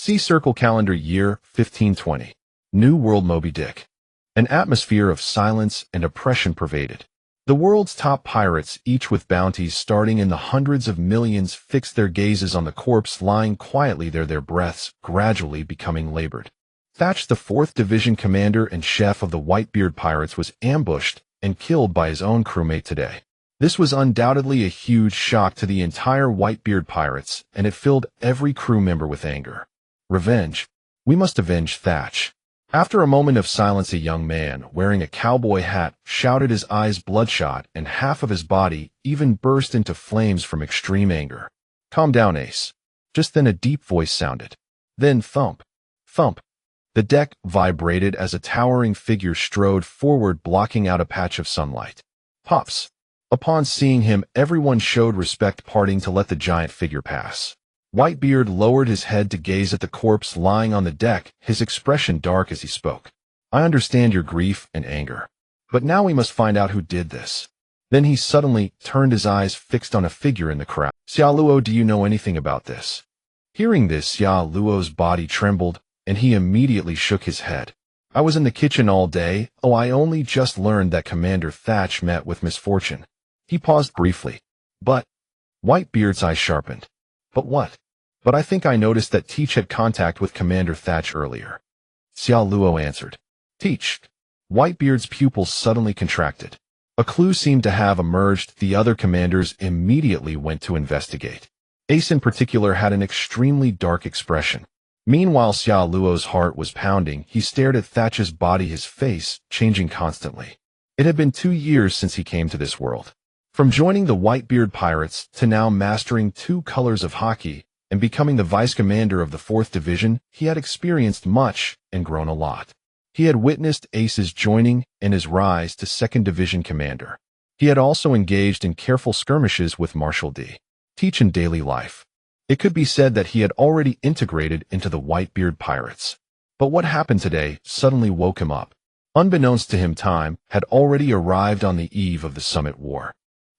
See Circle Calendar Year 1520. New World Moby Dick. An atmosphere of silence and oppression pervaded. The world's top pirates, each with bounties starting in the hundreds of millions, fixed their gazes on the corpse lying quietly there, their breaths gradually becoming labored. Thatch, the 4th Division commander and chef of the Whitebeard Pirates, was ambushed and killed by his own crewmate today. This was undoubtedly a huge shock to the entire Whitebeard Pirates, and it filled every crew member with anger. Revenge. We must avenge Thatch. After a moment of silence, a young man, wearing a cowboy hat, shouted, his eyes bloodshot, and half of his body even burst into flames from extreme anger. Calm down, Ace. Just then a deep voice sounded. Then thump. Thump. The deck vibrated as a towering figure strode forward, blocking out a patch of sunlight. Pops. Upon seeing him, everyone showed respect, parting to let the giant figure pass. Whitebeard lowered his head to gaze at the corpse lying on the deck, his expression dark as he spoke. I understand your grief and anger. But now we must find out who did this. Then he suddenly turned, his eyes fixed on a figure in the crowd. Xia Luo, do you know anything about this? Hearing this, Xia Luo's body trembled, and he immediately shook his head. I was in the kitchen all day. Oh, I only just learned that Commander Thatch met with misfortune. He paused briefly. But... Whitebeard's eyes sharpened. But what? But I think I noticed that Teach had contact with Commander Thatch earlier. Xia Luo answered. Teach. Whitebeard's pupils suddenly contracted. A clue seemed to have emerged. The other commanders immediately went to investigate. Ace in particular had an extremely dark expression. Meanwhile, Xia Luo's heart was pounding. He stared at Thatch's body, his face changing constantly. It had been 2 years since he came to this world. From joining the Whitebeard Pirates to now mastering 2 colors of Haki and becoming the vice commander of the 4th Division, he had experienced much and grown a lot. He had witnessed Ace's joining and his rise to 2nd Division commander. He had also engaged in careful skirmishes with Marshal D. Teach in daily life. It could be said that he had already integrated into the Whitebeard Pirates. But what happened today suddenly woke him up. Unbeknownst to him, time had already arrived on the eve of the Summit War.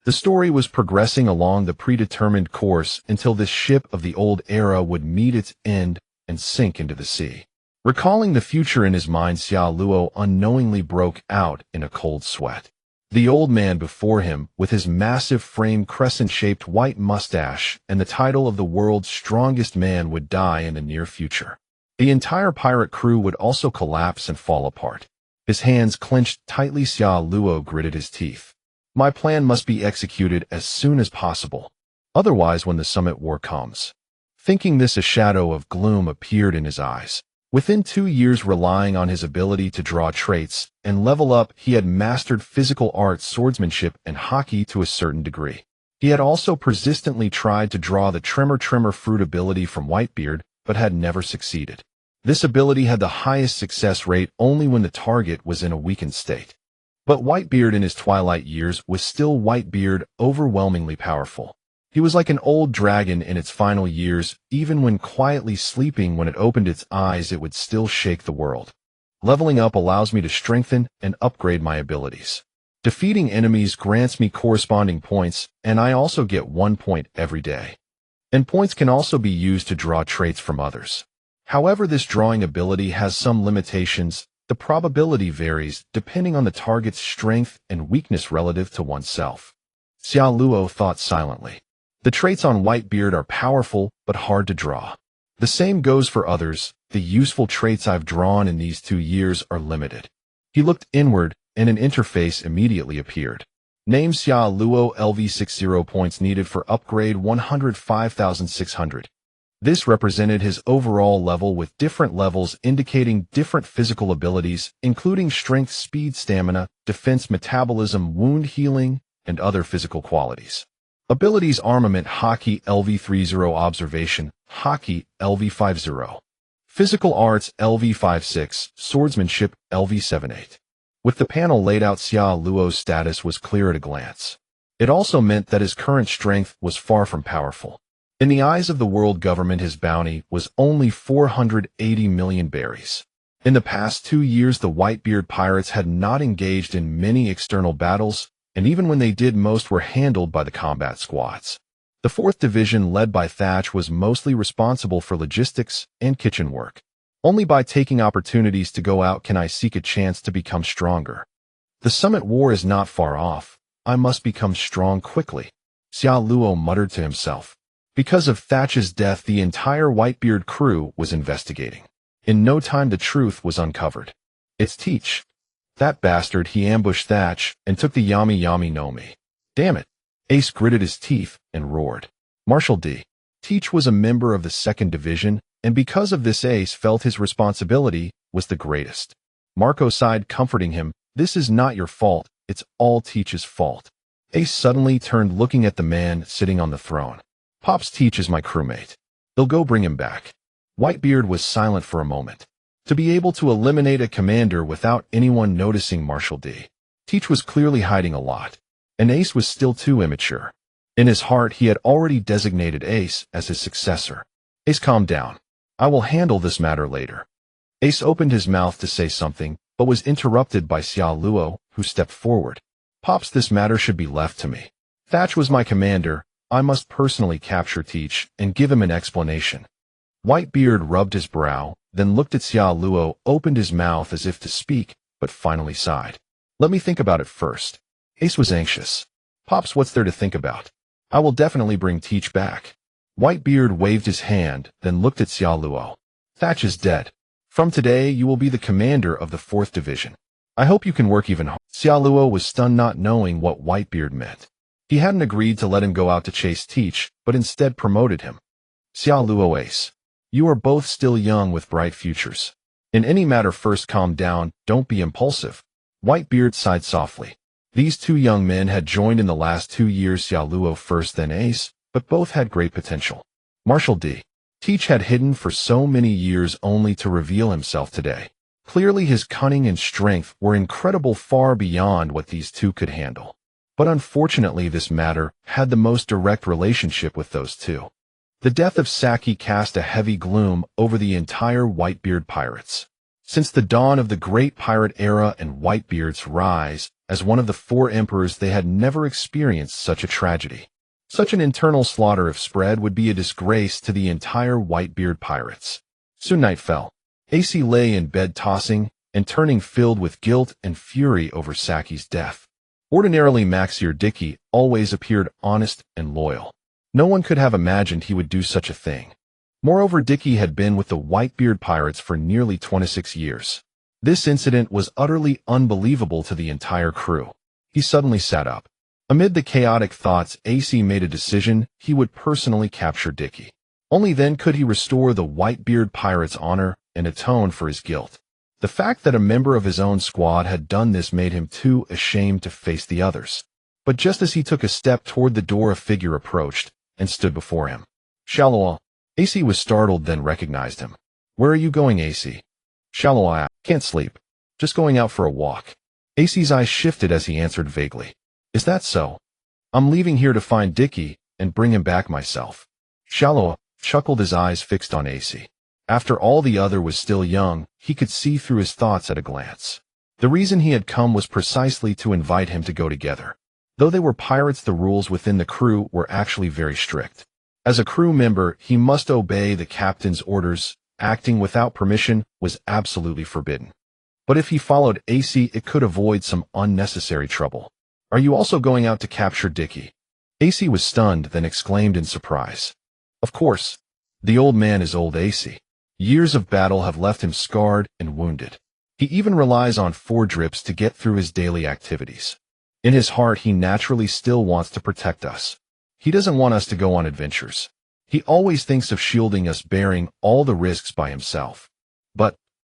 The story was progressing along the predetermined course until this ship of the old era would meet its end and sink into the sea. Recalling the future in his mind, Xia Luo unknowingly broke out in a cold sweat. The old man before him, with his massive frame, crescent-shaped white mustache, and the title of the world's strongest man, would die in the near future. The entire pirate crew would also collapse and fall apart. His hands clenched tightly, Xia Luo gritted his teeth. My plan must be executed as soon as possible. Otherwise, when the Summit War comes. Thinking this, a shadow of gloom appeared in his eyes. Within 2 years, relying on his ability to draw traits and level up, he had mastered physical arts, swordsmanship, and Haki to a certain degree. He had also persistently tried to draw the tremor fruit ability from Whitebeard, but had never succeeded. This ability had the highest success rate only when the target was in a weakened state. But Whitebeard in his twilight years was still Whitebeard, overwhelmingly powerful. He was like an old dragon in its final years. Even when quietly sleeping, when it opened its eyes, it would still shake the world. Leveling up allows me to strengthen and upgrade my abilities. Defeating enemies grants me corresponding points, and I also get 1 point every day. And points can also be used to draw traits from others. However, this drawing ability has some limitations. The probability varies depending on the target's strength and weakness relative to oneself. Xia Luo thought silently. The traits on Whitebeard are powerful but hard to draw. The same goes for others. The useful traits I've drawn in these 2 years are limited. He looked inward, and an interface immediately appeared. Name Xia Luo, LV60 points needed for upgrade 105,600. This represented his overall level, with different levels indicating different physical abilities, including strength, speed, stamina, defense, metabolism, wound healing, and other physical qualities. Abilities: armament Haki LV30, observation Haki LV50, physical arts LV56, swordsmanship LV78. With the panel laid out, Xia Luo's status was clear at a glance. It also meant that his current strength was far from powerful. In the eyes of the world government, his bounty was only 480 million berries. In the past 2 years, the Whitebeard Pirates had not engaged in many external battles, and even when they did, most were handled by the combat squads. The 4th Division, led by Thatch, was mostly responsible for logistics and kitchen work. Only by taking opportunities to go out can I seek a chance to become stronger. The Summit War is not far off. I must become strong quickly, Xia Luo muttered to himself. Because of Thatch's death, the entire Whitebeard crew was investigating. In no time the truth was uncovered. It's Teach. That bastard, he ambushed Thatch and took the Yami Yami no Mi. Damn it. Ace gritted his teeth and roared. Marshal D. Teach was a member of the 2nd Division, and because of this Ace felt his responsibility was the greatest. Marco sighed, comforting him. This is not your fault, it's all Teach's fault. Ace suddenly turned, looking at the man sitting on the throne. Pops, Teach is my crewmate. They'll go bring him back. Whitebeard was silent for a moment. To be able to eliminate a commander without anyone noticing Marshal D. Teach was clearly hiding a lot. And Ace was still too immature. In his heart, he had already designated Ace as his successor. Ace, calm down. I will handle this matter later. Ace opened his mouth to say something, but was interrupted by Xia Luo, who stepped forward. Pops, this matter should be left to me. Thatch was my commander. I must personally capture Teach and give him an explanation. Whitebeard rubbed his brow, then looked at Xia Luo, opened his mouth as if to speak, but finally sighed. Let me think about it first. Ace was anxious. Pops, what's there to think about? I will definitely bring Teach back. Whitebeard waved his hand, then looked at Xia Luo. Thatch is dead. From today, you will be the commander of the 4th Division. I hope you can work even harder. Xia Luo was stunned, not knowing what Whitebeard meant. He hadn't agreed to let him go out to chase Teach, but instead promoted him. Xia Luo, Ace. You are both still young with bright futures. In any matter, first calm down, don't be impulsive. Whitebeard sighed softly. These two young men had joined in the last 2 years, Xia Luo first then Ace, but both had great potential. Marshal D. Teach had hidden for so many years only to reveal himself today. Clearly his cunning and strength were incredible, far beyond what these two could handle. But unfortunately this matter had the most direct relationship with those two. The death of Saki cast a heavy gloom over the entire Whitebeard Pirates. Since the dawn of the Great Pirate Era and Whitebeard's rise as one of the 4 emperors, they had never experienced such a tragedy. Such an internal slaughter, if spread, would be a disgrace to the entire Whitebeard Pirates. Soon night fell. AC lay in bed, tossing and turning, filled with guilt and fury over Saki's death. Ordinarily, Maxier Dickey always appeared honest and loyal. No one could have imagined he would do such a thing. Moreover, Dickey had been with the Whitebeard Pirates for nearly 26 years. This incident was utterly unbelievable to the entire crew. He suddenly sat up. Amid the chaotic thoughts, AC made a decision: he would personally capture Dickey. Only then could he restore the Whitebeard Pirates' honor and atone for his guilt. The fact that a member of his own squad had done this made him too ashamed to face the others. But just as he took a step toward the door, a figure approached and stood before him. Shalo. AC was startled, then recognized him. Where are you going, AC? Shalo. Can't sleep. Just going out for a walk. AC's eyes shifted as he answered vaguely. Is that so? I'm leaving here to find Dickey and bring him back myself. Shalo chuckled, his eyes fixed on AC. After all, the other was still young. He could see through his thoughts at a glance. The reason he had come was precisely to invite him to go together. Though they were pirates, the rules within the crew were actually very strict. As a crew member, he must obey the captain's orders. Acting without permission was absolutely forbidden. But if he followed AC, it could avoid some unnecessary trouble. Are you also going out to capture Dickey? AC was stunned, then exclaimed in surprise. Of course. The old man is old AC. Years of battle have left him scarred and wounded. He even relies on 4 drips to get through his daily activities. In his heart, he naturally still wants to protect us. He doesn't want us to go on adventures. He always thinks of shielding us, bearing all the risks by himself. But,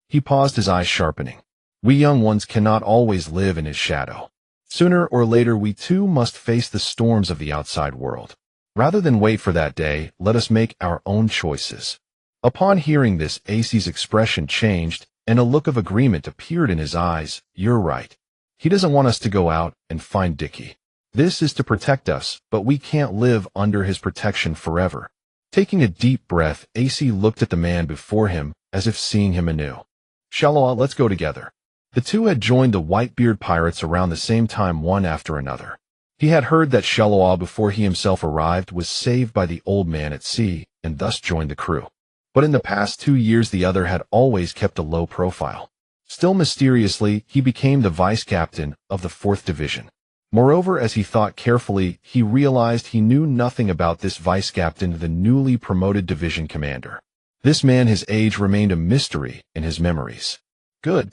he paused, his eyes sharpening. We young ones cannot always live in his shadow. Sooner or later, we too must face the storms of the outside world. Rather than wait for that day, let us make our own choices. Upon hearing this, AC's expression changed, and a look of agreement appeared in his eyes. You're right. He doesn't want us to go out and find Dickey. This is to protect us, but we can't live under his protection forever. Taking a deep breath, AC looked at the man before him, as if seeing him anew. Shalo, let's go together. The two had joined the Whitebeard Pirates around the same time, one after another. He had heard that Sharo, before he himself arrived, was saved by the old man at sea and thus joined the crew. But in the past 2 years the other had always kept a low profile. Still mysteriously, he became the vice-captain of the 4th Division. Moreover, as he thought carefully, he realized he knew nothing about this vice-captain, the newly promoted division commander. This man, his age remained a mystery in his memories. Good.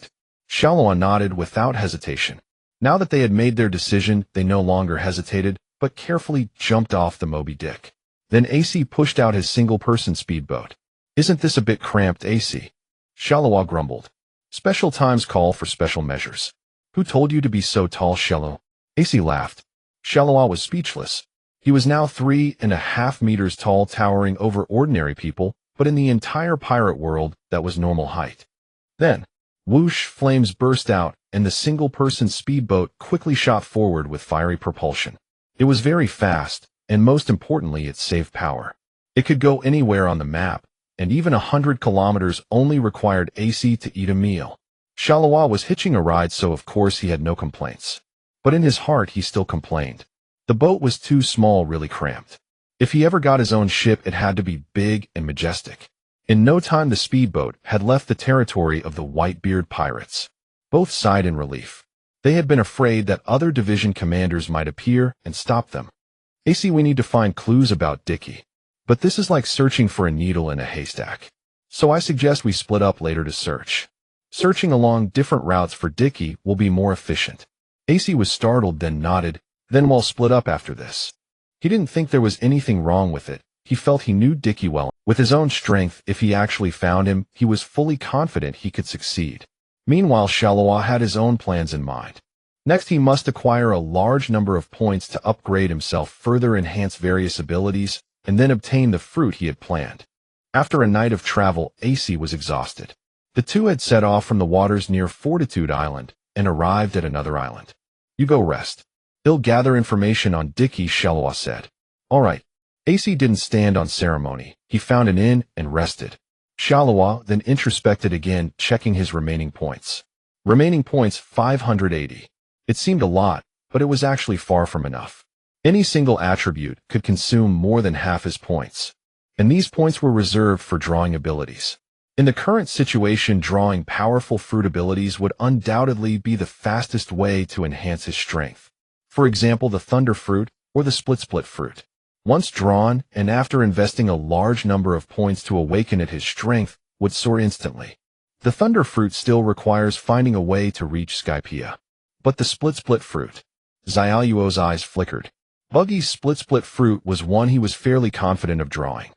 Sharo nodded without hesitation. Now that they had made their decision, they no longer hesitated, but carefully jumped off the Moby Dick. Then AC pushed out his single-person speedboat. Isn't this a bit cramped, AC? Sharo grumbled. Special times call for special measures. Who told you to be so tall, Sharo? AC laughed. Sharo was speechless. He was now 3.5 meters tall, towering over ordinary people, but in the entire pirate world, that was normal height. Then, whoosh, flames burst out, and the single-person speedboat quickly shot forward with fiery propulsion. It was very fast, and most importantly, it saved power. It could go anywhere on the map, and even 100 kilometers only required AC to eat a meal. Sharo was hitching a ride, so of course he had no complaints. But in his heart he still complained. The boat was too small, really cramped. If he ever got his own ship, it had to be big and majestic. In no time the speedboat had left the territory of the Whitebeard Pirates. Both sighed in relief. They had been afraid that other division commanders might appear and stop them. AC, we need to find clues about Dickie. But this is like searching for a needle in a haystack. So I suggest we split up later to search. Searching along different routes for Dickie will be more efficient. AC was startled, then nodded. Then we'll split up after this. He didn't think there was anything wrong with it. He felt he knew Dickie well. With his own strength, if he actually found him, he was fully confident he could succeed. Meanwhile, Sharo had his own plans in mind. Next, he must acquire a large number of points to upgrade himself, further enhance various abilities, and then obtain the fruit he had planned. After a night of travel, AC was exhausted. The two had set off from the waters near Fortitude Island and arrived at another island. You go rest. He'll gather information on Dickie, Sharo said. All right. AC didn't stand on ceremony. He found an inn and rested. Sharo then introspected again, checking his remaining points. Remaining points 580. It seemed a lot, but it was actually far from enough. Any single attribute could consume more than half his points, and these points were reserved for drawing abilities. In the current situation, drawing powerful fruit abilities would undoubtedly be the fastest way to enhance his strength. For example, the Thunder Fruit or the Split Fruit. Once drawn, and after investing a large number of points to awaken it, his strength would soar instantly. The Thunder Fruit still requires finding a way to reach Skypea. But the Split Fruit. Xiaoyuo's eyes flickered. Buggy's Split Fruit was one he was fairly confident of drawing.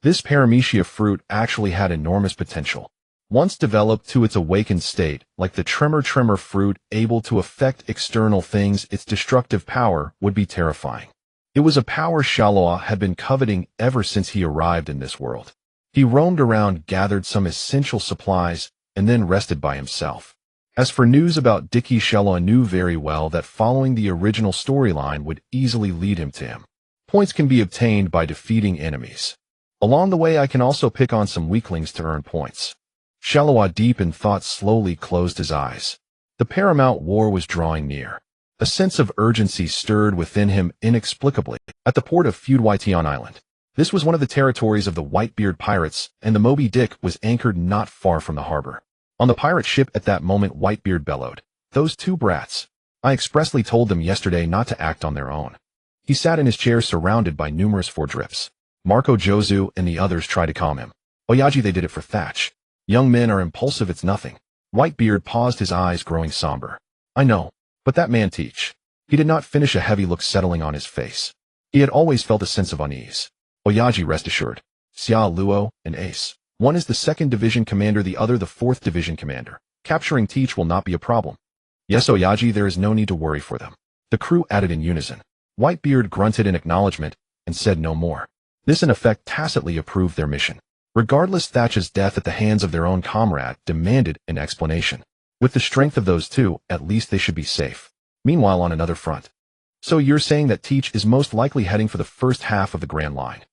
This Paramecia fruit actually had enormous potential. Once developed to its awakened state, like the Tremor fruit, able to affect external things, its destructive power would be terrifying. It was a power Sharo had been coveting ever since he arrived in this world. He roamed around, gathered some essential supplies, and then rested by himself. As for news about Dickie, Sharo knew very well that following the original storyline would easily lead him to him. Points can be obtained by defeating enemies. Along the way, I can also pick on some weaklings to earn points. Sharo, deep in thought, slowly closed his eyes. The Paramount War was drawing near. A sense of urgency stirred within him inexplicably. At the port of Fudewition Island. This was one of the territories of the Whitebeard Pirates, and the Moby Dick was anchored not far from the harbor. On the pirate ship at that moment, Whitebeard bellowed. Those two brats. I expressly told them yesterday not to act on their own. He sat in his chair surrounded by numerous fordrips. Marco Jozu and the others tried to calm him. Oyaji, they did it for Thatch. Young men are impulsive, it's nothing. Whitebeard paused, his eyes growing somber. I know. But that man Teach. He did not finish, a heavy look settling on his face. He had always felt a sense of unease. Oyaji, rest assured. Xia Luo and Ace. One is the 2nd Division commander, the other the 4th Division commander. Capturing Teach will not be a problem. Yes, Oyaji, there is no need to worry for them. The crew added in unison. Whitebeard grunted in acknowledgement and said no more. This in effect tacitly approved their mission. Regardless, Thatch's death at the hands of their own comrade demanded an explanation. With the strength of those two, at least they should be safe. Meanwhile, on another front. So you're saying that Teach is most likely heading for the first half of the Grand Line?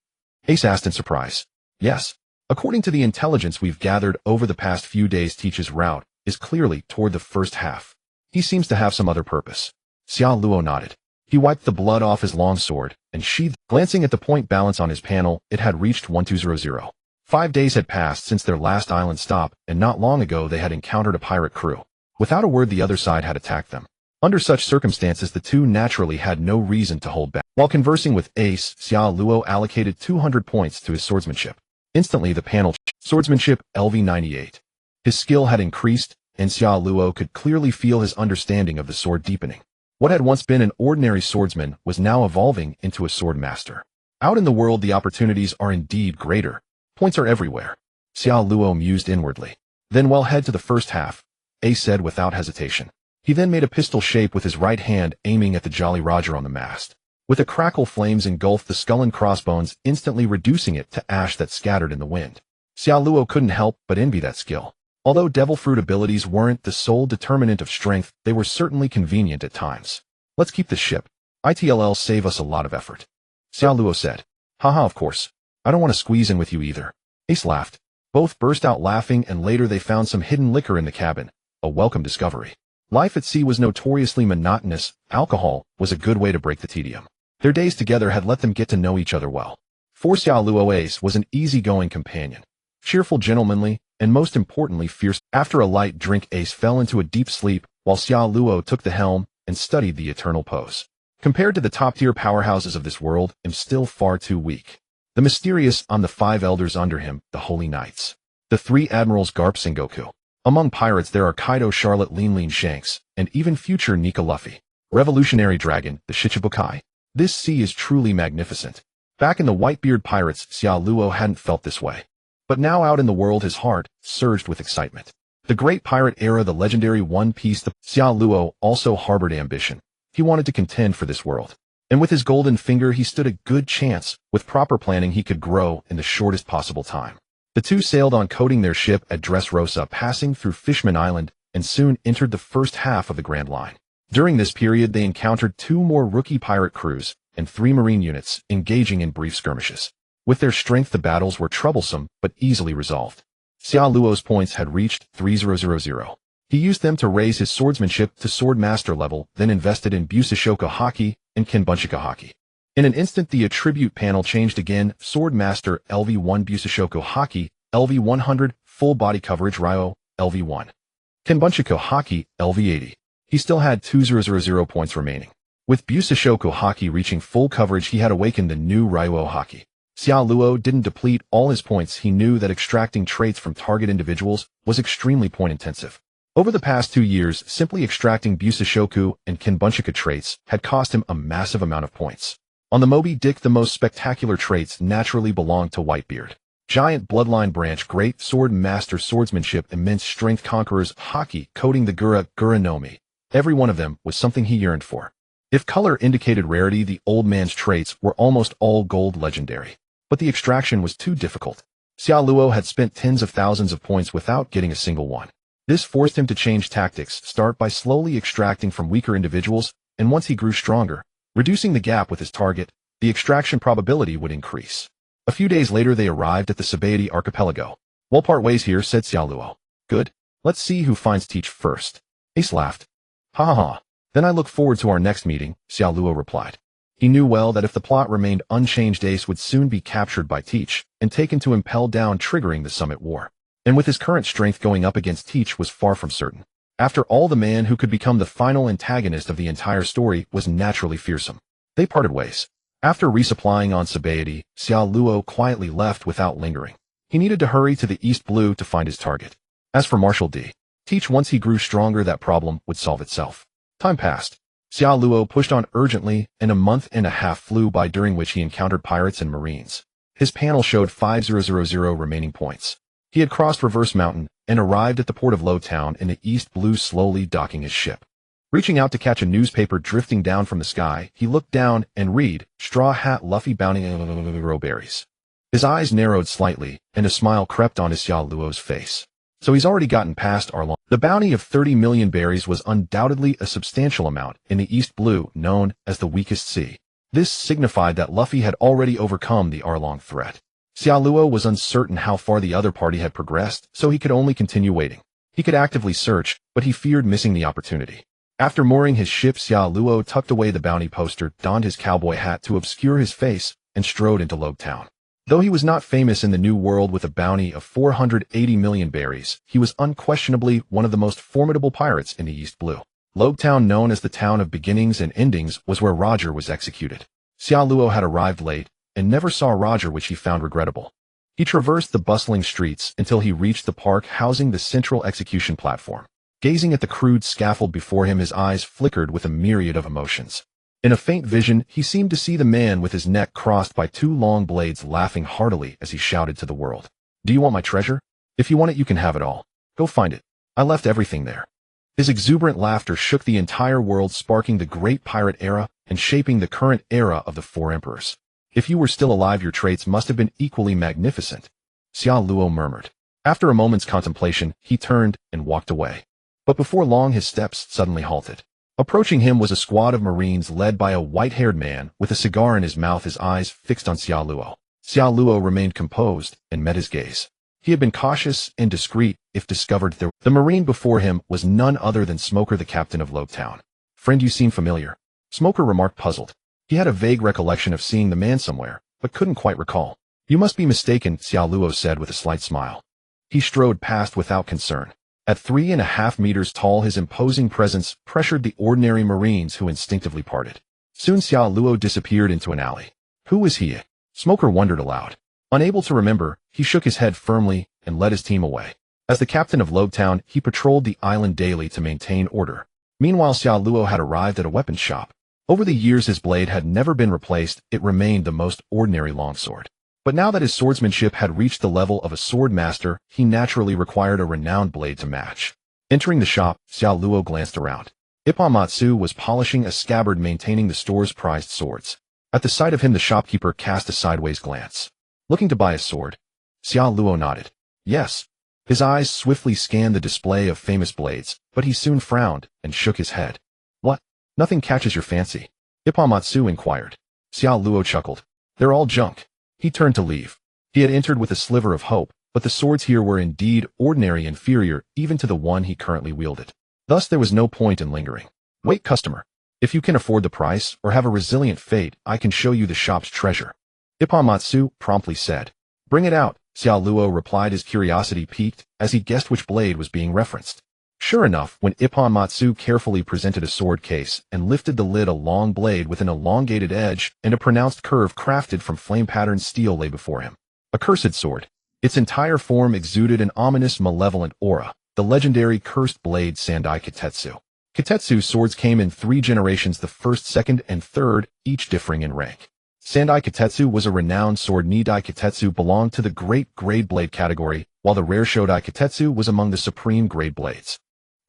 Ace asked in surprise. Yes. According to the intelligence we've gathered over the past few days, Teach's route is clearly toward the first half. He seems to have some other purpose. Xia Luo nodded. He wiped the blood off his long sword and sheathed. Glancing at the point balance on his panel, it had reached 1200. 5 days had passed since their last island stop, and not long ago they had encountered a pirate crew. Without a word, the other side had attacked them. Under such circumstances, the two naturally had no reason to hold back. While conversing with Ace, Xiao Luo allocated 200 points to his swordsmanship. Instantly the panel swordsmanship LV98. His skill had increased, and Xiao Luo could clearly feel his understanding of the sword deepening. What had once been an ordinary swordsman was now evolving into a sword master. Out in the world, the opportunities are indeed greater. Points are everywhere. Xiao Luo mused inwardly. Then we'll head to the first half, Ace said without hesitation. He then made a pistol shape with his right hand, aiming at the Jolly Roger on the mast. With a crackle, flames engulfed the skull and crossbones, instantly reducing it to ash that scattered in the wind. Xiao Luo couldn't help but envy that skill. Although devil fruit abilities weren't the sole determinant of strength, they were certainly convenient at times. Let's keep the ship. It'll save us a lot of effort. Xiao Luo said. Haha, of course. I don't want to squeeze in with you either. Ace laughed. Both burst out laughing, and later they found some hidden liquor in the cabin. A welcome discovery. Life at sea was notoriously monotonous. Alcohol was a good way to break the tedium. Their days together had let them get to know each other well. For Xiao Luo, Ace was an easygoing companion. Cheerful, gentlemanly, and most importantly fierce. After a light drink, Ace fell into a deep sleep, while Xiao Luo took the helm and studied the eternal pose. Compared to the top-tier powerhouses of this world, I'm still far too weak. The mysterious on the 5 elders under him, the Holy Knights. The 3 admirals Garp Sengoku. Among pirates there are Kaido, Charlotte, Lean Shanks, and even future Nika Luffy. Revolutionary Dragon, the Shichibukai. This sea is truly magnificent. Back in the Whitebeard Pirates, Xiao Luo hadn't felt this way. But now out in the world, his heart surged with excitement. The great pirate era, the legendary One Piece, the Xiao Luo also harbored ambition. He wanted to contend for this world. And with his golden finger, he stood a good chance. With proper planning, he could grow in the shortest possible time. The two sailed on, coating their ship at Dressrosa, passing through Fishman Island, and soon entered the first half of the Grand Line. During this period, they encountered 2 more rookie pirate crews and 3 marine units, engaging in brief skirmishes. With their strength, the battles were troublesome, but easily resolved. Xiao Luo's points had reached 3000. He used them to raise his swordsmanship to sword master level, then invested in Busashoku Haki and Kenbunshiku Haki. In an instant, the attribute panel changed again. Sword Master LV1, Busashoku Haki LV100, full body coverage Ryo LV1. Kenbunshiku Haki LV80. He still had 2000 points remaining. With Busashoku Haki reaching full coverage, he had awakened the new Ryo Haki. Xiao Luo didn't deplete all his points. He knew that extracting traits from target individuals was extremely point-intensive. Over the past 2 years, simply extracting Busashoku and Kenbunshiku traits had cost him a massive amount of points. On the Moby Dick, the most spectacular traits naturally belonged to Whitebeard. Giant bloodline branch, great sword master swordsmanship, immense strength, conquerors, Haki, coating the Gura no Mi. Every one of them was something he yearned for. If color indicated rarity, the old man's traits were almost all gold legendary. But the extraction was too difficult. Xiao Luo had spent tens of thousands of points without getting a single one. This forced him to change tactics, start by slowly extracting from weaker individuals, and once he grew stronger, reducing the gap with his target, the extraction probability would increase. A few days later they arrived at the Sabaody archipelago. We'll part ways here, said Xiao Luo. Good. Let's see who finds Teach first. Ace laughed. Ha ha ha. Then I look forward to our next meeting, Xiao Luo replied. He knew well that if the plot remained unchanged, Ace would soon be captured by Teach and taken to Impel Down, triggering the Summit War. And with his current strength, going up against Teach was far from certain. After all, the man who could become the final antagonist of the entire story was naturally fearsome. They parted ways. After resupplying on Sabaody, Xiao Luo quietly left without lingering. He needed to hurry to the East Blue to find his target. As for Marshal D. Teach, once he grew stronger, that problem would solve itself. Time passed. Xiao Luo pushed on urgently, and a month and a half flew by, during which he encountered pirates and marines. His panel showed 5000 remaining points. He had crossed Reverse Mountain and arrived at the port of Lowtown in the East Blue, slowly docking his ship. Reaching out to catch a newspaper drifting down from the sky, he looked down and read, Straw Hat Luffy bounty berries. His eyes narrowed slightly, and a smile crept on his Xiao Luo's face. So he's already gotten past Arlong. The bounty of 30 million berries was undoubtedly a substantial amount in the East Blue, known as the weakest sea. This signified that Luffy had already overcome the Arlong threat. Xiao Luo was uncertain how far the other party had progressed, so he could only continue waiting. He could actively search, but he feared missing the opportunity. After mooring his ship, Xiao Luo tucked away the bounty poster, donned his cowboy hat to obscure his face, and strode into Lobetown. Though he was not famous in the New World with a bounty of 480 million berries, he was unquestionably one of the most formidable pirates in the East Blue. Lobetown, known as the town of beginnings and endings, was where Roger was executed. Xiao Luo had arrived late, and never saw Roger, which he found regrettable. He traversed the bustling streets until he reached the park housing the central execution platform. Gazing at the crude scaffold before him, his eyes flickered with a myriad of emotions. In a faint vision, he seemed to see the man with his neck crossed by two long blades laughing heartily as he shouted to the world. "Do you want my treasure? If you want it, you can have it all. Go find it. I left everything there." His exuberant laughter shook the entire world, sparking the great pirate era and shaping the current era of the Four Emperors. "If you were still alive, your traits must have been equally magnificent," Xiao Luo murmured. After a moment's contemplation, he turned and walked away. But before long, his steps suddenly halted. Approaching him was a squad of Marines led by a white-haired man with a cigar in his mouth, his eyes fixed on Xiao Luo. Xiao Luo remained composed and met his gaze. He had been cautious and discreet if discovered there. The Marine before him was none other than Smoker, the captain of Lobetown. "Friend, you seem familiar," Smoker remarked, puzzled. He had a vague recollection of seeing the man somewhere, but couldn't quite recall. "You must be mistaken," Xiao Luo said with a slight smile. He strode past without concern. At 3.5 meters tall, his imposing presence pressured the ordinary Marines, who instinctively parted. Soon Xiao Luo disappeared into an alley. Who was he? Smoker wondered aloud. Unable to remember, he shook his head firmly and led his team away. As the captain of Lobetown, he patrolled the island daily to maintain order. Meanwhile, Xiao Luo had arrived at a weapons shop. Over the years, his blade had never been replaced. It remained the most ordinary longsword. But now that his swordsmanship had reached the level of a sword master, he naturally required a renowned blade to match. Entering the shop, Xiao Luo glanced around. Ippomatsu was polishing a scabbard, maintaining the store's prized swords. At the sight of him, the shopkeeper cast a sideways glance. "Looking to buy a sword?" Xiao Luo nodded. "Yes." His eyes swiftly scanned the display of famous blades, but he soon frowned and shook his head. "What? Nothing catches your fancy?" Ippomatsu inquired. Xiao Luo chuckled. "They're all junk." He turned to leave. He had entered with a sliver of hope, but the swords here were indeed ordinary, inferior even to the one he currently wielded. Thus there was no point in lingering. "Wait, customer. If you can afford the price or have a resilient fate, I can show you the shop's treasure," Ippomatsu promptly said. "Bring it out," Xiao Luo replied, his curiosity piqued as he guessed which blade was being referenced. Sure enough, when Ippomatsu carefully presented a sword case and lifted the lid, a long blade with an elongated edge and a pronounced curve crafted from flame-patterned steel lay before him. A cursed sword. Its entire form exuded an ominous, malevolent aura. The legendary cursed blade Sandai Kitetsu. Kitetsu swords came in 3 generations, the first, second, and third, each differing in rank. Sandai Kitetsu was a renowned sword. Nidai Kitetsu belonged to the great grade blade category, while the rare Shodai Kitetsu was among the supreme grade blades.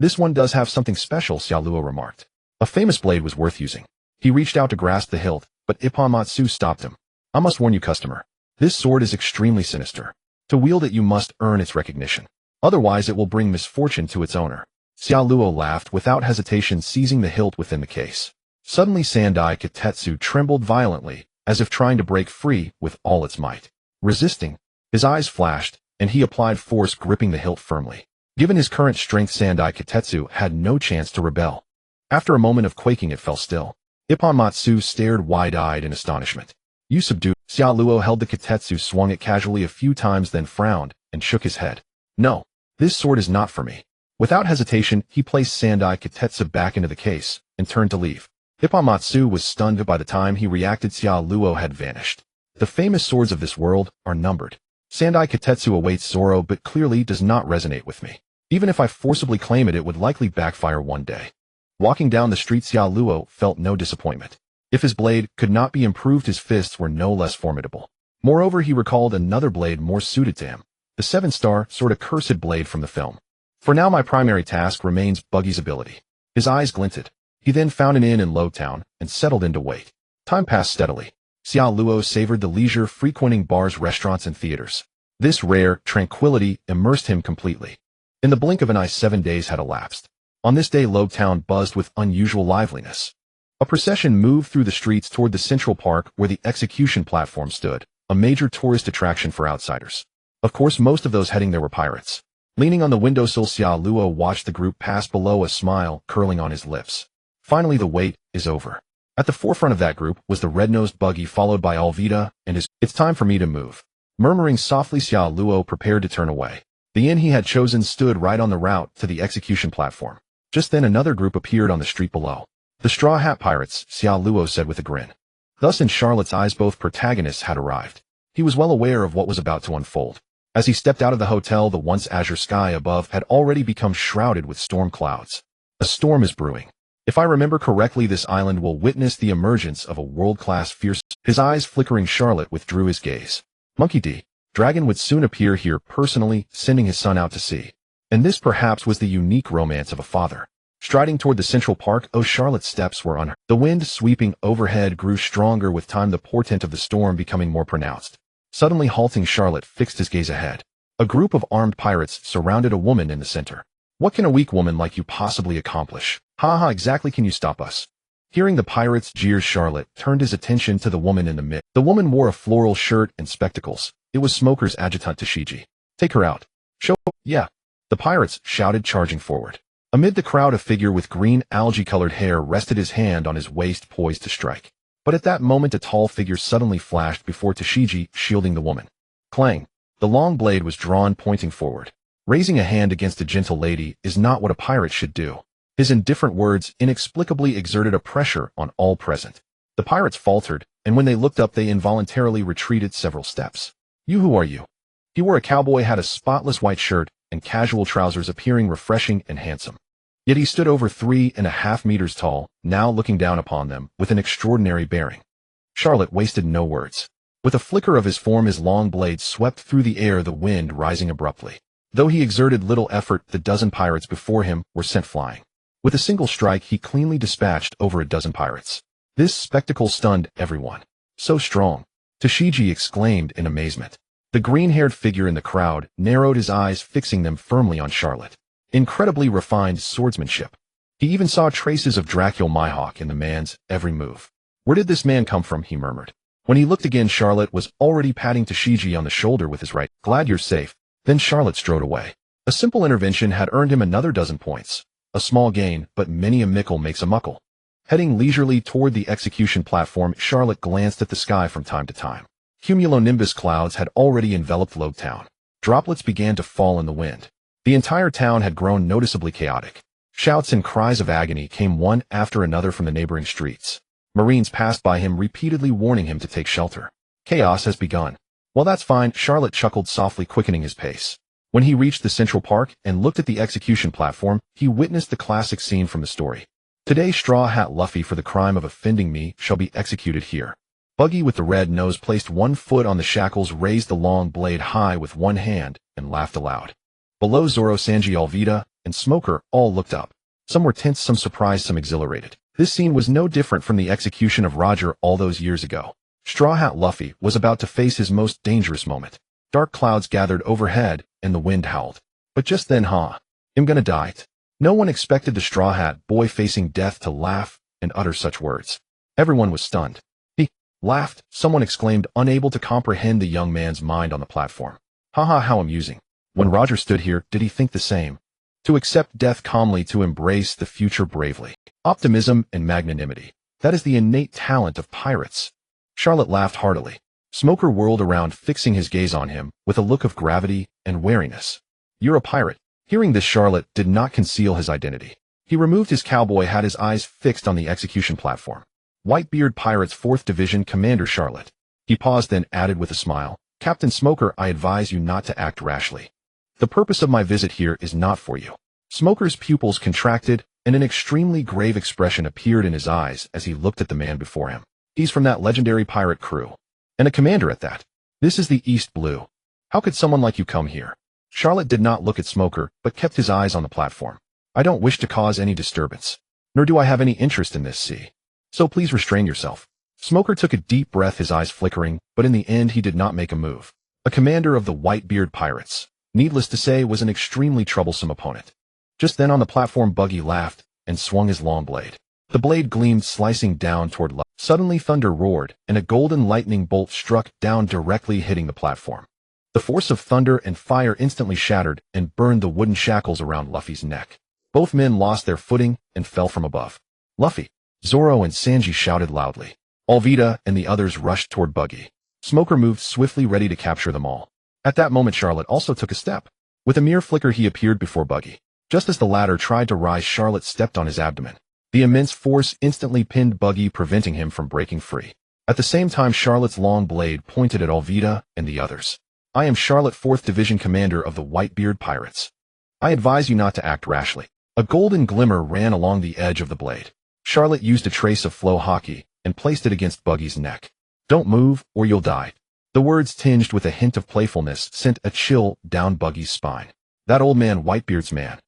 "This one does have something special," Xiao Luo remarked. A famous blade was worth using. He reached out to grasp the hilt, but Ippomatsu stopped him. "I must warn you, customer. This sword is extremely sinister. To wield it, you must earn its recognition. Otherwise, it will bring misfortune to its owner." Xiao Luo laughed without hesitation, seizing the hilt within the case. Suddenly, Sandai Kitetsu trembled violently, as if trying to break free with all its might. Resisting, his eyes flashed, and he applied force, gripping the hilt firmly. Given his current strength, Sandai Kitetsu had no chance to rebel. After a moment of quaking, it fell still. Ippomatsu stared wide-eyed in astonishment. "You subdued." Xiao Luo held the Kitetsu, swung it casually a few times, then frowned and shook his head. "No, this sword is not for me." Without hesitation, he placed Sandai Kitetsu back into the case and turned to leave. Ippomatsu was stunned. By the time he reacted, Xiao Luo had vanished. The famous swords of this world are numbered. Sandai Kitetsu awaits Zoro, but clearly does not resonate with me. Even if I forcibly claim it, it would likely backfire one day. Walking down the street, Xiao Luo felt no disappointment. If his blade could not be improved, his fists were no less formidable. Moreover, he recalled another blade more suited to him, the 7-star sort of cursed blade from the film. "For now, my primary task remains Buggy's ability." His eyes glinted. He then found an inn in Lobetown and settled in to wait. Time passed steadily. Xiao Luo savored the leisure, frequenting bars, restaurants, and theaters. This rare tranquility immersed him completely. In the blink of an eye, 7 days had elapsed. On this day, Lobetown buzzed with unusual liveliness. A procession moved through the streets toward the central park where the execution platform stood, a major tourist attraction for outsiders. Of course, most of those heading there were pirates. Leaning on the windowsill, Xia Luo watched the group pass below, a smile curling on his lips. Finally, the wait is over. At the forefront of that group was the red-nosed buggy, followed by Alvida and his. It's time for me to move. Murmuring softly, Xia Luo prepared to turn away. The inn he had chosen stood right on the route to the execution platform. Just then another group appeared on the street below. The Straw Hat Pirates, Xia Luo said with a grin. Thus in Charlotte's eyes both protagonists had arrived. He was well aware of what was about to unfold. As he stepped out of the hotel, the once azure sky above had already become shrouded with storm clouds. A storm is brewing. If I remember correctly, this island will witness the emergence of a world-class fierce. His eyes flickering, Charlotte withdrew his gaze. Monkey D. Dragon would soon appear here personally, sending his son out to sea. And this perhaps was the unique romance of a father. Striding toward the Central Park, Charlotte's steps were on her. The wind sweeping overhead grew stronger with time, the portent of the storm becoming more pronounced. Suddenly halting, Charlotte fixed his gaze ahead. A group of armed pirates surrounded a woman in the center. What can a weak woman like you possibly accomplish? Ha, exactly can you stop us? Hearing the pirates' jeers, Charlotte turned his attention to the woman in the midst. The woman wore a floral shirt and spectacles. It was Smoker's adjutant Tashiji. Take her out. Show. Yeah. The pirates shouted, charging forward. Amid the crowd, a figure with green algae-colored hair rested his hand on his waist, poised to strike. But at that moment a tall figure suddenly flashed before Tashiji, shielding the woman. Clang. The long blade was drawn, pointing forward. Raising a hand against a gentle lady is not what a pirate should do. His indifferent words inexplicably exerted a pressure on all present. The pirates faltered, and when they looked up they involuntarily retreated several steps. You, who are you? He wore a cowboy hat, a spotless white shirt, and casual trousers, appearing refreshing and handsome. Yet he stood over 3.5 meters tall, now looking down upon them with an extraordinary bearing. Charlotte wasted no words. With a flicker of his form, his long blade swept through the air, the wind rising abruptly. Though he exerted little effort, the dozen pirates before him were sent flying. With a single strike, he cleanly dispatched over a dozen pirates. This spectacle stunned everyone. So strong! Tashiji exclaimed in amazement. The green-haired figure in the crowd narrowed his eyes, fixing them firmly on Charlotte. Incredibly refined swordsmanship. He even saw traces of Dracul Mihawk in the man's every move. Where did this man come from? He murmured. When he looked again, Charlotte was already patting Tashiji on the shoulder with his right. Glad you're safe. Then Charlotte strode away. A simple intervention had earned him another dozen points. A small gain, but many a mickle makes a muckle. Heading leisurely toward the execution platform, Charlotte glanced at the sky from time to time. Cumulonimbus clouds had already enveloped Lobetown. Droplets began to fall in the wind. The entire town had grown noticeably chaotic. Shouts and cries of agony came one after another from the neighboring streets. Marines passed by him, repeatedly warning him to take shelter. Chaos has begun. Well, that's fine, Charlotte chuckled softly, quickening his pace. When he reached the Central Park and looked at the execution platform, he witnessed the classic scene from the story. Today, Straw Hat Luffy, for the crime of offending me, shall be executed here. Buggy with the red nose placed one foot on the shackles, raised the long blade high with one hand, and laughed aloud. Below, Zoro, Sanji, Alvida, and Smoker all looked up. Some were tense, some surprised, some exhilarated. This scene was no different from the execution of Roger all those years ago. Straw Hat Luffy was about to face his most dangerous moment. Dark clouds gathered overhead, and the wind howled. But just then, I'm gonna die. No one expected the Straw Hat boy facing death to laugh and utter such words. Everyone was stunned. He laughed, someone exclaimed, unable to comprehend the young man's mind on the platform. How amusing. When Roger stood here, did he think the same? To accept death calmly, to embrace the future bravely. Optimism and magnanimity. That is the innate talent of pirates. Charlotte laughed heartily. Smoker whirled around, fixing his gaze on him with a look of gravity and wariness. You're a pirate. Hearing this, Charlotte did not conceal his identity. He removed his cowboy hat, his eyes fixed on the execution platform. Whitebeard Pirates 4th Division Commander Charlotte. He paused, then added with a smile, Captain Smoker, I advise you not to act rashly. The purpose of my visit here is not for you. Smoker's pupils contracted, and an extremely grave expression appeared in his eyes as he looked at the man before him. He's from that legendary pirate crew. And a commander at that. This is the East Blue. How could someone like you come here? Charlotte did not look at Smoker, but kept his eyes on the platform. I don't wish to cause any disturbance. Nor do I have any interest in this sea. So please restrain yourself. Smoker took a deep breath, his eyes flickering, but in the end he did not make a move. A commander of the Whitebeard Pirates, needless to say, was an extremely troublesome opponent. Just then on the platform, Buggy laughed and swung his long blade. The blade gleamed, slicing down toward love. Suddenly thunder roared, and a golden lightning bolt struck down, directly hitting the platform. The force of thunder and fire instantly shattered and burned the wooden shackles around Luffy's neck. Both men lost their footing and fell from above. Luffy, Zoro and Sanji shouted loudly. Alvida and the others rushed toward Buggy. Smoker moved swiftly, ready to capture them all. At that moment Charlotte also took a step. With a mere flicker he appeared before Buggy. Just as the latter tried to rise, Charlotte stepped on his abdomen. The immense force instantly pinned Buggy, preventing him from breaking free. At the same time Charlotte's long blade pointed at Alvida and the others. I am Charlotte, 4th Division Commander of the Whitebeard Pirates. I advise you not to act rashly. A golden glimmer ran along the edge of the blade. Charlotte used a trace of flow Haki and placed it against Buggy's neck. Don't move or you'll die. The words, tinged with a hint of playfulness, sent a chill down Buggy's spine. That old man, Whitebeard's man.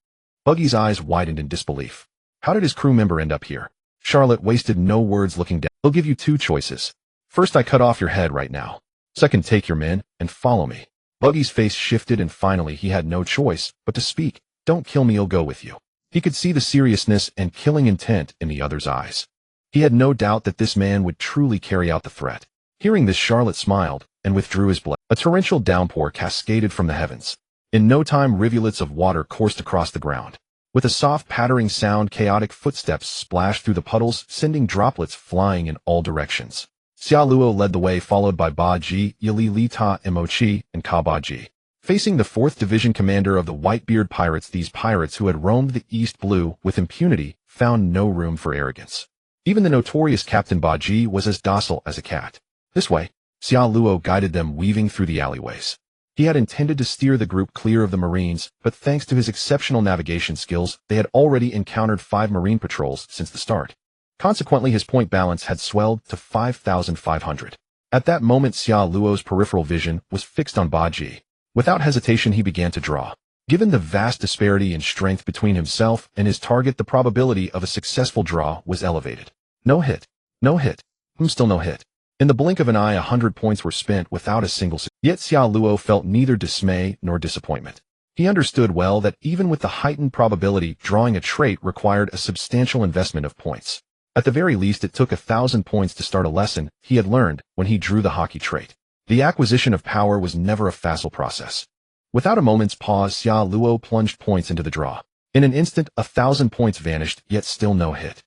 Buggy's eyes widened in disbelief. How did his crew member end up here? Charlotte wasted no words, looking down. I'll give you two choices. First, I cut off your head right now. Second, take your men and follow me. Buggy's face shifted and finally he had no choice but to speak. Don't kill me, I'll go with you. He could see the seriousness and killing intent in the other's eyes. He had no doubt that this man would truly carry out the threat. Hearing this, Charlotte smiled and withdrew his blade. A torrential downpour cascaded from the heavens. In no time rivulets of water coursed across the ground. With a soft pattering sound, chaotic footsteps splashed through the puddles, sending droplets flying in all directions. Xia Luo led the way, followed by Ba Ji, Yili Lita, Emochi, and Ka Ba Ji. Facing the 4th Division Commander of the Whitebeard Pirates, these pirates who had roamed the East Blue with impunity found no room for arrogance. Even the notorious Captain Ba Ji was as docile as a cat. This way, Xia Luo guided them, weaving through the alleyways. He had intended to steer the group clear of the Marines, but thanks to his exceptional navigation skills, they had already encountered 5 Marine patrols since the start. Consequently, his point balance had swelled to 5,500. At that moment, Xia Luo's peripheral vision was fixed on Ba Ji. Without hesitation, he began to draw. Given the vast disparity in strength between himself and his target, the probability of a successful draw was elevated. No hit. No hit. Still no hit. In the blink of an eye, 100 points were spent without a single success. Yet Xia Luo felt neither dismay nor disappointment. He understood well that even with the heightened probability, drawing a trait required a substantial investment of points. At the very least, it took 1,000 points to start a lesson he had learned when he drew the Haki trait. The acquisition of power was never a facile process. Without a moment's pause, Xia Luo plunged points into the draw. In an instant, 1,000 points vanished, yet still no hit.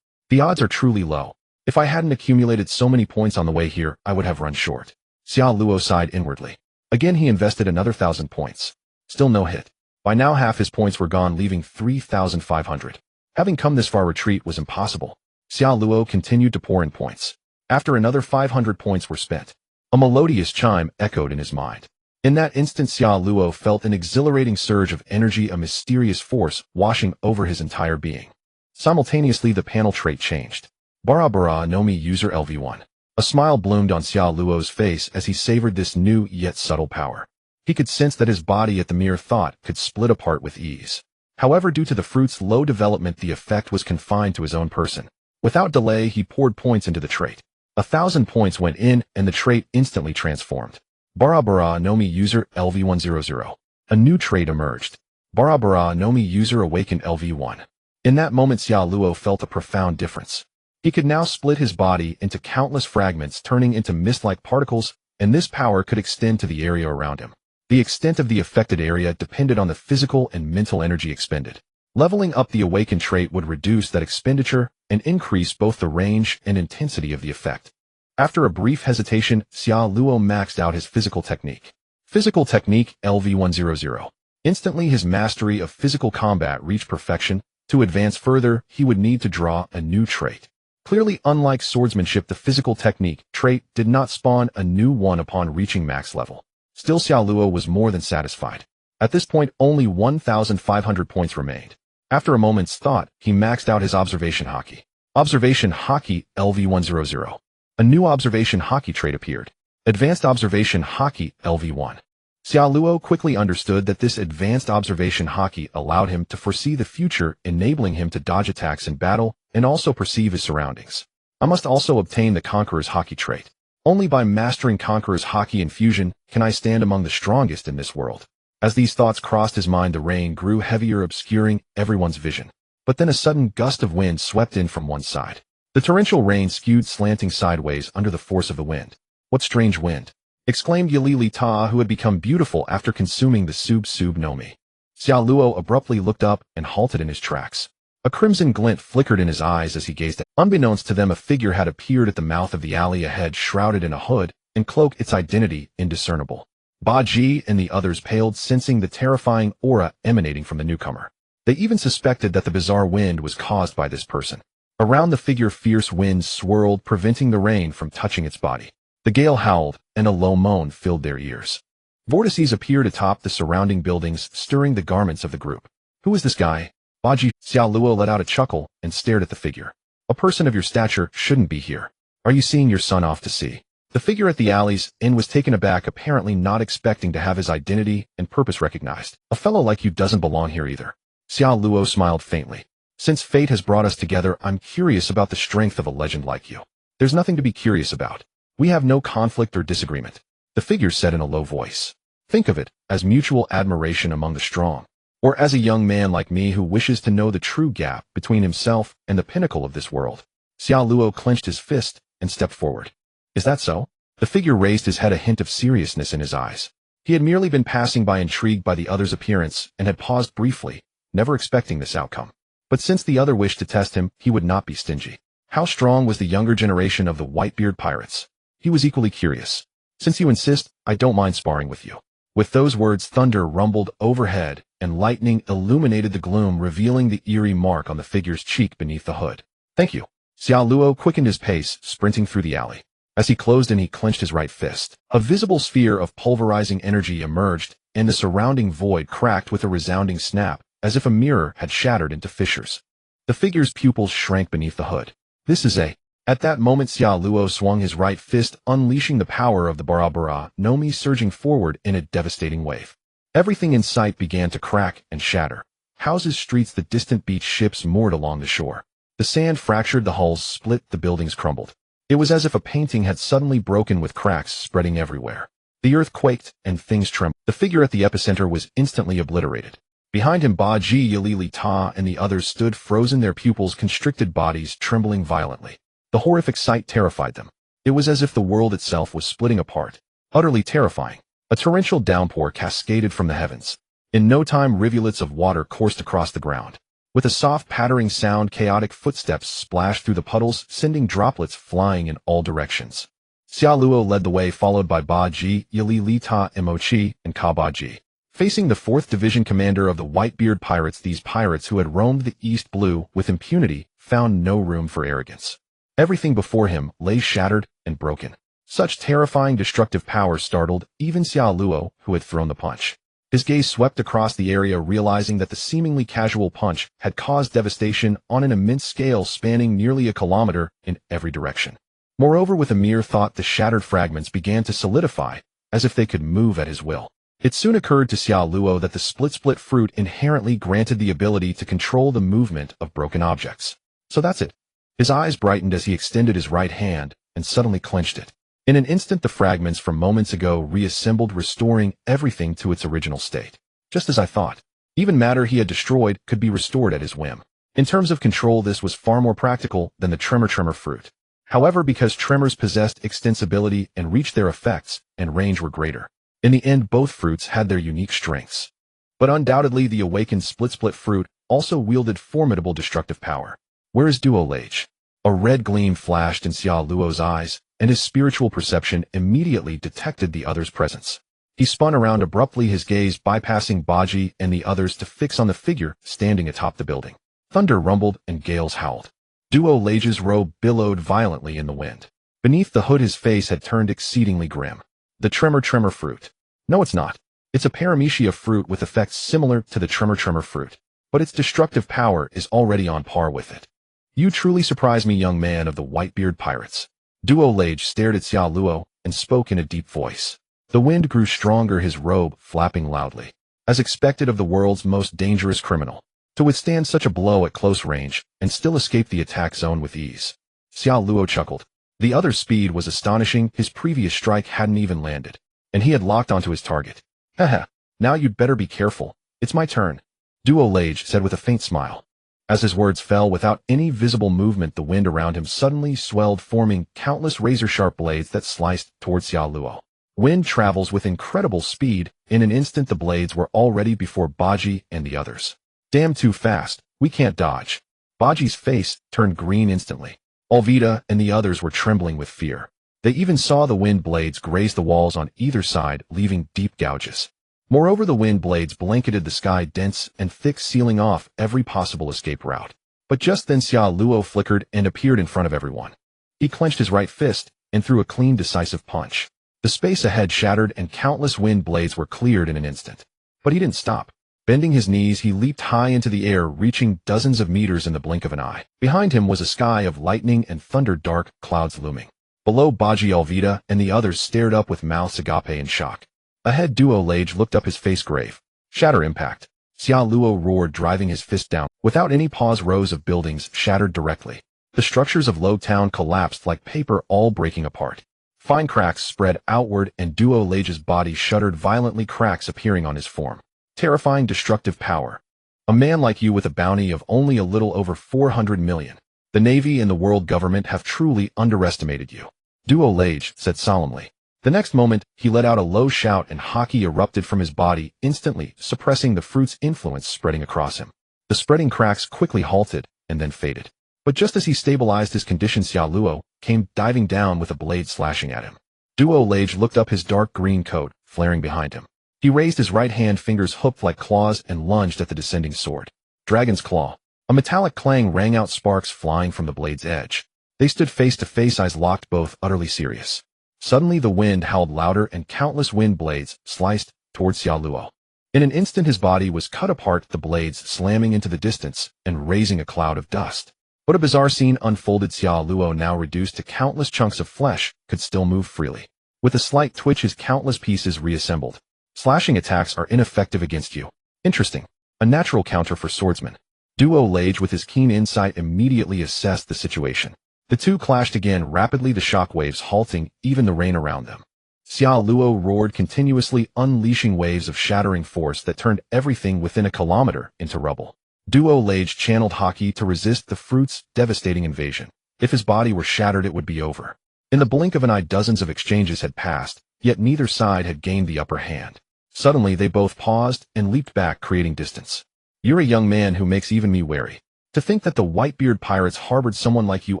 The odds are truly low. If I hadn't accumulated so many points on the way here, I would have run short. Xia Luo sighed inwardly. Again he invested another 1,000 points. Still no hit. By now half his points were gone, leaving 3,500. Having come this far, retreat was impossible. Xia Luo continued to pour in points. After another 500 points were spent, a melodious chime echoed in his mind. In that instant, Xia Luo felt an exhilarating surge of energy, a mysterious force washing over his entire being. Simultaneously, the panel trait changed. Bara Bara no Mi user LV1. A smile bloomed on Xia Luo's face as he savored this new yet subtle power. He could sense that his body at the mere thought could split apart with ease. However, due to the fruit's low development, the effect was confined to his own person. Without delay, he poured points into the trait. 1,000 points went in, and the trait instantly transformed. Bara Bara no Mi user LV100. A new trait emerged. Bara Bara no Mi user awakened LV1. In that moment, Xia Luo felt a profound difference. He could now split his body into countless fragments, turning into mist-like particles, and this power could extend to the area around him. The extent of the affected area depended on the physical and mental energy expended. Leveling up the awakened trait would reduce that expenditure and increase both the range and intensity of the effect. After a brief hesitation, Xia Luo maxed out his physical technique. Physical technique LV100. Instantly, his mastery of physical combat reached perfection. To advance further, he would need to draw a new trait. Clearly, unlike swordsmanship, the physical technique trait did not spawn a new one upon reaching max level. Still, Xia Luo was more than satisfied. At this point, only 1,500 points remained. After a moment's thought, he maxed out his observation Haki. Observation Haki LV100. A new observation Haki trait appeared. Advanced observation Haki LV1. Xia Luo quickly understood that this advanced observation Haki allowed him to foresee the future, enabling him to dodge attacks in battle and also perceive his surroundings. I must also obtain the Conqueror's Haki trait. Only by mastering Conqueror's Haki infusion can I stand among the strongest in this world. As these thoughts crossed his mind, the rain grew heavier, obscuring everyone's vision. But then a sudden gust of wind swept in from one side. The torrential rain skewed slanting sideways under the force of the wind. What strange wind! exclaimed Yalili Ta, who had become beautiful after consuming the sub no mi. Xiao Luo abruptly looked up and halted in his tracks. A crimson glint flickered in his eyes as he gazed at. Unbeknownst to them, a figure had appeared at the mouth of the alley ahead, shrouded in a hood and cloak, its identity indiscernible. Ba Ji and the others paled, sensing the terrifying aura emanating from the newcomer. They even suspected that the bizarre wind was caused by this person. Around the figure, fierce winds swirled, preventing the rain from touching its body. The gale howled, and a low moan filled their ears. Vortices appeared atop the surrounding buildings, stirring the garments of the group. Who is this guy? Ba Ji. Xiao Luo let out a chuckle and stared at the figure. A person of your stature shouldn't be here. Are you seeing your son off to sea? The figure at the alley's end was taken aback, apparently not expecting to have his identity and purpose recognized. A fellow like you doesn't belong here either. Xiao Luo smiled faintly. Since fate has brought us together, I'm curious about the strength of a legend like you. There's nothing to be curious about. We have no conflict or disagreement. The figure said in a low voice. Think of it as mutual admiration among the strong, or as a young man like me who wishes to know the true gap between himself and the pinnacle of this world. Xiao Luo clenched his fist and stepped forward. Is that so? The figure raised his head, a hint of seriousness in his eyes. He had merely been passing by, intrigued by the other's appearance, and had paused briefly, never expecting this outcome. But since the other wished to test him, he would not be stingy. How strong was the younger generation of the Whitebeard Pirates? He was equally curious. Since you insist, I don't mind sparring with you. With those words, thunder rumbled overhead, and lightning illuminated the gloom, revealing the eerie mark on the figure's cheek beneath the hood. Thank you. Xiao Luo quickened his pace, sprinting through the alley. As he closed in, he clenched his right fist. A visible sphere of pulverizing energy emerged, and the surrounding void cracked with a resounding snap, as if a mirror had shattered into fissures. The figure's pupils shrank beneath the hood. This is a... At that moment, Xiao Luo swung his right fist, unleashing the power of the Bara no Mi, surging forward in a devastating wave. Everything in sight began to crack and shatter. Houses, streets, the distant beach, ships moored along the shore. The sand fractured, the hulls split, the buildings crumbled. It was as if a painting had suddenly broken, with cracks spreading everywhere. The earth quaked and things trembled. The figure at the epicenter was instantly obliterated. Behind him, Ba Ji, Yalili Ta, and the others stood frozen, their pupils constricted, bodies trembling violently. The horrific sight terrified them. It was as if the world itself was splitting apart. Utterly terrifying. A torrential downpour cascaded from the heavens. In no time, rivulets of water coursed across the ground. With a soft pattering sound, chaotic footsteps splashed through the puddles, sending droplets flying in all directions. Xiao Luo led the way, followed by Ba Ji, Yalili Ta, Mochi, and Ka Ba Ji. Facing the 4th Division commander of the Whitebeard Pirates, these pirates who had roamed the East Blue with impunity found no room for arrogance. Everything before him lay shattered and broken. Such terrifying destructive power startled even Xiao Luo, who had thrown the punch. His gaze swept across the area, realizing that the seemingly casual punch had caused devastation on an immense scale, spanning nearly a kilometer in every direction. Moreover, with a mere thought, the shattered fragments began to solidify, as if they could move at his will. It soon occurred to Xiao Luo that the split fruit inherently granted the ability to control the movement of broken objects. So that's it. His eyes brightened as he extended his right hand and suddenly clenched it. In an instant, the fragments from moments ago reassembled, restoring everything to its original state. Just as I thought. Even matter he had destroyed could be restored at his whim. In terms of control, this was far more practical than the tremor fruit. However, because tremors possessed extensibility and reached their effects and range were greater. In the end, both fruits had their unique strengths. But undoubtedly, the awakened split fruit also wielded formidable destructive power. Where is Duo Lage? A red gleam flashed in Xiao Luo's eyes, and his spiritual perception immediately detected the other's presence. He spun around abruptly, his gaze bypassing Ba Ji and the others to fix on the figure standing atop the building. Thunder rumbled and gales howled. Duo Lage's robe billowed violently in the wind. Beneath the hood, his face had turned exceedingly grim. The tremor fruit. No, it's not. It's a paramecia fruit with effects similar to the tremor fruit, but its destructive power is already on par with it. You truly surprise me, young man of the Whitebeard Pirates. Duo Lage stared at Xiao Luo and spoke in a deep voice. The wind grew stronger, his robe flapping loudly. As expected of the world's most dangerous criminal, to withstand such a blow at close range and still escape the attack zone with ease. Xiao Luo chuckled. The other's speed was astonishing. His previous strike hadn't even landed, and he had locked onto his target. Haha, now you'd better be careful. It's my turn, Duo Lage said with a faint smile. As his words fell, without any visible movement, the wind around him suddenly swelled, forming countless razor-sharp blades that sliced towards Xiao Luo. Wind travels with incredible speed. In an instant the blades were already before Baji and the others. Damn, too fast. We can't dodge. Baji's face turned green instantly. Alvida and the others were trembling with fear. They even saw the wind blades graze the walls on either side, leaving deep gouges. Moreover, the wind blades blanketed the sky, dense and thick, sealing off every possible escape route. But just then Xia Luo flickered and appeared in front of everyone. He clenched his right fist and threw a clean, decisive punch. The space ahead shattered and countless wind blades were cleared in an instant. But he didn't stop. Bending his knees, he leaped high into the air, reaching dozens of meters in the blink of an eye. Behind him was a sky of lightning and thunder, dark clouds looming. Below, Baji, Alvida, and the others stared up with mouths agape in shock. Ahead, Duo Lage looked up, his face grave. Shatter impact. Xia Luo roared, driving his fist down. Without any pause, rows of buildings shattered directly. The structures of Lo Town collapsed like paper, all breaking apart. Fine cracks spread outward, and Duo Lage's body shuddered violently, cracks appearing on his form. Terrifying, destructive power. A man like you with a bounty of only a little over 400 million. The Navy and the world government have truly underestimated you. Duo Lage said solemnly. The next moment, he let out a low shout and Haki erupted from his body, instantly suppressing the fruit's influence spreading across him. The spreading cracks quickly halted and then faded. But just as he stabilized his condition, Xia Luo came diving down with a blade slashing at him. Duo Lage looked up, his dark green coat flaring behind him. He raised his right hand, fingers hooked like claws, and lunged at the descending sword. Dragon's Claw. A metallic clang rang out, sparks flying from the blade's edge. They stood face to face, eyes locked, both utterly serious. Suddenly the wind howled louder and countless wind blades sliced towards Xia Luo. In an instant his body was cut apart, the blades slamming into the distance and raising a cloud of dust. What a bizarre scene unfolded. Xia Luo, now reduced to countless chunks of flesh, could still move freely. With a slight twitch, his countless pieces reassembled. Slashing attacks are ineffective against you. Interesting. A natural counter for swordsmen. Duo Lage, with his keen insight, immediately assessed the situation. The two clashed again rapidly, the shock waves halting even the rain around them. Xia Luo roared continuously, unleashing waves of shattering force that turned everything within a kilometer into rubble. Duo Lage channeled Haki to resist the fruit's devastating invasion. If his body were shattered, it would be over. In the blink of an eye, dozens of exchanges had passed, yet neither side had gained the upper hand. Suddenly they both paused and leaped back, creating distance. You're a young man who makes even me wary. To think that the Whitebeard Pirates harbored someone like you,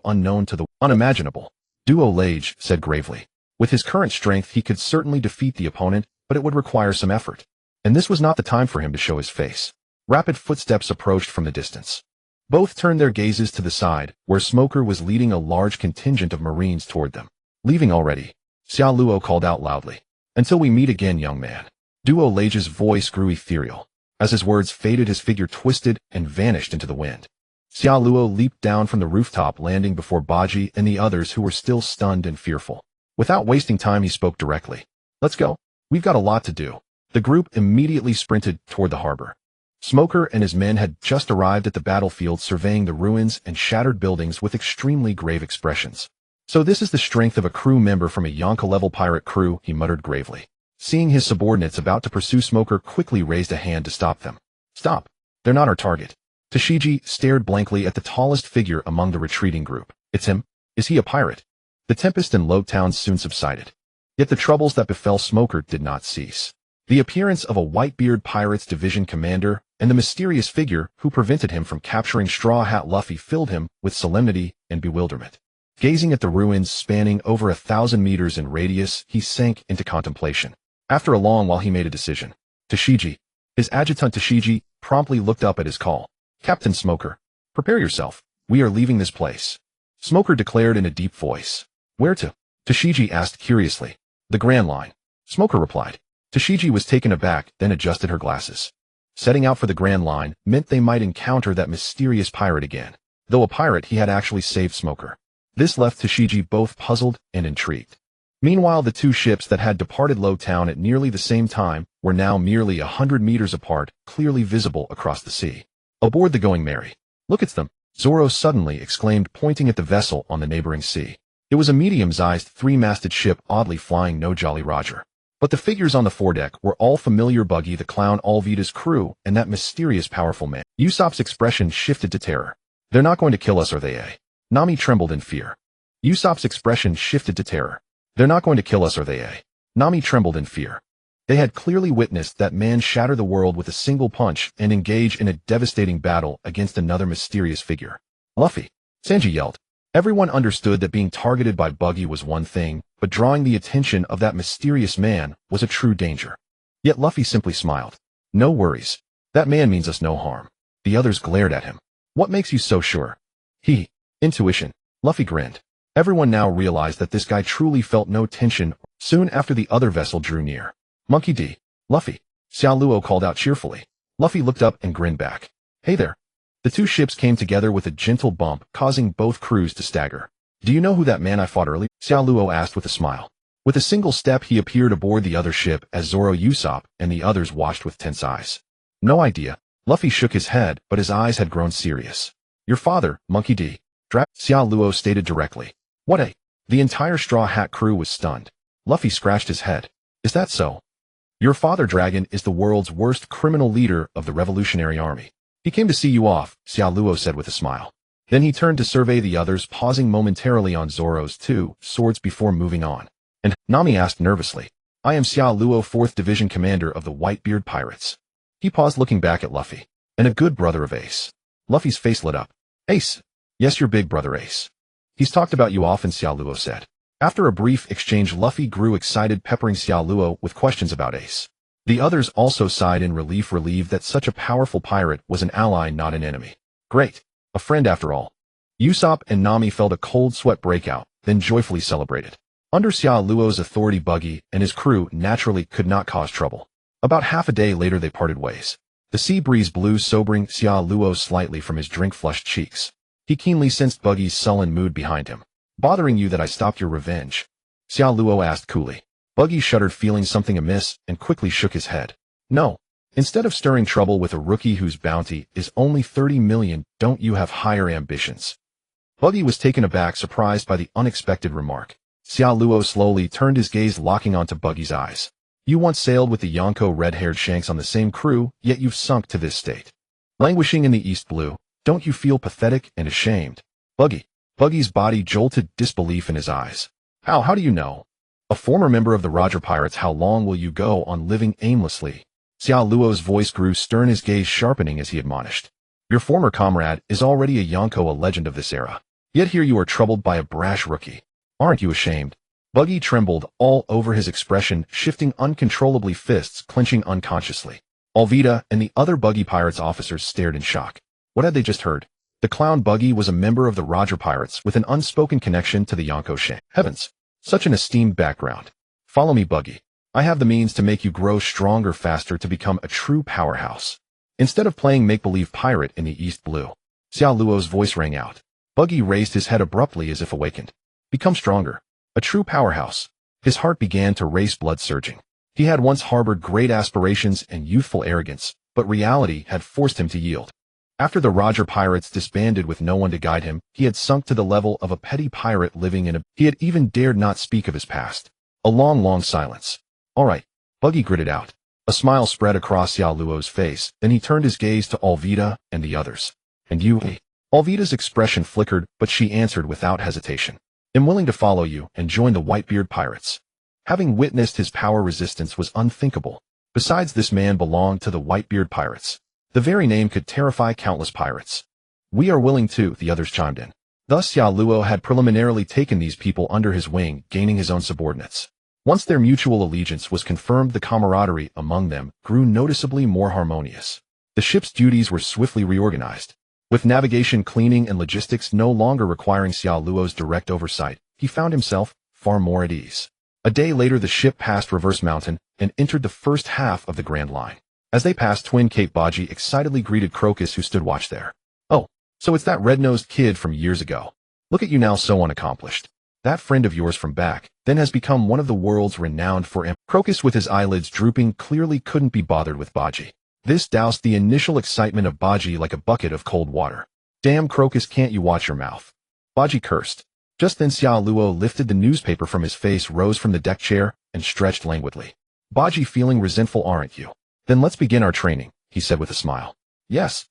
unknown to the unimaginable. Duo Lage said gravely. With his current strength, he could certainly defeat the opponent, but it would require some effort. And this was not the time for him to show his face. Rapid footsteps approached from the distance. Both turned their gazes to the side, where Smoker was leading a large contingent of Marines toward them. Leaving already? Xia Luo called out loudly. Until we meet again, young man. Duo Lage's voice grew ethereal. As his words faded, his figure twisted and vanished into the wind. Xia Luo leaped down from the rooftop, landing before Baji and the others, who were still stunned and fearful. Without wasting time, he spoke directly. Let's go. We've got a lot to do. The group immediately sprinted toward the harbor. Smoker and his men had just arrived at the battlefield, surveying the ruins and shattered buildings with extremely grave expressions. So this is the strength of a crew member from a Yonko-level pirate crew, he muttered gravely. Seeing his subordinates about to pursue, Smoker quickly raised a hand to stop them. Stop. They're not our target. Tashiji stared blankly at the tallest figure among the retreating group. It's him. Is he a pirate? The tempest in Lo Town soon subsided. Yet the troubles that befell Smoker did not cease. The appearance of a Whitebeard Pirates division commander and the mysterious figure who prevented him from capturing Straw Hat Luffy filled him with solemnity and bewilderment. Gazing at the ruins spanning over 1,000 meters in radius, he sank into contemplation. After a long while, he made a decision. Tashiji. His adjutant Tashiji promptly looked up at his call. Captain Smoker, prepare yourself. We are leaving this place. Smoker declared in a deep voice. Where to? Tashiji asked curiously. The Grand Line. Smoker replied. Tashiji was taken aback, then adjusted her glasses. Setting out for the Grand Line meant they might encounter that mysterious pirate again. Though a pirate, he had actually saved Smoker. This left Tashiji both puzzled and intrigued. Meanwhile, the two ships that had departed Lo Town at nearly the same time were now merely 100 meters apart, clearly visible across the sea. Aboard the Going Merry. Look at them, Zoro suddenly exclaimed, pointing at the vessel on the neighboring sea. It was a medium-sized, three-masted ship, oddly flying no Jolly Roger. But the figures on the foredeck were all familiar: Buggy, the clown, Alvida's crew, and that mysterious powerful man. Usopp's expression shifted to terror. They're not going to kill us, are they, eh? Nami trembled in fear. Usopp's expression shifted to terror. They're not going to kill us, are they, eh? Nami trembled in fear. They had clearly witnessed that man shatter the world with a single punch and engage in a devastating battle against another mysterious figure. Luffy! Sanji yelled. Everyone understood that being targeted by Buggy was one thing, but drawing the attention of that mysterious man was a true danger. Yet Luffy simply smiled. No worries. That man means us no harm. The others glared at him. What makes you so sure? Intuition. Luffy grinned. Everyone now realized that this guy truly felt no tension. Soon after the other vessel drew near. Monkey D. Luffy. Xiao Luo called out cheerfully. Luffy looked up and grinned back. Hey there. The two ships came together with a gentle bump, causing both crews to stagger. Do you know who that man I fought earlier? Xiao Luo asked with a smile. With a single step he appeared aboard the other ship as Zoro Usopp and the others watched with tense eyes. No idea. Luffy shook his head, but his eyes had grown serious. Your father, Monkey D. Xiao Luo stated directly. What a... The entire Straw Hat crew was stunned. Luffy scratched his head. Is that so? Your father, Dragon, is the world's worst criminal leader of the Revolutionary Army. He came to see you off, Xiao Luo said with a smile. Then he turned to survey the others, pausing momentarily on Zoro's two swords before moving on. And Nami asked nervously. I am Xiao Luo, 4th Division Commander of the Whitebeard Pirates. He paused, looking back at Luffy. And a good brother of Ace. Luffy's face lit up. Ace. Yes, your big brother Ace. He's talked about you often, Xiao Luo said. After a brief exchange, Luffy grew excited, peppering Xiao Luo with questions about Ace. The others also sighed in relief, relieved that such a powerful pirate was an ally, not an enemy. Great. A friend after all. Usopp and Nami felt a cold sweat break out, then joyfully celebrated. Under Xiao Luo's authority, Buggy and his crew naturally could not cause trouble. About half a day later they parted ways. The sea breeze blew, sobering Xiao Luo slightly from his drink-flushed cheeks. He keenly sensed Buggy's sullen mood behind him. Bothering you that I stopped your revenge? Xiao Luo asked coolly. Buggy shuddered, feeling something amiss, and quickly shook his head. No. Instead of stirring trouble with a rookie whose bounty is only 30 million, don't you have higher ambitions? Buggy was taken aback, surprised by the unexpected remark. Xiao Luo slowly turned his gaze, locking onto Buggy's eyes. You once sailed with the Yonko red-haired Shanks on the same crew, yet you've sunk to this state. Languishing in the East Blue, don't you feel pathetic and ashamed? Buggy's body jolted, disbelief in his eyes. How do you know? A former member of the Roger Pirates, how long will you go on living aimlessly? Xiao Luo's voice grew stern, his gaze sharpening as he admonished. Your former comrade is already a Yonko, a legend of this era. Yet here you are troubled by a brash rookie. Aren't you ashamed? Buggy trembled all over, his expression shifting uncontrollably, fists clenching unconsciously. Alvida and the other Buggy Pirates officers stared in shock. What had they just heard? The clown Buggy was a member of the Roger Pirates with an unspoken connection to the Yonko Shanks. Heavens! Such an esteemed background. Follow me, Buggy. I have the means to make you grow stronger faster, to become a true powerhouse. Instead of playing make-believe pirate in the East Blue. Xiao Luo's voice rang out. Buggy raised his head abruptly as if awakened. Become stronger. A true powerhouse. His heart began to race, blood surging. He had once harbored great aspirations and youthful arrogance, but reality had forced him to yield. After the Roger Pirates disbanded with no one to guide him, he had sunk to the level of a petty pirate living in a... He had even dared not speak of his past. A long silence. All right, Buggy gritted out. A smile spread across Xiao Luo's face, then he turned his gaze to Alvida and the others. And you? Alvida's expression flickered, but she answered without hesitation. I'm willing to follow you and join the Whitebeard Pirates. Having witnessed his power, resistance was unthinkable. Besides, this man belonged to the Whitebeard Pirates. The very name could terrify countless pirates. We are willing too, the others chimed in. Thus Xiao Luo had preliminarily taken these people under his wing, gaining his own subordinates. Once their mutual allegiance was confirmed, the camaraderie among them grew noticeably more harmonious. The ship's duties were swiftly reorganized. With navigation, cleaning, and logistics no longer requiring Xiao Luo's direct oversight, he found himself far more at ease. A day later the ship passed Reverse Mountain and entered the first half of the Grand Line. As they passed Twin Cape, Baji excitedly greeted Crocus, who stood watch there. Oh, so it's that red-nosed kid from years ago. Look at you now, so unaccomplished. That friend of yours from back then has become one of the world's renowned for Crocus, with his eyelids drooping, clearly couldn't be bothered with Baji. This doused the initial excitement of Baji like a bucket of cold water. Damn, Crocus, can't you watch your mouth? Baji cursed. Just then Xiao Luo lifted the newspaper from his face, rose from the deck chair, and stretched languidly. Baji, feeling resentful, aren't you? Then let's begin our training, he said with a smile. Yes.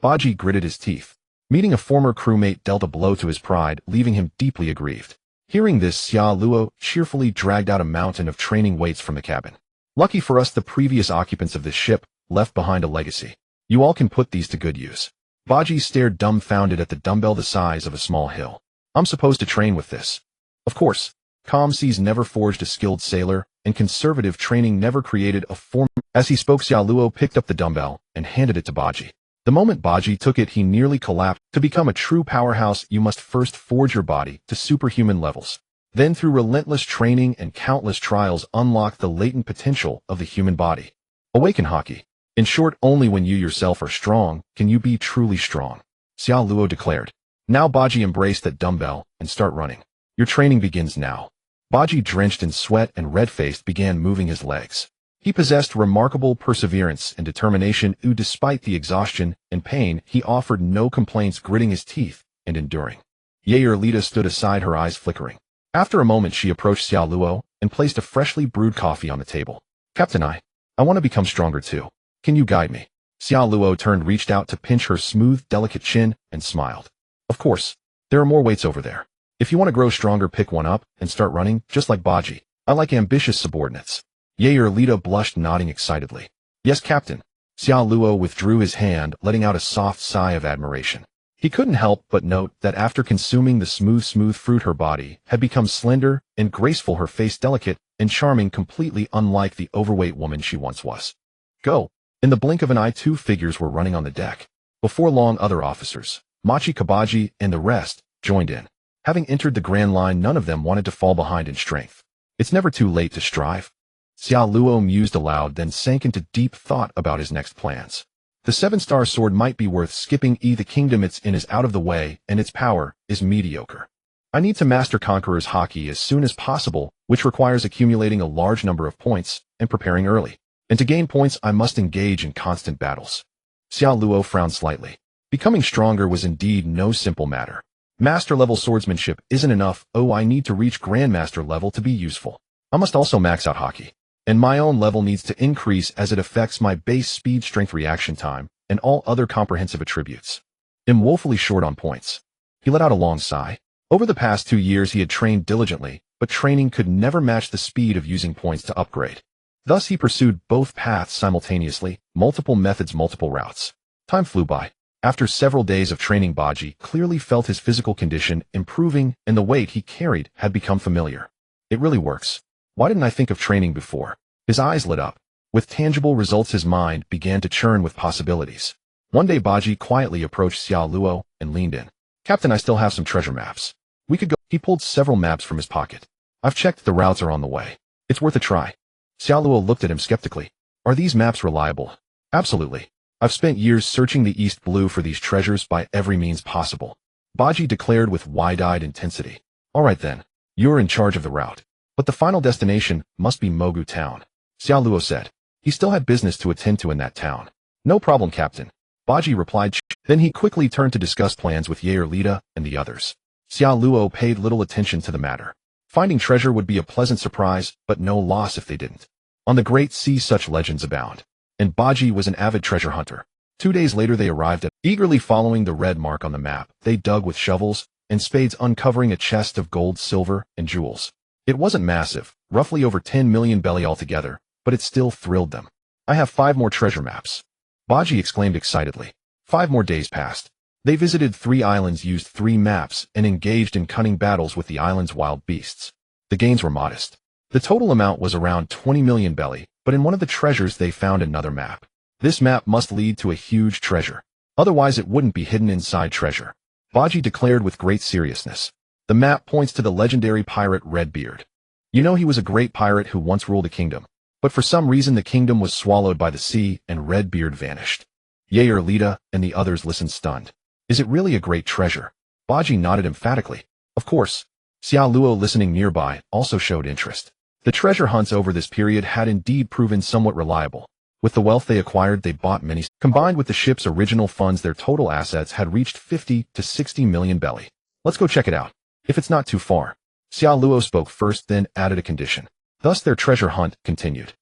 Baji gritted his teeth. Meeting a former crewmate dealt a blow to his pride, leaving him deeply aggrieved. Hearing this, Xia Luo cheerfully dragged out a mountain of training weights from the cabin. Lucky for us, the previous occupants of this ship left behind a legacy. You all can put these to good use. Baji stared dumbfounded at the dumbbell the size of a small hill. I'm supposed to train with this. Of course, calm seas never forged a skilled sailor, and conservative training never created a form. As he spoke, Xia Luo picked up the dumbbell and handed it to Baji. The moment Baji took it, he nearly collapsed. To become a true powerhouse, you must first forge your body to superhuman levels. Then through relentless training and countless trials, unlock the latent potential of the human body. Awaken Haki. In short, only when you yourself are strong can you be truly strong, Xia Luo declared. Now Baji embraced that dumbbell and start running. Your training begins now. Baji, drenched in sweat and red-faced, began moving his legs. He possessed remarkable perseverance and determination, who, despite the exhaustion and pain, he offered no complaints, gritting his teeth and enduring. Lita stood aside, her eyes flickering. After a moment, she approached Xia Luo and placed a freshly brewed coffee on the table. Captain, I want to become stronger too. Can you guide me? Xia Luo turned, reached out to pinch her smooth, delicate chin, and smiled. Of course. There are more weights over there. If you want to grow stronger, pick one up and start running, just like Baji. I like ambitious subordinates. Lita blushed, nodding excitedly. Yes, Captain. Xia Luo withdrew his hand, letting out a soft sigh of admiration. He couldn't help but note that after consuming the smooth fruit, her body had become slender and graceful, her face delicate and charming, completely unlike the overweight woman she once was. Go. In the blink of an eye, two figures were running on the deck. Before long, other officers, Machi Kabaji and the rest, joined in. Having entered the Grand Line, none of them wanted to fall behind in strength. It's never too late to strive. Xia Luo mused aloud, then sank into deep thought about his next plans. The 7-star sword might be worth skipping. The kingdom it's in is out of the way, and its power is mediocre. I need to master Conqueror's Haki as soon as possible, which requires accumulating a large number of points and preparing early. And to gain points, I must engage in constant battles. Xia Luo frowned slightly. Becoming stronger was indeed no simple matter. Master-level swordsmanship isn't enough. I need to reach Grandmaster level to be useful. I must also max out Haki. And my own level needs to increase, as it affects my base speed, strength, reaction time, and all other comprehensive attributes. I'm woefully short on points. He let out a long sigh. Over the past 2 years he had trained diligently, but training could never match the speed of using points to upgrade. Thus he pursued both paths simultaneously, multiple methods, multiple routes. Time flew by. After several days of training, Baji clearly felt his physical condition improving, and the weight he carried had become familiar. It really works. Why didn't I think of training before? His eyes lit up. With tangible results, his mind began to churn with possibilities. One day Baji quietly approached Xia Luo and leaned in. Captain, I still have some treasure maps. We could go. He pulled several maps from his pocket. I've checked, the routes are on the way. It's worth a try. Xia Luo looked at him skeptically. Are these maps reliable? Absolutely. I've spent years searching the East Blue for these treasures by every means possible, Baji declared with wide-eyed intensity. All right then. You're in charge of the route. But the final destination must be Mogu Town, Xia Luo said. He still had business to attend to in that town. No problem, Captain, Baji replied. Then he quickly turned to discuss plans with Lita and the others. Xia Luo paid little attention to the matter. Finding treasure would be a pleasant surprise, but no loss if they didn't. On the Great Sea such legends abound. And Baji was an avid treasure hunter. 2 days later they arrived at, eagerly following the red mark on the map, they dug with shovels and spades, uncovering a chest of gold, silver, and jewels. It wasn't massive, roughly over 10 million belly altogether, but it still thrilled them. I have 5 more treasure maps, Baji exclaimed excitedly. 5 more days passed. They visited 3 islands, used 3 maps, and engaged in cunning battles with the island's wild beasts. The gains were modest. The total amount was around 20 million belly, but in one of the treasures they found another map. This map must lead to a huge treasure. Otherwise it wouldn't be hidden inside treasure, Baji declared with great seriousness. The map points to the legendary pirate Redbeard. You know, he was a great pirate who once ruled a kingdom. But for some reason the kingdom was swallowed by the sea and Redbeard vanished. Lita and the others listened stunned. Is it really a great treasure? Baji nodded emphatically. Of course. Xia Luo, listening nearby, also showed interest. The treasure hunts over this period had indeed proven somewhat reliable. With the wealth they acquired, they bought many. Combined with the ship's original funds, their total assets had reached 50 to 60 million belly. Let's go check it out. If it's not too far. Xia Luo spoke first, then added a condition. Thus their treasure hunt continued.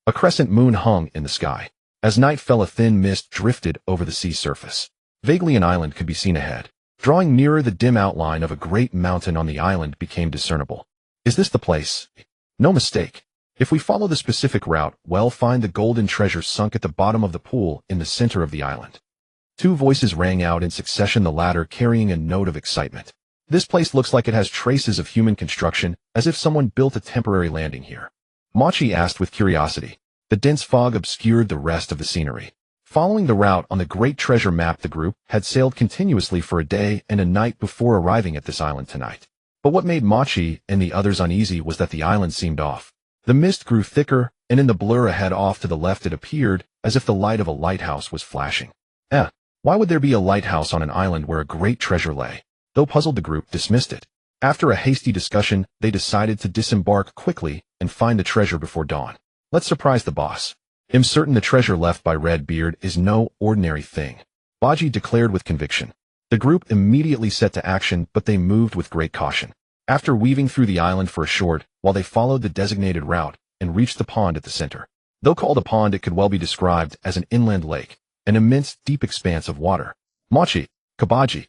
A crescent moon hung in the sky. As night fell, a thin mist drifted over the sea surface. Vaguely an island could be seen ahead. Drawing nearer, the dim outline of a great mountain on the island became discernible. Is this the place? No mistake. If we follow the specific route, we'll find the golden treasure sunk at the bottom of the pool in the center of the island. Two voices rang out in succession, the latter carrying a note of excitement. This place looks like it has traces of human construction, as if someone built a temporary landing here. Machi asked with curiosity. The dense fog obscured the rest of the scenery. Following the route on the great treasure map, the group had sailed continuously for a day and a night before arriving at this island tonight. But what made Machi and the others uneasy was that the island seemed off. The mist grew thicker, and in the blur ahead off to the left it appeared as if the light of a lighthouse was flashing. Why would there be a lighthouse on an island where a great treasure lay? Though puzzled, the group dismissed it. After a hasty discussion, they decided to disembark quickly and find the treasure before dawn. Let's surprise the boss. I'm certain the treasure left by Redbeard is no ordinary thing, Baji declared with conviction. The group immediately set to action, but they moved with great caution. After weaving through the island for a short while, they followed the designated route and reached the pond at the center. Though called a pond, it could well be described as an inland lake, an immense deep expanse of water. Machi, Kabaji,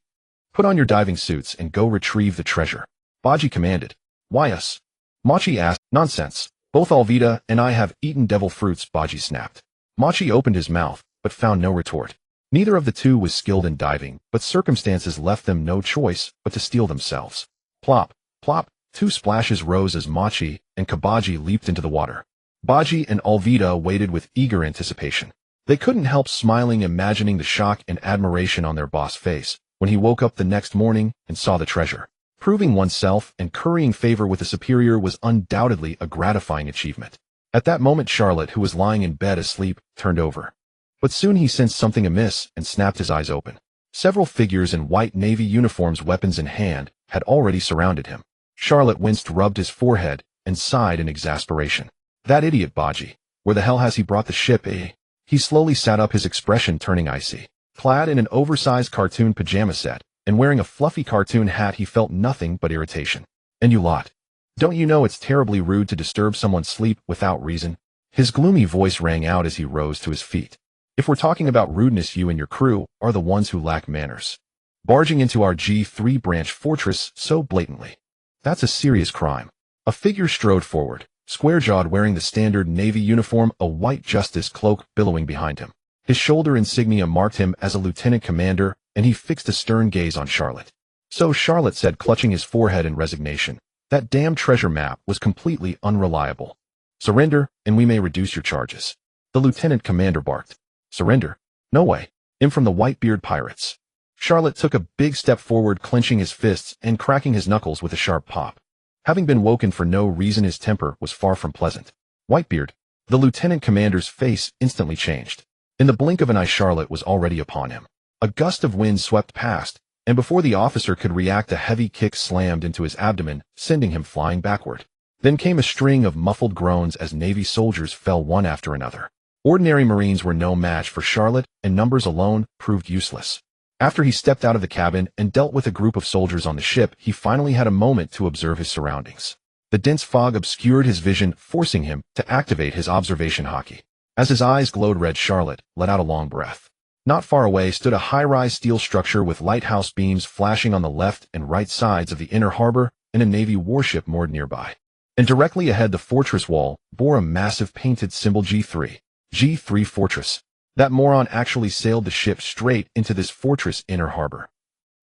put on your diving suits and go retrieve the treasure, Baji commanded. Why us? Machi asked. Nonsense. Both Alvida and I have eaten devil fruits, Baji snapped. Machi opened his mouth, but found no retort. Neither of the two was skilled in diving, but circumstances left them no choice but to steel themselves. Plop, plop, two splashes rose as Machi and Kabaji leaped into the water. Baji and Alvida waited with eager anticipation. They couldn't help smiling, imagining the shock and admiration on their boss' face when he woke up the next morning and saw the treasure. Proving oneself and currying favor with a superior was undoubtedly a gratifying achievement. At that moment, Charlotte, who was lying in bed asleep, turned over. But soon he sensed something amiss and snapped his eyes open. Several figures in white navy uniforms, weapons in hand, had already surrounded him. Charlotte winced, rubbed his forehead, and sighed in exasperation. That idiot Baji. Where the hell has he brought the ship, eh? He slowly sat up, his expression turning icy. Clad in an oversized cartoon pajama set, and wearing a fluffy cartoon hat, he felt nothing but irritation. And you lot. Don't you know it's terribly rude to disturb someone's sleep without reason? His gloomy voice rang out as he rose to his feet. If we're talking about rudeness, you and your crew are the ones who lack manners. Barging into our G3 branch fortress so blatantly. That's a serious crime. A figure strode forward, square-jawed, wearing the standard Navy uniform, a white justice cloak billowing behind him. His shoulder insignia marked him as a lieutenant commander, and he fixed a stern gaze on Charlotte. So, Charlotte said, clutching his forehead in resignation, that damn treasure map was completely unreliable. Surrender, and we may reduce your charges. The lieutenant commander barked. Surrender? No way. I'm from the Whitebeard Pirates. Charlotte took a big step forward, clenching his fists and cracking his knuckles with a sharp pop. Having been woken for no reason, his temper was far from pleasant. Whitebeard. The lieutenant commander's face instantly changed. In the blink of an eye, Charlotte was already upon him. A gust of wind swept past, and before the officer could react, a heavy kick slammed into his abdomen, sending him flying backward. Then came a string of muffled groans as Navy soldiers fell one after another. Ordinary Marines were no match for Charlotte, and numbers alone proved useless. After he stepped out of the cabin and dealt with a group of soldiers on the ship, he finally had a moment to observe his surroundings. The dense fog obscured his vision, forcing him to activate his observation Haki. As his eyes glowed red, Charlotte let out a long breath. Not far away stood a high-rise steel structure with lighthouse beams flashing on the left and right sides of the inner harbor, and a Navy warship moored nearby. And directly ahead, the fortress wall bore a massive painted symbol G3 Fortress. That moron actually sailed the ship straight into this fortress inner harbor.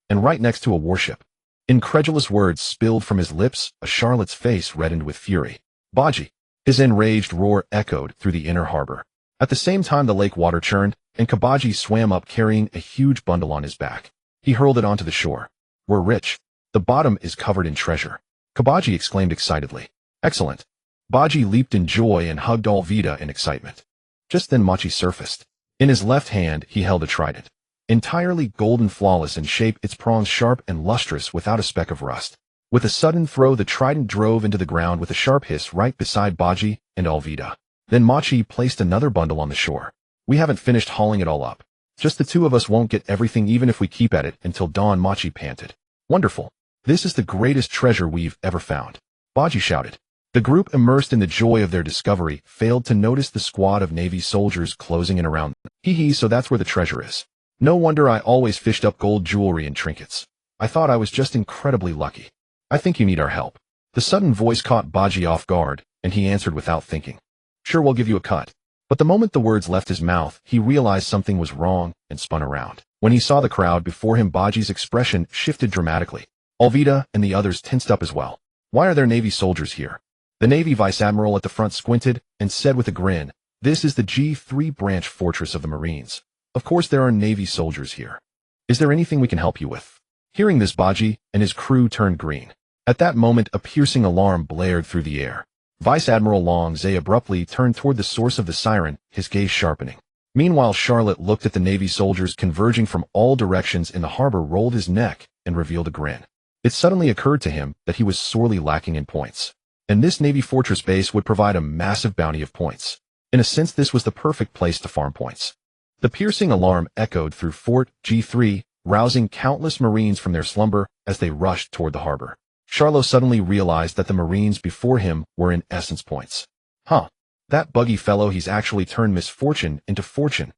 And right next to a warship. Incredulous words spilled from his lips, as Charlotte's face reddened with fury. Baji. His enraged roar echoed through the inner harbor. At the same time, the lake water churned, and Kabaji swam up carrying a huge bundle on his back. He hurled it onto the shore. We're rich. The bottom is covered in treasure. Kabaji exclaimed excitedly. Excellent. Baji leaped in joy and hugged Alvida in excitement. Just then Machi surfaced. In his left hand, he held a trident. Entirely golden, flawless in shape, its prongs sharp and lustrous without a speck of rust. With a sudden throw, the trident drove into the ground with a sharp hiss right beside Baji and Alvida. Then Machi placed another bundle on the shore. We haven't finished hauling it all up. Just the two of us won't get everything even if we keep at it until dawn, Machi panted. Wonderful. This is the greatest treasure we've ever found. Baji shouted. The group, immersed in the joy of their discovery, failed to notice the squad of Navy soldiers closing in around them. Hee hee, so that's where the treasure is. No wonder I always fished up gold jewelry and trinkets. I thought I was just incredibly lucky. I think you need our help. The sudden voice caught Baji off guard, and he answered without thinking. Sure, we'll give you a cut. But the moment the words left his mouth, he realized something was wrong and spun around. When he saw the crowd before him, Baji's expression shifted dramatically. Alvida and the others tensed up as well. Why are there Navy soldiers here? The Navy Vice Admiral at the front squinted and said with a grin, "This is the G3 branch fortress of the Marines. Of course there are Navy soldiers here. Is there anything we can help you with?" Hearing this, Baji and his crew turned green. At that moment, a piercing alarm blared through the air. Vice Admiral Long Zay abruptly turned toward the source of the siren, his gaze sharpening. Meanwhile, Charlotte looked at the Navy soldiers converging from all directions in the harbor, rolled his neck, and revealed a grin. It suddenly occurred to him that he was sorely lacking in points. And this Navy fortress base would provide a massive bounty of points. In a sense, this was the perfect place to farm points. The piercing alarm echoed through Fort G3, rousing countless Marines from their slumber as they rushed toward the harbor. Charlo suddenly realized that the Marines before him were in essence points. Huh. That buggy fellow, he's actually turned misfortune into fortune.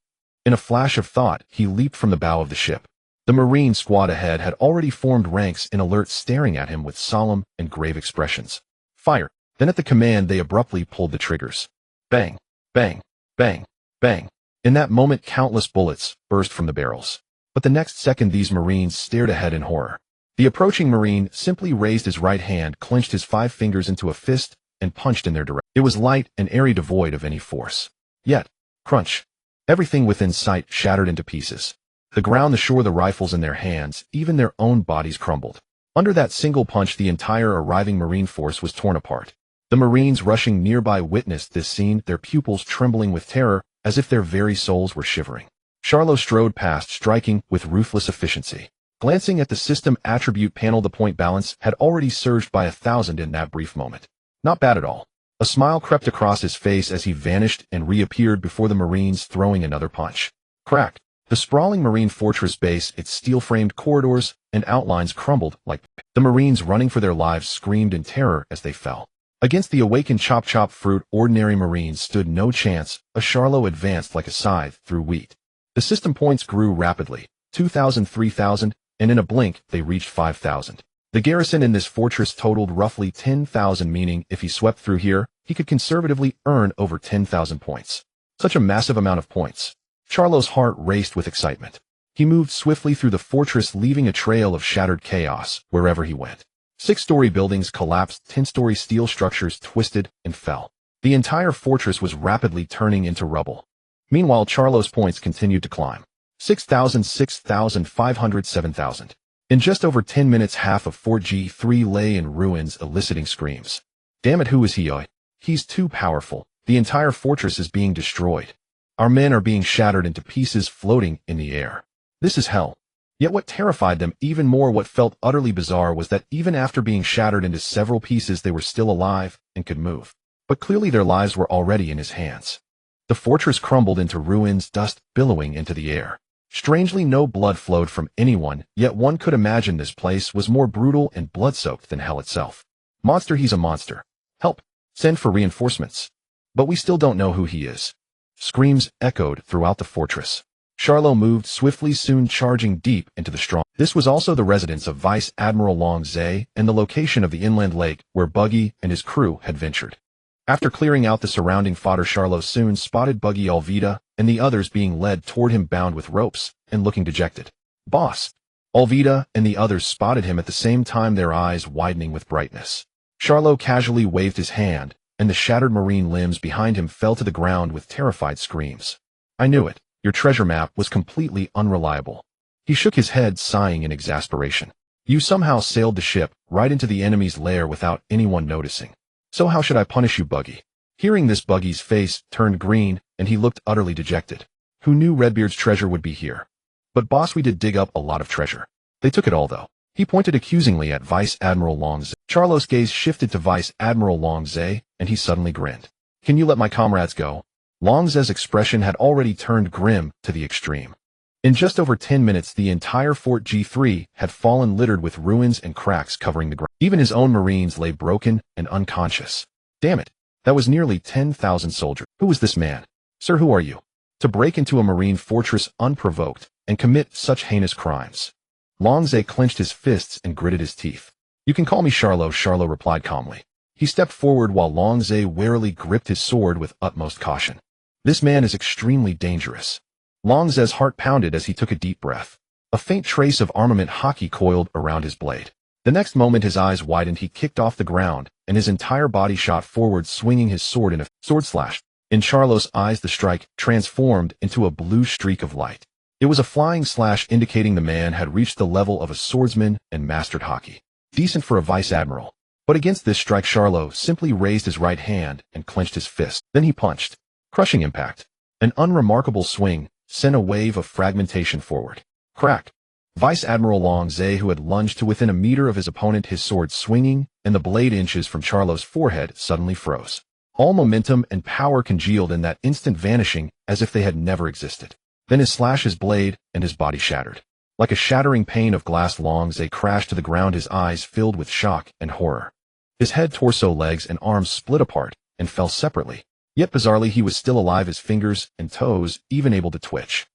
In a flash of thought, he leaped from the bow of the ship. The Marine squad ahead had already formed ranks in alert, staring at him with solemn and grave expressions. Fire. Then at the command, they abruptly pulled the triggers. Bang, bang, bang, bang. In that moment, countless bullets burst from the barrels. But the next second, these Marines stared ahead in horror. The approaching Marine simply raised his right hand, clenched his 5 fingers into a fist, and punched in their direction. It was light and airy, devoid of any force. Yet, crunch. Everything within sight shattered into pieces. The ground, the shore, the rifles in their hands, even their own bodies crumbled. Under that single punch, the entire arriving Marine force was torn apart. The Marines rushing nearby witnessed this scene, their pupils trembling with terror, as if their very souls were shivering. Charlo strode past, striking with ruthless efficiency. Glancing at the system attribute panel, the point balance had already surged by 1,000 in that brief moment. Not bad at all. A smile crept across his face as he vanished and reappeared before the Marines, throwing another punch. Crack. The sprawling Marine fortress base, its steel-framed corridors and outlines crumbled like the Marines, running for their lives, screamed in terror as they fell. Against the awakened chop fruit, ordinary Marines stood no chance. A Charlo advanced like a scythe through wheat. The system points grew rapidly, 2,000, 3,000, and in a blink, they reached 5,000. The garrison in this fortress totaled roughly 10,000, meaning if he swept through here, he could conservatively earn over 10,000 points. Such a massive amount of points. Charlo's heart raced with excitement. He moved swiftly through the fortress, leaving a trail of shattered chaos wherever he went. 6-story buildings collapsed, 10-story steel structures twisted and fell. The entire fortress was rapidly turning into rubble. Meanwhile, Charlo's points continued to climb. 6,000, 6,500, 7,000. In just over 10 minutes, half of Fort G3 lay in ruins, eliciting screams. Damn it, who is he? He's too powerful. The entire fortress is being destroyed. Our men are being shattered into pieces, floating in the air. This is hell. Yet what terrified them even more, what felt utterly bizarre, was that even after being shattered into several pieces, they were still alive and could move. But clearly their lives were already in his hands. The fortress crumbled into ruins, dust billowing into the air. Strangely, no blood flowed from anyone, yet one could imagine this place was more brutal and blood-soaked than hell itself. Monster, he's a monster. Help! Send for reinforcements. But we still don't know who he is. Screams echoed throughout the fortress. Charlo moved swiftly, soon charging deep into the strong. This was also the residence of Vice Admiral Long Zay and the location of the inland lake where Buggy and his crew had ventured. After clearing out the surrounding fodder, Charlo soon spotted Buggy, Alvida, and the others being led toward him, bound with ropes and looking dejected. Boss! Alvida and the others spotted him at the same time, their eyes widening with brightness. Charlo casually waved his hand, and the shattered Marine limbs behind him fell to the ground with terrified screams. I knew it. Your treasure map was completely unreliable. He shook his head, sighing in exasperation. You somehow sailed the ship right into the enemy's lair without anyone noticing. So how should I punish you, Buggy? Hearing this, Buggy's face turned green, and he looked utterly dejected. Who knew Redbeard's treasure would be here? But boss, we did dig up a lot of treasure. They took it all, though. He pointed accusingly at Vice Admiral Long Zay. Charlo's gaze shifted to Vice Admiral Long Zay, and he suddenly grinned. Can you let my comrades go? Long Zay's expression had already turned grim to the extreme. In just over 10 minutes, the entire Fort G3 had fallen, littered with ruins and cracks covering the ground. Even his own Marines lay broken and unconscious. Damn it, that was nearly 10,000 soldiers. Who was this man? Sir, who are you? To break into a Marine fortress unprovoked and commit such heinous crimes. Long Zhe clenched his fists and gritted his teeth. You can call me Sharo, Sharo replied calmly. He stepped forward while Long Zhe warily gripped his sword with utmost caution. This man is extremely dangerous. Long Zhe's heart pounded as he took a deep breath. A faint trace of armament Haki coiled around his blade. The next moment his eyes widened, he kicked off the ground, and his entire body shot forward, swinging his sword in a sword slash. In Charlo's eyes the strike transformed into a blue streak of light. It was a flying slash indicating the man had reached the level of a swordsman and mastered Haki. Decent for a vice-admiral. But against this strike Sharo simply raised his right hand and clenched his fist. Then he punched. Crushing impact. An unremarkable swing sent a wave of fragmentation forward. Crack. Vice-Admiral Long Zhe, who had lunged to within a meter of his opponent, his sword swinging, and the blade inches from Charlo's forehead, suddenly froze. All momentum and power congealed in that instant, vanishing as if they had never existed. Then his slash, his blade, and his body shattered. Like a shattering pane of glass, Long Zhe crashed to the ground, his eyes filled with shock and horror. His head, torso, legs, and arms split apart and fell separately. Yet bizarrely he was still alive, his fingers and toes even able to twitch.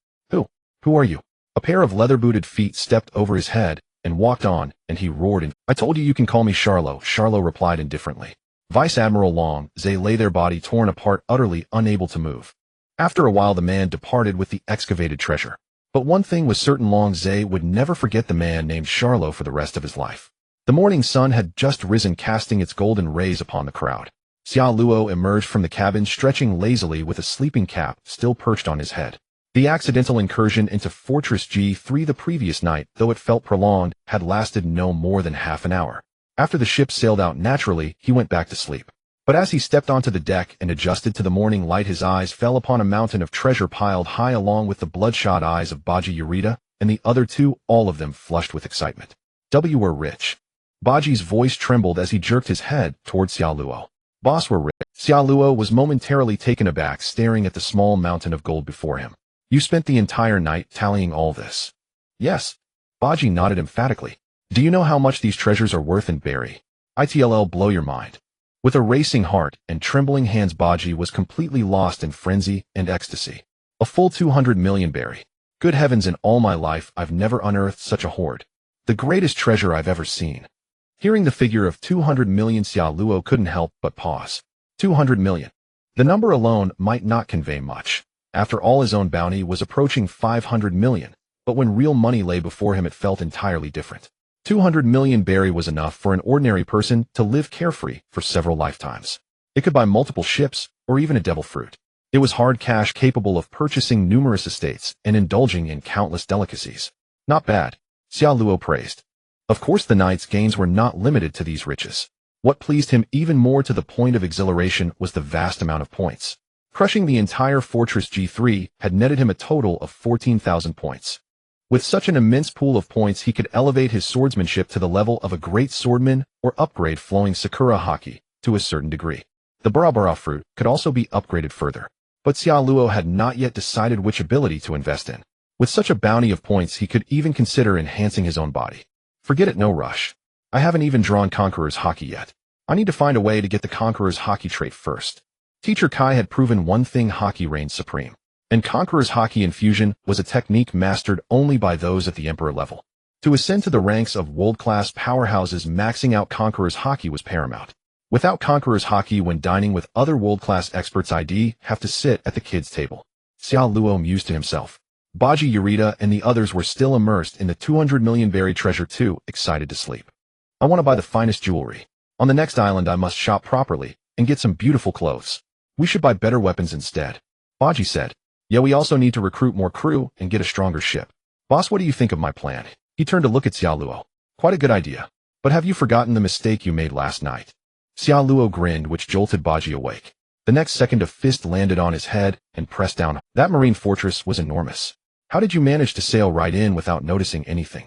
Who are you? A pair of leather-booted feet stepped over his head and walked on, and he roared I told you can call me Sharo, Sharo replied indifferently. Vice-Admiral Long Zhe lay there, body torn apart, utterly unable to move. After a while the man departed with the excavated treasure. But one thing was certain, Long Zhe would never forget the man named Sharo for the rest of his life. The morning sun had just risen, casting its golden rays upon the crowd. Xia Luo emerged from the cabin, stretching lazily with a sleeping cap still perched on his head. The accidental incursion into Fortress G3 the previous night, though it felt prolonged, had lasted no more than half an hour. After the ship sailed out naturally, he went back to sleep. But as he stepped onto the deck and adjusted to the morning light, his eyes fell upon a mountain of treasure piled high, along with the bloodshot eyes of Baji Yurita and the other two, all of them flushed with excitement. We're rich. Baji's voice trembled as he jerked his head toward Xia Luo. Boss, we're rich. Xia Luo was momentarily taken aback, staring at the small mountain of gold before him. You spent the entire night tallying all this? Yes. Baji nodded emphatically. Do you know how much these treasures are worth in Berry? It'll blow your mind. With a racing heart and trembling hands, Baji was completely lost in frenzy and ecstasy. A full 200 million Berry. Good heavens, in all my life I've never unearthed such a hoard. The greatest treasure I've ever seen. Hearing the figure of 200 million, Xia Luo couldn't help but pause. 200 million. The number alone might not convey much. After all, his own bounty was approaching 500 million, but when real money lay before him it felt entirely different. 200 million Berry was enough for an ordinary person to live carefree for several lifetimes. It could buy multiple ships or even a devil fruit. It was hard cash capable of purchasing numerous estates and indulging in countless delicacies. Not bad, Xia Luo praised. Of course the knight's gains were not limited to these riches. What pleased him even more, to the point of exhilaration, was the vast amount of points. Crushing the entire Fortress G3 had netted him a total of 14,000 points. With such an immense pool of points, he could elevate his swordsmanship to the level of a great swordman or upgrade flowing Sakura Haki to a certain degree. The Barabara fruit could also be upgraded further. But Xia Luo had not yet decided which ability to invest in. With such a bounty of points, he could even consider enhancing his own body. Forget it, no rush. I haven't even drawn Conqueror's Haki yet. I need to find a way to get the Conqueror's Haki trait first. Teacher Kai had proven one thing: Haki reigns supreme. And Conqueror's Haki infusion was a technique mastered only by those at the Emperor level. To ascend to the ranks of world-class powerhouses, maxing out Conqueror's Haki was paramount. Without Conqueror's Haki, when dining with other world-class experts, I'd have to sit at the kids' table. Xia Luo mused to himself. Baji Yurita and the others were still immersed in the 200 million Berry treasure too, excited to sleep. I want to buy the finest jewelry. On the next island I must shop properly and get some beautiful clothes. We should buy better weapons instead, Baji said. Yeah, we also need to recruit more crew and get a stronger ship. Boss, what do you think of my plan? He turned to look at Xia Luo. Quite a good idea. But have you forgotten the mistake you made last night? Xia Luo grinned, which jolted Baji awake. The next second a fist landed on his head and pressed down. That marine fortress was enormous. How did you manage to sail right in without noticing anything?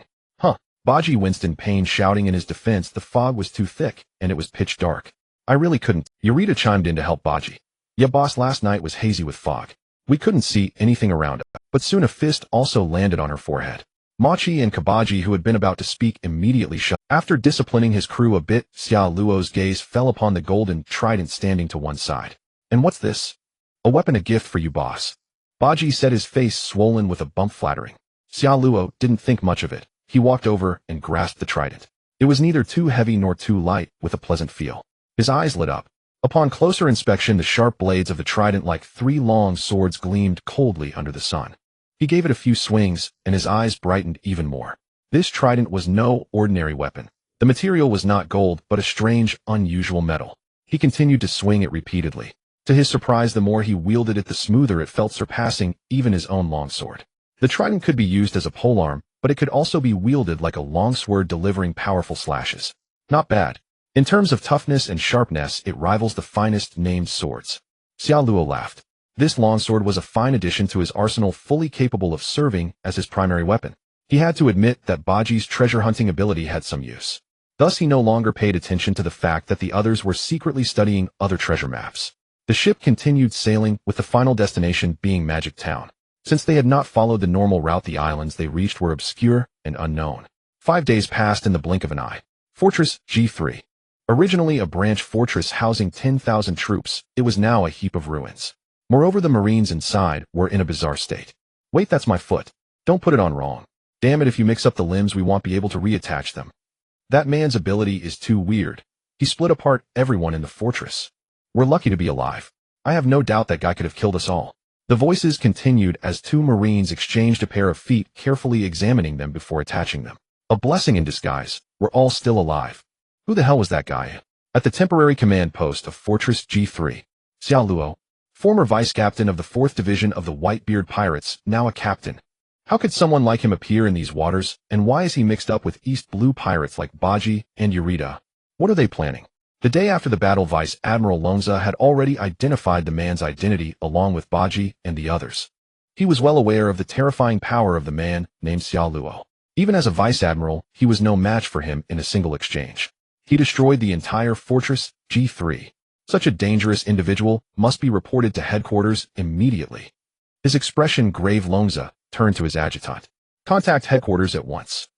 Baji winced in pain, shouting in his defense. The fog was too thick, and it was pitch dark. I really couldn't. Yurita chimed in to help Baji. Yeah, boss, last night was hazy with fog. We couldn't see anything around us. But soon a fist also landed on her forehead. Machi and Kabaji, who had been about to speak, immediately shut. After disciplining his crew a bit, Xia Luo's gaze fell upon the golden trident standing to one side. And what's this? A weapon, a gift for you, boss. Baji said, his face swollen with a bump. Flattering. Xia Luo didn't think much of it. He walked over and grasped the trident. It was neither too heavy nor too light, with a pleasant feel. His eyes lit up. Upon closer inspection, the sharp blades of the trident like 3 long swords gleamed coldly under the sun. He gave it a few swings, and his eyes brightened even more. This trident was no ordinary weapon. The material was not gold, but a strange, unusual metal. He continued to swing it repeatedly. To his surprise, the more he wielded it, the smoother it felt, surpassing even his own longsword. The trident could be used as a polearm, but it could also be wielded like a longsword, delivering powerful slashes. Not bad. In terms of toughness and sharpness, it rivals the finest named swords. Xiao Luo laughed. This longsword was a fine addition to his arsenal, fully capable of serving as his primary weapon. He had to admit that Baji's treasure hunting ability had some use. Thus he no longer paid attention to the fact that the others were secretly studying other treasure maps. The ship continued sailing, with the final destination being Magic Town. Since they had not followed the normal route, the islands they reached were obscure and unknown. 5 days passed in the blink of an eye. Fortress G3. Originally a branch fortress housing 10,000 troops, it was now a heap of ruins. Moreover, the marines inside were in a bizarre state. Wait, that's my foot. Don't put it on wrong. Damn it, if you mix up the limbs, we won't be able to reattach them. That man's ability is too weird. He split apart everyone in the fortress. We're lucky to be alive. I have no doubt that guy could have killed us all. The voices continued as 2 marines exchanged a pair of feet, carefully examining them before attaching them. A blessing in disguise. We're all still alive. Who the hell was that guy? At the temporary command post of Fortress G3, Xiao Luo, former vice-captain of the 4th Division of the Whitebeard Pirates, now a captain. How could someone like him appear in these waters, and why is he mixed up with East Blue pirates like Baji and Yurida? What are they planning? The day after the battle, Vice Admiral Longza had already identified the man's identity along with Baji and the others. He was well aware of the terrifying power of the man named Xiao Luo. Even as a vice-admiral, he was no match for him in a single exchange. He destroyed the entire Fortress G3. Such a dangerous individual must be reported to headquarters immediately. His expression grave. Longza turned to his adjutant. Contact headquarters at once.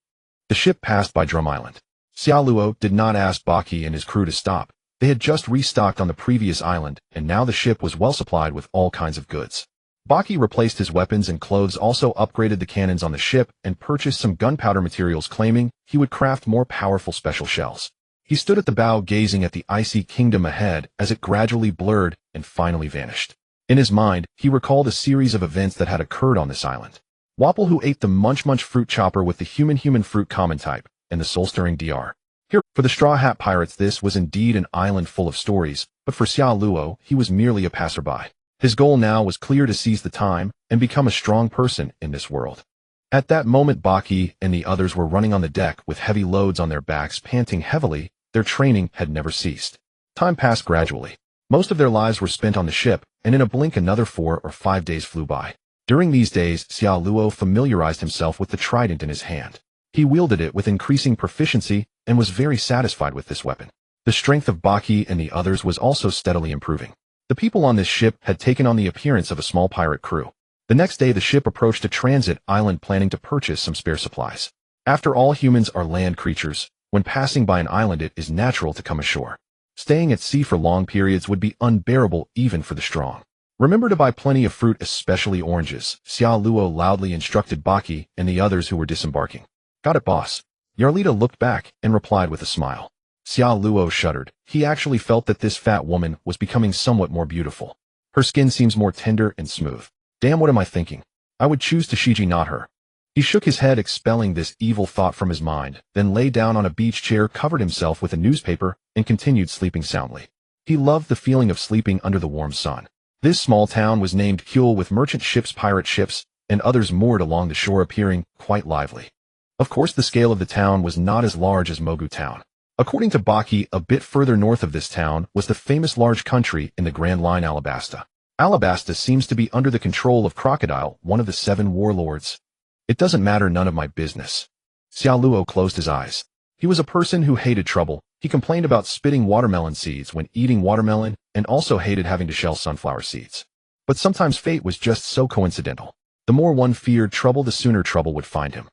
The ship passed by Drum Island. Xiao Luo did not ask Baki and his crew to stop. They had just restocked on the previous island, and now the ship was well supplied with all kinds of goods. Baki replaced his weapons and clothes, also upgraded the cannons on the ship, and purchased some gunpowder materials, claiming he would craft more powerful special shells. He stood at the bow, gazing at the icy kingdom ahead as it gradually blurred and finally vanished. In his mind, he recalled a series of events that had occurred on this island. Wapple, who ate the munch fruit chopper with the human fruit common type, and the soul-stirring DR. Here, for the Straw Hat Pirates, this was indeed an island full of stories, but for Xiao Luo, he was merely a passerby. His goal now was clear: to seize the time and become a strong person in this world. At that moment, Baki and the others were running on the deck with heavy loads on their backs, panting heavily. Their training had never ceased. Time passed gradually. Most of their lives were spent on the ship, and in a blink another 4 or 5 days flew by. During these days, Xiao Luo familiarized himself with the trident in his hand. He wielded it with increasing proficiency and was very satisfied with this weapon. The strength of Baki and the others was also steadily improving. The people on this ship had taken on the appearance of a small pirate crew. The next day, the ship approached a transit island, planning to purchase some spare supplies. After all, humans are land creatures. When passing by an island, it is natural to come ashore. Staying at sea for long periods would be unbearable even for the strong. Remember to buy plenty of fruit, especially oranges, Xiao Luo loudly instructed Baki and the others who were disembarking. Got it, boss. Yarlita looked back and replied with a smile. Xiao Luo shuddered. He actually felt that this fat woman was becoming somewhat more beautiful. Her skin seems more tender and smooth. Damn, what am I thinking? I would choose to Shiji, not her. He shook his head, expelling this evil thought from his mind, then lay down on a beach chair, covered himself with a newspaper, and continued sleeping soundly. He loved the feeling of sleeping under the warm sun. This small town was named Kyul, with merchant ships, pirate ships, and others moored along the shore, appearing quite lively. Of course, the scale of the town was not as large as Mogu Town. According to Baki, a bit further north of this town was the famous large country in the Grand Line, Alabasta. Alabasta seems to be under the control of Crocodile, one of the 7 warlords. It doesn't matter, none of my business. Xiao Luo closed his eyes. He was a person who hated trouble. He complained about spitting watermelon seeds when eating watermelon, and also hated having to shell sunflower seeds. But sometimes fate was just so coincidental. The more one feared trouble, the sooner trouble would find him.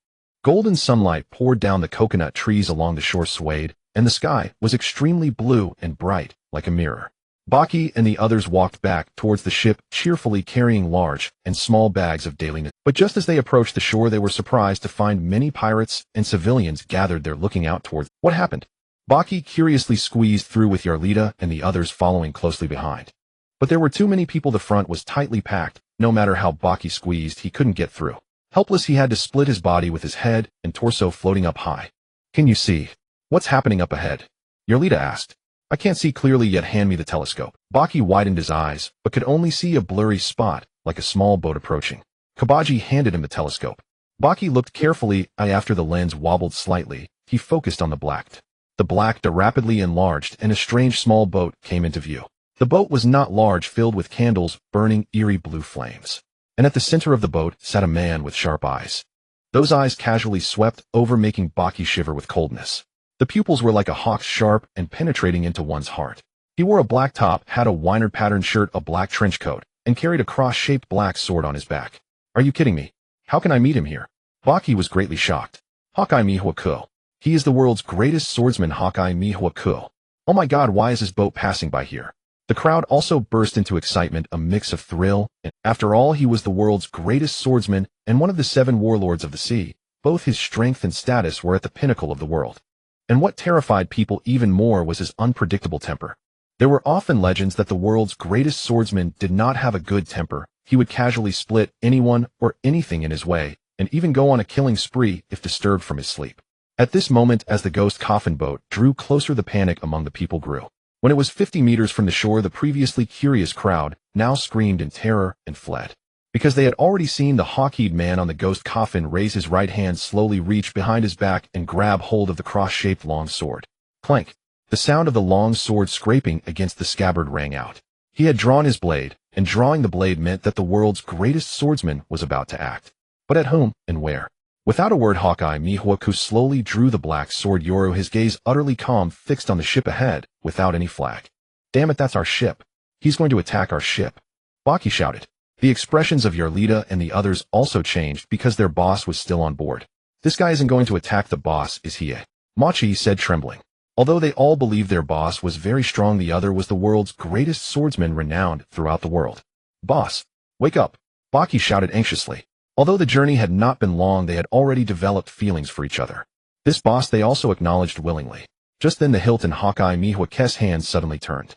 Golden sunlight poured down, the coconut trees along the shore swayed, and the sky was extremely blue and bright, like a mirror. Baki and the others walked back towards the ship, cheerfully carrying large and small bags of daily necessities. But just as they approached the shore, they were surprised to find many pirates and civilians gathered there looking out towards. What happened? Baki curiously squeezed through with Yarlita and the others following closely behind. But there were too many people. The front was tightly packed. No matter how Baki squeezed, he couldn't get through. Helpless, he had to split his body with his head and torso floating up high. Can you see what's happening up ahead? Yarlita asked. I can't see clearly yet. Hand me the telescope. Baki widened his eyes, but could only see a blurry spot, like a small boat approaching. Kabaji handed him the telescope. Baki looked carefully. After the lens wobbled slightly, he focused on the black. The black rapidly enlarged, and a strange small boat came into view. The boat was not large, filled with candles, burning eerie blue flames. And at the center of the boat sat a man with sharp eyes. Those eyes casually swept over, making Baki shiver with coldness. The pupils were like a hawk's, sharp and penetrating into one's heart. He wore a black top, had a Wynard patterned shirt, a black trench coat, and carried a cross-shaped black sword on his back. Are you kidding me? How can I meet him here? Baki was greatly shocked. Hawkeye Mihoku. He is the world's greatest swordsman, Hawkeye Mihoku. Oh my god, why is his boat passing by here? The crowd also burst into excitement, a mix of thrill, and after all, he was the world's greatest swordsman and one of the 7 warlords of the sea. Both his strength and status were at the pinnacle of the world. And what terrified people even more was his unpredictable temper. There were often legends that the world's greatest swordsman did not have a good temper. He would casually split anyone or anything in his way, and even go on a killing spree if disturbed from his sleep. At this moment, as the ghost coffin boat drew closer, the panic among the people grew. When it was 50 meters from the shore, the previously curious crowd now screamed in terror and fled. Because they had already seen the hawk-eyed man on the ghost coffin raise his right hand, slowly reach behind his back and grab hold of the cross-shaped long sword. Clank! The sound of the long sword scraping against the scabbard rang out. He had drawn his blade, and drawing the blade meant that the world's greatest swordsman was about to act. But at whom and where? Without a word, Hawkeye Mihoku slowly drew the black sword. Yoru, his gaze utterly calm, fixed on the ship ahead, without any flag. Damn it, that's our ship. He's going to attack our ship. Baki shouted. The expressions of Yarlita and the others also changed because their boss was still on board. This guy isn't going to attack the boss, is he? Machi said, trembling. Although they all believed their boss was very strong, the other was the world's greatest swordsman, renowned throughout the world. Boss, wake up, Baki shouted anxiously. Although the journey had not been long, they had already developed feelings for each other. This boss they also acknowledged willingly. Just then the hilt in Hawkeye Mihoku's hand suddenly turned.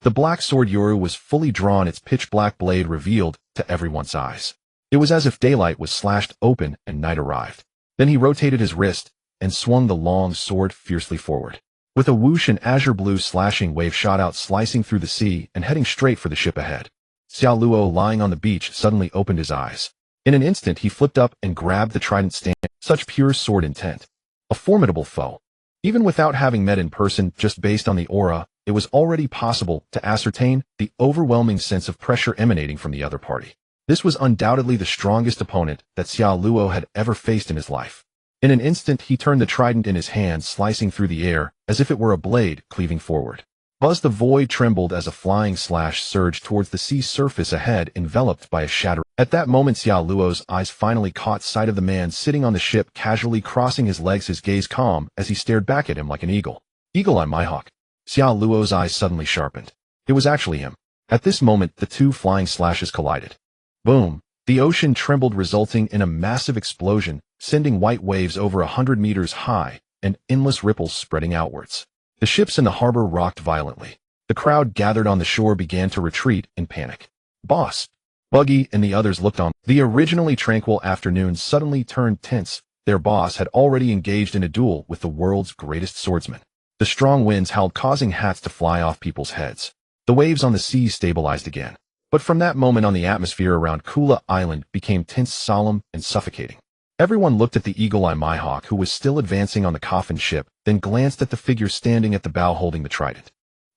The black sword Yoru was fully drawn, its pitch-black blade revealed to everyone's eyes. It was as if daylight was slashed open and night arrived. Then he rotated his wrist and swung the long sword fiercely forward. With a whoosh, an azure blue slashing wave shot out, slicing through the sea and heading straight for the ship ahead. Xiao Luo, lying on the beach, suddenly opened his eyes. In an instant he flipped up and grabbed the trident stand. Such pure sword intent. A formidable foe. Even without having met in person, just based on the aura, it was already possible to ascertain the overwhelming sense of pressure emanating from the other party. This was undoubtedly the strongest opponent that Xiao Luo had ever faced in his life. In an instant he turned the trident in his hand, slicing through the air as if it were a blade cleaving forward. Buzz, the void trembled as a flying slash surged towards the sea surface ahead, enveloped by a shadow. At that moment Xiao Luo's eyes finally caught sight of the man sitting on the ship, casually crossing his legs, his gaze calm as he stared back at him like an eagle. Eagle-eye Mihawk. Xiao Luo's eyes suddenly sharpened. It was actually him. At this moment the two flying slashes collided. Boom! The ocean trembled, resulting in a massive explosion, sending white waves over 100 meters high and endless ripples spreading outwards. The ships in the harbor rocked violently. The crowd gathered on the shore began to retreat in panic. Boss! Buggy and the others looked on. The originally tranquil afternoon suddenly turned tense. Their boss had already engaged in a duel with the world's greatest swordsman. The strong winds howled, causing hats to fly off people's heads. The waves on the sea stabilized again. But from that moment on, the atmosphere around Kula Island became tense, solemn, and suffocating. Everyone looked at the Eagle-Eye Mihawk, who was still advancing on the coffin ship, then glanced at the figure standing at the bow holding the trident.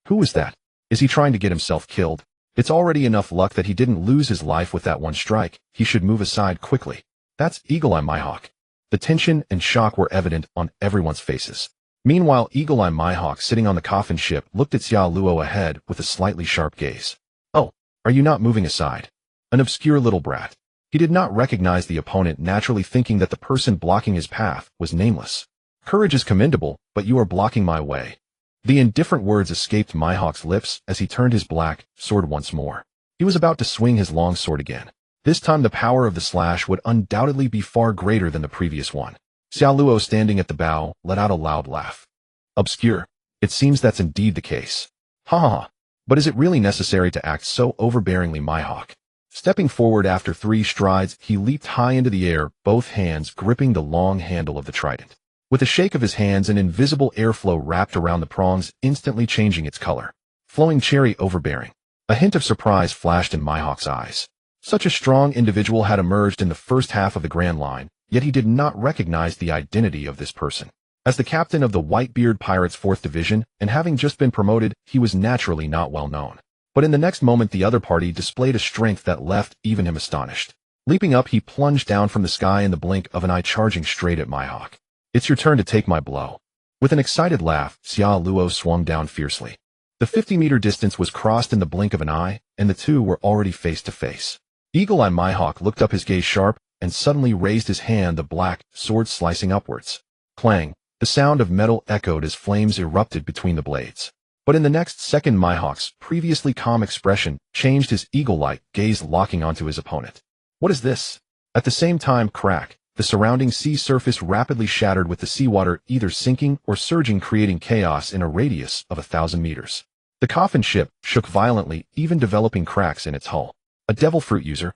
Who was that? Is he trying to get himself killed? It's already enough luck that he didn't lose his life with that one strike. He should move aside quickly. That's Eagle-Eye Mihawk. The tension and shock were evident on everyone's faces. Meanwhile, Eagle-Eye Mihawk, sitting on the coffin ship, looked at Xiao Luo ahead with a slightly sharp gaze. Oh, are you not moving aside? An obscure little brat. He did not recognize the opponent, naturally thinking that the person blocking his path was nameless. Courage is commendable, but you are blocking my way. The indifferent words escaped Mihawk's lips as he turned his black sword once more. He was about to swing his long sword again. This time the power of the slash would undoubtedly be far greater than the previous one. Xiao Luo, standing at the bow, let out a loud laugh. Obscure. It seems that's indeed the case. Ha ha ha. But is it really necessary to act so overbearingly, Mihawk? Stepping forward after 3 strides, he leaped high into the air, both hands gripping the long handle of the trident. With a shake of his hands, an invisible airflow wrapped around the prongs, instantly changing its color. Flowing cherry overbearing. A hint of surprise flashed in Mihawk's eyes. Such a strong individual had emerged in the first half of the Grand Line, yet he did not recognize the identity of this person. As the captain of the Whitebeard Pirates' 4th Division, and having just been promoted, he was naturally not well known. But in the next moment the other party displayed a strength that left even him astonished. Leaping up, he plunged down from the sky in the blink of an eye, charging straight at Mihawk. It's your turn to take my blow. With an excited laugh, Xiao Luo swung down fiercely. The 50-meter distance was crossed in the blink of an eye, and the two were already face to face. Eagle-eyed Mihawk looked up, his gaze sharp, and suddenly raised his hand, the black sword slicing upwards. Clang! The sound of metal echoed as flames erupted between the blades. But in the next second, Mihawk's previously calm expression changed, his eagle-like gaze locking onto his opponent. What is this? At the same time, crack! The surrounding sea surface rapidly shattered, with the seawater either sinking or surging, creating chaos in a radius of 1,000 meters. The coffin ship shook violently, even developing cracks in its hull. A devil fruit user?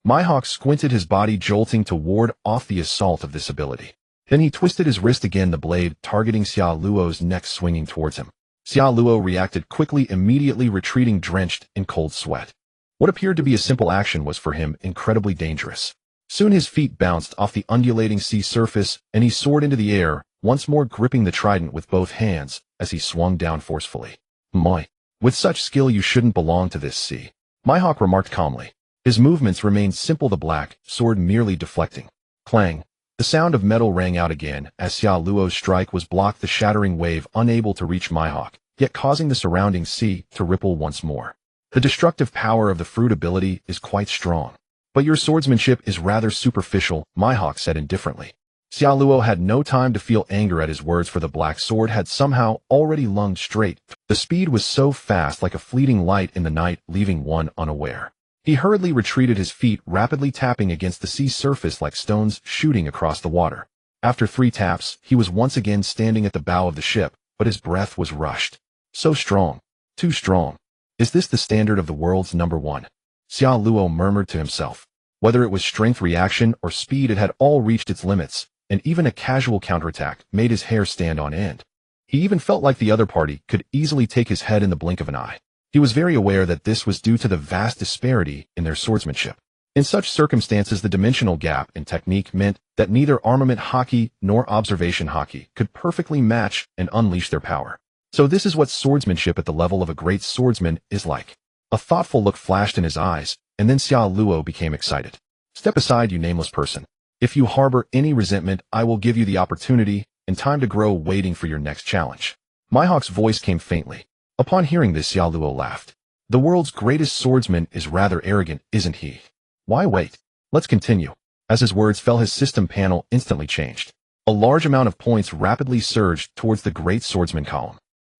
Mihawk squinted, his body jolting to ward off the assault of this ability. Then he twisted his wrist again, the blade targeting Xiao Luo's neck, swinging towards him. Xiao Luo reacted quickly, immediately retreating, drenched in cold sweat. What appeared to be a simple action was for him incredibly dangerous. Soon his feet bounced off the undulating sea surface, and he soared into the air, once more gripping the trident with both hands as he swung down forcefully. "Moi, with such skill you shouldn't belong to this sea," Mihawk remarked calmly. His movements remained simple, the black sword merely deflecting. Clang! The sound of metal rang out again as Xiao Luo's strike was blocked, the shattering wave unable to reach Mihawk, yet causing the surrounding sea to ripple once more. The destructive power of the fruit ability is quite strong. But your swordsmanship is rather superficial, Mihawk said indifferently. Xiao Luo had no time to feel anger at his words, for the black sword had somehow already lunged straight. The speed was so fast, like a fleeting light in the night, leaving one unaware. He hurriedly retreated, his feet rapidly tapping against the sea surface like stones shooting across the water. After 3 taps, he was once again standing at the bow of the ship, but his breath was rushed. So strong. Too strong. Is this the standard of the world's #1? Xiao Luo murmured to himself. Whether it was strength, reaction, or speed, it had all reached its limits, and even a casual counterattack made his hair stand on end. He even felt like the other party could easily take his head in the blink of an eye. He was very aware that this was due to the vast disparity in their swordsmanship. In such circumstances, the dimensional gap in technique meant that neither armament Haki nor observation Haki could perfectly match and unleash their power. So this is what swordsmanship at the level of a great swordsman is like. A thoughtful look flashed in his eyes, and then Xiao Luo became excited. Step aside, you nameless person. If you harbor any resentment, I will give you the opportunity and time to grow, waiting for your next challenge. Mihawk's voice came faintly. Upon hearing this, Xiao Luo laughed. The world's greatest swordsman is rather arrogant, isn't he? Why wait? Let's continue. As his words fell, his system panel instantly changed. A large amount of points rapidly surged towards the great swordsman column.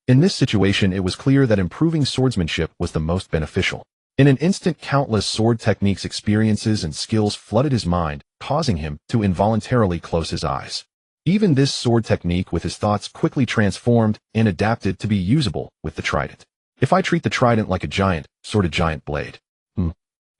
In this situation, it was clear that improving swordsmanship was the most beneficial. In an instant, countless sword techniques, experiences, and skills flooded his mind, causing him to involuntarily close his eyes. Even this sword technique with his thoughts quickly transformed and adapted to be usable with the trident. If I treat the trident like a giant blade.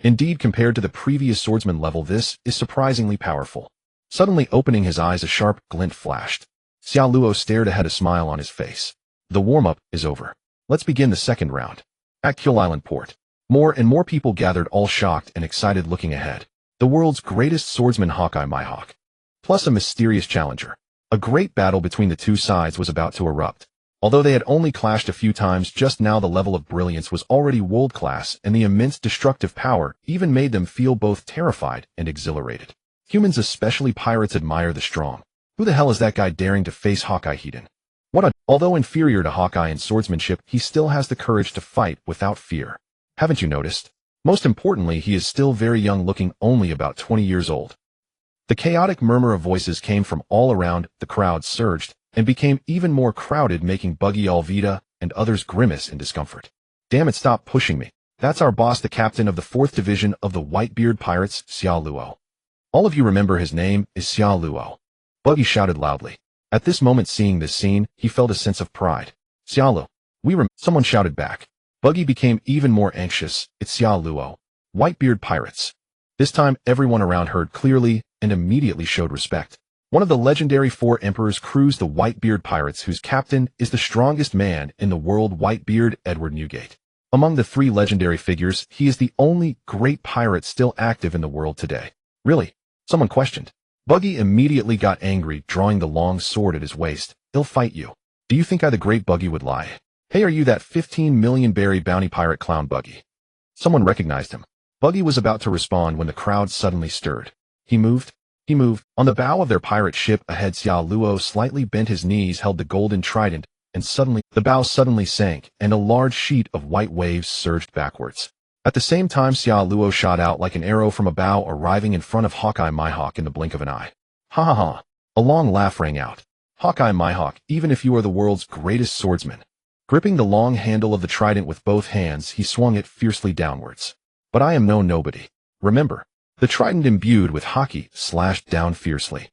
Indeed, compared to the previous swordsman level, this is surprisingly powerful. Suddenly opening his eyes, a sharp glint flashed. Xiao Luo stared ahead, a smile on his face. The warm-up is over. Let's begin the second round. At Kill Island Port. More and more people gathered, all shocked and excited, looking ahead. The world's greatest swordsman Hawkeye Mihawk, plus a mysterious challenger. A great battle between the two sides was about to erupt. Although they had only clashed a few times just now, the level of brilliance was already world-class, and the immense destructive power even made them feel both terrified and exhilarated. Humans, especially pirates, admire the strong. Who the hell is that guy daring to face Hawkeye Hedon? Although inferior to Hawkeye in swordsmanship, he still has the courage to fight without fear. Haven't you noticed? Most importantly, he is still very young, looking only about 20 years old. The chaotic murmur of voices came from all around, the crowd surged, and became even more crowded, making Buggy Alvida and others grimace in discomfort. Damn it, stop pushing me. That's our boss, the captain of the 4th Division of the Whitebeard Pirates, Xia Luo. All of you remember his name is Xia Luo. Buggy shouted loudly. At this moment, seeing this scene, he felt a sense of pride. Xia Luo, someone shouted back. Buggy became even more anxious. It's Xia Luo. Whitebeard Pirates. This time, everyone around heard clearly and immediately showed respect. One of the legendary 4 emperors crews the Whitebeard Pirates, whose captain is the strongest man in the world, Whitebeard Edward Newgate. Among the 3 legendary figures, he is the only great pirate still active in the world today. Really? Someone questioned. Buggy immediately got angry, drawing the long sword at his waist. He'll fight you. Do you think I, the great Buggy, would lie? Hey, are you that 15 million berry bounty pirate clown Buggy? Someone recognized him. Buggy was about to respond when the crowd suddenly stirred. He moved. On the bow of their pirate ship ahead, Xia Luo slightly bent his knees, held the golden trident, and suddenly, the bow suddenly sank, and a large sheet of white waves surged backwards. At the same time, Xia Luo shot out like an arrow from a bow, arriving in front of Hawkeye Mihawk in the blink of an eye. Ha ha ha. A long laugh rang out. Hawkeye Mihawk, even if you are the world's greatest swordsman. Gripping the long handle of the trident with both hands, he swung it fiercely downwards. But I am no nobody. Remember, the trident imbued with Haki slashed down fiercely.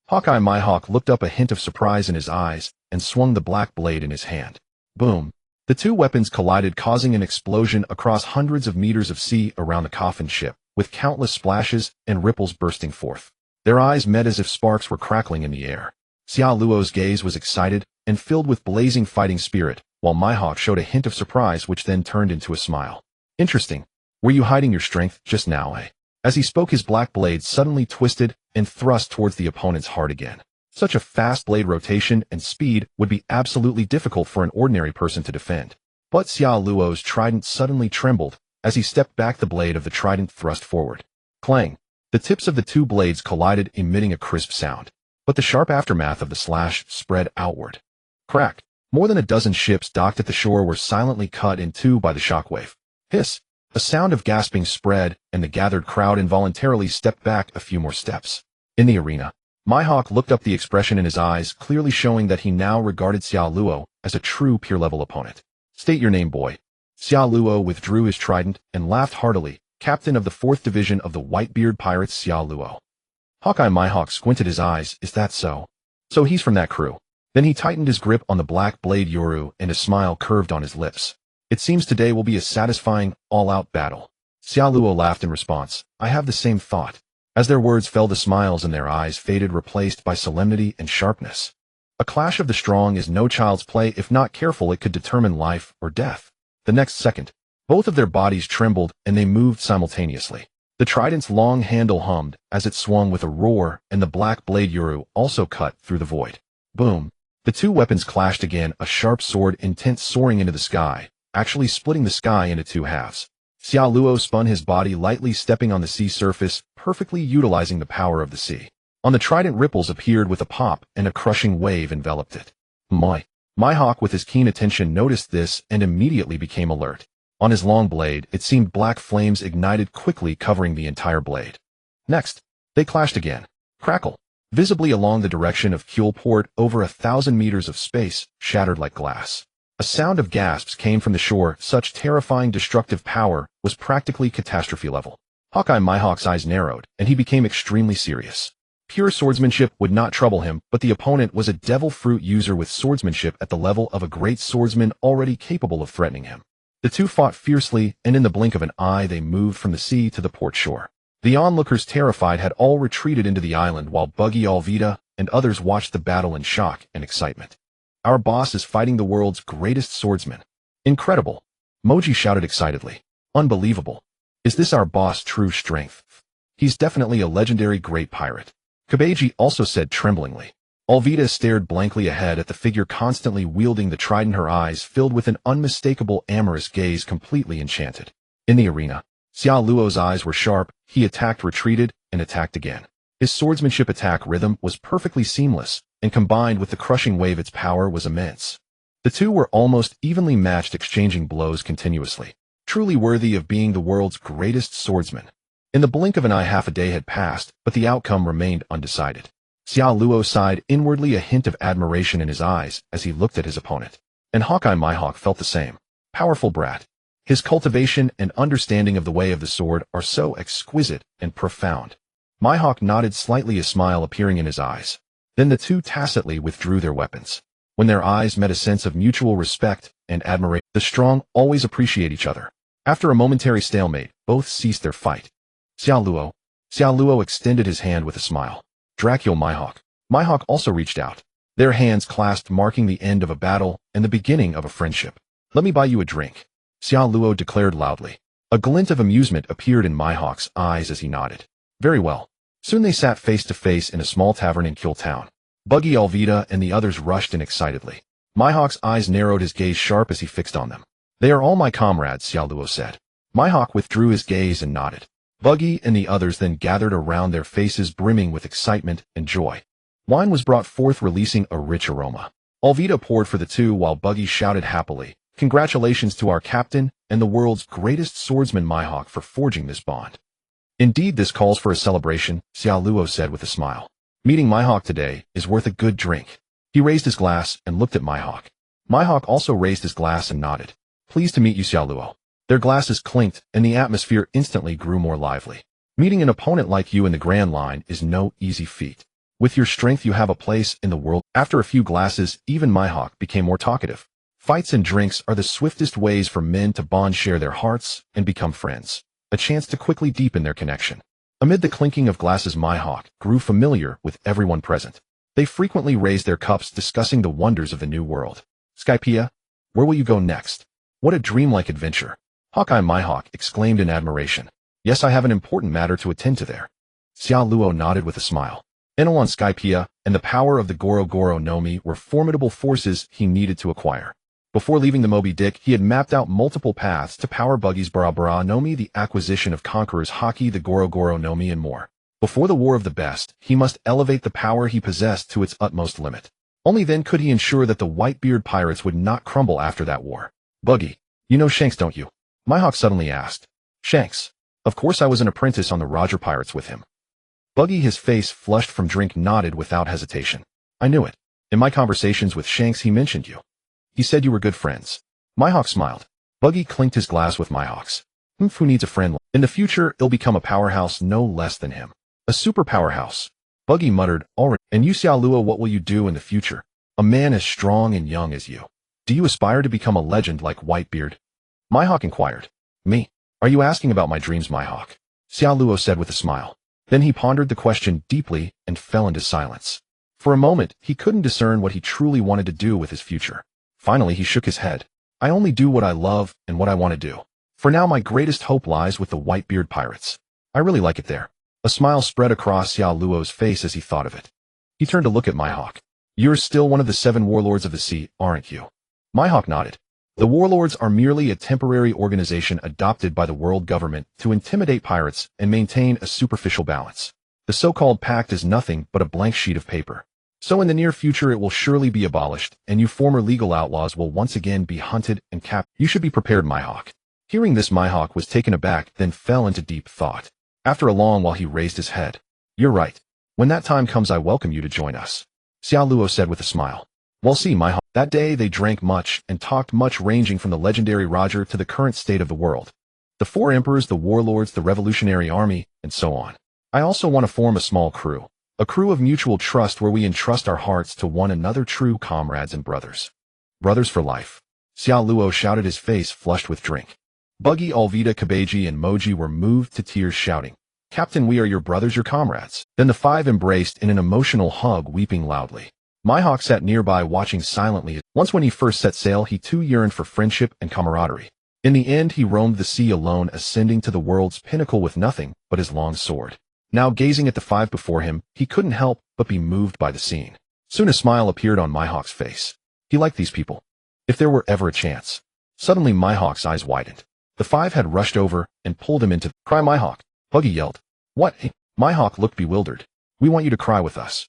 Hawkeye Mihawk looked up, a hint of surprise in his eyes, and swung the black blade in his hand. Boom. The 2 weapons collided, causing an explosion across hundreds of meters of sea around the coffin ship, with countless splashes and ripples bursting forth. Their eyes met as if sparks were crackling in the air. Xia Luo's gaze was excited and filled with blazing fighting spirit, while Mihawk showed a hint of surprise, which then turned into a smile. Interesting. Were you hiding your strength just now, eh? As he spoke, his black blade suddenly twisted and thrust towards the opponent's heart again. Such a fast blade rotation and speed would be absolutely difficult for an ordinary person to defend. But Xia Luo's trident suddenly trembled as he stepped back, the blade of the trident thrust forward. Clang! The tips of the 2 blades collided, emitting a crisp sound. But the sharp aftermath of the slash spread outward. Crack! More than a dozen ships docked at the shore were silently cut in 2 by the shockwave. Hiss! A sound of gasping spread, and the gathered crowd involuntarily stepped back a few more steps. In the arena, Mihawk looked up, the expression in his eyes clearly showing that he now regarded Xia Luo as a true peer-level opponent. State your name, boy. Xia Luo withdrew his trident and laughed heartily. Captain of the 4th Division of the Whitebeard Pirates, Xia Luo. Hawkeye Mihawk squinted his eyes. Is that so? So he's from that crew. Then he tightened his grip on the black blade Yoru, and a smile curved on his lips. It seems today will be a satisfying, all-out battle. Xia Luo laughed in response. I have the same thought. As their words fell, the smiles in their eyes faded, replaced by solemnity and sharpness. A clash of the strong is no child's play. If not careful, it could determine life or death. The next second, both of their bodies trembled, and they moved simultaneously. The trident's long handle hummed as it swung with a roar, and the black blade Yoru also cut through the void. Boom! The 2 weapons clashed again, a sharp sword intent soaring into the sky, actually splitting the sky into 2 halves. Xia Luo spun his body lightly, stepping on the sea surface, perfectly utilizing the power of the sea. On the trident, ripples appeared with a pop, and a crushing wave enveloped it. Mihawk, with his keen attention, noticed this and immediately became alert. On his long blade, it seemed black flames ignited quickly, covering the entire blade. Next, they clashed again. Crackle! Visibly along the direction of Kuelport, over 1,000 meters of space shattered like glass. A sound of gasps came from the shore. Such terrifying destructive power was practically catastrophe level. Hawkeye Mihawk's eyes narrowed, and he became extremely serious. Pure swordsmanship would not trouble him, but the opponent was a devil fruit user with swordsmanship at the level of a great swordsman, already capable of threatening him. The 2 fought fiercely, and in the blink of an eye they moved from the sea to the port shore. The onlookers, terrified, had all retreated into the island, while Buggy Alvida and others watched the battle in shock and excitement. Our boss is fighting the world's greatest swordsman. Incredible! Moji shouted excitedly. Unbelievable! Is this our boss' true strength? He's definitely a legendary great pirate. Kabeji also said tremblingly. Alvida stared blankly ahead at the figure constantly wielding the trident, her eyes filled with an unmistakable amorous gaze, completely enchanted. In the arena, Xia Luo's eyes were sharp. He attacked, retreated, and attacked again. His swordsmanship attack rhythm was perfectly seamless, and combined with the crushing wave, its power was immense. The 2 were almost evenly matched, exchanging blows continuously. Truly worthy of being the world's greatest swordsman. In the blink of an eye, half a day had passed, but the outcome remained undecided. Xiao Luo sighed inwardly, a hint of admiration in his eyes as he looked at his opponent. And Hawkeye Mihawk felt the same. Powerful brat. His cultivation and understanding of the way of the sword are so exquisite and profound. Mihawk nodded slightly, a smile appearing in his eyes. Then the two tacitly withdrew their weapons. When their eyes met, a sense of mutual respect and admiration. The strong always appreciate each other. After a momentary stalemate, both ceased their fight. Xiao Luo extended his hand with a smile. Dracula Mihawk. Mihawk also reached out. Their hands clasped, marking the end of a battle and the beginning of a friendship. Let me buy you a drink, Xiao Luo declared loudly. A glint of amusement appeared in Mihawk's eyes as he nodded. Very well. Soon they sat face to face in a small tavern in Kill Town. Buggy, Alvida, and the others rushed in excitedly. Mihawk's eyes narrowed, his gaze sharp as he fixed on them. They are all my comrades, Xiao Luo said. Mihawk withdrew his gaze and nodded. Buggy and the others then gathered around, their faces brimming with excitement and joy. Wine was brought forth, releasing a rich aroma. Alvida poured for the two while Buggy shouted happily, "Congratulations to our captain and the world's greatest swordsman Mihawk for forging this bond." Indeed, this calls for a celebration, Xiao Luo said with a smile. Meeting Mihawk today is worth a good drink. He raised his glass and looked at Mihawk. Mihawk also raised his glass and nodded. Pleased to meet you, Xiao Luo. Their glasses clinked, and the atmosphere instantly grew more lively. Meeting an opponent like you in the Grand Line is no easy feat. With your strength, you have a place in the world. After a few glasses, even Mihawk became more talkative. Fights and drinks are the swiftest ways for men to bond, share their hearts, and become friends. A chance to quickly deepen their connection. Amid the clinking of glasses, Mihawk grew familiar with everyone present. They frequently raised their cups, discussing the wonders of the new world. Skypiea, where will you go next? What a dreamlike adventure. Hawkeye Mihawk exclaimed in admiration. Yes, I have an important matter to attend to there. Xiao Luo nodded with a smile. Enel on Skypiea and the power of the Goro Goro no Mi were formidable forces he needed to acquire. Before leaving the Moby Dick, he had mapped out multiple paths to power Buggy's Bara Bara no Mi, the acquisition of Conqueror's Haki, the Goro Goro no Mi, and more. Before the War of the Best, he must elevate the power he possessed to its utmost limit. Only then could he ensure that the Whitebeard Pirates would not crumble after that war. Buggy, you know Shanks, don't you? Mihawk suddenly asked. Shanks. Of course, I was an apprentice on the Roger Pirates with him. Buggy, his face flushed from drink, nodded without hesitation. I knew it. In my conversations with Shanks, he mentioned you. He said you were good friends. Mihawk smiled. Buggy clinked his glass with Mihawk's. Who needs a friend? In the future, it'll become a powerhouse no less than him. A super powerhouse. Buggy muttered, already. And you, Xiao Luo, what will you do in the future? A man as strong and young as you. Do you aspire to become a legend like Whitebeard? Mihawk inquired. Me? Are you asking about my dreams, Mihawk? Xiao Luo said with a smile. Then he pondered the question deeply and fell into silence. For a moment, he couldn't discern what he truly wanted to do with his future. Finally, he shook his head. I only do what I love and what I want to do. For now, my greatest hope lies with the Whitebeard Pirates. I really like it there. A smile spread across Xiao Luo's face as he thought of it. He turned to look at Mihawk. You're still one of the 7 warlords of the sea, aren't you? Mihawk nodded. The warlords are merely a temporary organization adopted by the world government to intimidate pirates and maintain a superficial balance. The so-called pact is nothing but a blank sheet of paper. So in the near future it will surely be abolished, and you former legal outlaws will once again be hunted and captured. You should be prepared, Mihawk. Hearing this, Mihawk was taken aback, then fell into deep thought. After a long while he raised his head. You're right. When that time comes, I welcome you to join us. Xiao Luo said with a smile. Well, see, Mihawk. That day they drank much and talked much, ranging from the legendary Roger to the current state of the world. The 4 emperors, the warlords, the revolutionary army, and so on. I also want to form a small crew. A crew of mutual trust where we entrust our hearts to one another, true comrades and brothers. Brothers for life. Xiao Luo shouted, his face flushed with drink. Buggy, Alvida, Kabeji, and Moji were moved to tears, shouting, Captain, we are your brothers, your comrades. Then the 5 embraced in an emotional hug, weeping loudly. Mihawk sat nearby watching silently. Once when he first set sail, he too yearned for friendship and camaraderie. In the end, he roamed the sea alone, ascending to the world's pinnacle with nothing but his long sword. Now gazing at the 5 before him, he couldn't help but be moved by the scene. Soon a smile appeared on Mihawk's face. He liked these people. If there were ever a chance. Suddenly Mihawk's eyes widened. The 5 had rushed over and pulled him into. Cry, Mihawk. Buggy yelled. What? Mihawk looked bewildered. We want you to cry with us.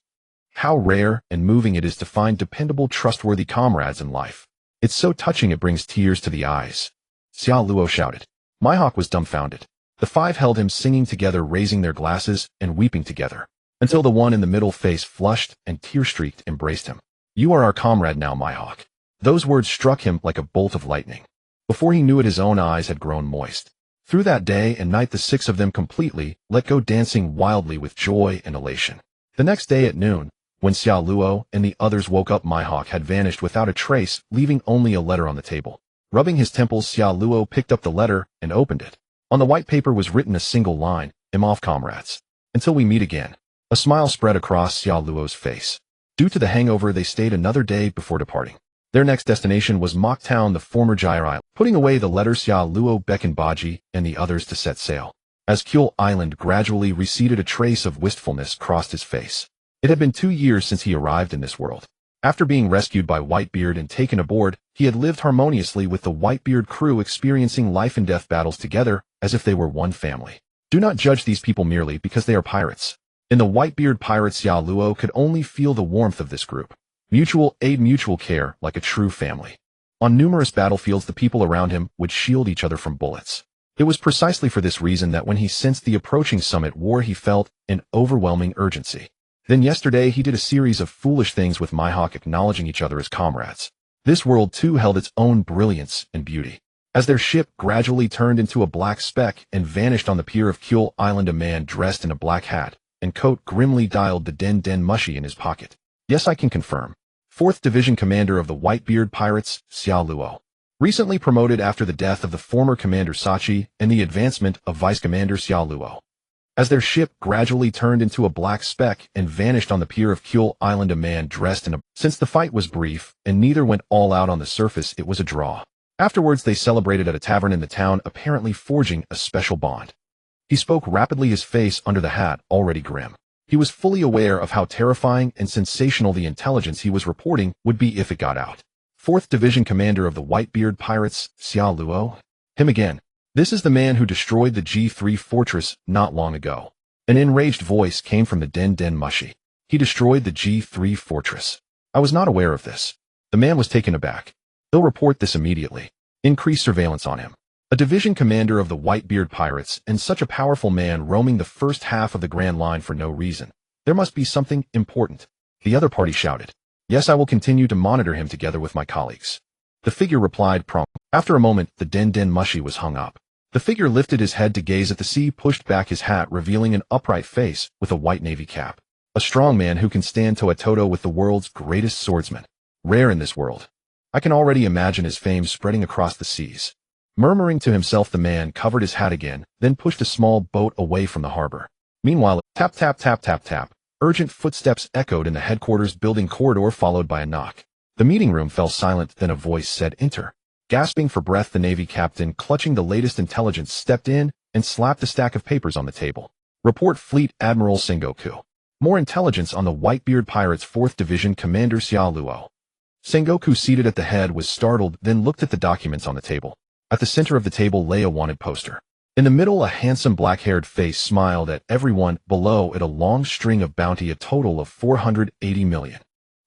How rare and moving it is to find dependable, trustworthy comrades in life. It's so touching it brings tears to the eyes. Xiao Luo shouted. Mihawk was dumbfounded. The 5 held him, singing together, raising their glasses and weeping together. until the one in the middle face flushed and tear-streaked embraced him. "You are our comrade now, my hawk." Those words struck him like a bolt of lightning. Before he knew it, his own eyes had grown moist. Through that day and night, the six of them completely let go, dancing wildly with joy and elation. The next day at noon, when Xiao Luo and the others woke up, Maihawk had vanished without a trace, leaving only a letter on the table. Rubbing his temples, Xiao Luo picked up the letter and opened it. On the white paper was written a single line, "I'm off, comrades. Until we meet again." A smile spread across Xiao Luo's face. Due to the hangover, they stayed another day before departing. Their next destination was Mok Town, the former Gyre Island. Putting away the letter, Xiao Luo beckoned Baji and the others to set sail. As Kyul Island gradually receded, a trace of wistfulness crossed his face. It had been 2 years since he arrived in this world. After being rescued by Whitebeard and taken aboard, he had lived harmoniously with the Whitebeard crew, experiencing life and death battles together as if they were one family. Do not judge these people merely because they are pirates. In the Whitebeard Pirates, Xiao Luo could only feel the warmth of this group. Mutual aid, mutual care, like a true family. On numerous battlefields, the people around him would shield each other from bullets. It was precisely for this reason that when he sensed the approaching summit war, he felt an overwhelming urgency. Then yesterday, he did a series of foolish things with Maihawk, acknowledging each other as comrades. This world too held its own brilliance and beauty. As their ship gradually turned into a black speck and vanished on the pier of Kyul Island, a man dressed in a black hat and coat grimly dialed the Den Den Mushi in his pocket. "Yes, I can confirm. 4th Division Commander of the Whitebeard Pirates, Xiao Luo. Recently promoted after the death of the former Commander Sachi and the advancement of Vice Commander Xiao Luo." As their ship gradually turned into a black speck and vanished on the pier of Kyul Island, a man dressed in a... Since the fight was brief and neither went all out on the surface, it was a draw. Afterwards, they celebrated at a tavern in the town, apparently forging a special bond. He spoke rapidly, his face under the hat already grim. He was fully aware of how terrifying and sensational the intelligence he was reporting would be if it got out. 4th Division Commander of the Whitebeard Pirates, Xiao Luo. Him again. This is the man who destroyed the G3 fortress not long ago. An enraged voice came from the Den Den Mushi. He destroyed the G3 fortress. I was not aware of this. The man was taken aback. They'll report this immediately. Increase surveillance on him. A division commander of the Whitebeard Pirates, and such a powerful man roaming the first half of the Grand Line for no reason. There must be something important. The other party shouted. Yes, I will continue to monitor him together with my colleagues. The figure replied promptly. After a moment, the Den Den Mushi was hung up. The figure lifted his head to gaze at the sea, pushed back his hat, revealing an upright face with a white navy cap. A strong man who can stand toe-to-toe with the world's greatest swordsman. Rare in this world. I can already imagine his fame spreading across the seas. Murmuring to himself, the man covered his hat again, then pushed a small boat away from the harbor. Meanwhile, tap tap tap tap tap. Urgent footsteps echoed in the headquarters building corridor, followed by a knock. The meeting room fell silent, then a voice said, "Enter." Gasping for breath, the Navy captain, clutching the latest intelligence, stepped in and slapped a stack of papers on the table. Report Fleet Admiral Sengoku. More intelligence on the Whitebeard Pirates, 4th Division Commander Xiao Luo. Sengoku, seated at the head, was startled, then looked at the documents on the table. At the center of the table lay a wanted poster. In the middle, a handsome black-haired face smiled at everyone. Below it, a long string of bounty, a total of 480 million.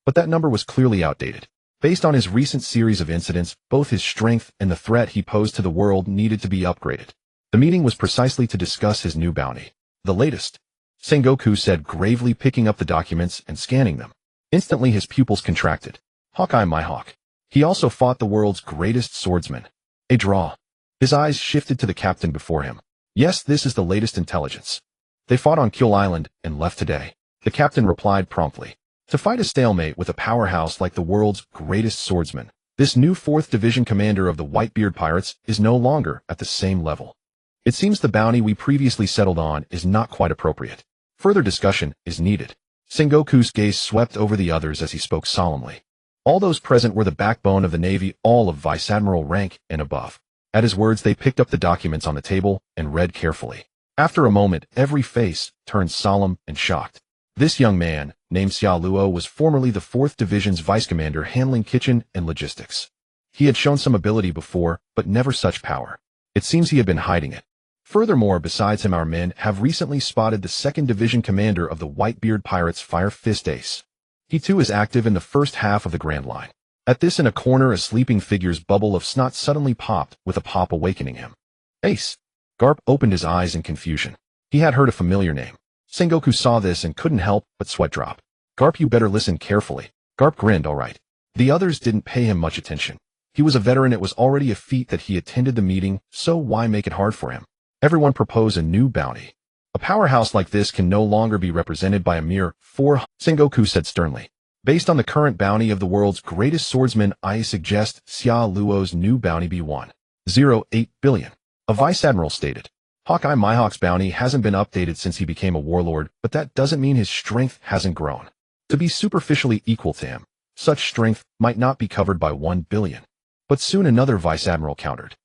But that number was clearly outdated. Based on his recent series of incidents, both his strength and the threat he posed to the world needed to be upgraded. The meeting was precisely to discuss his new bounty. The latest, Sengoku said gravely, picking up the documents and scanning them. Instantly his pupils contracted. Hawkeye, my hawk. He also fought the world's greatest swordsman. A draw. His eyes shifted to the captain before him. Yes, this is the latest intelligence. They fought on Kyul Island and left today. The captain replied promptly. To fight a stalemate with a powerhouse like the world's greatest swordsman, this new 4th Division Commander of the Whitebeard Pirates is no longer at the same level. It seems the bounty we previously settled on is not quite appropriate. Further discussion is needed. Sengoku's gaze swept over the others as he spoke solemnly. All those present were the backbone of the Navy, all of Vice Admiral rank and above. At his words, they picked up the documents on the table and read carefully. After a moment, every face turned solemn and shocked. This young man, named Xiao Luo, was formerly the 4th Division's vice commander, handling kitchen and logistics. He had shown some ability before, but never such power. It seems he had been hiding it. Furthermore, besides him, our men have recently spotted the 2nd Division commander of the Whitebeard Pirates, Fire Fist Ace. He too is active in the first half of the Grand Line. At this, in a corner, a sleeping figure's bubble of snot suddenly popped, with a pop awakening him. Ace. Garp opened his eyes in confusion. He had heard a familiar name. Sengoku saw this and couldn't help but sweat drop. Garp, you better listen carefully. Garp grinned, all right. The others didn't pay him much attention. He was a veteran, it was already a feat that he attended the meeting, so why make it hard for him? Everyone proposed a new bounty. A powerhouse like this can no longer be represented by a mere 4, Sengoku said sternly. Based on the current bounty of the world's greatest swordsman, I suggest Xia Luo's new bounty be 1.08 billion. A vice admiral stated. Hawkeye Mihawk's bounty hasn't been updated since he became a warlord, but that doesn't mean his strength hasn't grown. To be superficially equal to him, such strength might not be covered by 1 billion. But soon another vice admiral countered.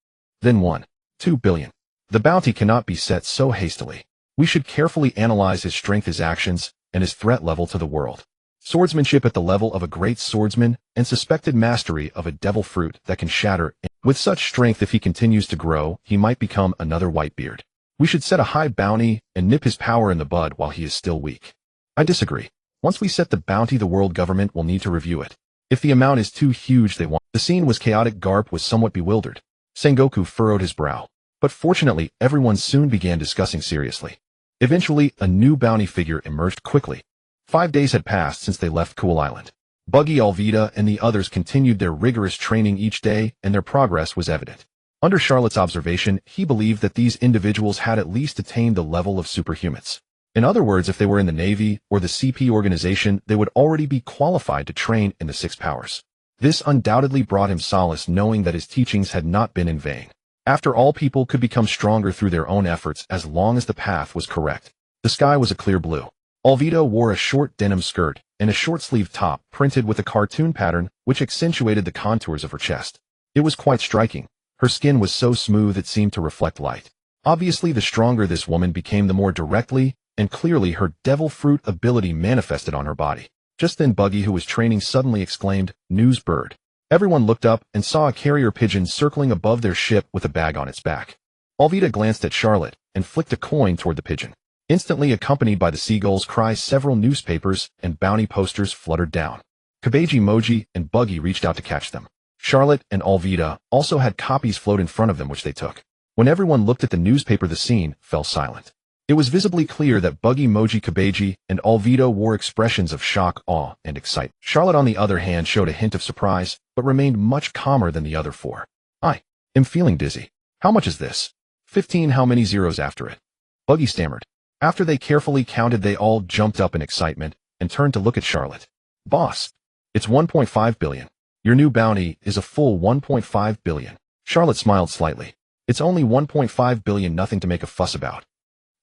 Then 1.2 billion. The bounty cannot be set so hastily. We should carefully analyze his strength, his actions, and his threat level to the world. Swordsmanship at the level of a great swordsman, and suspected mastery of a devil fruit that can shatter. With such strength, if he continues to grow, he might become another Whitebeard. We should set a high bounty and nip his power in the bud while he is still weak. I disagree. Once we set the bounty, the world government will need to review it. If the amount is too huge, they want. The scene was chaotic. Garp was somewhat bewildered. Sengoku furrowed his brow. But fortunately, everyone soon began discussing seriously. Eventually, a new bounty figure emerged quickly. 5 days had passed since they left Cool Island. Buggy, Alvida, and the others continued their rigorous training each day, and their progress was evident. Under Charlotte's observation, he believed that these individuals had at least attained the level of superhumans. In other words, if they were in the Navy or the CP organization, they would already be qualified to train in the 6 powers. This undoubtedly brought him solace, knowing that his teachings had not been in vain. After all, people could become stronger through their own efforts as long as the path was correct. The sky was a clear blue. Alvida wore a short denim skirt and a short-sleeved top printed with a cartoon pattern which accentuated the contours of her chest. It was quite striking. Her skin was so smooth it seemed to reflect light. Obviously, the stronger this woman became, the more directly and clearly her devil fruit ability manifested on her body. Just then Buggy, who was training, suddenly exclaimed, "News bird." Everyone looked up and saw a carrier pigeon circling above their ship with a bag on its back. Alvida glanced at Charlotte and flicked a coin toward the pigeon. Instantly, accompanied by the seagull's cry, several newspapers and bounty posters fluttered down. Kabeji, Moji, and Buggy reached out to catch them. Charlotte and Alvida also had copies float in front of them, which they took. When everyone looked at the newspaper, the scene fell silent. It was visibly clear that Buggy, Moji, Kabeji, and Alvida wore expressions of shock, awe, and excitement. Charlotte, on the other hand, showed a hint of surprise, but remained much calmer than the other 4. I am feeling dizzy. How much is this? 15. How many zeros after it? Buggy stammered. After they carefully counted, they all jumped up in excitement and turned to look at Charlotte. Boss, it's 1.5 billion. Your new bounty is a full 1.5 billion. Charlotte smiled slightly. It's only 1.5 billion, nothing to make a fuss about.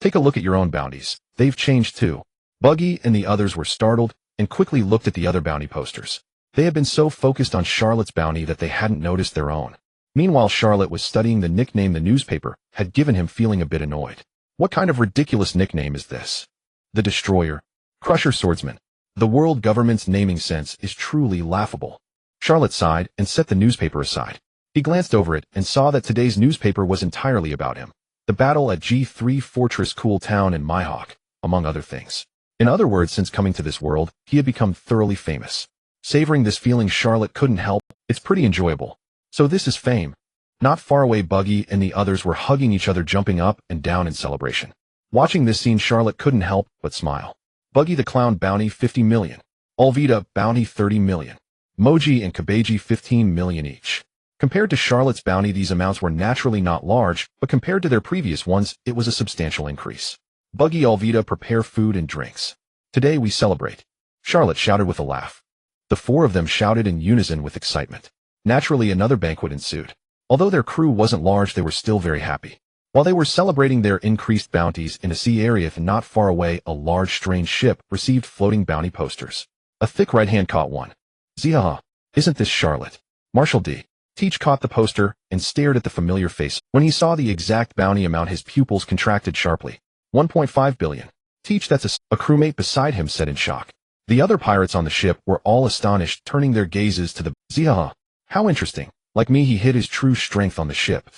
Take a look at your own bounties. They've changed too. Buggy and the others were startled and quickly looked at the other bounty posters. They had been so focused on Charlotte's bounty that they hadn't noticed their own. Meanwhile, Charlotte was studying the nickname the newspaper had given him, feeling a bit annoyed. What kind of ridiculous nickname is this? The Destroyer. Crusher Swordsman. The world government's naming sense is truly laughable. Charlotte sighed and set the newspaper aside. He glanced over it and saw that today's newspaper was entirely about him. The battle at G3 Fortress Cool Town in Mihawk, among other things. In other words, since coming to this world, he had become thoroughly famous. Savoring this feeling, Charlotte couldn't help. It's pretty enjoyable. So this is fame. Not far away, Buggy and the others were hugging each other, jumping up and down in celebration. Watching this scene, Charlotte couldn't help but smile. Buggy the Clown bounty 50 million. Alvida bounty 30 million. Moji and Kabeji 15 million each. Compared to Charlotte's bounty, these amounts were naturally not large, but compared to their previous ones, it was a substantial increase. Buggy, Alvida, prepare food and drinks. Today we celebrate. Charlotte shouted with a laugh. The 4 of them shouted in unison with excitement. Naturally, another banquet ensued. Although their crew wasn't large, they were still very happy. While they were celebrating their increased bounties in a sea area not far away, a large strange ship received floating bounty posters. A thick right hand caught one. Zia, isn't this Charlotte? Marshal D. Teach caught the poster and stared at the familiar face. When he saw the exact bounty amount, his pupils contracted sharply. 1.5 billion. Teach, that's a crewmate beside him said in shock. The other pirates on the ship were all astonished, turning their gazes to the Zia. How interesting. Like me, he hid his true strength on the ship.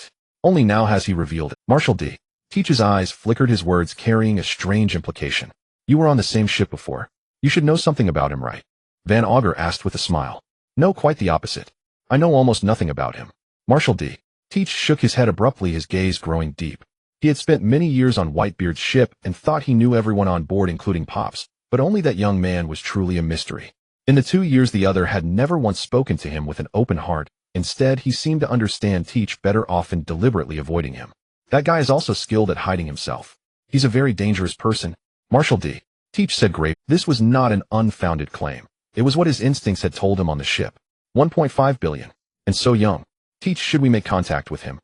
Only now has he revealed it. Marshal D. Teach's eyes flickered, his words carrying a strange implication. You were on the same ship before. You should know something about him, right? Van Augur asked with a smile. No, quite the opposite. I know almost nothing about him. Marshal D. Teach shook his head abruptly, his gaze growing deep. He had spent many years on Whitebeard's ship and thought he knew everyone on board including Pops, but only that young man was truly a mystery. In the 2 years the other had never once spoken to him with an open heart. Instead, he seemed to understand Teach better, often deliberately avoiding him. That guy is also skilled at hiding himself. He's a very dangerous person. Marshal D. Teach said gravely. This was not an unfounded claim. It was what his instincts had told him on the ship. 1.5 billion. And so young. Teach, should we make contact with him?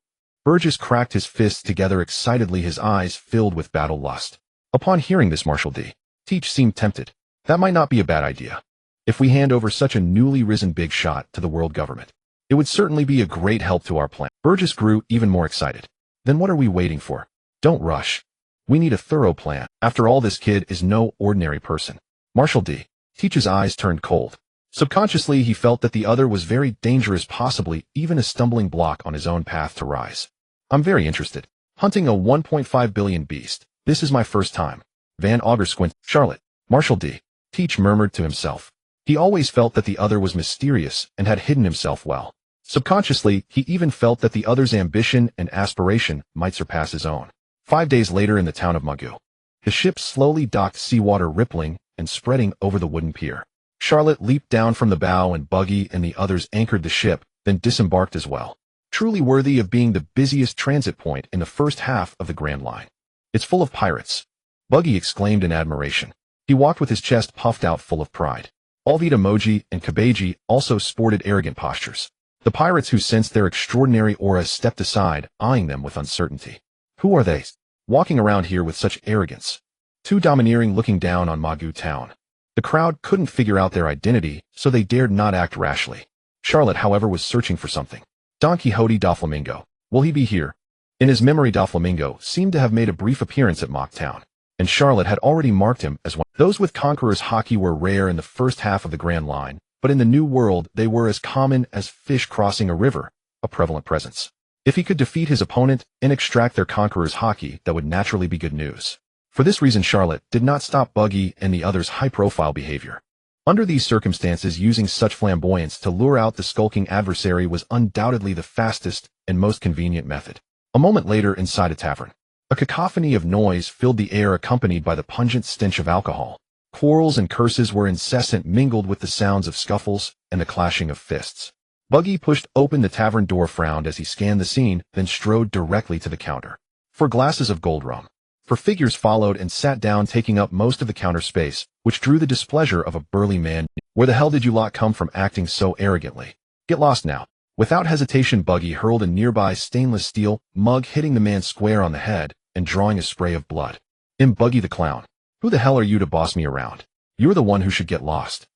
Burgess cracked his fists together excitedly, his eyes filled with battle lust. Upon hearing this, Marshal D. Teach seemed tempted. That might not be a bad idea. If we hand over such a newly risen big shot to the world government, it would certainly be a great help to our plan. Burgess grew even more excited. Then what are we waiting for? Don't rush. We need a thorough plan. After all, this kid is no ordinary person. Marshal D. Teach's eyes turned cold. Subconsciously, he felt that the other was very dangerous, possibly even a stumbling block on his own path to rise. I'm very interested. Hunting a 1.5 billion beast. This is my first time. Van Auger squinted. Charlotte. Marshal D. Teach murmured to himself. He always felt that the other was mysterious and had hidden himself well. Subconsciously, he even felt that the other's ambition and aspiration might surpass his own. 5 days later, in the town of Magu, the ship slowly docked, seawater rippling and spreading over the wooden pier. Charlotte leaped down from the bow and Buggy and the others anchored the ship, then disembarked as well. Truly worthy of being the busiest transit point in the first half of the Grand Line. It's full of pirates. Buggy exclaimed in admiration. He walked with his chest puffed out, full of pride. Alvita, Moji, and Kabeji also sported arrogant postures. The pirates, who sensed their extraordinary aura, stepped aside, eyeing them with uncertainty. Who are they, walking around here with such arrogance? Too domineering, looking down on Magu town. The crowd couldn't figure out their identity, so they dared not act rashly. Charlotte, however, was searching for something. Don Quixote Doflamingo. Will he be here? In his memory, Doflamingo seemed to have made a brief appearance at Mock Town, and Charlotte had already marked him as one. Those with Conqueror's Haki were rare in the first half of the Grand Line, but in the New World they were as common as fish crossing a river, a prevalent presence. If he could defeat his opponent and extract their Conqueror's Haki, that would naturally be good news. For this reason, Charlotte did not stop Buggy and the others' high-profile behavior. Under these circumstances, using such flamboyance to lure out the skulking adversary was undoubtedly the fastest and most convenient method. A moment later, inside a tavern, a cacophony of noise filled the air, accompanied by the pungent stench of alcohol. Quarrels and curses were incessant, mingled with the sounds of scuffles and the clashing of fists. Buggy pushed open the tavern door, frowned as he scanned the scene, then strode directly to the counter. 4 glasses of gold rum. 4 figures followed and sat down, taking up most of the counter space, which drew the displeasure of a burly man. Where the hell did you lot come from, acting so arrogantly? Get lost now. Without hesitation, Buggy hurled a nearby stainless steel mug, hitting the man square on the head and drawing a spray of blood. Buggy the clown. Who the hell are you to boss me around? You're the one who should get lost.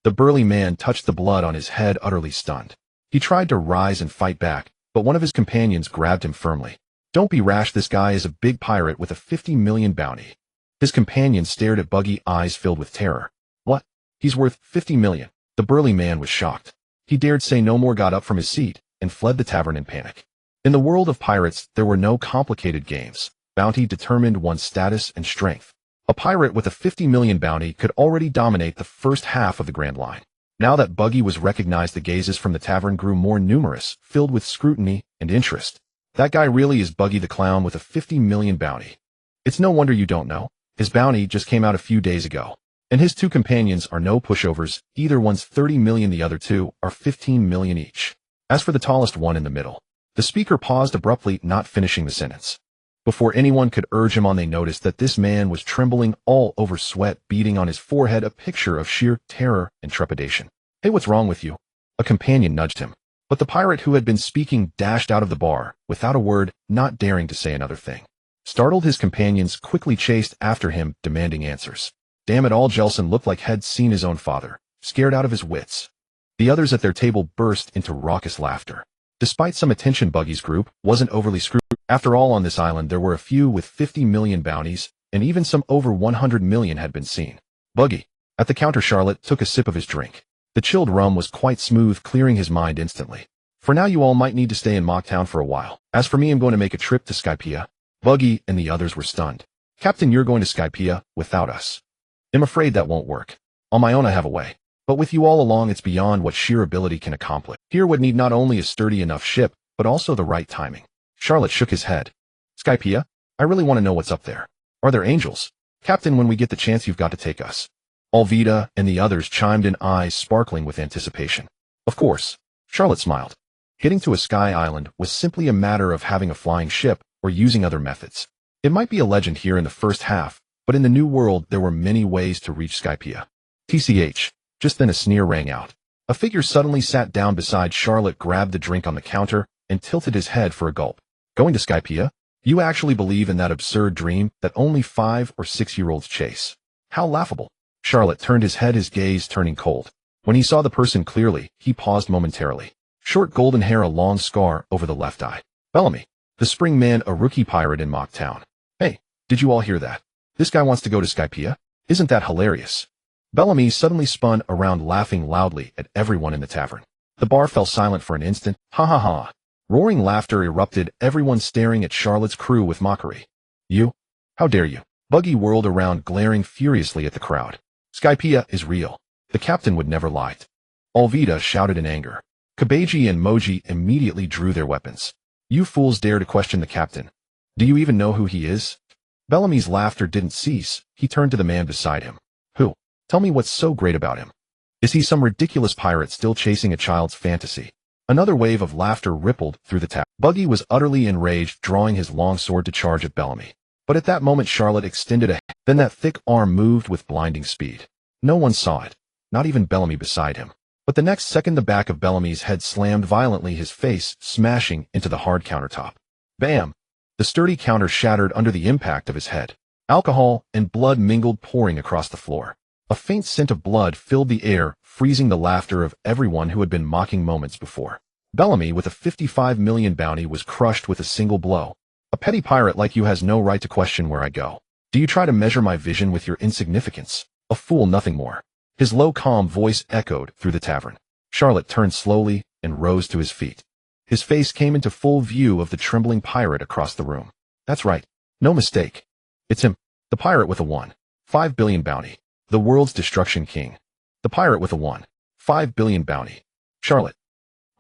The burly man touched the blood on his head, utterly stunned. He tried to rise and fight back, but one of his companions grabbed him firmly. Don't be rash, this guy is a big pirate with a 50 million bounty. His companion stared at Buggy, eyes filled with terror. What? He's worth 50 million. The burly man was shocked. He dared say no more, got up from his seat, and fled the tavern in panic. In the world of pirates, there were no complicated games. Bounty determined one's status and strength. A pirate with a 50 million bounty could already dominate the first half of the Grand Line. Now that Buggy was recognized, the gazes from the tavern grew more numerous, filled with scrutiny and interest. That guy really is Buggy the clown with a 50 million bounty. It's no wonder you don't know. His bounty just came out a few days ago. And his 2 companions are no pushovers. Either one's 30 million, the other 2 are 15 million each. As for the tallest one in the middle, the speaker paused abruptly, not finishing the sentence. Before anyone could urge him on, they noticed that this man was trembling all over, sweat beading on his forehead, a picture of sheer terror and trepidation. Hey, what's wrong with you? A companion nudged him. But the pirate who had been speaking dashed out of the bar, without a word, not daring to say another thing. Startled, his companions quickly chased after him, demanding answers. Damn it all, Jelson looked like he'd seen his own father, scared out of his wits. The others at their table burst into raucous laughter. Despite some attention, Buggy's group wasn't overly screwed. After all, on this island there were a few with 50 million bounties, and even some over 100 million had been seen. Buggy. At the counter, Charlotte took a sip of his drink. The chilled rum was quite smooth, clearing his mind instantly. For now, you all might need to stay in Mocktown for a while. As for me, I'm going to make a trip to Skypiea. Buggy and the others were stunned. Captain, you're going to Skypiea without us? I'm afraid that won't work. On my own I have a way. But with you all along, it's beyond what sheer ability can accomplish. Here would need not only a sturdy enough ship, but also the right timing. Charlotte shook his head. Skypiea? I really want to know what's up there. Are there angels? Captain, when we get the chance, you've got to take us. Alvida and the others chimed in, eyes sparkling with anticipation. Of course. Charlotte smiled. Getting to a sky island was simply a matter of having a flying ship or using other methods. It might be a legend here in the first half, but in the new world there were many ways to reach Skypiea. TCH. Just then a sneer rang out. A figure suddenly sat down beside Charlotte, grabbed the drink on the counter, and tilted his head for a gulp. Going to Skypiea? You actually believe in that absurd dream that only 5 or 6-year-olds chase? How laughable. Charlotte turned his head, his gaze turning cold. When he saw the person clearly, he paused momentarily. Short golden hair, a long scar over the left eye. Bellamy. The spring man, a rookie pirate in Mocktown. Hey, did you all hear that? This guy wants to go to Skypiea? Isn't that hilarious? Bellamy suddenly spun around, laughing loudly at everyone in the tavern. The bar fell silent for an instant. Ha ha ha. Roaring laughter erupted, everyone staring at Charlotte's crew with mockery. You? How dare you? Buggy whirled around, glaring furiously at the crowd. Skypiea is real. The captain would never lie. Alvida shouted in anger. Kabeji and Moji immediately drew their weapons. You fools dare to question the captain. Do you even know who he is? Bellamy's laughter didn't cease. He turned to the man beside him. Who? Tell me what's so great about him. Is he some ridiculous pirate still chasing a child's fantasy? Another wave of laughter rippled through the tavern. Buggy was utterly enraged, drawing his long sword to charge at Bellamy. But at that moment Charlotte extended a hand. Then that thick arm moved with blinding speed. No one saw it, not even Bellamy beside him. But the next second the back of Bellamy's head slammed violently, his face smashing into the hard countertop. Bam! The sturdy counter shattered under the impact of his head. Alcohol and blood mingled, pouring across the floor. A faint scent of blood filled the air, freezing the laughter of everyone who had been mocking moments before. Bellamy, with a 55 million bounty, was crushed with a single blow. A petty pirate like you has no right to question where I go. Do you try to measure my vision with your insignificance? A fool, nothing more. His low, calm voice echoed through the tavern. Charlotte turned slowly and rose to his feet. His face came into full view of the trembling pirate across the room. That's right. No mistake. It's him. The pirate with a 1.5 billion bounty. The world's destruction king. The pirate with a 1.5 billion bounty. Charlotte.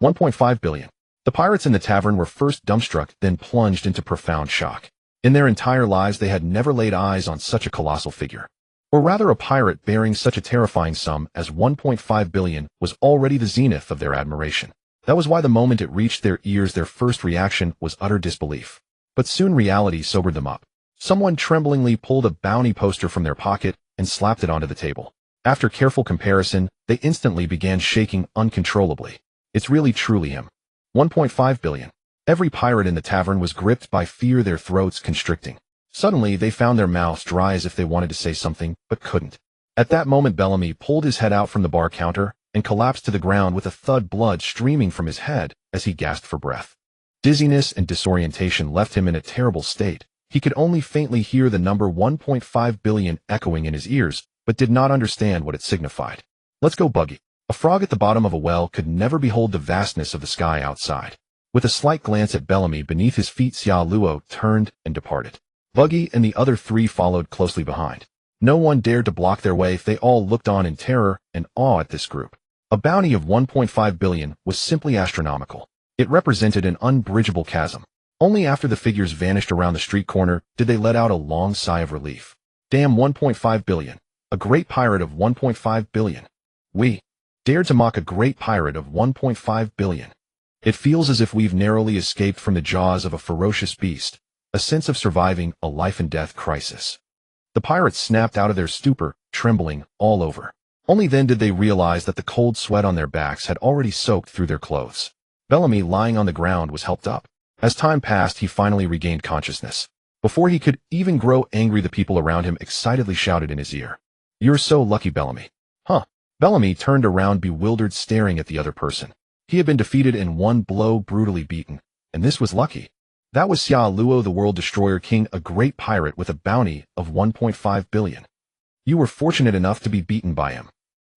1.5 billion. The pirates in the tavern were first dumbstruck, then plunged into profound shock. In their entire lives they had never laid eyes on such a colossal figure. Or rather, a pirate bearing such a terrifying sum as 1.5 billion was already the zenith of their admiration. That was why the moment it reached their ears their first reaction was utter disbelief. But soon reality sobered them up. Someone tremblingly pulled a bounty poster from their pocket and slapped it onto the table. After careful comparison, they instantly began shaking uncontrollably. It's really truly him. 1.5 billion. Every pirate in the tavern was gripped by fear, their throats constricting. Suddenly, they found their mouths dry as if they wanted to say something, but couldn't. At that moment, Bellamy pulled his head out from the bar counter and collapsed to the ground with a thud, blood streaming from his head as he gasped for breath. Dizziness and disorientation left him in a terrible state. He could only faintly hear the number 1.5 billion echoing in his ears, but did not understand what it signified. Let's go, Buggy. A frog at the bottom of a well could never behold the vastness of the sky outside. With a slight glance at Bellamy beneath his feet, Xia Luo turned and departed. Buggy and the other three followed closely behind. No one dared to block their way. They all looked on in terror and awe at this group. A bounty of 1.5 billion was simply astronomical. It represented an unbridgeable chasm. Only after the figures vanished around the street corner did they let out a long sigh of relief. Damn, 1.5 billion. A great pirate of 1.5 billion. We dared to mock a great pirate of 1.5 billion. It feels as if we've narrowly escaped from the jaws of a ferocious beast, a sense of surviving a life-and-death crisis. The pirates snapped out of their stupor, trembling all over. Only then did they realize that the cold sweat on their backs had already soaked through their clothes. Bellamy, lying on the ground, was helped up. As time passed, he finally regained consciousness. Before he could even grow angry, the people around him excitedly shouted in his ear, "You're so lucky, Bellamy." Huh? Bellamy turned around, bewildered, staring at the other person. He had been defeated in one blow, brutally beaten, and this was lucky. That was Xia Luo, the World Destroyer King, a great pirate with a bounty of 1.5 billion. You were fortunate enough to be beaten by him.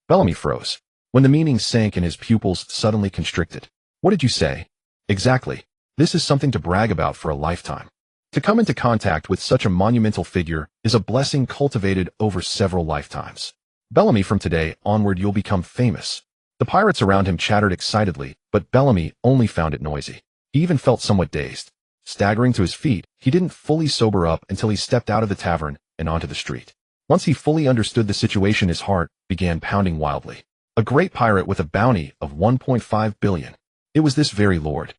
Bellamy froze. When the meaning sank and his pupils suddenly constricted. What did you say? Exactly. This is something to brag about for a lifetime. To come into contact with such a monumental figure is a blessing cultivated over several lifetimes. Bellamy, from today onward you'll become famous. The pirates around him chattered excitedly, but Bellamy only found it noisy. He even felt somewhat dazed. Staggering to his feet, he didn't fully sober up until he stepped out of the tavern and onto the street. Once he fully understood the situation, his heart began pounding wildly. A great pirate with a bounty of 1.5 billion. It was this very lord.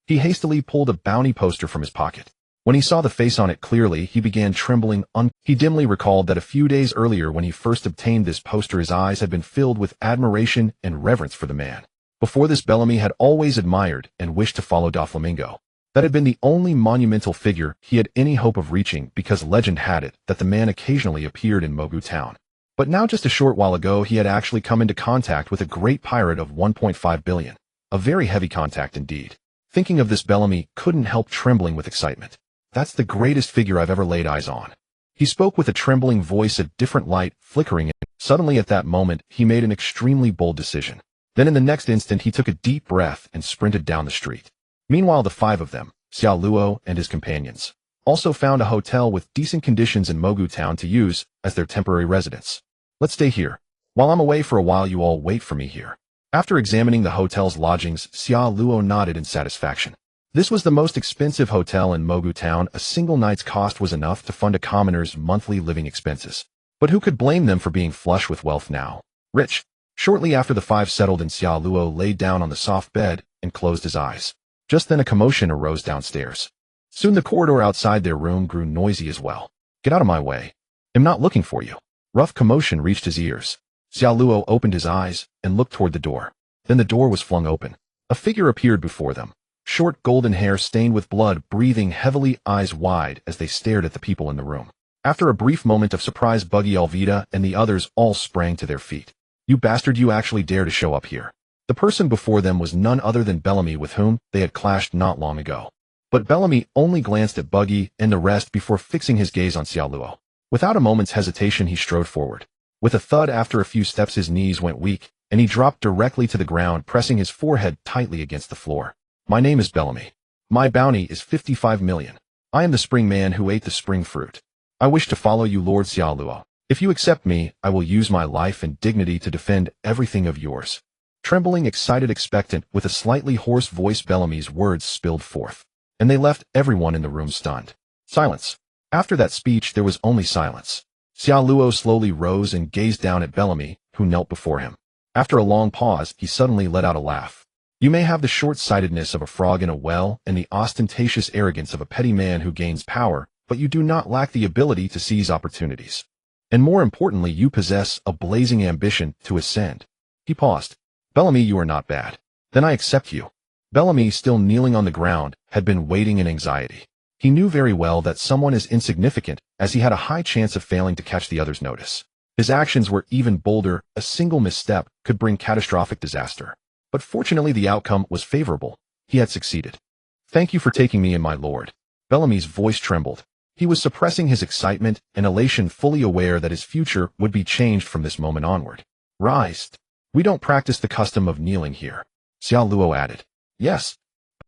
He hastily pulled a bounty poster from his pocket. When he saw the face on it clearly, he began trembling. He dimly recalled that a few days earlier when he first obtained this poster, his eyes had been filled with admiration and reverence for the man. Before this, Bellamy had always admired and wished to follow Doflamingo. That had been the only monumental figure he had any hope of reaching, because legend had it that the man occasionally appeared in Mogu town. But now, just a short while ago, he had actually come into contact with a great pirate of 1.5 billion. A very heavy contact indeed. Thinking of this, Bellamy couldn't help trembling with excitement. That's the greatest figure I've ever laid eyes on. He spoke with a trembling voice, a different light flickering in. Suddenly at that moment, he made an extremely bold decision. Then in the next instant, he took a deep breath and sprinted down the street. Meanwhile, the five of them, Xiao Luo and his companions, also found a hotel with decent conditions in Mogu town to use as their temporary residence. Let's stay here. While I'm away for a while, you all wait for me here. After examining the hotel's lodgings, Xiao Luo nodded in satisfaction. This was the most expensive hotel in Mogu town. A single night's cost was enough to fund a commoner's monthly living expenses. But who could blame them for being flush with wealth now? Rich. Shortly after the five settled in, Xiao Luo lay down on the soft bed and closed his eyes. Just then a commotion arose downstairs. Soon the corridor outside their room grew noisy as well. Get out of my way. I'm not looking for you. Rough commotion reached his ears. Xiao Luo opened his eyes and looked toward the door. Then the door was flung open. A figure appeared before them. Short golden hair stained with blood, breathing heavily, eyes wide as they stared at the people in the room. After a brief moment of surprise, Buggy, Alvida, and the others all sprang to their feet. You bastard, you actually dare to show up here. The person before them was none other than Bellamy, with whom they had clashed not long ago. But Bellamy only glanced at Buggy and the rest before fixing his gaze on Xiao Luo. Without a moment's hesitation, he strode forward. With a thud, after a few steps, his knees went weak, and he dropped directly to the ground, pressing his forehead tightly against the floor. My name is Bellamy. My bounty is 55 million. I am the spring man who ate the spring fruit. I wish to follow you, Lord Xiao Luo. If you accept me, I will use my life and dignity to defend everything of yours. Trembling, excited, expectant, with a slightly hoarse voice, Bellamy's words spilled forth, and they left everyone in the room stunned. Silence. After that speech, there was only silence. Xiao Luo slowly rose and gazed down at Bellamy, who knelt before him. After a long pause, he suddenly let out a laugh. You may have the short-sightedness of a frog in a well and the ostentatious arrogance of a petty man who gains power, but you do not lack the ability to seize opportunities. And more importantly, you possess a blazing ambition to ascend. He paused. Bellamy, you are not bad. Then I accept you. Bellamy, still kneeling on the ground, had been waiting in anxiety. He knew very well that someone as insignificant as he had a high chance of failing to catch the others' notice. His actions were even bolder. A single misstep could bring catastrophic disaster. But fortunately, the outcome was favorable. He had succeeded. Thank you for taking me in, my lord. Bellamy's voice trembled. He was suppressing his excitement and elation, fully aware that his future would be changed from this moment onward. Rise. We don't practice the custom of kneeling here. Xiao Luo added. Yes.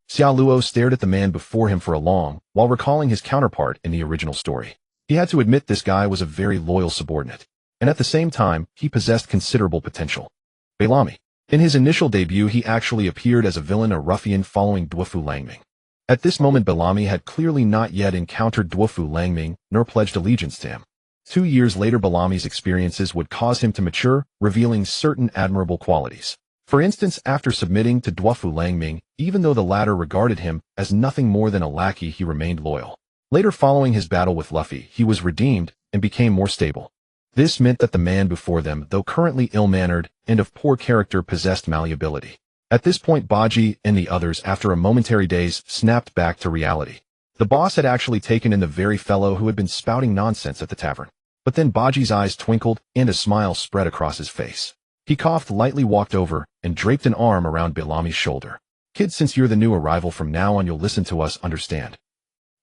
Xiao Luo stared at the man before him for a long, while recalling his counterpart in the original story. He had to admit this guy was a very loyal subordinate. And at the same time, he possessed considerable potential. Bellamy. In his initial debut, he actually appeared as a villain, a ruffian following Duofu Langming. At this moment, Bellamy had clearly not yet encountered Duofu Langming, nor pledged allegiance to him. 2 years later, Bellamy's experiences would cause him to mature, revealing certain admirable qualities. For instance, after submitting to Duofu Langming, even though the latter regarded him as nothing more than a lackey, he remained loyal. Later, following his battle with Luffy, he was redeemed and became more stable. This meant that the man before them, though currently ill-mannered and of poor character, possessed malleability. At this point, Baji and the others, after a momentary daze, snapped back to reality. The boss had actually taken in the very fellow who had been spouting nonsense at the tavern. But then Baji's eyes twinkled, and a smile spread across his face. He coughed lightly, walked over, and draped an arm around Bellamy's shoulder. Kid, since you're the new arrival, from now on you'll listen to us, understand?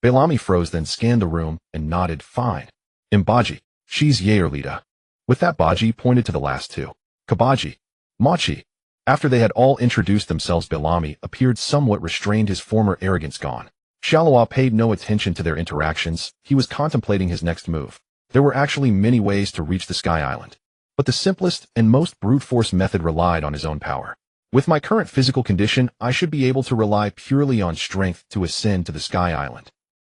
Bellamy froze, then scanned the room, and nodded. Fine. Baji. She's Yairlita. With that, Baji pointed to the last two. Kabaji. Machi. After they had all introduced themselves, Bellamy appeared somewhat restrained, his former arrogance gone. Shallowa paid no attention to their interactions. He was contemplating his next move. There were actually many ways to reach the Sky Island. But the simplest and most brute force method relied on his own power. With my current physical condition, I should be able to rely purely on strength to ascend to the Sky Island.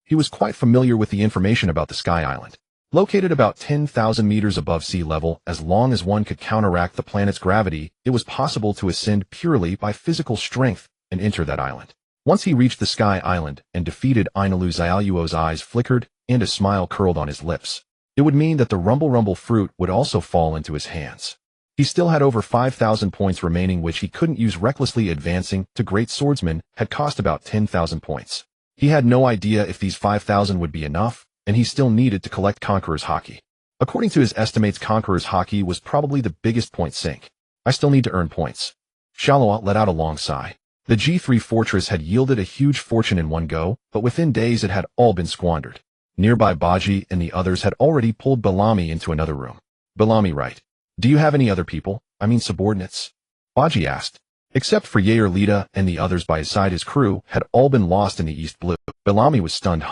He was quite familiar with the information about the Sky Island. Located about 10,000 meters above sea level, as long as one could counteract the planet's gravity, it was possible to ascend purely by physical strength and enter that island. Once he reached the Sky Island and defeated Ainalu, Xiaoluo's eyes flickered and a smile curled on his lips. It would mean that the rumble fruit would also fall into his hands. He still had over 5,000 points remaining, which he couldn't use recklessly. Advancing to Great Swordsman had cost about 10,000 points. He had no idea if these 5,000 would be enough, and he still needed to collect Conqueror's Haki. According to his estimates, Conqueror's Haki was probably the biggest point sink. I still need to earn points. Sharo let out a long sigh. The G3 fortress had yielded a huge fortune in one go, but within days it had all been squandered. Nearby Baji and the others had already pulled Bellamy into another room. Bellamy, right. Do you have any other people, subordinates? Baji asked. Except for Yair Lida and the others by his side, his crew had all been lost in the East Blue. Bellamy was stunned.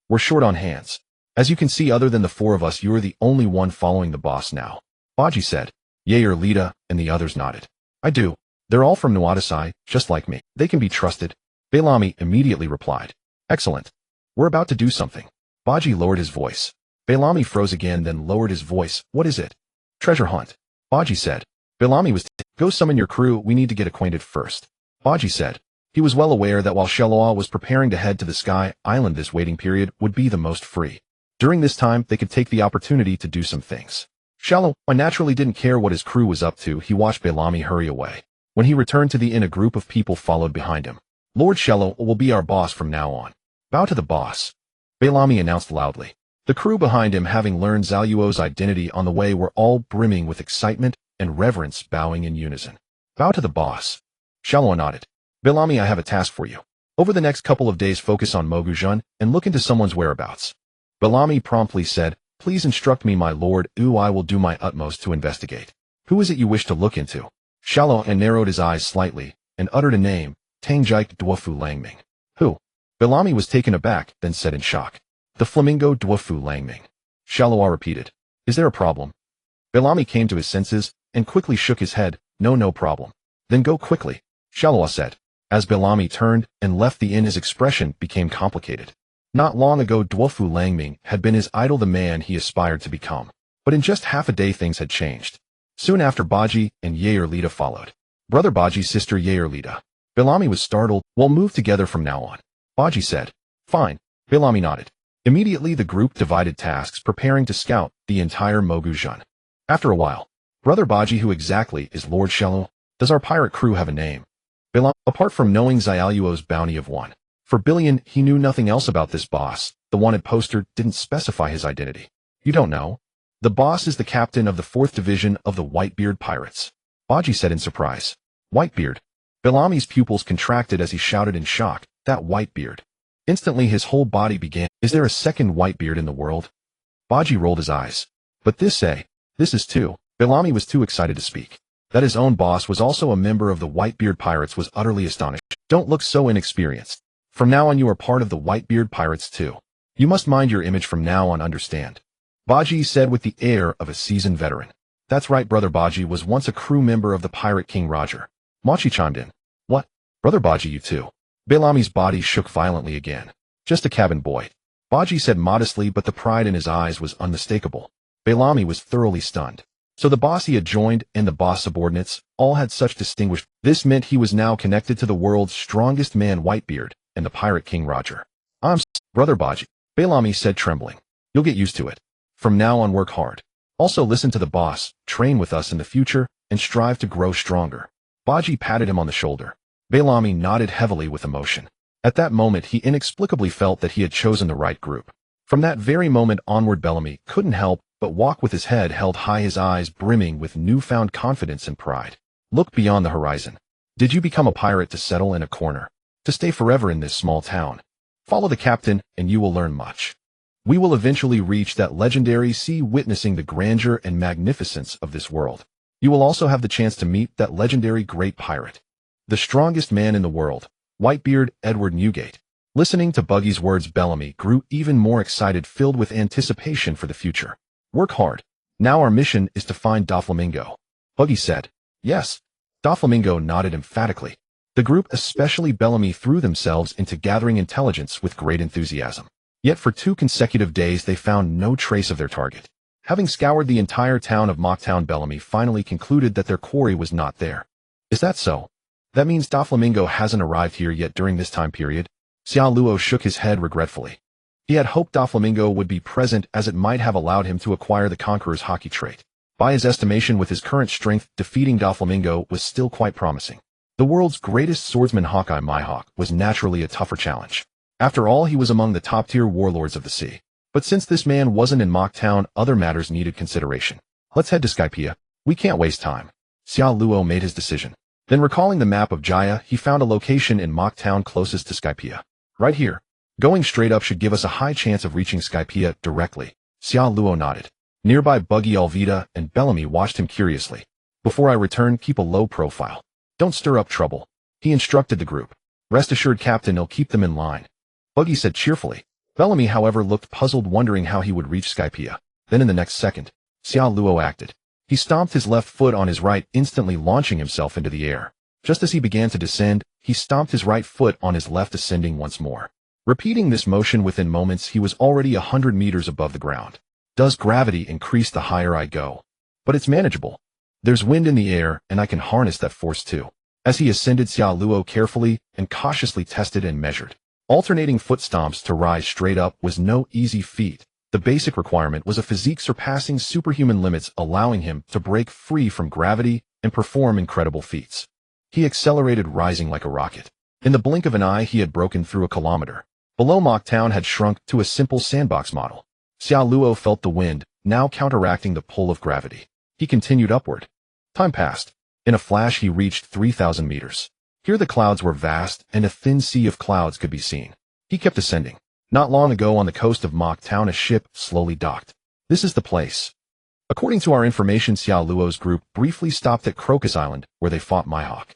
We're short on hands. As you can see, other than the four of us, you're the only one following the boss now. Baji said. Yair Lida and the others nodded. I do. They're all from Nuadasai, just like me. They can be trusted. Bellamy immediately replied. Excellent. We're about to do something. Baji lowered his voice. Bellamy froze again, then lowered his voice. What is it? Treasure hunt. Baji said. Bellamy was go summon your crew, we need to get acquainted first. Baji said. He was well aware that while Sharo was preparing to head to the Sky Island, this waiting period would be the most free. During this time, they could take the opportunity to do some things. Sharo naturally didn't care what his crew was up to. He watched Bellamy hurry away. When he returned to the inn, a group of people followed behind him. Lord Sharo will be our boss from now on. Bow to the boss. Bellamy announced loudly. The crew behind him, having learned Xiaoluo's identity on the way, were all brimming with excitement and reverence, bowing in unison. Bow to the boss. Sharo nodded. Bellamy, I have a task for you. Over the next couple of days, focus on Mogujun and look into someone's whereabouts. Bellamy promptly said, Please instruct me, my lord. I will do my utmost to investigate. Who is it you wish to look into? Sharo narrowed his eyes slightly and uttered a name, Tangjike Dwafu Langming. Who? Bellamy was taken aback, then said in shock. The Flamingo Dwafu Langming. Sharo repeated. Is there a problem? Bellamy came to his senses and quickly shook his head. No problem. Then go quickly, Sharo said. As Bellamy turned and left the inn, his expression became complicated. Not long ago, Dwafu Langming had been his idol, the man he aspired to become. But in just half a day, things had changed. Soon after, Baji and Yair Lida followed. Brother Baji's sister Yair Lida. Bellamy was startled. We'll move together from now on. Baji said. Fine. Bellamy nodded. Immediately, the group divided tasks, preparing to scout the entire Mogujun. After a while, Brother Baji, who exactly is Lord Sharo? Does our pirate crew have a name? Bellamy, apart from knowing Xiaoluo's bounty of 1 for billion, he knew nothing else about this boss. The wanted poster didn't specify his identity. You don't know? The boss is the captain of the 4th division of the Whitebeard Pirates. Baji said in surprise. Whitebeard. Bellamy's pupils contracted as he shouted in shock, that Whitebeard. Instantly his whole body began. Is there a second Whitebeard in the world? Baji rolled his eyes. But this is too. Bellamy was too excited to speak. That his own boss was also a member of the Whitebeard Pirates was utterly astonished. Don't look so inexperienced. From now on you are part of the Whitebeard Pirates too. You must mind your image from now on, understand? Baji said with the air of a seasoned veteran. That's right, Brother Baji was once a crew member of the Pirate King Roger. Machi chimed in. What? Brother Baji, you too? Bellamy's body shook violently again. Just a cabin boy. Baji said modestly, but the pride in his eyes was unmistakable. Bellamy was thoroughly stunned. So the boss he had joined and the boss subordinates all had such distinguished. This meant he was now connected to the world's strongest man, Whitebeard, and the Pirate King Roger. Brother Baji, Bellamy said, trembling. You'll get used to it. From now on, work hard. Also listen to the boss, train with us in the future, and strive to grow stronger. Baji patted him on the shoulder. Bellamy nodded heavily with emotion. At that moment, he inexplicably felt that he had chosen the right group. From that very moment onward, Bellamy couldn't help but walk with his head held high, his eyes brimming with newfound confidence and pride. Look beyond the horizon. Did you become a pirate to settle in a corner? To stay forever in this small town? Follow the captain, and you will learn much. We will eventually reach that legendary sea, witnessing the grandeur and magnificence of this world. You will also have the chance to meet that legendary great pirate. The strongest man in the world, Whitebeard Edward Newgate. Listening to Buggy's words, Bellamy grew even more excited, filled with anticipation for the future. Work hard. Now our mission is to find Doflamingo. Buggy said. Yes. Doflamingo nodded emphatically. The group, especially Bellamy, threw themselves into gathering intelligence with great enthusiasm. Yet for 2 consecutive days they found no trace of their target. Having scoured the entire town of Mocktown, Bellamy finally concluded that their quarry was not there. Is that so? That means Doflamingo hasn't arrived here yet during this time period? Xiao Luo shook his head regretfully. He had hoped Doflamingo would be present, as it might have allowed him to acquire the Conqueror's Haki trait. By his estimation, with his current strength, defeating Doflamingo was still quite promising. The world's greatest swordsman Hawkeye Mihawk was naturally a tougher challenge. After all, he was among the top-tier warlords of the sea. But since this man wasn't in Mocktown, other matters needed consideration. Let's head to Skypiea. We can't waste time. Xiao Luo made his decision. Then, recalling the map of Jaya, he found a location in Mocktown closest to Skypiea. Right here. Going straight up should give us a high chance of reaching Skypiea directly. Xiao Luo nodded. Nearby Buggy, Alvida, and Bellamy watched him curiously. Before I return, keep a low profile. Don't stir up trouble. He instructed the group. Rest assured, Captain, he'll keep them in line. Buggy said cheerfully. Bellamy, however, looked puzzled, wondering how he would reach Skypiea. Then in the next second, Xiao Luo acted. He stomped his left foot on his right, instantly launching himself into the air. Just as he began to descend, he stomped his right foot on his left, ascending once more. Repeating this motion, within moments he was already 100 meters above the ground. Does gravity increase the higher I go? But it's manageable. There's wind in the air, and I can harness that force too. As he ascended, Xiao Luo carefully and cautiously tested and measured. Alternating foot stomps to rise straight up was no easy feat. The basic requirement was a physique surpassing superhuman limits, allowing him to break free from gravity and perform incredible feats. He accelerated, rising like a rocket. In the blink of an eye, he had broken through a kilometer. Below, Mocktown had shrunk to a simple sandbox model. Xiao Luo felt the wind, now counteracting the pull of gravity. He continued upward. Time passed. In a flash, he reached 3,000 meters. Here the clouds were vast, and a thin sea of clouds could be seen. He kept ascending. Not long ago, on the coast of Mocktown, a ship slowly docked. This is the place. According to our information, Xiao Luo's group briefly stopped at Crocus Island, where they fought Mihawk.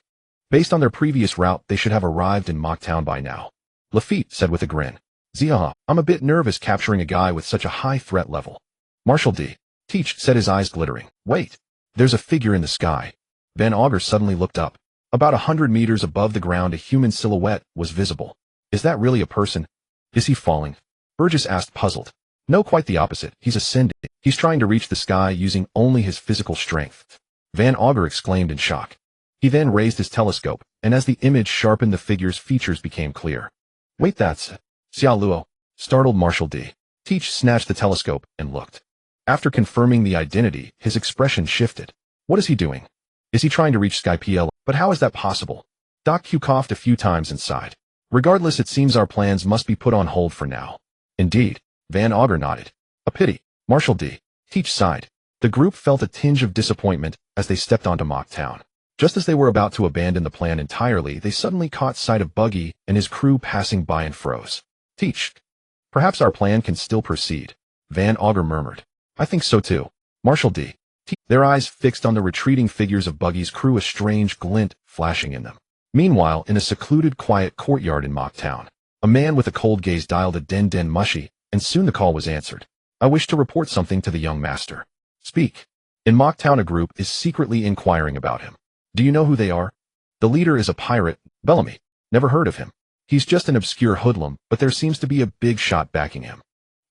Based on their previous route, they should have arrived in Mocktown by now. Lafitte said with a grin. Zia, I'm a bit nervous capturing a guy with such a high threat level. Marshal D. Teach said, his eyes glittering. Wait. There's a figure in the sky. Van Augur suddenly looked up. About 100 meters above the ground, a human silhouette was visible. Is that really a person? Is he falling? Burgess asked, puzzled. No, quite the opposite. He's ascending. He's trying to reach the sky using only his physical strength. Van Augur exclaimed in shock. He then raised his telescope, and as the image sharpened, the figure's features became clear. Wait, that's Xiao Luo. Startled Marshal D. Teach snatched the telescope and looked. After confirming the identity, his expression shifted. What is he doing? Is he trying to reach Skypiea? But how is that possible? Doc Q coughed a few times and sighed. Regardless, it seems our plans must be put on hold for now. Indeed. Van Augur nodded. A pity. Marshal D. Teach sighed. The group felt a tinge of disappointment as they stepped onto Mocktown. Just as they were about to abandon the plan entirely, they suddenly caught sight of Buggy and his crew passing by and froze. Teach. Perhaps our plan can still proceed. Van Augur murmured. I think so too. Marshal D. Their eyes fixed on the retreating figures of Buggy's crew, a strange glint flashing in them. Meanwhile, in a secluded, quiet courtyard in Mocktown, a man with a cold gaze dialed a Den Den Mushi, and soon the call was answered. I wish to report something to the young master. Speak. In Mocktown, a group is secretly inquiring about him. Do you know who they are? The leader is a pirate, Bellamy. Never heard of him. He's just an obscure hoodlum, but there seems to be a big shot backing him.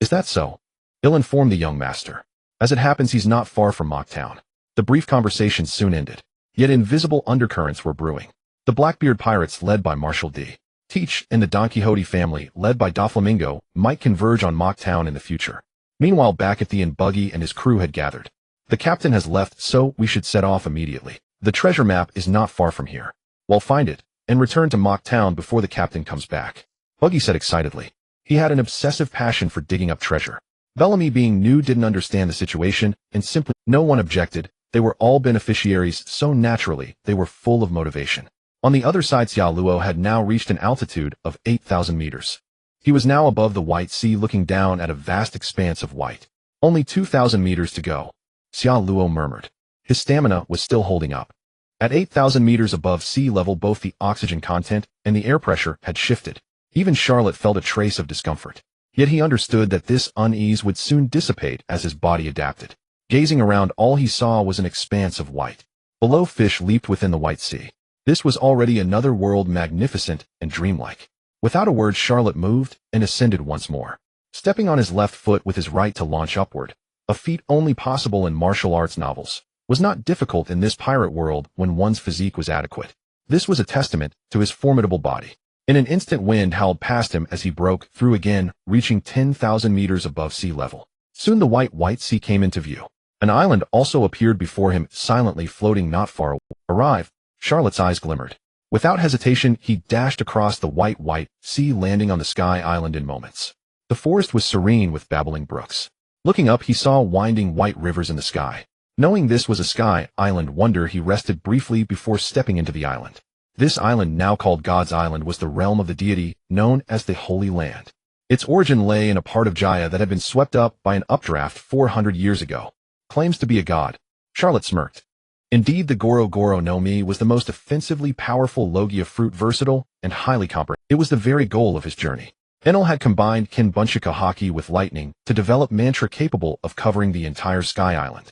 Is that so? He'll inform the young master. As it happens, he's not far from Mocktown. The brief conversation soon ended. Yet invisible undercurrents were brewing. The Whitebeard Pirates, led by Marshal D. Teach, and the Don Quixote family, led by Doflamingo, might converge on Mocktown in the future. Meanwhile, back at the inn, Buggy and his crew had gathered. The captain has left, so we should set off immediately. The treasure map is not far from here. We'll find it, and return to Mocktown before the captain comes back. Buggy said excitedly. He had an obsessive passion for digging up treasure. Bellamy, being new, didn't understand the situation, and simply no one objected. They were all beneficiaries, so naturally, they were full of motivation. On the other side, Xiao Luo had now reached an altitude of 8,000 meters. He was now above the White Sea, looking down at a vast expanse of white. Only 2,000 meters to go. Xiao Luo murmured. His stamina was still holding up. At 8,000 meters above sea level, both the oxygen content and the air pressure had shifted. Even Charlotte felt a trace of discomfort. Yet he understood that this unease would soon dissipate as his body adapted. Gazing around, all he saw was an expanse of white. Below, fish leaped within the White Sea. This was already another world, magnificent and dreamlike. Without a word, Charlotte moved and ascended once more, stepping on his left foot with his right to launch upward. A feat only possible in martial arts novels was not difficult in this pirate world when one's physique was adequate. This was a testament to his formidable body. In an instant, wind howled past him as he broke through again, reaching 10,000 meters above sea level. Soon the White Sea came into view. An island also appeared before him, silently floating not far away. Arrived, Charlotte's eyes glimmered. Without hesitation, he dashed across the White Sea, landing on the Sky Island in moments. The forest was serene with babbling brooks. Looking up, he saw winding white rivers in the sky. Knowing this was a Sky Island wonder, he rested briefly before stepping into the island. This island, now called God's Island, was the realm of the deity known as the Holy Land. Its origin lay in a part of Jaya that had been swept up by an updraft 400 years ago. Claims to be a god. Charlotte smirked. Indeed, the Goro Goro no Mi was the most offensively powerful Logia fruit, versatile and highly comprehensive. It was the very goal of his journey. Enel had combined Kinbunchika Haki with lightning to develop mantra capable of covering the entire Sky Island.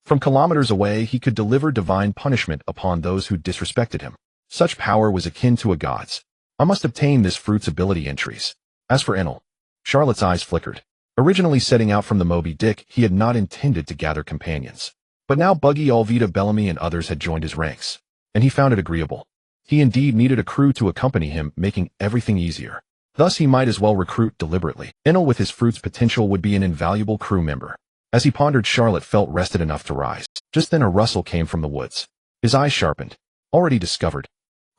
From kilometers away, he could deliver divine punishment upon those who disrespected him. Such power was akin to a god's. I must obtain this fruit's ability entries. As for Enel, Charlotte's eyes flickered. Originally setting out from the Moby Dick, he had not intended to gather companions. But now Buggy, Alvita, Bellamy, and others had joined his ranks, and he found it agreeable. He indeed needed a crew to accompany him, making everything easier. Thus he might as well recruit deliberately. Enel, with his fruit's potential, would be an invaluable crew member. As he pondered, Charlotte felt rested enough to rise. Just then a rustle came from the woods. His eyes sharpened. Already discovered.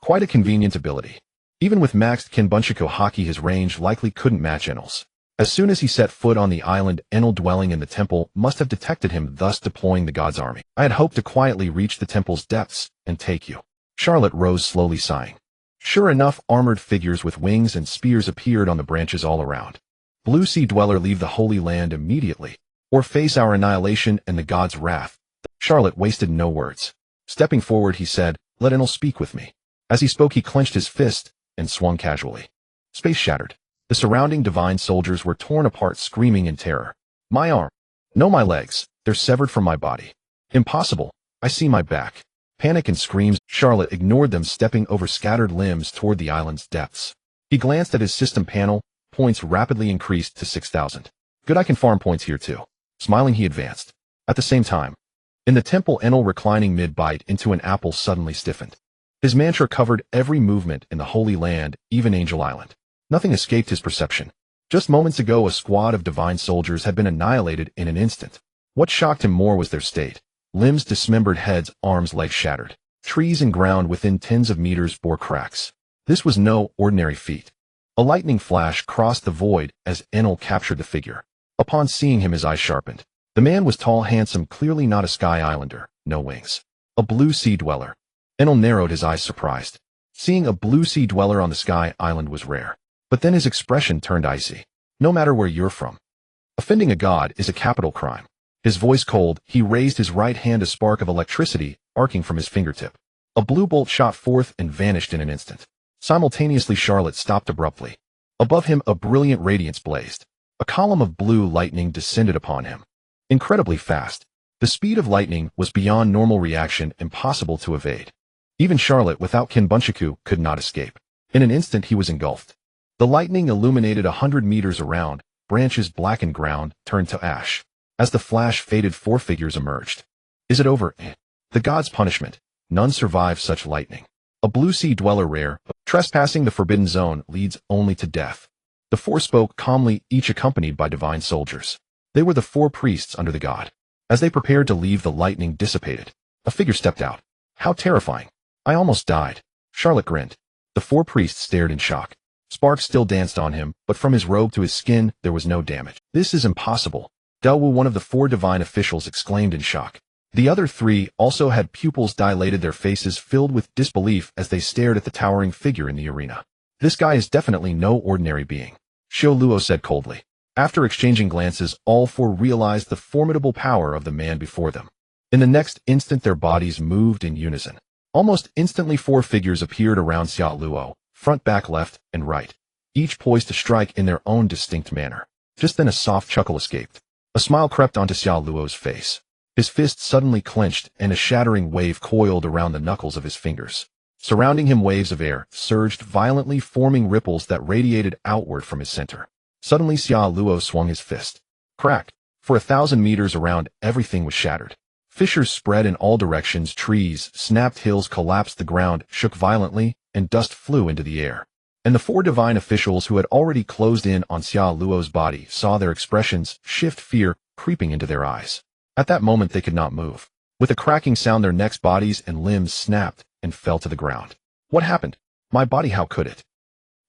Quite a convenient ability. Even with maxed Kinbunchiko Haki, his range likely couldn't match Enel's. As soon as he set foot on the island, Enel, dwelling in the temple, must have detected him, thus deploying the god's army. I had hoped to quietly reach the temple's depths and take you. Charlotte rose slowly, sighing. Sure enough, armored figures with wings and spears appeared on the branches all around. Blue Sea Dweller, leave the Holy Land immediately, or face our annihilation and the god's wrath. Charlotte wasted no words. Stepping forward, he said, let Enel speak with me. As he spoke, he clenched his fist and swung casually. Space shattered. The surrounding divine soldiers were torn apart, screaming in terror. My arm. No, my legs. They're severed from my body. Impossible. I see my back. Panic and screams. Charlotte ignored them, stepping over scattered limbs toward the island's depths. He glanced at his system panel. Points rapidly increased to 6,000. Good, I can farm points here too. Smiling, he advanced. At the same time, in the temple, Enel, reclining mid-bite into an apple, suddenly stiffened. His mantra covered every movement in the Holy Land, even Angel Island. Nothing escaped his perception. Just moments ago, a squad of divine soldiers had been annihilated in an instant. What shocked him more was their state. Limbs dismembered, heads, arms, legs shattered. Trees and ground within tens of meters bore cracks. This was no ordinary feat. A lightning flash crossed the void as Enel captured the figure. Upon seeing him, his eyes sharpened. The man was tall, handsome, clearly not a Sky Islander, no wings. A Blue Sea Dweller. Enel narrowed his eyes, surprised. Seeing a Blue Sea Dweller on the Sky Island was rare. But then his expression turned icy. No matter where you're from. Offending a god is a capital crime. His voice cold, he raised his right hand, a spark of electricity arcing from his fingertip. A blue bolt shot forth and vanished in an instant. Simultaneously, Charlotte stopped abruptly. Above him, a brilliant radiance blazed. A column of blue lightning descended upon him. Incredibly fast. The speed of lightning was beyond normal reaction, impossible to evade. Even Charlotte, without Kinbunchiku, could not escape. In an instant, he was engulfed. The lightning illuminated 100 meters around. Branches, blackened ground, turned to ash. As the flash faded, 4 figures emerged. Is it over? The god's punishment. None survive such lightning. A Blue Sea Dweller rare. Trespassing the forbidden zone leads only to death. The 4 spoke calmly, each accompanied by divine soldiers. They were the 4 priests under the god. As they prepared to leave, the lightning dissipated. A figure stepped out. How terrifying. I almost died. Charlotte grinned. The 4 priests stared in shock. Sparks still danced on him, but from his robe to his skin, there was no damage. This is impossible. Daowu, one of the 4 divine officials, exclaimed in shock. The other 3 also had pupils dilated, their faces filled with disbelief as they stared at the towering figure in the arena. This guy is definitely no ordinary being, Xiao Luo said coldly. After exchanging glances, all 4 realized the formidable power of the man before them. In the next instant, their bodies moved in unison. Almost instantly, 4 figures appeared around Xiao Luo. Front, back, left, and right, each poised to strike in their own distinct manner. Just then a soft chuckle escaped. A smile crept onto Xiao Luo's face. His fist suddenly clenched, and a shattering wave coiled around the knuckles of his fingers. Surrounding him, waves of air surged violently, forming ripples that radiated outward from his center. Suddenly, Xia Luo swung his fist. Crack! For 1,000 meters around, everything was shattered. Fissures spread in all directions, trees snapped, hills collapsed, the ground shook violently, and dust flew into the air. And the 4 divine officials who had already closed in on Xia Luo's body saw their expressions shift, fear creeping into their eyes. At that moment they could not move. With a cracking sound, their necks, bodies, and limbs snapped and fell to the ground. What happened? My body, how could it?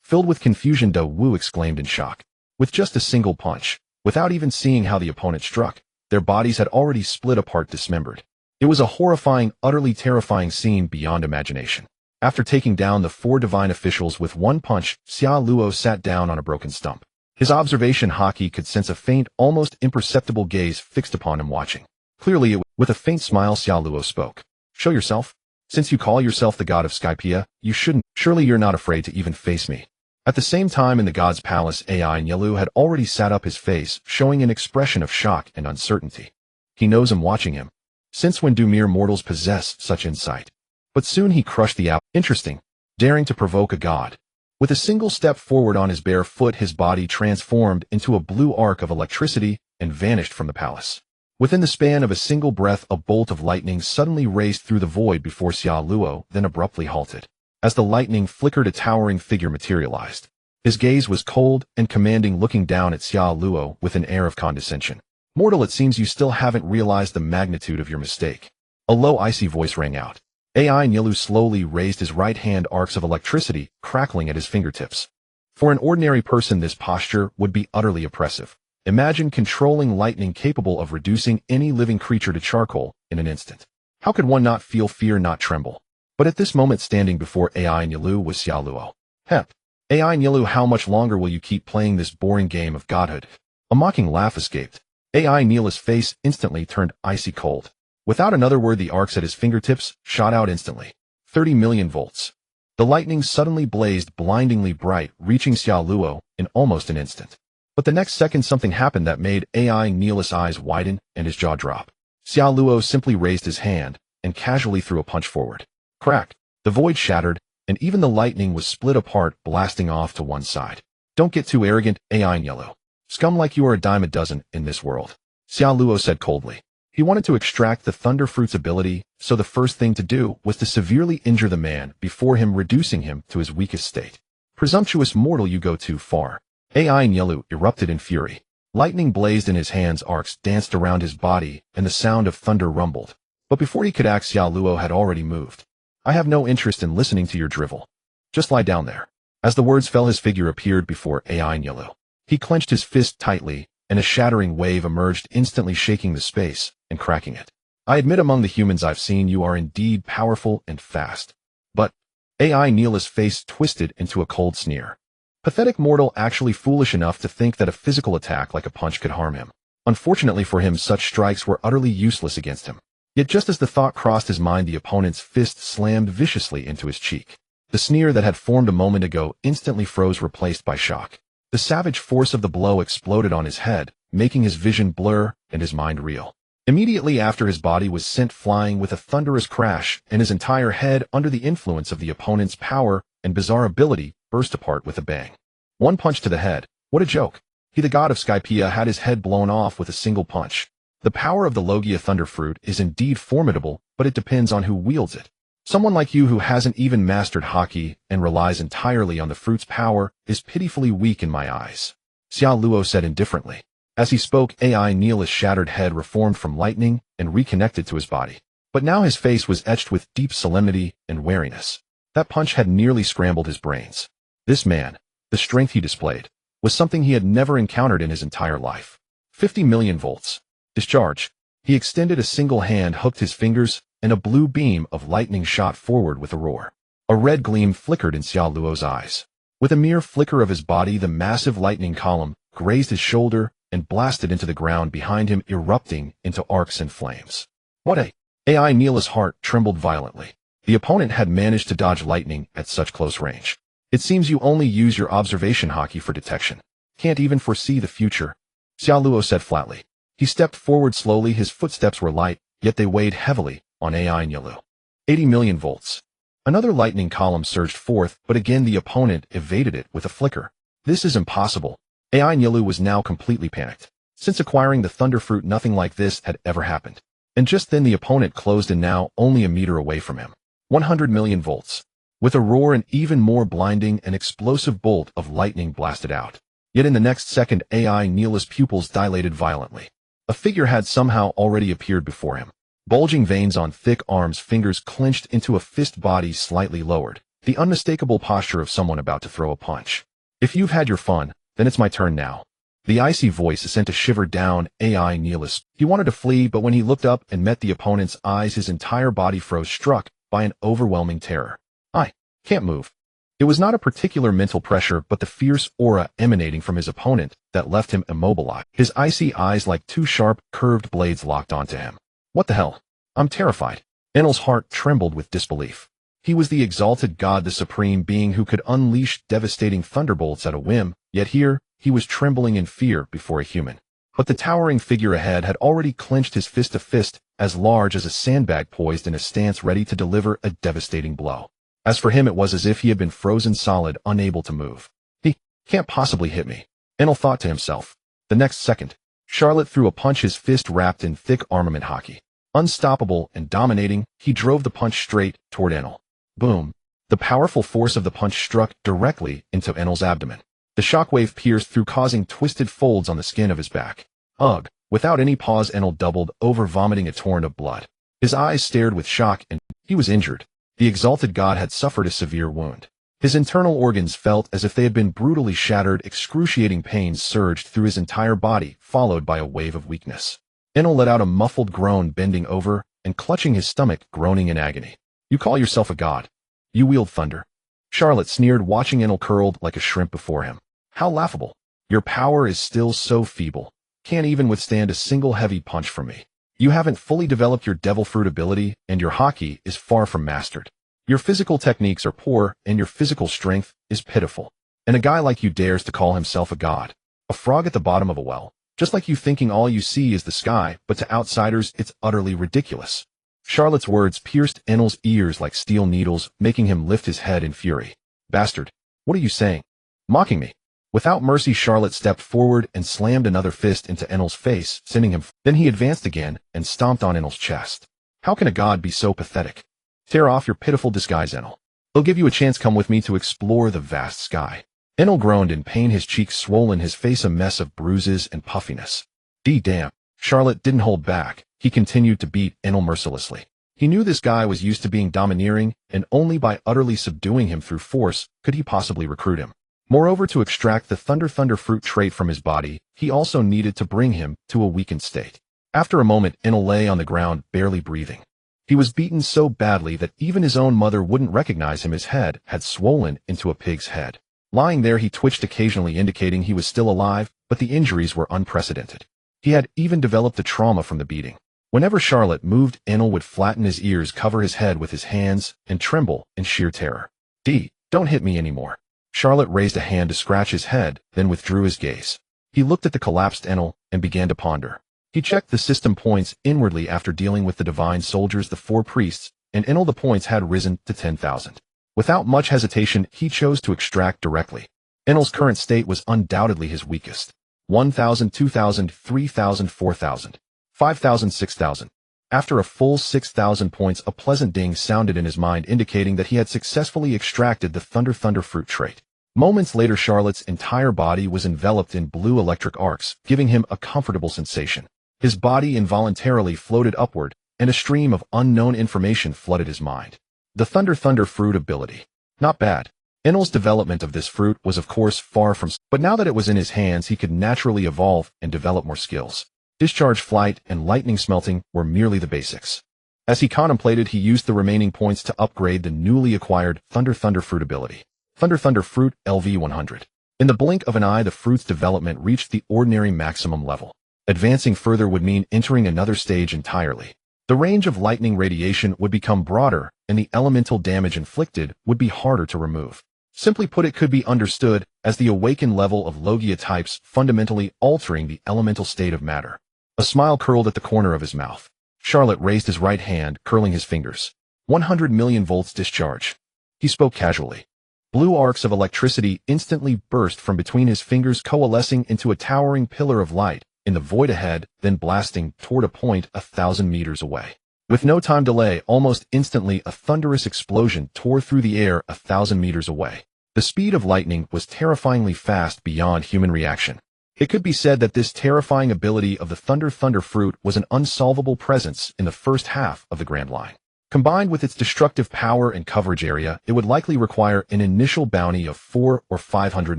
Filled with confusion, De Wu exclaimed in shock. With just a single punch, without even seeing how the opponent struck, their bodies had already split apart, dismembered. It was a horrifying, utterly terrifying scene beyond imagination. After taking down the 4 divine officials with one punch, Xia Luo sat down on a broken stump. His observation Haki could sense a faint, almost imperceptible gaze fixed upon him, watching. Clearly, with a faint smile, Xia Luo spoke. Show yourself. Since you call yourself the god of Skypiea, you shouldn't. Surely you're not afraid to even face me. At the same time, in the god's palace, Ai Nyelu had already sat up, his face showing an expression of shock and uncertainty. He knows I'm watching him. Since when do mere mortals possess such insight? But soon he crushed the apple. Interesting. Daring to provoke a god. With a single step forward on his bare foot, his body transformed into a blue arc of electricity and vanished from the palace. Within the span of a single breath, a bolt of lightning suddenly raced through the void before Xia Luo, then abruptly halted. As the lightning flickered, a towering figure materialized. His gaze was cold and commanding, looking down at Xia Luo with an air of condescension. Mortal, it seems you still haven't realized the magnitude of your mistake. A low, icy voice rang out. Ai Nyelu slowly raised his right hand, arcs of electricity crackling at his fingertips. For an ordinary person, this posture would be utterly oppressive. Imagine controlling lightning capable of reducing any living creature to charcoal in an instant. How could one not feel fear, not tremble? But at this moment, standing before Ai Nyelu was Xia Luo. Hep. Ai Nyelu, how much longer will you keep playing this boring game of godhood? A mocking laugh escaped. Ai Nylu's face instantly turned icy cold. Without another word, the arcs at his fingertips shot out instantly. 30 million volts. The lightning suddenly blazed blindingly bright, reaching Xia Luo in almost an instant. But the next second, something happened that made Ai Nylu's eyes widen and his jaw drop. Xia Luo simply raised his hand and casually threw a punch forward. Crack! The void shattered, and even the lightning was split apart, blasting off to one side. Don't get too arrogant, Ai Nyelu. Scum like you are a dime a dozen in this world, Xia Luo said coldly. He wanted to extract the Thunder Fruit's ability, so the first thing to do was to severely injure the man before him, reducing him to his weakest state. Presumptuous mortal, you go too far. Ai Nyelu erupted in fury. Lightning blazed in his hands, arcs danced around his body, and the sound of thunder rumbled. But before he could act, Xia Luo had already moved. I have no interest in listening to your drivel. Just lie down there. As the words fell, his figure appeared before Ai Nyelu. He clenched his fist tightly, and a shattering wave emerged, instantly shaking the space and cracking it. I admit, among the humans I've seen, you are indeed powerful and fast. But Ai Nylu's face twisted into a cold sneer. Pathetic mortal, actually foolish enough to think that a physical attack like a punch could harm him. Unfortunately for him, such strikes were utterly useless against him. Yet just as the thought crossed his mind, the opponent's fist slammed viciously into his cheek. The sneer that had formed a moment ago instantly froze, replaced by shock. The savage force of the blow exploded on his head, making his vision blur and his mind reel. Immediately after, his body was sent flying with a thunderous crash, and his entire head, under the influence of the opponent's power and bizarre ability, burst apart with a bang. One punch to the head. What a joke. He, the god of Skypiea, had his head blown off with a single punch. The power of the Logia Thunder Fruit is indeed formidable, but it depends on who wields it. Someone like you, who hasn't even mastered Haki and relies entirely on the fruit's power, is pitifully weak in my eyes, Xia Luo said indifferently. As he spoke, Ai Nylu's shattered head reformed from lightning and reconnected to his body. But now his face was etched with deep solemnity and wariness. That punch had nearly scrambled his brains. This man, the strength he displayed, was something he had never encountered in his entire life. 50 million volts. Discharge. He extended a single hand, hooked his fingers, and a blue beam of lightning shot forward with a roar. A red gleam flickered in Xia Luo's eyes. With a mere flicker of his body, the massive lightning column grazed his shoulder and blasted into the ground behind him, erupting into arcs and flames. What a... Ai Nylu's heart trembled violently. The opponent had managed to dodge lightning at such close range. It seems you only use your observation Haki for detection. Can't even foresee the future, Xia Luo said flatly. He stepped forward slowly. His footsteps were light, yet they weighed heavily on AI Nyalu. 80 million volts. Another lightning column surged forth, but again the opponent evaded it with a flicker. This is impossible. AI Nyalu was now completely panicked. Since acquiring the Thunder Fruit, nothing like this had ever happened. And just then the opponent closed in, now only a meter away from him. 100 million volts. With a roar, an even more blinding and explosive bolt of lightning blasted out. Yet in the next second, AI Nyalu's pupils dilated violently. A figure had somehow already appeared before him. Bulging veins on thick arms, fingers clenched into a fist, body slightly lowered. The unmistakable posture of someone about to throw a punch. If you've had your fun, then it's my turn now. The icy voice sent a shiver down AI Nyalu. He wanted to flee, but when he looked up and met the opponent's eyes, his entire body froze, struck by an overwhelming terror. I can't move. It was not a particular mental pressure, but the fierce aura emanating from his opponent that left him immobilized. His icy eyes, like two sharp, curved blades, locked onto him. What the hell? I'm terrified. Enel's heart trembled with disbelief. He was the exalted god, the supreme being who could unleash devastating thunderbolts at a whim, yet here, he was trembling in fear before a human. But the towering figure ahead had already clenched his fist, a fist as large as a sandbag, poised in a stance ready to deliver a devastating blow. As for him, it was as if he had been frozen solid, unable to move. He can't possibly hit me, Enel thought to himself. The next second, Charlotte threw a punch, his fist wrapped in thick armament Haki. Unstoppable and dominating, he drove the punch straight toward Enel. Boom! The powerful force of the punch struck directly into Enel's abdomen. The shockwave pierced through, causing twisted folds on the skin of his back. Ugh! Without any pause, Enel doubled over, vomiting a torrent of blood. His eyes stared with shock, and he was injured. The exalted god had suffered a severe wound. His internal organs felt as if they had been brutally shattered. Excruciating pains surged through his entire body, followed by a wave of weakness. Enel let out a muffled groan, bending over and clutching his stomach, groaning in agony. You call yourself a god? You wield thunder? Charlotte sneered, watching Enel curled like a shrimp before him. How laughable. Your power is still so feeble. Can't even withstand a single heavy punch from me. You haven't fully developed your devil fruit ability, and your Haki is far from mastered. Your physical techniques are poor, and your physical strength is pitiful. And a guy like you dares to call himself a god. A frog at the bottom of a well. Just like you, thinking all you see is the sky, but to outsiders it's utterly ridiculous. Charlotte's words pierced Enel's ears like steel needles, making him lift his head in fury. Bastard! What are you saying? Mocking me? Without mercy, Charlotte stepped forward and slammed another fist into Enel's face, sending him. Then he advanced again and stomped on Enel's chest. How can a god be so pathetic? Tear off your pitiful disguise, Enel. I'll give you a chance. Come with me to explore the vast sky. Enel groaned in pain, his cheeks swollen, his face a mess of bruises and puffiness. Damn. Charlotte didn't hold back. He continued to beat Enel mercilessly. He knew this guy was used to being domineering, and only by utterly subduing him through force could he possibly recruit him. Moreover, to extract the thunder fruit trait from his body, he also needed to bring him to a weakened state. After a moment, Enel lay on the ground, barely breathing. He was beaten so badly that even his own mother wouldn't recognize him. His head had swollen into a pig's head. Lying there, he twitched occasionally, indicating he was still alive, but the injuries were unprecedented. He had even developed a trauma from the beating. Whenever Charlotte moved, Enel would flatten his ears, cover his head with his hands, and tremble in sheer terror. Don't hit me anymore. Charlotte raised a hand to scratch his head, then withdrew his gaze. He looked at the collapsed Enel and began to ponder. He checked the system points inwardly after dealing with the divine soldiers, the 4 priests, and Enel the points had risen to 10,000. Without much hesitation, he chose to extract directly. Enel's current state was undoubtedly his weakest. 1,000, 2,000, 3,000, 4,000, 5,000, 6,000. After a full 6,000 points, a pleasant ding sounded in his mind, indicating that he had successfully extracted the thunder fruit trait. Moments later, Charlotte's entire body was enveloped in blue electric arcs, giving him a comfortable sensation. His body involuntarily floated upward, and a stream of unknown information flooded his mind. The thunder fruit ability. Not bad. Enel's development of this fruit was of course far from, but now that it was in his hands, he could naturally evolve and develop more skills. Discharge, flight, and lightning smelting were merely the basics. As he contemplated, he used the remaining points to upgrade the newly acquired thunder fruit ability. Thunder fruit LV 100. In the blink of an eye, the fruit's development reached the ordinary maximum level. Advancing further would mean entering another stage entirely. The range of lightning radiation would become broader, and the elemental damage inflicted would be harder to remove. Simply put, it could be understood as the awakened level of Logia types, fundamentally altering the elemental state of matter. A smile curled at the corner of his mouth. Charlotte raised his right hand, curling his fingers. 100 million volts discharge. He spoke casually. Blue arcs of electricity instantly burst from between his fingers, coalescing into a towering pillar of light in the void ahead, then blasting toward a point 1,000 meters away. With no time delay, almost instantly a thunderous explosion tore through the air 1,000 meters away. The speed of lightning was terrifyingly fast beyond human reaction. It could be said that this terrifying ability of the Thunder Fruit was an unsolvable presence in the first half of the Grand Line. Combined with its destructive power and coverage area, it would likely require an initial bounty of 400 or 500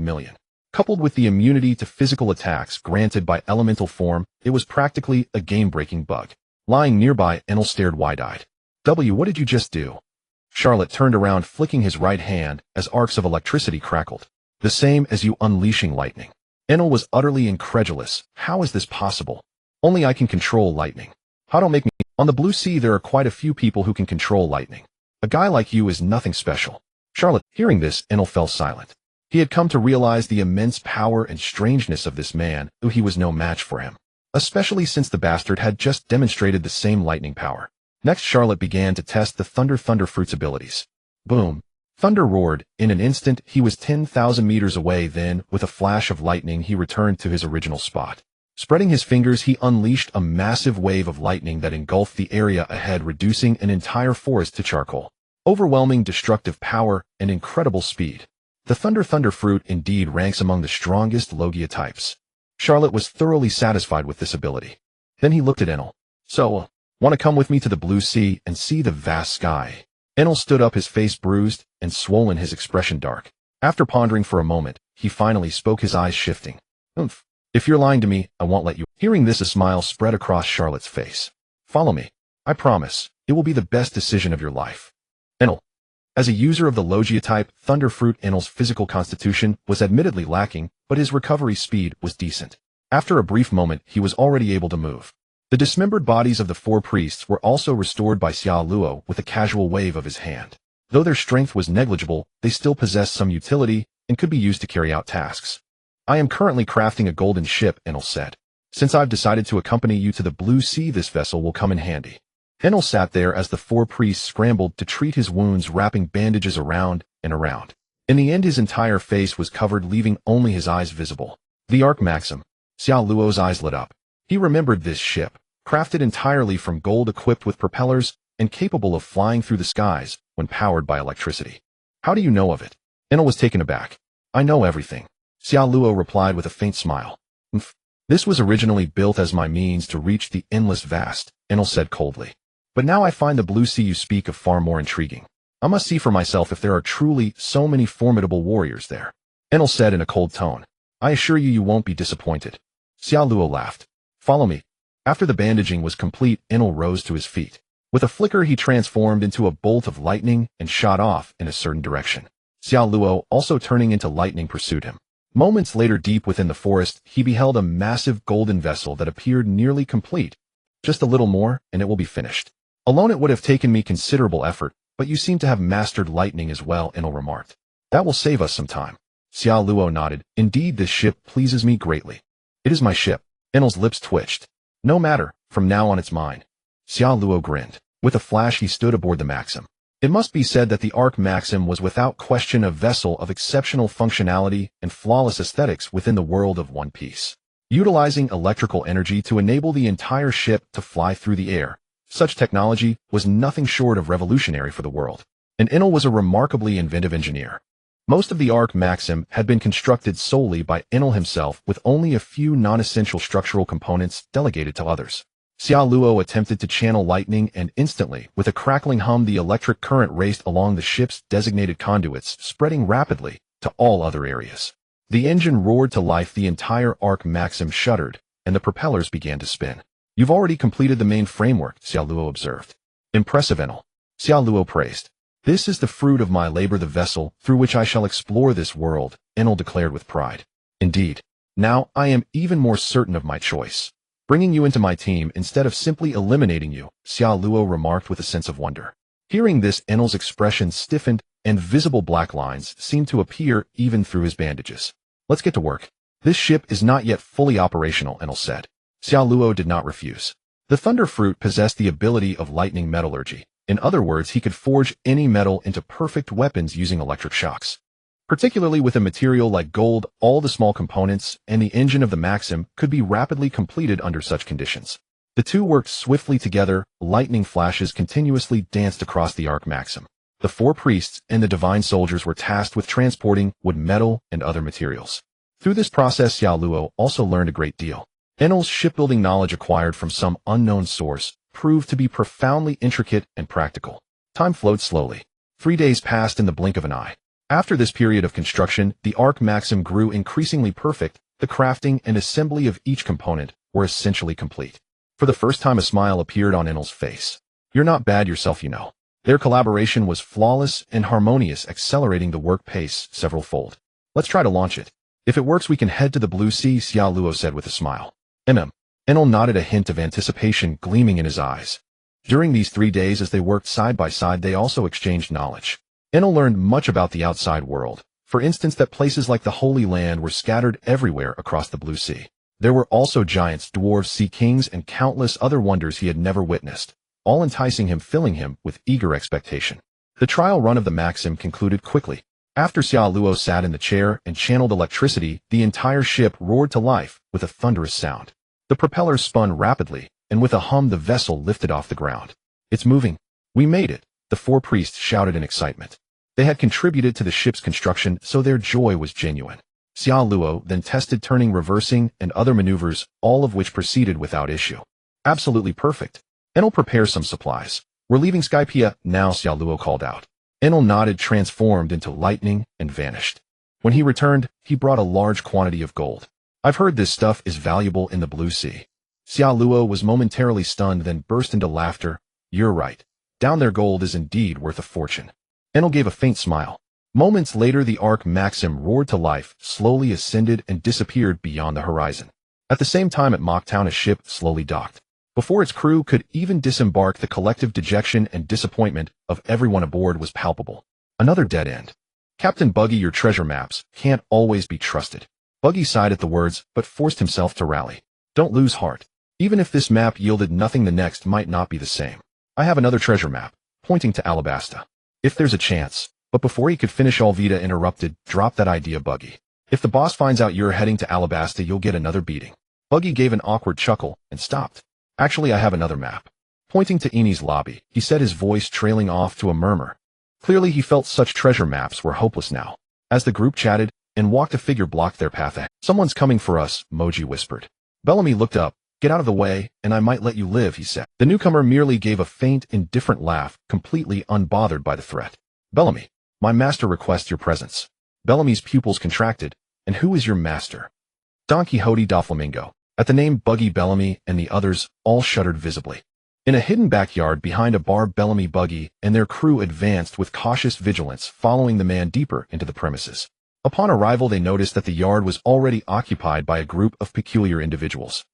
million. Coupled with the immunity to physical attacks granted by elemental form, it was practically a game-breaking bug. Lying nearby, Enel stared wide-eyed. What did you just do? Charlotte turned around, flicking his right hand as arcs of electricity crackled. The same as you unleashing lightning. Enel was utterly incredulous. How is this possible? Only I can control lightning. How don't make me— On the Blue Sea there are quite a few people who can control lightning. A guy like you is nothing special. Charlotte, hearing this, Enel fell silent. He had come to realize the immense power and strangeness of this man, though he was no match for him. Especially since the bastard had just demonstrated the same lightning power. Next, Charlotte began to test the Thunder Fruit's abilities. Boom. Thunder roared. In an instant, he was 10,000 meters away. Then, with a flash of lightning, he returned to his original spot. Spreading his fingers, he unleashed a massive wave of lightning that engulfed the area ahead, reducing an entire forest to charcoal. Overwhelming destructive power and incredible speed. The Thunder Fruit indeed ranks among the strongest Logia types. Charlotte was thoroughly satisfied with this ability. Then he looked at Enel. So, want to come with me to the Blue Sea and see the vast sky? Enel stood up, his face bruised and swollen, his expression dark. After pondering for a moment, he finally spoke, his eyes shifting. Oomph. If you're lying to me, I won't let you. Hearing this, a smile spread across Charlotte's face. Follow me. I promise, it will be the best decision of your life. Enel. As a user of the Logia type, Thunder Fruit, Enel's physical constitution was admittedly lacking, but his recovery speed was decent. After a brief moment, he was already able to move. The dismembered bodies of the 4 priests were also restored by Xiao Luo with a casual wave of his hand. Though their strength was negligible, they still possessed some utility and could be used to carry out tasks. I am currently crafting a golden ship, Enel said. Since I've decided to accompany you to the Blue Sea, this vessel will come in handy. Enel sat there as the 4 priests scrambled to treat his wounds, wrapping bandages around and around. In the end, his entire face was covered, leaving only his eyes visible. The Arc Maxim. Xiao Luo's eyes lit up. He remembered this ship, crafted entirely from gold, equipped with propellers, and capable of flying through the skies when powered by electricity. How do you know of it? Enel was taken aback. I know everything. Xiao Luo replied with a faint smile. This was originally built as my means to reach the endless vast, Enel said coldly. But now I find the Blue Sea you speak of far more intriguing. I must see for myself if there are truly so many formidable warriors there. Enel said in a cold tone. I assure you, you won't be disappointed. Xiao Luo laughed. Follow me. After the bandaging was complete, Enel rose to his feet. With a flicker, he transformed into a bolt of lightning and shot off in a certain direction. Xiao Luo, also turning into lightning, pursued him. Moments later, deep within the forest, he beheld a massive golden vessel that appeared nearly complete. Just a little more, and it will be finished. Alone it would have taken me considerable effort, but you seem to have mastered lightning as well, Enel remarked. That will save us some time. Xiao Luo nodded. Indeed, this ship pleases me greatly. It is my ship. Enel's lips twitched. No matter, from now on it's mine. Xiao Luo grinned. With a flash, he stood aboard the Maxim. It must be said that the Arc Maxim was without question a vessel of exceptional functionality and flawless aesthetics within the world of One Piece. Utilizing electrical energy to enable the entire ship to fly through the air, such technology was nothing short of revolutionary for the world. And Enel was a remarkably inventive engineer. Most of the Arc Maxim had been constructed solely by Enel himself, with only a few non-essential structural components delegated to others. Xiao Luo attempted to channel lightning, and instantly, with a crackling hum, the electric current raced along the ship's designated conduits, spreading rapidly to all other areas. The engine roared to life, the entire Arc Maxim shuddered, and the propellers began to spin. You've already completed the main framework, Xiao Luo observed. Impressive, Enel. Xiao Luo praised. This is the fruit of my labor, the vessel through which I shall explore this world, Enel declared with pride. Indeed. Now I am even more certain of my choice. Bringing you into my team instead of simply eliminating you, Xiao Luo remarked with a sense of wonder. Hearing this, Enel's expression stiffened, and visible black lines seemed to appear even through his bandages. Let's get to work. This ship is not yet fully operational, Enel said. Xiao Luo did not refuse. The thunder fruit possessed the ability of lightning metallurgy. In other words, he could forge any metal into perfect weapons using electric shocks. Particularly with a material like gold, all the small components and the engine of the Maxim could be rapidly completed under such conditions. The two worked swiftly together, lightning flashes continuously danced across the Arc Maxim. The four priests and the divine soldiers were tasked with transporting wood, metal, and other materials. Through this process, Xiao Luo also learned a great deal. Enel's shipbuilding knowledge acquired from some unknown source proved to be profoundly intricate and practical. Time flowed slowly. 3 days passed in the blink of an eye. After this period of construction, the Arc Maxim grew increasingly perfect. The crafting and assembly of each component were essentially complete. For the first time, a smile appeared on Enel's face. You're not bad yourself, you know. Their collaboration was flawless and harmonious, accelerating the work pace several-fold. Let's try to launch it. If it works, we can head to the Blue Sea, Xiao Luo said with a smile. Enel nodded, a hint of anticipation gleaming in his eyes. During these 3 days, as they worked side by side, they also exchanged knowledge. Enel learned much about the outside world. For instance, that places like the Holy Land were scattered everywhere across the Blue Sea. There were also giants, dwarves, sea kings, and countless other wonders he had never witnessed, all enticing him, filling him with eager expectation. The trial run of the Maxim concluded quickly. After Xiao Luo sat in the chair and channeled electricity, the entire ship roared to life with a thunderous sound. The propellers spun rapidly, and with a hum the vessel lifted off the ground. It's moving. We made it, the four priests shouted in excitement. They had contributed to the ship's construction, so their joy was genuine. Xiao Luo then tested turning, reversing, and other maneuvers, all of which proceeded without issue. Absolutely perfect. Enel, prepare some supplies. We're leaving Skypiea now, Xiao Luo called out. Enel nodded, transformed into lightning, and vanished. When he returned, he brought a large quantity of gold. I've heard this stuff is valuable in the Blue Sea. Xiao Luo was momentarily stunned, then burst into laughter. You're right. Down there, gold is indeed worth a fortune. Enel gave a faint smile. Moments later, the Arc Maxim roared to life, slowly ascended, and disappeared beyond the horizon. At the same time, at Mocktown, a ship slowly docked. Before its crew could even disembark, the collective dejection and disappointment of everyone aboard was palpable. Another dead end. Captain Buggy, your treasure maps can't always be trusted. Buggy sighed at the words, but forced himself to rally. Don't lose heart. Even if this map yielded nothing, the next might not be the same. I have another treasure map, pointing to Alabasta. If there's a chance. But before he could finish, Alvita interrupted. Drop that idea, Buggy. If the boss finds out you're heading to Alabasta, you'll get another beating. Buggy gave an awkward chuckle and stopped. Actually, I have another map. Pointing to Eni's lobby, he said, his voice trailing off to a murmur. Clearly, he felt such treasure maps were hopeless now. As the group chatted and walked, a figure blocked their path ahead. Someone's coming for us, Moji whispered. Bellamy looked up. Get out of the way, and I might let you live, he said. The newcomer merely gave a faint, indifferent laugh, completely unbothered by the threat. Bellamy, my master requests your presence. Bellamy's pupils contracted. And who is your master? Don Quixote Doflamingo. At the name, Buggy, Bellamy, and the others all shuddered visibly. In a hidden backyard behind a bar, Bellamy, Buggy, and their crew advanced with cautious vigilance, following the man deeper into the premises. Upon arrival, they noticed that the yard was already occupied by a group of peculiar individuals.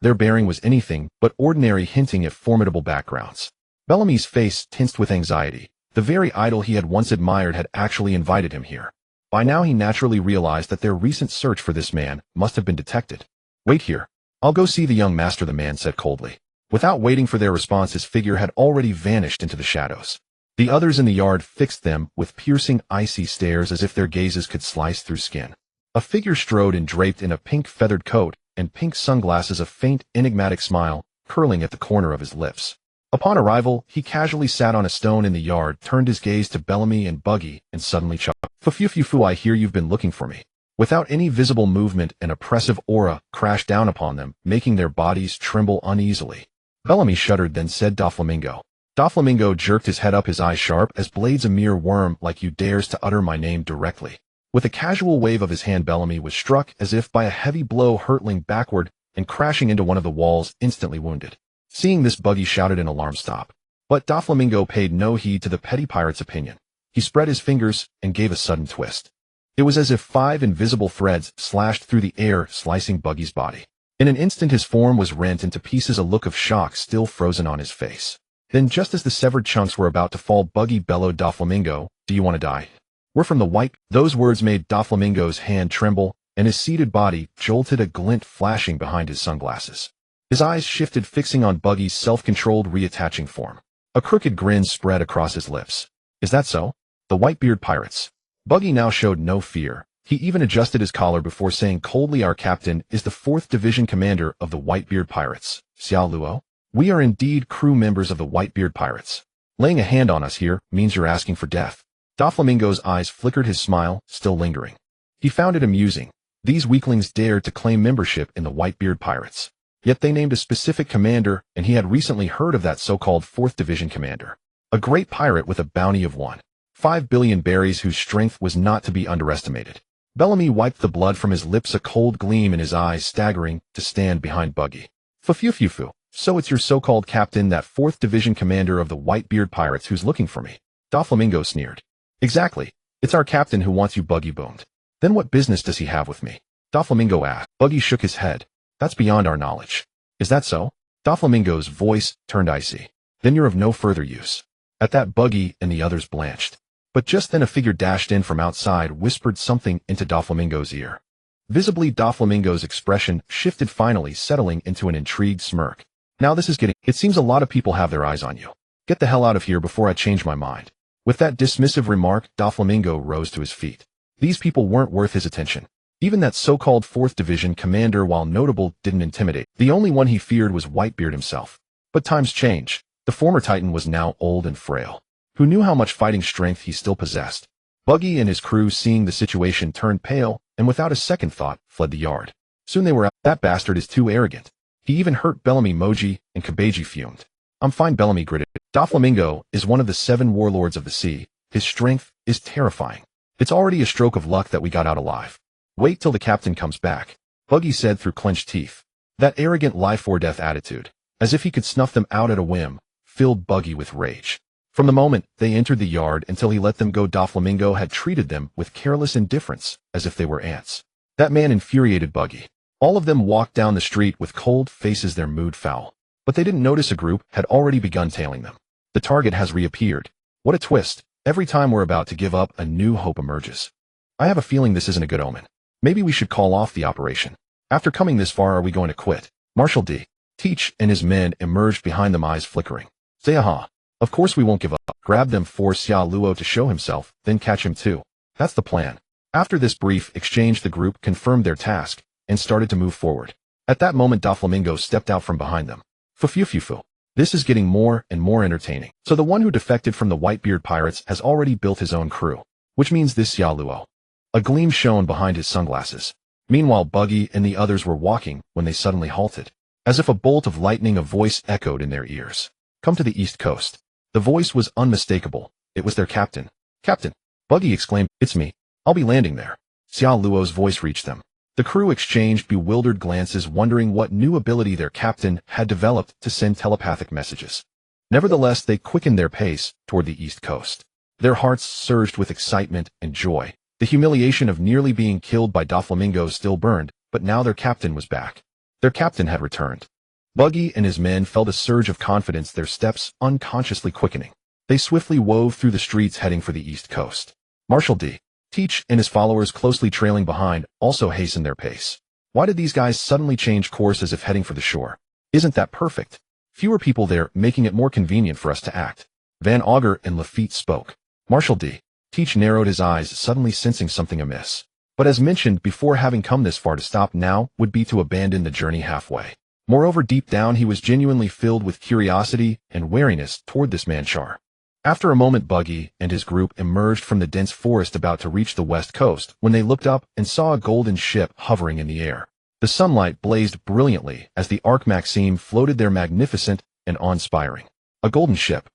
Their bearing was anything but ordinary, hinting at formidable backgrounds. Bellamy's face tensed with anxiety. The very idol he had once admired had actually invited him here. By now he naturally realized that their recent search for this man must have been detected. Wait here. I'll go see the young master, the man said coldly. Without waiting for their response, his figure had already vanished into the shadows. The others in the yard fixed them with piercing, icy stares, as if their gazes could slice through skin. A figure strode in, draped in a pink feathered coat and pink sunglasses, a faint, enigmatic smile curling at the corner of his lips. Upon arrival, he casually sat on a stone in the yard, turned his gaze to Bellamy and Buggy, and suddenly chuckled. Fu, I hear you've been looking for me. Without any visible movement, an oppressive aura crashed down upon them, making their bodies tremble uneasily. Bellamy shuddered, then said, Doflamingo. Doflamingo jerked his head up, his eyes sharp as blades. A mere worm like you dares to utter my name directly. With a casual wave of his hand, Bellamy was struck as if by a heavy blow, hurtling backward and crashing into one of the walls, instantly wounded. Seeing this, Buggy shouted in alarm, stop. But Doflamingo paid no heed to the petty pirate's opinion. He spread his fingers and gave a sudden twist. It was as if 5 invisible threads slashed through the air, slicing Buggy's body. In an instant, his form was rent into pieces, a look of shock still frozen on his face. Then, just as the severed chunks were about to fall, Buggy bellowed, Doflamingo, do you want to die? We're from the White. Those words made Doflamingo's hand tremble, and his seated body jolted, a glint flashing behind his sunglasses. His eyes shifted, fixing on Buggy's self-controlled reattaching form. A crooked grin spread across his lips. Is that so? The Whitebeard Pirates. Buggy now showed no fear. He even adjusted his collar before saying coldly, "Our captain is the 4th Division commander of the Whitebeard Pirates, Xiao Luo. We are indeed crew members of the Whitebeard Pirates. Laying a hand on us here means you're asking for death." Doflamingo's eyes flickered, his smile still lingering. He found it amusing. These weaklings dared to claim membership in the Whitebeard Pirates. Yet they named a specific commander, and he had recently heard of that so-called 4th Division commander. A great pirate with a bounty of 1.5 billion berries whose strength was not to be underestimated. Bellamy wiped the blood from his lips, a cold gleam in his eyes, staggering to stand behind Buggy. "Fufu. So it's your so-called captain, that 4th Division commander of the Whitebeard Pirates, who's looking for me?" Doflamingo sneered. "Exactly. It's our captain who wants you," Buggy boomed. "Then what business does he have with me?" Doflamingo asked. Buggy shook his head. "That's beyond our knowledge." "Is that so?" Doflamingo's voice turned icy. "Then you're of no further use." At that, Buggy and the others blanched. But just then a figure dashed in from outside, whispered something into Doflamingo's ear. Visibly, Doflamingo's expression shifted, finally settling into an intrigued smirk. "Now this is getting... It seems a lot of people have their eyes on you. Get the hell out of here before I change my mind." With that dismissive remark, Doflamingo rose to his feet. These people weren't worth his attention. Even that so-called 4th Division commander, while notable, didn't intimidate. The only one he feared was Whitebeard himself. But times change. The former Titan was now old and frail. Who knew how much fighting strength he still possessed? Buggy and his crew, seeing the situation, turned pale, and without a second thought, fled the yard. Soon they were out. "That bastard is too arrogant. He even hurt Bellamy." Moji and Kabeji fumed. "I'm fine," Bellamy gritted. "Doflamingo is one of the 7 warlords of the sea. His strength is terrifying. It's already a stroke of luck that we got out alive. Wait till the captain comes back," Buggy said through clenched teeth. That arrogant life-or-death attitude, as if he could snuff them out at a whim, filled Buggy with rage. From the moment they entered the yard until he let them go, Doflamingo had treated them with careless indifference, as if they were ants. That man infuriated Buggy. All of them walked down the street with cold faces, their mood foul. But they didn't notice a group had already begun tailing them. The target has reappeared. What a twist. Every time we're about to give up, a new hope emerges. I have a feeling this isn't a good omen. Maybe we should call off the operation. After coming this far, are we going to quit? Marshal D. Teach and his men emerged behind them, eyes flickering. "Say aha. Of course we won't give up. Grab them, force Xiao Luo to show himself, then catch him too. That's the plan." After this brief exchange, the group confirmed their task and started to move forward. At that moment, Doflamingo stepped out from behind them. "Fufu. This is getting more and more entertaining. So the one who defected from the Whitebeard Pirates has already built his own crew. Which means this Xiao Luo." A gleam shone behind his sunglasses. Meanwhile, Buggy and the others were walking when they suddenly halted. As if a bolt of lightning, a voice echoed in their ears. "Come to the East Coast." The voice was unmistakable. It was their captain. "Captain!" Buggy exclaimed. "It's me. I'll be landing there." Xiao Luo's voice reached them. The crew exchanged bewildered glances, wondering what new ability their captain had developed to send telepathic messages. Nevertheless, they quickened their pace toward the East Coast. Their hearts surged with excitement and joy. The humiliation of nearly being killed by Doflamingo still burned, but now their captain was back. Their captain had returned. Buggy and his men felt a surge of confidence, their steps unconsciously quickening. They swiftly wove through the streets, heading for the East Coast. Marshal D. Teach and his followers, closely trailing behind, also hastened their pace. Why did these guys suddenly change course as if heading for the shore? Isn't that perfect? Fewer people there, making it more convenient for us to act. Van Augur and Lafitte spoke. Marshal D. Teach narrowed his eyes, suddenly sensing something amiss. But as mentioned before, having come this far, to stop now would be to abandon the journey halfway. Moreover, deep down he was genuinely filled with curiosity and wariness toward this man Char. After a moment, Buggy and his group emerged from the dense forest, about to reach the west coast, when they looked up and saw a golden ship hovering in the air. The sunlight blazed brilliantly as the Arc Maxime floated there, magnificent and awe-inspiring. A golden ship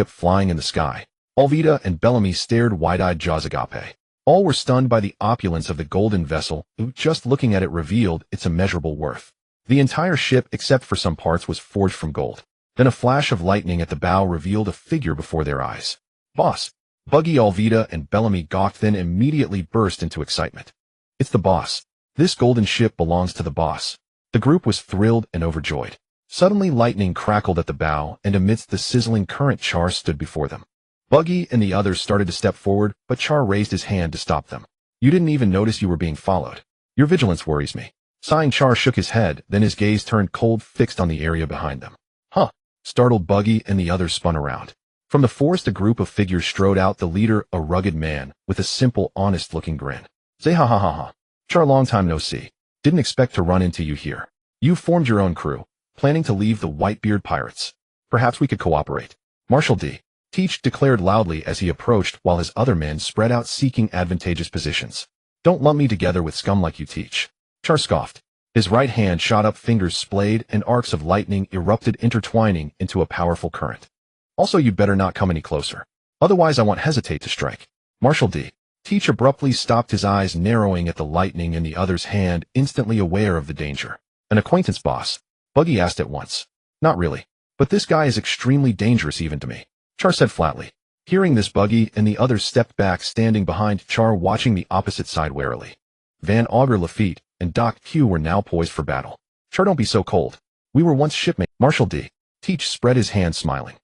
flying in the sky. Alvida and Bellamy stared wide-eyed, jaws agape. All were stunned by the opulence of the golden vessel, who, just looking at it, revealed its immeasurable worth. The entire ship, except for some parts, was forged from gold. Then a flash of lightning at the bow revealed a figure before their eyes. "Boss!" Buggy, Alvida, and Bellamy gawked, then immediately burst into excitement. "It's the boss. This golden ship belongs to the boss." The group was thrilled and overjoyed. Suddenly, lightning crackled at the bow, and amidst the sizzling current, Char stood before them. Buggy and the others started to step forward, but Char raised his hand to stop them. "You didn't even notice you were being followed. Your vigilance worries me." Sighing, Char shook his head, then his gaze turned cold, fixed on the area behind them. Huh. Startled, Buggy and the others spun around. From the forest a group of figures strode out, the leader, a rugged man, with a simple, honest-looking grin. Say ha ha ha ha. Char, long time no see. Didn't expect to run into you here. You've formed your own crew, planning to leave the Whitebeard Pirates. Perhaps we could cooperate. Marshal D. Teach declared loudly as he approached while his other men spread out seeking advantageous positions. Don't lump me together with scum like you, Teach. Char scoffed. His right hand shot up, fingers splayed, and arcs of lightning erupted, intertwining into a powerful current. Also, you'd better not come any closer. Otherwise I won't hesitate to strike. Marshal D. Teach abruptly stopped, his eyes narrowing at the lightning in the other's hand, instantly aware of the danger. An acquaintance, boss? Buggy asked at once. Not really. But this guy is extremely dangerous even to me, Char said flatly. Hearing this, Buggy and the others stepped back, standing behind Char, watching the opposite side warily. Van Augur, Lafitte, and Doc Q were now poised for battle. Char, don't be so cold. We were once shipmates. Marshal D. Teach spread his hand, smiling.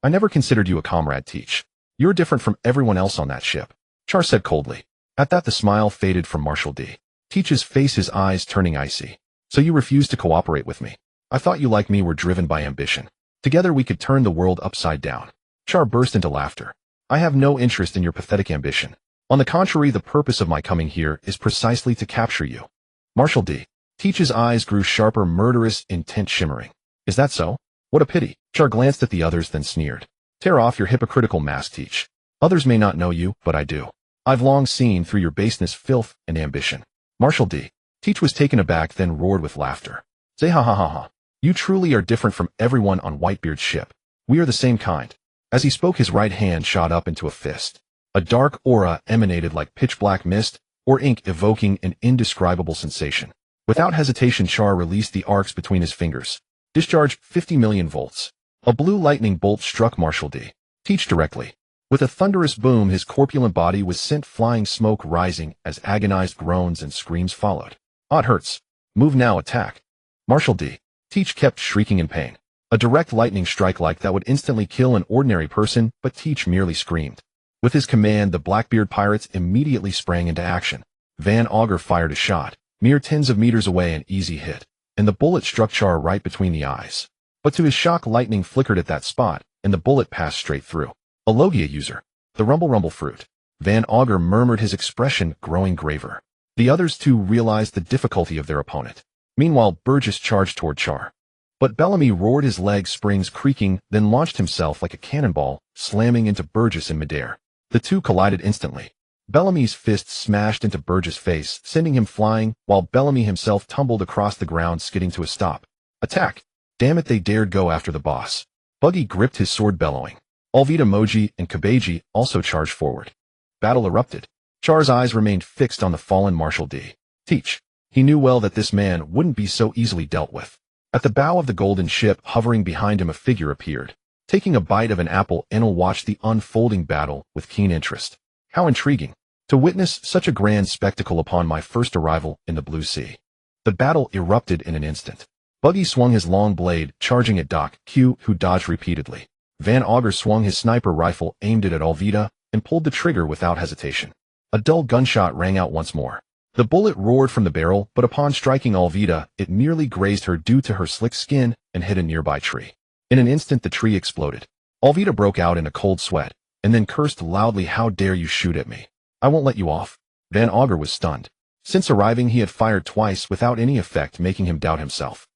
I never considered you a comrade, Teach. You're different from everyone else on that ship, Char said coldly. At that the smile faded from Marshal D. Teach's face, his eyes turning icy. So you refused to cooperate with me? I thought you, like me, were driven by ambition. Together we could turn the world upside down. Char burst into laughter. I have no interest in your pathetic ambition. On the contrary, the purpose of my coming here is precisely to capture you. Marshal D. Teach's eyes grew sharper, murderous, intent shimmering. Is that so? What a pity. Char glanced at the others, then sneered. Tear off your hypocritical mask, Teach. Others may not know you, but I do. I've long seen through your baseness, filth, and ambition. Marshal D. Teach was taken aback, then roared with laughter. Say ha ha ha ha. You truly are different from everyone on Whitebeard's ship. We are the same kind. As he spoke, his right hand shot up into a fist. A dark aura emanated like pitch-black mist or ink, evoking an indescribable sensation. Without hesitation, Char released the arcs between his fingers. Discharged 50 million volts. A blue lightning bolt struck Marshal D. Teach directly. With a thunderous boom, his corpulent body was sent flying, smoke rising as agonized groans and screams followed. It hurts. Move now, attack. Marshal D. Teach kept shrieking in pain. A direct lightning strike like that would instantly kill an ordinary person, but Teach merely screamed. With his command, the Blackbeard Pirates immediately sprang into action. Van Augur fired a shot, mere tens of meters away, an easy hit, and the bullet struck Char right between the eyes. But to his shock, lightning flickered at that spot, and the bullet passed straight through. A Logia user. The rumble fruit. Van Augur murmured, his expression growing graver. The others too realized the difficulty of their opponent. Meanwhile, Burgess charged toward Char. But Bellamy roared, his leg springs creaking, then launched himself like a cannonball, slamming into Burgess in midair. The two collided instantly. Bellamy's fist smashed into Burgess' face, sending him flying, while Bellamy himself tumbled across the ground, skidding to a stop. Attack! Damn it, they dared go after the boss. Buggy gripped his sword, bellowing. Alvita, Moji, and Kabeji also charged forward. Battle erupted. Char's eyes remained fixed on the fallen Marshal D. Teach. He knew well that this man wouldn't be so easily dealt with. At the bow of the golden ship, hovering behind him, a figure appeared. Taking a bite of an apple, Enel watched the unfolding battle with keen interest. How intriguing. To witness such a grand spectacle upon my first arrival in the Blue Sea. The battle erupted in an instant. Buggy swung his long blade, charging at Doc Q, who dodged repeatedly. Van Augur swung his sniper rifle, aimed it at Alvita, and pulled the trigger without hesitation. A dull gunshot rang out once more. The bullet roared from the barrel, but upon striking Alvita, it merely grazed her due to her slick skin and hit a nearby tree. In an instant, the tree exploded. Alvita broke out in a cold sweat, and then cursed loudly. How dare you shoot at me? I won't let you off. Van Augur was stunned. Since arriving, he had fired twice without any effect, making him doubt himself.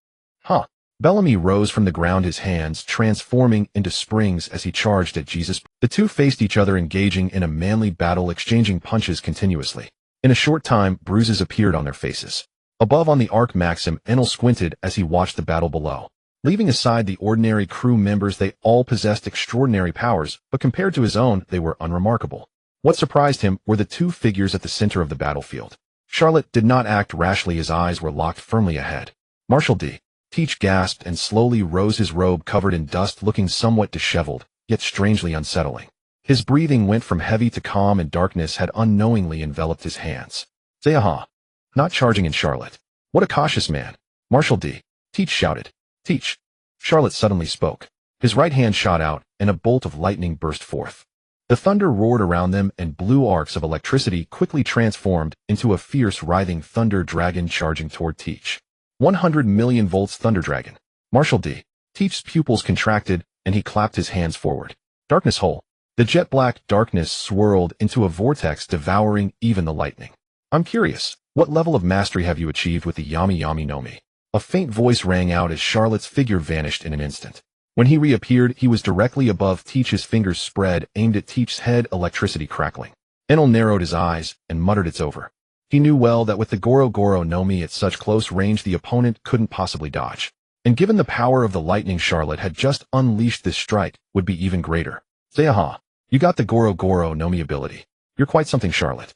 Huh. Bellamy rose from the ground, his hands transforming into springs as he charged at Jesus. The two faced each other, engaging in a manly battle, exchanging punches continuously. In a short time, bruises appeared on their faces. Above on the Arc Maxim, Enel squinted as he watched the battle below. Leaving aside the ordinary crew members, they all possessed extraordinary powers, but compared to his own, they were unremarkable. What surprised him were the two figures at the center of the battlefield. Charlotte did not act rashly, his eyes were locked firmly ahead. Marshal D. Teach gasped and slowly rose, his robe covered in dust, looking somewhat disheveled, yet strangely unsettling. His breathing went from heavy to calm, and darkness had unknowingly enveloped his hands. Say aha. Not charging in, Charlotte. What a cautious man. Marshal D. Teach shouted. Teach. Charlotte suddenly spoke. His right hand shot out, and a bolt of lightning burst forth. The thunder roared around them and blue arcs of electricity quickly transformed into a fierce writhing thunder dragon charging toward Teach. 100 million volts thunder dragon. Marshal D. Teach's pupils contracted and he clapped his hands forward. Darkness hole. The jet-black darkness swirled into a vortex devouring even the lightning. I'm curious, what level of mastery have you achieved with the Yami Yami no Mi? A faint voice rang out as Charlotte's figure vanished in an instant. When he reappeared, he was directly above Teach's fingers spread, aimed at Teach's head, electricity crackling. Enel narrowed his eyes and muttered it's over. He knew well that with the Goro Goro no Mi at such close range the opponent couldn't possibly dodge. And given the power of the lightning Charlotte had just unleashed, this strike would be even greater. Say aha, you got the Goro Goro no Mi ability. You're quite something, Charlotte.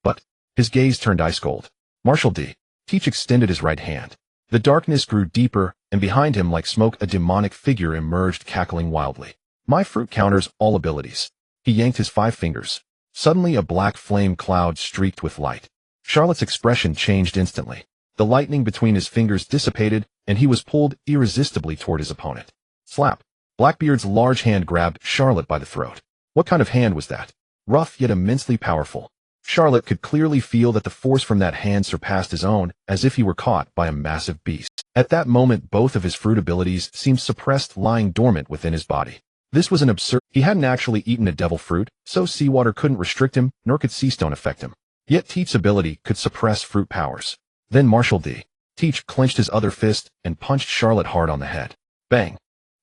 But his gaze turned ice cold. Marshal D. Teach extended his right hand. The darkness grew deeper, and behind him like smoke a demonic figure emerged, cackling wildly. My fruit counters all abilities. He yanked his 5 fingers. Suddenly a black flame cloud streaked with light. Charlotte's expression changed instantly. The lightning between his fingers dissipated, and he was pulled irresistibly toward his opponent. Slap. Blackbeard's large hand grabbed Charlotte by the throat. What kind of hand was that? Rough yet immensely powerful. Charlotte could clearly feel that the force from that hand surpassed his own, as if he were caught by a massive beast. At that moment both of his fruit abilities seemed suppressed, lying dormant within his body. This was an absurd. He hadn't actually eaten a devil fruit, so seawater couldn't restrict him, nor could sea stone affect him. Yet Teach's ability could suppress fruit powers. Then Marshal D. Teach clenched his other fist and punched Charlotte hard on the head. Bang!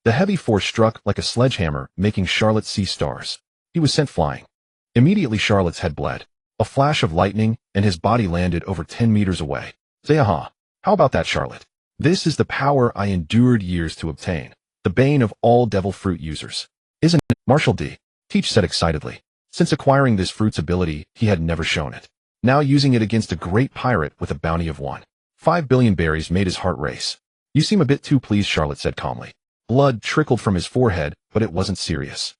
The heavy force struck like a sledgehammer, making Charlotte see stars. He was sent flying. Immediately Charlotte's head bled. A flash of lightning, and his body landed over 10 meters away. Say aha. How about that, Charlotte? This is the power I endured years to obtain. The bane of all devil fruit users. Isn't it? Marshal D. Teach said excitedly. Since acquiring this fruit's ability, he had never shown it. Now using it against a great pirate with a bounty of 1.5 billion berries made his heart race. You seem a bit too pleased, Charlotte said calmly. Blood trickled from his forehead, but it wasn't serious.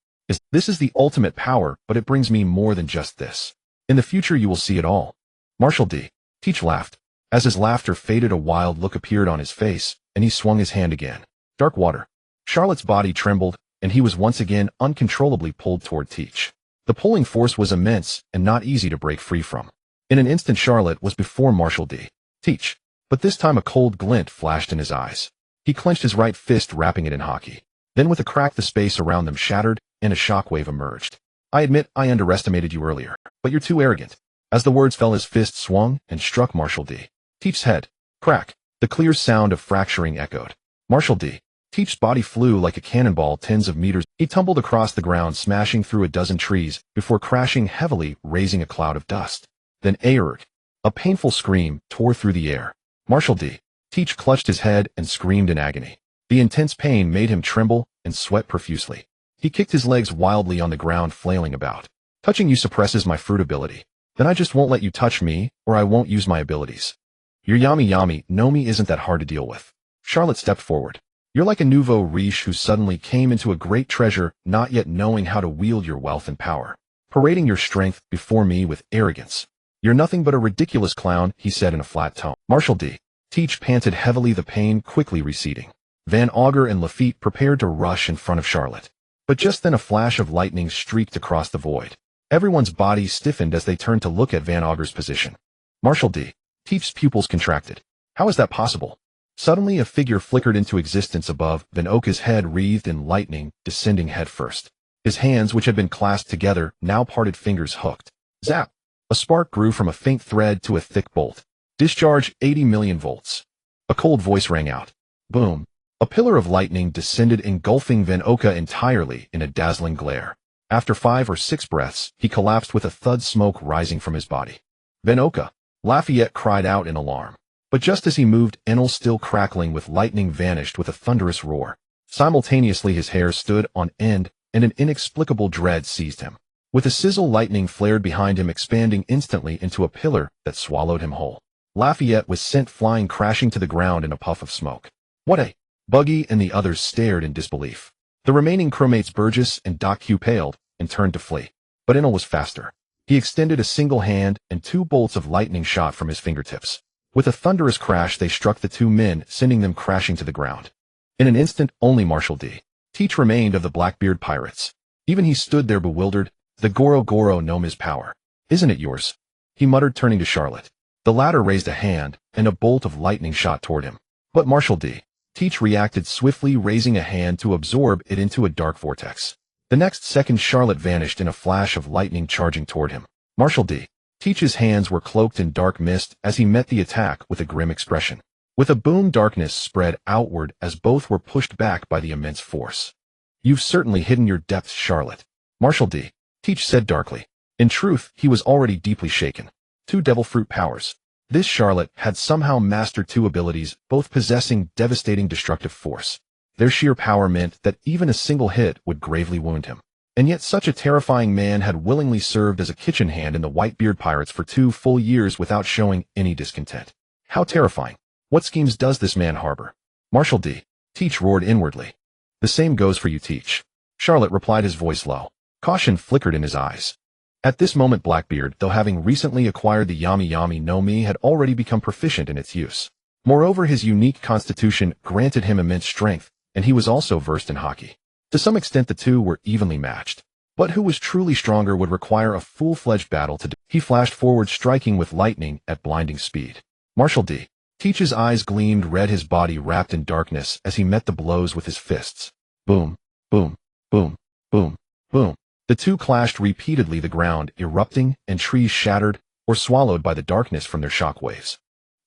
This is the ultimate power, but it brings me more than just this. In the future you will see it all. Marshal D. Teach laughed. As his laughter faded, a wild look appeared on his face, and he swung his hand again. Dark water. Charlotte's body trembled, and he was once again uncontrollably pulled toward Teach. The pulling force was immense and not easy to break free from. In an instant Charlotte was before Marshal D. Teach. But this time a cold glint flashed in his eyes. He clenched his right fist, wrapping it in Haki. Then with a crack the space around them shattered, and a shockwave emerged. I admit I underestimated you earlier, but you're too arrogant. As the words fell, his fist swung and struck Marshal D. Teach's head. Crack. The clear sound of fracturing echoed. Marshal D. Teach's body flew like a cannonball tens of meters. He tumbled across the ground, smashing through a dozen trees, before crashing heavily, raising a cloud of dust. Then Aerg. A painful scream tore through the air. Marshal D. Teach clutched his head and screamed in agony. The intense pain made him tremble and sweat profusely. He kicked his legs wildly on the ground, flailing about. Touching you suppresses my fruit ability. Then I just won't let you touch me, or I won't use my abilities. Your Yami Yami no Mi isn't that hard to deal with. Charlotte stepped forward. You're like a nouveau riche who suddenly came into a great treasure, not yet knowing how to wield your wealth and power. Parading your strength before me with arrogance. You're nothing but a ridiculous clown, he said in a flat tone. Marshal D. Teach panted heavily, the pain quickly receding. Van Augur and Lafitte prepared to rush in front of Charlotte. But just then a flash of lightning streaked across the void. Everyone's bodies stiffened as they turned to look at Van Augur's position. Marshal D. Teach's pupils contracted. How is that possible? Suddenly a figure flickered into existence above Van Auger's head, wreathed in lightning, descending headfirst. His hands, which had been clasped together, now parted, fingers hooked. Zap! A spark grew from a faint thread to a thick bolt. Discharge 80 million volts. A cold voice rang out. Boom. A pillar of lightning descended, engulfing Van Augur entirely in a dazzling glare. After 5 or 6 breaths, he collapsed with a thud, smoke rising from his body. Van Augur! Lafayette cried out in alarm. But just as he moved, Enel, still crackling with lightning, vanished with a thunderous roar. Simultaneously his hair stood on end, and an inexplicable dread seized him. With a sizzle, lightning flared behind him, expanding instantly into a pillar that swallowed him whole. Lafayette was sent flying, crashing to the ground in a puff of smoke. What a... Buggy and the others stared in disbelief. The remaining crewmates Burgess and Doc Q paled and turned to flee. But Enel was faster. He extended a single hand, and 2 bolts of lightning shot from his fingertips. With a thunderous crash they struck the 2 men, sending them crashing to the ground. In an instant only Marshal D. Teach remained of the Blackbeard Pirates. Even he stood there bewildered, The Goro Goro no Ms. power. Isn't it yours? He muttered, turning to Charlotte. The latter raised a hand, and a bolt of lightning shot toward him. But Marshal D. Teach reacted swiftly, raising a hand to absorb it into a dark vortex. The next second Charlotte vanished in a flash of lightning charging toward him. Marshal D. Teach's hands were cloaked in dark mist as he met the attack with a grim expression. With a boom, darkness spread outward as both were pushed back by the immense force. You've certainly hidden your depths, Charlotte. Marshal D. Teach said darkly. In truth, he was already deeply shaken. 2 devil fruit powers. This Charlotte had somehow mastered 2 abilities, both possessing devastating destructive force. Their sheer power meant that even a single hit would gravely wound him. And yet such a terrifying man had willingly served as a kitchen hand in the Whitebeard Pirates for 2 full years without showing any discontent. How terrifying. What schemes does this man harbor? Marshal D. Teach roared inwardly. The same goes for you, Teach. Charlotte replied, his voice low. Caution flickered in his eyes. At this moment Blackbeard, though having recently acquired the Yami Yami no Mi, had already become proficient in its use. Moreover, his unique constitution granted him immense strength, and he was also versed in Haki. To some extent the two were evenly matched. But who was truly stronger would require a full-fledged battle to do. He flashed forward, striking with lightning at blinding speed. Marshal D. Teach's eyes gleamed red, his body wrapped in darkness as he met the blows with his fists. Boom, boom, boom, boom, boom. The two clashed repeatedly, the ground erupting and trees shattered or swallowed by the darkness from their shock waves.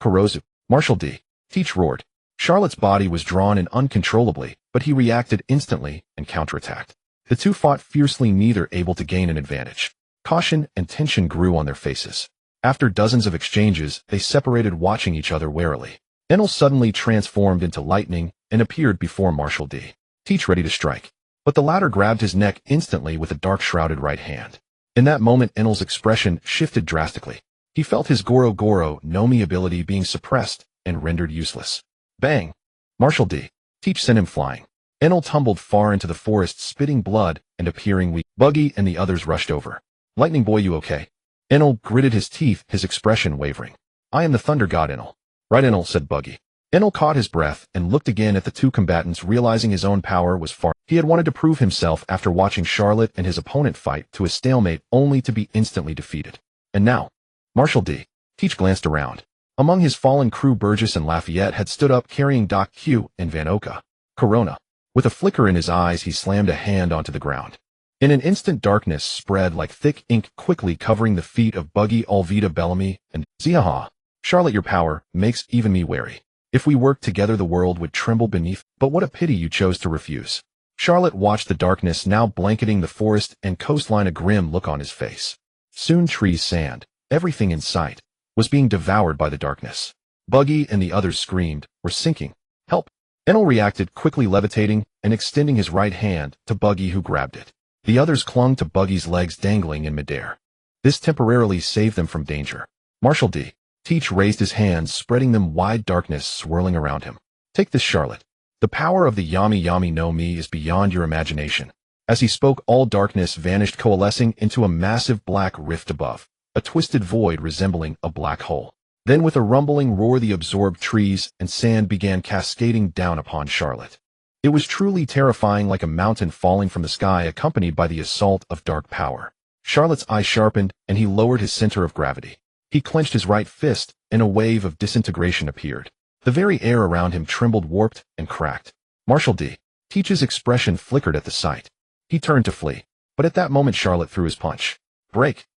Kurozu. Marshal D. Teach roared. Charlotte's body was drawn in uncontrollably, but he reacted instantly and counterattacked. The two fought fiercely, neither able to gain an advantage. Caution and tension grew on their faces. After dozens of exchanges, they separated, watching each other warily. Enel suddenly transformed into lightning and appeared before Marshal D. Teach, ready to strike. But the latter grabbed his neck instantly with a dark-shrouded right hand. In that moment, Enel's expression shifted drastically. He felt his Goro Goro no Mi ability being suppressed and rendered useless. Bang! Marshal D. Teach sent him flying. Enel tumbled far into the forest, spitting blood and appearing weak. Buggy and the others rushed over. Lightning boy, you okay? Enel gritted his teeth, his expression wavering. I am the Thunder God, Enel. Right, Enel, said Buggy. Enel caught his breath and looked again at the two combatants, realizing his own power was far. He had wanted to prove himself after watching Charlotte and his opponent fight to a stalemate, only to be instantly defeated. And now, Marshal D. Teach glanced around. Among his fallen crew, Burgess and Lafayette had stood up, carrying Doc Q and Van Oka. Corona. With a flicker in his eyes, he slammed a hand onto the ground. In an instant, darkness spread like thick ink, quickly covering the feet of Buggy, Alvida, Bellamy, and Ziaha. Charlotte, your power makes even me wary. If we worked together, the world would tremble beneath. But what a pity you chose to refuse. Charlotte watched the darkness now blanketing the forest and coastline, a grim look on his face. Soon trees, sand, everything in sight, was being devoured by the darkness. Buggy and the others screamed, "We're sinking. Help!" Enel reacted, quickly levitating and extending his right hand to Buggy, who grabbed it. The others clung to Buggy's legs, dangling in midair. This temporarily saved them from danger. Marshal D. Teach raised his hands, spreading them wide, darkness swirling around him. Take this, Charlotte. The power of the Yami Yami no Mi is beyond your imagination. As he spoke, all darkness vanished, coalescing into a massive black rift above, a twisted void resembling a black hole. Then with a rumbling roar, the absorbed trees and sand began cascading down upon Charlotte. It was truly terrifying, like a mountain falling from the sky, accompanied by the assault of dark power. Charlotte's eye sharpened, and he lowered his center of gravity. He clenched his right fist, and a wave of disintegration appeared. The very air around him trembled, warped, and cracked. Marshal D. Teach's expression flickered at the sight. He turned to flee, but at that moment Charlotte threw his punch. Break!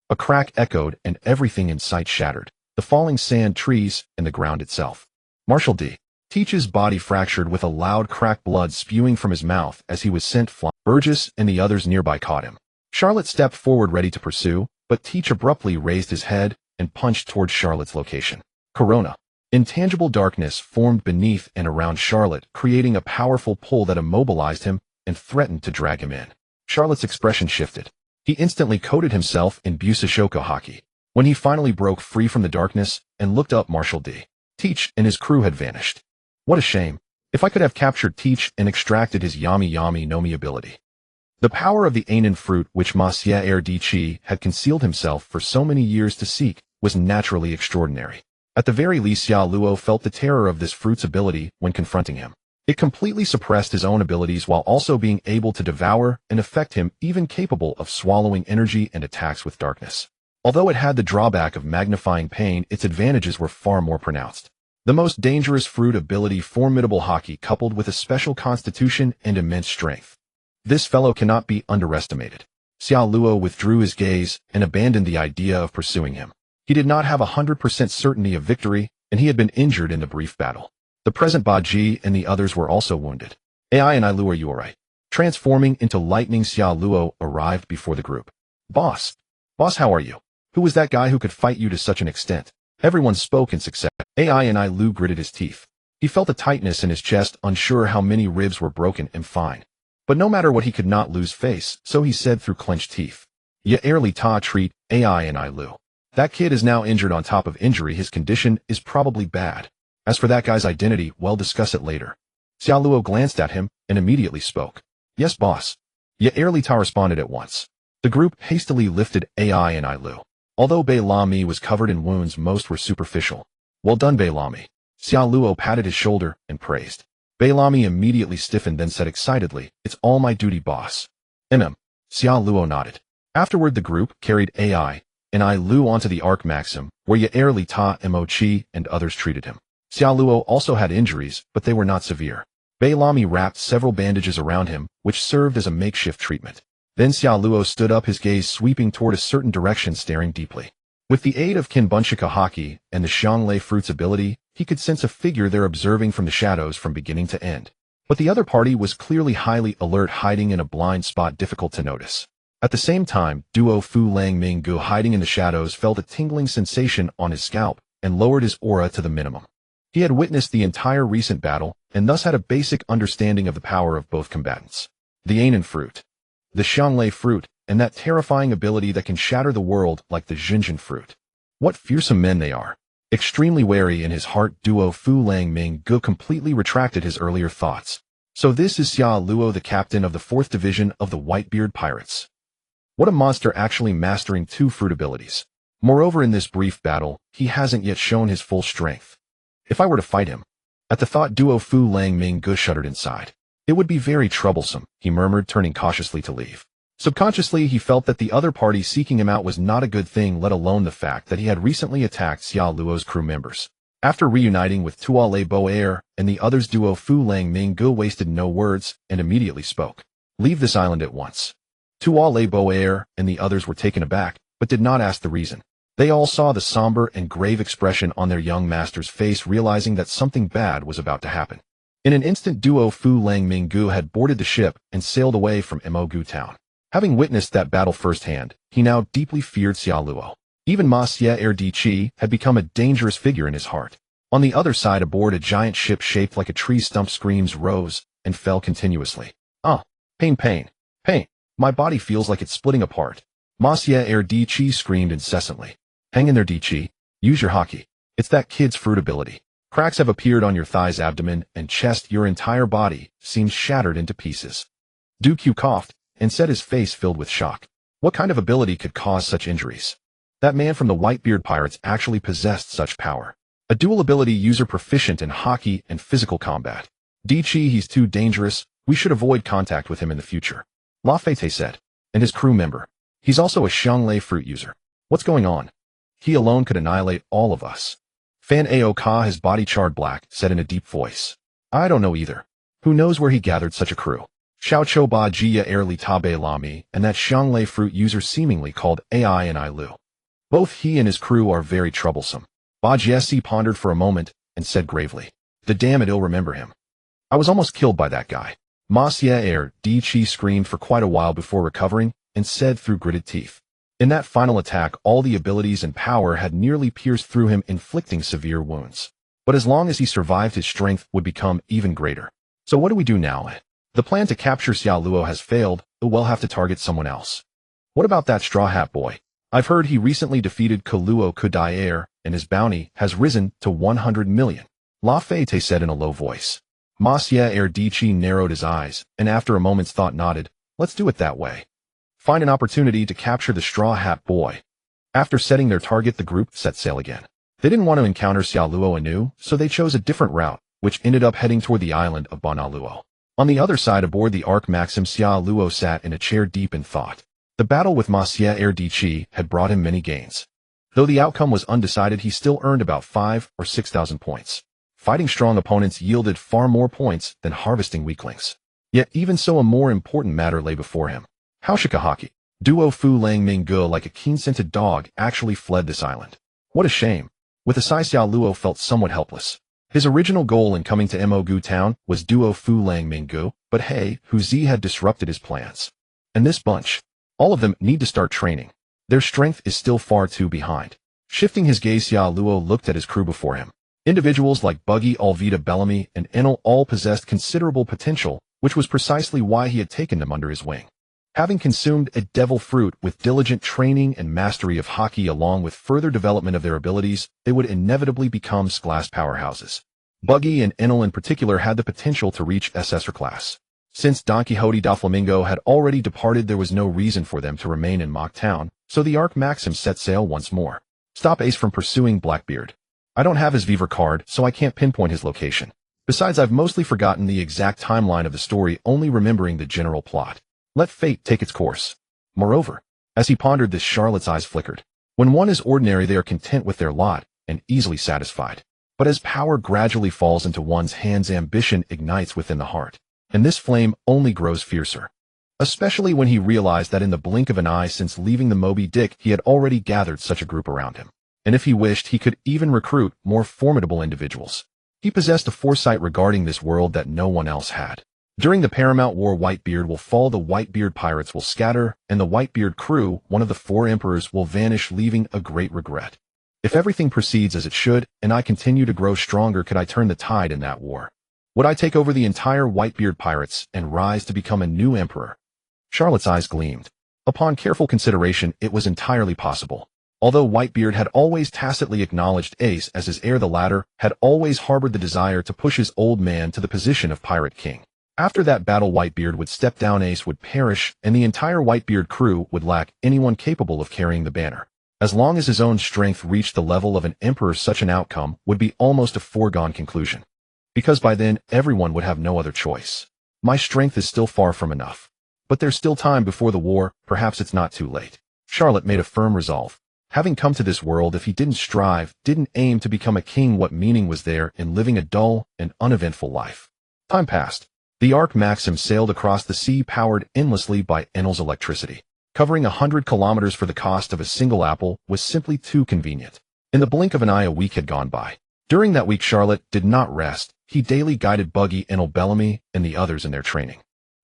A crack echoed, and everything in sight shattered. The falling sand, trees, and the ground itself. Marshal D. Teach's body fractured with a loud crack, blood spewing from his mouth as he was sent flying. Burgess and the others nearby caught him. Charlotte stepped forward, ready to pursue, but Teach abruptly raised his head and punched towards Charlotte's location. Corona. Intangible darkness formed beneath and around Charlotte, creating a powerful pull that immobilized him and threatened to drag him in. Charlotte's expression shifted. He instantly coated himself in Busashoko Haki. When he finally broke free from the darkness and looked up, Marshal D. Teach and his crew had vanished. What a shame. If I could have captured Teach and extracted his Yami Yami no Mi ability. The power of the Anin fruit, which Monsieur Chi had concealed himself for so many years to seek, was naturally extraordinary. At the very least, Xia Luo felt the terror of this fruit's ability when confronting him. It completely suppressed his own abilities while also being able to devour and affect him, even capable of swallowing energy and attacks with darkness. Although it had the drawback of magnifying pain, its advantages were far more pronounced. The most dangerous fruit ability, formidable Haki, coupled with a special constitution and immense strength. This fellow cannot be underestimated. Xiao Luo withdrew his gaze and abandoned the idea of pursuing him. He did not have 100% certainty of victory, and he had been injured in the brief battle. The present Baji and the others were also wounded. AI and I Lu, are you alright? Transforming into lightning, Xiao Luo arrived before the group. Boss, how are you? Who was that guy who could fight you to such an extent? Everyone spoke in succession. AI and I Lu gritted his teeth. He felt a tightness in his chest, unsure how many ribs were broken and fine. But no matter what, he could not lose face, so he said through clenched teeth. Ya early ta treat, AI and I Lu. That kid is now injured on top of injury. His condition is probably bad. As for that guy's identity, we'll discuss it later. Xiao Luo glanced at him and immediately spoke. Yes, boss. Ya early ta responded at once. The group hastily lifted AI and I Lu. Although Bei Lami was covered in wounds, most were superficial. Well done, Bei Lami. Xiao Luo patted his shoulder and praised. Bei Lami immediately stiffened, then said excitedly, It's all my duty, boss. Xiao Luo nodded. Afterward, the group carried AI and I Lu onto the Arc Maxim, where Yair Li Ta Mo-chi and others treated him. Xiao Luo also had injuries, but they were not severe. Bei Lami wrapped several bandages around him, which served as a makeshift treatment. Then Xiao Luo stood up, his gaze sweeping toward a certain direction, staring deeply. With the aid of Kinbunchika Haki and the Xianglei fruit's ability, he could sense a figure there observing from the shadows from beginning to end. But the other party was clearly highly alert, hiding in a blind spot difficult to notice. At the same time, Duo Fu Lang Minggu, hiding in the shadows, felt a tingling sensation on his scalp and lowered his aura to the minimum. He had witnessed the entire recent battle and thus had a basic understanding of the power of both combatants. The Anan fruit, the Xianglei fruit, and that terrifying ability that can shatter the world like the Xinjian fruit. What fearsome men they are. Extremely wary in his heart, Duo Fu Lang Minggu completely retracted his earlier thoughts. So this is Xiao Luo, the captain of the 4th Division of the Whitebeard Pirates. What a monster, actually mastering 2 fruit abilities. Moreover, in this brief battle, he hasn't yet shown his full strength. If I were to fight him. At the thought, Duo Fu Lang Minggu shuddered inside. It would be very troublesome, he murmured, turning cautiously to leave. Subconsciously, he felt that the other party seeking him out was not a good thing, let alone the fact that he had recently attacked Xiao Luo's crew members. After reuniting with Tuale Boer and the others, Duo Fu Lang Minggu wasted no words and immediately spoke. Leave this island at once. Tuale Boer and the others were taken aback, but did not ask the reason. They all saw the somber and grave expression on their young master's face, realizing that something bad was about to happen. In an instant, Duo Fu Lang Minggu had boarded the ship and sailed away from Mogu town. Having witnessed that battle firsthand, he now deeply feared Xiao Luo. Even Ma Xie Erdi-chi had become a dangerous figure in his heart. On the other side, aboard a giant ship shaped like a tree stump, screams rose and fell continuously. Pain. My body feels like it's splitting apart. Ma Xie Erdi-chi screamed incessantly. Hang in there, Di-chi. Use your Haki. It's that kid's fruit ability. Cracks have appeared on your thighs, abdomen, and chest. Your entire body seems shattered into pieces. Du-Q coughed and said, his face filled with shock. What kind of ability could cause such injuries? That man from the Whitebeard Pirates actually possessed such power. A dual ability user proficient in Haki and physical combat. Di-chi, he's too dangerous. We should avoid contact with him in the future. La Fete said. And his crew member. He's also a Xianglei fruit user. What's going on? He alone could annihilate all of us. Fan Ao-ka, his body charred black, said in a deep voice. I don't know either. Who knows where he gathered such a crew? Xiao Cho Ba Jia Erli Tabe Lami and that Xianglei fruit user seemingly called AI and I Lu. Both he and his crew are very troublesome. Ba Jiesi pondered for a moment and said gravely. The damn it, I'll remember him. I was almost killed by that guy. Ma Xie Di-chi screamed for quite a while before recovering and said through gritted teeth. In that final attack, all the abilities and power had nearly pierced through him, inflicting severe wounds. But as long as he survived, his strength would become even greater. So what do we do now? The plan to capture Xiao Luo has failed, but we'll have to target someone else. What about that Straw Hat boy? I've heard he recently defeated Kaluo Kudayer, and his bounty has risen to 100 million. La Fete said in a low voice. Ma Xie Erdi-chi narrowed his eyes, and after a moment's thought nodded. Let's do it that way. Find an opportunity to capture the Straw Hat boy. After setting their target, the group set sail again. They didn't want to encounter Xiao Luo anew, so they chose a different route, which ended up heading toward the island of Bonaluo. On the other side aboard the Ark Maxim, Xia Luo sat in a chair deep in thought. The battle with Monsieur Erdichi had brought him many gains. Though the outcome was undecided, he still earned about 5,000 or 6,000 points. Fighting strong opponents yielded far more points than harvesting weaklings. Yet even so, a more important matter lay before him. How Haki, Duo Fu Lang Minggu, like a keen-scented dog, actually fled this island. What a shame. With a sigh, Xiao Luo felt somewhat helpless. His original goal in coming to Mogu town was Duo Fu Lang Minggu, but hey, Hu Zi had disrupted his plans. And this bunch, all of them need to start training. Their strength is still far too behind. Shifting his gaze, Xiao Luo looked at his crew before him. Individuals like Buggy, Alvita, Bellamy, and Enel all possessed considerable potential, which was precisely why he had taken them under his wing. Having consumed a devil fruit with diligent training and mastery of Haki along with further development of their abilities, they would inevitably become class powerhouses. Buggy and Enel in particular had the potential to reach SS class. Since Don Quixote da Flamingo had already departed, there was no reason for them to remain in Mock Town, so the Ark Maxim set sail once more. Stop Ace from pursuing Blackbeard. I don't have his Viver card, so I can't pinpoint his location. Besides, I've mostly forgotten the exact timeline of the story, only remembering the general plot. Let fate take its course. Moreover, as he pondered this, Charlotte's eyes flickered. When one is ordinary, they are content with their lot and easily satisfied. But as power gradually falls into one's hands, ambition ignites within the heart. And this flame only grows fiercer. Especially when he realized that in the blink of an eye since leaving the Moby Dick, he had already gathered such a group around him. And if he wished, he could even recruit more formidable individuals. He possessed a foresight regarding this world that no one else had. During the Paramount War, Whitebeard will fall, the Whitebeard Pirates will scatter, and the Whitebeard crew, one of the 4 emperors, will vanish, leaving a great regret. If everything proceeds as it should, and I continue to grow stronger, could I turn the tide in that war? Would I take over the entire Whitebeard Pirates and rise to become a new emperor? Charlotte's eyes gleamed. Upon careful consideration, it was entirely possible. Although Whitebeard had always tacitly acknowledged Ace as his heir, the latter had always harbored the desire to push his old man to the position of Pirate King. After that battle, Whitebeard would step down, Ace would perish, and the entire Whitebeard crew would lack anyone capable of carrying the banner. As long as his own strength reached the level of an emperor, such an outcome would be almost a foregone conclusion. Because by then, everyone would have no other choice. My strength is still far from enough. But there's still time before the war, perhaps it's not too late. Charlotte made a firm resolve. Having come to this world, if he didn't strive, didn't aim to become a king, what meaning was there in living a dull and uneventful life? Time passed. The Ark Maxim sailed across the sea, powered endlessly by Enel's electricity. Covering 100 kilometers for the cost of a single apple was simply too convenient. In the blink of an eye, a week had gone by. During that week, Charlotte did not rest. He daily guided Buggy, Enel, Bellamy, and the others in their training.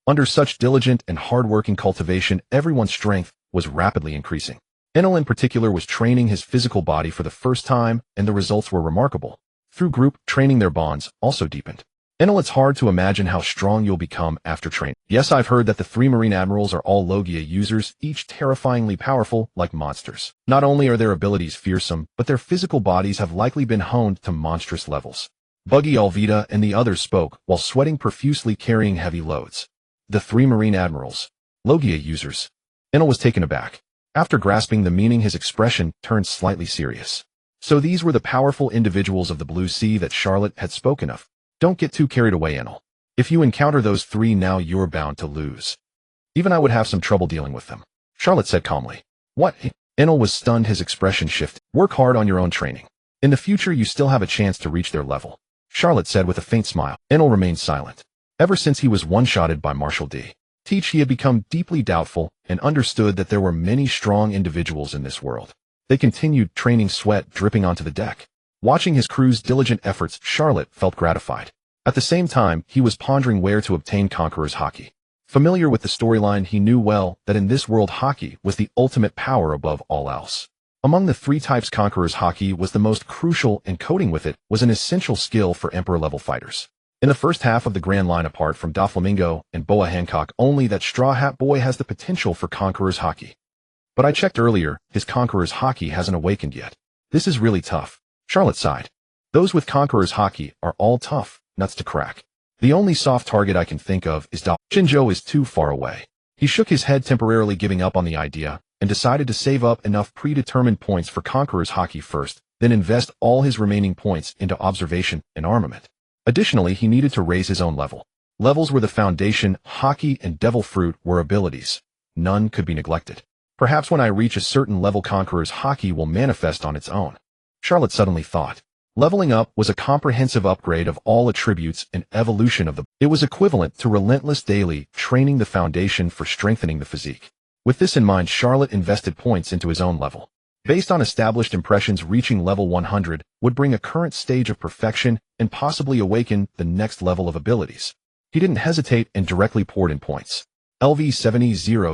Under such diligent and hard-working cultivation, everyone's strength was rapidly increasing. Enel in particular was training his physical body for the first time, and the results were remarkable. Through group training, their bonds also deepened. Enel, it's hard to imagine how strong you'll become after training. Yes, I've heard that the 3 Marine Admirals are all Logia users, each terrifyingly powerful, like monsters. Not only are their abilities fearsome, but their physical bodies have likely been honed to monstrous levels. Buggy, Alvita, and the others spoke, while sweating profusely, carrying heavy loads. The 3 Marine Admirals. Logia users. Enel was taken aback. After grasping the meaning, his expression turned slightly serious. So these were the powerful individuals of the Blue Sea that Charlotte had spoken of. Don't get too carried away, Enel. If you encounter those 3 now, you're bound to lose. Even I would have some trouble dealing with them. Charlotte said calmly. What? Enel was stunned, his expression shifted. Work hard on your own training. In the future, you still have a chance to reach their level, Charlotte said with a faint smile. Enel remained silent. Ever since he was one-shotted by Marshal D. Teach, he had become deeply doubtful and understood that there were many strong individuals in this world. They continued training, sweat dripping onto the deck. Watching his crew's diligent efforts, Charlotte felt gratified. At the same time, he was pondering where to obtain Conqueror's Haki. Familiar with the storyline, he knew well that in this world, Haki was the ultimate power above all else. Among the 3 types, Conqueror's Haki was the most crucial, and coding with it was an essential skill for Emperor-level fighters. In the first half of the Grand Line, apart from Doflamingo and Boa Hancock, only that Straw Hat Boy has the potential for Conqueror's Haki. But I checked earlier, his Conqueror's Haki hasn't awakened yet. This is really tough. Charlotte sighed. Those with Conqueror's Haki are all tough nuts to crack. The only soft target I can think of is Shinjo is too far away. He shook his head, temporarily giving up on the idea, and decided to save up enough predetermined points for Conqueror's Haki first, then invest all his remaining points into observation and armament. Additionally, he needed to raise his own level. Levels were the foundation, Haki and devil fruit were abilities. None could be neglected. Perhaps when I reach a certain level, Conqueror's Haki will manifest on its own. Charlotte suddenly thought. Leveling up was a comprehensive upgrade of all attributes and evolution of the. It was equivalent to relentless daily training, the foundation for strengthening the physique. With this in mind, Charlotte invested points into his own level. Based on established impressions, reaching level 100 would bring a current stage of perfection and possibly awaken the next level of abilities. He didn't hesitate and directly poured in points. LV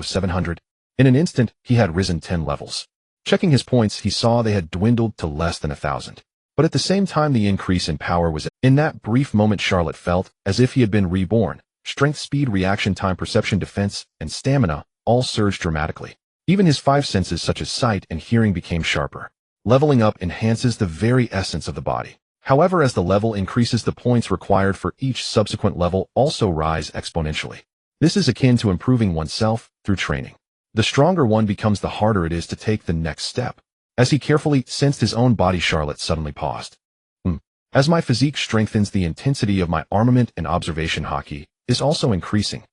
700. In an instant, he had risen 10 levels. Checking his points, he saw they had dwindled to less than 1,000. But at the same time, the increase in power was. In that brief moment, Charlotte felt as if he had been reborn. Strength, speed, reaction time, perception, defense, and stamina all surged dramatically. Even his 5 senses such as sight and hearing became sharper. Leveling up enhances the very essence of the body. However, as the level increases, the points required for each subsequent level also rise exponentially. This is akin to improving oneself through training. The stronger one becomes, the harder it is to take the next step. As he carefully sensed his own body, Charlotte suddenly paused. As my physique strengthens, the intensity of my armament and observation Haki is also increasing.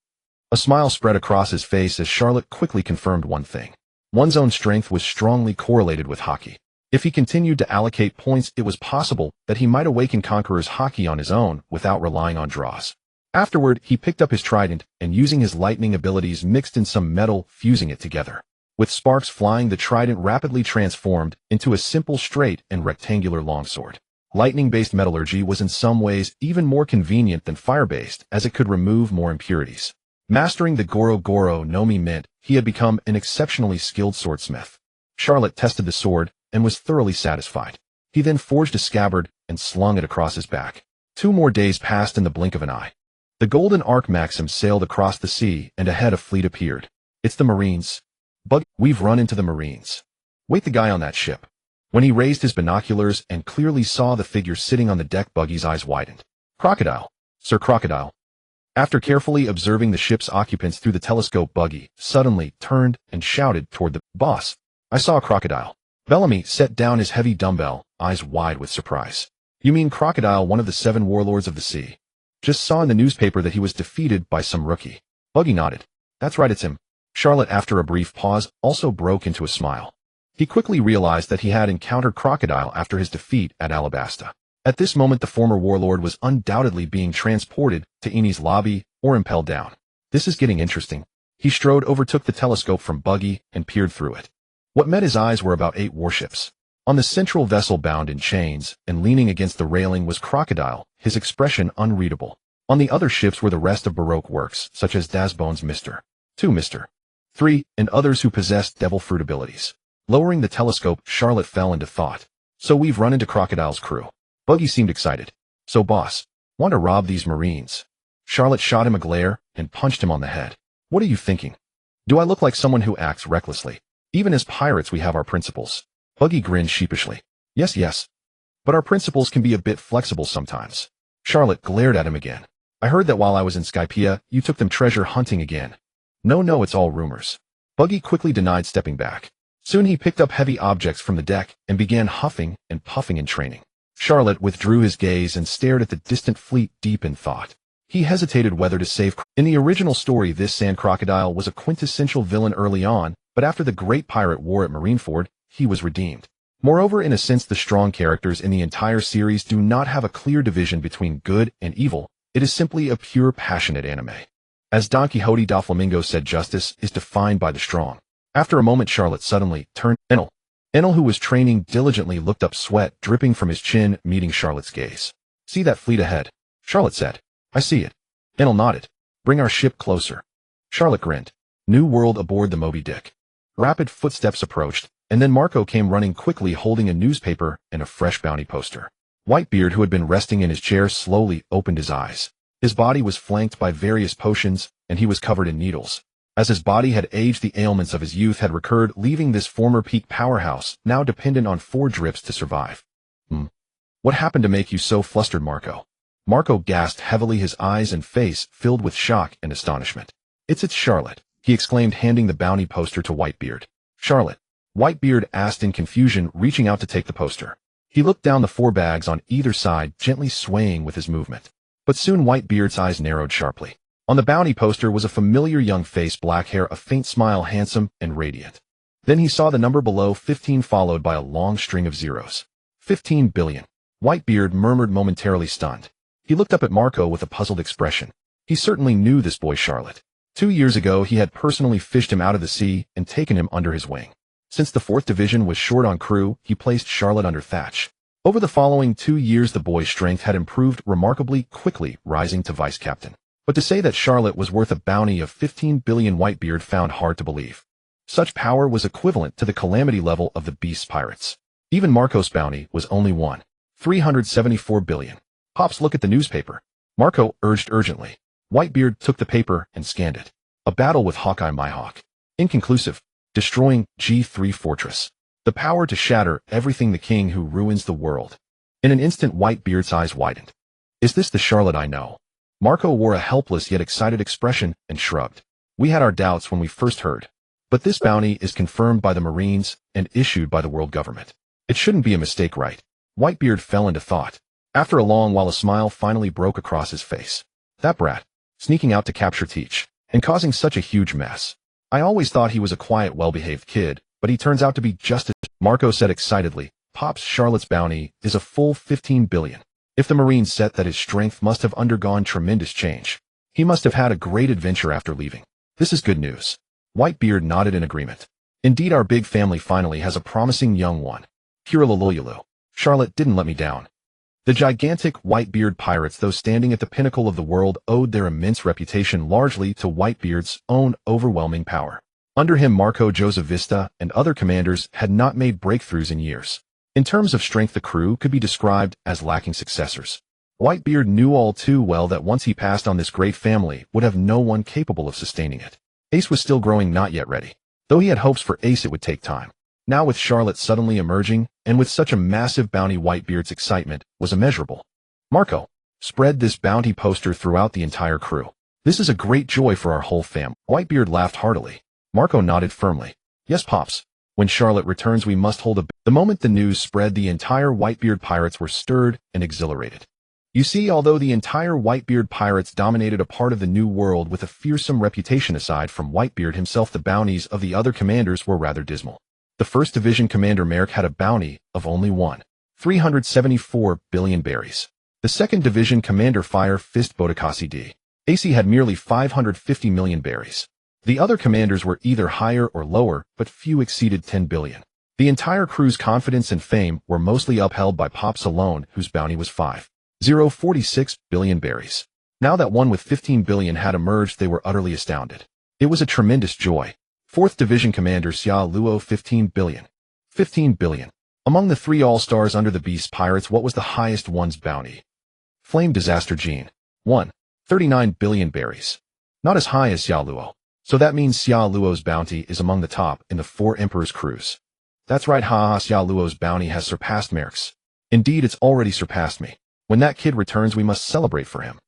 A smile spread across his face as Charlotte quickly confirmed one thing. One's own strength was strongly correlated with Haki. If he continued to allocate points, it was possible that he might awaken Conqueror's Haki on his own without relying on draws. Afterward, he picked up his trident and, using his lightning abilities, mixed in some metal, fusing it together. With sparks flying, the trident rapidly transformed into a simple, straight, and rectangular longsword. Lightning-based metallurgy was in some ways even more convenient than fire-based, as it could remove more impurities. Mastering the Goro Goro no Mi meant he had become an exceptionally skilled swordsmith. Charlotte tested the sword and was thoroughly satisfied. He then forged a scabbard and slung it across his back. 2 more days passed in the blink of an eye. The Golden Ark Maxim sailed across the sea, and ahead a fleet appeared. It's the Marines. We've run into the Marines. Wait, the guy on that ship. When he raised his binoculars and clearly saw the figure sitting on the deck, Buggy's eyes widened. Crocodile. Sir Crocodile. After carefully observing the ship's occupants through the telescope, Buggy suddenly turned and shouted toward the boss. I saw a crocodile. Bellamy set down his heavy dumbbell, eyes wide with surprise. You mean Crocodile, one of the 7 warlords of the sea? Just saw in the newspaper that he was defeated by some rookie. Buggy nodded. That's right, it's him. Charlotte, after a brief pause, also broke into a smile. He quickly realized that he had encountered Crocodile after his defeat at Alabasta. At this moment, the former warlord was undoubtedly being transported to Eni's lobby or impelled down. This is getting interesting. He strode over, took the telescope from Buggy, and peered through it. What met his eyes were about 8 warships. On the central vessel, bound in chains and leaning against the railing, was Crocodile, his expression unreadable. On the other ships were the rest of Baroque works, such as Dasbone's Mr. 2, Mr. 3, and others who possessed devil fruit abilities. Lowering the telescope, Charlotte fell into thought. So we've run into Crocodile's crew. Buggy seemed excited. So boss, want to rob these Marines? Charlotte shot him a glare and punched him on the head. What are you thinking? Do I look like someone who acts recklessly? Even as pirates, we have our principles. Buggy grinned sheepishly. Yes. But our principles can be a bit flexible sometimes. Charlotte glared at him again. I heard that while I was in Skypea, you took them treasure hunting again. No, it's all rumors. Buggy quickly denied, stepping back. Soon he picked up heavy objects from the deck and began huffing and puffing in training. Charlotte withdrew his gaze and stared at the distant fleet, deep in thought. He hesitated whether to save. In the original story, this sand crocodile was a quintessential villain early on, but after the Great Pirate War at Marineford, he was redeemed. Moreover, in a sense, the strong characters in the entire series do not have a clear division between good and evil. It is simply a pure, passionate anime. As Don Quixote da Flamingo said, justice is defined by the strong. After a moment, Charlotte suddenly turned. Enel, who was training diligently, looked up, sweat dripping from his chin, meeting Charlotte's gaze. See that fleet ahead? Charlotte said. I see it. Enel nodded. Bring our ship closer. Charlotte grinned. New world aboard the Moby Dick. Rapid footsteps approached, and then Marco came running quickly, holding a newspaper and a fresh bounty poster. Whitebeard, who had been resting in his chair, slowly opened his eyes. His body was flanked by various potions, and he was covered in needles. As his body had aged, the ailments of his youth had recurred, leaving this former peak powerhouse now dependent on 4 drips to survive. What happened to make you so flustered, Marco? Marco gasped heavily, his eyes and face filled with shock and astonishment. It's Charlotte, he exclaimed, handing the bounty poster to Whitebeard. Charlotte? Whitebeard asked in confusion, reaching out to take the poster. He looked down the 4 bags on either side, gently swaying with his movement. But soon Whitebeard's eyes narrowed sharply. On the bounty poster was a familiar young face, black hair, a faint smile, handsome and radiant. Then he saw the number below, 15, followed by a long string of zeros. 15 billion. Whitebeard murmured, momentarily stunned. He looked up at Marco with a puzzled expression. He certainly knew this boy Charlotte. 2 years ago he had personally fished him out of the sea and taken him under his wing. Since the 4th Division was short on crew, he placed Charlotte under Thatch. Over the following 2 years the boy's strength had improved remarkably quickly, rising to vice captain. But to say that Charlotte was worth a bounty of 15 billion Whitebeard found hard to believe. Such power was equivalent to the calamity level of the Beast Pirates. Even Marco's bounty was only 374 billion. Pops, look at the newspaper. Marco urged urgently. Whitebeard took the paper and scanned it. A battle with Hawkeye Mihawk. Inconclusive. Destroying G3 Fortress. The power to shatter everything, the king who ruins the world. In an instant Whitebeard's eyes widened. Is this the Charlotte I know? Marco wore a helpless yet excited expression and shrugged. We had our doubts when we first heard. But this bounty is confirmed by the Marines and issued by the world government. It shouldn't be a mistake, right? Whitebeard fell into thought. After a long while a smile finally broke across his face. That brat. Sneaking out to capture Teach. And causing such a huge mess. I always thought he was a quiet, well-behaved kid, but he turns out to be just as... Marco said excitedly. Pops, Charlotte's bounty is a full 15 billion. If the Marines said that his strength must have undergone tremendous change. He must have had a great adventure after leaving. This is good news. Whitebeard nodded in agreement. Indeed, our big family finally has a promising young one. Puraloloyulu. Charlotte didn't let me down. The gigantic Whitebeard Pirates, though standing at the pinnacle of the world, owed their immense reputation largely to Whitebeard's own overwhelming power. Under him, Marco Josevista and other commanders had not made breakthroughs in years. In terms of strength, the crew could be described as lacking successors. Whitebeard knew all too well that once he passed on, this great family would have no one capable of sustaining it. Ace was still growing, not yet ready. Though he had hopes for Ace, it would take time. Now with Charlotte suddenly emerging, and with such a massive bounty, Whitebeard's excitement was immeasurable. Marco, spread this bounty poster throughout the entire crew. This is a great joy for our whole fam. Whitebeard laughed heartily. Marco nodded firmly. Yes, Pops. When Charlotte returns, we must hold a... The moment the news spread, the entire Whitebeard Pirates were stirred and exhilarated. You see, although the entire Whitebeard Pirates dominated a part of the New World with a fearsome reputation, aside from Whitebeard himself, the bounties of the other commanders were rather dismal. The 1st Division Commander Merrick had a bounty of only 374 billion berries. The 2nd Division Commander Fire Fist Bodakasi D. AC had merely 550 million berries. The other commanders were either higher or lower, but few exceeded 10 billion. The entire crew's confidence and fame were mostly upheld by Pops alone, whose bounty was 5,046 billion berries. Now that one with 15 billion had emerged, they were utterly astounded. It was a tremendous joy. 4th Division Commander Xia Luo, 15 billion. 15 billion. Among the 3 all-stars under the Beast Pirates, what was the highest one's bounty? Flame Disaster Gene. 39 billion berries. Not as high as Xia Luo. So that means Xia Luo's bounty is among the top in the 4 Emperor's crews. That's right, haha, Xia Luo's bounty has surpassed Merrick's. Indeed, it's already surpassed me. When that kid returns, we must celebrate for him.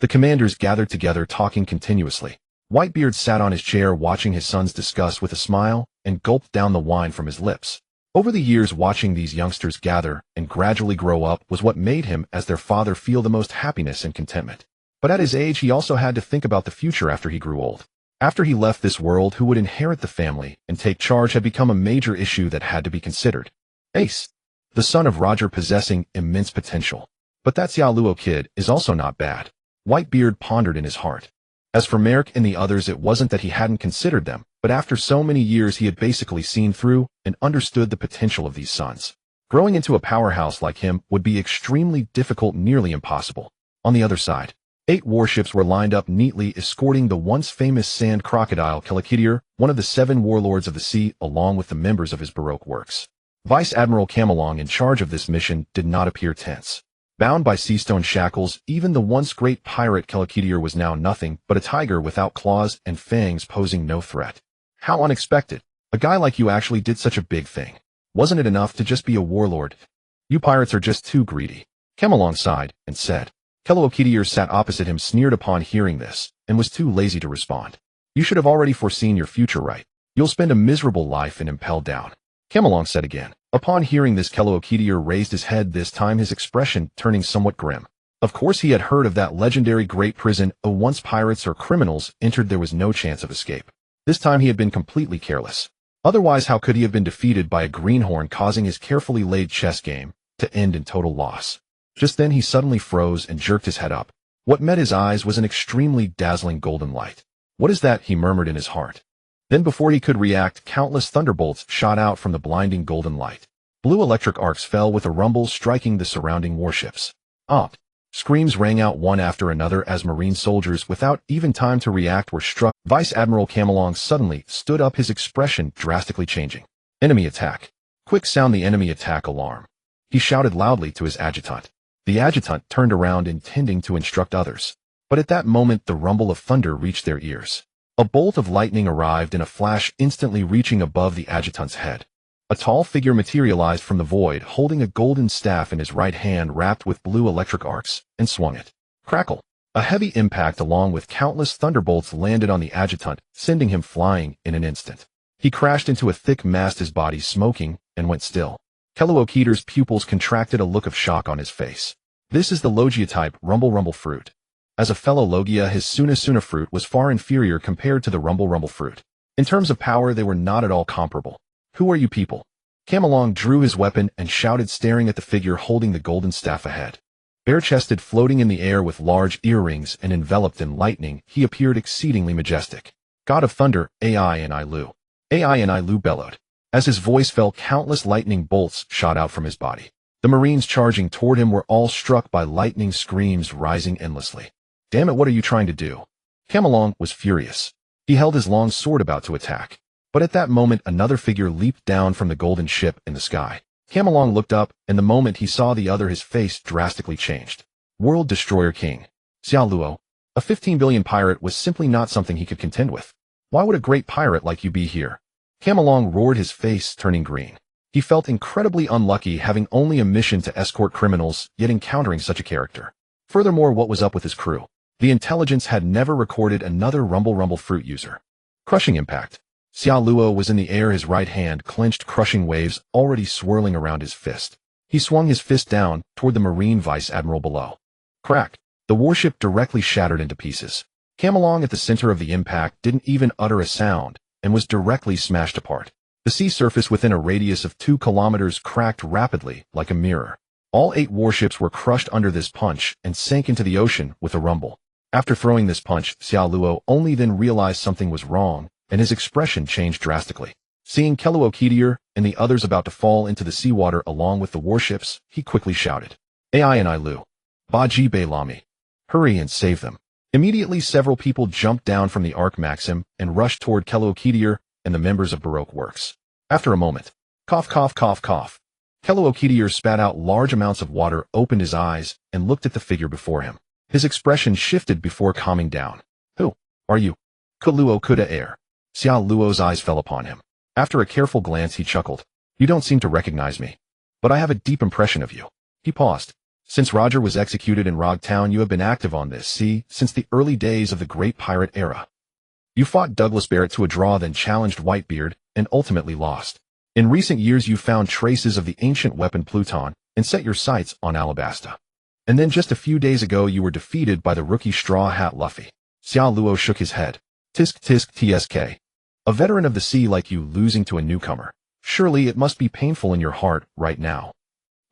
The commanders gathered together, talking continuously. Whitebeard sat on his chair watching his sons discuss with a smile and gulped down the wine from his lips. Over the years, watching these youngsters gather and gradually grow up was what made him, as their father, feel the most happiness and contentment. But at his age, he also had to think about the future after he grew old. After he left this world, who would inherit the family and take charge had become a major issue that had to be considered. Ace, the son of Roger, possessing immense potential. But that Xia Luo kid is also not bad. Whitebeard pondered in his heart. As for Merrick and the others, it wasn't that he hadn't considered them, but after so many years he had basically seen through and understood the potential of these sons. Growing into a powerhouse like him would be extremely difficult, nearly impossible. On the other side, 8 warships were lined up neatly, escorting the once famous sand crocodile Kilakitier, one of the 7 warlords of the sea, along with the members of his Baroque works. Vice Admiral Camelong, in charge of this mission, did not appear tense. Bound by seastone shackles, even the once great pirate Kilakitier was now nothing but a tiger without claws and fangs, posing no threat. How unexpected. A guy like you actually did such a big thing. Wasn't it enough to just be a warlord? You pirates are just too greedy. Camelong sighed and said. Kilakitier sat opposite him, sneered upon hearing this, and was too lazy to respond. You should have already foreseen your future, right? You'll spend a miserable life and impelled down. Camelong said again. Upon hearing this, Keloakitier raised his head, this time his expression turning somewhat grim. Of course he had heard of that legendary great prison. Once pirates or criminals entered, there was no chance of escape. This time he had been completely careless. Otherwise, how could he have been defeated by a greenhorn, causing his carefully laid chess game to end in total loss? Just then he suddenly froze and jerked his head up. What met his eyes was an extremely dazzling golden light. "What is that?" he murmured in his heart. Then before he could react, countless thunderbolts shot out from the blinding golden light. Blue electric arcs fell with a rumble, striking the surrounding warships. "Up!" Screams rang out one after another as Marine soldiers, without even time to react, were struck. Vice Admiral Camelong suddenly stood up, his expression drastically changing. "Enemy attack! Quick, sound the enemy attack alarm!" He shouted loudly to his adjutant. The adjutant turned around, intending to instruct others. But at that moment the rumble of thunder reached their ears. A bolt of lightning arrived in a flash, instantly reaching above the adjutant's head. A tall figure materialized from the void, holding a golden staff in his right hand wrapped with blue electric arcs, and swung it. Crackle! A heavy impact along with countless thunderbolts landed on the adjutant, sending him flying in an instant. He crashed into a thick mass, his body smoking, and went still. Keloakitier's pupils contracted, a look of shock on his face. This is the Logia type rumble fruit. As a fellow Logia, his Suna fruit was far inferior compared to the rumble fruit. In terms of power, they were not at all comparable. "Who are you people?" Camelong drew his weapon and shouted, staring at the figure holding the golden staff ahead. Bare-chested, floating in the air with large earrings and enveloped in lightning, he appeared exceedingly majestic. "God of Thunder, Ai and Ilu." Ai and Ilu bellowed. As his voice fell, countless lightning bolts shot out from his body. The Marines charging toward him were all struck by lightning, screams rising endlessly. "Damn it, what are you trying to do?" Camelong was furious. He held his long sword about to attack. But at that moment another figure leaped down from the golden ship in the sky. Camelong looked up, and the moment he saw the other, his face drastically changed. World Destroyer King Xiao Luo. A 15 billion pirate was simply not something he could contend with. "Why would a great pirate like you be here?" Camelong roared, his face turning green. He felt incredibly unlucky, having only a mission to escort criminals, yet encountering such a character. Furthermore, what was up with his crew? The intelligence had never recorded another rumble fruit user. Crushing impact. Xiao Luo was in the air, his right hand clenched, crushing waves already swirling around his fist. He swung his fist down toward the Marine Vice Admiral below. Crack! The warship directly shattered into pieces. Camelong, at the center of the impact, didn't even utter a sound and was directly smashed apart. The sea surface within a radius of 2 kilometers cracked rapidly like a mirror. All 8 warships were crushed under this punch and sank into the ocean with a rumble. After throwing this punch, Xiao Luo only then realized something was wrong, and his expression changed drastically. Seeing Keloakitier and the others about to fall into the seawater along with the warships, he quickly shouted, "Ai and Ilu, Baji Bei Lami, hurry and save them." Immediately several people jumped down from the Arc Maxim and rushed toward Keloakitier and the members of Baroque Works. After a moment, cough, cough, cough, cough. Keloakitier spat out large amounts of water, opened his eyes, and looked at the figure before him. His expression shifted before calming down. "Who are you?" "Kuluo Kuda Air." Xiao Luo's eyes fell upon him. After a careful glance, he chuckled. "You don't seem to recognize me, but I have a deep impression of you." He paused. "Since Roger was executed in Rog Town, you have been active on this sea since the early days of the Great Pirate Era. You fought Douglas Barrett to a draw, then challenged Whitebeard, and ultimately lost. In recent years, you found traces of the ancient weapon Pluton and set your sights on Alabasta. And then just a few days ago, you were defeated by the rookie Straw Hat Luffy." Xiao Luo shook his head. "Tisk tisk tsk. A veteran of the sea like you losing to a newcomer. Surely it must be painful in your heart right now.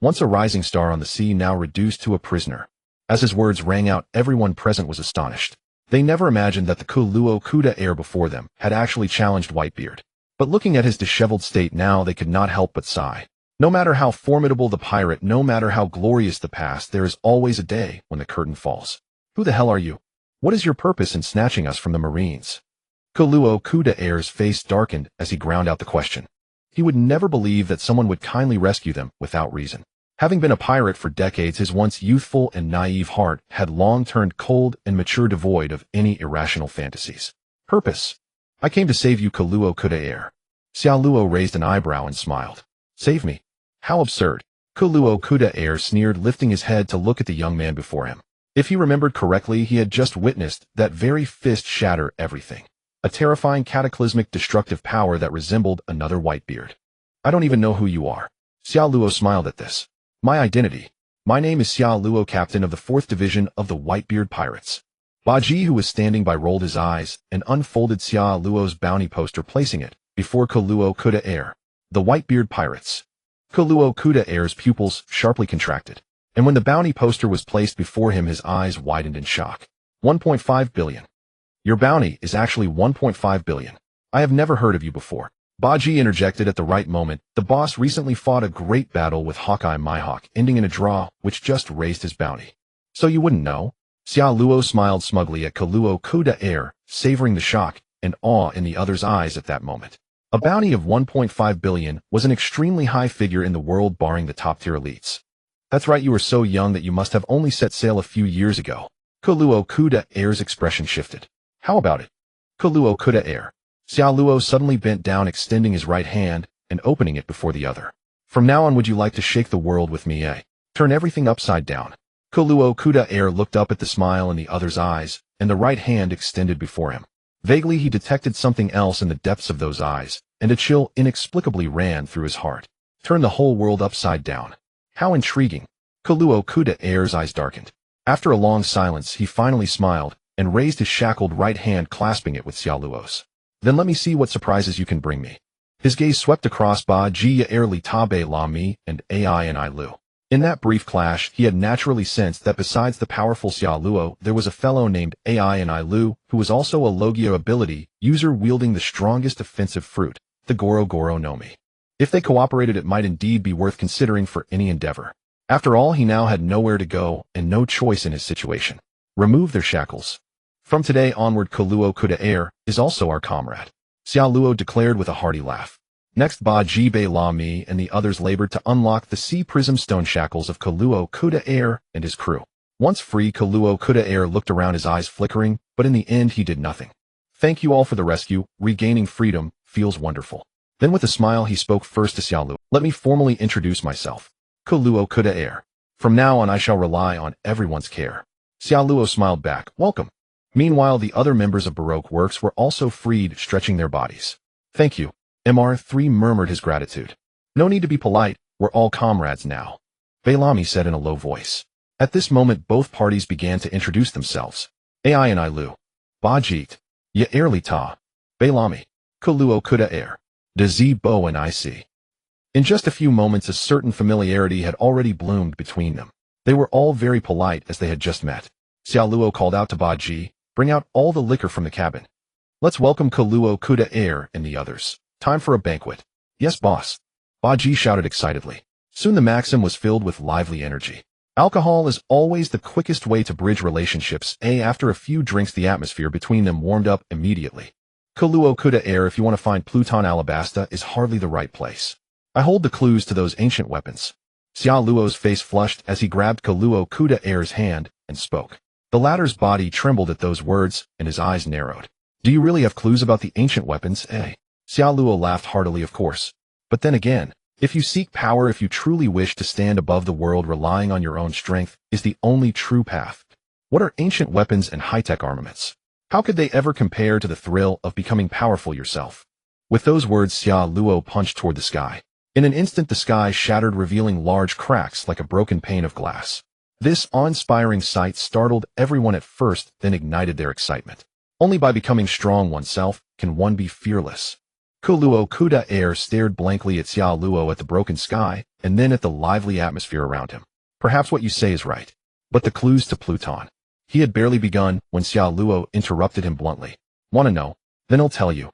Once a rising star on the sea, now reduced to a prisoner." As his words rang out, everyone present was astonished. They never imagined that the Kuluo Kuda Air before them had actually challenged Whitebeard. But looking at his disheveled state now, they could not help but sigh. No matter how formidable the pirate, no matter how glorious the past, there is always a day when the curtain falls. "Who the hell are you? What is your purpose in snatching us from the Marines?" Kuluo Kuda Air's face darkened as he ground out the question. He would never believe that someone would kindly rescue them without reason. Having been a pirate for decades, his once youthful and naive heart had long turned cold and mature, devoid of any irrational fantasies. "Purpose? I came to save you, Kuluo Kuda Air." Xiao Luo raised an eyebrow and smiled. "Save me? How absurd." Kuluo Kuda Air sneered, lifting his head to look at the young man before him. If he remembered correctly, he had just witnessed that very fist shatter everything. A terrifying, cataclysmic, destructive power that resembled another Whitebeard. "I don't even know who you are." Xiao Luo smiled at this. My identity. My name is Xiao Luo, captain of the 4th Division of the Whitebeard Pirates. Baji, who was standing by, rolled his eyes and unfolded Xiao Luo's bounty poster, placing it before Luo could air. The Whitebeard Pirates. Luo could air's pupils sharply contracted, and when the bounty poster was placed before him, his eyes widened in shock. 1.5 billion. Your bounty is actually 1.5 billion. I have never heard of you before. Baji interjected at the right moment. The boss recently fought a great battle with Hawkeye Mihawk, ending in a draw, which just raised his bounty. So you wouldn't know? Xiao Luo smiled smugly at Luo could air, savoring the shock and awe in the other's eyes at that moment. A bounty of 1.5 billion was an extremely high figure in the world, barring the top-tier elites. That's right, you were so young that you must have only set sail a few years ago. Luo could air's expression shifted. How about it? Luo could air. Xiao Luo suddenly bent down, extending his right hand and opening it before the other. From now on, would you like to shake the world with me, eh? Turn everything upside down. Luo could air looked up at the smile in the other's eyes, and the right hand extended before him. Vaguely, he detected something else in the depths of those eyes, and a chill inexplicably ran through his heart. Turn the whole world upside down. How intriguing. Luo could air's eyes darkened. After a long silence, he finally smiled and raised his shackled right hand, clasping it with Xiao Luo's. Then let me see what surprises you can bring me. His gaze swept across Ba Ji Air Li Tabe La Mi and Ai and I Lu. In that brief clash, he had naturally sensed that besides the powerful Xiao Luo, there was a fellow named Ai and I Lu, who was also a Logia ability user wielding the strongest offensive fruit, the Goro Goro no Mi. If they cooperated, it might indeed be worth considering for any endeavor. After all, he now had nowhere to go and no choice in his situation. Remove their shackles. From today onward, Luo could air is also our comrade, Xiao Luo declared with a hearty laugh. Next, Ba Ji Bei La Mi and the others labored to unlock the sea prism stone shackles of Luo could air and his crew. Once free, Luo could air looked around, his eyes flickering, but in the end he did nothing. Thank you all for the rescue. Regaining freedom feels wonderful. Then with a smile, he spoke first to Xiao Luo. Let me formally introduce myself. Luo could air. From now on, I shall rely on everyone's care. Xiao Luo smiled back. Welcome. Meanwhile, the other members of Baroque Works were also freed, stretching their bodies. Thank you. Mr. murmured his gratitude. No need to be polite, we're all comrades now, Beilami said in a low voice. At this moment, both parties began to introduce themselves. Ai and I Lu. Bajit. Ya Airli Ta. Beilami. Luo could air. De Z Bo and I see. In just a few moments, a certain familiarity had already bloomed between them. They were all very polite as they had just met. Xiao Luo called out to Baji, bring out all the liquor from the cabin. Let's welcome Luo could air and the others. Time for a banquet. Yes, boss. Baji shouted excitedly. Soon the Maxim was filled with lively energy. Alcohol is always the quickest way to bridge relationships. After a few drinks, the atmosphere between them warmed up immediately. Luo could air, if you want to find Pluton Alabasta, is hardly the right place. I hold the clues to those ancient weapons. Xiao Luo's face flushed as he grabbed Luo could air's hand and spoke. The latter's body trembled at those words, and his eyes narrowed. Do you really have clues about the ancient weapons, eh? Xiao Luo laughed heartily, of course. But then again, if you seek power, if you truly wish to stand above the world, relying on your own strength is the only true path. What are ancient weapons and high-tech armaments? How could they ever compare to the thrill of becoming powerful yourself? With those words, Xiao Luo punched toward the sky. In an instant, the sky shattered, revealing large cracks like a broken pane of glass. This awe-inspiring sight startled everyone at first, then ignited their excitement. Only by becoming strong oneself can one be fearless. Luo could air stared blankly at Xiao Luo, at the broken sky, and then at the lively atmosphere around him. Perhaps what you say is right. But the clues to Pluton. He had barely begun when Xiao Luo interrupted him bluntly. Want to know? Then I'll tell you.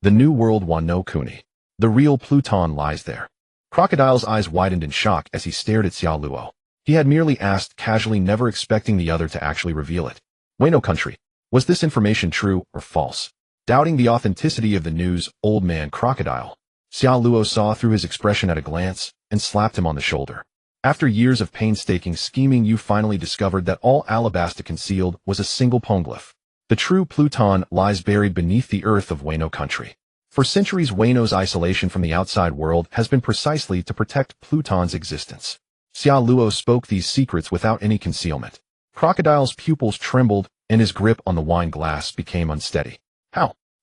The New World Wano Kuni. The real Pluton lies there. Crocodile's eyes widened in shock as he stared at Xiao Luo. He had merely asked casually, never expecting the other to actually reveal it. Wano country. Was this information true or false? Doubting the authenticity of the news, old man Crocodile. Xiao Luo saw through his expression at a glance and slapped him on the shoulder. After years of painstaking scheming, you finally discovered that all Alabasta concealed was a single poneglyph. The true Pluton lies buried beneath the earth of Wano country. For centuries, Wano's isolation from the outside world has been precisely to protect Pluton's existence. Xiao Luo spoke these secrets without any concealment. Crocodile's pupils trembled, and his grip on the wine glass became unsteady.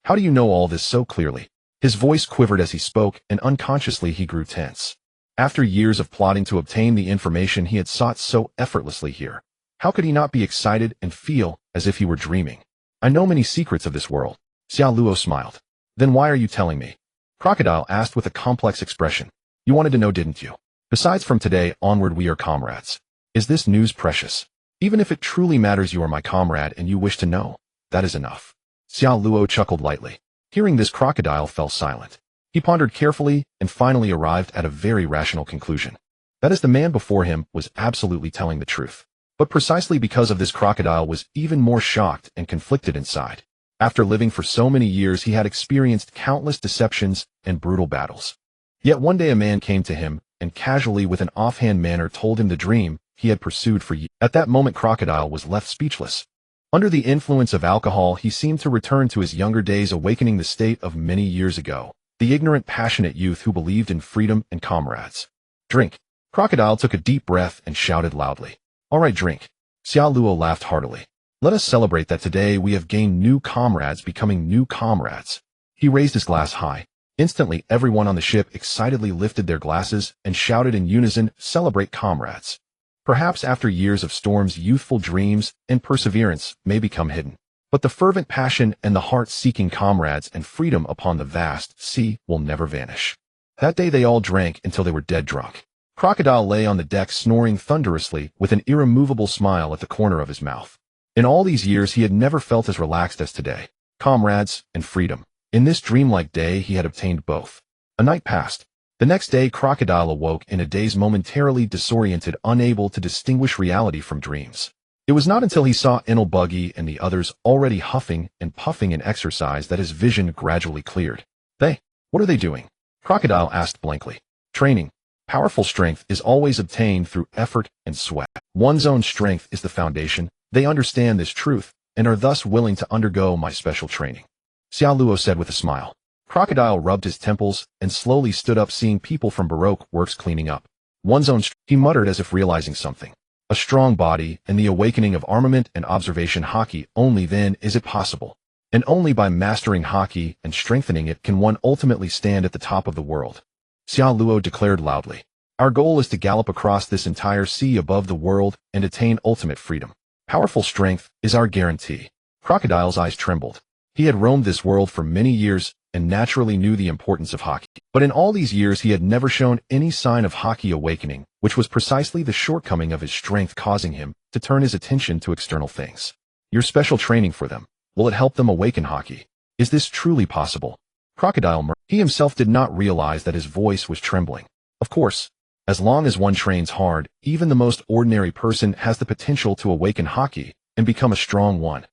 How do you know all this so clearly? His voice quivered as he spoke, and unconsciously he grew tense. After years of plotting to obtain the information he had sought so effortlessly here, how could he not be excited and feel as if he were dreaming? I know many secrets of this world. Xiao Luo smiled. Then why are you telling me? Crocodile asked with a complex expression. You wanted to know, didn't you? Besides, from today onward we are comrades. Is this news precious? Even if it truly matters, you are my comrade and you wish to know. That is enough. Xiao Luo chuckled lightly. Hearing this, Crocodile fell silent. He pondered carefully and finally arrived at a very rational conclusion. That is, the man before him was absolutely telling the truth. But precisely because of this, Crocodile was even more shocked and conflicted inside. After living for so many years, he had experienced countless deceptions and brutal battles. Yet one day a man came to him and casually, with an offhand manner, told him the dream he had pursued for years. At that moment, Crocodile was left speechless. Under the influence of alcohol, he seemed to return to his younger days, awakening the state of many years ago. The ignorant, passionate youth who believed in freedom and comrades. Drink. Crocodile took a deep breath and shouted loudly. All right, drink. Xiao Luo laughed heartily. Let us celebrate that today we have gained new comrades, becoming new comrades. He raised his glass high. Instantly, everyone on the ship excitedly lifted their glasses and shouted in unison, celebrate comrades. Perhaps after years of storms, youthful dreams and perseverance may become hidden. But the fervent passion and the heart-seeking comrades and freedom upon the vast sea will never vanish. That day they all drank until they were dead drunk. Crocodile lay on the deck snoring thunderously with an irremovable smile at the corner of his mouth. In all these years he had never felt as relaxed as today. Comrades and freedom. In this dreamlike day he had obtained both. A night passed. The next day Crocodile awoke in a daze, momentarily disoriented, unable to distinguish reality from dreams. It was not until he saw Enel Buggy and the others already huffing and puffing in exercise that his vision gradually cleared. What are they doing? Crocodile asked blankly. Training. Powerful strength is always obtained through effort and sweat. One's own strength is the foundation. They understand this truth and are thus willing to undergo my special training. Xiao Luo said with a smile. Crocodile rubbed his temples and slowly stood up, seeing people from Baroque works cleaning up. One's own strength, he muttered as if realizing something. A strong body and the awakening of armament and observation Haki, only then is it possible. And only by mastering Haki and strengthening it can one ultimately stand at the top of the world. Xiao Luo declared loudly. Our goal is to gallop across this entire sea above the world and attain ultimate freedom. Powerful strength is our guarantee. Crocodile's eyes trembled. He had roamed this world for many years and naturally knew the importance of Haki. But in all these years he had never shown any sign of Haki awakening, which was precisely the shortcoming of his strength, causing him to turn his attention to external things. Your special training for them, will it help them awaken Haki? Is this truly possible? Crocodile murmured. He himself did not realize that his voice was trembling. Of course, as long as one trains hard, even the most ordinary person has the potential to awaken Haki and become a strong one.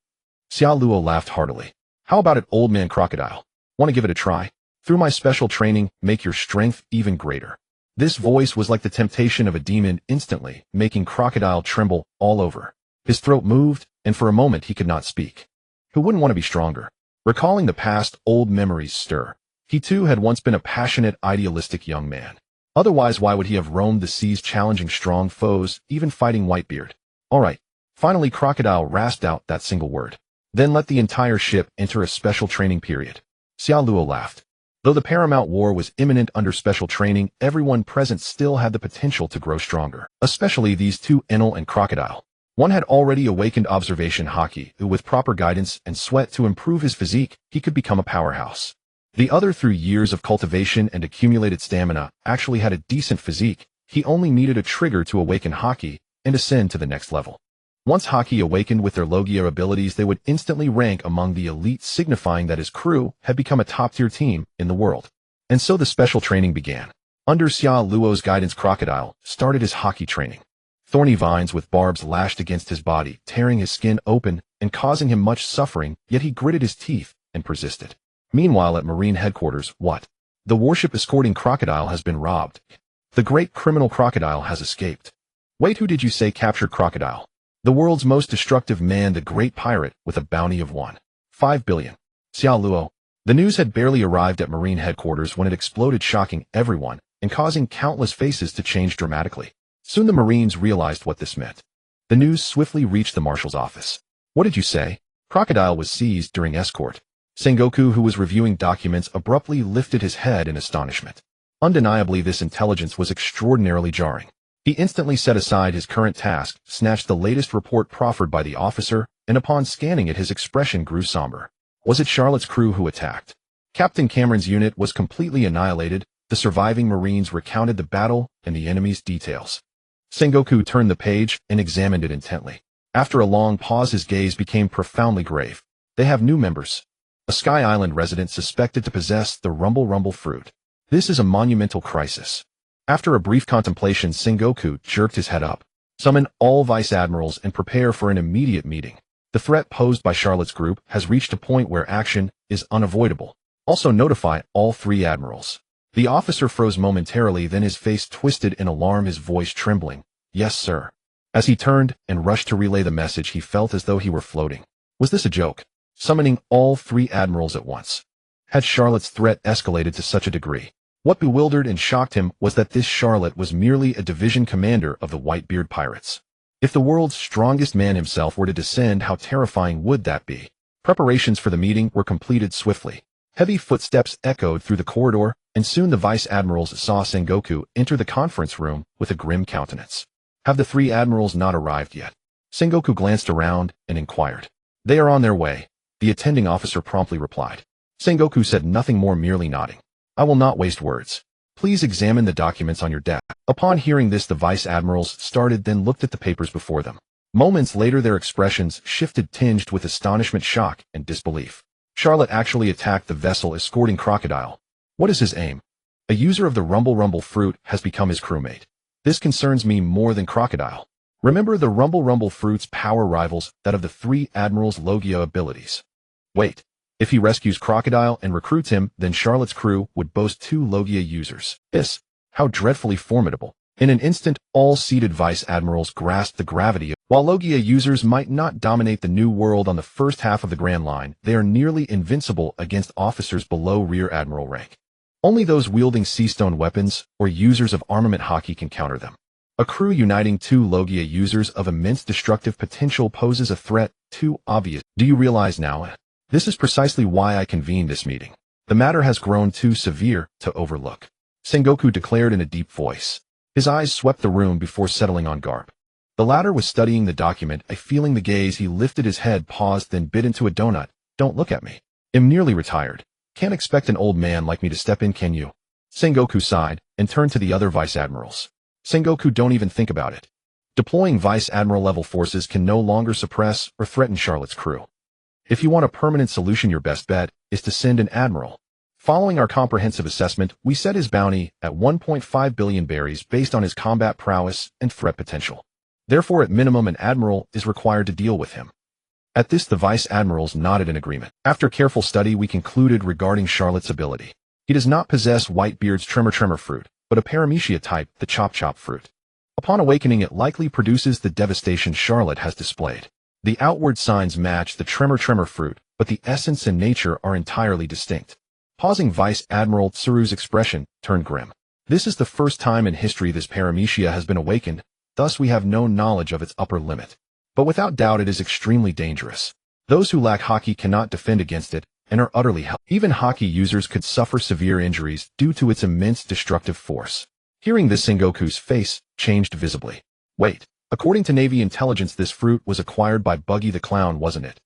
Xiao Luo laughed heartily. How about it, old man Crocodile? Want to give it a try? Through my special training, make your strength even greater. This voice was like the temptation of a demon, instantly making Crocodile tremble all over. His throat moved, and for a moment he could not speak. Who wouldn't want to be stronger? Recalling the past, old memories stir. He too had once been a passionate, idealistic young man. Otherwise, why would he have roamed the seas challenging strong foes, even fighting Whitebeard? All right. Finally, Crocodile rasped out that single word. Then let the entire ship enter a special training period. Xiao Luo laughed. Though the Paramount War was imminent, under special training, everyone present still had the potential to grow stronger. Especially these two, Enel and Crocodile. One had already awakened observation Haki, who with proper guidance and sweat to improve his physique, he could become a powerhouse. The other, through years of cultivation and accumulated stamina, actually had a decent physique. He only needed a trigger to awaken Haki and ascend to the next level. Once Haki awakened with their Logia abilities, they would instantly rank among the elite, signifying that his crew had become a top-tier team in the world. And so the special training began. Under Xiao Luo's guidance, Crocodile started his Haki training. Thorny vines with barbs lashed against his body, tearing his skin open and causing him much suffering, yet he gritted his teeth and persisted. Meanwhile, at Marine headquarters, what? The warship escorting Crocodile has been robbed. The great criminal Crocodile has escaped. Wait, who did you say captured Crocodile? The world's most destructive man, the great pirate, with a bounty of 1.5 billion. Xiao Luo. The news had barely arrived at Marine headquarters when it exploded, shocking everyone and causing countless faces to change dramatically. Soon the Marines realized what this meant. The news swiftly reached the marshal's office. What did you say? Crocodile was seized during escort. Sengoku, who was reviewing documents, abruptly lifted his head in astonishment. Undeniably, this intelligence was extraordinarily jarring. He instantly set aside his current task, snatched the latest report proffered by the officer, and upon scanning it his expression grew somber. Was it Charlotte's crew who attacked? Captain Cameron's unit was completely annihilated. The surviving Marines recounted the battle and the enemy's details. Sengoku turned the page and examined it intently. After a long pause his gaze became profoundly grave. They have new members. A Sky Island resident suspected to possess the rumble fruit. This is a monumental crisis. After a brief contemplation, Sengoku jerked his head up. Summon all vice admirals and prepare for an immediate meeting. The threat posed by Charlotte's group has reached a point where action is unavoidable. Also notify all 3 admirals. The officer froze momentarily, then his face twisted in alarm, his voice trembling. Yes, sir. As he turned and rushed to relay the message, he felt as though he were floating. Was this a joke? Summoning all 3 admirals at once. Had Charlotte's threat escalated to such a degree? What bewildered and shocked him was that this Charlotte was merely a division commander of the Whitebeard Pirates. If the world's strongest man himself were to descend, how terrifying would that be? Preparations for the meeting were completed swiftly. Heavy footsteps echoed through the corridor, and soon the vice admirals saw Sengoku enter the conference room with a grim countenance. Have the 3 admirals not arrived yet? Sengoku glanced around and inquired. They are on their way, the attending officer promptly replied. Sengoku said nothing more, merely nodding. I will not waste words. Please examine the documents on your desk. Upon hearing this, the vice admirals started, then looked at the papers before them. Moments later their expressions shifted, tinged with astonishment, shock, and disbelief. Charlotte actually attacked the vessel escorting Crocodile. What is his aim? A user of the rumble fruit has become his crewmate. This concerns me more than Crocodile. Remember, the rumble fruit's power rivals that of the 3 admirals' Logia abilities. Wait. If he rescues Crocodile and recruits him, then Charlotte's crew would boast 2 Logia users. How dreadfully formidable. In an instant, all seated vice admirals grasped the gravity of. While Logia users might not dominate the New World on the first half of the Grand Line, they are nearly invincible against officers below Rear Admiral rank. Only those wielding Seastone weapons or users of armament Haki can counter them. A crew uniting 2 Logia users of immense destructive potential poses a threat too obvious. Do you realize now? This is precisely why I convened this meeting. The matter has grown too severe to overlook. Sengoku declared in a deep voice. His eyes swept the room before settling on Garp. The latter was studying the document. Feeling the gaze, he lifted his head, paused, then bit into a donut. Don't look at me. I'm nearly retired. Can't expect an old man like me to step in, can you? Sengoku sighed and turned to the other vice admirals. Sengoku, don't even think about it. Deploying vice admiral level forces can no longer suppress or threaten Charlotte's crew. If you want a permanent solution, your best bet is to send an admiral. Following our comprehensive assessment, we set his bounty at 1.5 billion berries based on his combat prowess and threat potential. Therefore, at minimum, an admiral is required to deal with him. At this, the vice admirals nodded in agreement. After careful study, we concluded regarding Charlotte's ability. He does not possess Whitebeard's tremor fruit, but a paramecia type, the chop fruit. Upon awakening, it likely produces the devastation Charlotte has displayed. The outward signs match the tremor fruit, but the essence and nature are entirely distinct. Pausing, Vice Admiral Tsuru's expression turned grim. This is the first time in history this paramecia has been awakened, thus we have no knowledge of its upper limit. But without doubt it is extremely dangerous. Those who lack Haki cannot defend against it and are utterly helpless. Even Haki users could suffer severe injuries due to its immense destructive force. Hearing this, Sengoku's face changed visibly. Wait. According to Navy intelligence, this fruit was acquired by Buggy the Clown, wasn't it?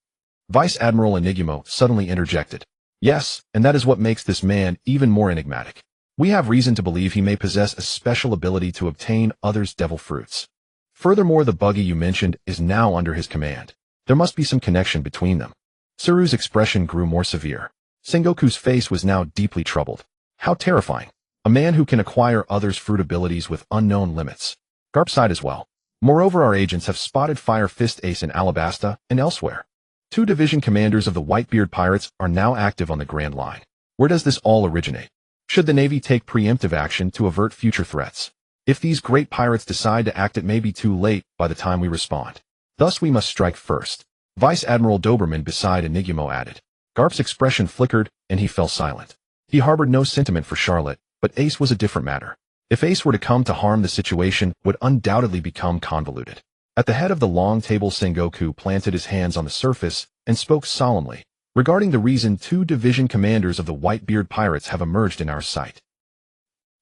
Vice Admiral Enigmo suddenly interjected. Yes, and that is what makes this man even more enigmatic. We have reason to believe he may possess a special ability to obtain others' devil fruits. Furthermore, the Buggy you mentioned is now under his command. There must be some connection between them. Tsuru's expression grew more severe. Sengoku's face was now deeply troubled. How terrifying. A man who can acquire others' fruit abilities with unknown limits. Garp sighed as well. Moreover, our agents have spotted Fire Fist Ace in Alabasta and elsewhere. 2 division commanders of the Whitebeard Pirates are now active on the Grand Line. Where does this all originate? Should the Navy take preemptive action to avert future threats? If these great pirates decide to act, it may be too late by the time we respond. Thus we must strike first. Vice Admiral Doberman beside Enigmo added. Garp's expression flickered, and he fell silent. He harbored no sentiment for Charlotte, but Ace was a different matter. If Ace were to come to harm, the situation would undoubtedly become convoluted. At the head of the long table, Sengoku planted his hands on the surface and spoke solemnly, regarding the reason 2 division commanders of the Whitebeard Pirates have emerged in our sight.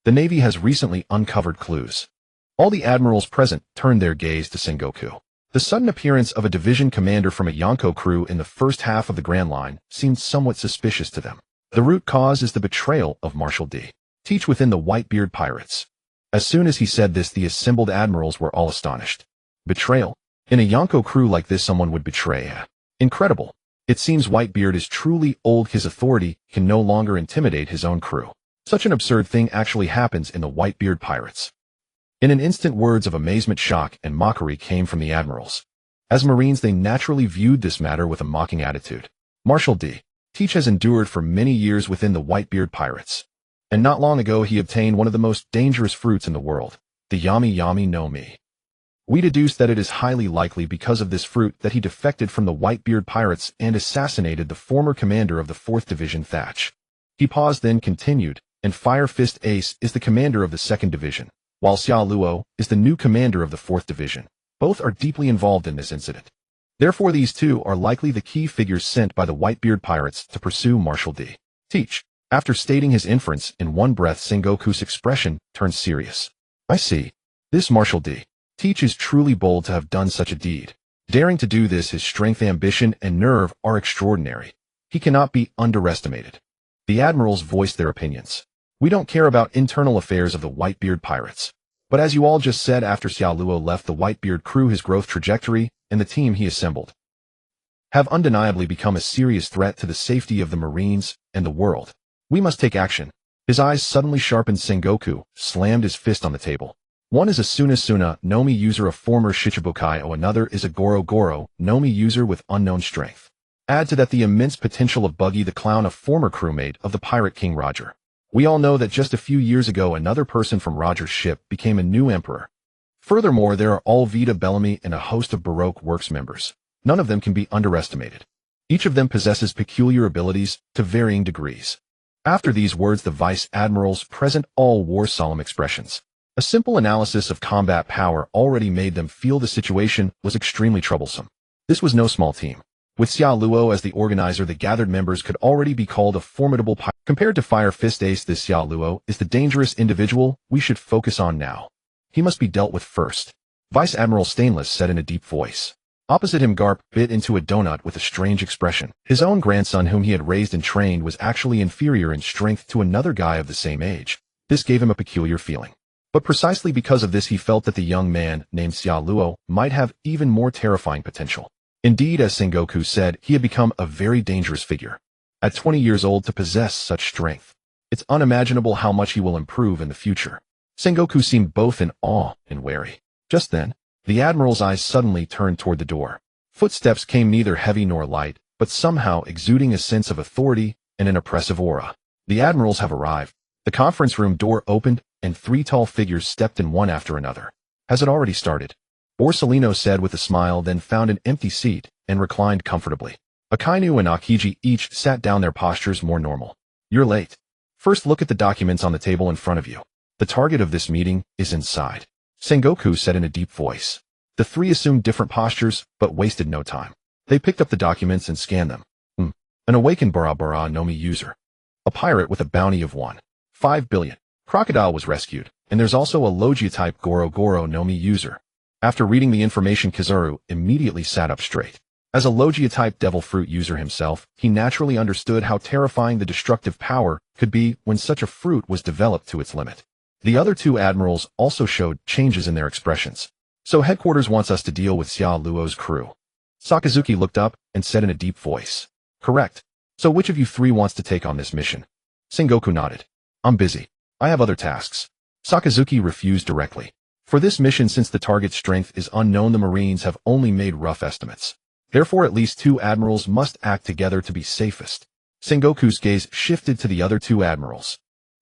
The Navy has recently uncovered clues. All the admirals present turned their gaze to Sengoku. The sudden appearance of a division commander from a Yonko crew in the first half of the Grand Line seemed somewhat suspicious to them. The root cause is the betrayal of Marshal D. Teach within the Whitebeard Pirates. As soon as he said this, the assembled admirals were all astonished. Betrayal? In a Yonko crew like this, someone would betray. Incredible. It seems Whitebeard is truly old. His authority can no longer intimidate his own crew. Such an absurd thing actually happens in the Whitebeard Pirates. In an instant, words of amazement, shock, and mockery came from the admirals. As Marines, they naturally viewed this matter with a mocking attitude. Marshal D. Teach has endured for many years within the Whitebeard Pirates. And not long ago he obtained one of the most dangerous fruits in the world, the Yami Yami no Mi. We deduce that it is highly likely because of this fruit that he defected from the Whitebeard Pirates and assassinated the former commander of the 4th Division, Thatch. He paused, then continued, and Fire Fist Ace is the commander of the 2nd Division, while Xia Luo is the new commander of the 4th Division. Both are deeply involved in this incident. Therefore, these two are likely the key figures sent by the Whitebeard Pirates to pursue Marshal D. Teach. After stating his inference in one breath, Sengoku's expression turned serious. I see. This Marshal D. Teach is truly bold to have done such a deed. Daring to do this, his strength, ambition, and nerve are extraordinary. He cannot be underestimated. The admirals voiced their opinions. We don't care about internal affairs of the Whitebeard Pirates. But as you all just said, after Xia Luo left the Whitebeard crew, his growth trajectory and the team he assembled have undeniably become a serious threat to the safety of the Marines and the world. We must take action. His eyes suddenly sharpened. Sengoku slammed his fist on the table. One is a Suna no Mi user, a former Shichibukai, another is a Goro no Mi user with unknown strength. Add to that the immense potential of Buggy the Clown, a former crewmate of the Pirate King Roger. We all know that just a few years ago another person from Roger's ship became a new emperor. Furthermore, there are all Vita Bellamy and a host of Baroque Works members. None of them can be underestimated. Each of them possesses peculiar abilities to varying degrees. After these words, the vice admirals present all wore solemn expressions. A simple analysis of combat power already made them feel the situation was extremely troublesome. This was no small team. With Xia Luo as the organizer, the gathered members could already be called a formidable pirate. Compared to Fire Fist Ace, this Xia Luo is the dangerous individual we should focus on now. He must be dealt with first. Vice Admiral Stainless said in a deep voice. Opposite him, Garp bit into a donut with a strange expression. His own grandson, whom he had raised and trained, was actually inferior in strength to another guy of the same age. This gave him a peculiar feeling. But precisely because of this, he felt that the young man named Xia Luo might have even more terrifying potential. Indeed, as Sengoku said, he had become a very dangerous figure. At 20 years old, to possess such strength. It's unimaginable how much he will improve in the future. Sengoku seemed both in awe and wary. Just then, the admiral's eyes suddenly turned toward the door. Footsteps came neither heavy nor light, but somehow exuding a sense of authority and an oppressive aura. The admirals have arrived. The conference room door opened, and 3 tall figures stepped in one after another. Has it already started? Borsellino said with a smile, then found an empty seat and reclined comfortably. Akainu and Akiji each sat down, their postures more normal. You're late. First, look at the documents on the table in front of you. The target of this meeting is inside. Sengoku said in a deep voice. The 3 assumed different postures, but wasted no time. They picked up the documents and scanned them. An awakened Bara no Mi user. A pirate with a bounty of 1.5 billion. Crocodile was rescued, and there's also a Logia-type Goro no Mi user. After reading the information, Kizaru immediately sat up straight. As a Logia-type devil fruit user himself, he naturally understood how terrifying the destructive power could be when such a fruit was developed to its limit. The other 2 admirals also showed changes in their expressions. So headquarters wants us to deal with Xia Luo's crew. Sakazuki looked up and said in a deep voice. Correct. So which of you 3 wants to take on this mission? Sengoku nodded. I'm busy. I have other tasks. Sakazuki refused directly. For this mission, since the target's strength is unknown, the Marines have only made rough estimates. Therefore, at least 2 admirals must act together to be safest. Sengoku's gaze shifted to the other 2 admirals.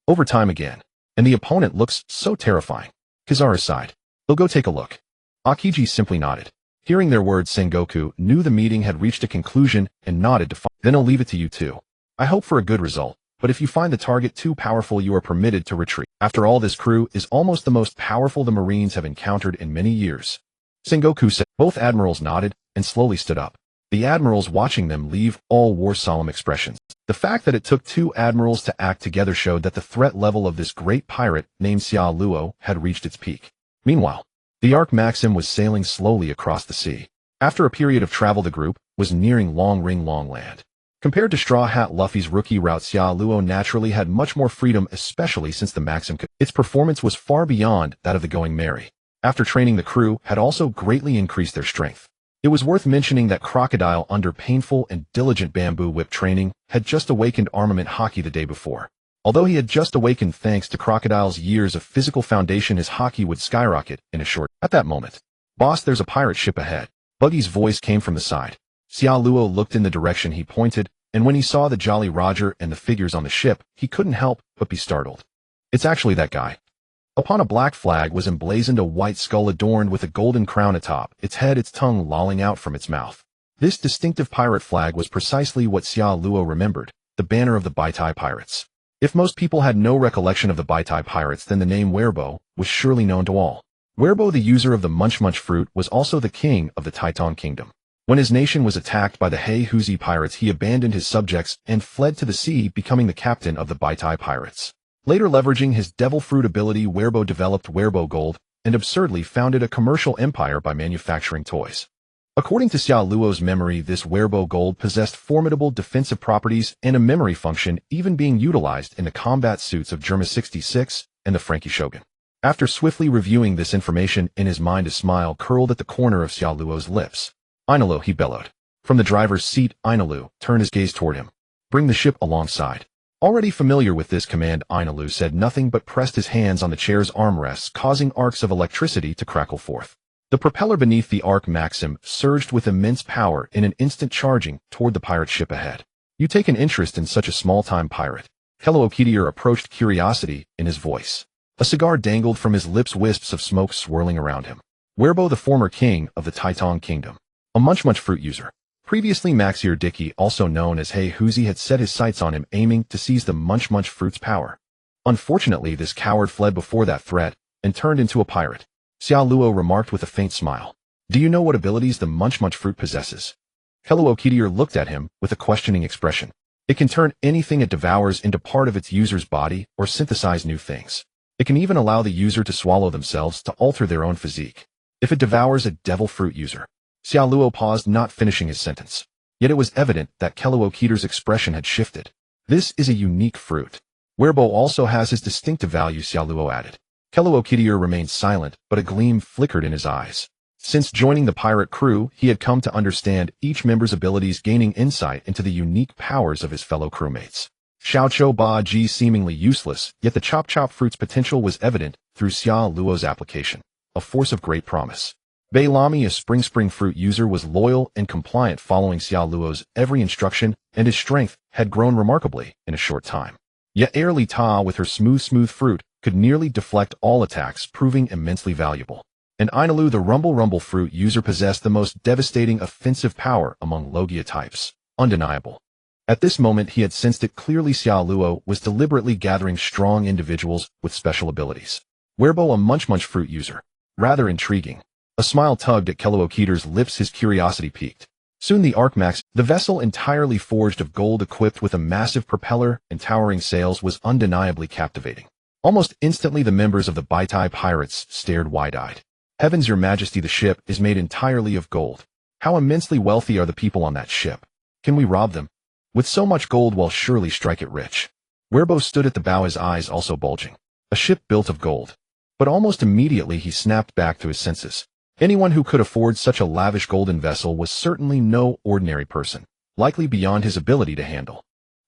Over time again. And the opponent looks so terrifying. Kizaru sighed. He'll go take a look. Akiji simply nodded. Hearing their words, Sengoku knew the meeting had reached a conclusion and nodded to Then I'll leave it to you 2. I hope for a good result, but if you find the target too powerful, you are permitted to retreat. After all, this crew is almost the most powerful the Marines have encountered in many years. Sengoku said. Both admirals nodded and slowly stood up. The admirals watching them leave all wore solemn expressions. The The fact that it took two admirals to act together showed that the threat level of this great pirate named Xia Luo had reached its peak. Meanwhile, the Ark Maxim was sailing slowly across the sea. After a period of travel, the group was nearing Long Ring Long Land. Compared to Straw Hat Luffy's rookie route, Xia Luo naturally had much more freedom, especially since the Maxim its performance was far beyond that of the Going Merry. After training, the crew had also greatly increased their strength. It was worth mentioning that Crocodile, under painful and diligent bamboo whip training, had just awakened armament Haki the day before. Although he had just awakened thanks to Crocodile's years of physical foundation, his Haki would skyrocket in a short. At that moment, "Boss, there's a pirate ship ahead." Buggy's voice came from the side. Xia Luo looked in the direction he pointed, and when he saw the Jolly Roger and the figures on the ship, he couldn't help but be startled. "It's actually that guy." Upon a black flag was emblazoned a white skull adorned with a golden crown atop its head, its tongue lolling out from its mouth. This distinctive pirate flag was precisely what Xia Luo remembered, the banner of the Baitai Pirates. If most people had no recollection of the Baitai Pirates, then the name Werebo was surely known to all. Werebo, the user of the Munch Munch fruit, was also the king of the Taitan Kingdom. When his nation was attacked by the Hei-Huzi pirates, he abandoned his subjects and fled to the sea, becoming the captain of the Baitai Pirates. Later, leveraging his devil fruit ability, Werebo developed Werebo Gold and absurdly founded a commercial empire by manufacturing toys. According to Xia Luo's memory, this Werebo Gold possessed formidable defensive properties and a memory function, even being utilized in the combat suits of Germa 66 and the Frankie Shogun. After swiftly reviewing this information in his mind, a smile curled at the corner of Xia Luo's lips. "Inalu," he bellowed. From the driver's seat, Inalu turned his gaze toward him. "Bring the ship alongside." Already familiar with this command, Inalu said nothing but pressed his hands on the chair's armrests, causing arcs of electricity to crackle forth. The propeller beneath the Ark Maxim surged with immense power in an instant, charging toward the pirate ship ahead. "You take an interest in such a small-time pirate?" Hello Okitier approached, curiosity in his voice. A cigar dangled from his lips, wisps of smoke swirling around him. Werebo, the former king of the Taitan Kingdom. A Munch Munch fruit user. Previously, Maxier Dickey, also known as Hei-Huzi, had set his sights on him, aiming to seize the Munch Munch fruit's power. Unfortunately, this coward fled before that threat and turned into a pirate. Xia Luo remarked with a faint smile. "Do you know what abilities the Munch Munch fruit possesses?" Hello Okitier looked at him with a questioning expression. "It can turn anything it devours into part of its user's body or synthesize new things. It can even allow the user to swallow themselves to alter their own physique. If it devours a devil fruit user." Xia Luo paused, not finishing his sentence. Yet it was evident that Hello Okitier's expression had shifted. "This is a unique fruit. Werebo also has his distinctive value," Xia Luo added. Hello Okitier remained silent, but a gleam flickered in his eyes. Since joining the pirate crew, he had come to understand each member's abilities, gaining insight into the unique powers of his fellow crewmates. Xiaoqiu Ba Ji seemingly useless, yet the Chop Chop fruit's potential was evident through Xia Luo's application. A force of great promise. Bei Lami, a Spring fruit user, was loyal and compliant, following Xia Luo's every instruction, and his strength had grown remarkably in a short time. Yet Airly Ta, with her smooth fruit, could nearly deflect all attacks, proving immensely valuable. And Inalu, the Rumble fruit user, possessed the most devastating offensive power among Logia types. Undeniable. At this moment, he had sensed it clearly. Xia Luo was deliberately gathering strong individuals with special abilities. Werebo, a Munch Munch fruit user. Rather intriguing. A smile tugged at Hello Okitier's lips, his curiosity piqued. Soon the Ark Max, the vessel entirely forged of gold equipped with a massive propeller and towering sails, was undeniably captivating. Almost instantly, the members of the Baitai Pirates stared wide-eyed. "Heavens, Your Majesty, the ship is made entirely of gold. How immensely wealthy are the people on that ship? Can we rob them? With so much gold, we'll surely strike it rich." Werebo stood at the bow, his eyes also bulging. A ship built of gold. But almost immediately he snapped back to his senses. Anyone who could afford such a lavish golden vessel was certainly no ordinary person, likely beyond his ability to handle.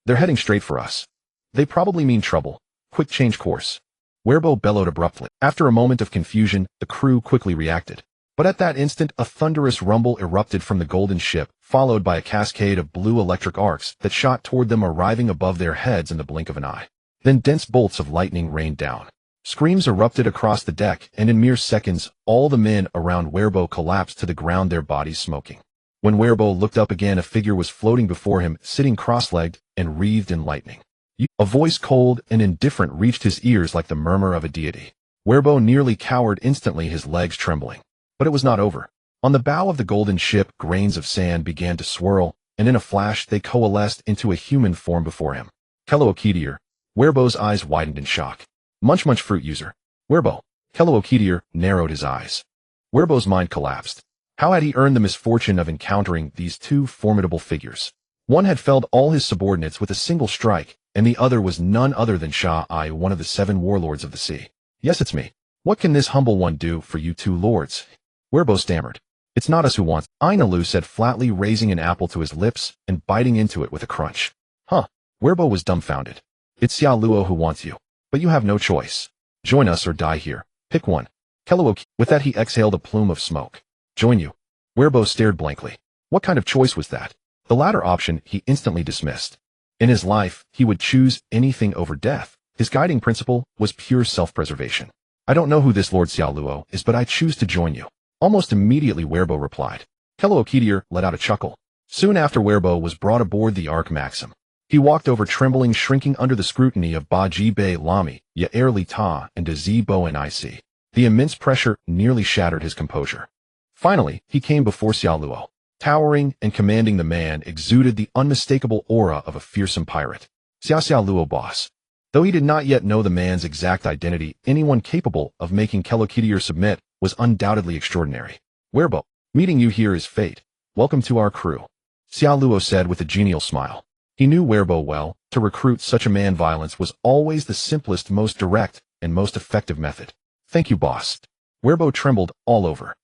"They're heading straight for us. They probably mean trouble. Quick, change course." Werebo bellowed abruptly. After a moment of confusion, the crew quickly reacted. But at that instant, a thunderous rumble erupted from the golden ship, followed by a cascade of blue electric arcs that shot toward them, arriving above their heads in the blink of an eye. Then dense bolts of lightning rained down. Screams erupted across the deck, and in mere seconds, all the men around Werebo collapsed to the ground, their bodies smoking. When Werebo looked up again, a figure was floating before him, sitting cross-legged and wreathed in lightning. A voice cold and indifferent reached his ears like the murmur of a deity. Werebo nearly cowered instantly, his legs trembling. But it was not over. On the bow of the golden ship, grains of sand began to swirl, and in a flash they coalesced into a human form before him. Kello Werebo's eyes widened in shock. Munch fruit user. Werebo. Kello narrowed his eyes. Werebo's mind collapsed. How had he earned the misfortune of encountering these two formidable figures? One had felled all his subordinates with a single strike, and the other was none other than Shao, one of the 7 warlords of the sea. Yes, it's me. What can this humble one do for you 2 lords? Werebo stammered. It's not us who wants, Ainalu said flatly, raising an apple to his lips and biting into it with a crunch. Huh. Werebo was dumbfounded. It's Xiao Luo who wants you. But you have no choice. Join us or die here. Pick one. Kello. With that he exhaled a plume of smoke. Join you. Werebo stared blankly. What kind of choice was that? The latter option he instantly dismissed. In his life, he would choose anything over death. His guiding principle was pure self-preservation. I don't know who this Lord Xiao Luo is, but I choose to join you. Almost immediately Werebo replied. Kello let out a chuckle. Soon after Werebo was brought aboard the Ark Maxim. He walked over trembling, shrinking under the scrutiny of Ba Ji Bei Lami, Yair Li Ta, and Zi Bo Nic. The immense pressure nearly shattered his composure. Finally, he came before Xiao Luo. Towering and commanding, the man exuded the unmistakable aura of a fearsome pirate. Xiao Luo boss. Though he did not yet know the man's exact identity, anyone capable of making Kello submit was undoubtedly extraordinary. Werebo, meeting you here is fate. Welcome to our crew. Xiao Luo said with a genial smile. He knew Werebo well. To recruit such a man, violence was always the simplest, most direct, and most effective method. Thank you, boss. Werebo trembled all over.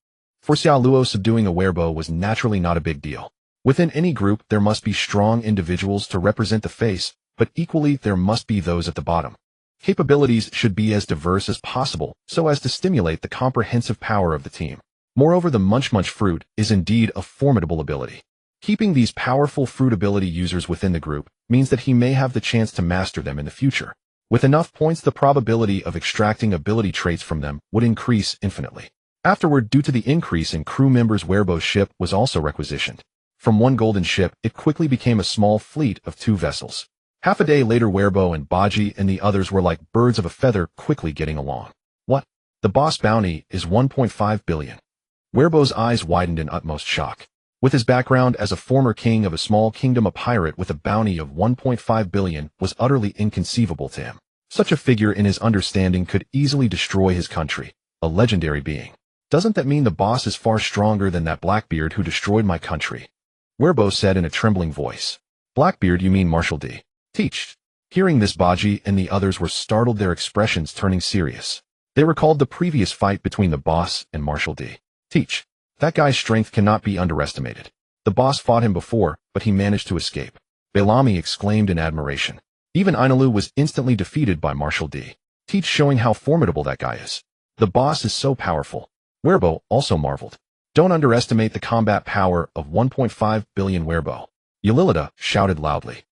For Xiao Luo, subduing a Werebo was naturally not a big deal. Within any group there must be strong individuals to represent the face, but equally there must be those at the bottom. Capabilities should be as diverse as possible so as to stimulate the comprehensive power of the team. Moreover, the munch fruit is indeed a formidable ability. Keeping these powerful fruit ability users within the group means that he may have the chance to master them in the future. With enough points, the probability of extracting ability traits from them would increase infinitely. Afterward, due to the increase in crew members, Werebo's ship was also requisitioned. From one golden ship, it quickly became a small fleet of 2 vessels. Half a day later, Werebo and Baji and the others were like birds of a feather, quickly getting along. What? The boss bounty is 1.5 billion. Werebo's eyes widened in utmost shock. With his background as a former king of a small kingdom, a pirate with a bounty of 1.5 billion was utterly inconceivable to him. Such a figure in his understanding could easily destroy his country, a legendary being. Doesn't that mean the boss is far stronger than that Blackbeard who destroyed my country? Werebo said in a trembling voice. Blackbeard, you mean Marshal D. Teach. Hearing this, Baji and the others were startled, their expressions turning serious. They recalled the previous fight between the boss and Marshal D. Teach. That guy's strength cannot be underestimated. The boss fought him before, but he managed to escape. Belami exclaimed in admiration. Even Ainalu was instantly defeated by Marshal D. Teach, showing how formidable that guy is. The boss is so powerful. Werebo also marveled. Don't underestimate the combat power of 1.5 billion. Werebo. Yalilida shouted loudly.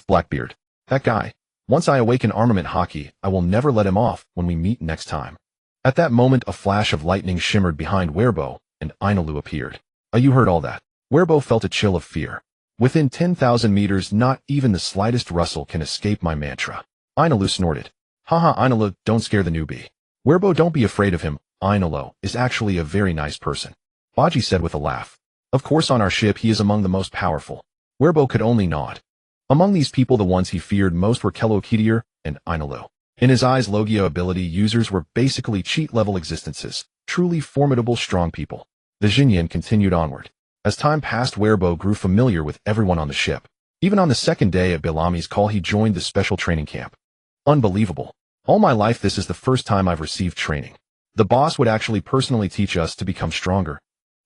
Blackbeard. That guy. Once I awaken armament Haki, I will never let him off when we meet next time. At that moment, a flash of lightning shimmered behind Werebo, and Ainalu appeared. You heard all that? Werebo felt a chill of fear. Within 10,000 meters, not even the slightest rustle can escape my mantra. Ainalu snorted. Haha, Ainalu, don't scare the newbie. Werebo, don't be afraid of him. Ainalu is actually a very nice person. Baji said with a laugh. Of course, on our ship he is among the most powerful. Werebo could only nod. Among these people, the ones he feared most were Kello and Ainalu. In his eyes, Logia ability users were basically cheat-level existences, truly formidable, strong people. The Xinyan continued onward. As time passed, Werebo grew familiar with everyone on the ship. Even on the second day of Belami's call, he joined the special training camp. Unbelievable. All my life this is the first time I've received training. The boss would actually personally teach us to become stronger.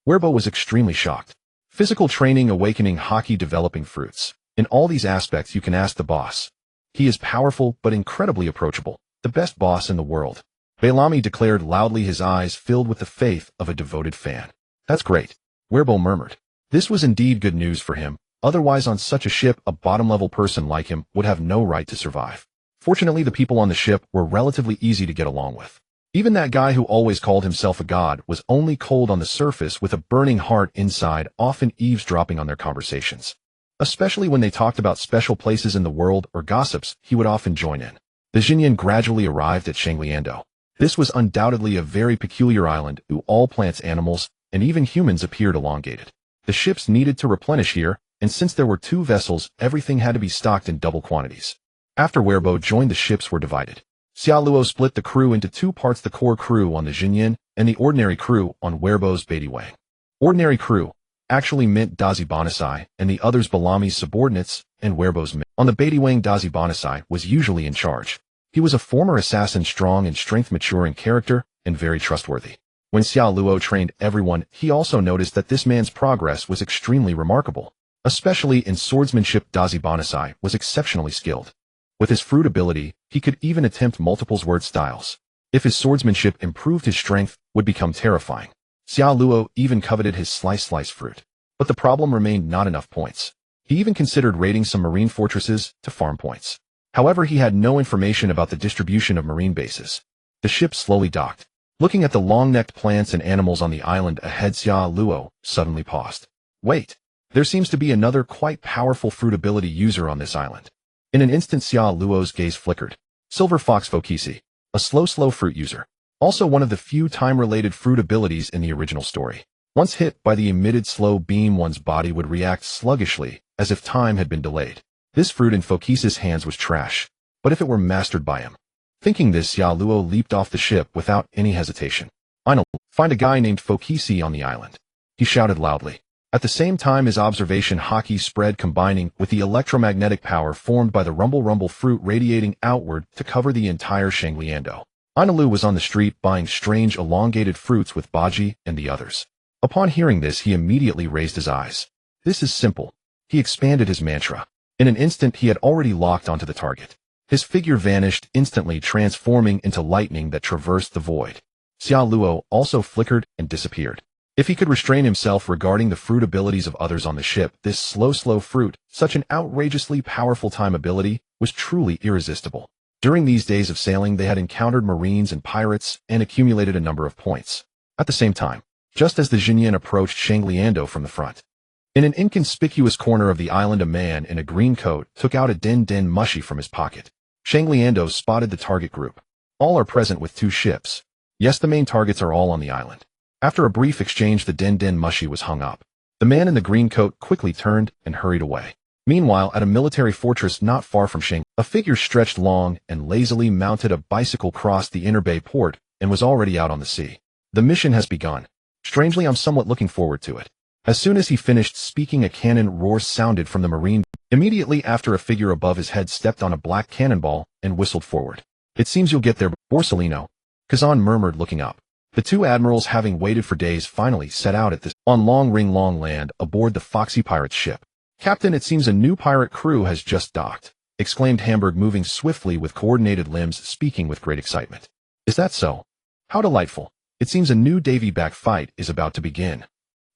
Werebo was extremely shocked. Physical training, awakening, Haki, developing fruits. In all these aspects you can ask the boss. He is powerful but incredibly approachable, the best boss in the world. Belami declared loudly, his eyes filled with the faith of a devoted fan. That's great. Werebo murmured. This was indeed good news for him. Otherwise, on such a ship, a bottom-level person like him would have no right to survive. Fortunately, the people on the ship were relatively easy to get along with. Even that guy who always called himself a god was only cold on the surface with a burning heart inside, often eavesdropping on their conversations. Especially when they talked about special places in the world or gossips, he would often join in. The Xinyan gradually arrived at Shangliando. This was undoubtedly a very peculiar island, où all plants, animals, and even humans appeared elongated. The ships needed to replenish here, and since there were 2 vessels, everything had to be stocked in double quantities. After Weirbo joined, the ships were divided. Xia Luo split the crew into 2 parts, the core crew on the Jinyan and the ordinary crew on Weirbo's Baidiwang. Ordinary crew actually meant Dazi Bonasai and the others Balami's subordinates and Weirbo's men. On the Baidiwang, Dazi Bonasai was usually in charge. He was a former assassin, strong in strength, mature in character, and very trustworthy. When Xia Luo trained everyone, he also noticed that this man's progress was extremely remarkable. Especially in swordsmanship, Dazi Bonasai was exceptionally skilled. With his fruit ability, he could even attempt multiple sword styles. If his swordsmanship improved, his strength would become terrifying. Xia Luo even coveted his slice fruit. But the problem remained not enough points. He even considered raiding some marine fortresses to farm points. However, he had no information about the distribution of marine bases. The ship slowly docked. Looking at the long-necked plants and animals on the island ahead, Xia Luo suddenly paused. Wait, there seems to be another quite powerful fruit ability user on this island. In an instant, Xia Luo's gaze flickered. Silver Fox Foresee, a slow fruit user. Also one of the few time-related fruit abilities in the original story. Once hit by the emitted slow beam, one's body would react sluggishly, as if time had been delayed. This fruit in Foresee's hands was trash, but if it were mastered by him. Thinking this, Xia Luo leaped off the ship without any hesitation. "I'll find a guy named Foresee on the island," he shouted loudly. At the same time, his observation Haki spread, combining with the electromagnetic power formed by the rumble fruit radiating outward to cover the entire Shangliando. Ainalu was on the street buying strange elongated fruits with Baji and the others. Upon hearing this, he immediately raised his eyes. This is simple. He expanded his mantra. In an instant, he had already locked onto the target. His figure vanished instantly, transforming into lightning that traversed the void. Xia Luo also flickered and disappeared. If he could restrain himself regarding the fruit abilities of others on the ship, this slow fruit, such an outrageously powerful time ability, was truly irresistible. During these days of sailing, they had encountered marines and pirates and accumulated a number of points. At the same time, just as the Jinyan approached Shangliando from the front, in an inconspicuous corner of the island, a man in a green coat took out a den mushi from his pocket. Shangliando spotted the target group. All are present with 2 ships. Yes, the main targets are all on the island. After a brief exchange, the den mushi was hung up. The man in the green coat quickly turned and hurried away. Meanwhile, at a military fortress not far from Shang, a figure stretched long and lazily mounted a bicycle crossed the inner bay port and was already out on the sea. The mission has begun. Strangely, I'm somewhat looking forward to it. As soon as he finished speaking, a cannon roar sounded from the marine. Immediately after, a figure above his head stepped on a black cannonball and whistled forward. "It seems you'll get there, Borsellino," Kazan murmured, looking up. The 2 admirals, having waited for days, finally set out at this on Long Land aboard the Foxy Pirates ship. "Captain, it seems a new pirate crew has just docked," exclaimed Hamburg, moving swiftly with coordinated limbs, speaking with great excitement. "Is that so? How delightful. It seems a new Davy-back fight is about to begin."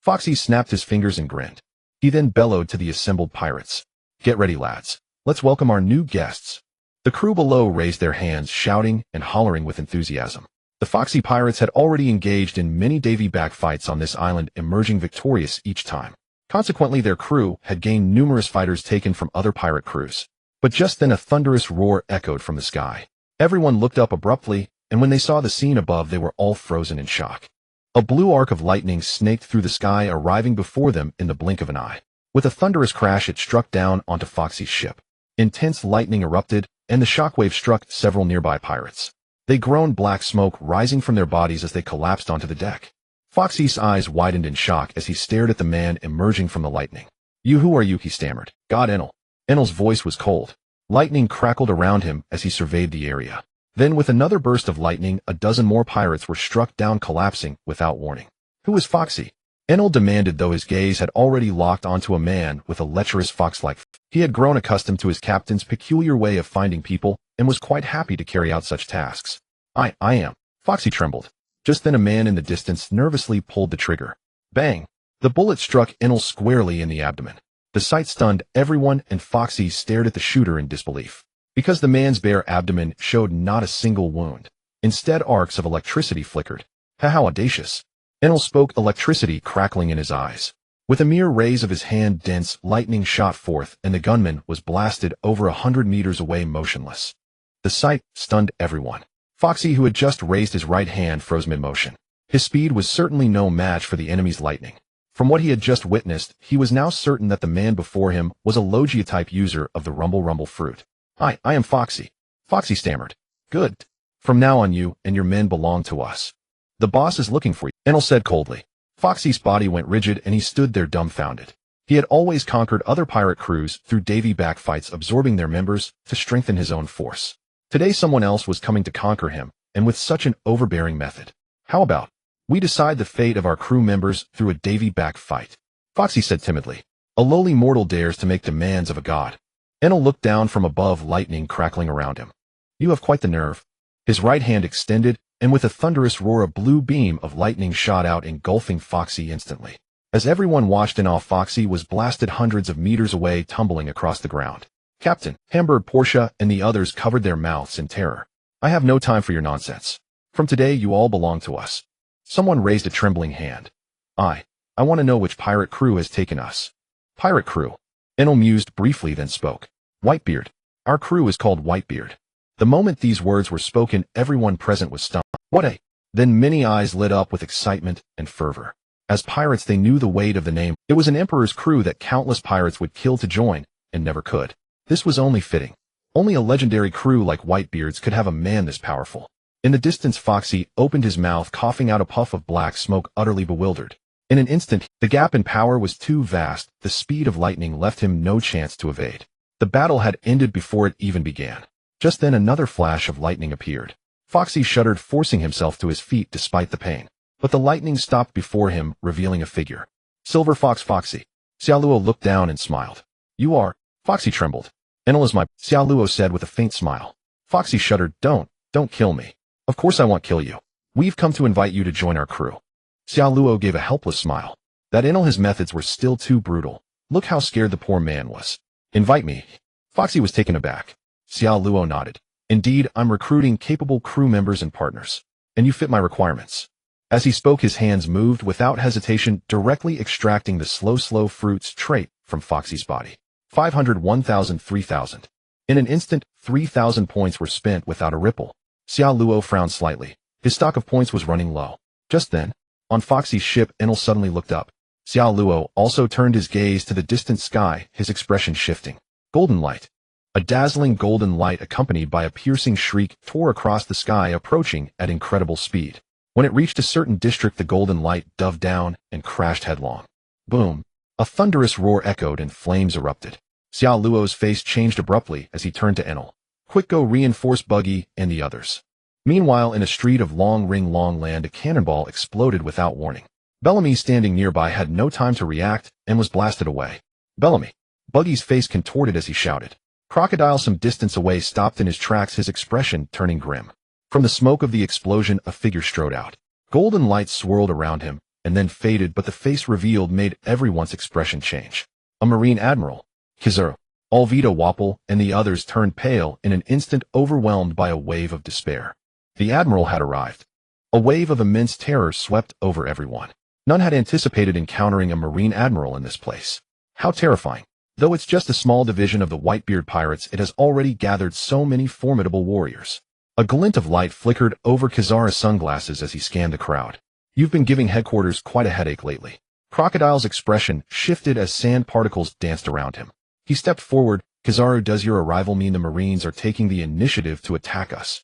Foxy snapped his fingers and grinned. He then bellowed to the assembled pirates. "Get ready, lads. Let's welcome our new guests." The crew below raised their hands, shouting and hollering with enthusiasm. The Foxy Pirates had already engaged in many Davy-back fights on this island, emerging victorious each time. Consequently, their crew had gained numerous fighters taken from other pirate crews. But just then a thunderous roar echoed from the sky. Everyone looked up abruptly, and when they saw the scene above, they were all frozen in shock. A blue arc of lightning snaked through the sky, arriving before them in the blink of an eye. With a thunderous crash, it struck down onto Foxy's ship. Intense lightning erupted, and the shockwave struck several nearby pirates. They groaned, black smoke rising from their bodies as they collapsed onto the deck. Foxy's eyes widened in shock as he stared at the man emerging from the lightning. Who are you?" he stammered. "God, Enel." Enel's voice was cold. Lightning crackled around him as he surveyed the area. Then, with another burst of lightning, a dozen more pirates were struck down, collapsing without warning. "Who is Foxy?" Enel demanded, though his gaze had already locked onto a man with a lecherous fox-like. He had grown accustomed to his captain's peculiar way of finding people and was quite happy to carry out such tasks. I am." Foxy trembled. Just then a man in the distance nervously pulled the trigger. Bang! The bullet struck Enel squarely in the abdomen. The sight stunned everyone, and Foxy stared at the shooter in disbelief. Because the man's bare abdomen showed not a single wound. Instead, arcs of electricity flickered. How audacious. Enel spoke, electricity crackling in his eyes. With a mere raise of his hand, dense lightning shot forth, and the gunman was blasted over 100 meters away, motionless. The sight stunned everyone. Foxy, who had just raised his right hand, froze mid-motion. His speed was certainly no match for the enemy's lightning. From what he had just witnessed, he was now certain that the man before him was a Logia-type user of the rumble fruit. I am Foxy. Foxy stammered. Good. From now on you and your men belong to us. The boss is looking for you, Enel said coldly. Foxy's body went rigid and he stood there dumbfounded. He had always conquered other pirate crews through davy-back fights, absorbing their members to strengthen his own force. Today someone else was coming to conquer him, and with such an overbearing method. How about we decide the fate of our crew members through a davy-back fight? Foxy said timidly. A lowly mortal dares to make demands of a god. Enel looked down from above, lightning crackling around him. You have quite the nerve. His right hand extended, and with a thunderous roar a blue beam of lightning shot out, engulfing Foxy instantly. As everyone watched in awe, Foxy was blasted hundreds of meters away, tumbling across the ground. Captain, Hamburg, Portia, and the others covered their mouths in terror. I have no time for your nonsense. From today you all belong to us. Someone raised a trembling hand. I want to know which pirate crew has taken us. Pirate crew. Enel mused briefly, then spoke. Whitebeard. Our crew is called Whitebeard. The moment these words were spoken, everyone present was stunned. What a... Then many eyes lit up with excitement and fervor. As pirates they knew the weight of the name. It was an emperor's crew that countless pirates would kill to join, and never could. This was only fitting. Only a legendary crew like Whitebeard's could have a man this powerful. In the distance Foxy opened his mouth, coughing out a puff of black smoke, utterly bewildered. In an instant, the gap in power was too vast, the speed of lightning left him no chance to evade. The battle had ended before it even began. Just then another flash of lightning appeared. Foxy shuddered, forcing himself to his feet despite the pain. But the lightning stopped before him, revealing a figure. Silver Fox Foxy. Xiaoluo looked down and smiled. You are? Foxy trembled. Enel is my... Xiaoluo said with a faint smile. Foxy shuddered. Don't kill me. Of course I won't kill you. We've come to invite you to join our crew. Xiaoluo gave a helpless smile. That Enel, his methods were still too brutal. Look how scared the poor man was. Invite me. Foxy was taken aback. Xiaoluo nodded. Indeed, I'm recruiting capable crew members and partners. And you fit my requirements. As he spoke, his hands moved without hesitation, directly extracting the slow fruits trait from Foxy's body. 500, 1,000, 3,000. In an instant, 3,000 points were spent without a ripple. Xiaoluo frowned slightly. His stock of points was running low. Just then, on Foxy's ship, Enel suddenly looked up. Xiaoluo also turned his gaze to the distant sky, his expression shifting. Golden light. A dazzling golden light accompanied by a piercing shriek tore across the sky, approaching at incredible speed. When it reached a certain district, the golden light dove down and crashed headlong. Boom! A thunderous roar echoed and flames erupted. Xiaoluo's face changed abruptly as he turned to Enel. Quick, go reinforce Buggy and the others. Meanwhile, in a street of Long Land, a cannonball exploded without warning. Bellamy, standing nearby, had no time to react and was blasted away. Bellamy! Buggy's face contorted as he shouted. Crocodile, some distance away, stopped in his tracks, his expression turning grim. From the smoke of the explosion, a figure strode out. Golden light swirled around him, and then faded, but the face revealed made everyone's expression change. A Marine Admiral. Kizaru, Alvita Wapple, and the others turned pale in an instant, overwhelmed by a wave of despair. The Admiral had arrived. A wave of immense terror swept over everyone. None had anticipated encountering a Marine Admiral in this place. How terrifying. Though it's just a small division of the Whitebeard Pirates, it has already gathered so many formidable warriors. A glint of light flickered over Kizaru's sunglasses as he scanned the crowd. You've been giving headquarters quite a headache lately. Crocodile's expression shifted as sand particles danced around him. He stepped forward. Kizaru, does your arrival mean the Marines are taking the initiative to attack us?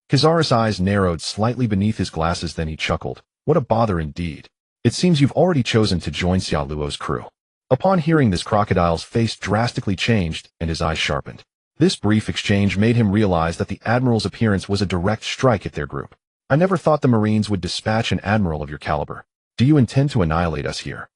Kizaru's eyes narrowed slightly beneath his glasses, then he chuckled. What a bother indeed. It seems you've already chosen to join Xiaoluo's crew. Upon hearing this, Crocodile's face drastically changed and his eyes sharpened. This brief exchange made him realize that the Admiral's appearance was a direct strike at their group. I never thought the Marines would dispatch an Admiral of your caliber. Do you intend to annihilate us here?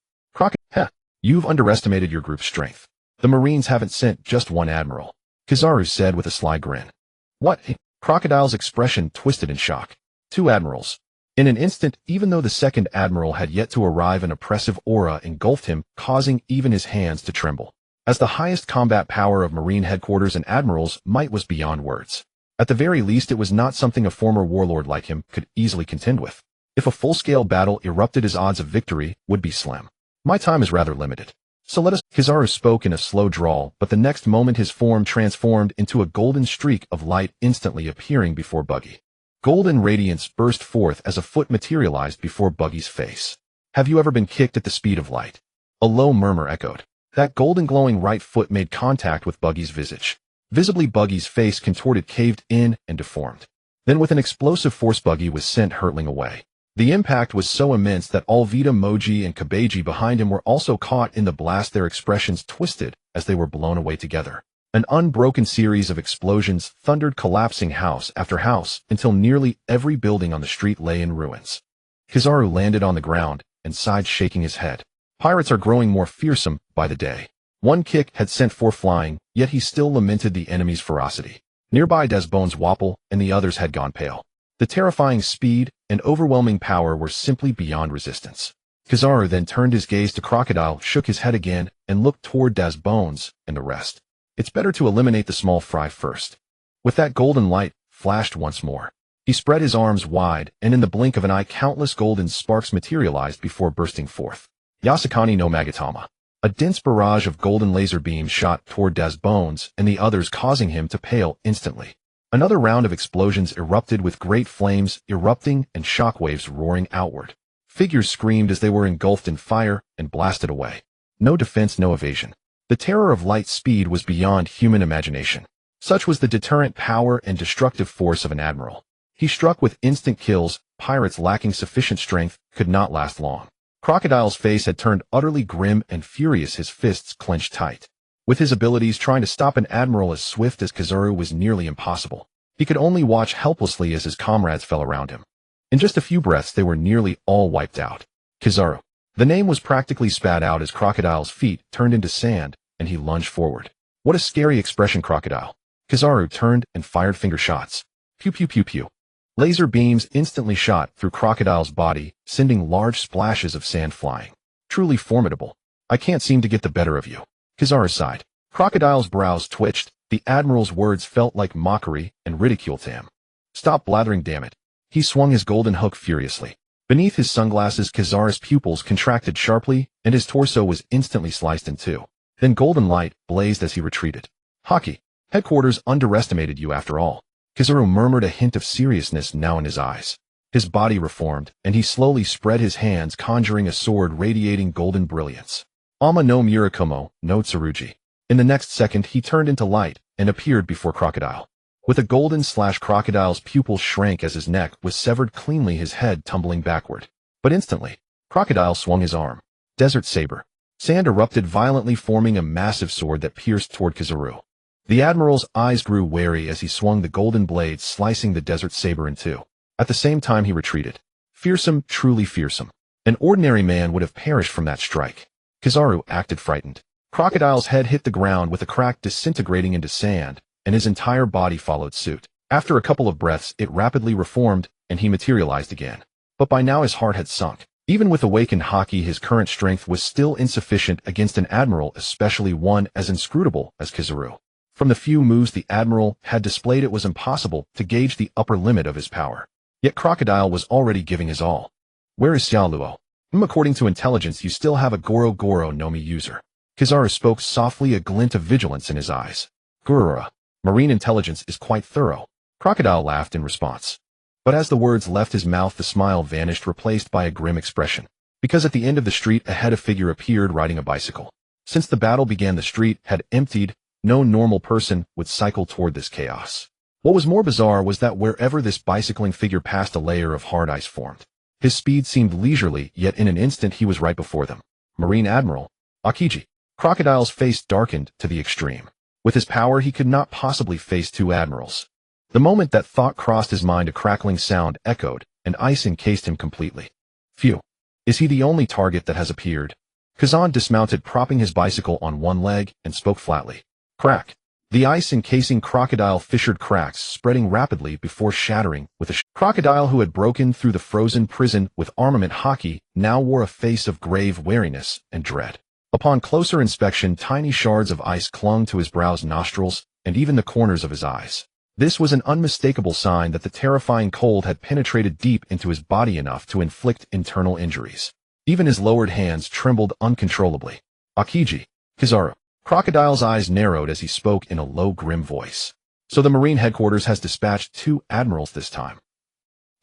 You've underestimated your group's strength. The Marines haven't sent just one Admiral, Kizaru said with a sly grin. What? Crocodile's expression twisted in shock. 2 Admirals. In an instant, even though the second Admiral had yet to arrive, an oppressive aura engulfed him, causing even his hands to tremble. As the highest combat power of Marine headquarters, an Admiral's might was beyond words. At the very least, it was not something a former warlord like him could easily contend with. If a full-scale battle erupted, his odds of victory would be slim. My time is rather limited. So let us... Kizaru spoke in a slow drawl, but the next moment his form transformed into a golden streak of light, instantly appearing before Buggy. Golden radiance burst forth as a foot materialized before Buggy's face. Have you ever been kicked at the speed of light? A low murmur echoed. That golden glowing right foot made contact with Buggy's visage. Visibly Buggy's face contorted, caved in, and deformed. Then with an explosive force Buggy was sent hurtling away. The impact was so immense that all Vita, Moji, and Kabeji behind him were also caught in the blast, their expressions twisted as they were blown away together. An unbroken series of explosions thundered, collapsing house after house until nearly every building on the street lay in ruins. Kizaru landed on the ground and sighed, shaking his head. Pirates are growing more fearsome by the day. One kick had sent 4 flying, yet he still lamented the enemy's ferocity. Nearby Desbones Wapple and the others had gone pale. The terrifying speed and overwhelming power were simply beyond resistance. Kizaru then turned his gaze to Crocodile, shook his head again, and looked toward Desbones and the rest. It's better to eliminate the small fry first. With that golden light flashed once more. He spread his arms wide, and in the blink of an eye countless golden sparks materialized before bursting forth. Yasukani no Magatama. A dense barrage of golden laser beams shot toward Desbones and the others, causing him to pale instantly. Another round of explosions erupted, with great flames erupting and shockwaves roaring outward. Figures screamed as they were engulfed in fire and blasted away. No defense, no evasion. The terror of light speed was beyond human imagination. Such was the deterrent power and destructive force of an admiral. He struck with instant kills. Pirates lacking sufficient strength could not last long. Crocodile's face had turned utterly grim and furious, his fists clenched tight. With his abilities, trying to stop an admiral as swift as Kizaru was nearly impossible. He could only watch helplessly as his comrades fell around him. In just a few breaths they were nearly all wiped out. Kizaru. The name was practically spat out as Crocodile's feet turned into sand, and he lunged forward. What a scary expression, Crocodile. Kizaru turned and fired finger shots. Pew pew pew pew. Laser beams instantly shot through Crocodile's body, sending large splashes of sand flying. Truly formidable. I can't seem to get the better of you. Kizaru sighed. Crocodile's brows twitched. The admiral's words felt like mockery and ridicule to him. Stop blathering, damn it. He swung his golden hook furiously. Beneath his sunglasses, Kizaru's pupils contracted sharply, and his torso was instantly sliced in two. Then golden light blazed as he retreated. Haki. Headquarters underestimated you after all. Kizaru murmured, a hint of seriousness now in his eyes. His body reformed, and he slowly spread his hands, conjuring a sword radiating golden brilliance. Ama no Murakumo, no Tsurugi. In the next second he turned into light and appeared before Crocodile. With a golden slash, Crocodile's pupils shrank as his neck was severed cleanly, his head tumbling backward. But instantly, Crocodile swung his arm. Desert saber. Sand erupted violently, forming a massive sword that pierced toward Kizaru. The admiral's eyes grew wary as he swung the golden blade, slicing the desert saber in two. At the same time he retreated. Fearsome, truly fearsome. An ordinary man would have perished from that strike. Kizaru acted frightened. Crocodile's head hit the ground with a crack, disintegrating into sand, and his entire body followed suit. After a couple of breaths, it rapidly reformed, and he materialized again. But by now his heart had sunk. Even with awakened Haki, his current strength was still insufficient against an admiral, especially one as inscrutable as Kizaru. From the few moves the admiral had displayed, it was impossible to gauge the upper limit of his power. Yet Crocodile was already giving his all. Where is Xiaoluo? According to intelligence, you still have a Goro Goro no Mi user. Kizaru spoke softly, a glint of vigilance in his eyes. Gurura. Marine intelligence is quite thorough. Crocodile laughed in response. But as the words left his mouth, the smile vanished, replaced by a grim expression. Because at the end of the street ahead a figure appeared riding a bicycle. Since the battle began, the street had emptied. No normal person would cycle toward this chaos. What was more bizarre was that wherever this bicycling figure passed, a layer of hard ice formed. His speed seemed leisurely, yet in an instant he was right before them. Marine Admiral Akiji. Crocodile's face darkened to the extreme. With his power he could not possibly face two admirals. The moment that thought crossed his mind, a crackling sound echoed, and ice encased him completely. Phew. Is he the only target that has appeared? Kazan dismounted, propping his bicycle on one leg, and spoke flatly. Crack. The ice encasing Crocodile fissured cracks, spreading rapidly before shattering with a Crocodile, who had broken through the frozen prison with armament Haki, now wore a face of grave wariness and dread. Upon closer inspection, tiny shards of ice clung to his brows, nostrils, and even the corners of his eyes. This was an unmistakable sign that the terrifying cold had penetrated deep into his body enough to inflict internal injuries. Even his lowered hands trembled uncontrollably. Akiji. Kizaru. Crocodile's eyes narrowed as he spoke in a low, grim voice. So the Marine headquarters has dispatched two admirals this time.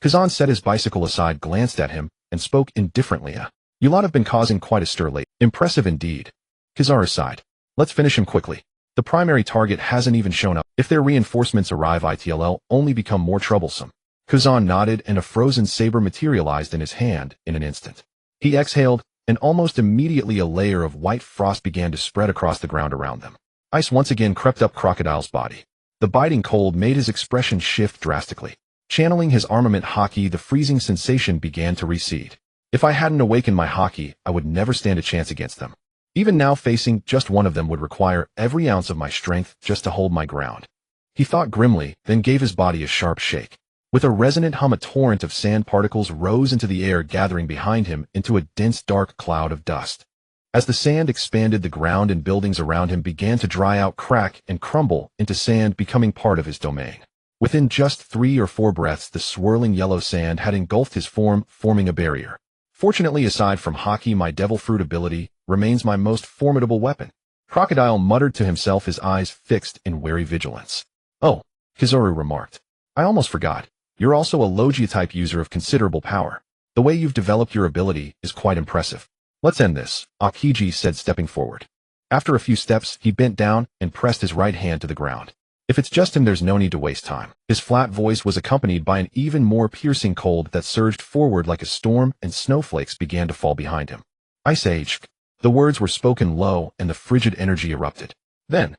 Kazan set his bicycle aside, glanced at him, and spoke indifferently. You lot have been causing quite a stir lately. Impressive indeed. Kizaru sighed. Let's finish him quickly. The primary target hasn't even shown up. If their reinforcements arrive, it'll only become more troublesome. Kazan nodded and a frozen saber materialized in his hand in an instant. He exhaled, and almost immediately a layer of white frost began to spread across the ground around them. Ice once again crept up Crocodile's body. The biting cold made his expression shift drastically. Channeling his armament Haki, the freezing sensation began to recede. If I hadn't awakened my Haki, I would never stand a chance against them. Even now, facing just one of them would require every ounce of my strength just to hold my ground. He thought grimly, then gave his body a sharp shake. With a resonant hum, a torrent of sand particles rose into the air, gathering behind him into a dense dark cloud of dust. As the sand expanded, the ground and buildings around him began to dry out, crack, and crumble into sand, becoming part of his domain. Within just 3 or 4 breaths, the swirling yellow sand had engulfed his form, forming a barrier. Fortunately, aside from Haki, my devil fruit ability remains my most formidable weapon. Crocodile muttered to himself, his eyes fixed in wary vigilance. Oh, Kizaru remarked. I almost forgot. You're also a Logia-type user of considerable power. The way you've developed your ability is quite impressive. Let's end this, Akiji said, stepping forward. After a few steps, he bent down and pressed his right hand to the ground. If it's just him, there's no need to waste time. His flat voice was accompanied by an even more piercing cold that surged forward like a storm, and snowflakes began to fall behind him. Ice Age. The words were spoken low, and the frigid energy erupted. Then,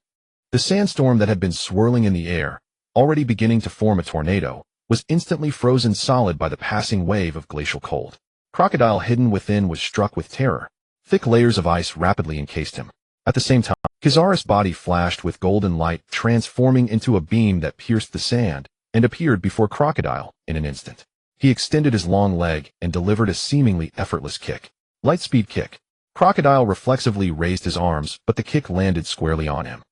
the sandstorm that had been swirling in the air, already beginning to form a tornado, was instantly frozen solid by the passing wave of glacial cold. Crocodile, hidden within, was struck with terror. Thick layers of ice rapidly encased him. At the same time, Kizaru's body flashed with golden light, transforming into a beam that pierced the sand and appeared before Crocodile in an instant. He extended his long leg and delivered a seemingly effortless kick. Lightspeed kick. Crocodile reflexively raised his arms, but the kick landed squarely on him.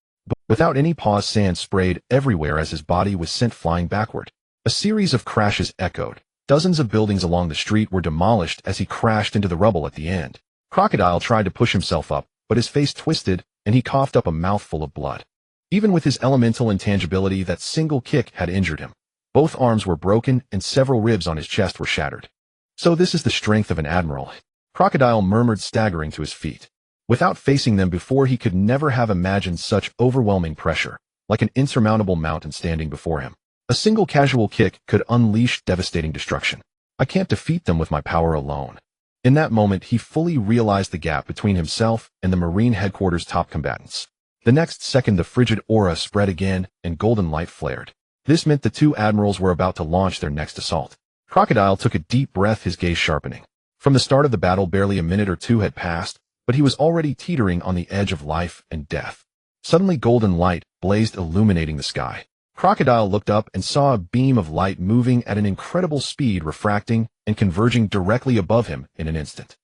Without any pause, sand sprayed everywhere as his body was sent flying backward. A series of crashes echoed. Dozens of buildings along the street were demolished as he crashed into the rubble at the end. Crocodile tried to push himself up, but his face twisted and he coughed up a mouthful of blood. Even with his elemental intangibility, that single kick had injured him. Both arms were broken and several ribs on his chest were shattered. So this is the strength of an admiral, Crocodile murmured, staggering to his feet. Without facing them before, he could never have imagined such overwhelming pressure, like an insurmountable mountain standing before him. A single casual kick could unleash devastating destruction. I can't defeat them with my power alone. In that moment, he fully realized the gap between himself and the Marine headquarters' top combatants. The next second, the frigid aura spread again, and golden light flared. This meant the two admirals were about to launch their next assault. Crocodile took a deep breath, his gaze sharpening. From the start of the battle, barely a minute or two had passed, but he was already teetering on the edge of life and death. Suddenly, golden light blazed, illuminating the sky. Crocodile looked up and saw a beam of light moving at an incredible speed, refracting and converging directly above him in an instant.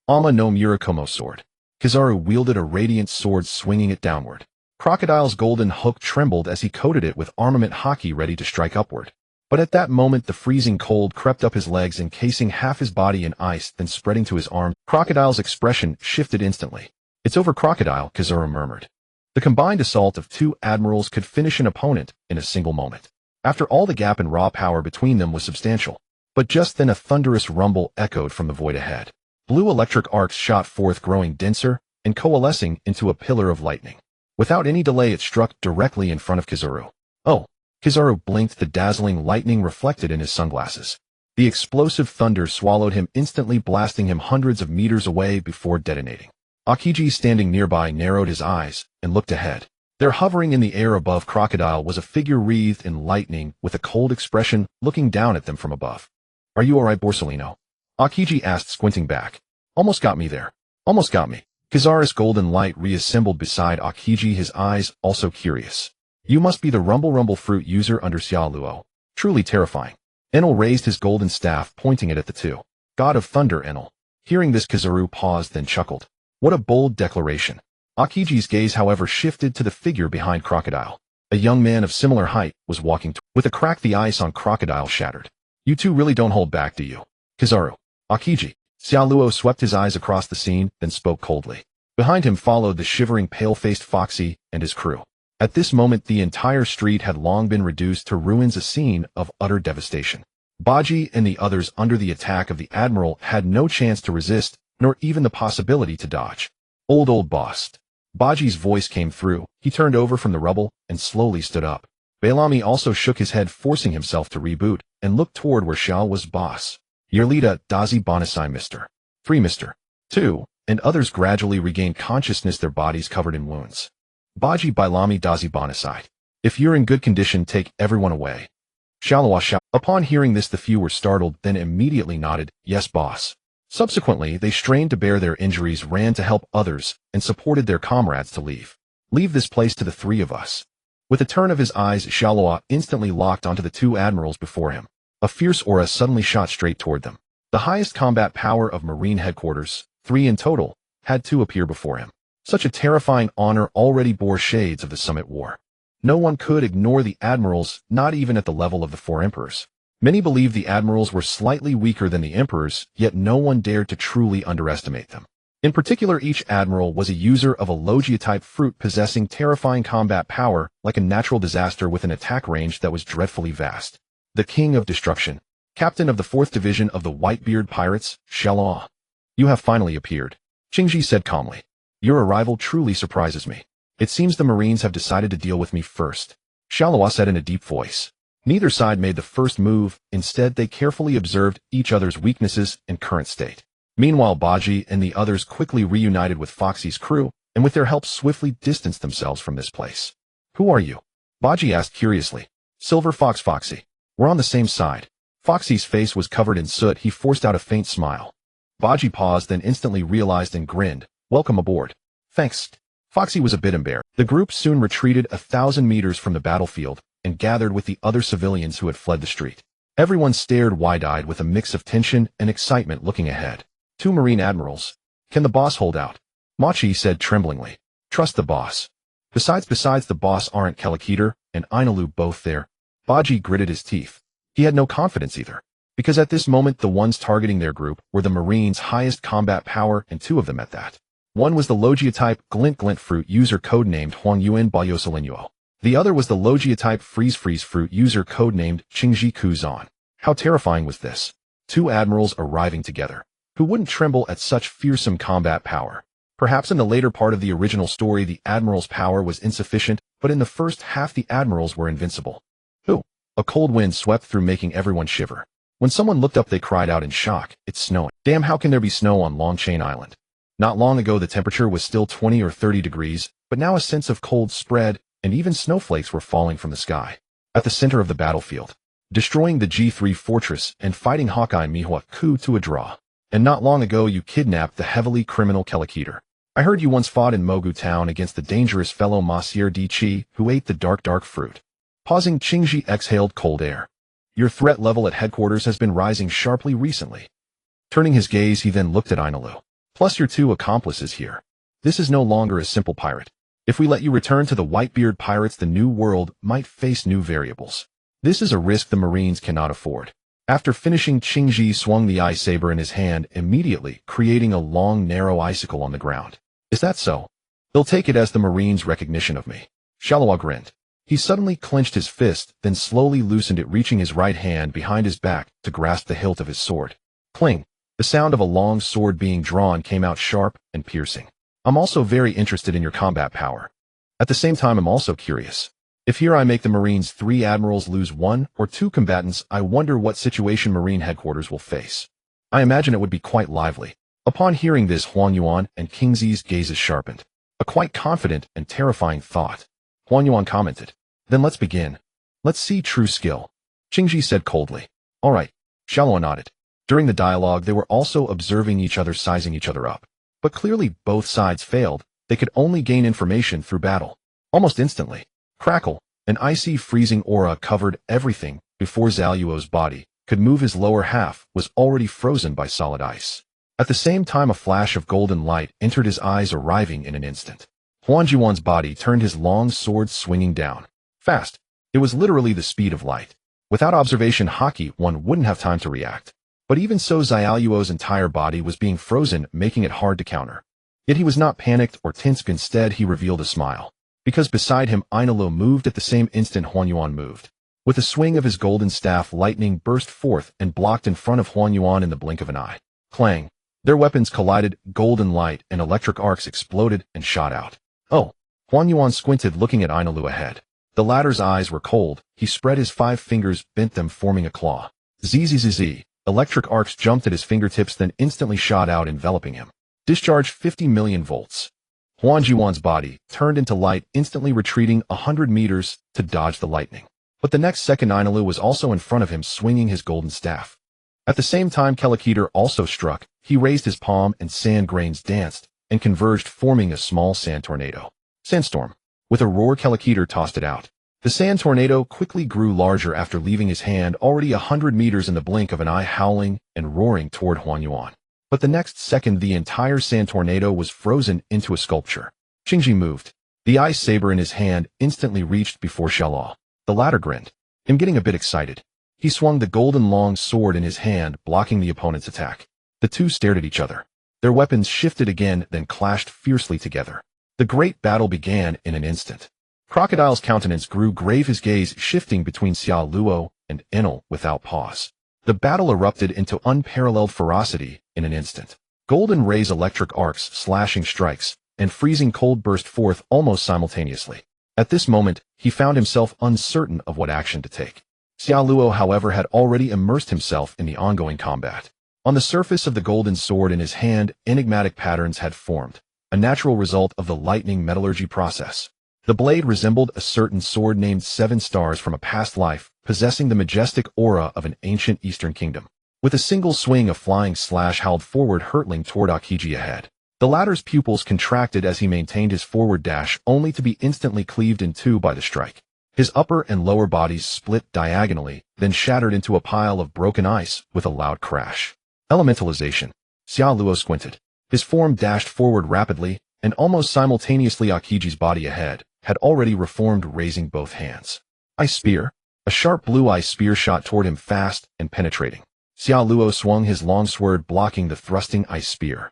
Ama no Murakumo sword. Kizaru wielded a radiant sword, swinging it downward. Crocodile's golden hook trembled as he coated it with armament Haki, ready to strike upward. But at that moment, the freezing cold crept up his legs, encasing half his body in ice, then spreading to his arms. Crocodile's expression shifted instantly. It's over, Crocodile, Kizaru murmured. The combined assault of two admirals could finish an opponent in a single moment. After all, the gap in raw power between them was substantial. But just then a thunderous rumble echoed from the void ahead. Blue electric arcs shot forth, growing denser and coalescing into a pillar of lightning. Without any delay, it struck directly in front of Kizaru. Oh! Kizaru blinked, the dazzling lightning reflected in his sunglasses. The explosive thunder swallowed him instantly, blasting him hundreds of meters away before detonating. Akiji, standing nearby, narrowed his eyes and looked ahead. There, hovering in the air above Crocodile, was a figure wreathed in lightning with a cold expression, looking down at them from above. Are you alright, Borsellino? Akiji asked, squinting back. Almost got me there. Almost got me. Kizaru's golden light reassembled beside Akiji, his eyes also curious. You must be the Rumble fruit user under Xiaoluo. Truly terrifying. Enel raised his golden staff, pointing it at the two. God of Thunder, Enel. Hearing this, Kizaru paused, then chuckled. What a bold declaration. Akiji's gaze, however, shifted to the figure behind Crocodile. A young man of similar height was walking with a crack. The ice on Crocodile shattered. You two really don't hold back, do you? Kizaru. Akiji. Xiaoluo swept his eyes across the scene, then spoke coldly. Behind him followed the shivering, pale-faced Foxy and his crew. At this moment, the entire street had long been reduced to ruins, a scene of utter devastation. Baji and the others, under the attack of the Admiral, had no chance to resist, nor even the possibility to dodge. Old boss. Baji's voice came through. He turned over from the rubble and slowly stood up. Bellamy also shook his head, forcing himself to reboot, and looked toward where Xiao was boss. Your leader, Dazi Bonasai Mr. 3 Mr. 2, and others gradually regained consciousness, their bodies covered in wounds. Baji Bellamy Dazi Bonasai. If you're in good condition, take everyone away. Xiao. Upon hearing this, the few were startled, then immediately nodded, yes boss. Subsequently, they strained to bear their injuries, ran to help others, and supported their comrades to leave. Leave this place to the 3 of us. With a turn of his eyes, Xiao instantly locked onto the 2 admirals before him. A fierce aura suddenly shot straight toward them. The highest combat power of Marine headquarters, 3 in total, had to appear before him. Such a terrifying honor already bore shades of the Summit War. No one could ignore the admirals, not even at the level of the 4 emperors. Many believed the admirals were slightly weaker than the emperors, yet no one dared to truly underestimate them. In particular, each admiral was a user of a Logia-type fruit possessing terrifying combat power, like a natural disaster with an attack range that was dreadfully vast. The King of Destruction, Captain of the 4th Division of the Whitebeard Pirates, Sharo. You have finally appeared, Qingji said calmly. Your arrival truly surprises me. It seems the Marines have decided to deal with me first, Sharo said in a deep voice. Neither side made the first move, instead they carefully observed each other's weaknesses and current state. Meanwhile, Baji and the others quickly reunited with Foxy's crew, and with their help swiftly distanced themselves from this place. Who are you? Baji asked curiously. Silver Fox Foxy. We're on the same side. Foxy's face was covered in soot. He forced out a faint smile. Baji paused, then instantly realized and grinned. Welcome aboard. Thanks. Foxy was a bit embarrassed. The group soon retreated 1,000 meters from the battlefield, and gathered with the other civilians who had fled the street. Everyone stared wide-eyed with a mix of tension and excitement, looking ahead. 2 Marine admirals. Can the boss hold out? Machi said tremblingly. Trust the boss. Besides the boss aren't Kelakiter and Inalu both there? Baji gritted his teeth. He had no confidence either, because at this moment the ones targeting their group were the Marines' highest combat power, and 2 of them at that. One was the Logia-type Glint fruit user codenamed Huangyuan Bayosolinyo. The other was the Logia-type Freeze fruit user codenamed Qingji Kuzan. How terrifying was this? 2 admirals arriving together. Who wouldn't tremble at such fearsome combat power? Perhaps in the later part of the original story the admiral's power was insufficient, but in the first half the admirals were invincible. Who? A cold wind swept through, making everyone shiver. When someone looked up they cried out in shock. It's snowing. Damn, how can there be snow on Longchain Island? Not long ago the temperature was still 20 or 30 degrees, but now a sense of cold spread, and even snowflakes were falling from the sky. At the center of the battlefield, destroying the G3 fortress and fighting Haki and Mihua coup to a draw. And not long ago you kidnapped the heavily criminal Kelakiter. I heard you once fought in Mogu town against the dangerous fellow Monsieur Di who ate the dark fruit. Pausing, Qingji exhaled cold air. Your threat level at headquarters has been rising sharply recently. Turning his gaze, he then looked at Inalu. Plus your 2 accomplices here. This is no longer a simple pirate. If we let you return to the Whitebeard Pirates, the new world might face new variables. This is a risk the Marines cannot afford. After finishing, Qingji swung the eye saber in his hand, immediately creating a long, narrow icicle on the ground. Is that so? They'll take it as the Marines' recognition of me. Shalawa grinned. He suddenly clenched his fist, then slowly loosened it, reaching his right hand behind his back to grasp the hilt of his sword. Cling! The sound of a long sword being drawn came out sharp and piercing. I'm also very interested in your combat power. At the same time, I'm also curious. If here I make the Marines' 3 admirals lose 1 or 2 combatants, I wonder what situation Marine headquarters will face. I imagine it would be quite lively. Upon hearing this, Huang Yuan and Kingzi's gazes sharpened. A quite confident and terrifying thought. Huang Yuan commented. Then let's begin. Let's see true skill. Qingji said coldly. All right. Xiaoluan nodded. During the dialogue, they were also observing each other, sizing each other up. But clearly both sides failed. They could only gain information through battle. Almost instantly, crackle, an icy freezing aura covered everything before Zhaoluo's body could move. His lower half was already frozen by solid ice. At the same time, a flash of golden light entered his eyes, arriving in an instant. Huanjuan's body turned, his long sword swinging down. Fast. It was literally the speed of light. Without observation, Haki one wouldn't have time to react. But even so, Zhaoluo's entire body was being frozen, making it hard to counter. Yet he was not panicked or tense. Instead, he revealed a smile. Because beside him, Inalu moved at the same instant Huanyuan moved. With a swing of his golden staff, lightning burst forth and blocked in front of Huanyuan in the blink of an eye. Clang. Their weapons collided, golden light and electric arcs exploded and shot out. Oh! Huan Yuan squinted, looking at Ainalu ahead. The latter's eyes were cold. He spread his 5 fingers, bent them, forming a claw. Zzz. Electric arcs jumped at his fingertips, then instantly shot out, enveloping him. Discharged 50 million volts. Huan Yuan's body turned into light, instantly retreating 100 meters to dodge the lightning. But the next second Ainalu was also in front of him, swinging his golden staff. At the same time, Kelakiter also struck. He raised his palm and sand grains danced and converged, forming a small sand tornado. Sandstorm. With a roar, Kelakiter tossed it out. The sand tornado quickly grew larger after leaving his hand, already 100 meters in the blink of an eye, howling and roaring toward Huan Yuan. But the next second, the entire sand tornado was frozen into a sculpture. Qingji moved. The ice saber in his hand instantly reached before Xiaolao. The latter grinned. I'm getting a bit excited. He swung the golden long sword in his hand, blocking the opponent's attack. The two stared at each other. Their weapons shifted again, then clashed fiercely together. The great battle began in an instant. Crocodile's countenance grew grave, his gaze shifting between Xia Luo and Enel without pause. The battle erupted into unparalleled ferocity in an instant. Golden rays, electric arcs, slashing strikes, and freezing cold burst forth almost simultaneously. At this moment, he found himself uncertain of what action to take. Xia Luo, however, had already immersed himself in the ongoing combat. On the surface of the golden sword in his hand, enigmatic patterns had formed, a natural result of the lightning metallurgy process. The blade resembled a certain sword named 7 Stars from a past life, possessing the majestic aura of an ancient eastern kingdom. With a single swing, a flying slash howled forward, hurtling toward Akiji ahead. The latter's pupils contracted as he maintained his forward dash, only to be instantly cleaved in two by the strike. His upper and lower bodies split diagonally, then shattered into a pile of broken ice with a loud crash. Elementalization. Xia Luo squinted. His form dashed forward rapidly, and almost simultaneously Akiji's body ahead had already reformed, raising both hands. Ice spear. A sharp blue ice spear shot toward him, fast and penetrating. Xia Luo swung his long sword, blocking the thrusting ice spear.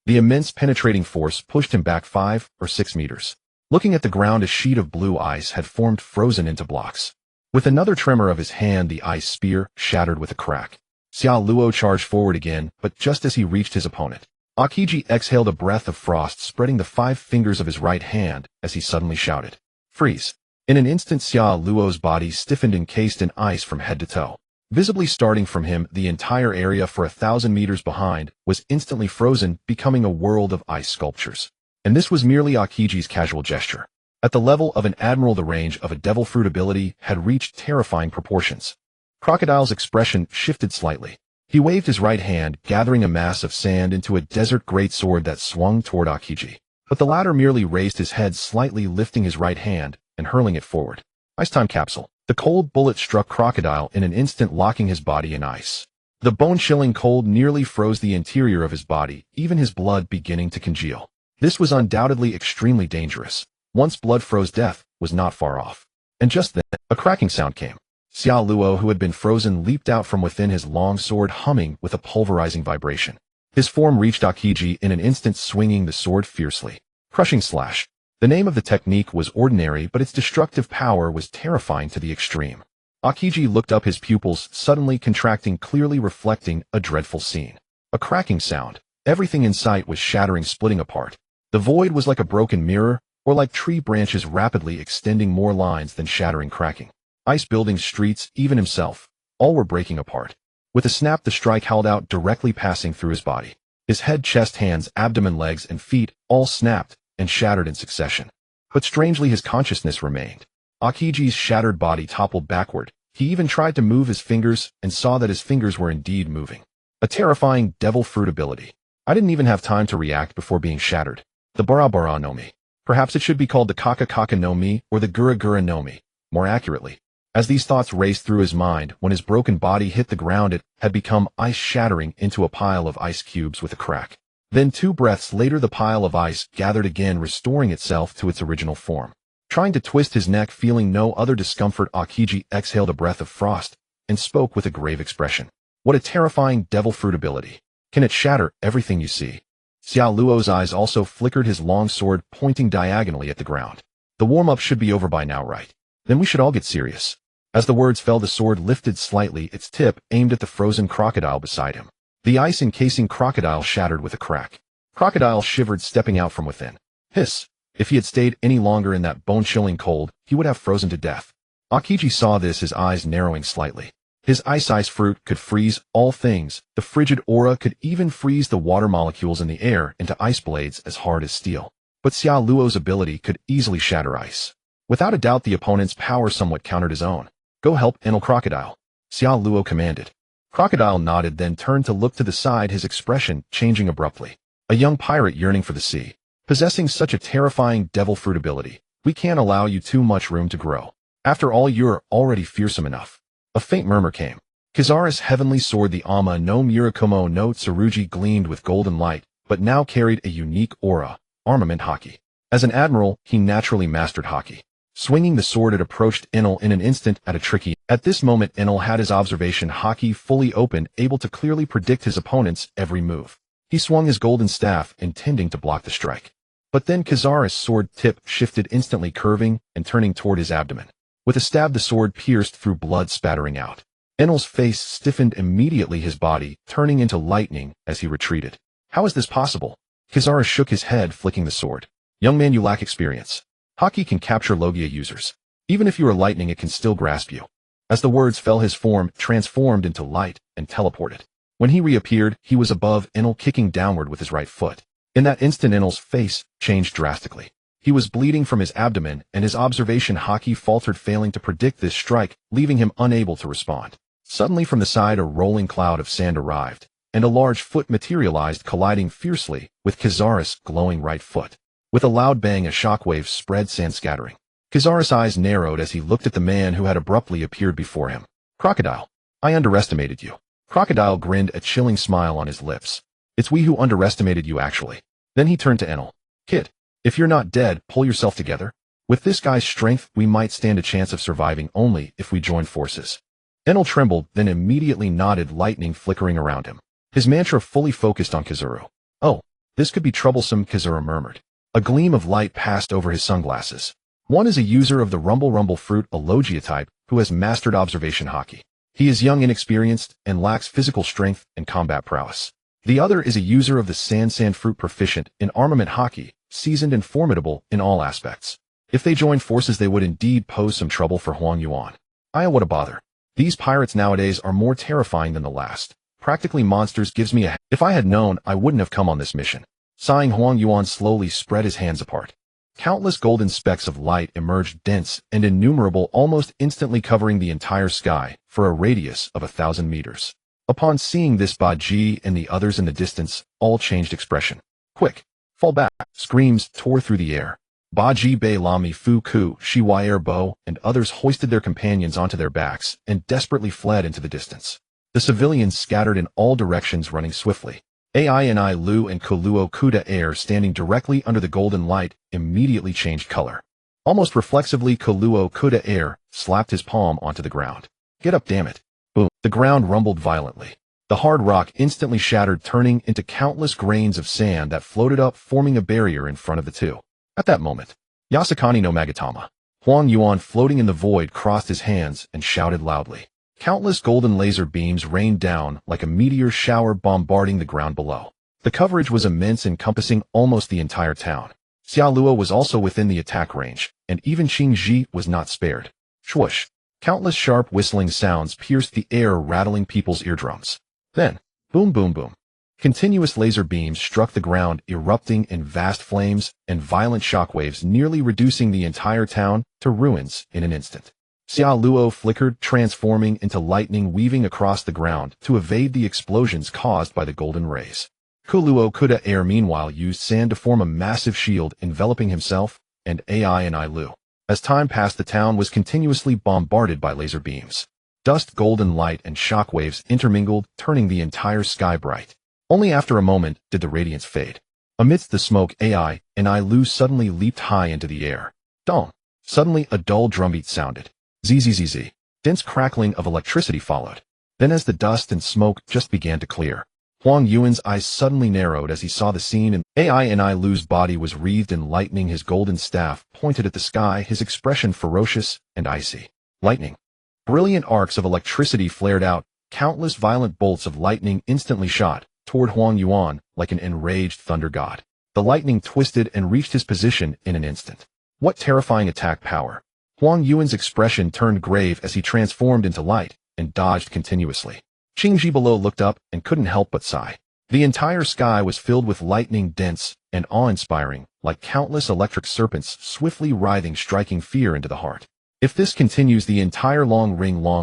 The immense penetrating force pushed him back 5 or 6 meters. Looking at the ground, a sheet of blue ice had formed, frozen into blocks. With another tremor of his hand, the ice spear shattered with a crack. Xia Luo charged forward again, but just as he reached his opponent, Akiji exhaled a breath of frost, spreading the 5 fingers of his right hand as he suddenly shouted, "Freeze!" In an instant, Xia Luo's body stiffened, encased in ice from head to toe. Visibly starting from him, the entire area for 1,000 meters behind was instantly frozen, becoming a world of ice sculptures. And this was merely Akiji's casual gesture. At the level of an admiral, the range of a devil fruit ability had reached terrifying proportions. Crocodile's expression shifted slightly. He waved his right hand, gathering a mass of sand into a desert greatsword that swung toward Akiji. But the latter merely raised his head slightly, lifting his right hand and hurling it forward. Ice time capsule. The cold bullet struck Crocodile in an instant, locking his body in ice. The bone-chilling cold nearly froze the interior of his body, even his blood beginning to congeal. This was undoubtedly extremely dangerous. Once blood froze, death was not far off. And just then, a cracking sound came. Xia Luo, who had been frozen, leaped out from within his long sword, humming with a pulverizing vibration. His form reached Akiji in an instant, swinging the sword fiercely. Crushing slash. The name of the technique was ordinary, but its destructive power was terrifying to the extreme. Akiji looked up, his pupils suddenly contracting, clearly reflecting a dreadful scene. A cracking sound. Everything in sight was shattering, splitting apart. The void was like a broken mirror, or like tree branches rapidly extending, more lines than shattering, cracking. Ice buildings, streets, even himself, all were breaking apart. With a snap, the strike held out, directly passing through his body. His head, chest, hands, abdomen, legs, and feet all snapped and shattered in succession. But strangely, his consciousness remained. Akiji's shattered body toppled backward. He even tried to move his fingers and saw that his fingers were indeed moving. A terrifying devil fruit ability. I didn't even have time to react before being shattered. The Bara no Mi. Perhaps it should be called the Kaka no Mi or the Gura no Mi, more accurately. As these thoughts raced through his mind, when his broken body hit the ground, it had become ice, shattering into a pile of ice cubes with a crack. Then 2 breaths later, the pile of ice gathered again, restoring itself to its original form. Trying to twist his neck, feeling no other discomfort, Akiji exhaled a breath of frost and spoke with a grave expression. What a terrifying devil fruit ability. Can it shatter everything you see? Xia Luo's eyes also flickered, his long sword pointing diagonally at the ground. The warm-up should be over by now, right? Then we should all get serious. As the words fell, the sword lifted slightly, its tip aimed at the frozen crocodile beside him. The ice encasing Crocodile shattered with a crack. Crocodile shivered, stepping out from within. Hiss! If he had stayed any longer in that bone-chilling cold, he would have frozen to death. Aokiji saw this, his eyes narrowing slightly. His ice fruit could freeze all things. The frigid aura could even freeze the water molecules in the air into ice blades as hard as steel. But Xia Luo's ability could easily shatter ice. Without a doubt, the opponent's power somewhat countered his own. Go help Enel Crocodile, Xia Luo commanded. Crocodile nodded, then turned to look to the side, his expression changing abruptly. A young pirate yearning for the sea. Possessing such a terrifying devil fruit ability, we can't allow you too much room to grow. After all, you're already fearsome enough. A faint murmur came. Kizaru's heavenly sword, the Ama no Murakumo no Tsurugi, gleamed with golden light, but now carried a unique aura, armament Haki. As an admiral, he naturally mastered Haki. Swinging the sword, it approached Enel in an instant at a tricky. At this moment, Enel had his observation Haki fully open, able to clearly predict his opponent's every move. He swung his golden staff, intending to block the strike. But then Kizaru's sword tip shifted, instantly curving and turning toward his abdomen. With a stab, the sword pierced through, blood spattering out. Enel's face stiffened immediately, his body turning into lightning as he retreated. How is this possible? Kizaru shook his head, flicking the sword. Young man, you lack experience. Haki can capture Logia users. Even if you are lightning, it can still grasp you. As the words fell, his form transformed into light and teleported. When he reappeared, he was above Enel, kicking downward with his right foot. In that instant, Enel's face changed drastically. He was bleeding from his abdomen, and his observation Haki faltered, failing to predict this strike, leaving him unable to respond. Suddenly from the side, a rolling cloud of sand arrived, and a large foot materialized, colliding fiercely with Kizaru's glowing right foot. With a loud bang, a shockwave spread, sand scattering. Kizaru's eyes narrowed as he looked at the man who had abruptly appeared before him. Crocodile, I underestimated you. Crocodile grinned, a chilling smile on his lips. It's we who underestimated you, actually. Then he turned to Enel. Kid, if you're not dead, pull yourself together. With this guy's strength, we might stand a chance of surviving only if we join forces. Enel trembled, then immediately nodded, lightning flickering around him. His mantra fully focused on Kizaru. Oh, this could be troublesome, Kizaru murmured. A gleam of light passed over his sunglasses. One is a user of the rumble fruit, a Logia type, who has mastered observation Haki. He is young, inexperienced, and lacks physical strength and combat prowess. The other is a user of the sand fruit, proficient in armament Haki, seasoned and formidable in all aspects. If they joined forces, they would indeed pose some trouble for Huang Yuan. What a bother. These pirates nowadays are more terrifying than the last. Practically monsters, gives me a... If I had known, I wouldn't have come on this mission. Sighing, Huang Yuan slowly spread his hands apart. Countless golden specks of light emerged, dense and innumerable, almost instantly covering the entire sky for a radius of 1,000 meters. Upon seeing this, Baji and the others in the distance all changed expression. Quick! Fall back! Screams tore through the air. Baji, Bei Lami, Fu Ku, Shiwire Bo, and others hoisted their companions onto their backs and desperately fled into the distance. The civilians scattered in all directions, running swiftly. Ai Lu and Kuluo Kuda air, standing directly under the golden light, immediately changed color. Almost reflexively, Kuluo Kuda air slapped his palm onto the ground. Get up, damn it. Boom. The ground rumbled violently. The hard rock instantly shattered, turning into countless grains of sand that floated up, forming a barrier in front of the two. At that moment, Yasukani no Magatama, Huang Yuan, floating in the void, crossed his hands and shouted loudly. Countless golden laser beams rained down like a meteor shower, bombarding the ground below. The coverage was immense, encompassing almost the entire town. Xia Luo was also within the attack range, and even Qing Ji was not spared. Swoosh! Countless sharp whistling sounds pierced the air, rattling people's eardrums. Then, boom boom boom. Continuous laser beams struck the ground, erupting in vast flames and violent shockwaves, nearly reducing the entire town to ruins in an instant. Xia Luo flickered, transforming into lightning, weaving across the ground to evade the explosions caused by the golden rays. Kuluo Kuda air, meanwhile, used sand to form a massive shield enveloping himself and Ai Lu. As time passed, the town was continuously bombarded by laser beams. Dust, golden light, and shockwaves intermingled, turning the entire sky bright. Only after a moment did the radiance fade. Amidst the smoke, Ai Lu suddenly leaped high into the air. Dong! Suddenly, a dull drumbeat sounded. Zzz. Dense crackling of electricity followed. Then, as the dust and smoke just began to clear, Huang Yuan's eyes suddenly narrowed as he saw the scene, and Ai Lu's body was wreathed in lightning. His golden staff pointed at the sky, his expression ferocious and icy. Lightning. Brilliant arcs of electricity flared out, countless violent bolts of lightning instantly shot toward Huang Yuan like an enraged thunder god. The lightning twisted and reached his position in an instant. What terrifying attack power! Huang Yuan's expression turned grave as he transformed into light and dodged continuously. Qingji below looked up and couldn't help but sigh. The entire sky was filled with lightning, dense and awe-inspiring, like countless electric serpents swiftly writhing, striking fear into the heart. If this continues, the entire long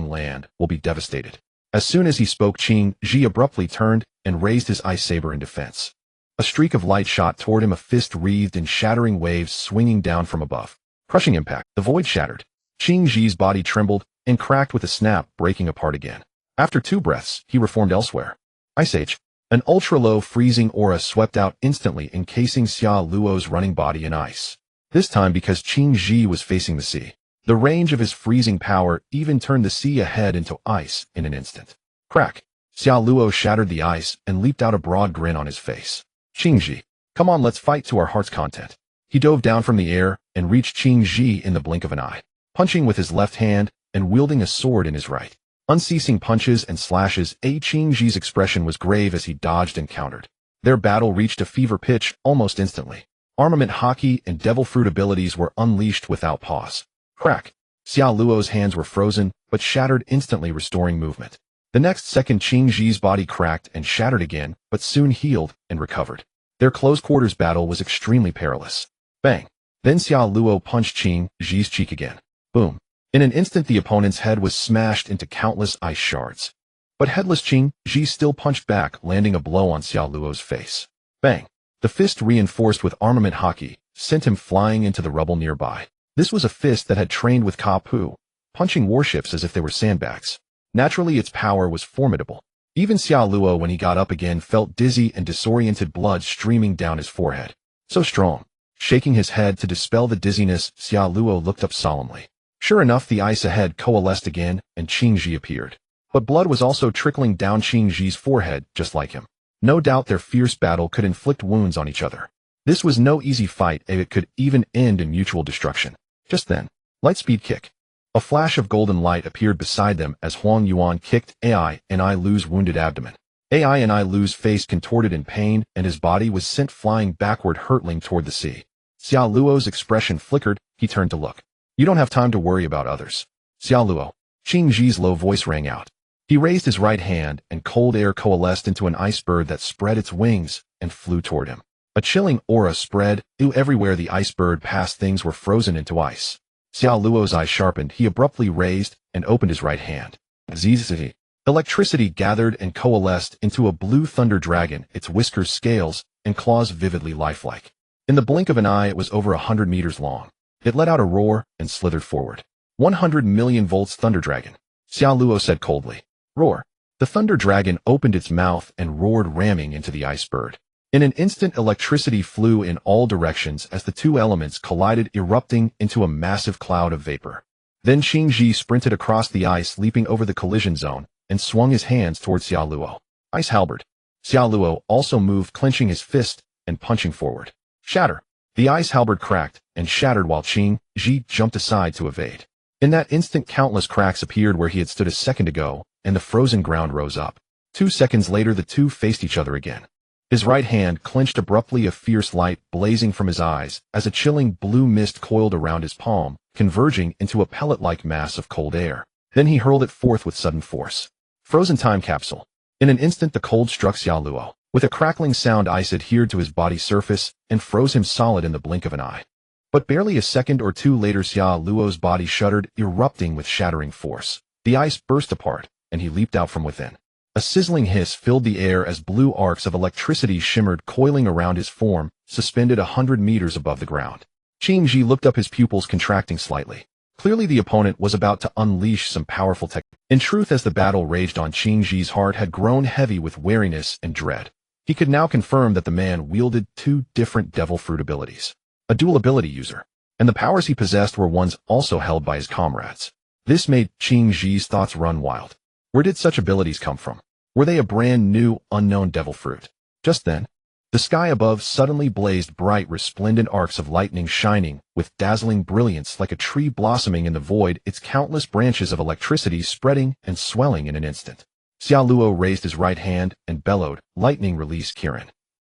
land will be devastated. As soon as he spoke, Qingji abruptly turned and raised his ice saber in defense. A streak of light shot toward him, a fist wreathed in shattering waves swinging down from above. Crushing impact, the void shattered. Qingji's body trembled and cracked with a snap, breaking apart again. After 2 breaths, he reformed elsewhere. Ice Age. An ultra-low freezing aura swept out instantly, encasing Xia Luo's running body in ice. This time because Qingji was facing the sea. The range of his freezing power even turned the sea ahead into ice in an instant. Crack. Xia Luo shattered the ice and leaped out, a broad grin on his face. Qingji, come on, let's fight to our heart's content. He dove down from the air and reached Qingji in the blink of an eye, punching with his left hand and wielding a sword in his right. Unceasing punches and slashes. Qingji's expression was grave as he dodged and countered. Their battle reached a fever pitch almost instantly. Armament, Haki, and devil fruit abilities were unleashed without pause. Crack. Xia Luo's hands were frozen, but shattered instantly, restoring movement. The next second, Qingji's body cracked and shattered again, but soon healed and recovered. Their close-quarters battle was extremely perilous. Bang. Then Xia Luo punched Qingji's cheek again. Boom. In an instant, the opponent's head was smashed into countless ice shards. But headless Qingji still punched back, landing a blow on Xia Luo's face. Bang. The fist, reinforced with armament Haki, sent him flying into the rubble nearby. This was a fist that had trained with Kapu, punching warships as if they were sandbags. Naturally, its power was formidable. Even Xia Luo, when he got up again, felt dizzy and disoriented, blood streaming down his forehead. So strong. Shaking his head to dispel the dizziness, Xia Luo looked up solemnly. Sure enough, the ice ahead coalesced again, and Qingji appeared. But blood was also trickling down Qingji's forehead, just like him. No doubt their fierce battle could inflict wounds on each other. This was no easy fight, and it could even end in mutual destruction. Just then, lightspeed kick. A flash of golden light appeared beside them as Huang Yuan kicked Ai and I Lu's wounded abdomen. Ai and I Lu's face contorted in pain, and his body was sent flying backward, hurtling toward the sea. Xia Luo's expression flickered. He turned to look. You don't have time to worry about others. Xia Luo. Qingji's low voice rang out. He raised his right hand, and cold air coalesced into an ice bird that spread its wings and flew toward him. A chilling aura spread. Everywhere the ice bird passed, things were frozen into ice. Xia Luo's eyes sharpened. He abruptly raised and opened his right hand. Zzz. Electricity gathered and coalesced into a blue thunder dragon, its whiskers, scales, and claws vividly lifelike. In the blink of an eye, it was over 100 meters long. It let out a roar and slithered forward. 100 million volts thunder dragon. Xia Luo said coldly. Roar. The thunder dragon opened its mouth and roared, ramming into the ice bird. In an instant, electricity flew in all directions as the two elements collided, erupting into a massive cloud of vapor. Then Qingji sprinted across the ice, leaping over the collision zone, and swung his hands toward Xia Luo. Ice halberd. Xia Luo also moved, clenching his fist and punching forward. Shatter. The ice halberd cracked and shattered while Qingji jumped aside to evade. In that instant, countless cracks appeared where he had stood a second ago, and the frozen ground rose up. 2 seconds later, the two faced each other again. His right hand clenched abruptly, a fierce light blazing from his eyes as a chilling blue mist coiled around his palm, converging into a pellet-like mass of cold air. Then he hurled it forth with sudden force. Frozen time capsule. In an instant, the cold struck Xia Luo. With a crackling sound, ice adhered to his body's surface and froze him solid in the blink of an eye. But barely a second or two later, Xia Luo's body shuddered, erupting with shattering force. The ice burst apart, and he leaped out from within. A sizzling hiss filled the air as blue arcs of electricity shimmered, coiling around his form, suspended 100 meters above the ground. Qingji looked up, his pupils contracting slightly. Clearly the opponent was about to unleash some powerful tech. In truth, as the battle raged on, Qingji's heart had grown heavy with wariness and dread. He could now confirm that the man wielded 2 different devil fruit abilities. A dual ability user. And the powers he possessed were ones also held by his comrades. This made Qingji's thoughts run wild. Where did such abilities come from? Were they a brand new, unknown devil fruit? Just then, the sky above suddenly blazed bright, resplendent arcs of lightning shining with dazzling brilliance like a tree blossoming in the void, its countless branches of electricity spreading and swelling in an instant. Xiao Luo raised his right hand and bellowed, "Lightning release Kirin."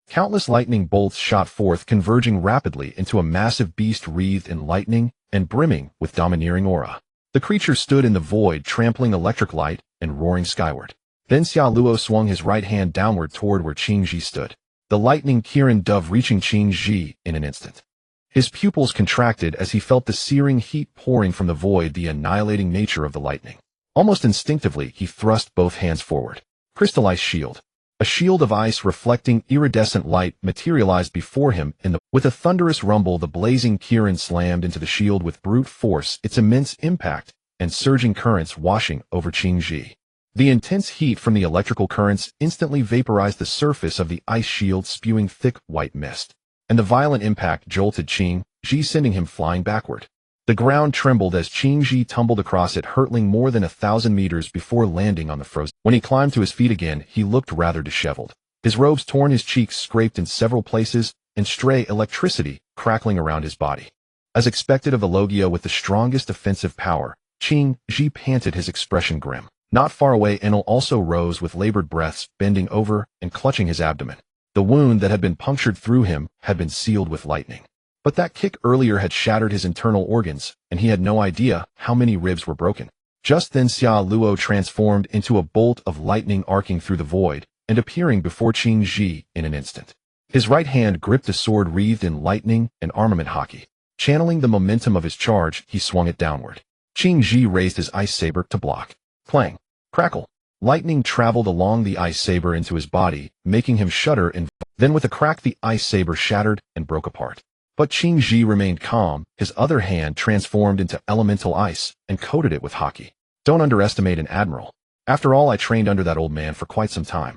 Countless lightning bolts shot forth, converging rapidly into a massive beast wreathed in lightning and brimming with domineering aura. The creature stood in the void, trampling electric light and roaring skyward. Then Xiao Luo swung his right hand downward toward where Qing Ji stood. The lightning Kirin dove reaching Qing Ji in an instant. His pupils contracted as he felt the searing heat pouring from the void, the annihilating nature of the lightning. Almost instinctively, he thrust both hands forward. Crystallized shield. A shield of ice reflecting iridescent light materialized before him with a thunderous rumble. The blazing Kirin slammed into the shield with brute force, its immense impact and surging currents washing over Qing Ji. The intense heat from the electrical currents instantly vaporized the surface of the ice shield, spewing thick white mist. And the violent impact jolted Qing Ji, sending him flying backward. The ground trembled as Qing Ji tumbled across it, hurtling more than 1,000 meters before landing on the frozen. When he climbed to his feet again, he looked rather disheveled. His robes torn, his cheeks scraped in several places, and stray electricity crackling around his body. As expected of the Logia with the strongest offensive power, Qing Ji panted, his expression grim. Not far away, Enel also rose with labored breaths, bending over and clutching his abdomen. The wound that had been punctured through him had been sealed with lightning. But that kick earlier had shattered his internal organs, and he had no idea how many ribs were broken. Just then Xiao Luo transformed into a bolt of lightning, arcing through the void and appearing before Qing Ji in an instant. His right hand gripped a sword wreathed in lightning and armament Haki. Channeling the momentum of his charge, he swung it downward. Qing Ji raised his ice saber to block. Clang. Crackle. Lightning traveled along the ice saber into his body, making him shudder, and then with a crack the ice saber shattered and broke apart. But Qing Ji remained calm. His other hand transformed into elemental ice and coated it with Haki. Don't underestimate an admiral. After all, I trained under that old man for quite some time.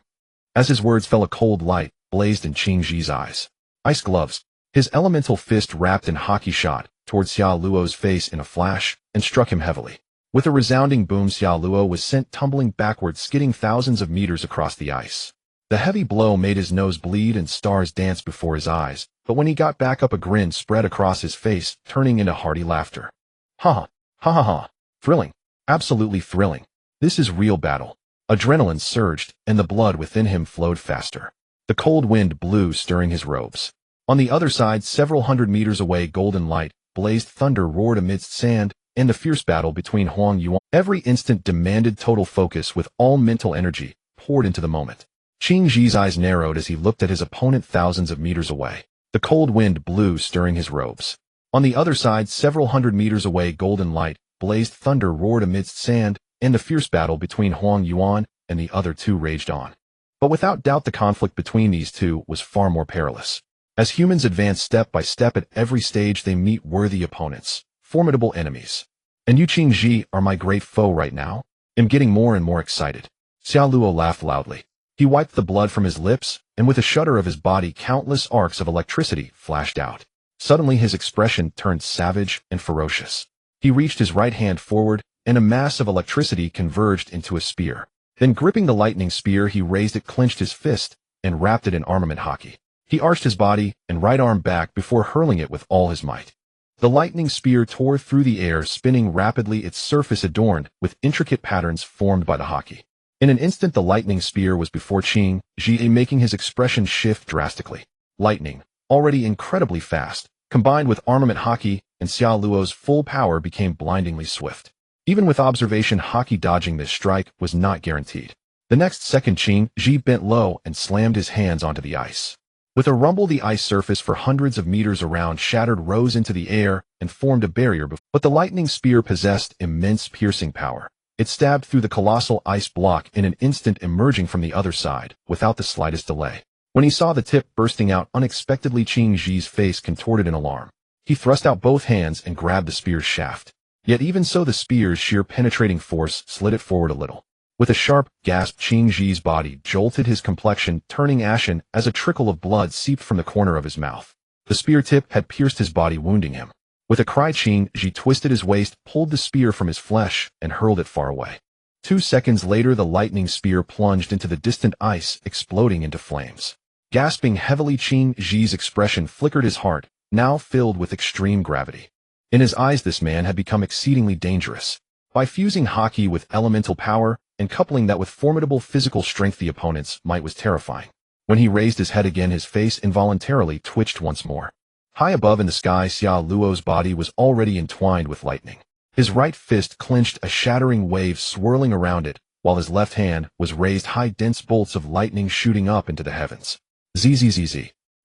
As his words fell, a cold light blazed in Qing Ji's eyes. Ice gloves. His elemental fist wrapped in Haki shot towards Xiao Luo's face in a flash and struck him heavily. With a resounding boom, Xiao Luo was sent tumbling backward, skidding thousands of meters across the ice. The heavy blow made his nose bleed and stars dance before his eyes, but when he got back up, a grin spread across his face, turning into hearty laughter. Ha ha, ha ha ha. Thrilling. Absolutely thrilling. This is real battle. Adrenaline surged, and the blood within him flowed faster. The cold wind blew, stirring his robes. On the other side, several hundred meters away, golden light blazed, thunder roared amidst sand, and the fierce battle between Huang Yuan every instant demanded total focus, with all mental energy poured into the moment. Qing Ji's eyes narrowed as he looked at his opponent thousands of meters away. The cold wind blew, stirring his robes. On the other side, several hundred meters away, golden light blazed, thunder roared amidst sand, and the fierce battle between Huang Yuan and the other two raged on. But without doubt, the conflict between these two was far more perilous. As humans advance step by step at every stage, they meet worthy opponents, formidable enemies. And you, Qing Ji, are my great foe right now? I'm getting more and more excited. Xiao Luo laughed loudly. He wiped the blood from his lips, and with a shudder of his body, countless arcs of electricity flashed out. Suddenly his expression turned savage and ferocious. He reached his right hand forward, and a mass of electricity converged into a spear. Then, gripping the lightning spear, he raised it, clenched his fist, and wrapped it in armament Haki. He arched his body and right arm back before hurling it with all his might. The lightning spear tore through the air, spinning rapidly, its surface adorned with intricate patterns formed by the Haki. In an instant, the lightning spear was before Qing Ji, making his expression shift drastically. Lightning, already incredibly fast, combined with armament Haki and Xiao Luo's full power, became blindingly swift. Even with observation Haki, dodging this strike was not guaranteed. The next second, Qing Ji bent low and slammed his hands onto the ice. With a rumble, the ice surface for hundreds of meters around shattered, rose into the air, and formed a barrier. But the lightning spear possessed immense piercing power. It stabbed through the colossal ice block in an instant, emerging from the other side, without the slightest delay. When he saw the tip bursting out unexpectedly, Qing Ji's face contorted in alarm. He thrust out both hands and grabbed the spear's shaft. Yet even so, the spear's sheer penetrating force slid it forward a little. With a sharp gasp, Qing Ji's body jolted, his complexion turning ashen as a trickle of blood seeped from the corner of his mouth. The spear tip had pierced his body, wounding him. With a cry, Qing Ji twisted his waist, pulled the spear from his flesh, and hurled it far away. 2 seconds later, the lightning spear plunged into the distant ice, exploding into flames. Gasping heavily, Qing Ji's expression flickered, his heart now filled with extreme gravity. In his eyes, this man had become exceedingly dangerous. By fusing Haki with elemental power, and coupling that with formidable physical strength the opponent's might was terrifying. When he raised his head again, his face involuntarily twitched once more. High above in the sky, Xia Luo's body was already entwined with lightning. His right fist clenched, a shattering wave swirling around it, while his left hand was raised high, dense bolts of lightning shooting up into the heavens. Zzz.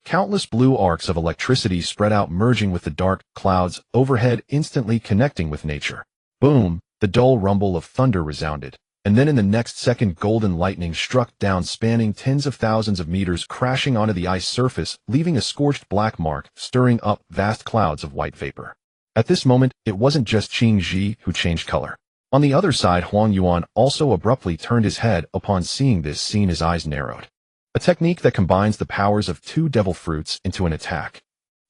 Countless blue arcs of electricity spread out, merging with the dark clouds overhead, instantly connecting with nature. Boom! The dull rumble of thunder resounded, and then in the next second golden lightning struck down, spanning tens of thousands of meters, crashing onto the ice surface, leaving a scorched black mark, stirring up vast clouds of white vapor. At this moment, it wasn't just Qing Ji who changed color. On the other side, Huang Yuan also abruptly turned his head. Upon seeing this scene, his eyes narrowed. A technique that combines the powers of two devil fruits into an attack.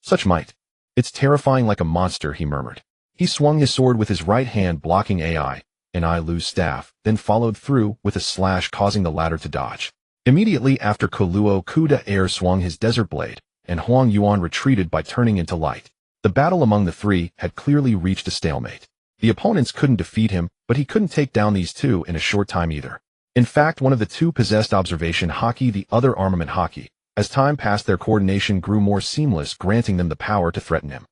Such might. It's terrifying, like a monster, he murmured. He swung his sword with his right hand, blocking Ai Lu's staff, then followed through with a slash, causing the latter to dodge. Immediately after, Koluo Kuda Air swung his desert blade, and Huang Yuan retreated by turning into light. The battle among the three had clearly reached a stalemate. The opponents couldn't defeat him, but he couldn't take down these two in a short time either. In fact, one of the two possessed observation Haki, the other armament Haki. As time passed, their coordination grew more seamless, granting them the power to threaten him.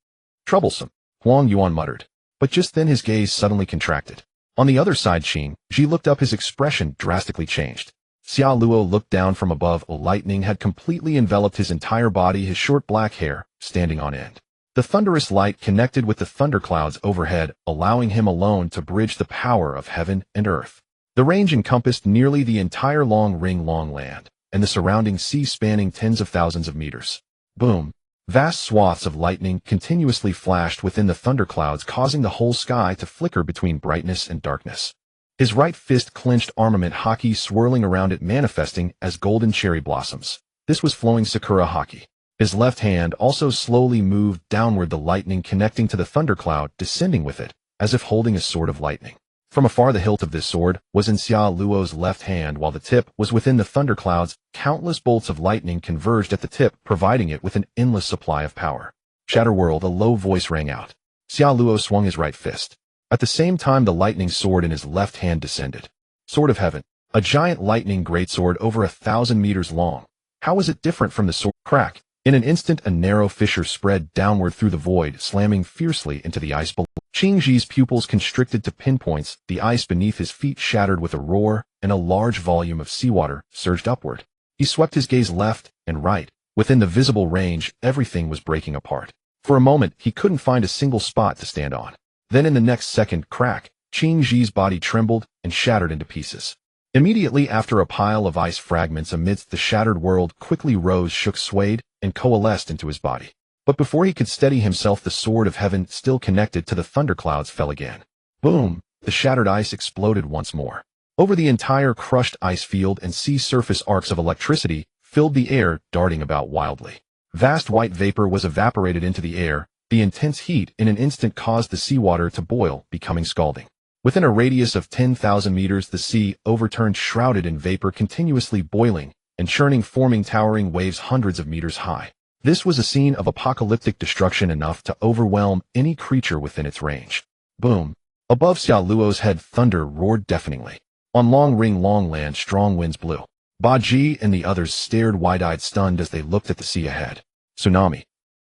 Troublesome, Huang Yuan muttered. But just then his gaze suddenly contracted. On the other side, Qin Ji looked up, his expression drastically changed. Xia Luo looked down from above. A lightning had completely enveloped his entire body, his short black hair standing on end. The thunderous light connected with the thunderclouds overhead, allowing him alone to bridge the power of heaven and earth. The range encompassed nearly the entire long land, and the surrounding sea, spanning tens of thousands of meters. Boom! Vast swaths of lightning continuously flashed within the thunderclouds, causing the whole sky to flicker between brightness and darkness. His right fist clenched, armament Haki swirling around it, manifesting as golden cherry blossoms. This was flowing Sakura Haki. His left hand also slowly moved downward, the lightning connecting to the thundercloud, descending with it, as if holding a sword of lightning. From afar, the hilt of this sword was in Xia Luo's left hand, while the tip was within the thunderclouds. Countless bolts of lightning converged at the tip, providing it with an endless supply of power. Shatterworld, a low voice rang out. Xia Luo swung his right fist. At the same time, the lightning sword in his left hand descended. Sword of Heaven, a giant lightning greatsword over 1,000 meters long. How was it different from the sword? Crack! In an instant, a narrow fissure spread downward through the void, slamming fiercely into the ice below. Qing Ji's pupils constricted to pinpoints, the ice beneath his feet shattered with a roar, and a large volume of seawater surged upward. He swept his gaze left and right. Within the visible range, everything was breaking apart. For a moment, he couldn't find a single spot to stand on. Then in the next second, crack, Qing Ji's body trembled and shattered into pieces. Immediately after, a pile of ice fragments amidst the shattered world quickly rose, shook, swayed, and coalesced into his body. But before he could steady himself, the sword of heaven, still connected to the thunderclouds, fell again. Boom! The shattered ice exploded once more. Over the entire crushed ice field, and sea surface arcs of electricity filled the air, darting about wildly. Vast white vapor was evaporated into the air. The intense heat in an instant caused the seawater to boil, becoming scalding. Within a radius of 10,000 meters, the sea overturned, shrouded in vapor, continuously boiling and churning, forming towering waves hundreds of meters high. This was a scene of apocalyptic destruction, enough to overwhelm any creature within its range. Boom! Above Xia Luo's head, thunder roared deafeningly. On Long Land, strong winds blew. Ba Ji and the others stared wide-eyed, stunned, as they looked at the sea ahead. Tsunami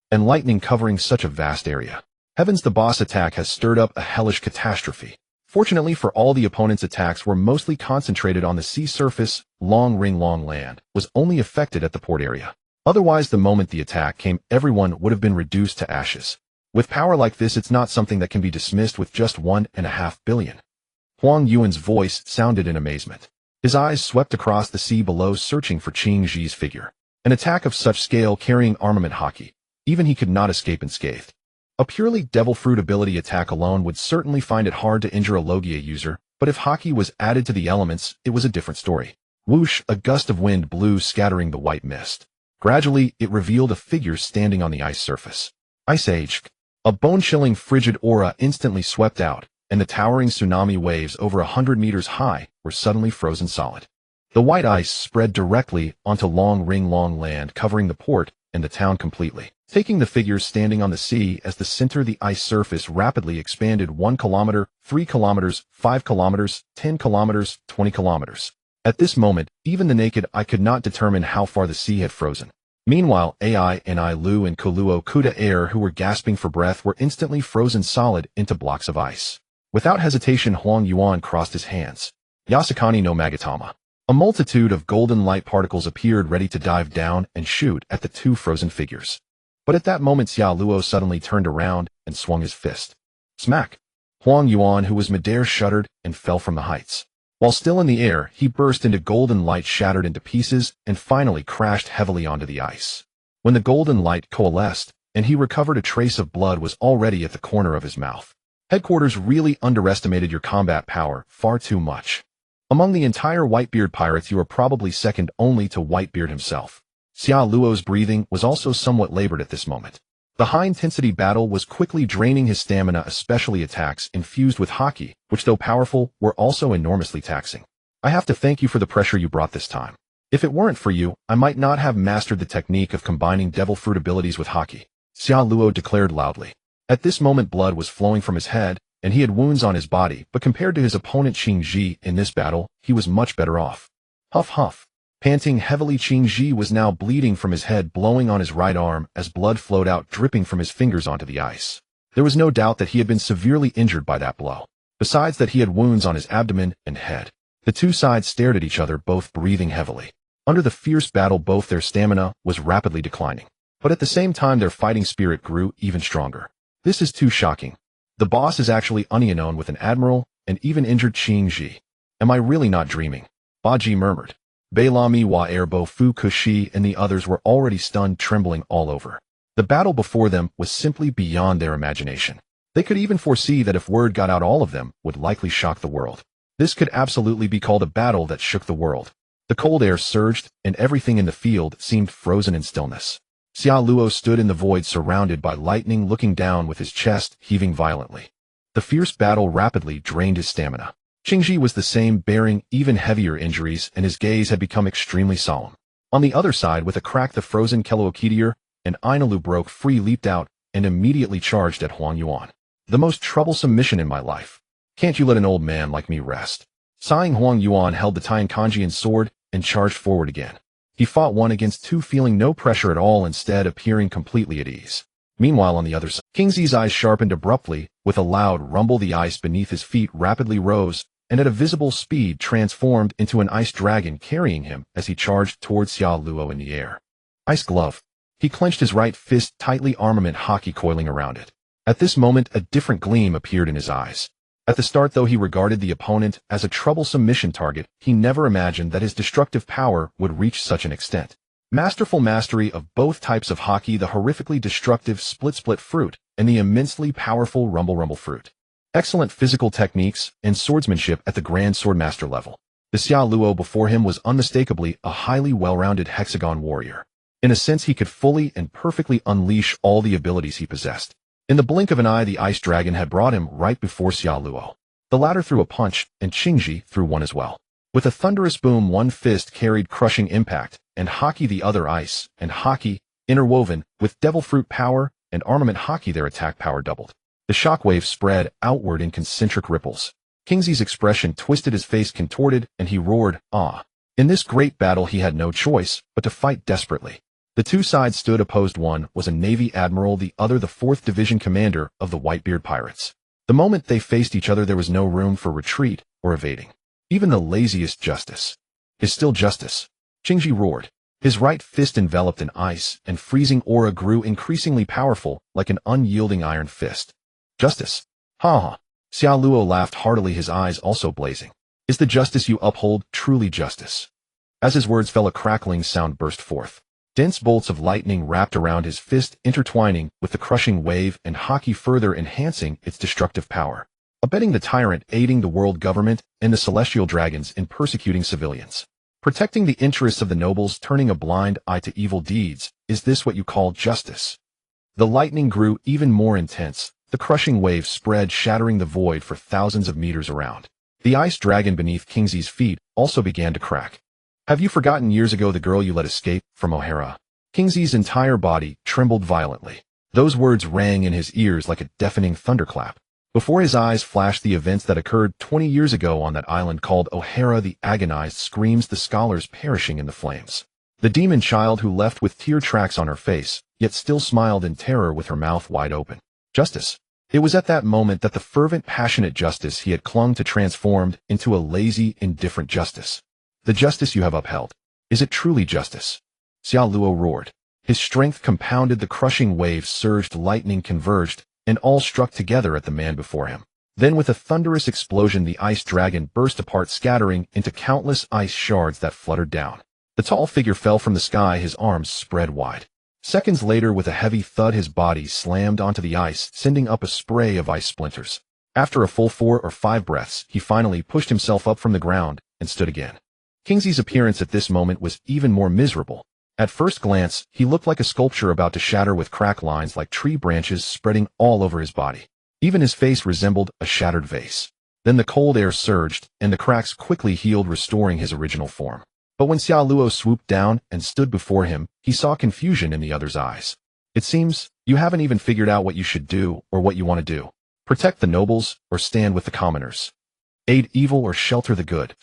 and lightning covering such a vast area. Heavens, the boss attack has stirred up a hellish catastrophe. Fortunately for all, the opponent's attacks were mostly concentrated on the sea surface. Long Land was only affected at the port area. Otherwise, the moment the attack came, everyone would have been reduced to ashes. With power like this, it's not something that can be dismissed with just 1.5 billion. Huang Yuan's voice sounded in amazement. His eyes swept across the sea below, searching for Qing Ji's figure. An attack of such scale, carrying armament Haki. Even he could not escape unscathed. A purely devil fruit ability attack alone would certainly find it hard to injure a Logia user, but if Haki was added to the elements, it was a different story. Whoosh! A gust of wind blew, scattering the white mist. Gradually, it revealed a figure standing on the ice surface. Ice Age. A bone-chilling, frigid aura instantly swept out, and the towering tsunami waves over 100 meters high were suddenly frozen solid. The white ice spread directly onto Long Land, covering the port, and the town completely, taking the figures standing on the sea as the center the ice surface rapidly expanded 1 kilometer, 3 kilometers, 5 kilometers, 10 kilometers, 20 kilometers. At this moment, even the naked eye could not determine how far the sea had frozen. Meanwhile, Ai and I Lu and Koluo Kuda Air, who were gasping for breath, were instantly frozen solid into blocks of ice. Without hesitation, Huang Yuan crossed his hands. Yasukani no Magatama. A multitude of golden light particles appeared ready to dive down and shoot at the two frozen figures. But at that moment, Xia Luo suddenly turned around and swung his fist. Smack! Huang Yuan, who was midair, shuddered and fell from the heights. While still in the air, he burst into golden light, shattered into pieces, and finally crashed heavily onto the ice. When the golden light coalesced, and he recovered, a trace of blood was already at the corner of his mouth. Headquarters really underestimated your combat power, far too much. Among the entire Whitebeard Pirates, you are probably second only to Whitebeard himself. Xia Luo's breathing was also somewhat labored at this moment. The high-intensity battle was quickly draining his stamina, especially attacks infused with Haki, which though powerful, were also enormously taxing. I have to thank you for the pressure you brought this time. If it weren't for you, I might not have mastered the technique of combining devil fruit abilities with Haki, Xia Luo declared loudly. At this moment, blood was flowing from his head, and he had wounds on his body, but compared to his opponent Qing Ji in this battle, he was much better off. Huff huff. Panting heavily, Qing Ji was now bleeding from his head, blowing on his right arm as blood flowed out, dripping from his fingers onto the ice. There was no doubt that he had been severely injured by that blow. Besides that, he had wounds on his abdomen and head. The two sides stared at each other, both breathing heavily. Under the fierce battle, both their stamina was rapidly declining. But at the same time, their fighting spirit grew even stronger. This is too shocking. The boss is actually unknown with an admiral and even injured Qing Ji. Am I really not dreaming? Ba Ji murmured. Beilami Wa Erbo Fu Kushi and the others were already stunned, trembling all over. The battle before them was simply beyond their imagination. They could even foresee that if word got out, all of them would likely shock the world. This could absolutely be called a battle that shook the world. The cold air surged, and everything in the field seemed frozen in stillness. Xia Luo stood in the void, surrounded by lightning, looking down with his chest heaving violently. The fierce battle rapidly drained his stamina. Qing Ji was the same, bearing even heavier injuries, and his gaze had become extremely solemn. On the other side, with a crack, the frozen Kelookitier and Ainalu broke free, leaped out, and immediately charged at Huang Yuan. The most troublesome mission in my life. Can't you let an old man like me rest? Sighing, Huang Yuan held the Tiankanjian sword and charged forward again. He fought 1 against 2, feeling no pressure at all, instead appearing completely at ease. Meanwhile, on the other side, King Zi's eyes sharpened abruptly. With a loud rumble, the ice beneath his feet rapidly rose, and at a visible speed transformed into an ice dragon, carrying him as he charged towards Xia Luo in the air. Ice glove. He clenched his right fist tightly, armament Haki coiling around it. At this moment, a different gleam appeared in his eyes. At the start, though he regarded the opponent as a troublesome mission target, he never imagined that his destructive power would reach such an extent. Masterful mastery of both types of Haki, the horrifically destructive split fruit and the immensely powerful rumble fruit. Excellent physical techniques and swordsmanship at the Grand Swordmaster level. The Xia Luo before him was unmistakably a highly well-rounded hexagon warrior. In a sense, he could fully and perfectly unleash all the abilities he possessed. In the blink of an eye, the ice dragon had brought him right before Xia Luo. The latter threw a punch, and Qing Ji threw one as well. With a thunderous boom, one fist carried crushing impact, and Haki the other, ice and Haki, interwoven with devil fruit power and armament Haki, their attack power doubled. The shockwave spread outward in concentric ripples. Kingsley's expression twisted, his face contorted, and he roared, "Ah!" In this great battle, he had no choice but to fight desperately. The two sides stood opposed. One was a Navy admiral, the other the 4th Division commander of the Whitebeard Pirates. The moment they faced each other, there was no room for retreat or evading. Even the laziest justice is still justice. Qingji roared. His right fist, enveloped in ice and freezing aura, grew increasingly powerful, like an unyielding iron fist. Justice? Ha ha. Xia Luo laughed heartily, his eyes also blazing. Is the justice you uphold truly justice? As his words fell, a crackling sound burst forth. Dense bolts of lightning wrapped around his fist, intertwining with the crushing wave and Haki, further enhancing its destructive power. Abetting the tyrant, aiding the world government and the celestial dragons in persecuting civilians. Protecting the interests of the nobles, turning a blind eye to evil deeds. Is this what you call justice? The lightning grew even more intense. The crushing wave spread, shattering the void for thousands of meters around. The ice dragon beneath Kingsley's feet also began to crack. Have you forgotten years ago the girl you let escape from O'Hara? Kingsley's entire body trembled violently. Those words rang in his ears like a deafening thunderclap. Before his eyes flashed the events that occurred 20 years ago on that island called O'Hara, the agonized screams, the scholars perishing in the flames. The demon child who left with tear tracks on her face, yet still smiled in terror with her mouth wide open. Justice. It was at that moment that the fervent, passionate justice he had clung to transformed into a lazy, indifferent justice. The justice you have upheld. Is it truly justice? Xia Luo roared. His strength compounded, the crushing waves surged, lightning converged, and all struck together at the man before him. Then with a thunderous explosion, the ice dragon burst apart, scattering into countless ice shards that fluttered down. The tall figure fell from the sky, his arms spread wide. Seconds later, with a heavy thud, his body slammed onto the ice, sending up a spray of ice splinters. After a full 4 or 5 breaths, he finally pushed himself up from the ground and stood again. Kingsley's appearance at this moment was even more miserable. At first glance, he looked like a sculpture about to shatter, with crack lines like tree branches spreading all over his body. Even his face resembled a shattered vase. Then the cold air surged, and the cracks quickly healed, restoring his original form. But when Xia Luo swooped down and stood before him, he saw confusion in the other's eyes. It seems you haven't even figured out what you should do or what you want to do. Protect the nobles or stand with the commoners. Aid evil or shelter the good.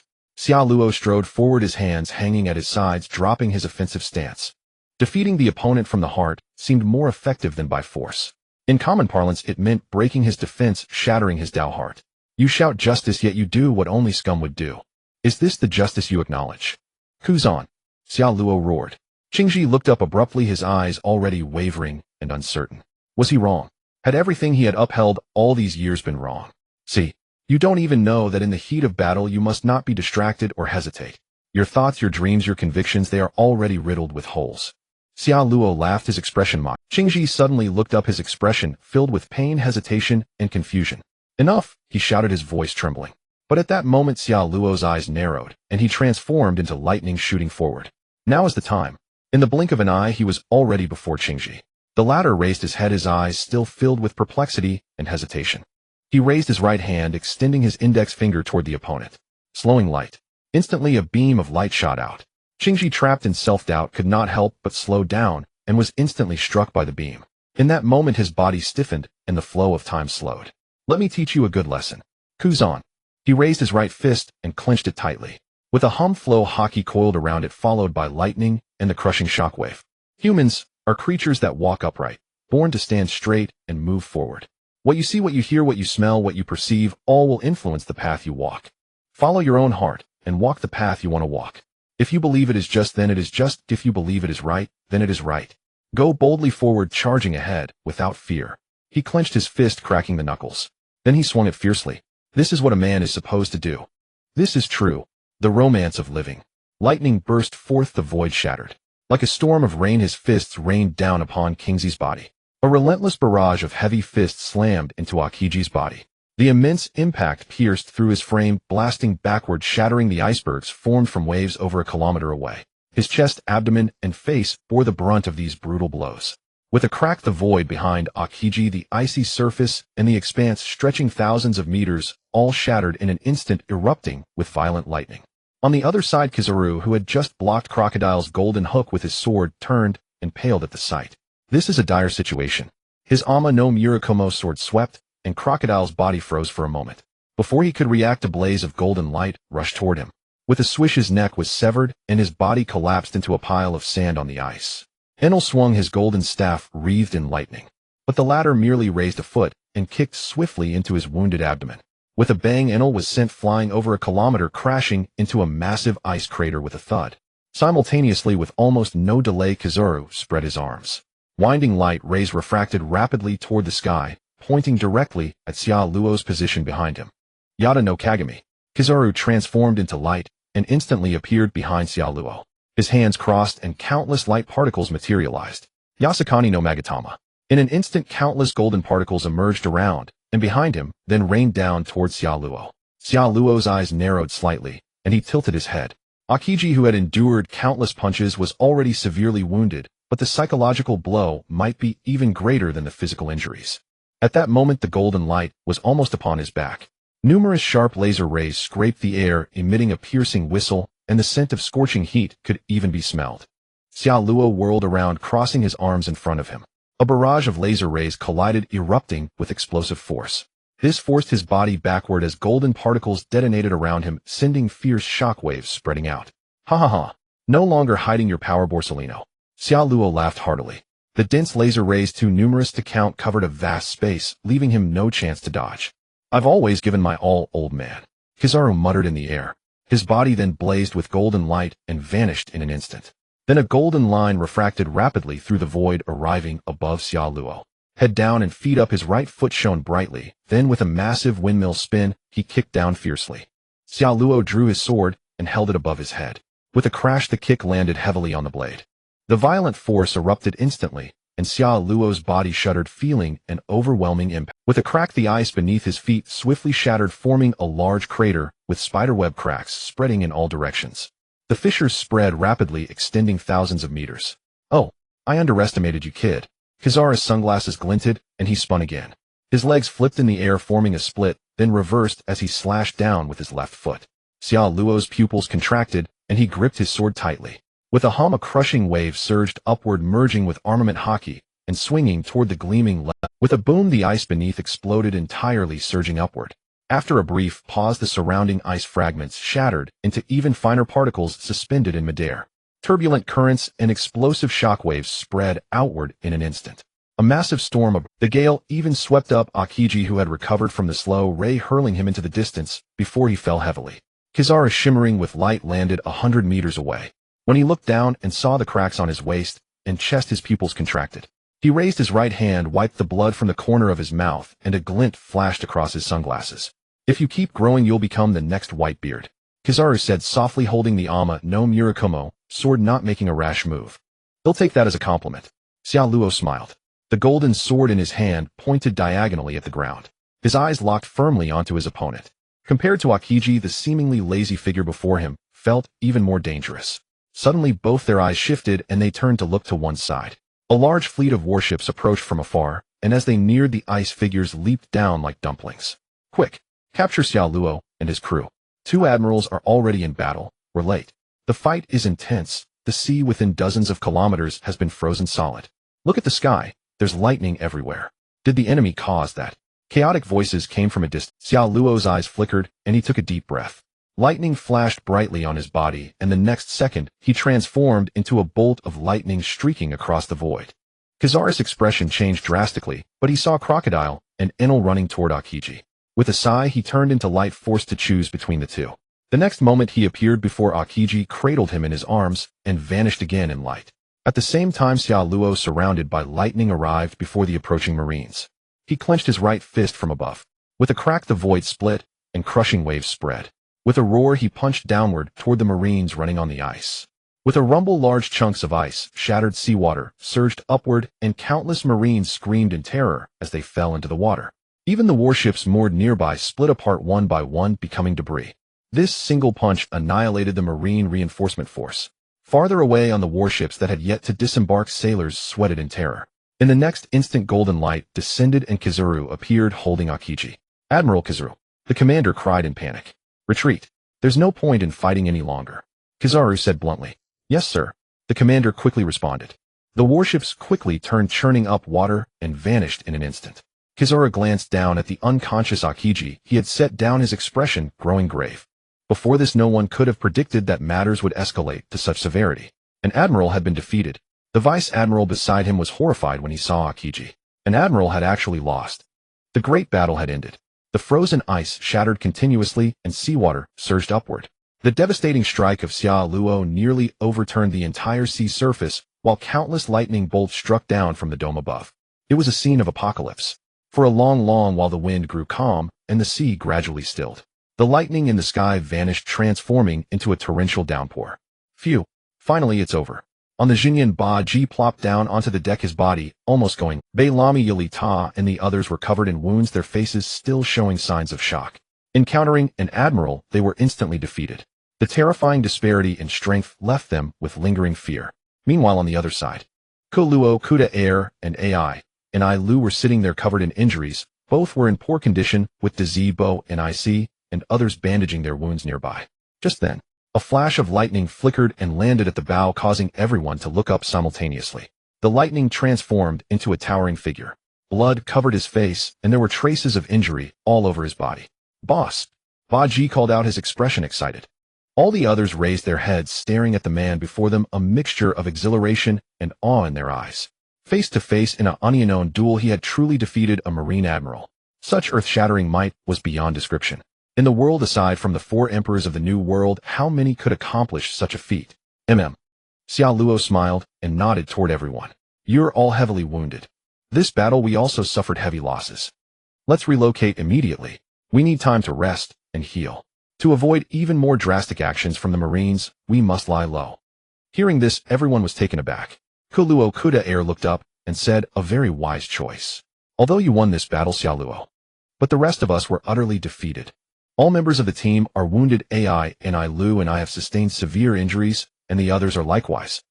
Xia Luo strode forward, his hands hanging at his sides, dropping his offensive stance. Defeating the opponent from the heart seemed more effective than by force. In common parlance, it meant breaking his defense, shattering his Dao heart. You shout justice, yet you do what only scum would do. Is this the justice you acknowledge? Kuzan. Xia Luo roared. Qingji looked up abruptly, his eyes already wavering and uncertain. Was he wrong? Had everything he had upheld all these years been wrong? See, you don't even know that in the heat of battle you must not be distracted or hesitate. Your thoughts, your dreams, your convictions, they are already riddled with holes. Xia Luo laughed, his expression mocked. Qingji suddenly looked up, his expression filled with pain, hesitation, and confusion. Enough, he shouted, his voice trembling. But at that moment Xia Luo's eyes narrowed, and he transformed into lightning, shooting forward. Now is the time. In the blink of an eye he was already before Qingji. The latter raised his head, his eyes still filled with perplexity and hesitation. He raised his right hand, extending his index finger toward the opponent. Slowing light. Instantly a beam of light shot out. Qingji, trapped in self-doubt, could not help but slow down and was instantly struck by the beam. In that moment his body stiffened and the flow of time slowed. Let me teach you a good lesson. Kuzan. He raised his right fist and clenched it tightly. With a hum flow, Haki coiled around it, followed by lightning and the crushing shockwave. Humans are creatures that walk upright, born to stand straight and move forward. What you see, what you hear, what you smell, what you perceive, all will influence the path you walk. Follow your own heart and walk the path you want to walk. If you believe it is just, then it is just. If you believe it is right, then it is right. Go boldly forward, charging ahead, without fear. He clenched his fist, cracking the knuckles. Then he swung it fiercely. This is what a man is supposed to do. This is true. The romance of living. Lightning burst forth, the void shattered. Like a storm of rain his fists rained down upon Kingsley's body. A relentless barrage of heavy fists slammed into Akiji's body. The immense impact pierced through his frame, blasting backward, shattering the icebergs formed from waves over a kilometer away. His chest, abdomen, and face bore the brunt of these brutal blows. With a crack, the void behind Akiji, the icy surface, and the expanse stretching thousands of meters, all shattered in an instant, erupting with violent lightning. On the other side, Kizaru, who had just blocked Crocodile's golden hook with his sword, turned and paled at the sight. This is a dire situation. His Ama no Murakumo sword swept, and Crocodile's body froze for a moment. Before he could react, a blaze of golden light rushed toward him. With a swish, his neck was severed, and his body collapsed into a pile of sand on the ice. Enel swung his golden staff, wreathed in lightning. But the latter merely raised a foot and kicked swiftly into his wounded abdomen. With a bang, Enel was sent flying over a kilometer, crashing into a massive ice crater with a thud. Simultaneously, with almost no delay, Kizaru spread his arms. Winding light rays refracted rapidly toward the sky, pointing directly at Xia Luo's position behind him. Yada no Kagami. Kizaru transformed into light and instantly appeared behind Xia Luo. His hands crossed and countless light particles materialized. Yasakani no Magatama. In an instant, countless golden particles emerged around and behind him, then rained down towards Xia Luo. Xia Luo's eyes narrowed slightly, and he tilted his head. Akiji, who had endured countless punches, was already severely wounded, but the psychological blow might be even greater than the physical injuries. At that moment, the golden light was almost upon his back. Numerous sharp laser rays scraped the air, emitting a piercing whistle, and the scent of scorching heat could even be smelled. Xiao Luo whirled around, crossing his arms in front of him. A barrage of laser rays collided, erupting with explosive force. This forced his body backward as golden particles detonated around him, sending fierce shockwaves spreading out. Ha ha ha. No longer hiding your power, Borsellino. Xiao Luo laughed heartily. The dense laser rays, too numerous to count, covered a vast space, leaving him no chance to dodge. I've always given my all, old man. Kizaru muttered in the air. His body then blazed with golden light and vanished in an instant. Then a golden line refracted rapidly through the void, arriving above Xiao Luo. Head down and feet up, his right foot shone brightly. Then with a massive windmill spin, he kicked down fiercely. Xiao Luo drew his sword and held it above his head. With a crash, the kick landed heavily on the blade. The violent force erupted instantly, and Xiao Luo's body shuddered, feeling an overwhelming impact. With a crack, the ice beneath his feet swiftly shattered, forming a large crater with spiderweb cracks spreading in all directions. The fissures spread rapidly, extending thousands of meters. Oh, I underestimated you, kid. Kizaru's sunglasses glinted, and he spun again. His legs flipped in the air, forming a split, then reversed as he slashed down with his left foot. Xiao Luo's pupils contracted, and he gripped his sword tightly. With a hum, a crushing wave surged upward, merging with armament Haki, and swinging toward the gleaming left. With a boom, the ice beneath exploded entirely, surging upward. After a brief pause, the surrounding ice fragments shattered into even finer particles suspended in midair. Turbulent currents and explosive shockwaves spread outward in an instant. A massive storm of the gale even swept up Akiji, who had recovered from the slow ray, hurling him into the distance before he fell heavily. Kizaru, shimmering with light, landed 100 meters away. When he looked down and saw the cracks on his waist and chest, his pupils contracted. He raised his right hand, wiped the blood from the corner of his mouth, and a glint flashed across his sunglasses. If you keep growing, you'll become the next Whitebeard, Kizaru said softly, holding the Ama no Murakumo sword, not making a rash move. He'll take that as a compliment. Xiao Luo smiled. The golden sword in his hand pointed diagonally at the ground. His eyes locked firmly onto his opponent. Compared to Akiji, the seemingly lazy figure before him felt even more dangerous. Suddenly both their eyes shifted, and they turned to look to one side. A large fleet of warships approached from afar, and as they neared, the ice figures leaped down like dumplings. Quick! Capture Xiao Luo and his crew. 2 admirals are already in battle. We're late. The fight is intense. The sea within dozens of kilometers has been frozen solid. Look at the sky. There's lightning everywhere. Did the enemy cause that? Chaotic voices came from a distance. Xiao Luo's eyes flickered, and he took a deep breath. Lightning flashed brightly on his body, and the next second, he transformed into a bolt of lightning streaking across the void. Kizaru's expression changed drastically, but he saw Crocodile and Enel running toward Akiji. With a sigh, he turned into light, forced to choose between the two. The next moment, he appeared before Akiji, cradled him in his arms, and vanished again in light. At the same time, Xiao Luo, surrounded by lightning, arrived before the approaching Marines. He clenched his right fist from above. With a crack, the void split, and crushing waves spread. With a roar, he punched downward toward the Marines running on the ice. With a rumble, large chunks of ice, shattered seawater, surged upward, and countless Marines screamed in terror as they fell into the water. Even the warships moored nearby split apart one by one, becoming debris. This single punch annihilated the Marine reinforcement force. Farther away on the warships that had yet to disembark, sailors sweated in terror. In the next instant, golden light descended and Kizaru appeared holding Akiji. Admiral Kizaru, the commander cried in panic. Retreat. There's no point in fighting any longer. Kizaru said bluntly. Yes, sir. The commander quickly responded. The warships quickly turned, churning up water, and vanished in an instant. Kizaru glanced down at the unconscious Akiji. He had set down, his expression growing grave. Before this, no one could have predicted that matters would escalate to such severity. An admiral had been defeated. The vice admiral beside him was horrified when he saw Akiji. An admiral had actually lost. The great battle had ended. The frozen ice shattered continuously, and seawater surged upward. The devastating strike of Xiao Luo nearly overturned the entire sea surface, while countless lightning bolts struck down from the dome above. It was a scene of apocalypse. For a long while, the wind grew calm, and the sea gradually stilled. The lightning in the sky vanished, transforming into a torrential downpour. Phew. Finally, it's over. On the Jinyan, Ba Ji plopped down onto the deck, his body almost going. Bei Lami, Yili Ta, and the others were covered in wounds, their faces still showing signs of shock. Encountering an admiral, they were instantly defeated. The terrifying disparity in strength left them with lingering fear. Meanwhile, on the other side, Ko Luo, Kuda Air, and Ai and I Lu were sitting there covered in injuries. Both were in poor condition, with Zibo and IC and others bandaging their wounds nearby. Just then, A flash of lightning flickered and landed at the bow, causing everyone to look up simultaneously. The lightning transformed into a towering figure. Blood covered his face, and there were traces of injury all over his body. "Boss!" Baji called out, his expression excited. All the others raised their heads, staring at the man before them, a mixture of exhilaration and awe in their eyes. Face to face in an unknown duel, he had truly defeated a marine admiral. Such earth-shattering might was beyond description. In the world aside from the 4 emperors of the New World, how many could accomplish such a feat? Xiao Luo smiled and nodded toward everyone. "You're all heavily wounded. This battle we also suffered heavy losses. Let's relocate immediately. We need time to rest and heal. To avoid even more drastic actions from the Marines, we must lie low." Hearing this, everyone was taken aback. Kuluo Kuda Air looked up and said, "A very wise choice. Although you won this battle, Xiao Luo, but the rest of us were utterly defeated. All members of the team are wounded. AI and I Lu and I have sustained severe injuries, and the others are likewise.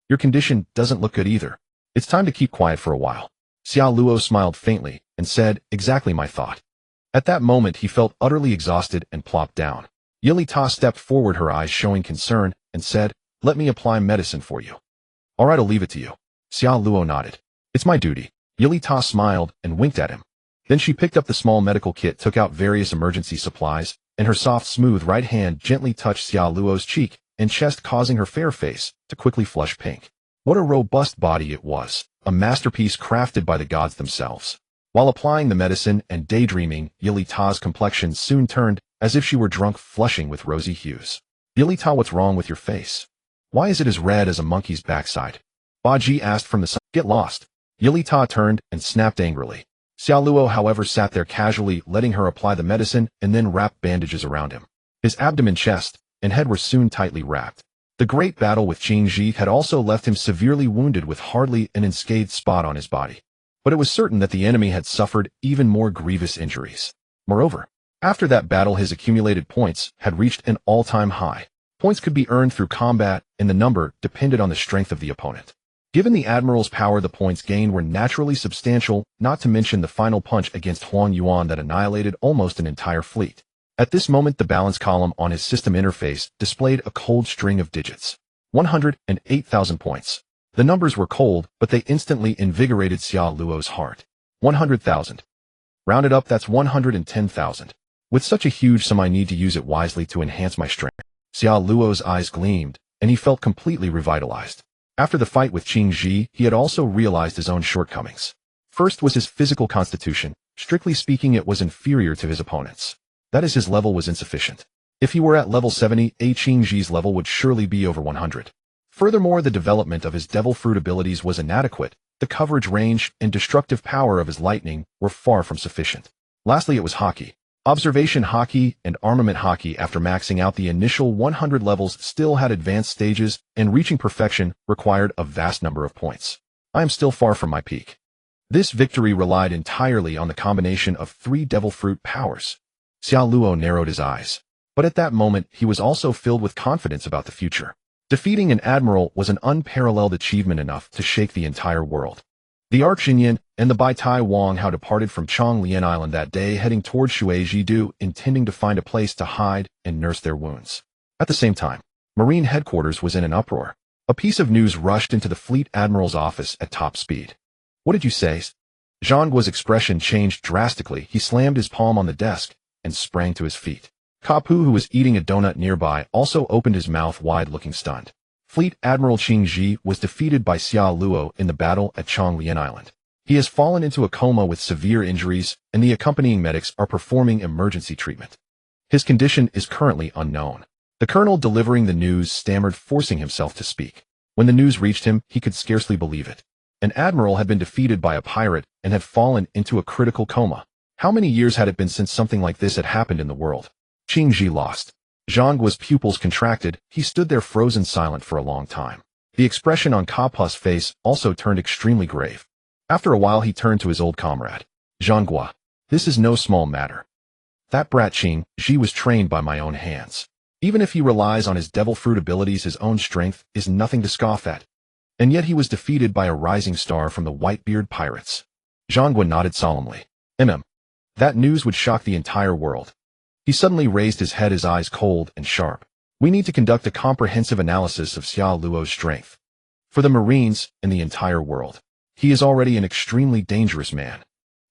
Your condition doesn't look good either. It's time to keep quiet for a while." Xiao Luo smiled faintly and said, "Exactly my thought." At that moment, he felt utterly exhausted and plopped down. Yili Ta stepped forward, her eyes showing concern, and said, "Let me apply medicine for you." "All right, I'll leave it to you." Xiao Luo nodded. "It's my duty." Yili Ta smiled and winked at him. Then she picked up the small medical kit, took out various emergency supplies, and her soft, smooth right hand gently touched Xiao Luo's cheek and chest, causing her fair face to quickly flush pink. What a robust body it was, a masterpiece crafted by the gods themselves. While applying the medicine and daydreaming, Yili Ta's complexion soon turned as if she were drunk, flushing with rosy hues. "Yili Ta, what's wrong with your face? Why is it as red as a monkey's backside?" Baji asked from the side. "Get lost." Yili Ta turned and snapped angrily. Xiao Luo, however, sat there casually, letting her apply the medicine and then wrap bandages around him. His abdomen, chest, and head were soon tightly wrapped. The great battle with Qingji had also left him severely wounded with hardly an unscathed spot on his body. But it was certain that the enemy had suffered even more grievous injuries. Moreover, after that battle, his accumulated points had reached an all-time high. Points could be earned through combat, and the number depended on the strength of the opponent. Given the admiral's power, the points gained were naturally substantial, not to mention the final punch against Huang Yuan that annihilated almost an entire fleet. At this moment, the balance column on his system interface displayed a cold string of digits. 108,000 points. The numbers were cold, but they instantly invigorated Xiao Luo's heart. 100,000. Rounded up, that's 110,000. With such a huge sum, I need to use it wisely to enhance my strength. Xiao Luo's eyes gleamed, and he felt completely revitalized. After the fight with Qingji, he had also realized his own shortcomings. First was his physical constitution. Strictly speaking, it was inferior to his opponents. That is, his level was insufficient. If he were at level 70, Qingji's level would surely be over 100. Furthermore, the development of his devil fruit abilities was inadequate. The coverage range and destructive power of his lightning were far from sufficient. Lastly, it was Haki. Observation Haki and armament Haki, after maxing out the initial 100 levels, still had advanced stages, and reaching perfection required a vast number of points. I am still far from my peak. This victory relied entirely on the combination of 3 devil fruit powers. Xiao Luo narrowed his eyes. But at that moment, he was also filled with confidence about the future. Defeating an admiral was an unparalleled achievement, enough to shake the entire world. The Archinian and the Bai Tai Wang had departed from Chonglian Island that day, heading toward Shuai-Ji-Du, intending to find a place to hide and nurse their wounds. At the same time, Marine headquarters was in an uproar. A piece of news rushed into the fleet admiral's office at top speed. "What did you say?" Zhangguo's expression changed drastically. He slammed his palm on the desk and sprang to his feet. Kapu, who was eating a donut nearby, also opened his mouth wide, looking stunned. Fleet Admiral Qingji was defeated by Xiao Luo in the battle at Chonglian Island. He has fallen into a coma with severe injuries, and the accompanying medics are performing emergency treatment. His condition is currently unknown. The colonel delivering the news stammered, forcing himself to speak. When the news reached him, he could scarcely believe it. An admiral had been defeated by a pirate and had fallen into a critical coma. How many years had it been since something like this had happened in the world? Qingji lost. Zhangguo's pupils contracted. He stood there frozen silent for a long time. The expression on Kapu's face also turned extremely grave. After a while, he turned to his old comrade. "Zhangguo, this is no small matter. That brat Qingji was trained by my own hands. Even if he relies on his devil fruit abilities, his own strength is nothing to scoff at. And yet he was defeated by a rising star from the Whitebeard Pirates." Zhangguo nodded solemnly. That news would shock the entire world. He suddenly raised his head, his eyes cold and sharp. We need to conduct a comprehensive analysis of Xia Luo's strength. For the Marines and the entire world, he is already an extremely dangerous man.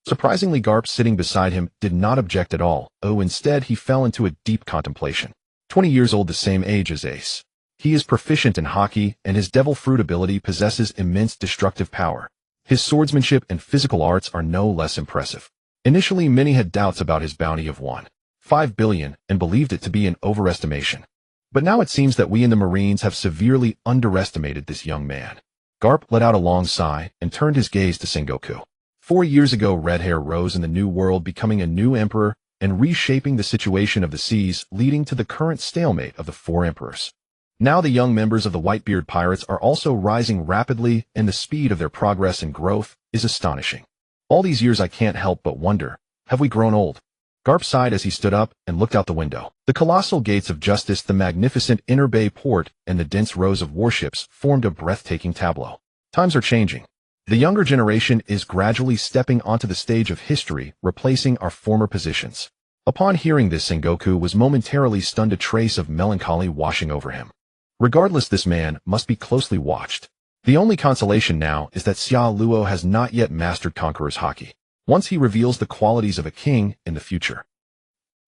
Surprisingly, Garp sitting beside him did not object at all. Instead he fell into a deep contemplation. 20 years old, the same age as Ace. He is proficient in Haki, and his devil fruit ability possesses immense destructive power. His swordsmanship and physical arts are no less impressive. Initially, many had doubts about his bounty of 1.5 billion and believed it to be an overestimation. But now it seems that we in the Marines have severely underestimated this young man. Garp let out a long sigh and turned his gaze to Sengoku. 4 years ago, Red Hair rose in the New World, becoming a new emperor and reshaping the situation of the seas, leading to the current stalemate of the 4 emperors. Now the young members of the Whitebeard Pirates are also rising rapidly, and the speed of their progress and growth is astonishing. All these years I can't help but wonder, have we grown old? Garp sighed as he stood up and looked out the window. The colossal gates of justice, the magnificent inner bay port, and the dense rows of warships formed a breathtaking tableau. Times are changing. The younger generation is gradually stepping onto the stage of history, replacing our former positions. Upon hearing this, Sengoku was momentarily stunned, a trace of melancholy washing over him. Regardless, this man must be closely watched. The only consolation now is that Xia Luo has not yet mastered Conqueror's Haki. Once he reveals the qualities of a king in the future,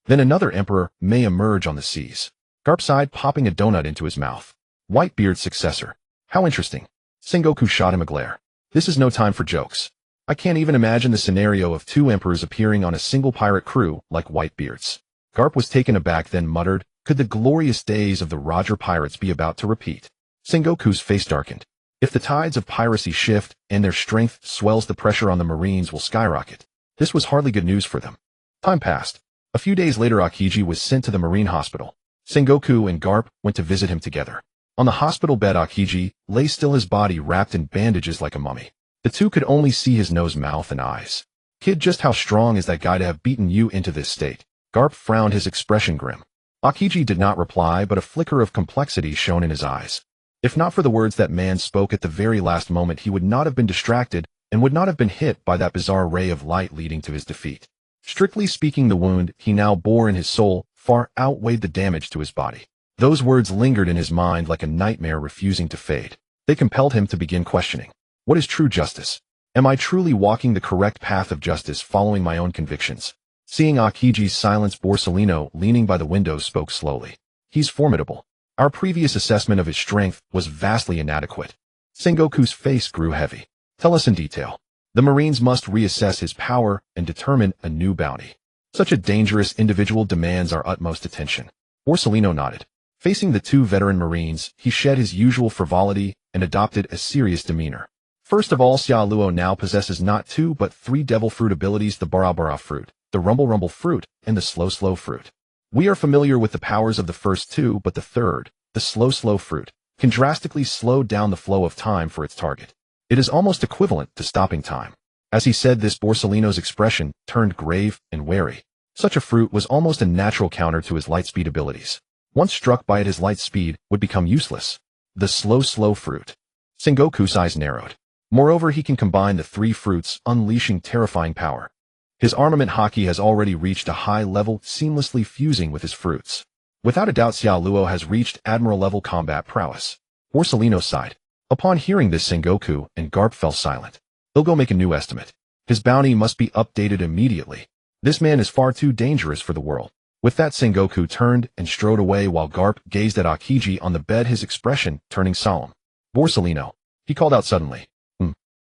then another emperor may emerge on the seas. Garp sighed, popping a donut into his mouth. Whitebeard's successor. How interesting. Sengoku shot him a glare. This is no time for jokes. I can't even imagine the scenario of 2 emperors appearing on a single pirate crew like Whitebeard's. Garp was taken aback, then muttered, could the glorious days of the Roger Pirates be about to repeat? Sengoku's face darkened. If the tides of piracy shift and their strength swells, the pressure on the Marines will skyrocket. This was hardly good news for them. Time passed. A few days later, Akiji was sent to the Marine Hospital. Sengoku and Garp went to visit him together. On the hospital bed, Akiji lay still, his body wrapped in bandages like a mummy. The two could only see his nose, mouth, and eyes. Kid, just how strong is that guy to have beaten you into this state? Garp frowned, his expression grim. Akiji did not reply, but a flicker of complexity shone in his eyes. If not for the words that man spoke at the very last moment, he would not have been distracted and would not have been hit by that bizarre ray of light leading to his defeat. Strictly speaking, the wound he now bore in his soul far outweighed the damage to his body. Those words lingered in his mind like a nightmare refusing to fade. They compelled him to begin questioning. What is true justice? Am I truly walking the correct path of justice, following my own convictions? Seeing Akiji's silence, Borsellino, leaning by the window, spoke slowly. He's formidable. Our previous assessment of his strength was vastly inadequate. Sengoku's face grew heavy. Tell us in detail. The Marines must reassess his power and determine a new bounty. Such a dangerous individual demands our utmost attention. Borsellino nodded. Facing the 2 veteran Marines, he shed his usual frivolity and adopted a serious demeanor. First of all, Xia Luo now possesses not 2 but 3 devil fruit abilities: the Bara fruit, the Rumble fruit, and the Slow fruit. We are familiar with the powers of the first 2, but the third, the Slow fruit, can drastically slow down the flow of time for its target. It is almost equivalent to stopping time. As he said this, Borsellino's expression turned grave and wary. Such a fruit was almost a natural counter to his light speed abilities. Once struck by it, his light speed would become useless. The Slow fruit. Sengoku's eyes narrowed. Moreover, he can combine the 3 fruits, unleashing terrifying power. His armament Haki has already reached a high level, seamlessly fusing with his fruits. Without a doubt, Xia Luo has reached admiral-level combat prowess. Borsellino sighed. Upon hearing this, Sengoku and Garp fell silent. They'll go make a new estimate. His bounty must be updated immediately. This man is far too dangerous for the world. With that, Sengoku turned and strode away while Garp gazed at Akiji on the bed, his expression turning solemn. Borsellino, he called out suddenly.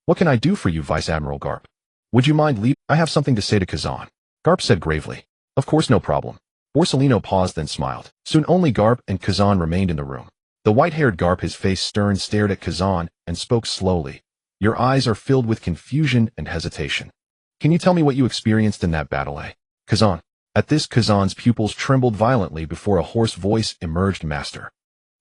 What can I do for you, Vice Admiral Garp? Would you mind leaving? I have something to say to Kazan. Garp said gravely. Of course, no problem. Borsellino paused, then smiled. Soon only Garp and Kazan remained in the room. The white-haired Garp, his face stern, stared at Kazan and spoke slowly. Your eyes are filled with confusion and hesitation. Can you tell me what you experienced in that battle, Kazan? At this, Kazan's pupils trembled violently before a hoarse voice emerged. Master.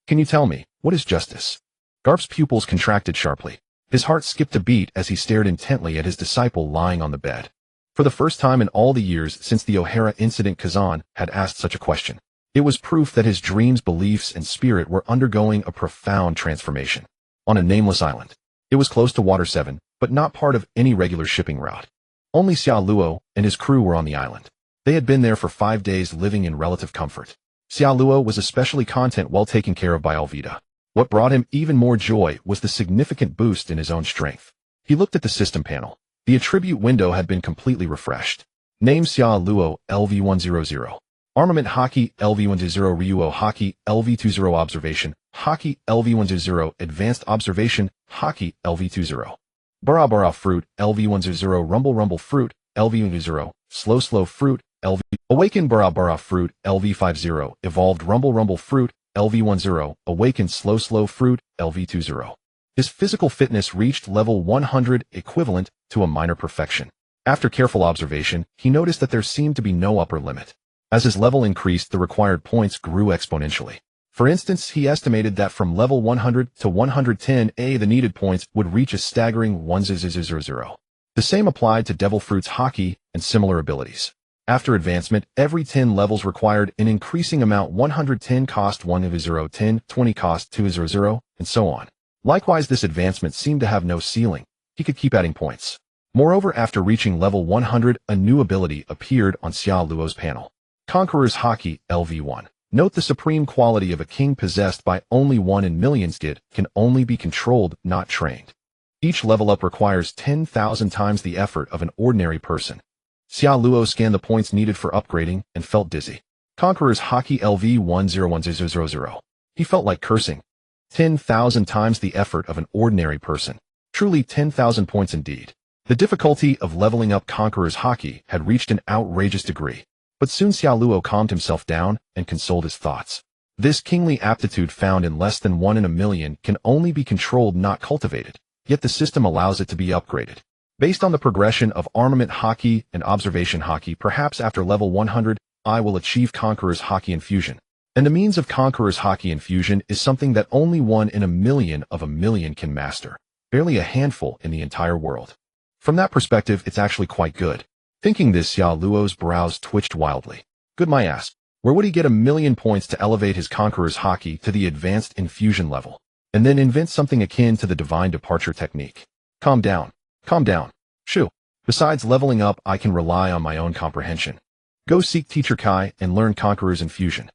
Can you tell me, what is justice? Garp's pupils contracted sharply. His heart skipped a beat as he stared intently at his disciple lying on the bed. For the first time in all the years since the O'Hara incident, Kazan had asked such a question. It was proof that his dreams, beliefs, and spirit were undergoing a profound transformation. On a nameless island. It was close to Water 7, but not part of any regular shipping route. Only Xia Luo and his crew were on the island. They had been there for 5 days, living in relative comfort. Xiao Luo was especially content while taken care of by Alvida. What brought him even more joy was the significant boost in his own strength. He looked at the system panel. The attribute window had been completely refreshed. Name Xiao Luo LV100. Armament Haki LV100 Ryuo Haki LV20 Observation Haki LV100 Advanced Observation Haki LV20. Bara Fruit LV100 Rumble Fruit LV100 Slow Fruit LV Awakened Bara Fruit LV50 Evolved Rumble Fruit LV10 Awakened Slow Fruit LV20. His physical fitness reached level 100, equivalent to a minor perfection. After careful observation, he noticed that there seemed to be no upper limit. As his level increased, the required points grew exponentially. For instance, he estimated that from level 100 to 110A, the needed points would reach a staggering 1000. The same applied to Devil Fruit's Haki and similar abilities. After advancement, every 10 levels required an increasing amount. 110 cost 100, 10, 20 cost 200, and so on. Likewise, this advancement seemed to have no ceiling. He could keep adding points. Moreover, after reaching level 100, a new ability appeared on Xiao Luo's panel. Conqueror's Haki LV1. Note the supreme quality of a king possessed by only one in millions. It can only be controlled, not trained. Each level up requires 10,000 times the effort of an ordinary person. Xiao Luo scanned the points needed for upgrading and felt dizzy. Conqueror's Haki LV101000. He felt like cursing. 10,000 times the effort of an ordinary person. Truly 10,000 points indeed. The difficulty of leveling up Conqueror's Haki had reached an outrageous degree. But soon Xiao Luo calmed himself down and consoled his thoughts. This kingly aptitude found in less than 1 in a million can only be controlled, not cultivated. Yet the system allows it to be upgraded. Based on the progression of Armament Haki and Observation Haki, perhaps after level 100, I will achieve Conqueror's Haki Infusion. And the means of Conqueror's Haki Infusion is something that only 1 in a million of a million can master. Barely a handful in the entire world. From that perspective, it's actually quite good. Thinking this, Xiao Luo's brows twitched wildly. Good my ass. Where would he get 1,000,000 points to elevate his Conqueror's Haki to the advanced infusion level, and then invent something akin to the divine departure technique? Calm down. Calm down. Shoo. Besides leveling up, I can rely on my own comprehension. Go seek Teacher Kai and learn Conqueror's Infusion.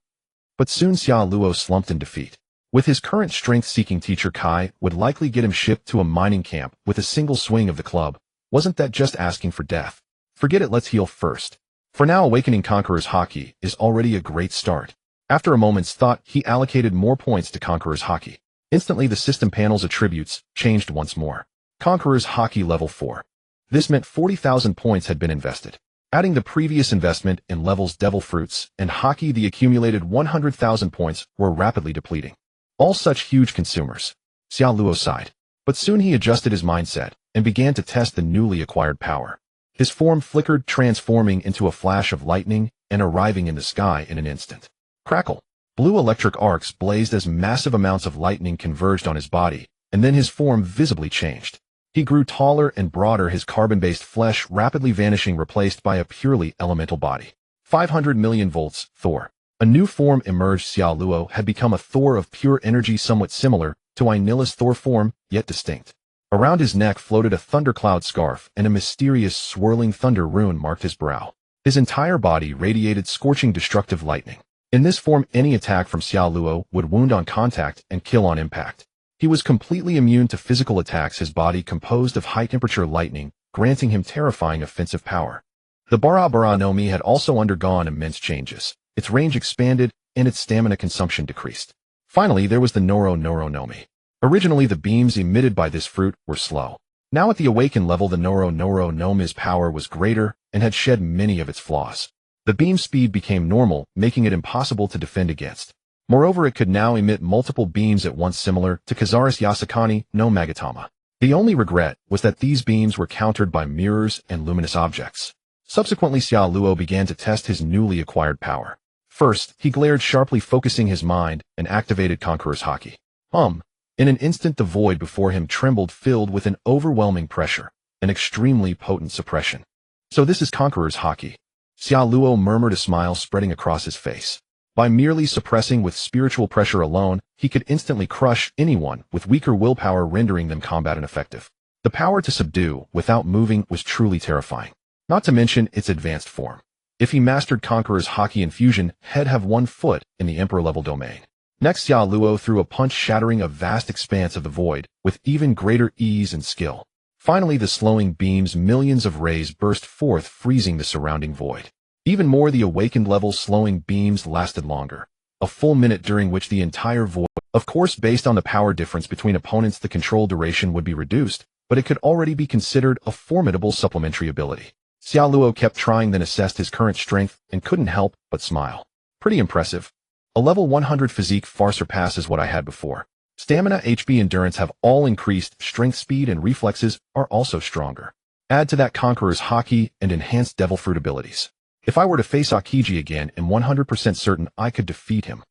But soon Xiao Luo slumped in defeat. With his current strength, seeking Teacher Kai would likely get him shipped to a mining camp with a single swing of the club. Wasn't that just asking for death? Forget it, let's heal first. For now, awakening Conqueror's Haki is already a great start. After a moment's thought, he allocated more points to Conqueror's Haki. Instantly, the system panel's attributes changed once more. Conqueror's Haki level 4. This meant 40,000 points had been invested. Adding the previous investment in levels Devil Fruits and Haki, the accumulated 100,000 points were rapidly depleting. All such huge consumers. Xiao Luo sighed. But soon he adjusted his mindset and began to test the newly acquired power. His form flickered, transforming into a flash of lightning and arriving in the sky in an instant. Crackle. Blue electric arcs blazed as massive amounts of lightning converged on his body, and then his form visibly changed. He grew taller and broader, his carbon-based flesh rapidly vanishing, replaced by a purely elemental body. 500 million volts, Thor. A new form emerged. Xiao Luo had become a Thor of pure energy, somewhat similar to Ainila's Thor form, yet distinct. Around his neck floated a thundercloud scarf, and a mysterious swirling thunder rune marked his brow. His entire body radiated scorching, destructive lightning. In this form, any attack from Xiao Luo would wound on contact and kill on impact. He was completely immune to physical attacks, his body composed of high-temperature lightning, granting him terrifying offensive power. The Bara no Mi had also undergone immense changes. Its range expanded, and its stamina consumption decreased. Finally, there was the Noro no Mi. Originally, the beams emitted by this fruit were slow. Now at the awakened level, the Noro no Mi's power was greater and had shed many of its flaws. The beam speed became normal, making it impossible to defend against. Moreover, it could now emit multiple beams at once, similar to Kazaris Yasukani no Magatama. The only regret was that these beams were countered by mirrors and luminous objects. Subsequently, Xiao Luo began to test his newly acquired power. First, he glared sharply, focusing his mind, and activated Conqueror's Haki. In an instant, the void before him trembled, filled with an overwhelming pressure, an extremely potent suppression. So this is Conqueror's Haki. Xiao Luo murmured, a smile spreading across his face. By merely suppressing with spiritual pressure alone, he could instantly crush anyone with weaker willpower, rendering them combat ineffective. The power to subdue without moving was truly terrifying. Not to mention its advanced form. If he mastered Conqueror's Haki infusion, he'd have 1 foot in the Emperor-level domain. Next, Xia Luo threw a punch shattering a vast expanse of the void, with even greater ease and skill. Finally, the slowing beams, millions of rays burst forth, freezing the surrounding void. Even more, the awakened-level slowing beams lasted longer. A full minute, during which the entire void, of course based on the power difference between opponents, the control duration would be reduced, but it could already be considered a formidable supplementary ability. Xia Luo kept trying, then assessed his current strength and couldn't help but smile. Pretty impressive. A level 100 physique far surpasses what I had before. Stamina, HP, endurance have all increased, strength, speed, and reflexes are also stronger. Add to that Conqueror's Haki and enhanced Devil Fruit abilities. If I were to face Akiji again, I'm 100% certain I could defeat him.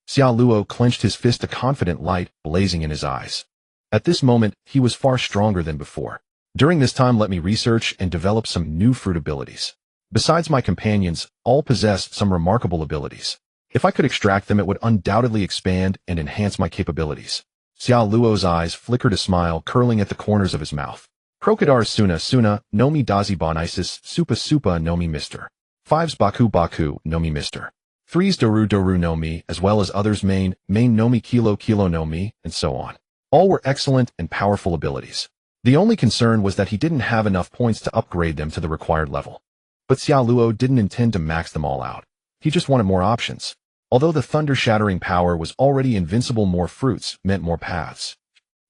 Xia Luo clenched his fist, a confident light blazing in his eyes. At this moment, he was far stronger than before. During this time, let me research and develop some new fruit abilities. Besides my companions, all possess some remarkable abilities. If I could extract them, it would undoubtedly expand and enhance my capabilities. Xia Luo's eyes flickered, a smile curling at the corners of his mouth. Crocodile Suna Suna, Nomi Dazi Bonisis, Supa Supa Nomi Mr. 5's Baku Baku Nomi Mr. 3's Doru Doru Nomi, as well as others main Nomi Kilo Kilo Nomi, and so on. All were excellent and powerful abilities. The only concern was that he didn't have enough points to upgrade them to the required level. But Xia Luo didn't intend to max them all out. He just wanted more options. Although the thunder-shattering power was already invincible, more fruits meant more paths.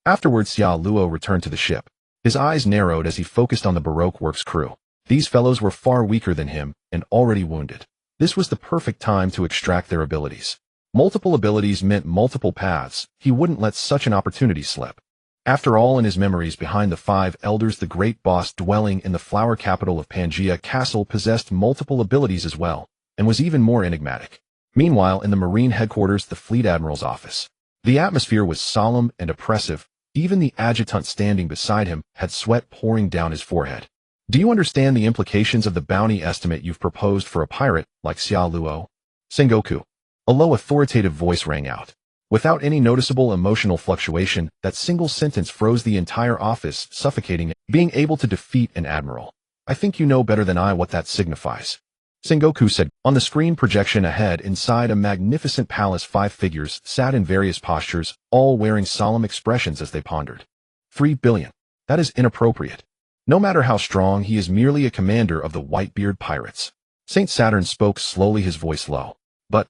Afterwards, Xia Luo returned to the ship. His eyes narrowed as he focused on the Baroque Works crew. These fellows were far weaker than him and already wounded. This was the perfect time to extract their abilities. Multiple abilities meant multiple paths. He wouldn't let such an opportunity slip. After all, in his memories behind the 5 elders, the great boss dwelling in the flower capital of Pangea Castle possessed multiple abilities as well, and was even more enigmatic. Meanwhile, in the Marine headquarters, the Fleet Admiral's office, the atmosphere was solemn and oppressive. Even the adjutant standing beside him had sweat pouring down his forehead. Do you understand the implications of the bounty estimate you've proposed for a pirate like Xia Luo? Sengoku. A low, authoritative voice rang out. Without any noticeable emotional fluctuation, that single sentence froze the entire office, suffocating it. Being able to defeat an admiral. I think you know better than I what that signifies. Sengoku said. On the screen projection ahead, inside a magnificent palace, 5 figures sat in various postures, all wearing solemn expressions as they pondered. 3 billion. That is inappropriate. No matter how strong, he is merely a commander of the Whitebeard Pirates. Saint Saturn spoke slowly, his voice low. But,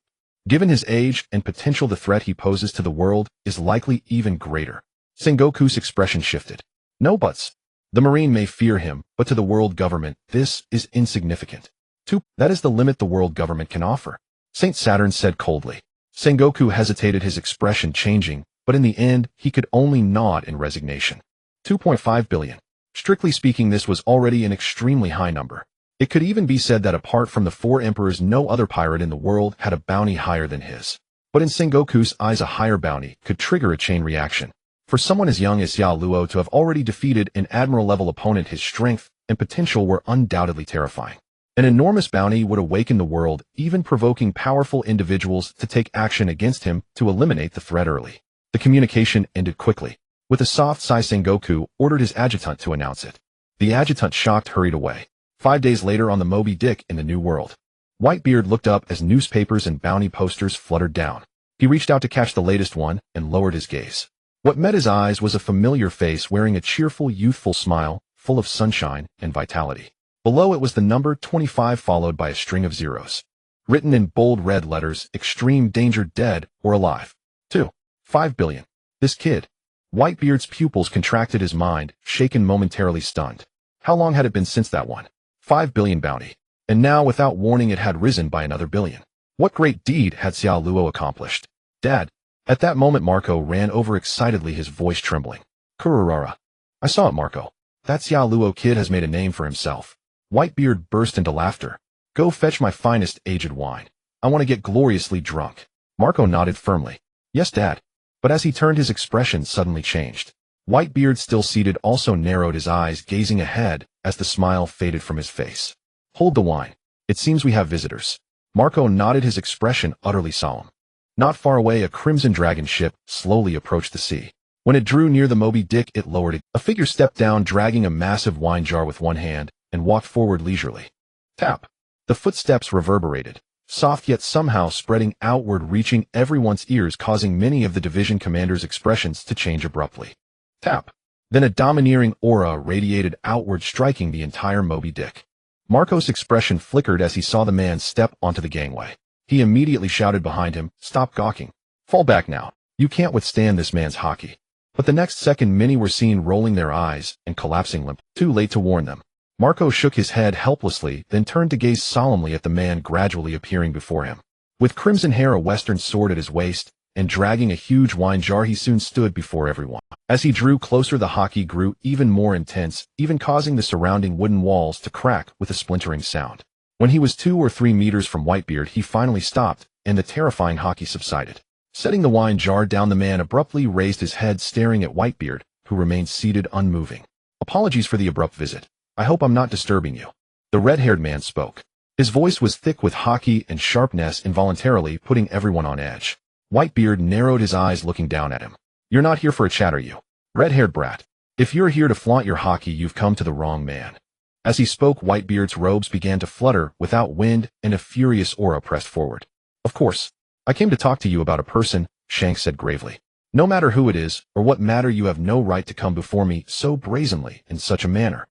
given his age and potential, the threat he poses to the world is likely even greater. Sengoku's expression shifted. No buts. The Marine may fear him, but to the world government, this is insignificant. 2. That is the limit the world government can offer. Saint Saturn said coldly. Sengoku hesitated, his expression changing, but in the end, he could only nod in resignation. 2.5 billion. Strictly speaking, this was already an extremely high number. It could even be said that apart from the 4 emperors, no other pirate in the world had a bounty higher than his. But in Sengoku's eyes, a higher bounty could trigger a chain reaction. For someone as young as Xia Luo to have already defeated an admiral-level opponent, his strength and potential were undoubtedly terrifying. An enormous bounty would awaken the world, even provoking powerful individuals to take action against him to eliminate the threat early. The communication ended quickly. With a soft sigh, Sengoku ordered his adjutant to announce it. The adjutant, shocked, hurried away. 5 days later, on the Moby Dick in the New World, Whitebeard looked up as newspapers and bounty posters fluttered down. He reached out to catch the latest one and lowered his gaze. What met his eyes was a familiar face wearing a cheerful, youthful smile, full of sunshine and vitality. Below it was the number 25 followed by a string of zeros. Written in bold red letters, extreme danger, dead or alive. 2. 5 billion. This kid. Whitebeard's pupils contracted, his mind shaken, momentarily stunned. How long had it been since that 5 billion bounty? And now, without warning, it had risen by another billion. What great deed had Xia Luo accomplished? Dad. At that moment, Marco ran over excitedly, his voice trembling. Kururara. I saw it, Marco. That Xia Luo kid has made a name for himself. Whitebeard burst into laughter. Go fetch my finest aged wine. I want to get gloriously drunk. Marco nodded firmly. Yes, Dad. But as he turned, his expression suddenly changed. Whitebeard, still seated, also narrowed his eyes, gazing ahead as the smile faded from his face. Hold the wine. It seems we have visitors. Marco nodded, his expression utterly solemn. Not far away, a crimson dragon ship slowly approached the sea. When it drew near the Moby Dick, it lowered it. A figure stepped down, dragging a massive wine jar with one hand, and walked forward leisurely. Tap. The footsteps reverberated, soft yet somehow spreading outward, reaching everyone's ears, causing many of the division commander's expressions to change abruptly. Tap. Then a domineering aura radiated outward, striking the entire Moby Dick. Marco's expression flickered as he saw the man step onto the gangway. He immediately shouted behind him, "Stop gawking. Fall back now. You can't withstand this man's Haki." But the next second many were seen rolling their eyes and collapsing limp. Too late to warn them. Marco shook his head helplessly, then turned to gaze solemnly at the man gradually appearing before him. With crimson hair, a western sword at his waist, and dragging a huge wine jar, he soon stood before everyone. As he drew closer, the Haki grew even more intense, even causing the surrounding wooden walls to crack with a splintering sound. When he was 2 or 3 meters from Whitebeard, he finally stopped, and the terrifying Haki subsided. Setting the wine jar down, the man abruptly raised his head, staring at Whitebeard, who remained seated unmoving. "Apologies for the abrupt visit. I hope I'm not disturbing you." The red-haired man spoke. His voice was thick with Haki and sharpness, involuntarily putting everyone on edge. Whitebeard narrowed his eyes, looking down at him. "You're not here for a chat, are you? Red-haired brat. If you're here to flaunt your Haki, you've come to the wrong man." As he spoke, Whitebeard's robes began to flutter without wind, and a furious aura pressed forward. "Of course. I came to talk to you about a person," Shanks said gravely. "No matter who it is, or what matter, you have no right to come before me so brazenly, in such a manner."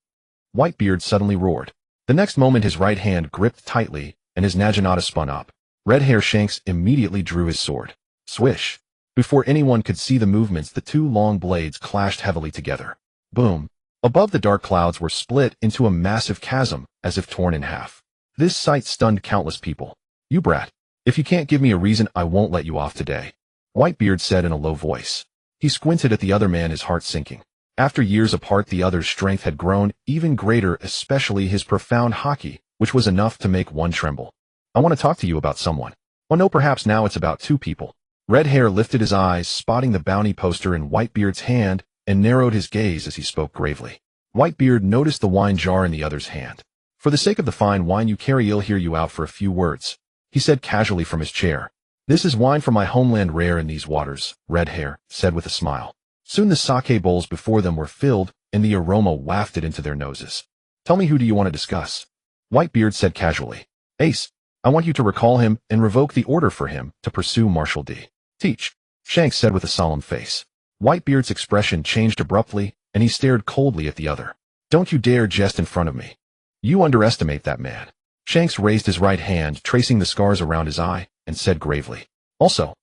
Whitebeard suddenly roared. The next moment his right hand gripped tightly, and his naginata spun up. Red Hair Shanks immediately drew his sword. Swish! Before anyone could see the movements, the 2 long blades clashed heavily together. Boom! Above, the dark clouds were split into a massive chasm, as if torn in half. This sight stunned countless people. "You brat! If you can't give me a reason, I won't let you off today," Whitebeard said in a low voice. He squinted at the other man, his heart sinking. After years apart, the other's strength had grown even greater, especially his profound Haki, which was enough to make one tremble. "I want to talk to you about someone." "Oh no, perhaps now it's about 2 people." Red Hair lifted his eyes, spotting the bounty poster in Whitebeard's hand, and narrowed his gaze as he spoke gravely. Whitebeard noticed the wine jar in the other's hand. "For the sake of the fine wine you carry, I'll hear you out for a few words," he said casually from his chair. "This is wine from my homeland, rare in these waters," Red Hair said with a smile. Soon the sake bowls before them were filled, and the aroma wafted into their noses. "Tell me, who do you want to discuss?" Whitebeard said casually. "Ace. I want you to recall him and revoke the order for him to pursue Marshal D. Teach," Shanks said with a solemn face. Whitebeard's expression changed abruptly, and he stared coldly at the other. "Don't you dare jest in front of me. You underestimate that man." Shanks raised his right hand, tracing the scars around his eye, and said gravely. "Also,"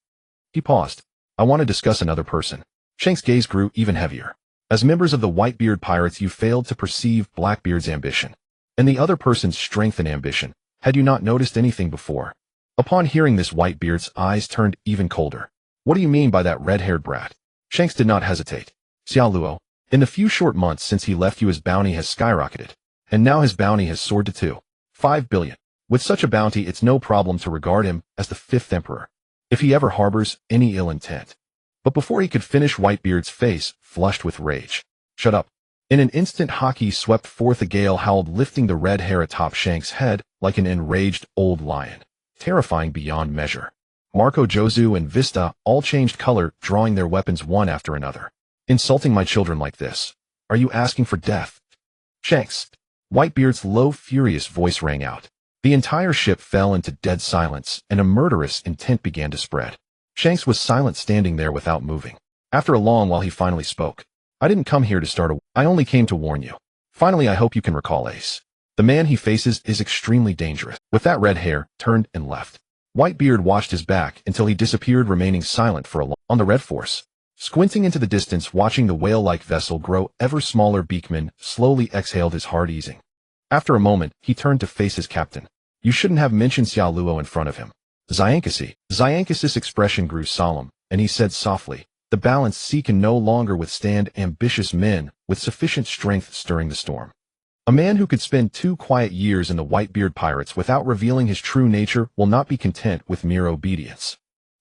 he paused, "I want to discuss another person." Shanks' gaze grew even heavier. "As members of the Whitebeard Pirates, you failed to perceive Blackbeard's ambition, and the other person's strength and ambition. Had you not noticed anything before?" Upon hearing this, Whitebeard's eyes turned even colder. "What do you mean by that red-haired brat?" Shanks did not hesitate. "Xiao Luo, in the few short months since he left you, his bounty has skyrocketed, and now his bounty has soared to 5 billion. With such a bounty, it's no problem to regard him as the 5th emperor, if he ever harbors any ill intent." But before he could finish, Whitebeard's face flushed with rage. "Shut up." In an instant, Haki swept forth. A gale howled, lifting the red hair atop Shanks' head like an enraged old lion, terrifying beyond measure. Marco, Jozu, and Vista all changed color, drawing their weapons one after another. "Insulting my children like this. Are you asking for death?" "Shanks!" Whitebeard's low, furious voice rang out. The entire ship fell into dead silence, and a murderous intent began to spread. Shanks was silent, standing there without moving. After a long while, he finally spoke. "I didn't come here to start a war. I only came to warn you. Finally, I hope you can recall Ace. The man he faces is extremely dangerous." With that, Red Hair turned and left. Whitebeard watched his back until he disappeared, remaining silent for a long on the Red Force. Squinting into the distance, watching the whale-like vessel grow ever smaller, Beekman slowly exhaled, his heart easing. After a moment, he turned to face his captain. "You shouldn't have mentioned Xiao Luo in front of him." Zyankas's expression grew solemn, and he said softly, "The balanced sea can no longer withstand ambitious men with sufficient strength stirring the storm." A man who could spend 2 quiet years in the Whitebeard Pirates without revealing his true nature will not be content with mere obedience.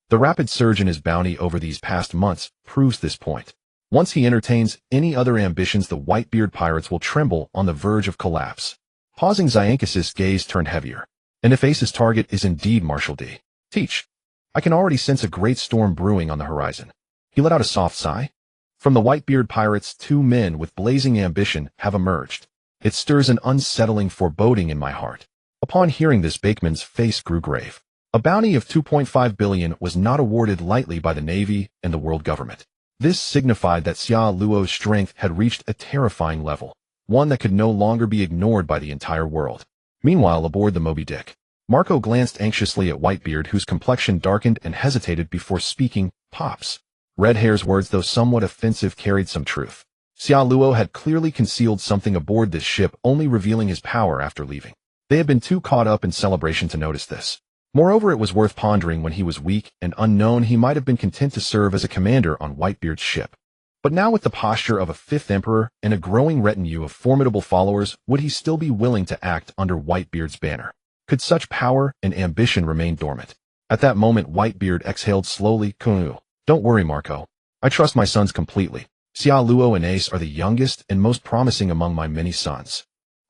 The rapid surge in his bounty over these past months proves this point. Once he entertains any other ambitions, the Whitebeard Pirates will tremble on the verge of collapse. Pausing, Zyankas's gaze turned heavier. "And if Ace's target is indeed Marshal D. Teach, I can already sense a great storm brewing on the horizon." He let out a soft sigh. "From the Whitebeard Pirates, 2 men with blazing ambition have emerged. It stirs an unsettling foreboding in my heart. Upon hearing this, Bakeman's face grew grave. A bounty of 2.5 billion was not awarded lightly by the Navy and the world government. This signified that Xia Luo's strength had reached a terrifying level, one that could no longer be ignored by the entire world. Meanwhile, aboard the Moby Dick, Marco glanced anxiously at Whitebeard, whose complexion darkened and hesitated before speaking. Pops. Red Hair's words, though somewhat offensive, carried some truth. Xia Luo had clearly concealed something aboard this ship, only revealing his power after leaving. They had been too caught up in celebration to notice this. Moreover, it was worth pondering when he was weak and unknown, he might have been content to serve as a commander on Whitebeard's ship. But now, with the posture of a fifth emperor and a growing retinue of formidable followers, would he still be willing to act under Whitebeard's banner? Could such power and ambition remain dormant? At that moment, Whitebeard exhaled slowly. Kunu. Don't worry, Marco. I trust my sons completely. Xia Luo and Ace are the youngest and most promising among my many sons.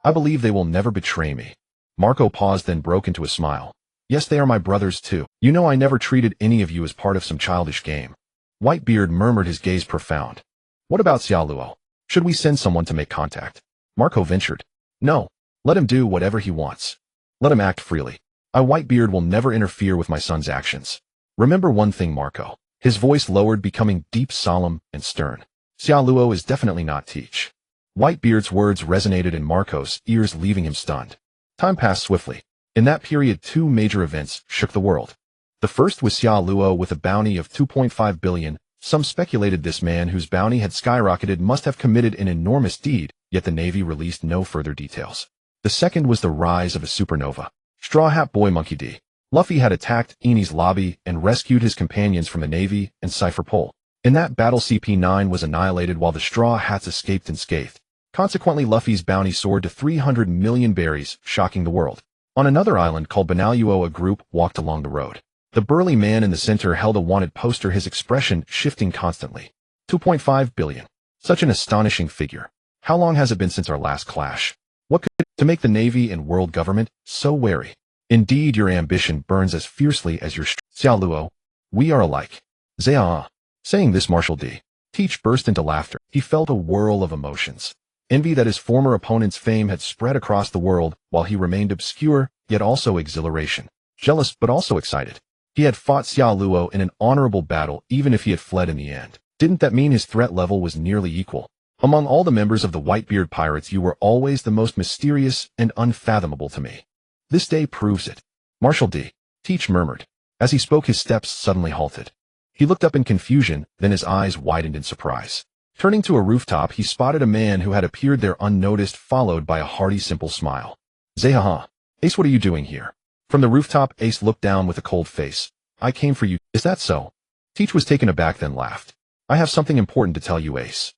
I believe they will never betray me. Marco paused, then broke into a smile. Yes, they are my brothers too. You know, I never treated any of you as part of some childish game. Whitebeard murmured, his gaze profound. What about Xia Luo? Should we send someone to make contact? Marco ventured. No. Let him do whatever he wants. Let him act freely. Whitebeard will never interfere with my son's actions. Remember one thing, Marco. His voice lowered, becoming deep, solemn, and stern. Xia Luo is definitely not Teach. Whitebeard's words resonated in Marco's ears, leaving him stunned. Time passed swiftly. In that period, two major events shook the world. The first was Xia Luo with a bounty of 2.5 billion. Some speculated this man, whose bounty had skyrocketed, must have committed an enormous deed, yet the Navy released no further details. The second was the rise of a supernova. Straw Hat Boy Monkey D. Luffy had attacked Eni's lobby and rescued his companions from the Navy and Cypher Pole. In that battle, CP9 was annihilated while the Straw Hats escaped unscathed. Consequently, Luffy's bounty soared to 300 million berries, shocking the world. On another island called Banaluo, a group walked along the road. The burly man in the center held a wanted poster, his expression shifting constantly. 2.5 billion. Such an astonishing figure. How long has it been since our last clash? What could to make the Navy and world government so wary? Indeed, your ambition burns as fiercely as your Xia Luo. We are alike. Zaya. Saying this, Marshal D. Teach burst into laughter. He felt a whirl of emotions. Envy that his former opponent's fame had spread across the world, while he remained obscure, yet also exhilaration. Jealous, but also excited. He had fought Xia Luo in an honorable battle, even if he had fled in the end. Didn't that mean his threat level was nearly equal? Among all the members of the Whitebeard Pirates, you were always the most mysterious and unfathomable to me. This day proves it. Marshal D. Teach murmured. As he spoke, his steps suddenly halted. He looked up in confusion, then his eyes widened in surprise. Turning to a rooftop, he spotted a man who had appeared there unnoticed, followed by a hearty, simple smile. Zehaha. Ace, what are you doing here? From the rooftop, Ace looked down with a cold face. I came for you. Is that so? Teach was taken aback, then laughed. I have something important to tell you, Ace.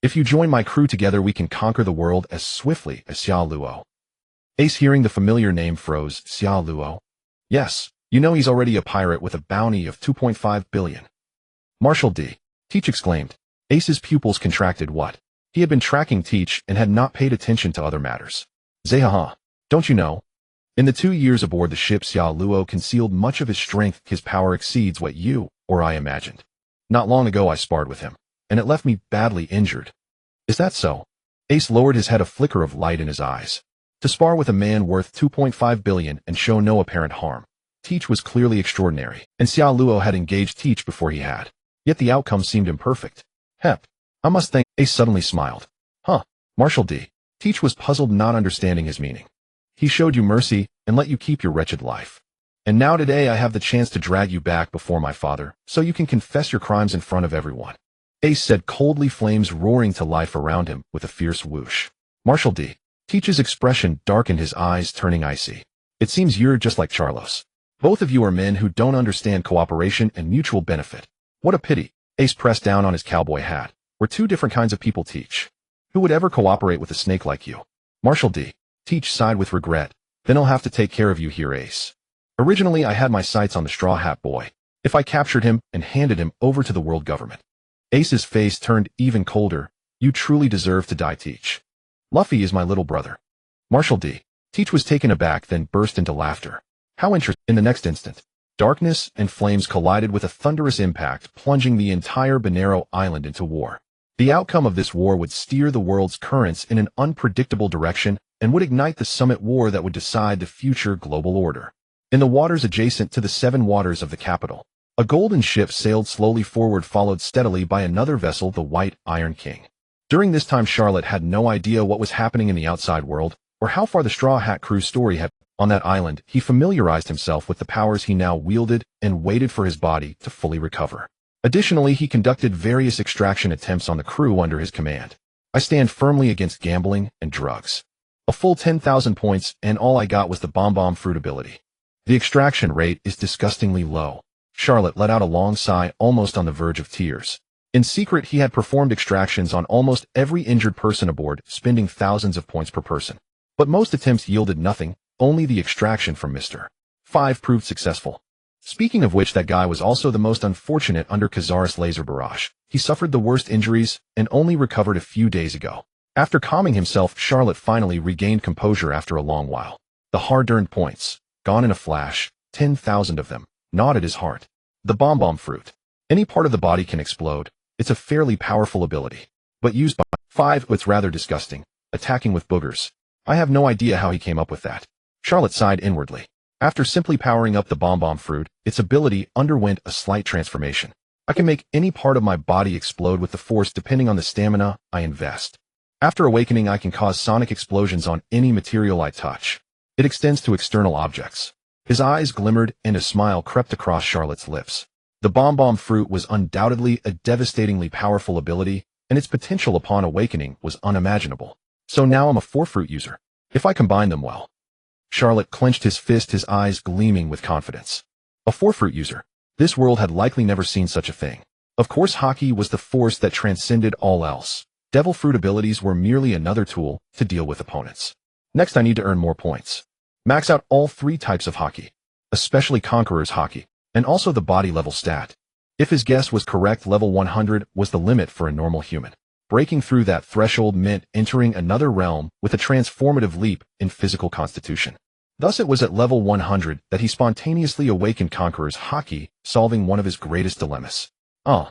If you join my crew together, we can conquer the world as swiftly as Xia Luo. Ace, hearing the familiar name, froze. Xia Luo? Yes. You know, he's already a pirate with a bounty of 2.5 billion. Marshal D. Teach exclaimed. Ace's pupils contracted. What? He had been tracking Teach and had not paid attention to other matters. Zehaha. Don't you know? In the 2 years aboard the ship, Xia Luo concealed much of his strength. His power exceeds what you or I imagined. Not long ago I sparred with him, and it left me badly injured. Is that so? Ace lowered his head, a flicker of light in his eyes. To spar with a man worth 2.5 billion and show no apparent harm. Teach was clearly extraordinary, and Xia Luo had engaged Teach before he had. Yet the outcome seemed imperfect. Hep. I must think. Ace suddenly smiled. Huh. Marshal D. Teach was puzzled, not understanding his meaning. He showed you mercy and let you keep your wretched life. And now today I have the chance to drag you back before my father, so you can confess your crimes in front of everyone. Ace said coldly, flames roaring to life around him with a fierce whoosh. Marshal D. Teach's expression darkened, his eyes turning icy. It seems you're just like Charlos. Both of you are men who don't understand cooperation and mutual benefit. What a pity. Ace pressed down on his cowboy hat. We're two different kinds of people, Teach. Who would ever cooperate with a snake like you? Marshal D. Teach sighed with regret. Then I'll have to take care of you here, Ace. Originally, I had my sights on the Straw Hat Boy. If I captured him and handed him over to the world government. Ace's face turned even colder. You truly deserve to die, Teach. Luffy is my little brother. Marshal D. Teach was taken aback, then burst into laughter. How interesting. In the next instant, darkness and flames collided with a thunderous impact, plunging the entire Banero Island into war. The outcome of this war would steer the world's currents in an unpredictable direction and would ignite the summit war that would decide the future global order. In the waters adjacent to the 7 waters of the capital, a golden ship sailed slowly forward, followed steadily by another vessel, the White Iron King. During this time, Charlotte had no idea what was happening in the outside world, or how far the Straw Hat Crew's story had. On that island, he familiarized himself with the powers he now wielded and waited for his body to fully recover. Additionally, he conducted various extraction attempts on the crew under his command. I stand firmly against gambling and drugs. A full 10,000 points, and all I got was the bomb fruit ability. The extraction rate is disgustingly low. Charlotte let out a long sigh, almost on the verge of tears. In secret, he had performed extractions on almost every injured person aboard, spending thousands of points per person. But most attempts yielded nothing. Only the extraction from Mr. 5 proved successful. Speaking of which, that guy was also the most unfortunate under Kazaris laser barrage. He suffered the worst injuries and only recovered a few days ago. After calming himself, Charlotte finally regained composure after a long while. The hard-earned points, gone in a flash, 10,000 of them, gnawed at his heart. The bomb fruit. Any part of the body can explode. It's a fairly powerful ability. But used by 5, it's rather disgusting, attacking with boogers. I have no idea how he came up with that. Charlotte sighed inwardly. After simply powering up the bomb fruit, its ability underwent a slight transformation. I can make any part of my body explode with the force depending on the stamina I invest. After awakening, I can cause sonic explosions on any material I touch. It extends to external objects. His eyes glimmered and a smile crept across Charlotte's lips. The bomb fruit was undoubtedly a devastatingly powerful ability, and its potential upon awakening was unimaginable. So now I'm a 4 fruit user. If I combine them well. Charlotte clenched his fist, his eyes gleaming with confidence. A 4 fruit user. This world had likely never seen such a thing. Of course, Haki was the force that transcended all else. Devil fruit abilities were merely another tool to deal with opponents. Next, I need to earn more points. Max out all 3 types of Haki, especially Conqueror's Haki, and also the body level stat. If his guess was correct, level 100 was the limit for a normal human. Breaking through that threshold meant entering another realm with a transformative leap in physical constitution. Thus it was at level 100 that he spontaneously awakened Conqueror's Haki, solving one of his greatest dilemmas. Oh,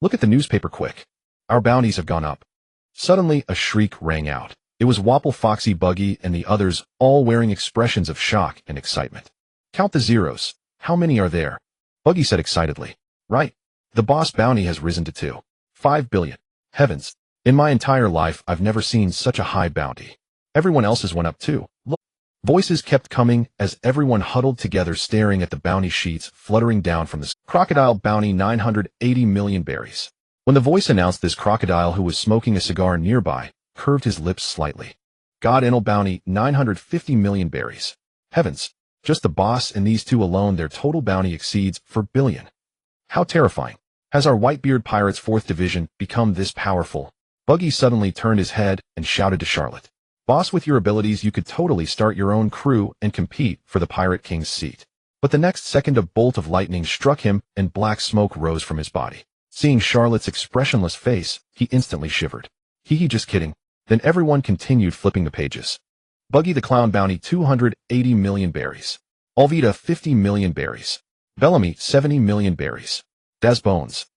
look at the newspaper quick. Our bounties have gone up. Suddenly a shriek rang out. It was Wapple, Foxy, Buggy, and the others, all wearing expressions of shock and excitement. Count the zeros. How many are there? Buggy said excitedly. Right. The boss bounty has risen to 2.5 billion. Heavens, in my entire life I've never seen such a high bounty. Everyone else's went up too. Look. Voices kept coming as everyone huddled together staring at the bounty sheets fluttering down from the crocodile bounty 980 million berries. When the voice announced this, Crocodile, who was smoking a cigar nearby, curved his lips slightly. God, Enel bounty 950 million berries. Heavens, just the boss and these 2 alone, their total bounty exceeds 4 billion. How terrifying. Has our Whitebeard Pirates 4th Division become this powerful? Buggy suddenly turned his head and shouted to Charlotte. Boss, with your abilities you could totally start your own crew and compete for the Pirate King's seat. But the next second a bolt of lightning struck him and black smoke rose from his body. Seeing Charlotte's expressionless face, he instantly shivered. Hee, just kidding. Then everyone continued flipping the pages. Buggy the Clown bounty 280 million berries. Alvita 50 million berries. Bellamy 70 million berries. Daz Bones.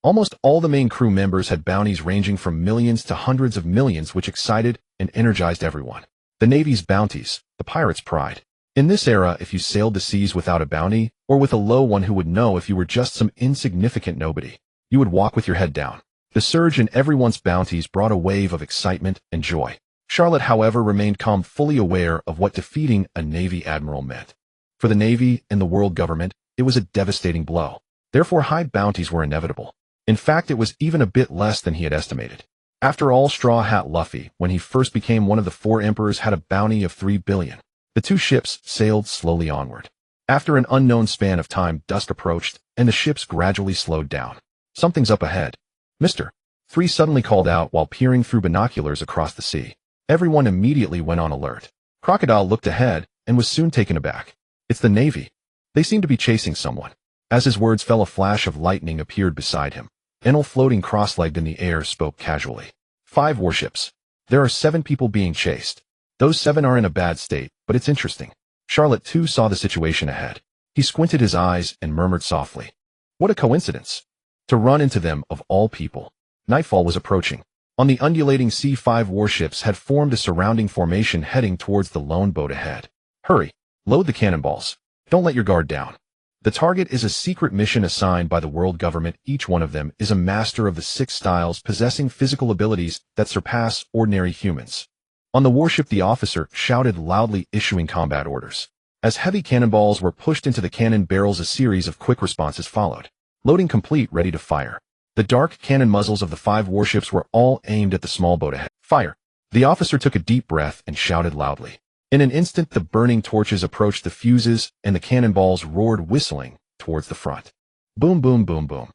Almost all the main crew members had bounties ranging from millions to hundreds of millions, which excited and energized everyone. The Navy's bounties, the pirates' pride. In this era, if you sailed the seas without a bounty, or with a low one, who would know if you were just some insignificant nobody? You would walk with your head down. The surge in everyone's bounties brought a wave of excitement and joy. Charlotte, however, remained calm, fully aware of what defeating a Navy admiral meant. For the Navy and the world government, it was a devastating blow. Therefore, high bounties were inevitable. In fact, it was even a bit less than he had estimated. After all, Straw Hat Luffy, when he first became one of the 4 emperors, had a bounty of 3 billion. The 2 ships sailed slowly onward. After an unknown span of time, dusk approached, and the ships gradually slowed down. Something's up ahead. Mr. 3 suddenly called out while peering through binoculars across the sea. Everyone immediately went on alert. Crocodile looked ahead and was soon taken aback. It's the Navy. They seem to be chasing someone. As his words fell, a flash of lightning appeared beside him. Enel, floating cross-legged in the air, spoke casually. 5 warships. There are 7 people being chased. Those 7 are in a bad state, but it's interesting. Charlotte too saw the situation ahead. He squinted his eyes and murmured softly. What a coincidence. To run into them of all people. Nightfall was approaching. On the undulating sea, 5 warships had formed a surrounding formation heading towards the lone boat ahead. Hurry! Load the cannonballs. Don't let your guard down. The target is a secret mission assigned by the world government. Each one of them is a master of the 6 styles, possessing physical abilities that surpass ordinary humans. On the warship, the officer shouted loudly, issuing combat orders. As heavy cannonballs were pushed into the cannon barrels, a series of quick responses followed. Loading complete, ready to fire. The dark cannon muzzles of the 5 warships were all aimed at the small boat ahead. Fire! The officer took a deep breath and shouted loudly. In an instant, the burning torches approached the fuses, and the cannonballs roared, whistling towards the front. Boom, boom, boom, boom.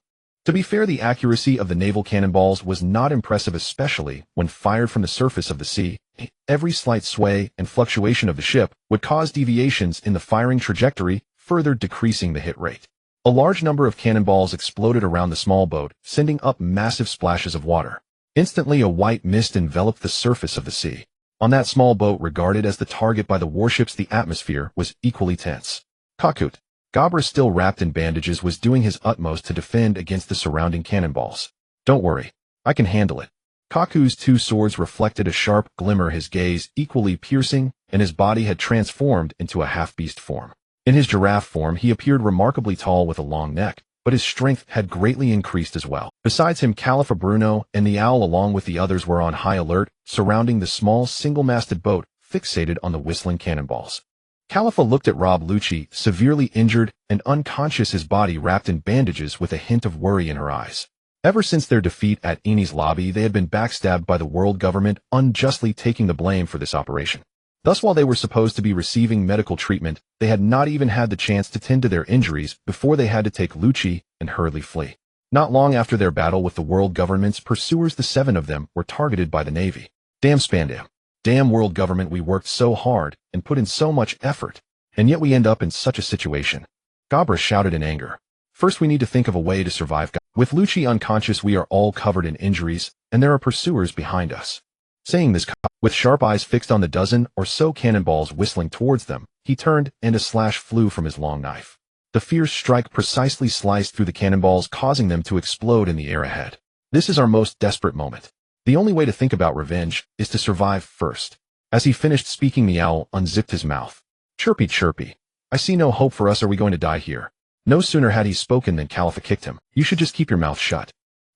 To be fair, the accuracy of the naval cannonballs was not impressive, especially when fired from the surface of the sea. Every slight sway and fluctuation of the ship would cause deviations in the firing trajectory, further decreasing the hit rate. A large number of cannonballs exploded around the small boat, sending up massive splashes of water. Instantly, a white mist enveloped the surface of the sea. On that small boat, regarded as the target by the warships, the atmosphere was equally tense. Kakut, Gabra, still wrapped in bandages, was doing his utmost to defend against the surrounding cannonballs. Don't worry, I can handle it. Kaku's 2 swords reflected a sharp glimmer, his gaze equally piercing, and his body had transformed into a half-beast form. In his giraffe form, he appeared remarkably tall with a long neck, but his strength had greatly increased as well. Besides him, Califa Bruno and the owl, along with the others, were on high alert, surrounding the small single-masted boat, fixated on the whistling cannonballs. Califa looked at Rob Lucci, severely injured and unconscious, his body wrapped in bandages, with a hint of worry in her eyes. Ever since their defeat at Eni's lobby, they had been backstabbed by the world government, unjustly taking the blame for this operation. Thus, while they were supposed to be receiving medical treatment, they had not even had the chance to tend to their injuries before they had to take Lucci and hurriedly flee. Not long after their battle with the world government's pursuers, the 7 of them were targeted by the Navy. Damn Spandam. Damn world government, we worked so hard and put in so much effort, and yet we end up in such a situation. Gabra shouted in anger. First, we need to think of a way to survive. With Lucci unconscious, we are all covered in injuries, and there are pursuers behind us. Saying this, with sharp eyes fixed on the dozen or so cannonballs whistling towards them, he turned, and a slash flew from his long knife. The fierce strike precisely sliced through the cannonballs, causing them to explode in the air ahead. This is our most desperate moment. The only way to think about revenge is to survive first. As he finished speaking, the owl unzipped his mouth. Chirpy, chirpy. I see no hope for us. Are we going to die here? No sooner had he spoken than Califa kicked him. You should just keep your mouth shut.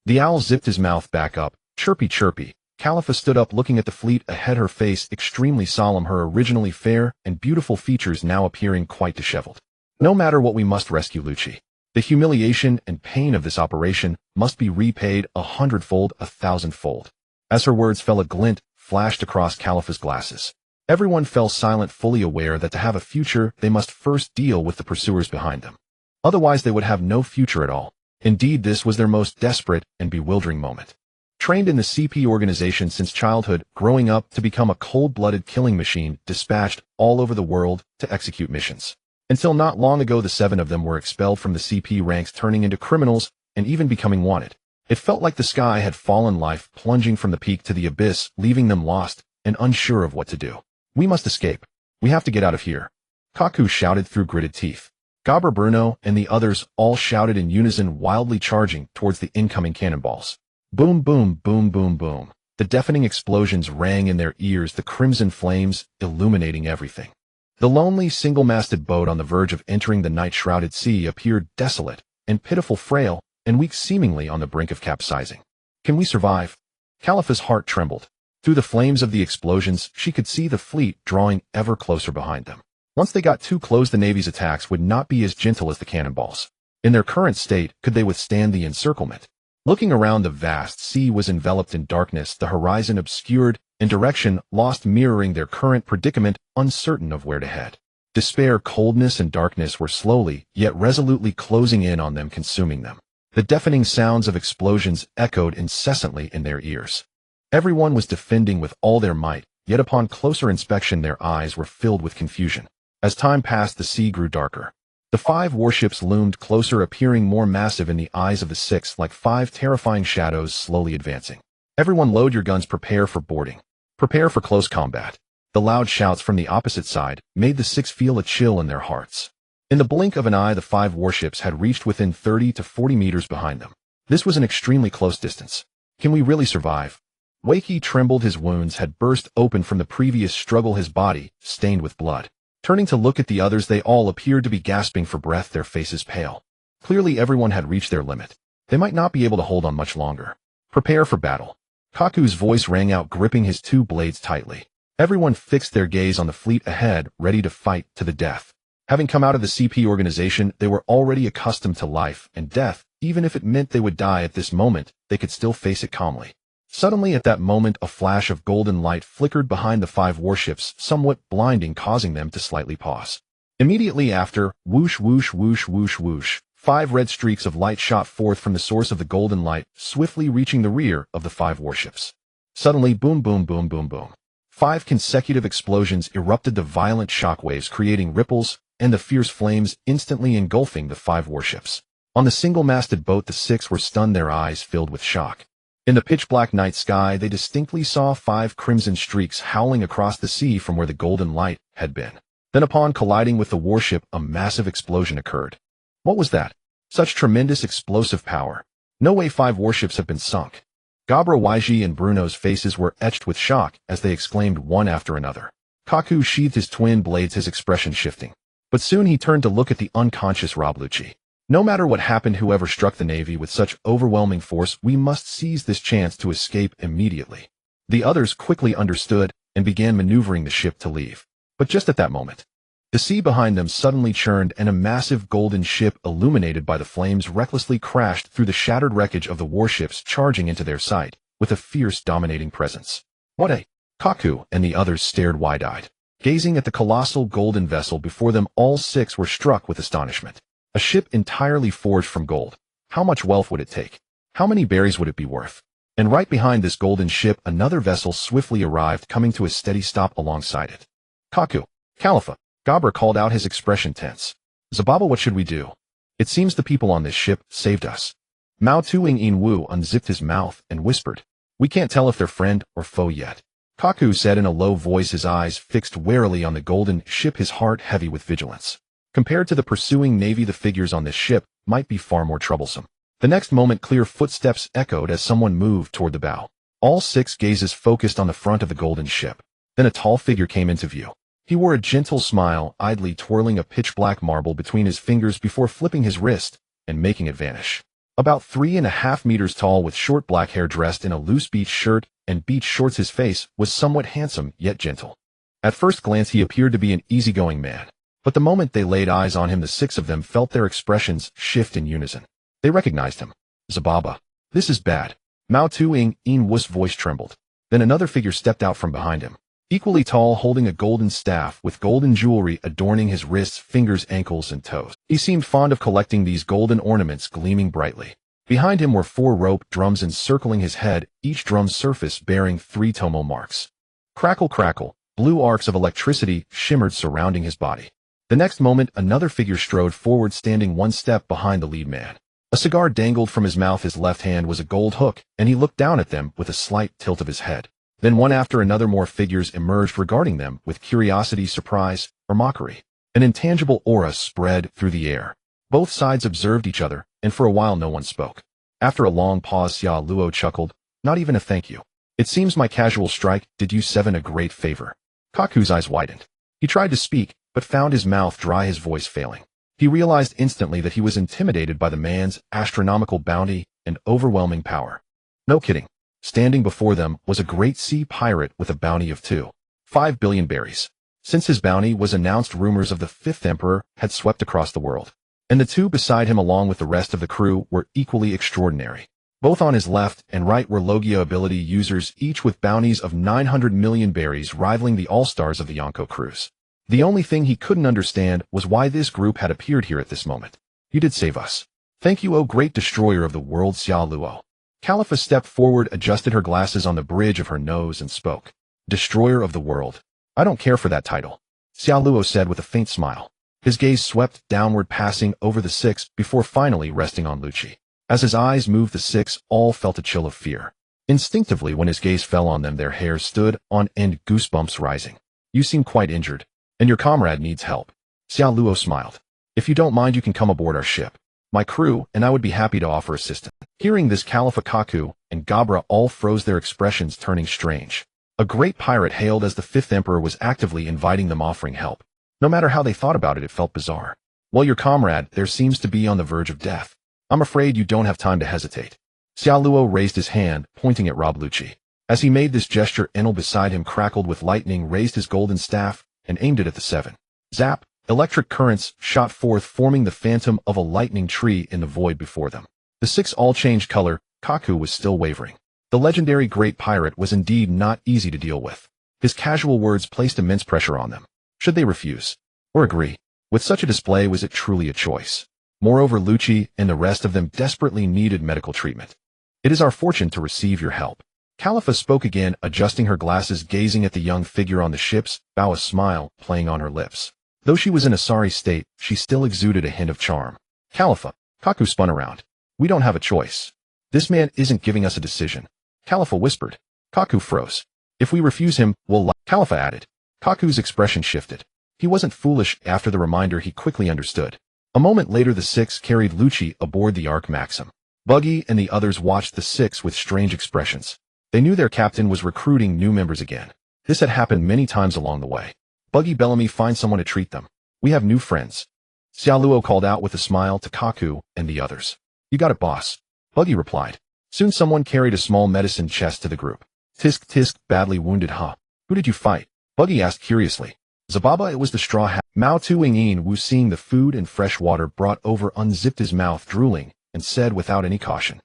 The owl zipped his mouth back up. Chirpy, chirpy. Califa stood up, looking at the fleet ahead, her face extremely solemn, her originally fair and beautiful features now appearing quite disheveled. No matter what, we must rescue Lucci. The humiliation and pain of this operation must be repaid 100-fold, 1,000-fold. As her words fell, a glint flashed across Califa's glasses. Everyone fell silent, fully aware that to have a future, they must first deal with the pursuers behind them. Otherwise, they would have no future at all. Indeed, this was their most desperate and bewildering moment. Trained in the CP organization since childhood, growing up to become a cold-blooded killing machine dispatched all over the world to execute missions. Until not long ago, the 7 of them were expelled from the CP ranks, turning into criminals and even becoming wanted. It felt like the sky had fallen, life plunging from the peak to the abyss, leaving them lost and unsure of what to do. We must escape. We have to get out of here. Kaku shouted through gritted teeth. Gabra, Bruno, and the others all shouted in unison, wildly charging towards the incoming cannonballs. Boom, boom, boom, boom, boom. The deafening explosions rang in their ears, the crimson flames illuminating everything. The lonely, single-masted boat on the verge of entering the night-shrouded sea appeared desolate and pitiful, frail and weak, seemingly on the brink of capsizing. Can we survive? Califa's heart trembled. Through the flames of the explosions, she could see the fleet drawing ever closer behind them. Once they got too close, the Navy's attacks would not be as gentle as the cannonballs. In their current state, could they withstand the encirclement? Looking around, the vast sea was enveloped in darkness, the horizon obscured, and direction lost, mirroring their current predicament, uncertain of where to head. Despair, coldness, and darkness were slowly, yet resolutely closing in on them, consuming them. The deafening sounds of explosions echoed incessantly in their ears. Everyone was defending with all their might, yet upon closer inspection their eyes were filled with confusion. As time passed, the sea grew darker. The 5 warships loomed closer, appearing more massive in the eyes of the 6, like 5 terrifying shadows slowly advancing. Everyone load your guns, prepare for boarding. Prepare for close combat. The loud shouts from the opposite side made the 6 feel a chill in their hearts. In the blink of an eye, the 5 warships had reached within 30 to 40 meters behind them. This was an extremely close distance. Can we really survive? Wakey trembled. His wounds had burst open from the previous struggle, his body stained with blood. Turning to look at the others, they all appeared to be gasping for breath, their faces pale. Clearly everyone had reached their limit. They might not be able to hold on much longer. Prepare for battle. Kaku's voice rang out, gripping his two blades tightly. Everyone fixed their gaze on the fleet ahead, ready to fight to the death. Having come out of the CP organization, they were already accustomed to life and death. Even if it meant they would die at this moment, they could still face it calmly. Suddenly at that moment, a flash of golden light flickered behind the 5 warships, somewhat blinding, causing them to slightly pause. Immediately after, whoosh whoosh whoosh whoosh whoosh, 5 red streaks of light shot forth from the source of the golden light, swiftly reaching the rear of the 5 warships. Suddenly, boom boom boom boom boom. 5 consecutive explosions erupted, the violent shockwaves creating ripples, and the fierce flames instantly engulfing the 5 warships. On the single-masted boat, the 6 were stunned, their eyes filled with shock. In the pitch-black night sky, they distinctly saw 5 crimson streaks howling across the sea from where the golden light had been. Then upon colliding with the warship, a massive explosion occurred. What was that? Such tremendous explosive power. No way 5 warships have been sunk. Gabra, Waiji, and Bruno's faces were etched with shock as they exclaimed one after another. Kaku sheathed his twin blades, his expression shifting. But soon he turned to look at the unconscious Roblucci. No matter what happened, whoever struck the Navy with such overwhelming force, we must seize this chance to escape immediately. The others quickly understood and began maneuvering the ship to leave. But just at that moment, the sea behind them suddenly churned and a massive golden ship illuminated by the flames recklessly crashed through the shattered wreckage of the warships, charging into their sight with a fierce, dominating presence. What a... Kaku and the others stared wide-eyed. Gazing at the colossal golden vessel before them, all 6 were struck with astonishment. A ship entirely forged from gold. How much wealth would it take? How many berries would it be worth? And right behind this golden ship, another vessel swiftly arrived, coming to a steady stop alongside it. Kaku, Khalifa, Gabra called out, his expression tense. Zababa, what should we do? It seems the people on this ship saved us. Mao Tuing Inwu unzipped his mouth and whispered. We can't tell if they're friend or foe yet. Kaku said in a low voice, his eyes fixed warily on the golden ship, his heart heavy with vigilance. Compared to the pursuing Navy, the figures on this ship might be far more troublesome. The next moment, clear footsteps echoed as someone moved toward the bow. All 6 gazes focused on the front of the golden ship. Then a tall figure came into view. He wore a gentle smile, idly twirling a pitch-black marble between his fingers before flipping his wrist and making it vanish. About 3.5 meters tall, with short black hair, dressed in a loose beach shirt and beach shorts, his face was somewhat handsome yet gentle. At first glance, he appeared to be an easygoing man. But the moment they laid eyes on him, the 6 of them felt their expressions shift in unison. They recognized him. Zababa. This is bad. Mao Tuing Inwu's voice trembled. Then another figure stepped out from behind him. Equally tall, holding a golden staff with golden jewelry adorning his wrists, fingers, ankles, and toes. He seemed fond of collecting these golden ornaments, gleaming brightly. Behind him were 4 rope drums encircling his head, each drum's surface bearing 3 tomo marks. Crackle, crackle. Blue arcs of electricity shimmered surrounding his body. The next moment, another figure strode forward, standing 1 step behind the lead man. A cigar dangled from his mouth, his left hand was a gold hook, and he looked down at them with a slight tilt of his head. Then one after another, more figures emerged, regarding them with curiosity, surprise, or mockery. An intangible aura spread through the air. Both sides observed each other, and for a while no one spoke. After a long pause, Xia Luo chuckled. Not even a thank you. It seems my casual strike did you 7 a great favor. Kaku's eyes widened. He tried to speak, but found his mouth dry, his voice failing. He realized instantly that he was intimidated by the man's astronomical bounty and overwhelming power. No kidding. Standing before them was a great sea pirate with a bounty of 2.5 billion berries. Since his bounty was announced, rumors of the 5th Emperor had swept across the world. And the 2 beside him, along with the rest of the crew, were equally extraordinary. Both on his left and right were Logia ability users, each with bounties of 900 million berries, rivaling the all-stars of the Yonko crews. The only thing he couldn't understand was why this group had appeared here at this moment. You did save us. Thank you, O great destroyer of the world, Xia Luo. Khalifa stepped forward, adjusted her glasses on the bridge of her nose, and spoke. Destroyer of the world. I don't care for that title, Xia Luo said with a faint smile. His gaze swept downward, passing over the 6 before finally resting on Lucci. As his eyes moved, the 6 all felt a chill of fear. Instinctively, when his gaze fell on them, their hair stood on end, goosebumps rising. You seem quite injured, and your comrade needs help. Xia Luo smiled. If you don't mind, you can come aboard our ship. My crew and I would be happy to offer assistance. Hearing this, Khalifa, Kaku, and Gabra all froze, their expressions turning strange. A great pirate hailed as the fifth emperor was actively inviting them, offering help. No matter how they thought about it, it felt bizarre. Well, your comrade there seems to be on the verge of death. I'm afraid you don't have time to hesitate. Xiao Luo raised his hand, pointing at Rob Lucci. As he made this gesture, Enel beside him crackled with lightning, raised his golden staff, and aimed it at the seven. Zap! Electric currents shot forth, forming the phantom of a lightning tree in the void before them. The six all changed color. Kaku was still wavering. The legendary great pirate was indeed not easy to deal with. His casual words placed immense pressure on them. Should they refuse? Or agree? With such a display, was it truly a choice? Moreover, Lucci and the rest of them desperately needed medical treatment. It is our fortune to receive your help. Khalifa spoke again, adjusting her glasses, gazing at the young figure on the ship's bow, a smile playing on her lips. Though she was in a sorry state, she still exuded a hint of charm. Khalifa, Kaku spun around. We don't have a choice. This man isn't giving us a decision. Khalifa whispered. Kaku froze. If we refuse him, we'll lie. Khalifa added. Kaku's expression shifted. He wasn't foolish. After the reminder, he quickly understood. A moment later, the six carried Lucci aboard the Ark Maxim. Buggy and the others watched the six with strange expressions. They knew their captain was recruiting new members again. This had happened many times along the way. Buggy, Bellamy, find someone to treat them. We have new friends. Xiao Luo called out with a smile to Kaku and the others. You got it, boss. Buggy replied. Soon someone carried a small medicine chest to the group. Tisk tisk, badly wounded, huh? Who did you fight? Buggy asked curiously. Zababa, it was the straw hat. Mao Tuing Wu, seeing the food and fresh water brought over, unzipped his mouth, drooling, and said without any caution.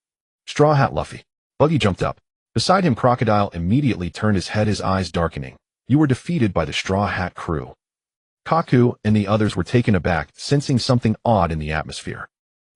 Straw hat Luffy. Buggy jumped up. Beside him, Crocodile immediately turned his head, his eyes darkening. You were defeated by the Straw Hat crew. Kaku and the others were taken aback, sensing something odd in the atmosphere.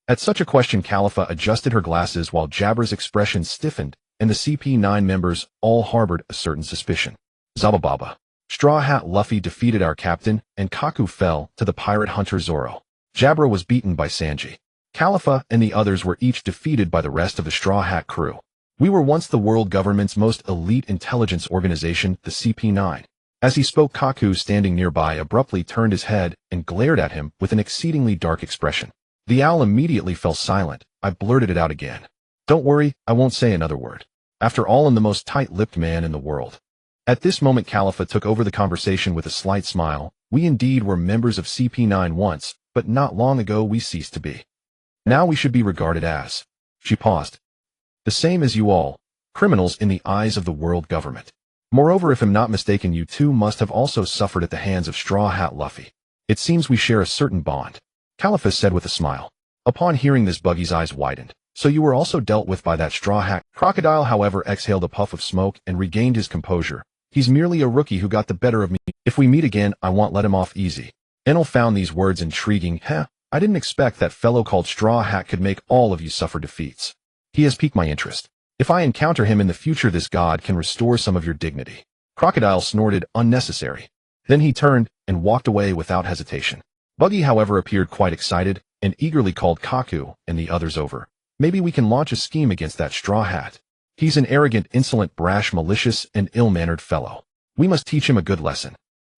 At such a question, Khalifa adjusted her glasses while Jabra's expression stiffened, and the CP9 members all harbored a certain suspicion. Zabababa. Straw Hat Luffy defeated our captain, and Kaku fell to the pirate hunter Zoro. Jabra was beaten by Sanji. Khalifa and the others were each defeated by the rest of the Straw Hat crew. We were once the world government's most elite intelligence organization, the CP9. As he spoke, Kaku, standing nearby, abruptly turned his head and glared at him with an exceedingly dark expression. The owl immediately fell silent. I blurted it out again. Don't worry, I won't say another word. After all, I'm the most tight-lipped man in the world. At this moment, Khalifa took over the conversation with a slight smile. We indeed were members of CP9 once, but not long ago we ceased to be. Now we should be regarded as... She paused. The same as you all, criminals in the eyes of the world government. Moreover, if I'm not mistaken, you two must have also suffered at the hands of Straw Hat Luffy. It seems we share a certain bond. Khalifa said with a smile. Upon hearing this, Buggy's eyes widened. So you were also dealt with by that Straw Hat. Crocodile, however, exhaled a puff of smoke and regained his composure. He's merely a rookie who got the better of me. If we meet again, I won't let him off easy. Enel found these words intriguing. I didn't expect that fellow called Straw Hat could make all of you suffer defeats. He has piqued my interest. If I encounter him in the future, this god can restore some of your dignity. Crocodile snorted, unnecessary. Then he turned and walked away without hesitation. Buggy, however, appeared quite excited and eagerly called Kaku and the others over. Maybe we can launch a scheme against that Straw Hat. He's an arrogant, insolent, brash, malicious, and ill-mannered fellow. We must teach him a good lesson.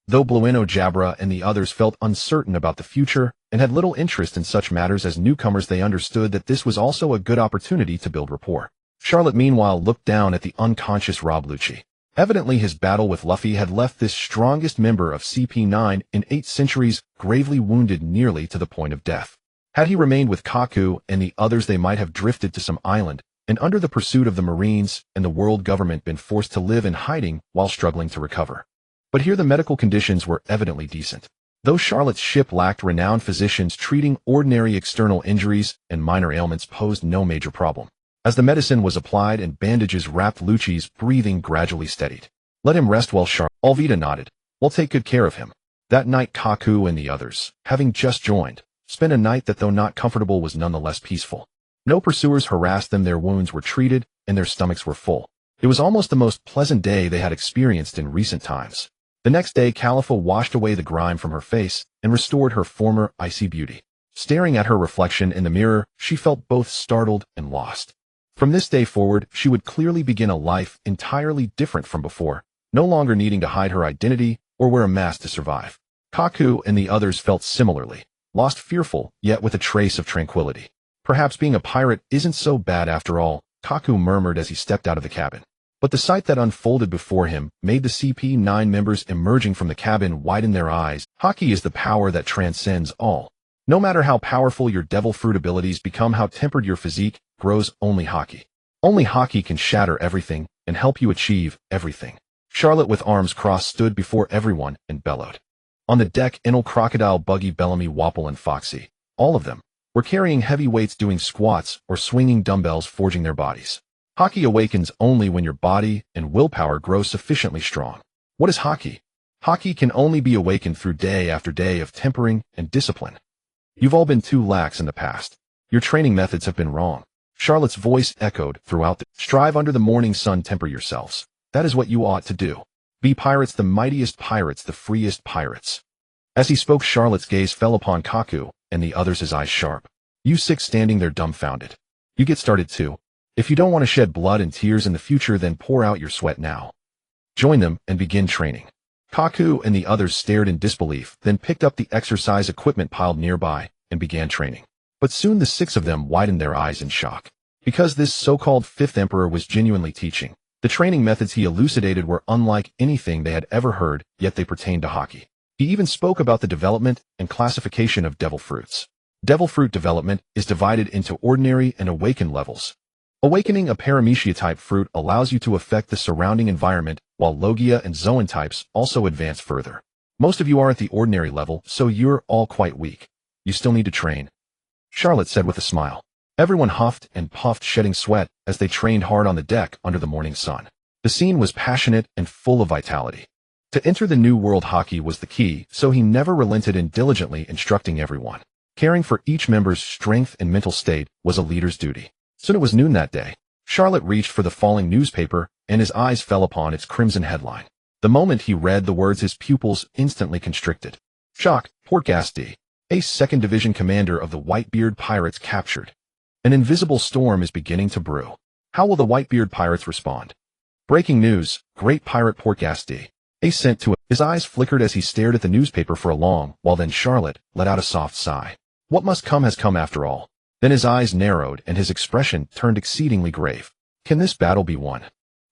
Though Blueno, Jabra, and the others felt uncertain about the future and had little interest in such matters as newcomers, they understood that this was also a good opportunity to build rapport. Charlotte, meanwhile, looked down at the unconscious Rob Lucci. Evidently, his battle with Luffy had left this strongest member of CP9 in 8 centuries gravely wounded nearly to the point of death. Had he remained with Kaku and the others, they might have drifted to some island, and under the pursuit of the Marines and the world government been forced to live in hiding while struggling to recover. But here the medical conditions were evidently decent. Though Charlotte's ship lacked renowned physicians, treating ordinary external injuries and minor ailments posed no major problem. As the medicine was applied and bandages wrapped, Lucci's breathing gradually steadied. Let him rest while Alvita nodded. We'll take good care of him. That night, Kaku and the others, having just joined, spent a night that, though not comfortable, was nonetheless peaceful. No pursuers harassed them, their wounds were treated, and their stomachs were full. It was almost the most pleasant day they had experienced in recent times. The next day, Khalifa washed away the grime from her face and restored her former icy beauty. Staring at her reflection in the mirror, she felt both startled and lost. From this day forward, she would clearly begin a life entirely different from before, no longer needing to hide her identity or wear a mask to survive. Kaku and the others felt similarly, lost, fearful, yet with a trace of tranquility. Perhaps being a pirate isn't so bad after all, Kaku murmured as he stepped out of the cabin. But the sight that unfolded before him made the CP9 members emerging from the cabin widen their eyes. Haki is the power that transcends all. No matter how powerful your devil fruit abilities become, how tempered your physique grows, only Haki. Only Haki can shatter everything and help you achieve everything. Charlotte, with arms crossed, stood before everyone and bellowed. On the deck, Enel, Crocodile, Buggy, Bellamy, Wapple, and Foxy, all of them, were carrying heavy weights, doing squats or swinging dumbbells, forging their bodies. Haki awakens only when your body and willpower grow sufficiently strong. What is Haki? Haki can only be awakened through day after day of tempering and discipline. You've all been too lax in the past. Your training methods have been wrong. Charlotte's voice echoed throughout the strive under the morning sun, temper yourselves. That is what you ought to do. Be pirates, the mightiest pirates, the freest pirates. As he spoke, Charlotte's gaze fell upon Kaku and the others, his eyes sharp. You six standing there dumbfounded. You get started too. If you don't want to shed blood and tears in the future, then pour out your sweat now. Join them and begin training. Kaku and the others stared in disbelief, then picked up the exercise equipment piled nearby and began training. But soon the six of them widened their eyes in shock. Because this so-called fifth emperor was genuinely teaching, the training methods he elucidated were unlike anything they had ever heard, yet they pertained to Haki. He even spoke about the development and classification of devil fruits. Devil fruit development is divided into ordinary and awakened levels. Awakening a paramecia-type fruit allows you to affect the surrounding environment, while Logia and Zoan types also advance further. Most of you are at the ordinary level, so you're all quite weak. You still need to train, Charlotte said with a smile. Everyone huffed and puffed, shedding sweat, as they trained hard on the deck under the morning sun. The scene was passionate and full of vitality. To enter the new world, Haki was the key, so he never relented in diligently instructing everyone. Caring for each member's strength and mental state was a leader's duty. Soon it was noon that day. Charlotte reached for the falling newspaper, and his eyes fell upon its crimson headline. The moment he read the words, his pupils instantly constricted. Shock, Port Gasti. Ace 2nd Division commander of the Whitebeard Pirates captured. An invisible storm is beginning to brew. How will the Whitebeard Pirates respond? Breaking news, Great Pirate Port Gasti. Ace sent to it. His eyes flickered as he stared at the newspaper for a long while, then Charlotte let out a soft sigh. What must come has come after all. Then his eyes narrowed and his expression turned exceedingly grave. Can this battle be won?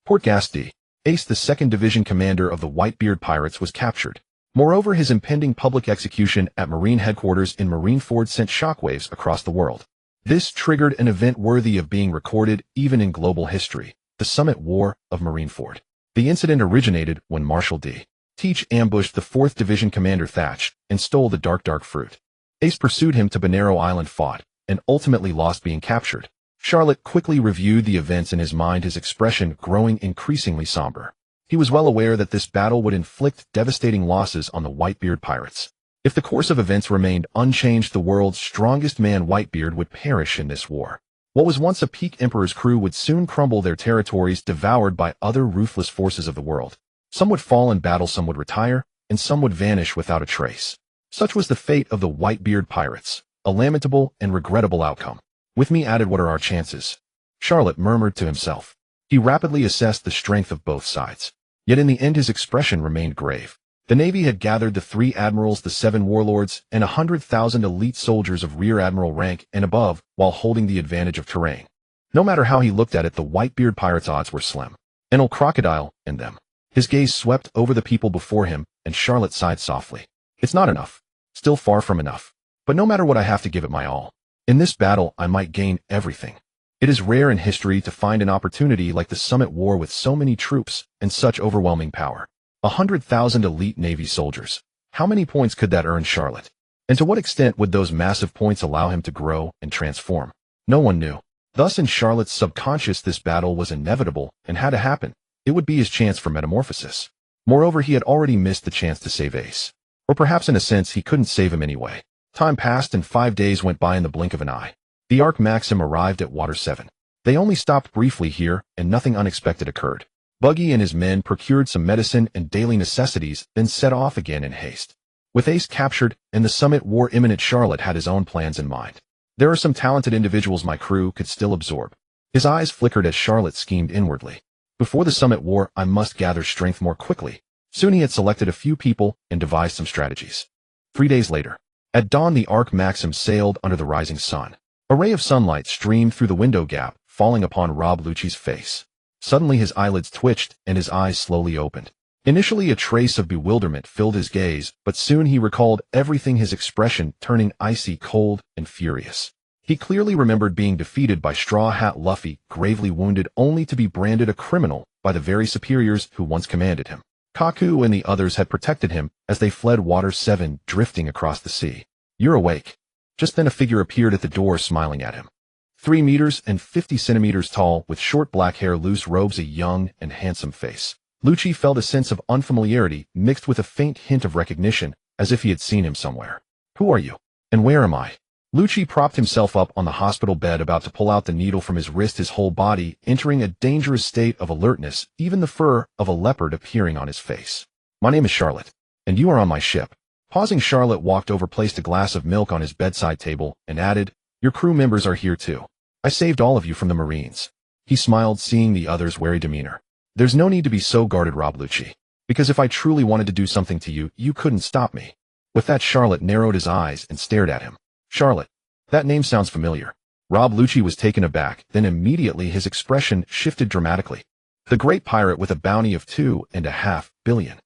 Port Gasti, Ace, the 2nd Division commander of the Whitebeard Pirates, was captured. Moreover, his impending public execution at Marine headquarters in Marineford sent shockwaves across the world. This triggered an event worthy of being recorded even in global history, the Paramount War of Marineford. The incident originated when Marshal D. Teach ambushed the 4th Division commander Thatch and stole the dark fruit. Ace pursued him to Bonero Island, fought, and ultimately lost, being captured. Charlotte quickly reviewed the events in his mind, his expression growing increasingly somber. He was well aware that this battle would inflict devastating losses on the Whitebeard Pirates. If the course of events remained unchanged, the world's strongest man, Whitebeard, would perish in this war. What was once a peak emperor's crew would soon crumble, their territories devoured by other ruthless forces of the world. Some would fall in battle, some would retire, and some would vanish without a trace. Such was the fate of the Whitebeard Pirates, a lamentable and regrettable outcome. With me added, what are our chances? Charlotte murmured to himself. He rapidly assessed the strength of both sides. Yet in the end his expression remained grave. The Navy had gathered the 3 admirals, the 7 warlords, and 100,000 elite soldiers of rear admiral rank and above, while holding the advantage of terrain. No matter how he looked at it, the Whitebeard Pirates' odds were slim. Enel, Crocodile, and them. His gaze swept over the people before him, and Charlotte sighed softly. It's not enough. Still far from enough. But no matter what, I have to give it my all. In this battle, I might gain everything. It is rare in history to find an opportunity like the Paramount War with so many troops and such overwhelming power. 100,000 elite Navy soldiers. How many points could that earn Charlotte? And to what extent would those massive points allow him to grow and transform? No one knew. Thus, in Charlotte's subconscious, this battle was inevitable and had to happen. It would be his chance for metamorphosis. Moreover, he had already missed the chance to save Ace. Or perhaps in a sense he couldn't save him anyway. Time passed and 5 days went by in the blink of an eye. The Ark Maxim arrived at Water 7. They only stopped briefly here, and nothing unexpected occurred. Buggy and his men procured some medicine and daily necessities, then set off again in haste. With Ace captured and the Paramount War imminent, Charlotte had his own plans in mind. There are some talented individuals my crew could still absorb. His eyes flickered as Charlotte schemed inwardly. Before the Paramount War, I must gather strength more quickly. Soon he had selected a few people and devised some strategies. 3 days later. At dawn, the Ark Maxim sailed under the rising sun. A ray of sunlight streamed through the window gap, falling upon Rob Lucci's face. Suddenly his eyelids twitched and his eyes slowly opened. Initially a trace of bewilderment filled his gaze, but soon he recalled everything, his expression turning icy cold and furious. He clearly remembered being defeated by Straw Hat Luffy, gravely wounded only to be branded a criminal by the very superiors who once commanded him. Kaku and the others had protected him as they fled Water 7, drifting across the sea. "You're awake." Just then a figure appeared at the door smiling at him. 3 meters and 50 centimeters tall, with short black hair, loose robes, a young and handsome face. Lucci felt a sense of unfamiliarity mixed with a faint hint of recognition, as if he had seen him somewhere. "Who are you? And where am I?" Lucci propped himself up on the hospital bed, about to pull out the needle from his wrist, his whole body entering a dangerous state of alertness, even the fur of a leopard appearing on his face. "My name is Charlotte, and you are on my ship." Pausing, Charlotte walked over, placed a glass of milk on his bedside table, and added, "Your crew members are here too. I saved all of you from the Marines." He smiled, seeing the others' wary demeanor. "There's no need to be so guarded, Rob Lucci, because if I truly wanted to do something to you, you couldn't stop me." With that, Charlotte narrowed his eyes and stared at him. "Charlotte, that name sounds familiar." Rob Lucci was taken aback, then immediately his expression shifted dramatically. The great pirate with a bounty of $2.5 billion.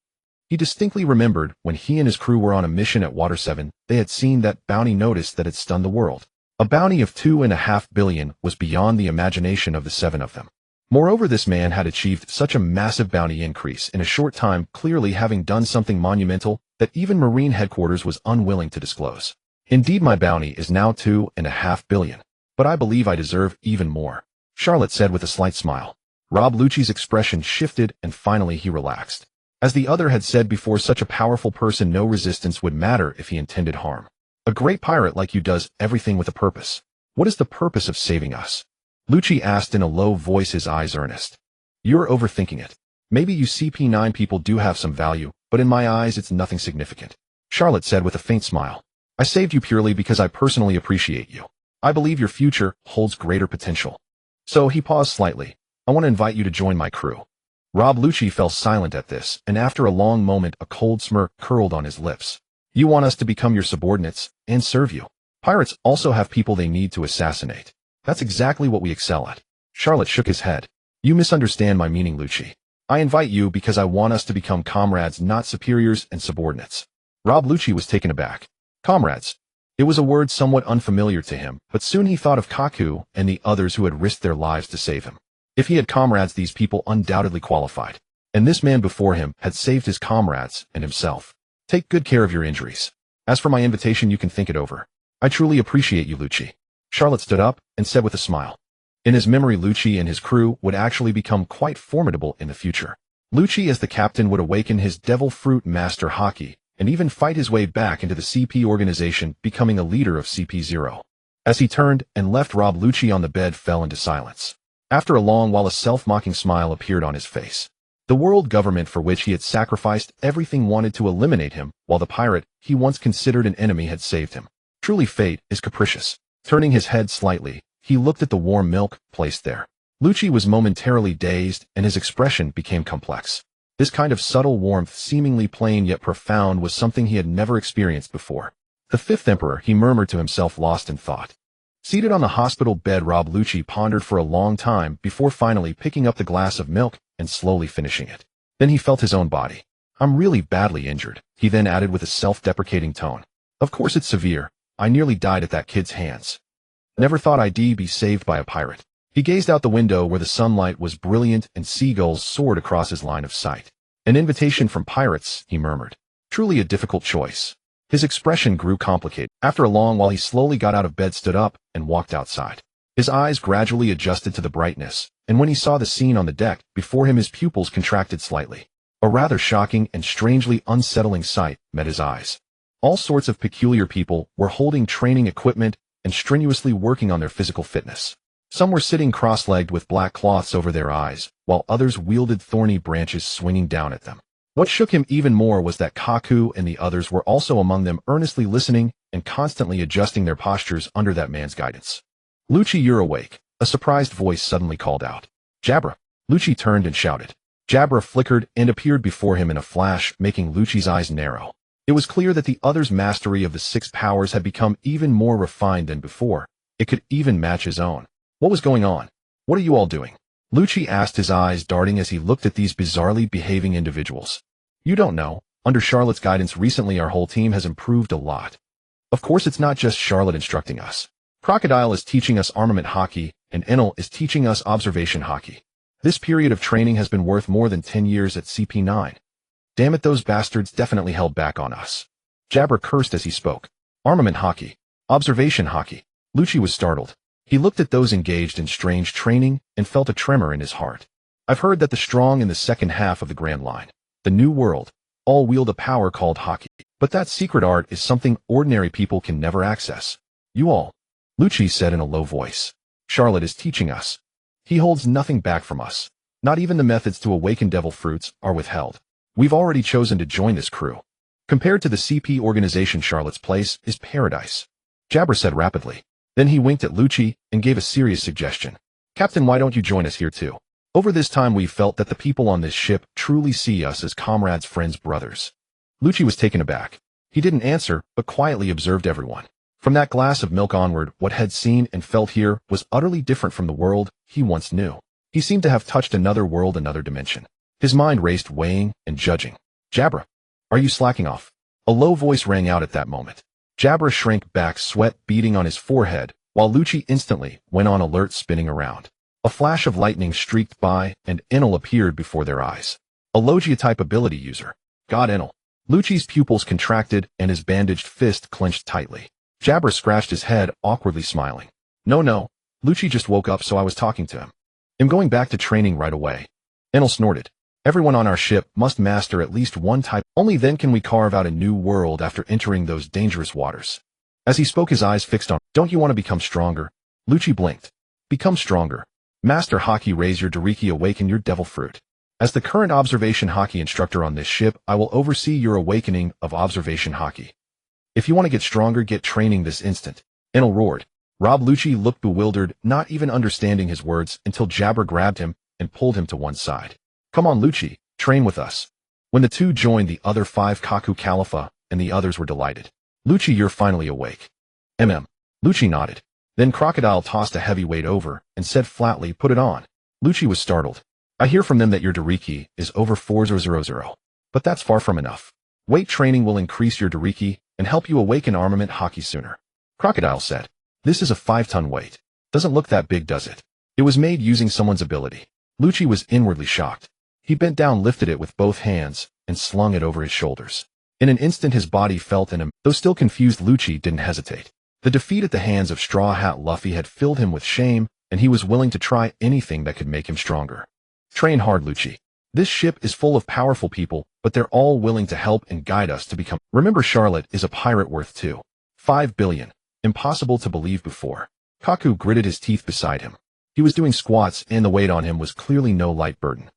He distinctly remembered when he and his crew were on a mission at Water 7, they had seen that bounty notice that had stunned the world. A bounty of $2.5 billion was beyond the imagination of the 7 of them. Moreover, this man had achieved such a massive bounty increase in a short time, clearly having done something monumental that even Marine headquarters was unwilling to disclose. "Indeed, my bounty is now $2.5 billion. But I believe I deserve even more," Charlotte said with a slight smile. Rob Lucci's expression shifted, and finally he relaxed. As the other had said before, such a powerful person, no resistance would matter if he intended harm. "A great pirate like you does everything with a purpose. What is the purpose of saving us?" Lucci asked in a low voice, his eyes earnest. "You're overthinking it. Maybe you CP9 people do have some value, but in my eyes it's nothing significant," Charlotte said with a faint smile. "I saved you purely because I personally appreciate you. I believe your future holds greater potential." So he paused slightly. "I want to invite you to join my crew." Rob Lucci fell silent at this, and after a long moment a cold smirk curled on his lips. "You want us to become your subordinates and serve you? Pirates also have people they need to assassinate. That's exactly what we excel at." Charlotte shook his head. "You misunderstand my meaning, Lucci. I invite you because I want us to become comrades, not superiors and subordinates." Rob Lucci was taken aback. Comrades. It was a word somewhat unfamiliar to him, but soon he thought of Kaku and the others who had risked their lives to save him. If he had comrades, these people undoubtedly qualified. And this man before him had saved his comrades and himself. "Take good care of your injuries. As for my invitation, you can think it over. I truly appreciate you, Lucci." Charlotte stood up and said with a smile. In his memory, Lucci and his crew would actually become quite formidable in the future. Lucci as the captain would awaken his devil fruit master Haki, and even fight his way back into the CP organization, becoming a leader of CP0. As he turned and left, Rob Lucci on the bed fell into silence. After a long while, a self-mocking smile appeared on his face. The world government for which he had sacrificed everything wanted to eliminate him, while the pirate he once considered an enemy had saved him. Truly, fate is capricious. Turning his head slightly, he looked at the warm milk placed there. Lucci was momentarily dazed, and his expression became complex. This kind of subtle warmth, seemingly plain yet profound, was something he had never experienced before. "The 5th Emperor," he murmured to himself, lost in thought. Seated on the hospital bed, Rob Lucci pondered for a long time before finally picking up the glass of milk and slowly finishing it. Then he felt his own body. "I'm really badly injured," he then added with a self-deprecating tone. "Of course it's severe. I nearly died at that kid's hands. Never thought I'd be saved by a pirate." He gazed out the window where the sunlight was brilliant and seagulls soared across his line of sight. "An invitation from pirates," he murmured. "Truly a difficult choice." His expression grew complicated. After a long while, he slowly got out of bed, stood up, and walked outside. His eyes gradually adjusted to the brightness, and when he saw the scene on the deck before him, his pupils contracted slightly. A rather shocking and strangely unsettling sight met his eyes. All sorts of peculiar people were holding training equipment and strenuously working on their physical fitness. Some were sitting cross-legged with black cloths over their eyes, while others wielded thorny branches swinging down at them. What shook him even more was that Kaku and the others were also among them, earnestly listening and constantly adjusting their postures under that man's guidance. "Lucci, you're awake," a surprised voice suddenly called out. "Jabra." Lucci turned and shouted. Jabra flickered and appeared before him in a flash, making Lucci's eyes narrow. It was clear that the other's mastery of the 6 powers had become even more refined than before, It could even match his own. What was going on? What are you all doing? Lucci asked, his eyes darting as he looked at these bizarrely behaving individuals. You don't know. Under Charlotte's guidance recently our whole team has improved a lot. Of course it's not just Charlotte instructing us. Crocodile is teaching us armament Haki, and Enel is teaching us observation Haki. This period of training has been worth more than 10 years at CP9. Damn it, those bastards definitely held back on us. Jabber cursed as he spoke. Armament Haki. Observation Haki. Lucci was startled. He looked at those engaged in strange training and felt a tremor in his heart. I've heard that the strong in the second half of the Grand Line, the New World, all wield a power called Haki. But that secret art is something ordinary people can never access. You all, Lucci said in a low voice. Charlotte is teaching us. He holds nothing back from us. Not even the methods to awaken devil fruits are withheld. We've already chosen to join this crew. Compared to the CP organization, Charlotte's place is paradise. Jabber said rapidly. Then he winked at Lucci and gave a serious suggestion. Captain, why don't you join us here too? Over this time we've felt that the people on this ship truly see us as comrades, friends, brothers. Lucci was taken aback. He didn't answer, but quietly observed everyone. From that glass of milk onward, what had seen and felt here was utterly different from the world he once knew. He seemed to have touched another world, another dimension. His mind raced, weighing and judging. Jabra, are you slacking off? A low voice rang out at that moment. Jabra shrank back, sweat beading on his forehead, while Lucci instantly went on alert, spinning around. A flash of lightning streaked by, and Enel appeared before their eyes. A Logia-type ability user. God, Enel. Lucci's pupils contracted, and his bandaged fist clenched tightly. Jabra scratched his head, awkwardly smiling. No. Lucci just woke up, so I was talking to him. I'm going back to training right away. Enel snorted. Everyone on our ship must master at least one type. Only then can we carve out a new world after entering those dangerous waters. As he spoke, his eyes fixed on, don't you want to become stronger? Lucci blinked. Become stronger. Master Haki, raise your Dariki, awaken your devil fruit. As the current observation Haki instructor on this ship, I will oversee your awakening of observation Haki. If you want to get stronger, get training this instant. Enel roared. Lucci looked bewildered, not even understanding his words, until Jabber grabbed him and pulled him to one side. Come on, Lucci, train with us. When the two joined the other 5 Kaku Khalifa, and the others were delighted. Lucci, you're finally awake. Lucci nodded. Then Crocodile tossed a heavy weight over and said flatly, put it on. Lucci was startled. I hear from them that your Dariki is over 4000. But that's far from enough. Weight training will increase your Dariki and help you awaken armament Haki sooner. Crocodile said. This is a 5-ton weight. Doesn't look that big, does it? It was made using someone's ability. Lucci was inwardly shocked. He bent down, lifted it with both hands, and slung it over his shoulders. In an instant his body felt in him. Though still confused, Lucci didn't hesitate. The defeat at the hands of Straw Hat Luffy had filled him with shame, and he was willing to try anything that could make him stronger. Train hard, Lucci. This ship is full of powerful people, but they're all willing to help and guide us to become. Remember, Charlotte is a pirate worth 2.5 billion. Impossible to believe before. Kaku gritted his teeth beside him. He was doing squats, and the weight on him was clearly no light burden.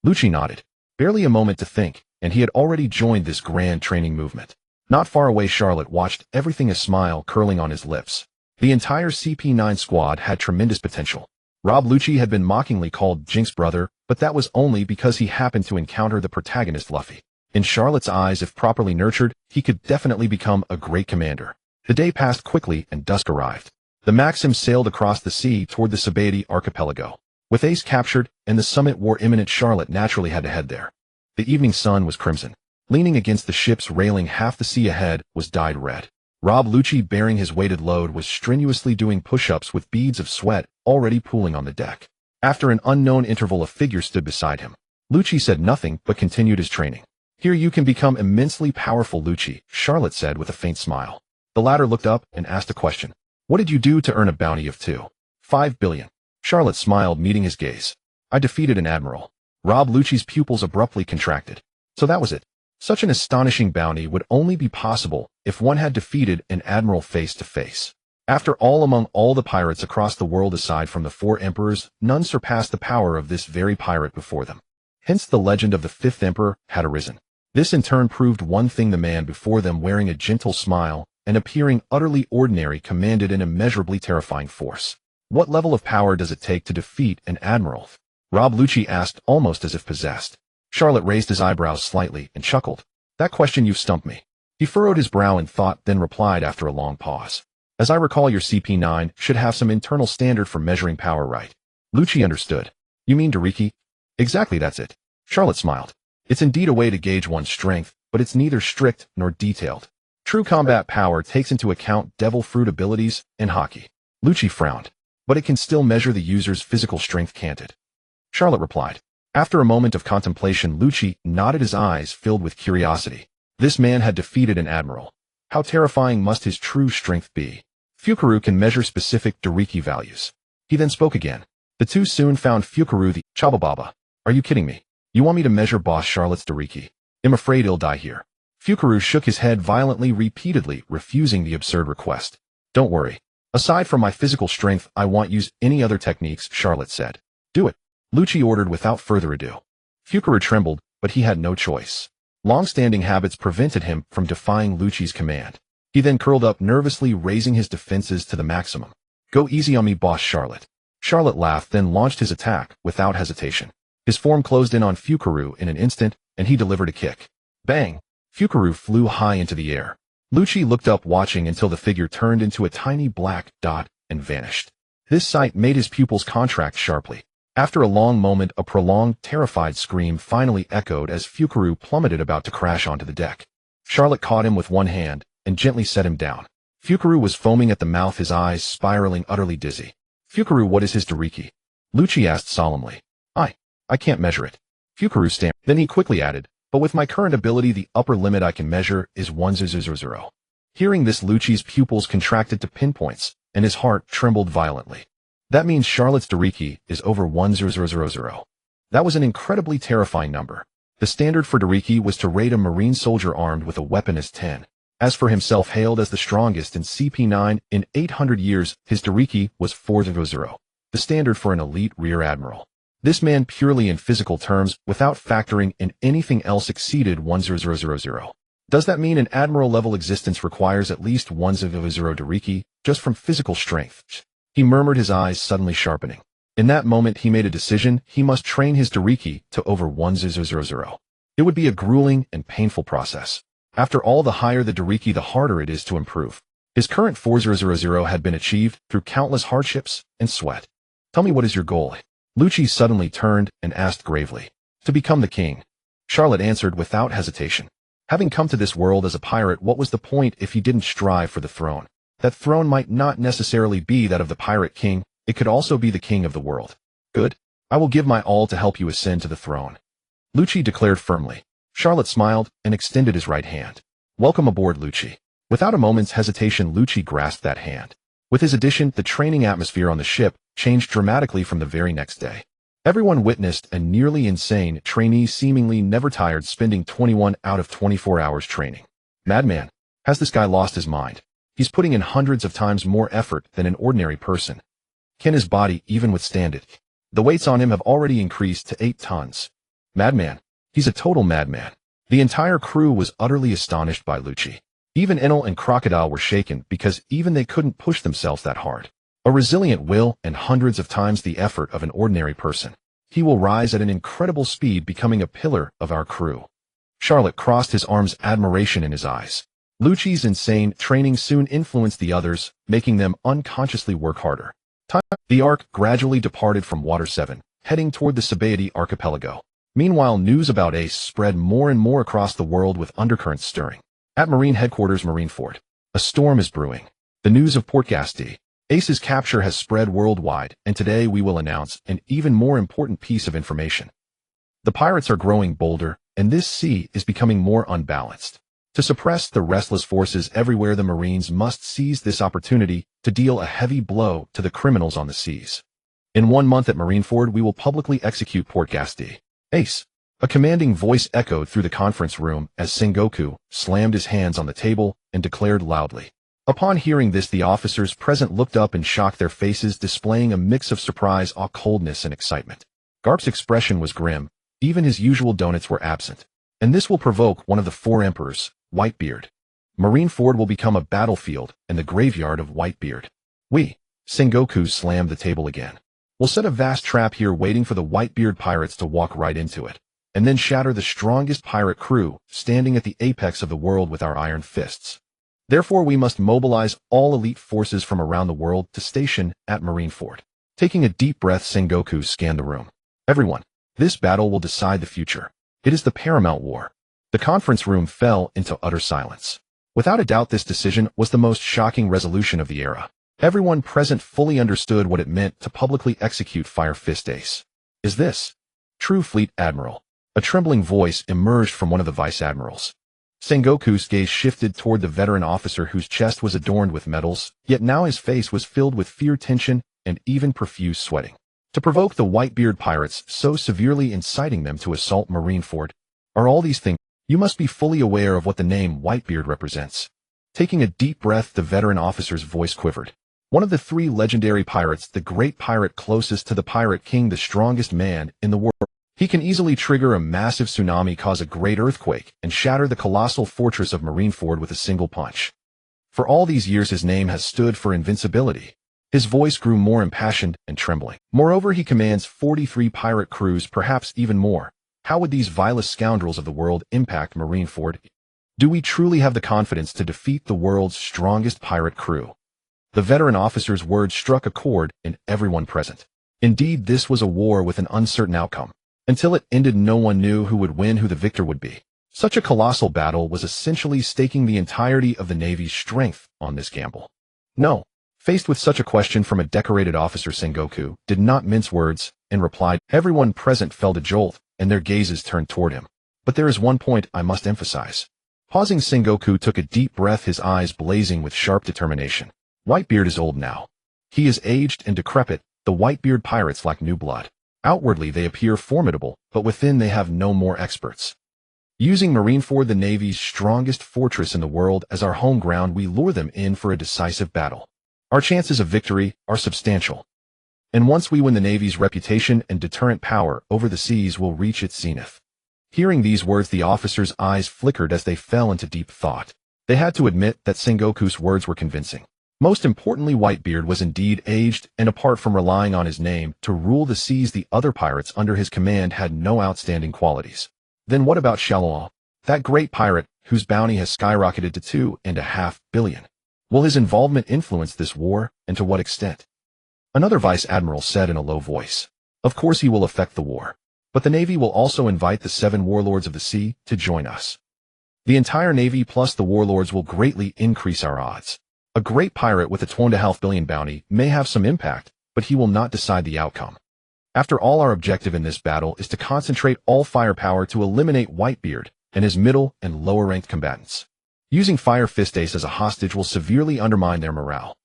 Lucci nodded. Barely a moment to think, and he had already joined this grand training movement. Not far away, Charlotte watched everything, a smile curling on his lips. The entire CP9 squad had tremendous potential. Lucci had been mockingly called Jinx's brother, but that was only because he happened to encounter the protagonist Luffy. In Charlotte's eyes, if properly nurtured, he could definitely become a great commander. The day passed quickly and dusk arrived. The Maxim sailed across the sea toward the Sabaody archipelago. With Ace captured and the summit war imminent, Charlotte naturally had to head there. The evening sun was crimson. Leaning against the ship's railing, half the sea ahead was dyed red. Lucci, bearing his weighted load, was strenuously doing push-ups with beads of sweat already pooling on the deck. After an unknown interval, a figure stood beside him. Lucci said nothing but continued his training. Here you can become immensely powerful, Lucci, Charlotte said with a faint smile. The latter looked up and asked a question. What did you do to earn a bounty of 2.5 billion? Charlotte smiled, meeting his gaze. I defeated an admiral. Lucci's pupils abruptly contracted. So that was it. Such an astonishing bounty would only be possible if one had defeated an admiral face to face. After all, among all the pirates across the world aside from the 4 emperors, none surpassed the power of this very pirate before them. Hence the legend of the 5th emperor had arisen. This in turn proved one thing: the man before them, wearing a gentle smile and appearing utterly ordinary, commanded an immeasurably terrifying force. What level of power does it take to defeat an admiral? Lucci asked, almost as if possessed. Charlotte raised his eyebrows slightly and chuckled. That question, you've stumped me. He furrowed his brow in thought, then replied after a long pause. As I recall, your CP9 should have some internal standard for measuring power, right? Lucci understood. You mean Dariki? Exactly, that's it. Charlotte smiled. It's indeed a way to gauge one's strength, but it's neither strict nor detailed. True combat power takes into account devil fruit abilities and Haki. Lucci frowned. But it can still measure the user's physical strength, can't it? Charlotte replied. After a moment of contemplation, Lucci nodded, his eyes filled with curiosity. This man had defeated an admiral. How terrifying must his true strength be? Fukaru can measure specific Dariki values. He then spoke again. The two soon found Fukaru the Chabababa. Are you kidding me? You want me to measure Boss Charlotte's Dariki? I'm afraid he'll die here. Fukaru shook his head violently, repeatedly refusing the absurd request. Don't worry. Aside from my physical strength, I won't use any other techniques, Charlotte said. Do it. Lucci ordered without further ado. Fukaru trembled, but he had no choice. Long-standing habits prevented him from defying Lucci's command. He then curled up nervously, raising his defenses to the maximum. Go easy on me, Boss Charlotte. Charlotte laughed, then launched his attack without hesitation. His form closed in on Fukaru in an instant, and he delivered a kick. Bang! Fukaru flew high into the air. Lucci looked up, watching until the figure turned into a tiny black dot and vanished. This sight made his pupils contract sharply. After a long moment, a prolonged, terrified scream finally echoed as Fukaru plummeted, about to crash onto the deck. Charlotte caught him with one hand and gently set him down. Fukaru was foaming at the mouth, his eyes spiraling, utterly dizzy. Fukaru, what is his Dariki? Lucci asked solemnly. I can't measure it. Fukaru stammered. Then he quickly added, but with my current ability, the upper limit I can measure is 1000. Hearing this, Lucci's pupils contracted to pinpoints, and his heart trembled violently. That means Charlotte's Dariki is over 1000. That was an incredibly terrifying number. The standard for Dariki was to rate a Marine soldier armed with a weapon as 10. As for himself, hailed as the strongest in CP9 in 800 years, his Dariki was 400, the standard for an elite rear admiral. This man, purely in physical terms, without factoring in anything else, exceeded 1000. Does that mean an admiral-level existence requires at least 1000 Dariki, just from physical strength? He murmured, his eyes suddenly sharpening. In that moment, he made a decision. He must train his Dariki to over 1000. It would be a grueling and painful process. After all, the higher the Dariki, the harder it is to improve. His current 400 had been achieved through countless hardships and sweat. Tell me, what is your goal? Lucci suddenly turned and asked gravely. To become the king. Charlotte answered without hesitation. Having come to this world as a pirate, what was the point if he didn't strive for the throne? That throne might not necessarily be that of the pirate king, it could also be the king of the world. Good. I will give my all to help you ascend to the throne. Lucci declared firmly. Charlotte smiled and extended his right hand. Welcome aboard, Lucci. Without a moment's hesitation, Lucci grasped that hand. With his addition, the training atmosphere on the ship changed dramatically from the very next day. Everyone witnessed a nearly insane trainee, seemingly never tired, spending 21 out of 24 hours training. Madman. Has this guy lost his mind? He's putting in hundreds of times more effort than an ordinary person. Can his body even withstand it? The weights on him have already increased to 8 tons. Madman. He's a total madman. The entire crew was utterly astonished by Lucci. Even Enel and Crocodile were shaken because even they couldn't push themselves that hard. A resilient will and hundreds of times the effort of an ordinary person. He will rise at an incredible speed, becoming a pillar of our crew. Charlotte crossed his arms, admiration in his eyes. Lucci's insane training soon influenced the others, making them unconsciously work harder. The Ark gradually departed from Water 7, heading toward the Sabaody archipelago. Meanwhile, news about Ace spread more and more across the world, with undercurrents stirring. At Marine headquarters Marineford, a storm is brewing. The news of Port Gasti, Ace's capture, has spread worldwide, and today we will announce an even more important piece of information. The pirates are growing bolder, and this sea is becoming more unbalanced. To suppress the restless forces everywhere, the Marines must seize this opportunity to deal a heavy blow to the criminals on the seas. In 1 month at Marineford, we will publicly execute Port Gasti. Ace. A commanding voice echoed through the conference room as Sengoku slammed his hands on the table and declared loudly. Upon hearing this, the officers present looked up in shock, their faces displaying a mix of surprise, awe, coldness, and excitement. Garp's expression was grim. Even his usual donuts were absent. And this will provoke one of the 4 emperors, Whitebeard. Marineford will become a battlefield and the graveyard of Whitebeard. Sengoku slammed the table again. We'll set a vast trap here, waiting for the Whitebeard pirates to walk right into it, and then shatter the strongest pirate crew standing at the apex of the world with our iron fists. Therefore, we must mobilize all elite forces from around the world to station at Marineford. Taking a deep breath, Sengoku scanned the room. Everyone, this battle will decide the future. It is the Paramount War. The conference room fell into utter silence. Without a doubt, this decision was the most shocking resolution of the era. Everyone present fully understood what it meant to publicly execute Fire Fist Ace. Is this true, Fleet Admiral? A trembling voice emerged from one of the vice admirals. Sengoku's gaze shifted toward the veteran officer whose chest was adorned with medals, yet now his face was filled with fear, tension, and even profuse sweating. To provoke the Whitebeard Pirates, so severely inciting them to assault Marineford, are all these things? You must be fully aware of what the name Whitebeard represents. Taking a deep breath, the veteran officer's voice quivered. One of the three legendary pirates, the great pirate closest to the Pirate King, the strongest man in the world. He can easily trigger a massive tsunami, cause a great earthquake, and shatter the colossal fortress of Marineford with a single punch. For all these years, his name has stood for invincibility. His voice grew more impassioned and trembling. Moreover, he commands 43 pirate crews, perhaps even more. How would these vilest scoundrels of the world impact Marineford? Do we truly have the confidence to defeat the world's strongest pirate crew? The veteran officer's words struck a chord in everyone present. Indeed, this was a war with an uncertain outcome. Until it ended, no one knew who would win, who the victor would be. Such a colossal battle was essentially staking the entirety of the Navy's strength on this gamble. No. Faced with such a question from a decorated officer, Sengoku did not mince words and replied. Everyone present felt a jolt, and their gazes turned toward him. But there is one point I must emphasize. Pausing, Sengoku took a deep breath, his eyes blazing with sharp determination. Whitebeard is old now. He is aged and decrepit. The Whitebeard Pirates lack new blood. Outwardly, they appear formidable, but within they have no more experts. Using Marineford, the Navy's strongest fortress in the world, as our home ground, we lure them in for a decisive battle. Our chances of victory are substantial. And once we win, the Navy's reputation and deterrent power over the seas will reach its zenith. Hearing these words, the officer's eyes flickered as they fell into deep thought. They had to admit that Sengoku's words were convincing. Most importantly, Whitebeard was indeed aged, and apart from relying on his name to rule the seas, the other pirates under his command had no outstanding qualities. Then what about Sharo, that great pirate whose bounty has skyrocketed to $2.5 billion? Will his involvement influence this war, and to what extent? Another vice admiral said in a low voice. Of course he will affect the war. But the Navy will also invite the 7 warlords of the sea to join us. The entire Navy plus the warlords will greatly increase our odds. A great pirate with a $2.5 billion bounty may have some impact, but he will not decide the outcome. After all, our objective in this battle is to concentrate all firepower to eliminate Whitebeard and his middle and lower-ranked combatants. Using Fire Fist Ace as a hostage will severely undermine their morale.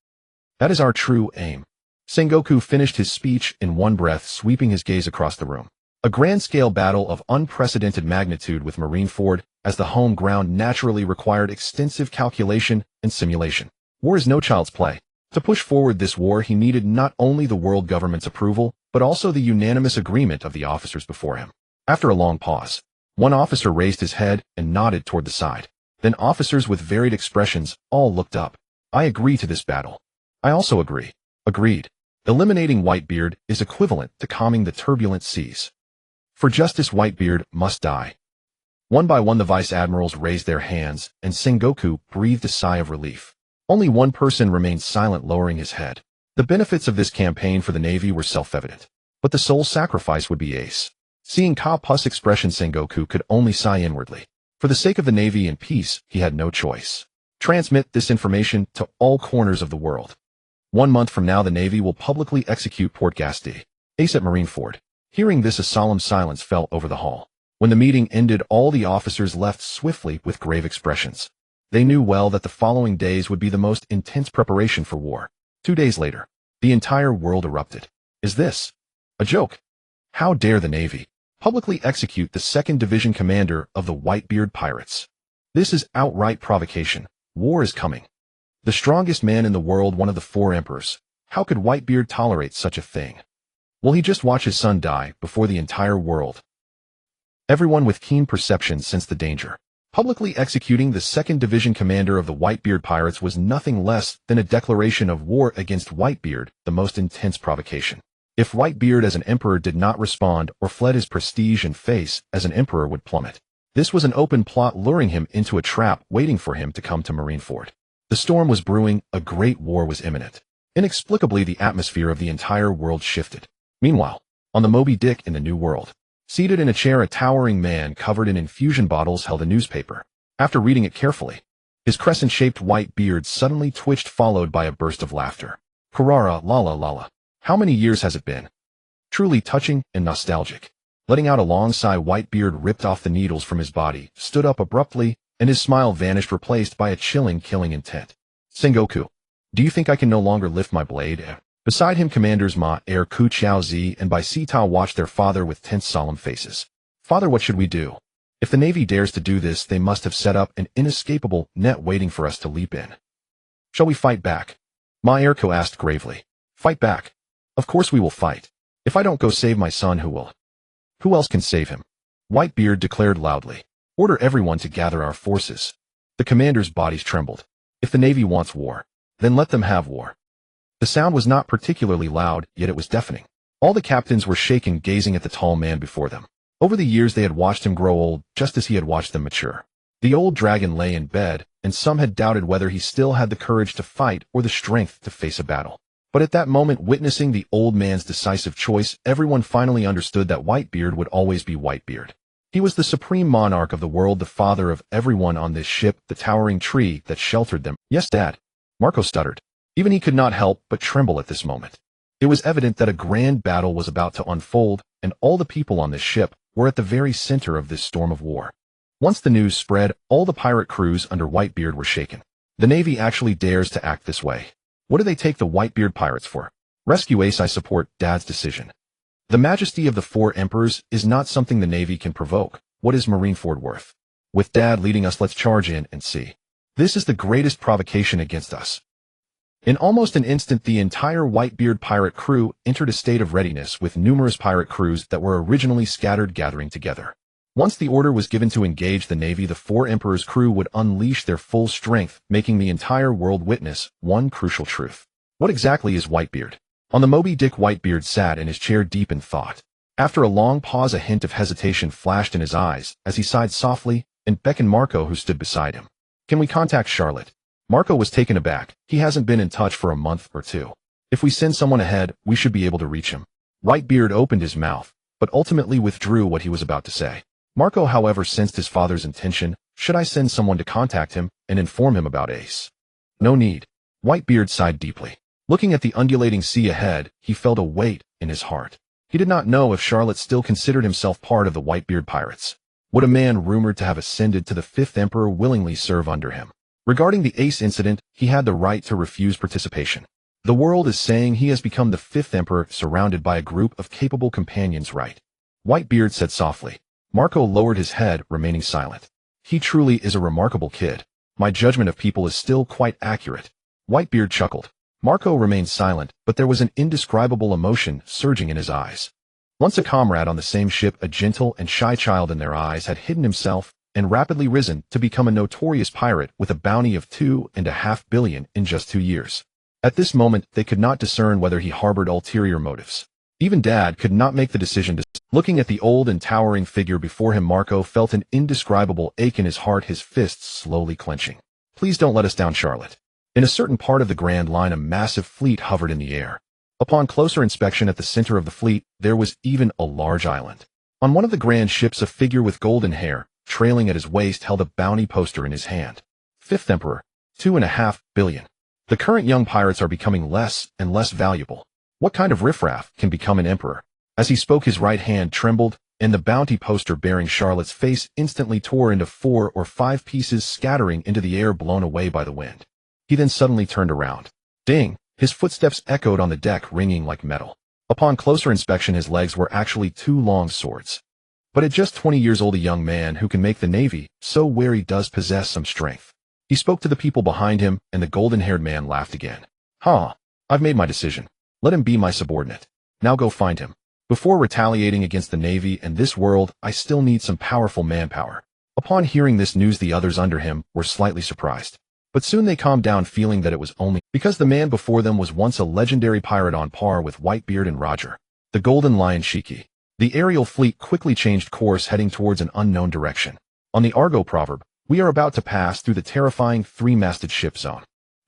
That is our true aim. Sengoku finished his speech in one breath, sweeping his gaze across the room. A grand-scale battle of unprecedented magnitude with Marineford as the home ground naturally required extensive calculation and simulation. War is no child's play. To push forward this war, he needed not only the world government's approval, but also the unanimous agreement of the officers before him. After a long pause, one officer raised his head and nodded toward the side. Then officers with varied expressions all looked up. I agree to this battle. I also agree. Agreed. Eliminating Whitebeard is equivalent to calming the turbulent seas. For justice, Whitebeard must die. One by one, the vice admirals raised their hands, and Sengoku breathed a sigh of relief. Only one person remained silent, lowering his head. The benefits of this campaign for the Navy were self-evident, but the sole sacrifice would be Ace. Seeing Ka-Pu's expression, Sengoku could only sigh inwardly. For the sake of the Navy and peace, he had no choice. Transmit this information to all corners of the world. 1 month from now, the Navy will publicly execute Port Gasti. Ace at Marineford. Hearing this, a solemn silence fell over the hall. When the meeting ended, all the officers left swiftly with grave expressions. They knew well that the following days would be the most intense preparation for war. 2 days later, the entire world erupted. Is this a joke? How dare the Navy publicly execute the 2nd Division commander of the Whitebeard Pirates? This is outright provocation. War is coming. The strongest man in the world, one of the 4 emperors. How could Whitebeard tolerate such a thing? Will he just watch his son die before the entire world? Everyone with keen perception sensed the danger. Publicly executing the 2nd Division commander of the Whitebeard Pirates was nothing less than a declaration of war against Whitebeard, the most intense provocation. If Whitebeard as an emperor did not respond or fled, his prestige and face as an emperor would plummet. This was an open plot luring him into a trap, waiting for him to come to Marineford. The storm was brewing, a great war was imminent. Inexplicably, the atmosphere of the entire world shifted. Meanwhile, on the Moby Dick in the New World, seated in a chair, a towering man covered in infusion bottles held a newspaper. After reading it carefully, his crescent-shaped white beard suddenly twitched, followed by a burst of laughter. Karara, la la la la. How many years has it been? Truly touching and nostalgic. Letting out a long sigh, Whitebeard ripped off the needles from his body, stood up abruptly, and his smile vanished, replaced by a chilling, killing intent. Sengoku, do you think I can no longer lift my blade? Beside him, Commanders Ma, Air Ku Chao-zi, and Bai Si-tao watched their father with tense, solemn faces. Father, what should we do? If the Navy dares to do this, they must have set up an inescapable net waiting for us to leap in. Shall we fight back? Ma Erko asked gravely. Fight back? Of course we will fight. If I don't go save my son, who will? Who else can save him? Whitebeard declared loudly. Order everyone to gather our forces. The commanders' bodies trembled. If the Navy wants war, then let them have war. The sound was not particularly loud, yet it was deafening. All the captains were shaken, gazing at the tall man before them. Over the years they had watched him grow old, just as he had watched them mature. The old dragon lay in bed, and some had doubted whether he still had the courage to fight or the strength to face a battle. But at that moment, witnessing the old man's decisive choice, everyone finally understood that Whitebeard would always be Whitebeard. He was the supreme monarch of the world, the father of everyone on this ship, the towering tree that sheltered them. Yes, Dad. Marco stuttered. Even he could not help but tremble at this moment. It was evident that a grand battle was about to unfold, and all the people on this ship were at the very center of this storm of war. Once the news spread, all the pirate crews under Whitebeard were shaken. The Navy actually dares to act this way. What do they take the Whitebeard Pirates for? Rescue Ace, I support Dad's decision. The majesty of the four emperors is not something the Navy can provoke. What is Marineford worth? With Dad leading us, let's charge in and see. This is the greatest provocation against us. In almost an instant, the entire Whitebeard pirate crew entered a state of readiness, with numerous pirate crews that were originally scattered gathering together. Once the order was given to engage the Navy, the four emperors' crew would unleash their full strength, making the entire world witness one crucial truth. What exactly is Whitebeard? On the Moby Dick, Whitebeard sat in his chair deep in thought. After a long pause, a hint of hesitation flashed in his eyes as he sighed softly and beckoned Marco, who stood beside him. Can we contact Charlotte? Marco was taken aback. He hasn't been in touch for a month or two. If we send someone ahead, we should be able to reach him. Whitebeard opened his mouth, but ultimately withdrew what he was about to say. Marco, however, sensed his father's intention. Should I send someone to contact him and inform him about Ace? No need. Whitebeard sighed deeply. Looking at the undulating sea ahead, he felt a weight in his heart. He did not know if Charlotte still considered himself part of the Whitebeard Pirates. Would a man rumored to have ascended to the fifth emperor willingly serve under him? Regarding the Ace incident, he had the right to refuse participation. The world is saying he has become the fifth emperor, surrounded by a group of capable companions, right? Whitebeard said softly. Marco lowered his head, remaining silent. He truly is a remarkable kid. My judgment of people is still quite accurate. Whitebeard chuckled. Marco remained silent, but there was an indescribable emotion surging in his eyes. Once a comrade on the same ship, a gentle and shy child in their eyes had hidden himself and rapidly risen to become a notorious pirate with a bounty of $2.5 billion in just 2 years. At this moment, they could not discern whether he harbored ulterior motives. Even Dad could not make the decision to. Looking at the old and towering figure before him, Marco felt an indescribable ache in his heart, his fists slowly clenching. Please don't let us down, Charlotte. In a certain part of the Grand Line, a massive fleet hovered in the air. Upon closer inspection, at the center of the fleet, there was even a large island. On one of the grand ships, a figure with golden hair, trailing at his waist, held a bounty poster in his hand. Fifth Emperor, $2.5 billion. The current young pirates are becoming less and less valuable. What kind of riffraff can become an emperor? As he spoke, his right hand trembled, and the bounty poster bearing Charlotte's face instantly tore into 4 or 5 pieces, scattering into the air, blown away by the wind. He then suddenly turned around. Ding! His footsteps echoed on the deck, ringing like metal. Upon closer inspection, his legs were actually 2 long swords. But at just 20 years old, a young man who can make the Navy so wary does possess some strength. He spoke to the people behind him, and the golden-haired man laughed again. I've made my decision. Let him be my subordinate. Now go find him. Before retaliating against the Navy and this world, I still need some powerful manpower. Upon hearing this news, the others under him were slightly surprised. But soon they calmed down, feeling that it was only because the man before them was once a legendary pirate on par with Whitebeard and Roger, the Golden Lion Shiki. The aerial fleet quickly changed course, heading towards an unknown direction. On the Argo proverb, we are about to pass through the terrifying 3-masted ship zone.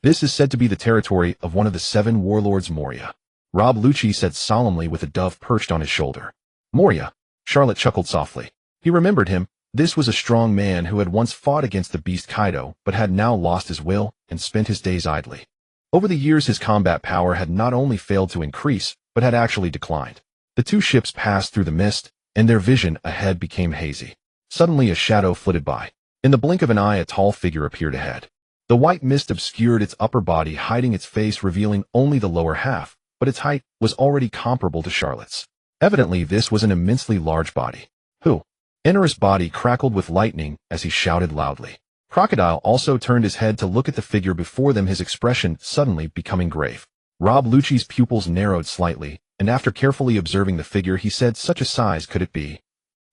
This is said to be the territory of one of the 7 warlords Moria. Rob Lucci said solemnly with a dove perched on his shoulder. Moria. Charlotte chuckled softly. He remembered him. This was a strong man who had once fought against the beast Kaido, but had now lost his will and spent his days idly. Over the years his combat power had not only failed to increase, but had actually declined. The 2 ships passed through the mist, and their vision ahead became hazy. Suddenly a shadow flitted by. In the blink of an eye a tall figure appeared ahead. The white mist obscured its upper body, hiding its face, revealing only the lower half, but its height was already comparable to Charlotte's. Evidently this was an immensely large body. Who? Enar's body crackled with lightning as he shouted loudly. Crocodile also turned his head to look at the figure before them, his expression suddenly becoming grave. Rob Lucci's pupils narrowed slightly, and after carefully observing the figure he said, "Such a size could it be?"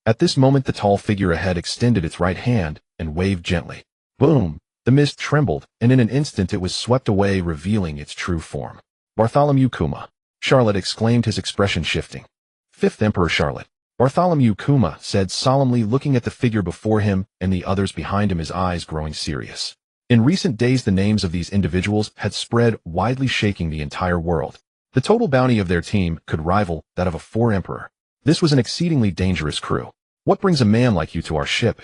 At this moment the tall figure ahead extended its right hand and waved gently. Boom! The mist trembled, and in an instant it was swept away, revealing its true form. Bartholomew Kuma. Charlotte exclaimed, his expression shifting. 5th Emperor Charlotte. Bartholomew Kuma said solemnly, looking at the figure before him and the others behind him, his eyes growing serious. In recent days the names of these individuals had spread widely, shaking the entire world. The total bounty of their team could rival that of a 4 emperor. This was an exceedingly dangerous crew. "What brings a man like you to our ship?"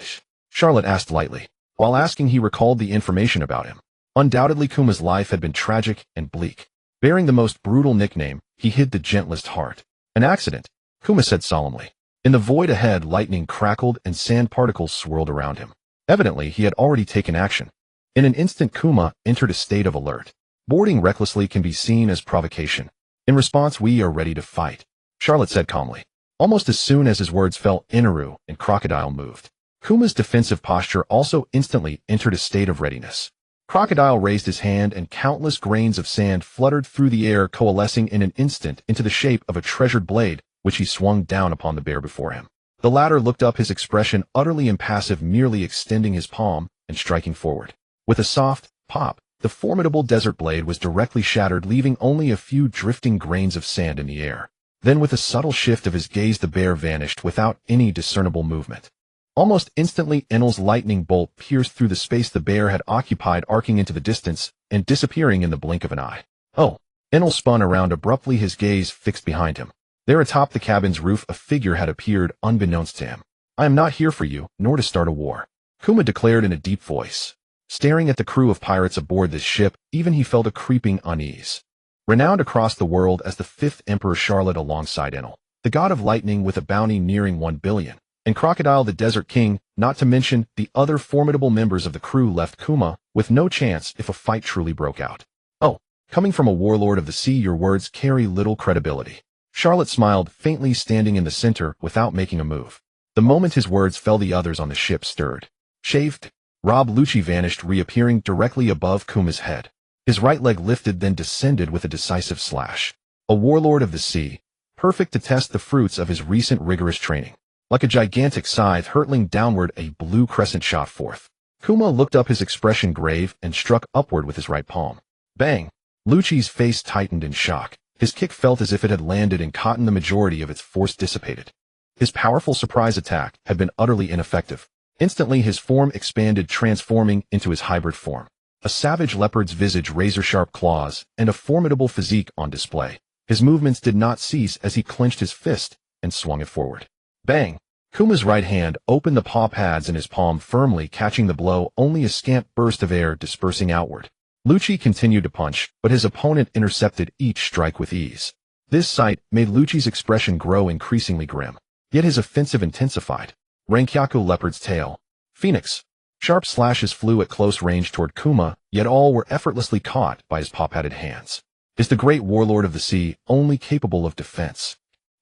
Charlotte asked lightly. While asking he recalled the information about him. Undoubtedly Kuma's life had been tragic and bleak. Bearing the most brutal nickname, he hid the gentlest heart. "An accident," Kuma said solemnly. In the void ahead lightning crackled and sand particles swirled around him. Evidently he had already taken action. In an instant Kuma entered a state of alert. "Boarding recklessly can be seen as provocation. In response we are ready to fight," Charlotte said calmly. Almost as soon as his words fell, Inaru and Crocodile moved. Kuma's defensive posture also instantly entered a state of readiness. Crocodile raised his hand and countless grains of sand fluttered through the air, coalescing in an instant into the shape of a treasured blade, which he swung down upon the bear before him. The latter looked up, his expression utterly impassive, merely extending his palm and striking forward. With a soft pop, the formidable desert blade was directly shattered, leaving only a few drifting grains of sand in the air. Then with a subtle shift of his gaze the bear vanished without any discernible movement. Almost instantly Enel's lightning bolt pierced through the space the bear had occupied, arcing into the distance and disappearing in the blink of an eye. "Oh!" Enel spun around abruptly, his gaze fixed behind him. There atop the cabin's roof a figure had appeared unbeknownst to him. "I am not here for you, nor to start a war," Kuma declared in a deep voice. Staring at the crew of pirates aboard this ship, even he felt a creeping unease. Renowned across the world as the 5th Emperor Charlotte alongside Enel, the god of lightning with a bounty nearing 1 billion, and Crocodile the Desert King, not to mention the other formidable members of the crew, left Kuma with no chance if a fight truly broke out. "Oh, coming from a warlord of the sea, your words carry little credibility." Charlotte smiled faintly, standing in the center without making a move. The moment his words fell the others on the ship stirred. Shaved, Rob Lucci vanished, reappearing directly above Kuma's head. His right leg lifted, then descended with a decisive slash. A warlord of the sea, perfect to test the fruits of his recent rigorous training. Like a gigantic scythe hurtling downward, a blue crescent shot forth. Kuma looked up, his expression grave, and struck upward with his right palm. Bang! Lucci's face tightened in shock. His kick felt as if it had landed and caught, the majority of its force dissipated. His powerful surprise attack had been utterly ineffective. Instantly his form expanded, transforming into his hybrid form. A savage leopard's visage, razor-sharp claws, and a formidable physique on display. His movements did not cease as he clenched his fist and swung it forward. Bang! Kuma's right hand opened, the paw pads in his palm firmly catching the blow, only a scant burst of air dispersing outward. Lucci continued to punch, but his opponent intercepted each strike with ease. This sight made Lucci's expression grow increasingly grim. Yet his offensive intensified. Rankyaku leopard's tail. Phoenix. Sharp slashes flew at close range toward Kuma, yet all were effortlessly caught by his paw-padded hands. Is the great warlord of the sea only capable of defense?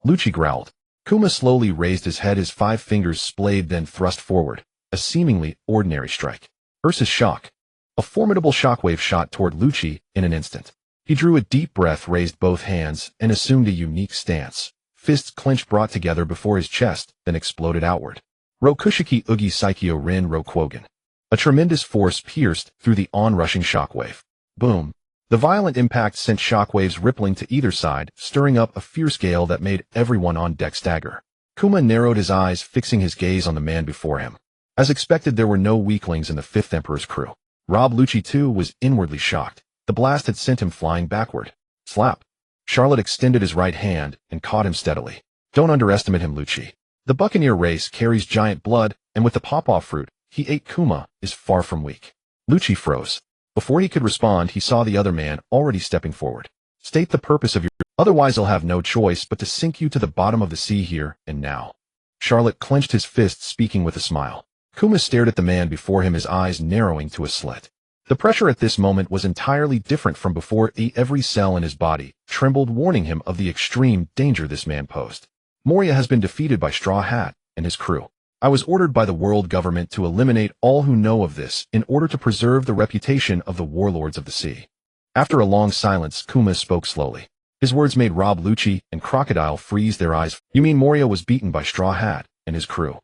Lucci growled. Kuma slowly raised his head, his 5 fingers splayed, then thrust forward. A seemingly ordinary strike. Ursa's shock. A formidable shockwave shot toward Lucci in an instant. He drew a deep breath, raised both hands, and assumed a unique stance. Fists clenched, brought together before his chest, then exploded outward. Rokushiki Ugi Saikyo Rin Rokwogen. A tremendous force pierced through the onrushing shockwave. Boom. The violent impact sent shockwaves rippling to either side, stirring up a fierce gale that made everyone on deck stagger. Kuma narrowed his eyes, fixing his gaze on the man before him. As expected, there were no weaklings in the 5th Emperor's crew. Rob Lucci too was inwardly shocked. The blast had sent him flying backward. Slap. Charlotte extended his right hand and caught him steadily. Don't underestimate him, Lucci. The Buccaneer race carries giant blood, and with the pawpaw fruit he ate, Kuma is far from weak. Lucci froze. Before he could respond, he saw the other man already stepping forward. State the purpose of your... Otherwise I'll have no choice but to sink you to the bottom of the sea here and now. Charlotte clenched his fists, speaking with a smile. Kuma stared at the man before him, his eyes narrowing to a slit. The pressure at this moment was entirely different from before. Every cell in his body trembled, warning him of the extreme danger this man posed. Moria has been defeated by Straw Hat and his crew. I was ordered by the world government to eliminate all who know of this in order to preserve the reputation of the warlords of the sea. After a long silence, Kuma spoke slowly. His words made Rob, Lucci, and Crocodile freeze their eyes. You mean Moria was beaten by Straw Hat and his crew?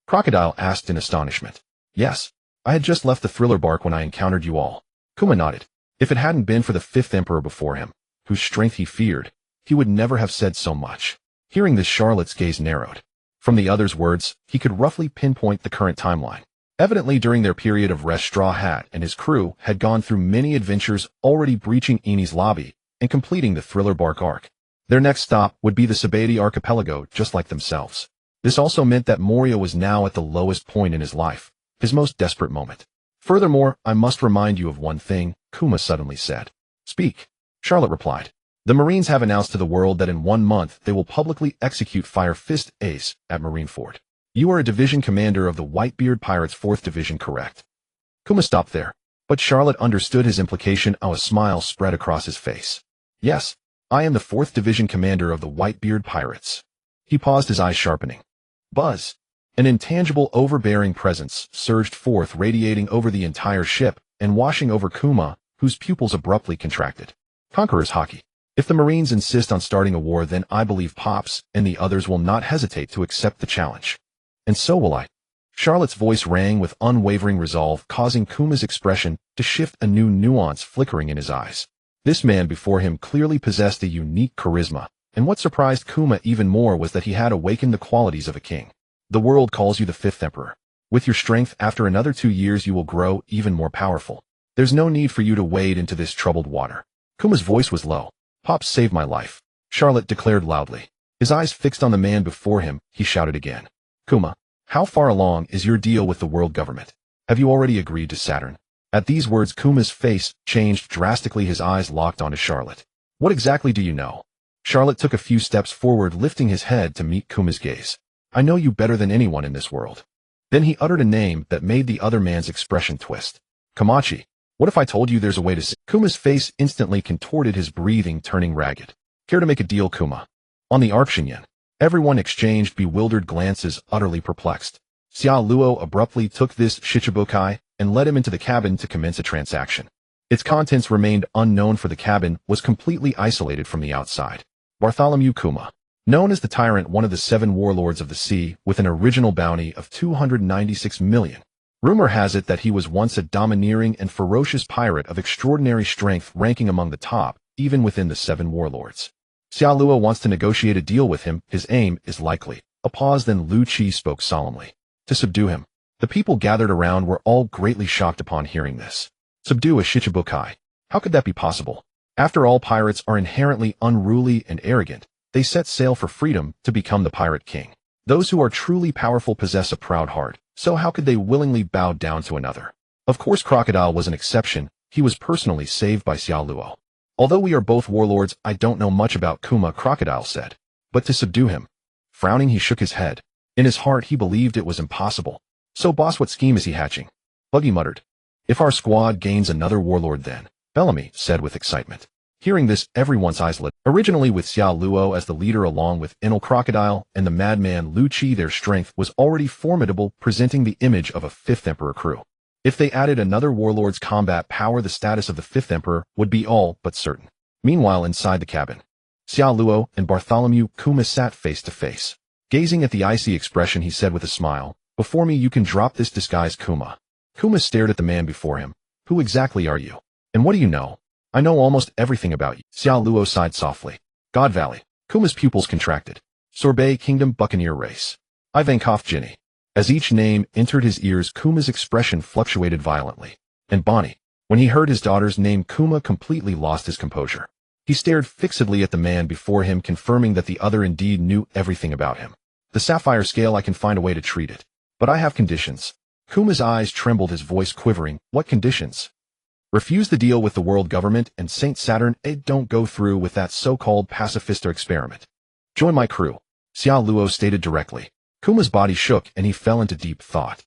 Crocodile asked in astonishment. Yes. I had just left the thriller bark when I encountered you all. Kuma nodded. If it hadn't been for the fifth emperor before him, whose strength he feared, he would never have said so much. Hearing this, Charlotte's gaze narrowed. From the other's words, he could roughly pinpoint the current timeline. Evidently, during their period of rest, Straw Hat and his crew had gone through many adventures, already breaching Eni's lobby and completing the thriller bark arc. Their next stop would be the Sabati archipelago, just like themselves. This also meant that Moria was now at the lowest point in his life, his most desperate moment. Furthermore, I must remind you of one thing, Kuma suddenly said. Speak. Charlotte replied. The Marines have announced to the world that in 1 month they will publicly execute Fire Fist Ace at Marineford. You are a division commander of the Whitebeard Pirates 4th Division, correct? Kuma stopped there, but Charlotte understood his implication. A smile spread across his face. Yes, I am the 4th Division commander of the Whitebeard Pirates. He paused, his eyes sharpening. Buzz. An intangible, overbearing presence surged forth, radiating over the entire ship and washing over Kuma, whose pupils abruptly contracted. Conqueror's Haki. If the Marines insist on starting a war, then I believe Pops and the others will not hesitate to accept the challenge. And so will I. Charlotte's voice rang with unwavering resolve, causing Kuma's expression to shift, a new nuance flickering in his eyes. This man before him clearly possessed a unique charisma, and what surprised Kuma even more was that he had awakened the qualities of a king. The world calls you the 5th Emperor. With your strength, after another 2 years you will grow even more powerful. There's no need for you to wade into this troubled water. Kuma's voice was low. Pops saved my life, Charlotte declared loudly. His eyes fixed on the man before him, he shouted again. Kuma, how far along is your deal with the world government? Have you already agreed to Saturn? At these words, Kuma's face changed drastically, his eyes locked onto Charlotte. What exactly do you know? Charlotte took a few steps forward, lifting his head to meet Kuma's gaze. I know you better than anyone in this world. Then he uttered a name that made the other man's expression twist. Kamachi. What if I told you there's a way to... Kuma's face instantly contorted, his breathing turning ragged. Care to make a deal, Kuma? On the Arkshinyan, everyone exchanged bewildered glances, utterly perplexed. Xia Luo abruptly took this Shichibukai and led him into the cabin to commence a transaction. Its contents remained unknown, for the cabin was completely isolated from the outside. Bartholomew Kuma, known as the Tyrant, one of the 7 warlords of the sea, with an original bounty of 296 million. Rumor has it that he was once a domineering and ferocious pirate of extraordinary strength, ranking among the top, even within the 7 warlords. Xia Luo wants to negotiate a deal with him. His aim is likely. A pause, then Lu Qi spoke solemnly. To subdue him. The people gathered around were all greatly shocked upon hearing this. Subdue a Shichibukai. How could that be possible? After all, pirates are inherently unruly and arrogant. They set sail for freedom to become the pirate king. Those who are truly powerful possess a proud heart. So how could they willingly bow down to another? Of course, Crocodile was an exception. He was personally saved by Xia Luo. Although we are both warlords, I don't know much about Kuma, Crocodile said. But to subdue him. Frowning, he shook his head. In his heart, he believed it was impossible. So boss, what scheme is he hatching? Buggy muttered. If our squad gains another warlord, then, Bellamy said with excitement. Hearing this, everyone's eyes lit. Originally with Xia Luo as the leader, along with Enel Crocodile and the madman Lu Qi, their strength was already formidable, presenting the image of a 5th Emperor crew. If they added another warlord's combat power, the status of the 5th Emperor would be all but certain. Meanwhile, inside the cabin, Xia Luo and Bartholomew Kuma sat face to face. Gazing at the icy expression, he said with a smile, Before me you can drop this disguise, Kuma. Kuma stared at the man before him. Who exactly are you? And what do you know? I know almost everything about you. Xia Luo sighed softly. God Valley. Kuma's pupils contracted. Sorbet Kingdom, Buccaneer race. Ivankov Ginny. As each name entered his ears, Kuma's expression fluctuated violently. And Bonnie. When he heard his daughter's name, Kuma completely lost his composure. He stared fixedly at the man before him, confirming that the other indeed knew everything about him. The sapphire scale, I can find a way to treat it. But I have conditions. Kuma's eyes trembled, his voice quivering. What conditions? Refuse the deal with the world government and Saint Saturn. Don't go through with that so-called pacifista experiment. Join my crew, Xiao Luo stated directly. Kuma's body shook and he fell into deep thought.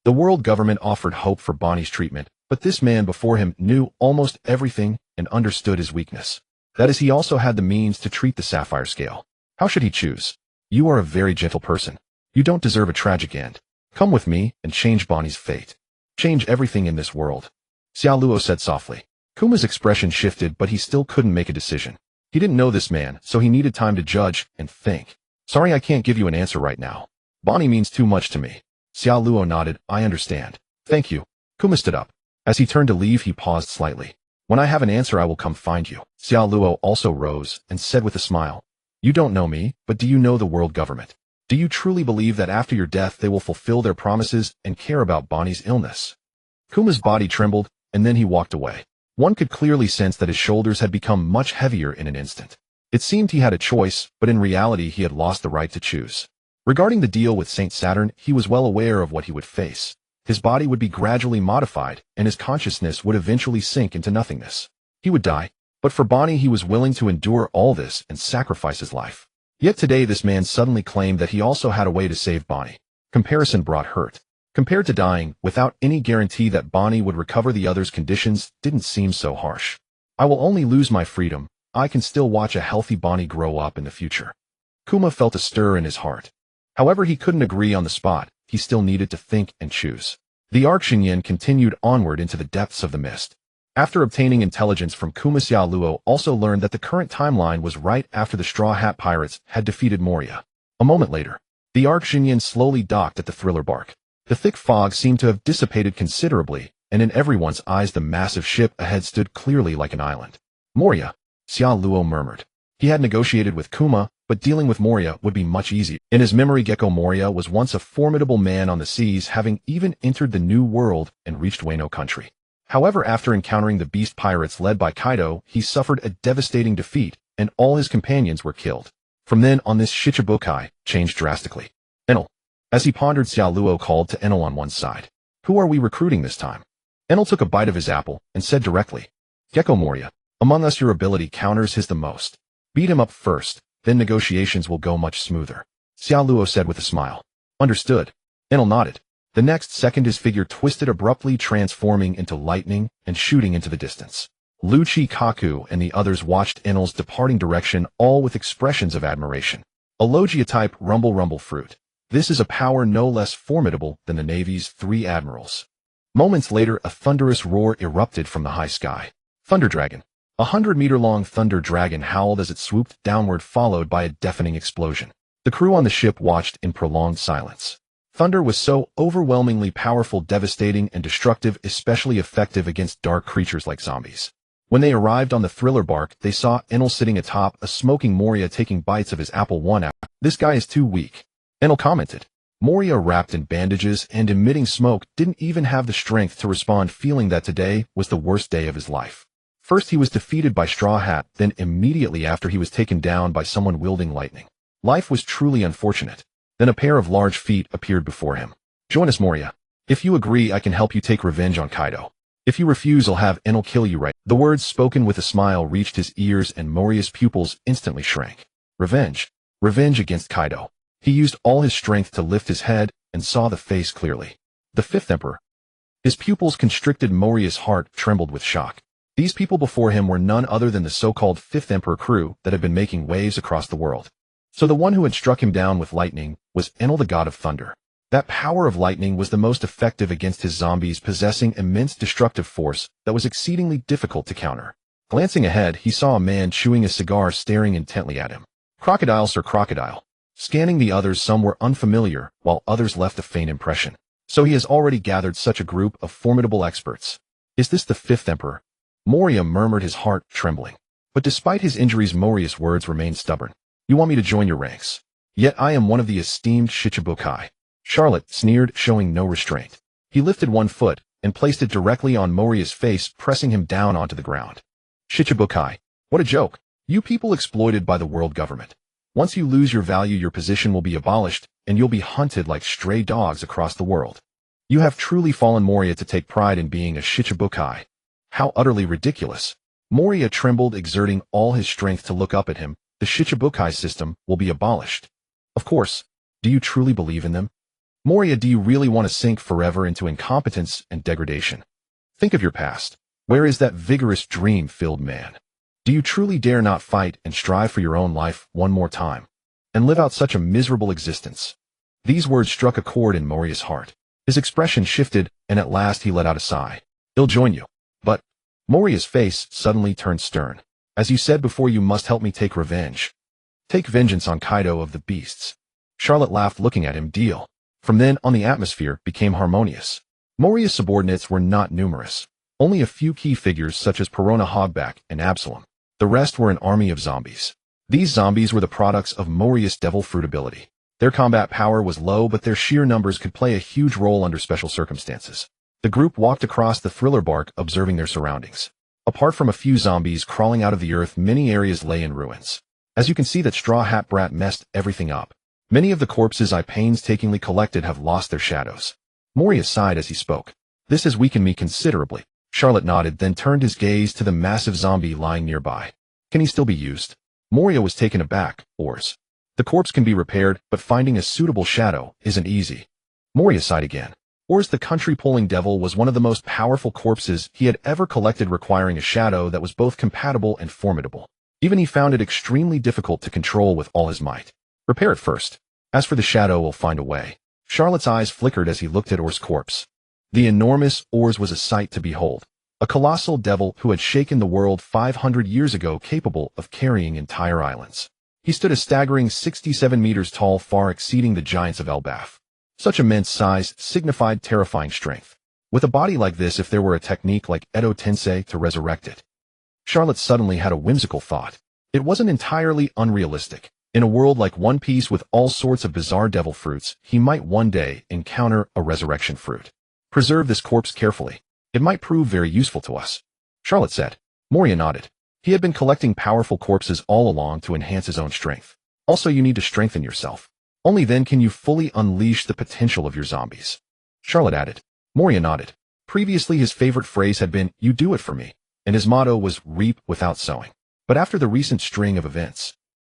The world government offered hope for Bonnie's treatment, but this man before him knew almost everything and understood his weakness. That is, he also had the means to treat the sapphire scale. How should he choose? You are a very gentle person. You don't deserve a tragic end. Come with me and change Bonnie's fate. Change everything in this world, Xiao Luo said softly. Kuma's expression shifted, but he still couldn't make a decision. He didn't know this man, so he needed time to judge and think. Sorry, I can't give you an answer right now. Bonnie means too much to me. Xiao Luo nodded. I understand. Thank you. Kuma stood up. As he turned to leave, he paused slightly. When I have an answer, I will come find you. Xiao Luo also rose and said with a smile, You don't know me, but do you know the world government? Do you truly believe that after your death they will fulfill their promises and care about Bonnie's illness? Kuma's body trembled, and then he walked away. One could clearly sense that his shoulders had become much heavier in an instant. It seemed he had a choice, but in reality he had lost the right to choose. Regarding the deal with Saint Saturn, he was well aware of what he would face. His body would be gradually modified, and his consciousness would eventually sink into nothingness. He would die, but for Bonnie he was willing to endure all this and sacrifice his life. Yet today this man suddenly claimed that he also had a way to save Bonnie. Comparison brought hurt. Compared to dying, without any guarantee that Bonnie would recover, the other's conditions didn't seem so harsh. I will only lose my freedom. I can still watch a healthy Bonnie grow up in the future. Kuma felt a stir in his heart. However, he couldn't agree on the spot. He still needed to think and choose. The Arc Xinyan continued onward into the depths of the mist. After obtaining intelligence from Kuma, Xiao Luo also learned that the current timeline was right after the Straw Hat Pirates had defeated Moria. A moment later, the Arc Xinyan slowly docked at the thriller bark. The thick fog seemed to have dissipated considerably, and in everyone's eyes the massive ship ahead stood clearly like an island. Moria, Xiao Luo murmured. He had negotiated with Kuma, but dealing with Moria would be much easier. In his memory, Gecko Moria was once a formidable man on the seas, having even entered the New World and reached Wano country. However, after encountering the beast pirates led by Kaido, he suffered a devastating defeat, and all his companions were killed. From then on, this Shichibukai changed drastically. Enel. As he pondered, Xiao Luo called to Enel on one side. Who are we recruiting this time? Enel took a bite of his apple and said directly, Gecko Moria, among us your ability counters his the most. Beat him up first, then negotiations will go much smoother. Xiao Luo said with a smile. Understood. Enel nodded. The next second his figure twisted abruptly, transforming into lightning and shooting into the distance. Lucci, Kaku, and the others watched Enel's departing direction, all with expressions of admiration. A Logia-type rumble fruit. This is a power no less formidable than the Navy's 3 admirals. Moments later, a thunderous roar erupted from the high sky. Thunder Dragon. 100-meter-long Thunder Dragon howled as it swooped downward, followed by a deafening explosion. The crew on the ship watched in prolonged silence. Thunder was so overwhelmingly powerful, devastating, and destructive, especially effective against dark creatures like zombies. When they arrived on the thriller bark, they saw Enel sitting atop a smoking Moria taking bites of his apple. This guy is too weak, Enel commented. Moria, wrapped in bandages and emitting smoke, didn't even have the strength to respond, feeling that today was the worst day of his life. First he was defeated by Straw Hat, then immediately after he was taken down by someone wielding lightning. Life was truly unfortunate. Then a pair of large feet appeared before him. Join us, Moria. If you agree, I can help you take revenge on Kaido. If you refuse, I'll have Enel kill you right. The words, spoken with a smile, reached his ears and Moria's pupils instantly shrank. Revenge. Revenge against Kaido. He used all his strength to lift his head and saw the face clearly. The 5th Emperor. His pupils constricted. Moria's heart trembled with shock. These people before him were none other than the so-called 5th Emperor crew that had been making waves across the world. So the one who had struck him down with lightning was Enel, the god of thunder. That power of lightning was the most effective against his zombies, possessing immense destructive force that was exceedingly difficult to counter. Glancing ahead, he saw a man chewing a cigar staring intently at him. Crocodile, Sir Crocodile. Scanning the others, some were unfamiliar, while others left a faint impression. So he has already gathered such a group of formidable experts. Is this the 5th Emperor? Moria murmured, his heart trembling. But despite his injuries, Moria's words remained stubborn. You want me to join your ranks? Yet I am one of the esteemed Shichibukai. Charlotte sneered, showing no restraint. He lifted one foot, and and placed it directly on Moriya's face, pressing him down onto the ground. Shichibukai. What a joke. You people exploited by the world government. Once you lose your value, your position will be abolished, and you'll be hunted like stray dogs across the world. You have truly fallen, Moriya, to take pride in being a Shichibukai. How utterly ridiculous. Moriya trembled, exerting all his strength to look up at him. The Shichibukai system will be abolished. Of course. Do you truly believe in them? Moriya, do you really want to sink forever into incompetence and degradation? Think of your past. Where is that vigorous, dream-filled man? Do you truly dare not fight and strive for your own life one more time, and live out such a miserable existence? These words struck a chord in Moriya's heart. His expression shifted, and at last he let out a sigh. I'll join you. But Moriya's face suddenly turned stern. As you said before, you must help me take revenge. Take vengeance on Kaido of the beasts. Charlotte laughed, looking at him. Deal. From then on, the atmosphere became harmonious. Moriya's subordinates were not numerous. Only a few key figures such as Perona Hogback and Absalom. The rest were an army of zombies. These zombies were the products of Moriya's devil fruit ability. Their combat power was low, but their sheer numbers could play a huge role under special circumstances. The group walked across the thriller bark, observing their surroundings. Apart from a few zombies crawling out of the earth, many areas lay in ruins. As you can see, that Straw Hat Brat messed everything up. Many of the corpses I painstakingly collected have lost their shadows. Moriya sighed as he spoke. This has weakened me considerably. Charlotte nodded, then turned his gaze to the massive zombie lying nearby. Can he still be used? Moriya was taken aback. Ors. The corpse can be repaired, but finding a suitable shadow isn't easy. Moriya sighed again. Ors, the country-pulling devil, was one of the most powerful corpses he had ever collected, requiring a shadow that was both compatible and formidable. Even he found it extremely difficult to control with all his might. Repair it first. As for the shadow, we'll find a way. Charlotte's eyes flickered as he looked at Or's corpse. The enormous Ors was a sight to behold. A colossal devil who had shaken the world 500 years ago, capable of carrying entire islands. He stood a staggering 67 meters tall, far exceeding the giants of Elbaf. Such immense size signified terrifying strength. With a body like this, if there were a technique like Edo Tensei to resurrect it. Charlotte suddenly had a whimsical thought. It wasn't entirely unrealistic. In a world like One Piece with all sorts of bizarre devil fruits, he might one day encounter a resurrection fruit. Preserve this corpse carefully. It might prove very useful to us, Charlotte said. Moriya nodded. He had been collecting powerful corpses all along to enhance his own strength. Also, you need to strengthen yourself. Only then can you fully unleash the potential of your zombies, Charlotte added. Moriya nodded. Previously, his favorite phrase had been, "You do it for me," and his motto was, "Reap without sowing." But after the recent string of events,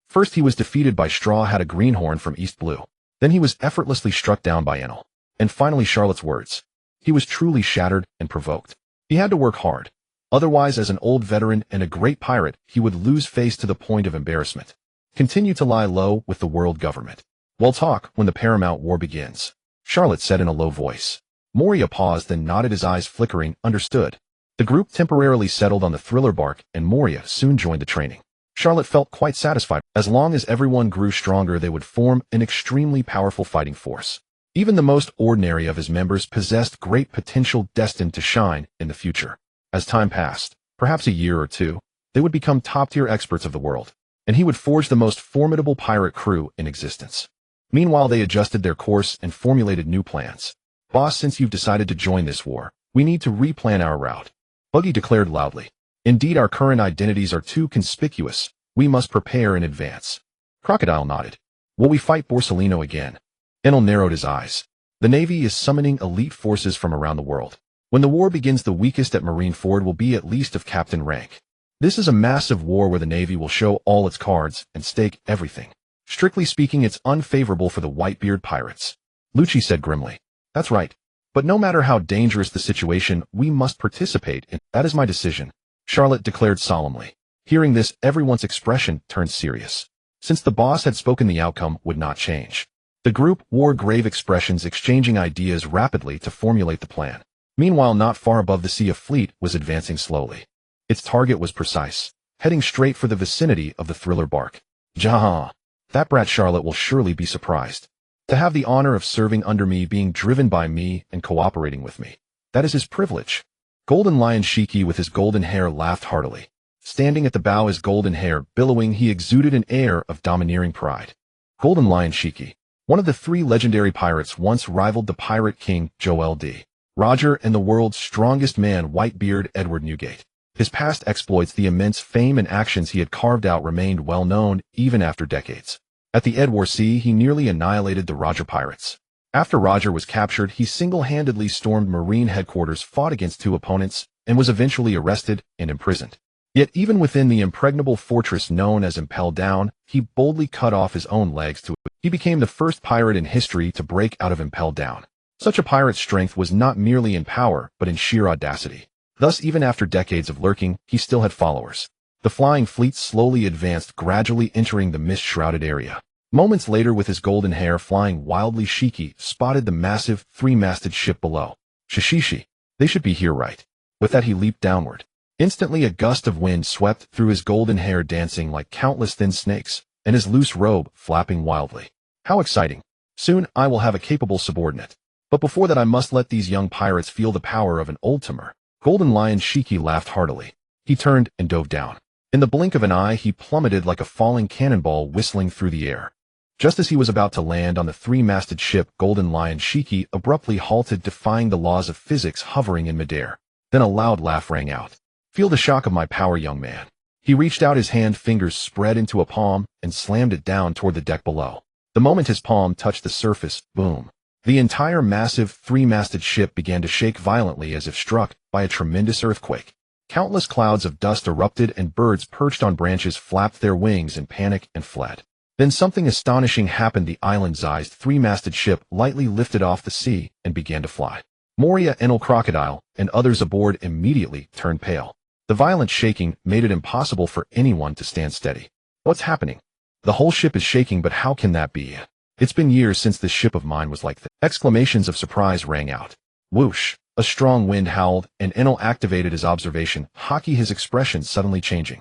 first he was defeated by Straw Hat, a greenhorn from East Blue. Then he was effortlessly struck down by Enel. And finally, Charlotte's words. He was truly shattered and provoked. He had to work hard. Otherwise, as an old veteran and a great pirate, he would lose face to the point of embarrassment. Continue to lie low with the world government. We'll talk when the Paramount War begins, Charlotte said in a low voice. Moriya paused, then nodded, his eyes flickering. Understood. The group temporarily settled on the thriller bark, and Moriya soon joined the training. Charlotte felt quite satisfied. As long as everyone grew stronger, they would form an extremely powerful fighting force. Even the most ordinary of his members possessed great potential, destined to shine in the future. As time passed, perhaps a year or two, they would become top-tier experts of the world, and he would forge the most formidable pirate crew in existence. Meanwhile, they adjusted their course and formulated new plans. Boss, since you've decided to join this war, we need to replan our route, Buggy declared loudly. Indeed, our current identities are too conspicuous. We must prepare in advance. Crocodile nodded. Will we fight Borsalino again? Enel narrowed his eyes. The Navy is summoning elite forces from around the world. When the war begins, the weakest at Marineford will be at least of captain rank. This is a massive war where the Navy will show all its cards and stake everything. Strictly speaking, it's unfavorable for the Whitebeard Pirates, Lucci said grimly. That's right. But no matter how dangerous the situation, we must participate in. That is my decision, Charlotte declared solemnly. Hearing this, everyone's expression turned serious. Since the boss had spoken, the outcome would not change. The group wore grave expressions, exchanging ideas rapidly to formulate the plan. Meanwhile, not far above the sea, a fleet was advancing slowly. Its target was precise, heading straight for the vicinity of the thriller bark. Jaha! That brat Charlotte will surely be surprised. To have the honor of serving under me, being driven by me, and cooperating with me. That is his privilege. Golden Lion Shiki, with his golden hair, laughed heartily. Standing at the bow, his golden hair billowing, he exuded an air of domineering pride. Golden Lion Shiki, one of the 3 legendary pirates, once rivaled the pirate king Joel D. Roger and the world's strongest man, Whitebeard Edward Newgate. His past exploits, the immense fame and actions he had carved out, remained well known even after decades. At the Foresee, he nearly annihilated the Roger Pirates. After Roger was captured, he single-handedly stormed Marine headquarters, fought against 2 opponents, and was eventually arrested and imprisoned. Yet even within the impregnable fortress known as Impel Down, he boldly cut off his own legs to it. He became the first pirate in history to break out of Impel Down. Such a pirate's strength was not merely in power, but in sheer audacity. Thus, even after decades of lurking, he still had followers. The flying fleet slowly advanced, gradually entering the mist-shrouded area. Moments later, with his golden hair flying wildly, Shiki spotted the massive, 3-masted ship below. Shishishi. They should be here, right? With that, he leaped downward. Instantly, a gust of wind swept through his golden hair, dancing like countless thin snakes, and his loose robe flapping wildly. How exciting! Soon, I will have a capable subordinate. But before that, I must let these young pirates feel the power of an old timer. Golden Lion Shiki laughed heartily. He turned and dove down. In the blink of an eye, he plummeted like a falling cannonball, whistling through the air. Just as he was about to land on the 3-masted ship, Golden Lion Shiki abruptly halted, defying the laws of physics, hovering in midair. Then a loud laugh rang out. Feel the shock of my power, young man. He reached out his hand, fingers spread into a palm, and slammed it down toward the deck below. The moment his palm touched the surface, boom. The entire massive 3-masted ship began to shake violently as if struck by a tremendous earthquake. Countless clouds of dust erupted, and birds perched on branches flapped their wings in panic and fled. Then something astonishing happened. The island-sized 3-masted ship lightly lifted off the sea and began to fly. Moria, Enel Crocodile, and others aboard immediately turned pale. The violent shaking made it impossible for anyone to stand steady. What's happening? The whole ship is shaking, but how can that be? It's been years since this ship of mine was like this. Exclamations of surprise rang out. Whoosh! A strong wind howled, and Enel activated his observation, Haki, his expression suddenly changing.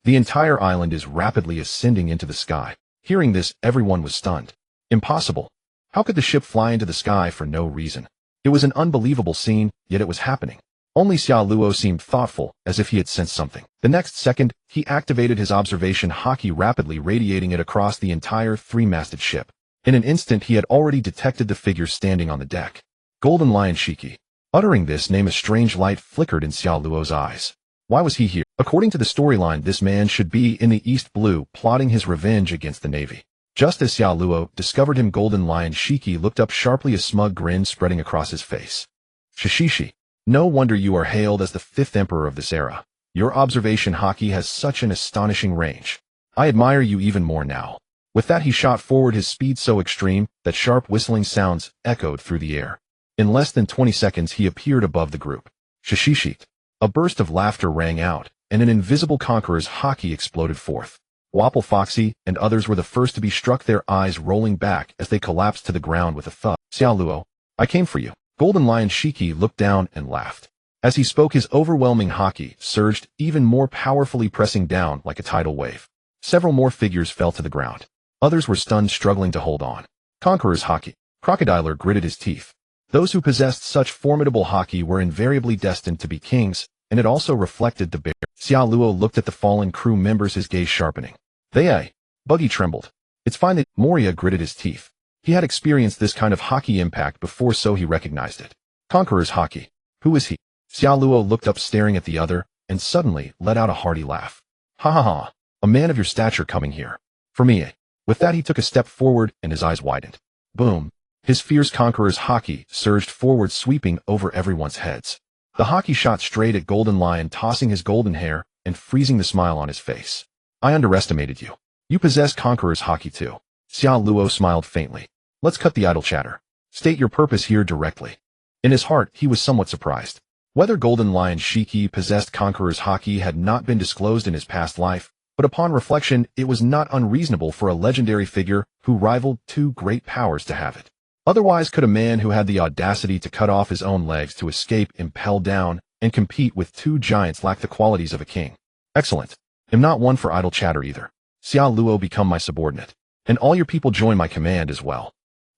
The entire island is rapidly ascending into the sky. Hearing this, everyone was stunned. Impossible. How could the ship fly into the sky for no reason? It was an unbelievable scene, yet it was happening. Only Xia Luo seemed thoughtful, as if he had sensed something. The next second, he activated his observation Haki, rapidly radiating it across the entire 3-masted ship. In an instant, he had already detected the figure standing on the deck. Golden Lion Shiki. Uttering this name, a strange light flickered in Xia Luo's eyes. Why was he here? According to the storyline, this man should be in the East Blue, plotting his revenge against the Navy. Just as Xia Luo discovered him, Golden Lion Shiki looked up sharply, a smug grin spreading across his face. Shishishi. No wonder you are hailed as the 5th emperor of this era. Your observation Haki has such an astonishing range. I admire you even more now. With that, he shot forward, his speed so extreme that sharp whistling sounds echoed through the air. In less than 20 seconds, he appeared above the group. Shishishi. A burst of laughter rang out, and an invisible conqueror's Haki exploded forth. Wapple Foxy and others were the first to be struck, their eyes rolling back as they collapsed to the ground with a thud. Xia Luo, I came for you. Golden Lion Shiki looked down and laughed. As he spoke, his overwhelming Haki surged even more powerfully, pressing down like a tidal wave. Several more figures fell to the ground. Others were stunned, struggling to hold on. Conqueror's Haki. Crocodiler gritted his teeth. Those who possessed such formidable Haki were invariably destined to be kings, and it also reflected the bear. Xia Luo looked at the fallen crew members, his gaze sharpening. Buggy trembled. It's fine that Moria gritted his teeth. He had experienced this kind of Haki impact before, so he recognized it. Conqueror's Haki. Who is he? Xia Luo looked up, staring at the other, and suddenly let out a hearty laugh. Ha ha ha. A man of your stature coming here. For me. With that, he took a step forward, and his eyes widened. Boom. His fierce Conqueror's Haki surged forward, sweeping over everyone's heads. The Haki shot straight at Golden Lion, tossing his golden hair and freezing the smile on his face. I underestimated you. You possess Conqueror's Haki too. Xia Luo smiled faintly. Let's cut the idle chatter. State your purpose here directly. In his heart, he was somewhat surprised. Whether Golden Lion Shiki possessed Conqueror's Haki had not been disclosed in his past life, but upon reflection, it was not unreasonable for a legendary figure who rivaled 2 great powers to have it. Otherwise, could a man who had the audacity to cut off his own legs to escape Impel Down and compete with 2 giants lack the qualities of a king? Excellent. Am not one for idle chatter either. Xia Luo, become my subordinate, and all your people join my command as well.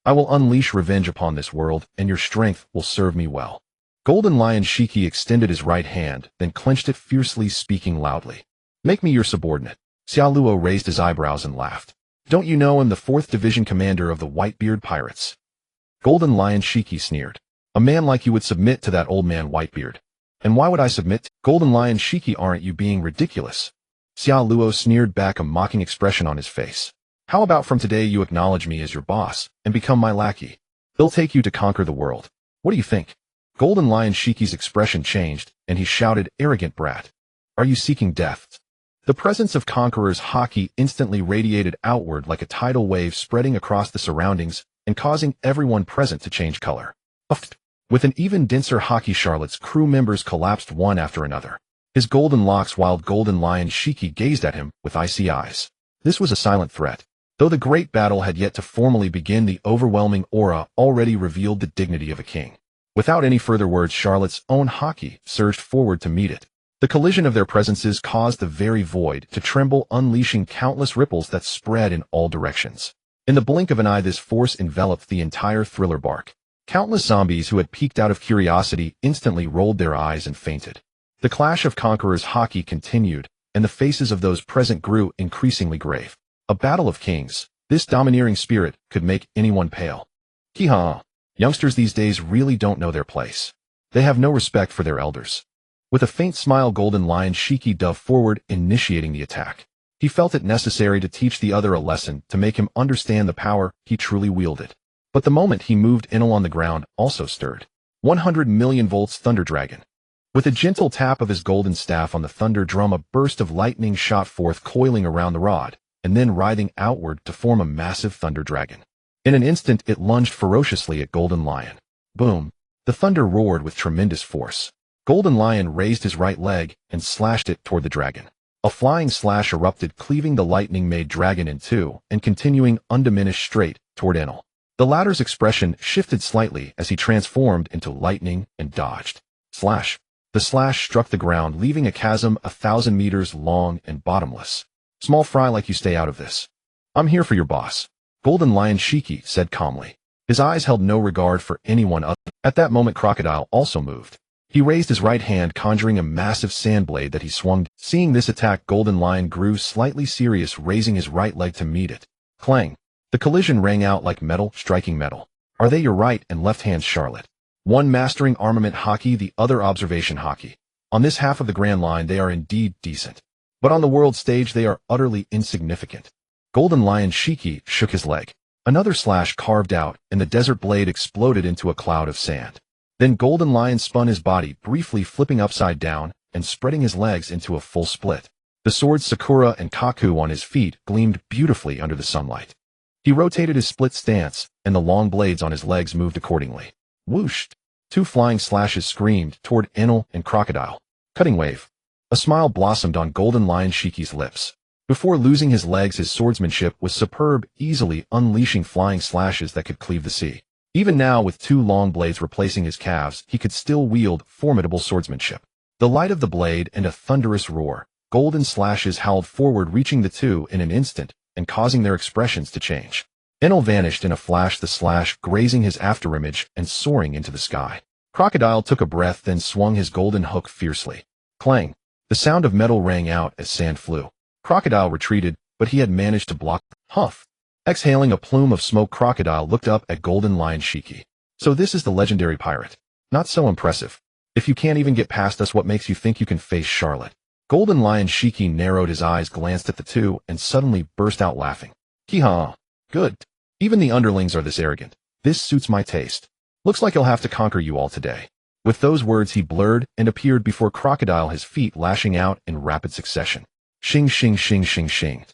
I will unleash revenge upon this world, and your strength will serve me well. Golden Lion Shiki extended his right hand, then clenched it fiercely, speaking loudly. Make me your subordinate. Xia Luo raised his eyebrows and laughed. Don't you know I'm the 4th Division commander of the Whitebeard Pirates? Golden Lion Shiki sneered. A man like you would submit to that old man Whitebeard. And why would I submit? Golden Lion Shiki, aren't you being ridiculous? Xia Luo sneered back, a mocking expression on his face. How about from today you acknowledge me as your boss and become my lackey? He'll take you to conquer the world. What do you think? Golden Lion Shiki's expression changed, and he shouted, arrogant brat. Are you seeking death? The presence of Conqueror's Haki instantly radiated outward like a tidal wave, spreading across the surroundings and causing everyone present to change color. With an even denser Haki, Charlotte's crew members collapsed one after another. His golden locks, while Golden Lion Shiki gazed at him with icy eyes. This was a silent threat. Though the great battle had yet to formally begin, the overwhelming aura already revealed the dignity of a king. Without any further words, Charlotte's own Haki surged forward to meet it. The collision of their presences caused the very void to tremble, unleashing countless ripples that spread in all directions. In the blink of an eye, this force enveloped the entire thriller bark. Countless zombies who had peeked out of curiosity instantly rolled their eyes and fainted. The clash of Conqueror's Haki continued, and the faces of those present grew increasingly grave. A battle of kings. This domineering spirit could make anyone pale. Kiha. Youngsters these days really don't know their place. They have no respect for their elders. With a faint smile, Golden Lion Shiki dove forward, initiating the attack. He felt it necessary to teach the other a lesson, to make him understand the power he truly wielded. But the moment he moved, Enel on the ground also stirred. 100 million volts Thunder Dragon. With a gentle tap of his golden staff on the thunder drum, a burst of lightning shot forth, coiling around the rod, and then writhing outward to form a massive thunder dragon. In an instant, it lunged ferociously at Golden Lion. Boom! The thunder roared with tremendous force. Golden Lion raised his right leg and slashed it toward the dragon. A flying slash erupted, cleaving the lightning-made dragon in two and continuing undiminished straight toward Enel. The latter's expression shifted slightly as he transformed into lightning and dodged. Slash! The slash struck the ground, leaving a chasm 1,000 meters long and bottomless. Small fry like you, stay out of this. I'm here for your boss. Golden Lion Shiki said calmly. His eyes held no regard for anyone other. At that moment, Crocodile also moved. He raised his right hand, conjuring a massive sand blade that he swung. Seeing this attack, Golden Lion grew slightly serious, raising his right leg to meet it. Clang! The collision rang out like metal striking metal. Are they your right and left hands, Charlotte? One mastering armament Haki, the other observation Haki. On this half of the Grand Line they are indeed decent. But on the world stage they are utterly insignificant. Golden Lion Shiki shook his leg. Another slash carved out, and the desert blade exploded into a cloud of sand. Then Golden Lion spun his body, briefly flipping upside down and spreading his legs into a full split. The swords Sakura and Kaku on his feet gleamed beautifully under the sunlight. He rotated his split stance, and the long blades on his legs moved accordingly. Whoosh! Two flying slashes screamed toward Enel and Crocodile. Cutting wave. A smile blossomed on Golden Lion Shiki's lips. Before losing his legs, his swordsmanship was superb, easily unleashing flying slashes that could cleave the sea. Even now, with two long blades replacing his calves, he could still wield formidable swordsmanship. The light of the blade and a thunderous roar, golden slashes howled forward, reaching the two in an instant and causing their expressions to change. Enel vanished in a flash, the slash grazing his afterimage and soaring into the sky. Crocodile took a breath, then swung his golden hook fiercely. Clang! The sound of metal rang out as sand flew. Crocodile retreated, but he had managed to block. Huff! Exhaling a plume of smoke, Crocodile looked up at Golden Lion Shiki. So this is the legendary pirate. Not so impressive. If you can't even get past us, what makes you think you can face Charlotte? Golden Lion Shiki narrowed his eyes, glanced at the two, and suddenly burst out laughing. Hee-haw. Good. Even the underlings are this arrogant. This suits my taste. Looks like he'll have to conquer you all today. With those words, he blurred and appeared before Crocodile, his feet lashing out in rapid succession. Shing, shing, shing, shing, shing.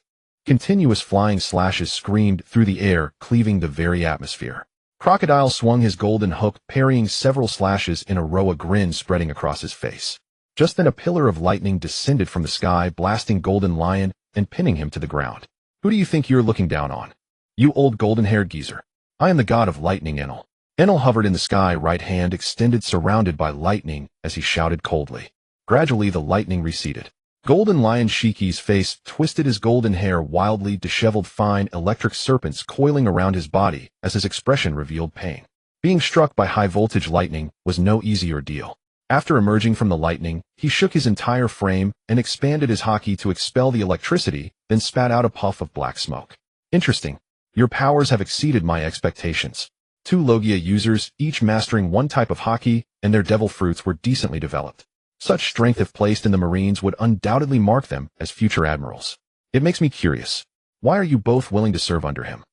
Continuous flying slashes screamed through the air, cleaving the very atmosphere. Crocodile swung his golden hook, parrying several slashes in a row, a grin spreading across his face. Just then a pillar of lightning descended from the sky, blasting Golden Lion and pinning him to the ground. Who do you think you're looking down on? You old golden-haired geezer. I am the god of lightning, Enel. Enel hovered in the sky, right hand extended, surrounded by lightning, as he shouted coldly. Gradually the lightning receded. Golden Lion Shiki's face twisted, his golden hair wildly disheveled, fine electric serpents coiling around his body as his expression revealed pain. Being struck by high-voltage lightning was no easy ordeal. After emerging from the lightning, he shook his entire frame and expanded his Haki to expel the electricity, then spat out a puff of black smoke. Interesting. Your powers have exceeded my expectations. 2 Logia users, each mastering one type of Haki, and their devil fruits were decently developed. Such strength if placed in the Marines would undoubtedly mark them as future admirals. It makes me curious. Why are you both willing to serve under him?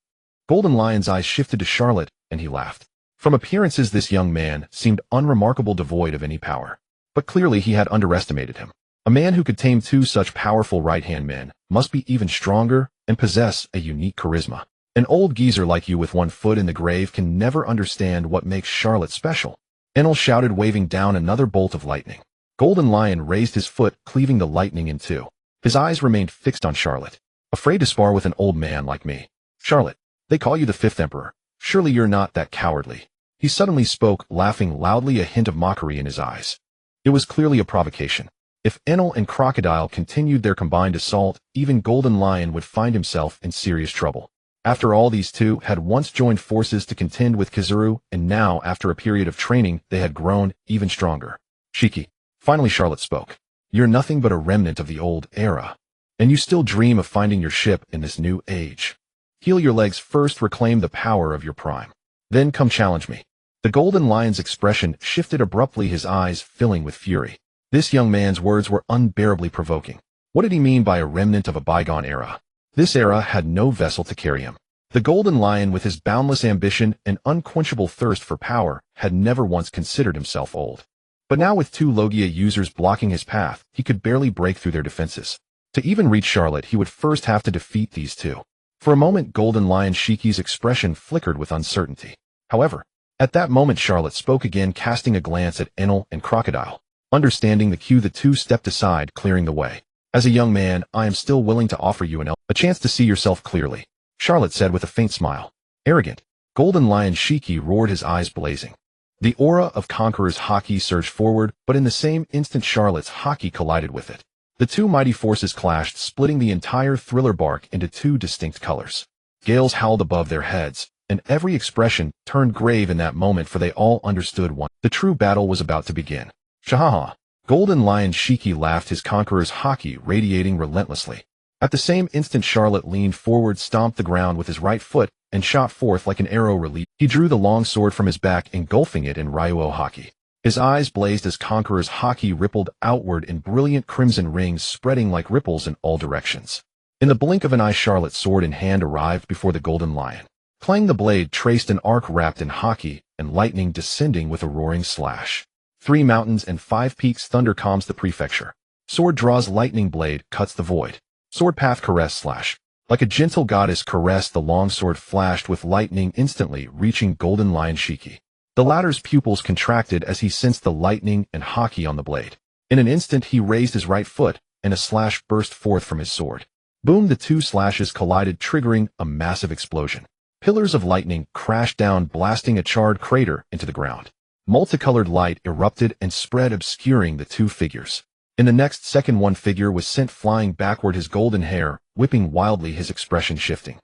Golden Lion's eyes shifted to Charlotte, and he laughed. From appearances, this young man seemed unremarkable, devoid of any power. But clearly he had underestimated him. A man who could tame 2 such powerful right-hand men must be even stronger and possess a unique charisma. An old geezer like you with 1 foot in the grave can never understand what makes Charlotte special. Enel shouted, waving down another bolt of lightning. Golden Lion raised his foot, cleaving the lightning in 2. His eyes remained fixed on Charlotte. Afraid to spar with an old man like me? Charlotte, they call you the 5th Emperor. Surely you're not that cowardly. He suddenly spoke, laughing loudly, a hint of mockery in his eyes. It was clearly a provocation. If Enel and Crocodile continued their combined assault, even Golden Lion would find himself in serious trouble. After all, these 2 had once joined forces to contend with Kizaru, and now, after a period of training, they had grown even stronger. Shiki. Finally Charlotte spoke. You're nothing but a remnant of the old era. And you still dream of finding your ship in this new age. Heal your legs first, reclaim the power of your prime. Then come challenge me. The Golden Lion's expression shifted abruptly, his eyes filling with fury. This young man's words were unbearably provoking. What did he mean by a remnant of a bygone era? This era had no vessel to carry him. The Golden Lion, with his boundless ambition and unquenchable thirst for power, had never once considered himself old. But now, with 2 Logia users blocking his path, he could barely break through their defenses. To even reach Charlotte, he would first have to defeat these 2. For a moment, Golden Lion Shiki's expression flickered with uncertainty. However, at that moment Charlotte spoke again, casting a glance at Enel and Crocodile. Understanding the cue, the 2 stepped aside, clearing the way. As a young man, I am still willing to offer you a chance to see yourself clearly, Charlotte said with a faint smile. Arrogant. Golden Lion Shiki roared, his eyes blazing. The aura of Conqueror's Haki surged forward, but in the same instant Charlotte's Haki collided with it. The 2 mighty forces clashed, splitting the entire thriller bark into 2 distinct colors. Gales howled above their heads, and every expression turned grave in that moment, for they all understood the true battle was about to begin. Shahaha! Golden Lion Shiki laughed, his Conqueror's Haki radiating relentlessly. At the same instant Charlotte leaned forward, stomped the ground with his right foot, and shot forth like an arrow released. He drew the long sword from his back, engulfing it in Ryuo Haki. His eyes blazed as Conqueror's Haki rippled outward in brilliant crimson rings, spreading like ripples in all directions. In the blink of an eye, Charlotte's sword in hand arrived before the Golden Lion. Clang, the blade traced an arc wrapped in Haki, and lightning descending with a roaring slash. 3 mountains and 5 peaks, thunder calms the prefecture. Sword draws lightning, blade cuts the void. Sword path, caress, slash. Like a gentle goddess caressed, the long sword flashed with lightning, instantly reaching Golden Lion Shiki. The latter's pupils contracted as he sensed the lightning and Haki on the blade. In an instant he raised his right foot, and a slash burst forth from his sword. Boom! The 2 slashes collided, triggering a massive explosion. Pillars of lightning crashed down, blasting a charred crater into the ground. Multicolored light erupted and spread, obscuring the 2 figures. In the next second, one figure was sent flying backward, his golden hair whipping wildly, his expression shifting.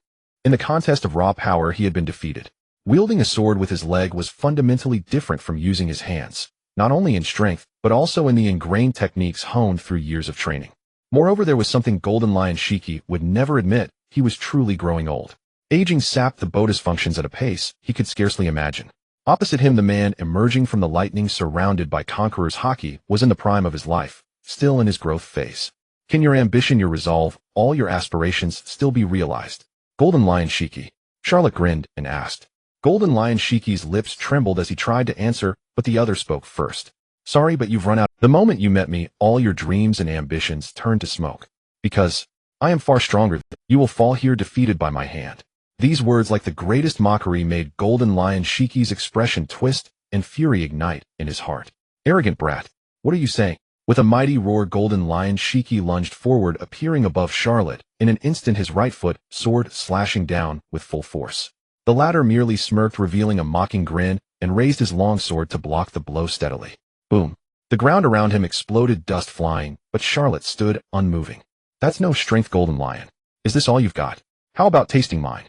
In the contest of raw power, he had been defeated. Wielding a sword with his leg was fundamentally different from using his hands, not only in strength, but also in the ingrained techniques honed through years of training. Moreover, there was something Golden Lion Shiki would never admit: he was truly growing old. Aging sapped the Bodhi's functions at a pace he could scarcely imagine. Opposite him, the man emerging from the lightning, surrounded by Conqueror's Haki, was in the prime of his life, still in his growth phase. Can your ambition, your resolve, all your aspirations still be realized? Golden Lion Shiki. Charlotte grinned and asked. Golden Lion Shiki's lips trembled as he tried to answer, but the other spoke first. Sorry, but you've run out. The moment you met me, all your dreams and ambitions turned to smoke. Because I am far stronger. You will fall here defeated by my hand. These words, like the greatest mockery, made Golden Lion Shiki's expression twist and fury ignite in his heart. Arrogant brat, what are you saying? With a mighty roar, Golden Lion Shiki lunged forward, appearing above Charlotte, in an instant, his right foot, sword slashing down with full force. The latter merely smirked, revealing a mocking grin, and raised his long sword to block the blow steadily. Boom. The ground around him exploded, dust flying, but Charlotte stood unmoving. That's no strength, Golden Lion. Is this all you've got? How about tasting mine?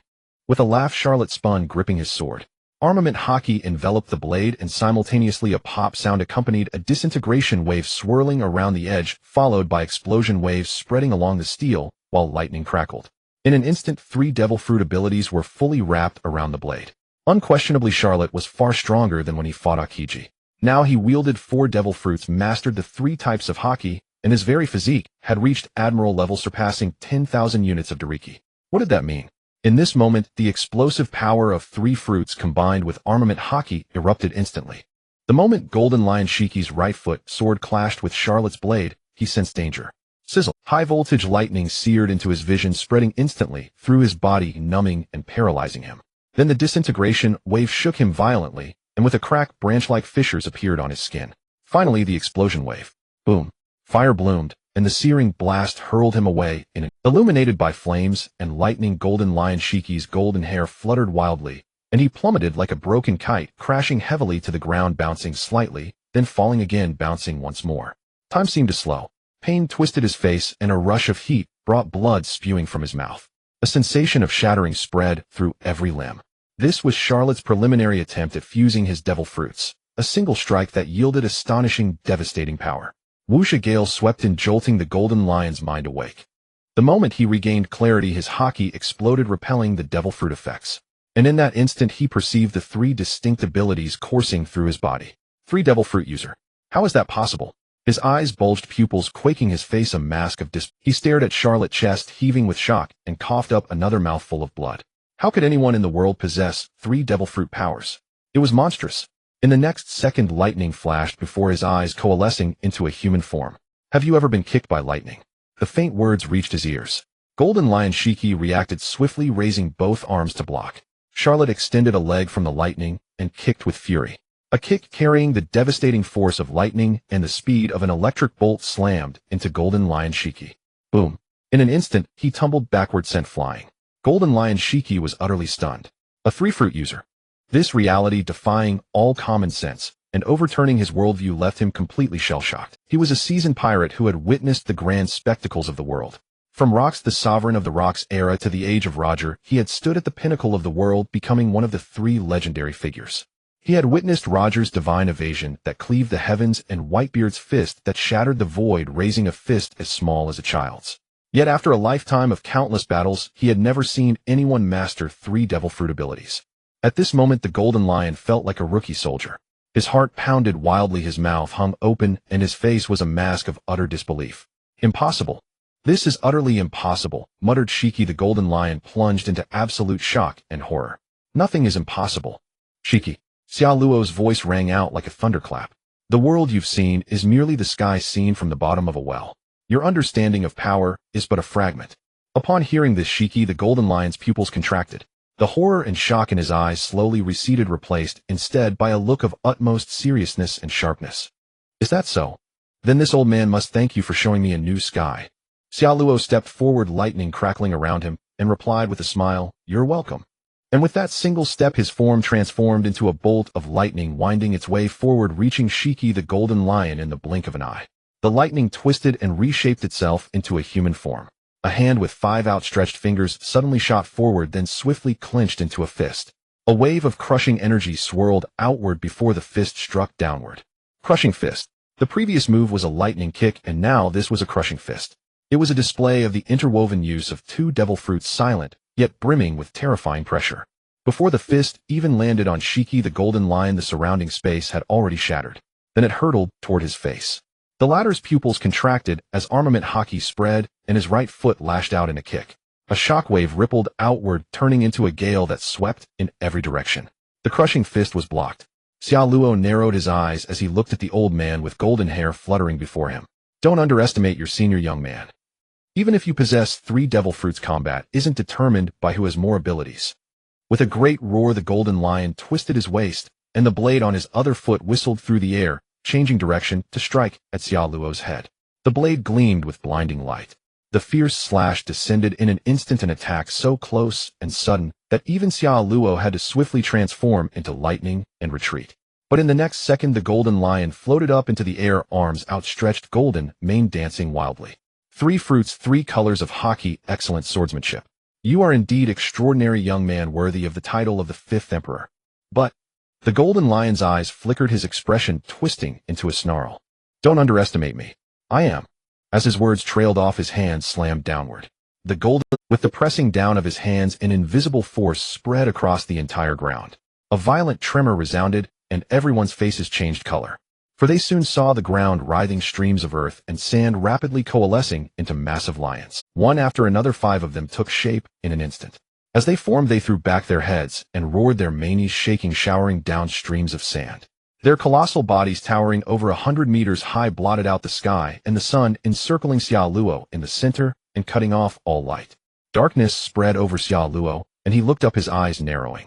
With a laugh, Charlotte spun, gripping his sword. Armament Haki enveloped the blade, and simultaneously a pop sound accompanied a disintegration wave swirling around the edge, followed by explosion waves spreading along the steel, while lightning crackled. In an instant, 3 devil fruit abilities were fully wrapped around the blade. Unquestionably, Charlotte was far stronger than when he fought Akiji. Now he wielded 4 devil fruits, mastered the 3 types of Haki, and his very physique had reached admiral level, surpassing 10,000 units of Dariki. What did that mean? In this moment, the explosive power of 3 fruits combined with armament Haki erupted instantly. The moment Golden Lion Shiki's right foot sword clashed with Charlotte's blade, he sensed danger. Sizzle. High-voltage lightning seared into his vision, spreading instantly through his body, numbing and paralyzing him. Then the disintegration wave shook him violently, and with a crack, branch-like fissures appeared on his skin. Finally, the explosion wave. Boom. Fire bloomed, and the searing blast hurled him away in an illuminated by flames and lightning. Golden Lion Shiki's golden hair fluttered wildly, and he plummeted like a broken kite, crashing heavily to the ground, bouncing slightly, then falling again, bouncing once more. Time seemed to slow. Pain twisted his face, and a rush of heat brought blood spewing from his mouth. A sensation of shattering spread through every limb. This was Charlotte's preliminary attempt at fusing his devil fruits, a single strike that yielded astonishing, devastating power. Wuxia gale swept in, jolting the Golden Lion's mind awake. The moment he regained clarity, his Haki exploded, repelling the devil fruit effects. And in that instant, he perceived the 3 distinct abilities coursing through his body. 3 devil fruit user. How is that possible? His eyes bulged, pupils quaking, his face a mask of He stared at Charlotte, chest heaving with shock, and coughed up another mouthful of blood. How could anyone in the world possess 3 devil fruit powers? It was monstrous. In the next second, lightning flashed before his eyes, coalescing into a human form. Have you ever been kicked by lightning? The faint words reached his ears. Golden Lion Shiki reacted swiftly, raising both arms to block. Charlotte extended a leg from the lightning and kicked with fury. A kick carrying the devastating force of lightning and the speed of an electric bolt slammed into Golden Lion Shiki. Boom. In an instant, he tumbled backward, sent flying. Golden Lion Shiki was utterly stunned. A 3-fruit user. This reality, defying all common sense and overturning his worldview, left him completely shell-shocked. He was a seasoned pirate who had witnessed the grand spectacles of the world. From Rox, the sovereign of the Rox era, to the age of Roger, he had stood at the pinnacle of the world, becoming one of the 3 legendary figures. He had witnessed Roger's divine evasion that cleaved the heavens and Whitebeard's fist that shattered the void, raising a fist as small as a child's. Yet after a lifetime of countless battles, he had never seen anyone master 3 devil fruit abilities. At this moment, the Golden Lion felt like a rookie soldier. His heart pounded wildly, his mouth hung open, and his face was a mask of utter disbelief. Impossible. This is utterly impossible, muttered Shiki. The Golden Lion plunged into absolute shock and horror. Nothing is impossible. Shiki. Xiao Luo's voice rang out like a thunderclap. The world you've seen is merely the sky seen from the bottom of a well. Your understanding of power is but a fragment. Upon hearing this, Shiki, the Golden Lion's pupils contracted. The horror and shock in his eyes slowly receded, replaced instead by a look of utmost seriousness and sharpness. Is that so? Then this old man must thank you for showing me a new sky. Xiao Luo stepped forward, lightning crackling around him, and replied with a smile, You're welcome. And with that single step, his form transformed into a bolt of lightning, winding its way forward, reaching Shiki, the Golden Lion, in the blink of an eye. The lightning twisted and reshaped itself into a human form. A hand with 5 outstretched fingers suddenly shot forward, then swiftly clenched into a fist. A wave of crushing energy swirled outward before the fist struck downward. Crushing fist. The previous move was a lightning kick, and now this was a crushing fist. It was a display of the interwoven use of 2 devil fruits, silent, yet brimming with terrifying pressure. Before the fist even landed on Shiki, the Golden Lion, the surrounding space had already shattered. Then it hurtled toward his face. The latter's pupils contracted as armament Haki spread, and his right foot lashed out in a kick. A shockwave rippled outward, turning into a gale that swept in every direction. The crushing fist was blocked. Xiao Luo narrowed his eyes as he looked at the old man with golden hair fluttering before him. Don't underestimate your senior, young man. Even if you possess 3 devil fruits, combat isn't determined by who has more abilities. With a great roar, the Golden Lion twisted his waist, and the blade on his other foot whistled through the air, changing direction to strike at Xiao Luo's head. The blade gleamed with blinding light. The fierce slash descended in an instant, an attack so close and sudden that even Xiao Luo had to swiftly transform into lightning and retreat. But in the next second, the Golden Lion floated up into the air, arms outstretched, golden mane dancing wildly. 3 fruits, 3 colors of Haki, excellent swordsmanship. You are indeed extraordinary, young man, worthy of the title of the 5th Emperor. But the Golden Lion's eyes flickered, his expression twisting into a snarl. Don't underestimate me. I am. As his words trailed off, his hands slammed downward. With the pressing down of his hands, an invisible force spread across the entire ground. A violent tremor resounded, and everyone's faces changed color. For they soon saw the ground writhing streams of earth and sand rapidly coalescing into massive lions. One after another 5 of them took shape in an instant. As they formed, they threw back their heads and roared, their manes shaking, showering down streams of sand. Their colossal bodies, towering over 100 meters high, blotted out the sky and the sun, encircling Xia Luo in the center and cutting off all light. Darkness spread over Xia Luo, and he looked up, his eyes narrowing.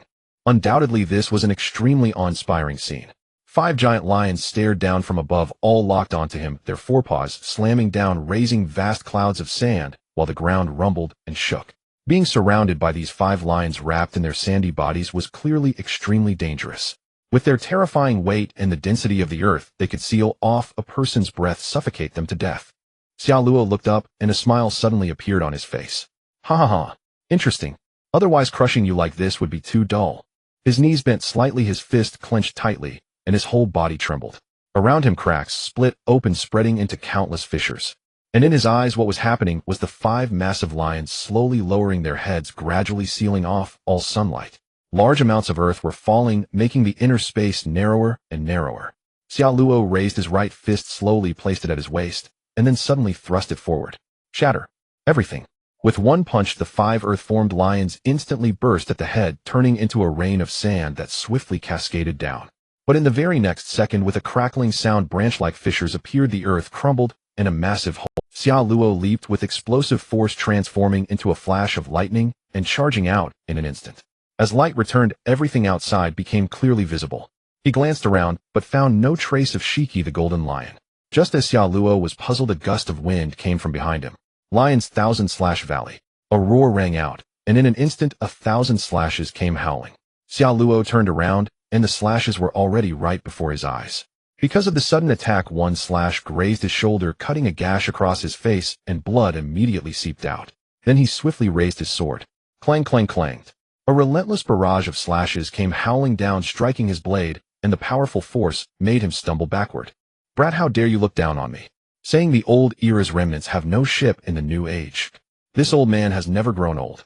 Undoubtedly, this was an extremely awe-inspiring scene. 5 giant lions stared down from above, all locked onto him, their forepaws slamming down, raising vast clouds of sand, while the ground rumbled and shook. Being surrounded by these 5 lions wrapped in their sandy bodies was clearly extremely dangerous. With their terrifying weight and the density of the earth, they could seal off a person's breath, suffocate them to death. Xia Luo looked up, and a smile suddenly appeared on his face. Ha ha ha. Interesting. Otherwise, crushing you like this would be too dull. His knees bent slightly, his fist clenched tightly, and his whole body trembled. Around him, cracks split open, spreading into countless fissures. And in his eyes, what was happening was the 5 massive lions slowly lowering their heads, gradually sealing off all sunlight. Large amounts of earth were falling, making the inner space narrower and narrower. Xia Luo raised his right fist, slowly placed it at his waist, and then suddenly thrust it forward. Shatter. Everything. With one punch, the 5 earth-formed lions instantly burst at the head, turning into a rain of sand that swiftly cascaded down. But in the very next second, with a crackling sound, branch-like fissures appeared, the earth crumbled, and a massive hole. Xia Luo leaped with explosive force, transforming into a flash of lightning and charging out in an instant. As light returned, everything outside became clearly visible. He glanced around, but found no trace of Shiki the golden lion. Just as Xia Luo was puzzled, a gust of wind came from behind him. Lion's 1,000-slash-valley. A roar rang out, and in an instant 1,000 slashes came howling. Xia Luo turned around, and the slashes were already right before his eyes. Because of the sudden attack, one slash grazed his shoulder, cutting a gash across his face, and blood immediately seeped out. Then he swiftly raised his sword. Clang, clang, clanged. A relentless barrage of slashes came howling down, striking his blade, and the powerful force made him stumble backward. Brat, how dare you look down on me? Saying the old era's remnants have no ship in the new age. This old man has never grown old.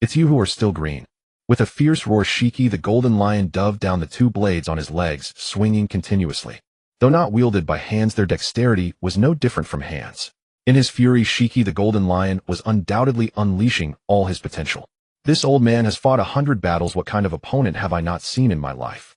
It's you who are still green. With a fierce roar, Shiki the golden lion dove down, the 2 blades on his legs swinging continuously. Though not wielded by hands, their dexterity was no different from hands. In his fury, Shiki the golden lion was undoubtedly unleashing all his potential. This old man has fought 100 battles. What kind of opponent have I not seen in my life?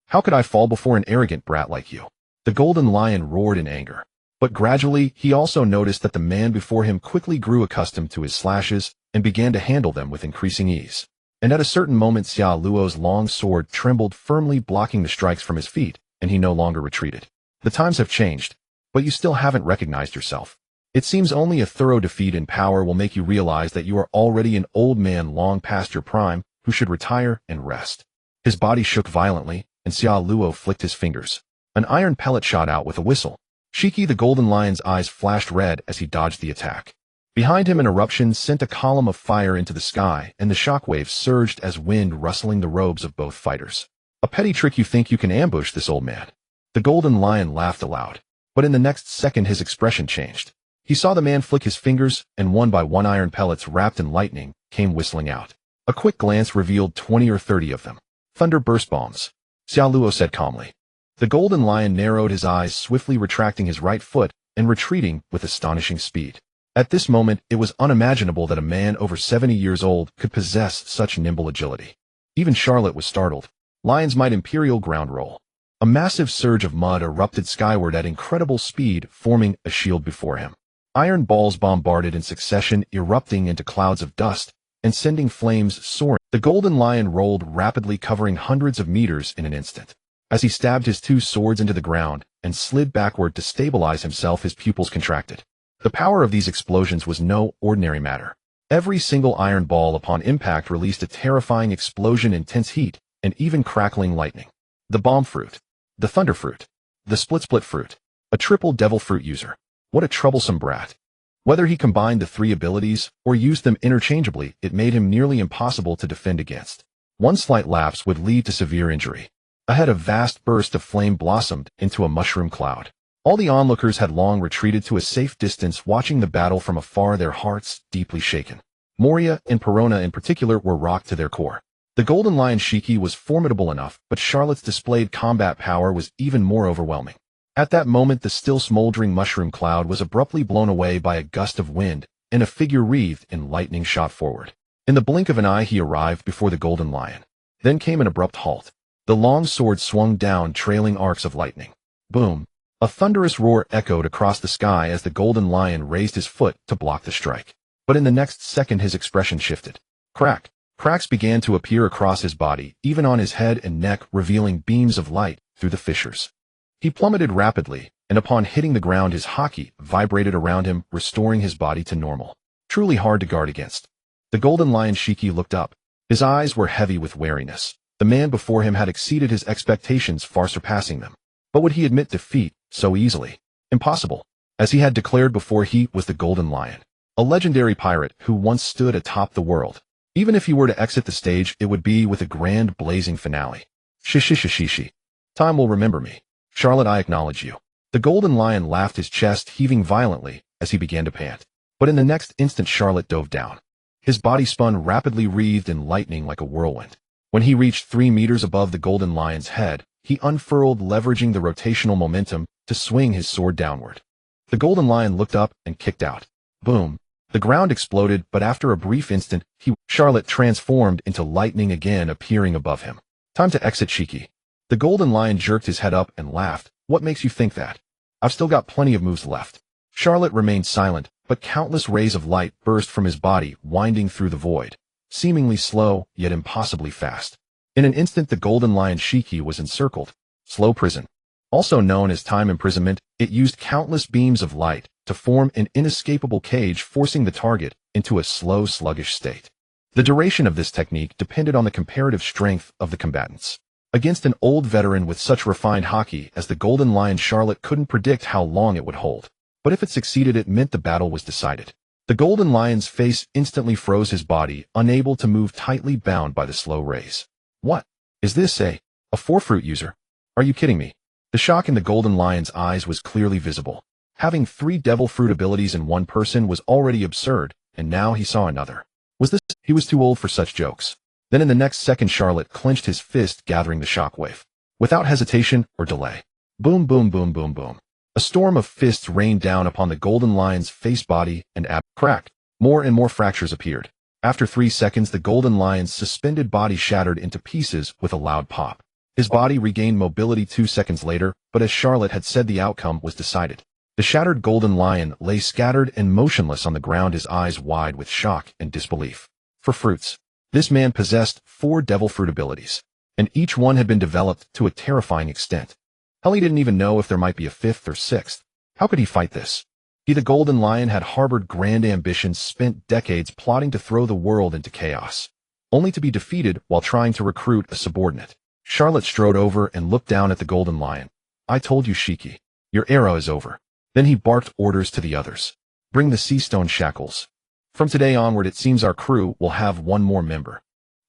How could I fall before an arrogant brat like you? The golden lion roared in anger. But gradually, he also noticed that the man before him quickly grew accustomed to his slashes and began to handle them with increasing ease. And at a certain moment, Xia Luo's long sword trembled, firmly blocking the strikes from his feet, and he no longer retreated. The times have changed, but you still haven't recognized yourself. It seems only a thorough defeat in power will make you realize that you are already an old man long past your prime, who should retire and rest. His body shook violently, and Xia Luo flicked his fingers. An iron pellet shot out with a whistle. Shiki the golden lion's eyes flashed red as he dodged the attack. Behind him, an eruption sent a column of fire into the sky, and the shockwaves surged as wind, rustling the robes of both fighters. A petty trick. You think you can ambush this old man? The golden lion laughed aloud. But in the next second, his expression changed. He saw the man flick his fingers, and one by one iron pellets wrapped in lightning came whistling out. A quick glance revealed 20 or 30 of them. Thunder burst bombs. Xia Luo said calmly. The golden lion narrowed his eyes, swiftly retracting his right foot and retreating with astonishing speed. At this moment, it was unimaginable that a man over 70 years old could possess such nimble agility. Even Charlotte was startled. Lion's might, imperial ground roll. A massive surge of mud erupted skyward at incredible speed, forming a shield before him. Iron balls bombarded in succession, erupting into clouds of dust and sending flames soaring. The golden lion rolled rapidly, covering hundreds of meters in an instant. As he stabbed his 2 swords into the ground and slid backward to stabilize himself, his pupils contracted. The power of these explosions was no ordinary matter. Every single iron ball upon impact released a terrifying explosion, intense heat, and even crackling lightning. The bomb fruit. The thunder fruit. The split fruit. A triple devil fruit user. What a troublesome brat. Whether he combined the 3 abilities or used them interchangeably, it made him nearly impossible to defend against. One slight lapse would lead to severe injury. Ahead, a vast burst of flame blossomed into a mushroom cloud. All the onlookers had long retreated to a safe distance, watching the battle from afar, their hearts deeply shaken. Moria and Perona in particular were rocked to their core. The Golden Lion Shiki was formidable enough, but Charlotte's displayed combat power was even more overwhelming. At that moment, the still smoldering mushroom cloud was abruptly blown away by a gust of wind, and a figure wreathed in lightning shot forward. In the blink of an eye, he arrived before the Golden Lion. Then came an abrupt halt. The long sword swung down, trailing arcs of lightning. Boom! A thunderous roar echoed across the sky as the Golden Lion raised his foot to block the strike. But in the next second, his expression shifted. Crack! Cracks began to appear across his body, even on his head and neck, revealing beams of light through the fissures. He plummeted rapidly, and upon hitting the ground, his Haki vibrated around him, restoring his body to normal. Truly hard to guard against. The Golden Lion Shiki looked up. His eyes were heavy with wariness. The man before him had exceeded his expectations, far surpassing them. But would he admit defeat so easily? Impossible. As he had declared before, he was the Golden Lion, a legendary pirate who once stood atop the world. Even if he were to exit the stage, it would be with a grand blazing finale. Shishishishishi. Time will remember me. Charlotte, I acknowledge you. The Golden Lion laughed, his chest heaving violently as he began to pant. But in the next instant, Charlotte dove down. His body spun rapidly, wreathed in lightning like a whirlwind. When he reached 3 meters above the Golden Lion's head, he unfurled, leveraging the rotational momentum to swing his sword downward. The Golden Lion looked up and kicked out. Boom! The ground exploded, but after a brief instant, Charlotte transformed into lightning again, appearing above him. Time to exit, Shiki. The Golden Lion jerked his head up and laughed. What makes you think that? I've still got plenty of moves left. Charlotte remained silent, but countless rays of light burst from his body, winding through the void. Seemingly slow, yet impossibly fast. In an instant, the Golden Lion Shiki was encircled. Slow prison. Also known as time imprisonment, it used countless beams of light to form an inescapable cage, forcing the target into a slow, sluggish state. The duration of this technique depended on the comparative strength of the combatants. Against an old veteran with such refined Haki as the Golden Lion, Charlotte couldn't predict how long it would hold. But if it succeeded, it meant the battle was decided. The Golden Lion's face instantly froze, his body unable to move, tightly bound by the slow rays. What? Is this a forefruit user? Are you kidding me? The shock in the Golden Lion's eyes was clearly visible. Having 3 devil fruit abilities in one person was already absurd, and now he saw another. Was this? He was too old for such jokes. Then in the next second, Charlotte clenched his fist, gathering the shockwave. Without hesitation or delay. Boom, boom, boom, boom, boom. A storm of fists rained down upon the Golden Lion's face, body, and crack. More and more fractures appeared. After 3 seconds, the Golden Lion's suspended body shattered into pieces with a loud pop. His body regained mobility 2 seconds later, but as Charlotte had said, the outcome was decided. The shattered Golden Lion lay scattered and motionless on the ground, his eyes wide with shock and disbelief. For fruits. This man possessed 4 devil fruit abilities, and each one had been developed to a terrifying extent. Hell, he didn't even know if there might be a 5th or 6th. How could he fight this? He, the Golden Lion, had harbored grand ambitions, spent decades plotting to throw the world into chaos, only to be defeated while trying to recruit a subordinate. Charlotte strode over and looked down at the Golden Lion. I told you, Shiki. Your era is over. Then he barked orders to the others. Bring the sea stone shackles. From today onward, it seems our crew will have 1 more member.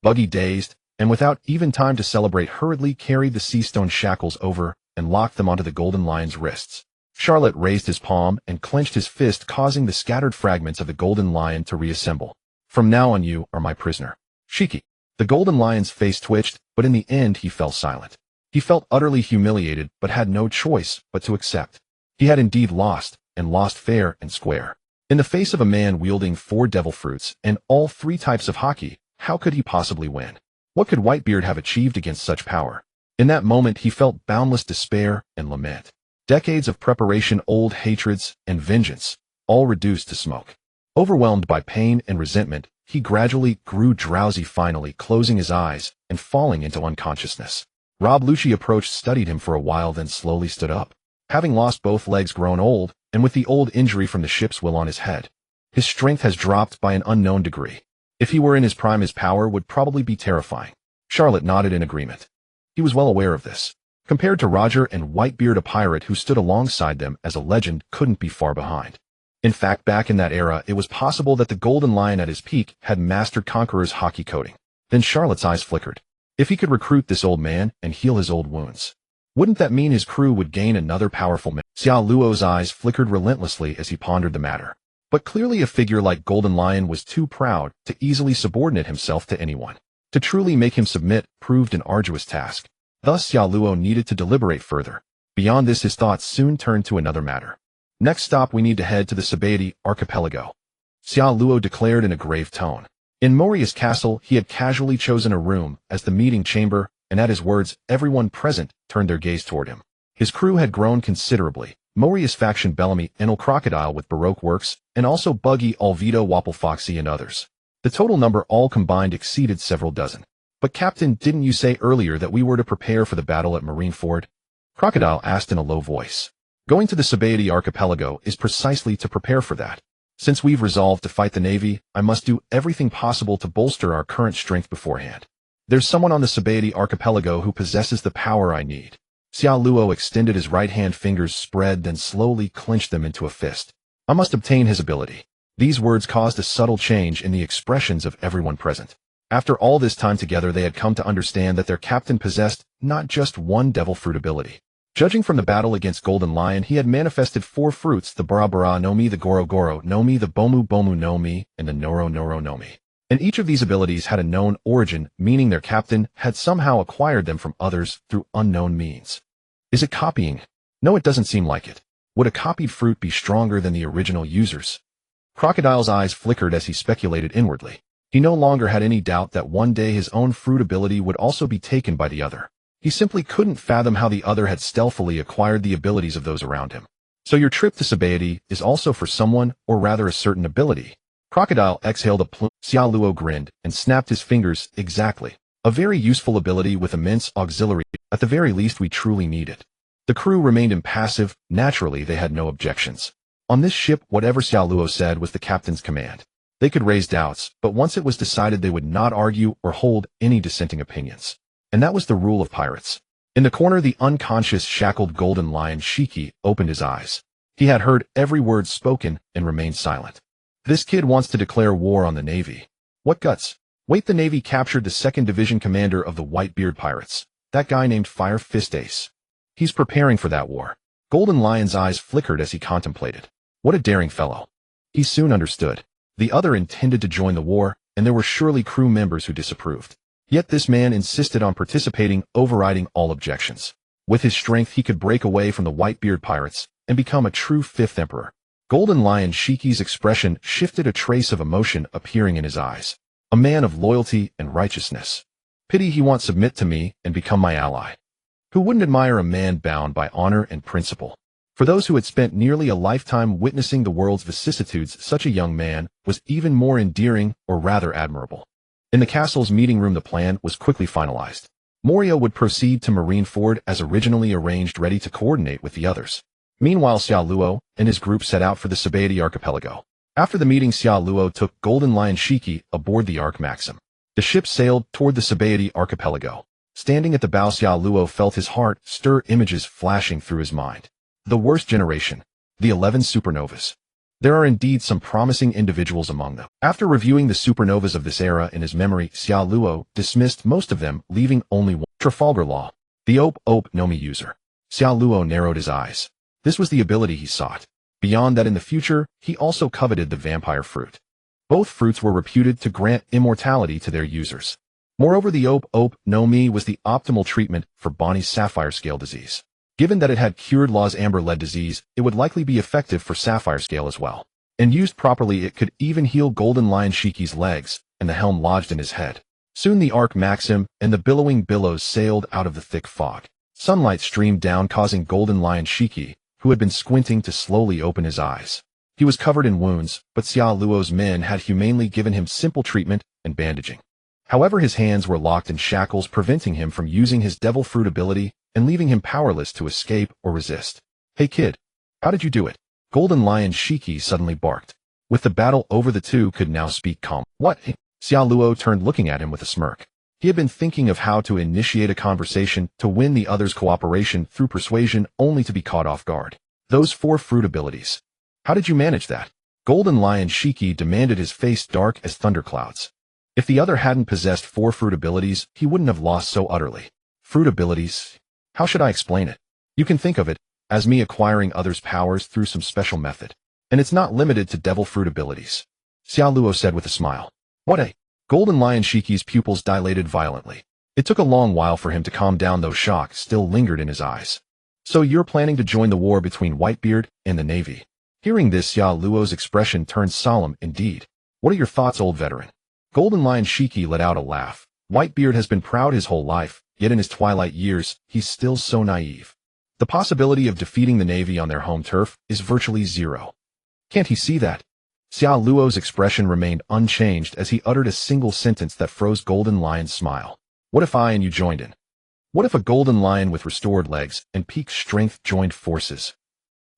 Buggy, dazed, and without even time to celebrate, hurriedly carried the sea stone shackles over and locked them onto the Golden Lion's wrists. Charlotte raised his palm and clenched his fist, causing the scattered fragments of the Golden Lion to reassemble. From now on, you are my prisoner. Shiki. The Golden Lion's face twitched, but in the end he fell silent. He felt utterly humiliated, but had no choice but to accept. He had indeed lost, and lost fair and square. In the face of a man wielding 4 devil fruits and all 3 types of Haki, how could he possibly win? What could Whitebeard have achieved against such power? In that moment he felt boundless despair and lament. Decades of preparation, old hatreds, and vengeance, all reduced to smoke. Overwhelmed by pain and resentment, he gradually grew drowsy, finally closing his eyes and falling into unconsciousness. Rob Lucci approached, studied him for a while, then slowly stood up. Having lost both legs, grown old, and with the old injury from the ship's will on his head, his strength has dropped by an unknown degree. If he were in his prime, his power would probably be terrifying. Charlotte nodded in agreement. He was well aware of this. Compared to Roger and Whitebeard, a pirate who stood alongside them as a legend couldn't be far behind. In fact, back in that era, it was possible that the Golden Lion at his peak had mastered Conqueror's Haki coding. Then Charlotte's eyes flickered. If he could recruit this old man and heal his old wounds, wouldn't that mean his crew would gain another powerful man? Xiao Luo's eyes flickered relentlessly as he pondered the matter. But clearly a figure like Golden Lion was too proud to easily subordinate himself to anyone. To truly make him submit proved an arduous task. Thus Xiao Luo needed to deliberate further. Beyond this, his thoughts soon turned to another matter. Next stop, we need to head to the Sabaody archipelago, Xiao Luo declared in a grave tone. In Moria's castle, he had casually chosen a room as the meeting chamber, and at his words, everyone present turned their gaze toward him. His crew had grown considerably. Moria's faction Bellamy, Enel Crocodile with Baroque works, and also Buggy, Alvito, Wapple Foxy, and others. The total number all combined exceeded several dozen. But Captain, didn't you say earlier that we were to prepare for the battle at Marineford? Crocodile asked in a low voice. Going to the Sabaody archipelago is precisely to prepare for that. Since we've resolved to fight the Navy, I must do everything possible to bolster our current strength beforehand. There's someone on the Sabaody archipelago who possesses the power I need. Xiao Luo extended his right hand, fingers spread, then slowly clenched them into a fist. I must obtain his ability. These words caused a subtle change in the expressions of everyone present. After all this time together, they had come to understand that their captain possessed not just one devil fruit ability. Judging from the battle against Golden Lion, he had manifested 4 fruits: the Bara Bara no Mi, the Goro Goro no Mi, the Bomu Bomu no Mi, and the Noro Noro no Mi. And each of these abilities had a known origin, meaning their captain had somehow acquired them from others through unknown means. Is it copying? No, it doesn't seem like it. Would a copied fruit be stronger than the original users? Crocodile's eyes flickered as he speculated inwardly. He no longer had any doubt that one day his own fruit ability would also be taken by the other. He simply couldn't fathom how the other had stealthily acquired the abilities of those around him. So your trip to Sabaody is also for someone, or rather a certain ability. Crocodile exhaled a plume. Xiao Luo grinned and snapped his fingers. Exactly. A very useful ability with immense auxiliary. At the very least, we truly need it. The crew remained impassive. Naturally, they had no objections. On this ship, whatever Xiao Luo said was the captain's command. They could raise doubts, but once it was decided, they would not argue or hold any dissenting opinions. And that was the rule of pirates. In the corner, the unconscious, shackled Golden Lion Shiki opened his eyes. He had heard every word spoken and remained silent. This kid wants to declare war on the Navy. What guts? Wait, the Navy captured the 2nd Division commander of the Whitebeard Pirates. That guy named Fire Fist Ace. He's preparing for that war. Golden Lion's eyes flickered as he contemplated. What a daring fellow. He soon understood. The other intended to join the war, and there were surely crew members who disapproved. Yet this man insisted on participating, overriding all objections. With his strength, he could break away from the Whitebeard Pirates and become a true 5th Emperor. Golden Lion Shiki's expression shifted, a trace of emotion appearing in his eyes. A man of loyalty and righteousness. Pity he won't submit to me and become my ally. Who wouldn't admire a man bound by honor and principle? For those who had spent nearly a lifetime witnessing the world's vicissitudes, such a young man was even more endearing, or rather admirable. In the castle's meeting room, the plan was quickly finalized. Moria would proceed to Marineford as originally arranged, ready to coordinate with the others. Meanwhile, Xiao Luo and his group set out for the Sabaody archipelago. After the meeting, Xiao Luo took Golden Lion Shiki aboard the Ark Maxim. The ship sailed toward the Sabaody archipelago. Standing at the bow, Xiao Luo felt his heart stir, images flashing through his mind. The worst generation. The 11 supernovas. There are indeed some promising individuals among them. After reviewing the supernovas of this era in his memory, Xiao Luo dismissed most of them, leaving only one. Trafalgar Law. The Ope no Mi user. Xiao Luo narrowed his eyes. This was the ability he sought. Beyond that, in the future, he also coveted the vampire fruit. Both fruits were reputed to grant immortality to their users. Moreover, the Ope no Mi was the optimal treatment for Bonnie's sapphire scale disease. Given that it had cured Law's amber-lead disease, it would likely be effective for sapphire scale as well. And used properly, it could even heal Golden Lion Shiki's legs and the helm lodged in his head. Soon the Ark Maxim and the billowing billows sailed out of the thick fog. Sunlight streamed down, causing Golden Lion Shiki, who had been squinting, to slowly open his eyes. He was covered in wounds, but Xiao Luo's men had humanely given him simple treatment and bandaging. However, his hands were locked in shackles, preventing him from using his devil fruit ability and leaving him powerless to escape or resist. Hey kid, how did you do it? Golden Lion Shiki suddenly barked. With the battle over, the two could now speak calm. What? Xiao Luo turned, looking at him with a smirk. He had been thinking of how to initiate a conversation to win the others' cooperation through persuasion, only to be caught off guard. Those 4 fruit abilities. How did you manage that? Golden Lion Shiki demanded, his face dark as thunderclouds. If the other hadn't possessed 4 fruit abilities, he wouldn't have lost so utterly. Fruit abilities? How should I explain it? You can think of it as me acquiring others' powers through some special method. And it's not limited to devil fruit abilities. Xiao Luo said with a smile. What a... Golden Lion Shiki's pupils dilated violently. It took a long while for him to calm down, though shock still lingered in his eyes. So you're planning to join the war between Whitebeard and the Navy? Hearing this, Ya Luo's expression turned solemn indeed. What are your thoughts, old veteran? Golden Lion Shiki let out a laugh. Whitebeard has been proud his whole life, yet in his twilight years, he's still so naive. The possibility of defeating the Navy on their home turf is virtually zero. Can't he see that? Xia Luo's expression remained unchanged as he uttered a single sentence that froze Golden Lion's smile. What if I and you joined in? What if a golden lion with restored legs and peak strength joined forces?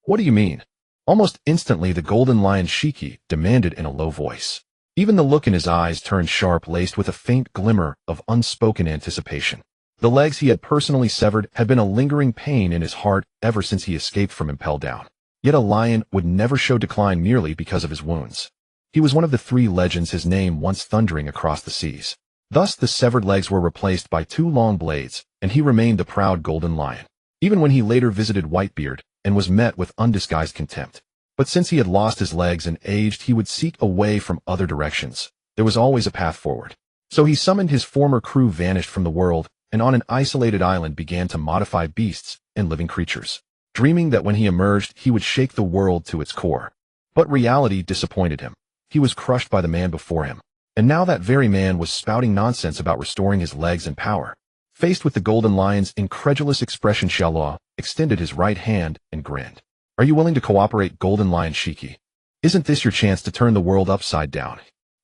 What do you mean? Almost instantly the Golden Lion Shiki demanded in a low voice. Even the look in his eyes turned sharp, laced with a faint glimmer of unspoken anticipation. The legs he had personally severed had been a lingering pain in his heart ever since he escaped from Impel Down. Yet a lion would never show decline merely because of his wounds. He was one of the 3 legends, his name once thundering across the seas. Thus the severed legs were replaced by 2 long blades, and he remained the proud Golden Lion, even when he later visited Whitebeard and was met with undisguised contempt. But since he had lost his legs and aged, he would seek a way from other directions. There was always a path forward. So he summoned his former crew, vanished from the world, and on an isolated island began to modify beasts and living creatures, dreaming that when he emerged, he would shake the world to its core. But reality disappointed him. He was crushed by the man before him. And now that very man was spouting nonsense about restoring his legs and power. Faced with the Golden Lion's incredulous expression, Xia extended his right hand and grinned. Are you willing to cooperate, Golden Lion Shiki? Isn't this your chance to turn the world upside down?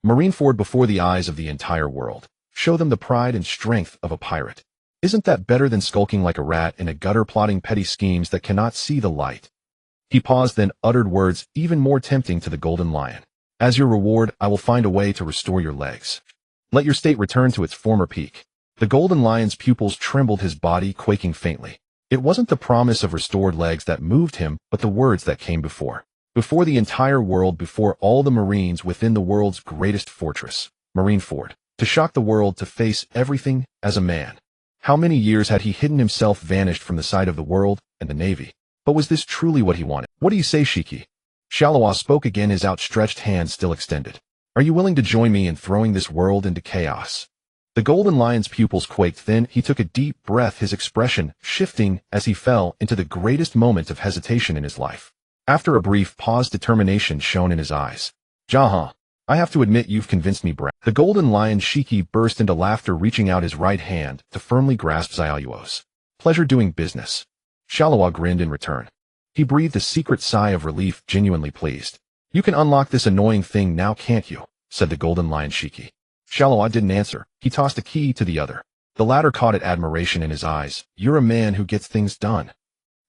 Marineford before the eyes of the entire world. Show them the pride and strength of a pirate. Isn't that better than skulking like a rat in a gutter, plotting petty schemes that cannot see the light? He paused, then uttered words even more tempting to the Golden Lion. As your reward, I will find a way to restore your legs. Let your state return to its former peak. The Golden Lion's pupils trembled, his body quaking faintly. It wasn't the promise of restored legs that moved him, but the words that came before. Before the entire world, before all the Marines within the world's greatest fortress, Marineford. To shock the world, to face everything as a man. How many years had he hidden himself, vanished from the sight of the world and the Navy? But was this truly what he wanted? What do you say, Shiki? Xia spoke again, his outstretched hand still extended. Are you willing to join me in throwing this world into chaos? The Golden Lion's pupils quaked, then he took a deep breath, his expression shifting as he fell into the greatest moment of hesitation in his life. After a brief pause, determination shone in his eyes. Jaha, I have to admit you've convinced me, Brad. The Golden Lion Shiki burst into laughter, reaching out his right hand to firmly grasp Xiaoluo's. Pleasure doing business. Xia grinned in return. He breathed a secret sigh of relief, genuinely pleased. You can unlock this annoying thing now, can't you? Said the Golden Lion Shiki. Xia didn't answer. He tossed a key to the other. The latter caught it, admiration in his eyes. You're a man who gets things done.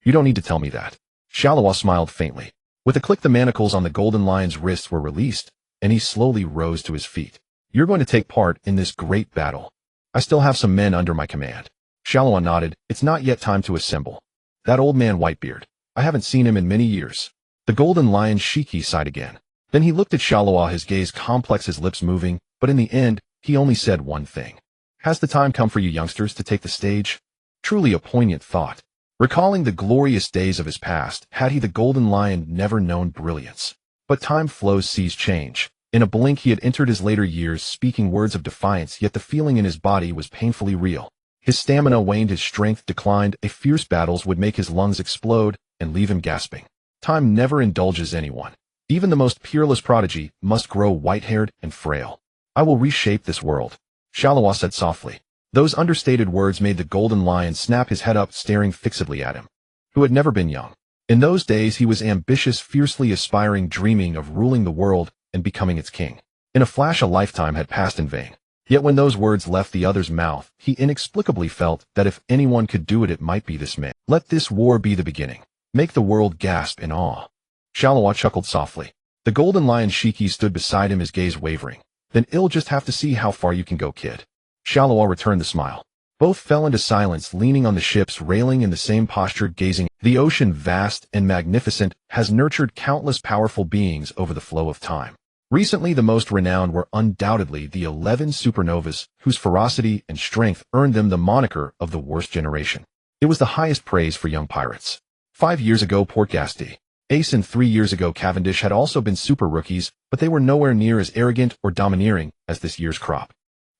You don't need to tell me that. Xia smiled faintly. With a click, the manacles on the Golden Lion's wrists were released, and he slowly rose to his feet. You're going to take part in this great battle. I still have some men under my command. Xia nodded. It's not yet time to assemble. That old man Whitebeard. I haven't seen him in many years. The Golden Lion Shiki sighed again. Then he looked at Xia, his gaze complex, his lips moving, but in the end, he only said one thing. Has the time come for you youngsters to take the stage? Truly a poignant thought. Recalling the glorious days of his past, had he, the Golden Lion, never known brilliance? But time flows, seas change. In a blink he had entered his later years, speaking words of defiance, yet the feeling in his body was painfully real. His stamina waned, his strength declined, fierce battles would make his lungs explode and leave him gasping. Time never indulges anyone. Even the most peerless prodigy must grow white-haired and frail. I will reshape this world, Xia said softly. Those understated words made the Golden Lion snap his head up, staring fixedly at him. Who had never been young. In those days he was ambitious, fiercely aspiring, dreaming of ruling the world and becoming its king. In a flash, a lifetime had passed in vain. Yet when those words left the other's mouth, he inexplicably felt that if anyone could do it, it might be this man. Let this war be the beginning. Make the world gasp in awe. Xia chuckled softly. The Golden Lion Shiki stood beside him, his gaze wavering. Then I'll just have to see how far you can go, kid. Xia returned the smile. Both fell into silence, leaning on the ship's railing in the same posture, gazing. The ocean, vast and magnificent, has nurtured countless powerful beings over the flow of time. Recently, the most renowned were undoubtedly the 11 supernovas, whose ferocity and strength earned them the moniker of the worst generation. It was the highest praise for young pirates. 5 years ago, Port Gasti. Ace and 3 years ago Cavendish had also been super rookies, but they were nowhere near as arrogant or domineering as this year's crop.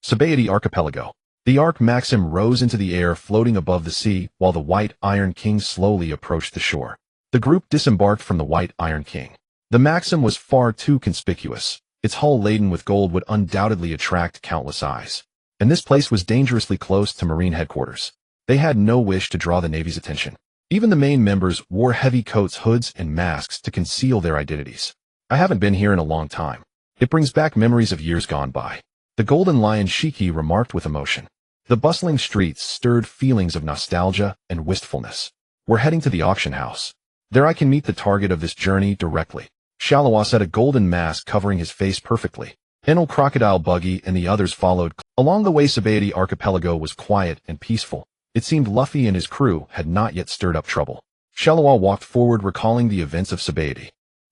Sabaody Archipelago. The Ark Maxim rose into the air, floating above the sea, while the White Iron King slowly approached the shore. The group disembarked from the White Iron King. The Maxim was far too conspicuous. Its hull laden with gold would undoubtedly attract countless eyes. And this place was dangerously close to Marine headquarters. They had no wish to draw the Navy's attention. Even the main members wore heavy coats, hoods, and masks to conceal their identities. I haven't been here in a long time. It brings back memories of years gone by. The Golden Lion Shiki remarked with emotion. The bustling streets stirred feelings of nostalgia and wistfulness. We're heading to the auction house. There I can meet the target of this journey directly. Shalowa said, a golden mask covering his face perfectly. Enel Crocodile Buggy and the others followed. Along the way, Sabaody Archipelago was quiet and peaceful. It seemed Luffy and his crew had not yet stirred up trouble. Shalowa walked forward, recalling the events of Sabaody.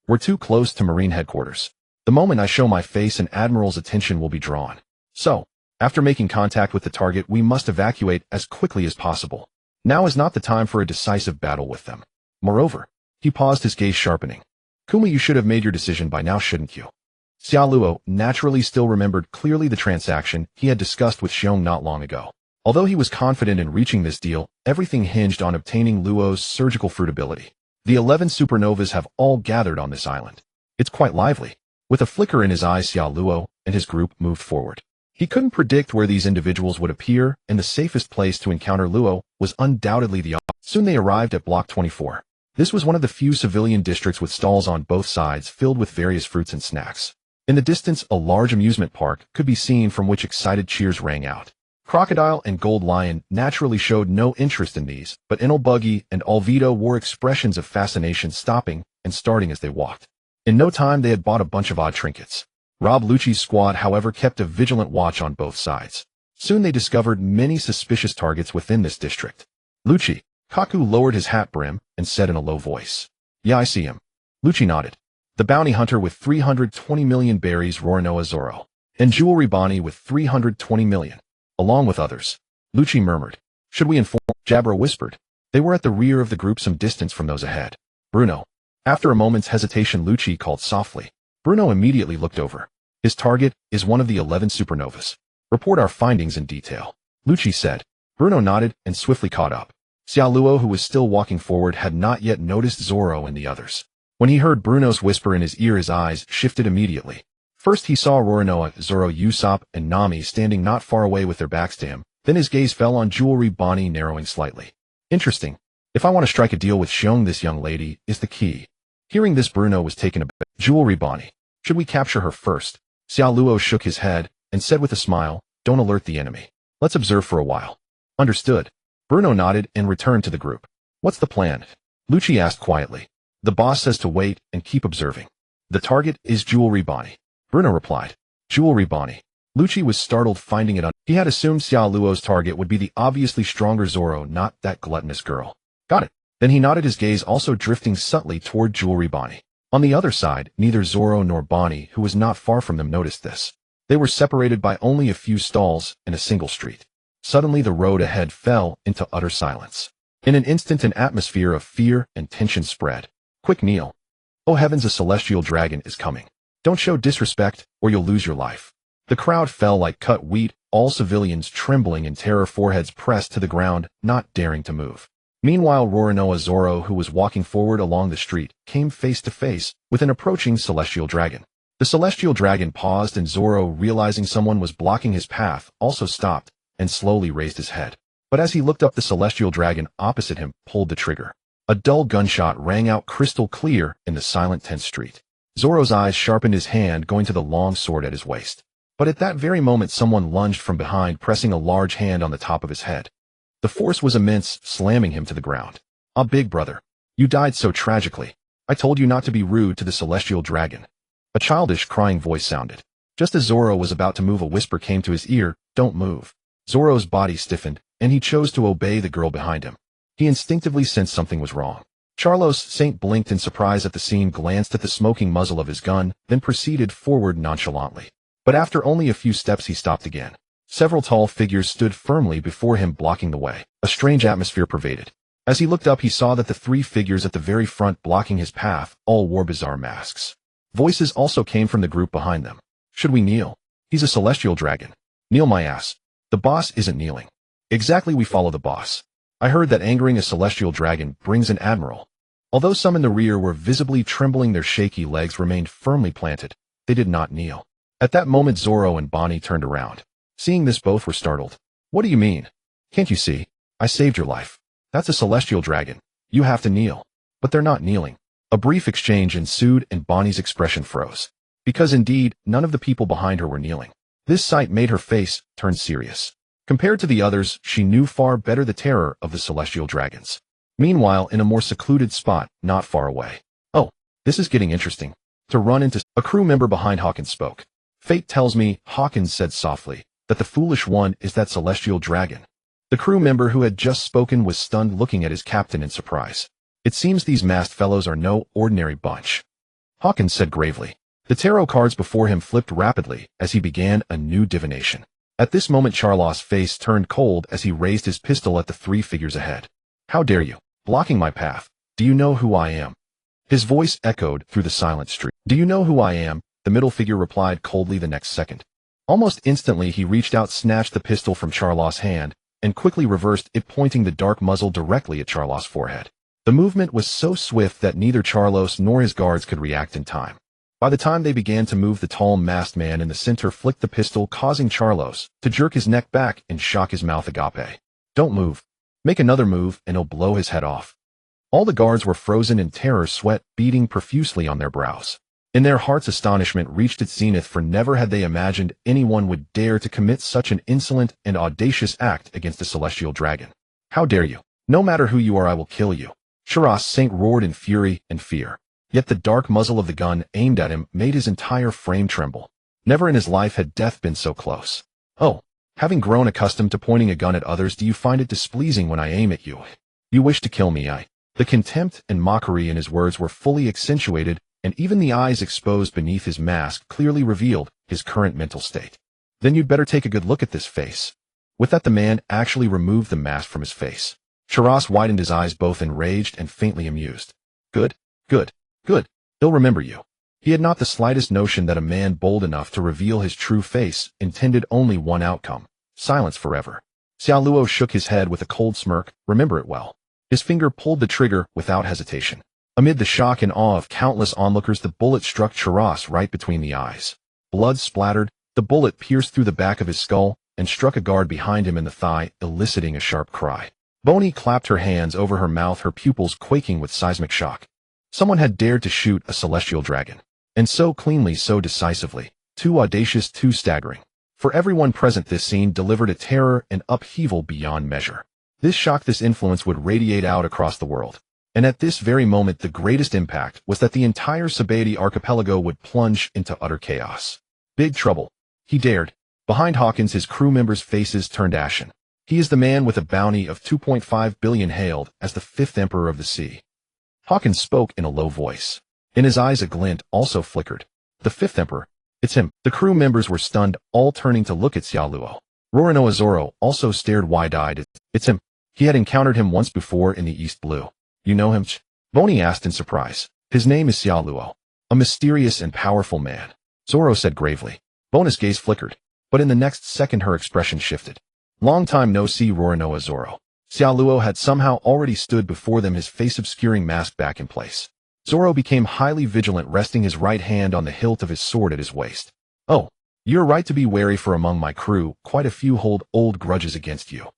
We're too close to Marine headquarters. The moment I show my face, an admiral's attention will be drawn. So, after making contact with the target, we must evacuate as quickly as possible. Now is not the time for a decisive battle with them. Moreover, he paused, his gaze sharpening. Kuma, you should have made your decision by now, shouldn't you? Xiao Luo naturally still remembered clearly the transaction he had discussed with Xiong not long ago. Although he was confident in reaching this deal, everything hinged on obtaining Luo's surgical fruit ability. The 11 supernovas have all gathered on this island. It's quite lively. With a flicker in his eyes, Xiao Luo and his group moved forward. He couldn't predict where these individuals would appear, and the safest place to encounter Luo was undoubtedly the office. Soon they arrived at Block 24. This was one of the few civilian districts with stalls on both sides filled with various fruits and snacks. In the distance, a large amusement park could be seen, from which excited cheers rang out. Crocodile and Gold Lion naturally showed no interest in these, but Enel Buggy and Alvito wore expressions of fascination, stopping and starting as they walked. In no time they had bought a bunch of odd trinkets. Rob Lucci's squad, however, kept a vigilant watch on both sides. Soon they discovered many suspicious targets within this district. Lucci. Kaku lowered his hat brim and said in a low voice. Yeah, I see him. Lucci nodded. The bounty hunter with 320 million berries, Roronoa Zoro. And Jewelry Bonnie with 320 million. Along with others. Lucci murmured. Should we inform? Jabra whispered. They were at the rear of the group, some distance from those ahead. Bruno. After a moment's hesitation, Lucci called softly. Bruno immediately looked over. His target is one of the 11 supernovas. Report our findings in detail. Lucci said. Bruno nodded and swiftly caught up. Xiao Luo, who was still walking forward, had not yet noticed Zoro and the others. When he heard Bruno's whisper in his ear, his eyes shifted immediately. First he saw Roronoa, Zoro, Usopp, and Nami standing not far away with their backs to him. Then his gaze fell on Jewelry Bonnie, narrowing slightly. Interesting. If I want to strike a deal with Xiong, this young lady is the key. Hearing this, Bruno was taken aback. Jewelry Bonnie. Should we capture her first? Xiao Luo shook his head and said with a smile, don't alert the enemy. Let's observe for a while. Understood. Bruno nodded and returned to the group. What's the plan? Lucci asked quietly. The boss says to wait and keep observing. The target is Jewelry Bonnie. Bruno replied. Jewelry Bonnie. Lucci was startled, finding it he had assumed Xiao Luo's target would be the obviously stronger Zoro, not that gluttonous girl. Got it. Then he nodded, his gaze also drifting subtly toward Jewelry Bonnie. On the other side, neither Zoro nor Bonnie, who was not far from them, noticed this. They were separated by only a few stalls and a single street. Suddenly the road ahead fell into utter silence. In an instant, an atmosphere of fear and tension spread. Quick, kneel. Oh heavens, a celestial dragon is coming. Don't show disrespect, or you'll lose your life. The crowd fell like cut wheat, all civilians trembling in terror, foreheads pressed to the ground, not daring to move. Meanwhile, Roronoa Zoro, who was walking forward along the street, came face to face with an approaching celestial dragon. The celestial dragon paused, and Zoro, realizing someone was blocking his path, also stopped and slowly raised his head. But as he looked up, the celestial dragon opposite him pulled the trigger. A dull gunshot rang out crystal clear in the silent, tense street. Zoro's eyes sharpened, his hand going to the long sword at his waist. But at that very moment, someone lunged from behind, pressing a large hand on the top of his head. The force was immense, slamming him to the ground. Ah, big brother. You died so tragically. I told you not to be rude to the celestial dragon. A childish, crying voice sounded. Just as Zoro was about to move, a whisper came to his ear, don't move. Zoro's body stiffened, and he chose to obey the girl behind him. He instinctively sensed something was wrong. Charlos Saint blinked in surprise at the scene, glanced at the smoking muzzle of his gun, then proceeded forward nonchalantly. But after only a few steps he stopped again. Several tall figures stood firmly before him, blocking the way. A strange atmosphere pervaded. As he looked up, he saw that the three figures at the very front blocking his path all wore bizarre masks. Voices also came from the group behind them. Should we kneel? He's a celestial dragon. Kneel my ass. The boss isn't kneeling. Exactly, we follow the boss. I heard that angering a celestial dragon brings an admiral. Although some in the rear were visibly trembling, their shaky legs remained firmly planted. They did not kneel. At that moment, Zoro and Bonnie turned around. Seeing this, both were startled. What do you mean? Can't you see? I saved your life. That's a celestial dragon. You have to kneel. But they're not kneeling. A brief exchange ensued and Bonnie's expression froze. Because indeed, none of the people behind her were kneeling. This sight made her face turn serious. Compared to the others, she knew far better the terror of the celestial dragons. Meanwhile, in a more secluded spot, not far away. Oh, this is getting interesting. To run into a crew member behind Hawkins spoke. Fate tells me, Hawkins said softly, that the foolish one is that celestial dragon. The crew member who had just spoken was stunned, looking at his captain in surprise. It seems these masked fellows are no ordinary bunch. Hawkins said gravely. The tarot cards before him flipped rapidly as he began a new divination. At this moment, Charlot's face turned cold as he raised his pistol at the three figures ahead. How dare you? Blocking my path. Do you know who I am? His voice echoed through the silent street. Do you know who I am? The middle figure replied coldly the next second. Almost instantly, he reached out, snatched the pistol from Charlot's hand, and quickly reversed it, pointing the dark muzzle directly at Charlot's forehead. The movement was so swift that neither Charlos nor his guards could react in time. By the time they began to move, the tall masked man in the center flicked the pistol, causing Charlos to jerk his neck back and shock his mouth. Agape. Don't move. Make another move and he'll blow his head off. All the guards were frozen in terror, sweat beading profusely on their brows. In their hearts, astonishment reached its zenith, for never had they imagined anyone would dare to commit such an insolent and audacious act against a celestial dragon. How dare you? No matter who you are, I will kill you. Sharos Saint roared in fury and fear. Yet the dark muzzle of the gun aimed at him made his entire frame tremble. Never in his life had death been so close. Oh, having grown accustomed to pointing a gun at others, do you find it displeasing when I aim at you? You wish to kill me, The contempt and mockery in his words were fully accentuated, and even the eyes exposed beneath his mask clearly revealed his current mental state. Then you'd better take a good look at this face. With that, the man actually removed the mask from his face. Sharos widened his eyes, both enraged and faintly amused. Good, good, good. He'll remember you. He had not the slightest notion that a man bold enough to reveal his true face intended only one outcome: silence forever. Xiao Luo shook his head with a cold smirk. Remember it well. His finger pulled the trigger without hesitation. Amid the shock and awe of countless onlookers, the bullet struck Sharos right between the eyes. Blood splattered. The bullet pierced through the back of his skull and struck a guard behind him in the thigh, eliciting a sharp cry. Bonnie clapped her hands over her mouth, her pupils quaking with seismic shock. Someone had dared to shoot a celestial dragon. And so cleanly, so decisively. Too audacious, too staggering. For everyone present, this scene delivered a terror and upheaval beyond measure. This shock, this influence would radiate out across the world. And at this very moment, the greatest impact was that the entire Sabaody archipelago would plunge into utter chaos. Big trouble. He dared. Behind Hawkins, his crew members' faces turned ashen. He is the man with a bounty of 2.5 billion, hailed as the fifth emperor of the sea. Hawkins spoke in a low voice. In his eyes, a glint also flickered. The fifth emperor. It's him. The crew members were stunned, all turning to look at Xiao Luo. Roronoa Zoro also stared wide-eyed. It's him. He had encountered him once before in the East Blue. You know him? Bonnie asked in surprise. His name is Xiao Luo. A mysterious and powerful man. Zoro said gravely. Bonnie's gaze flickered, but in the next second her expression shifted. Long time no see, Roronoa Zoro. Xiao Luo had somehow already stood before them, his face-obscuring mask back in place. Zoro became highly vigilant, resting his right hand on the hilt of his sword at his waist. Oh, you're right to be wary, for among my crew, quite a few hold old grudges against you.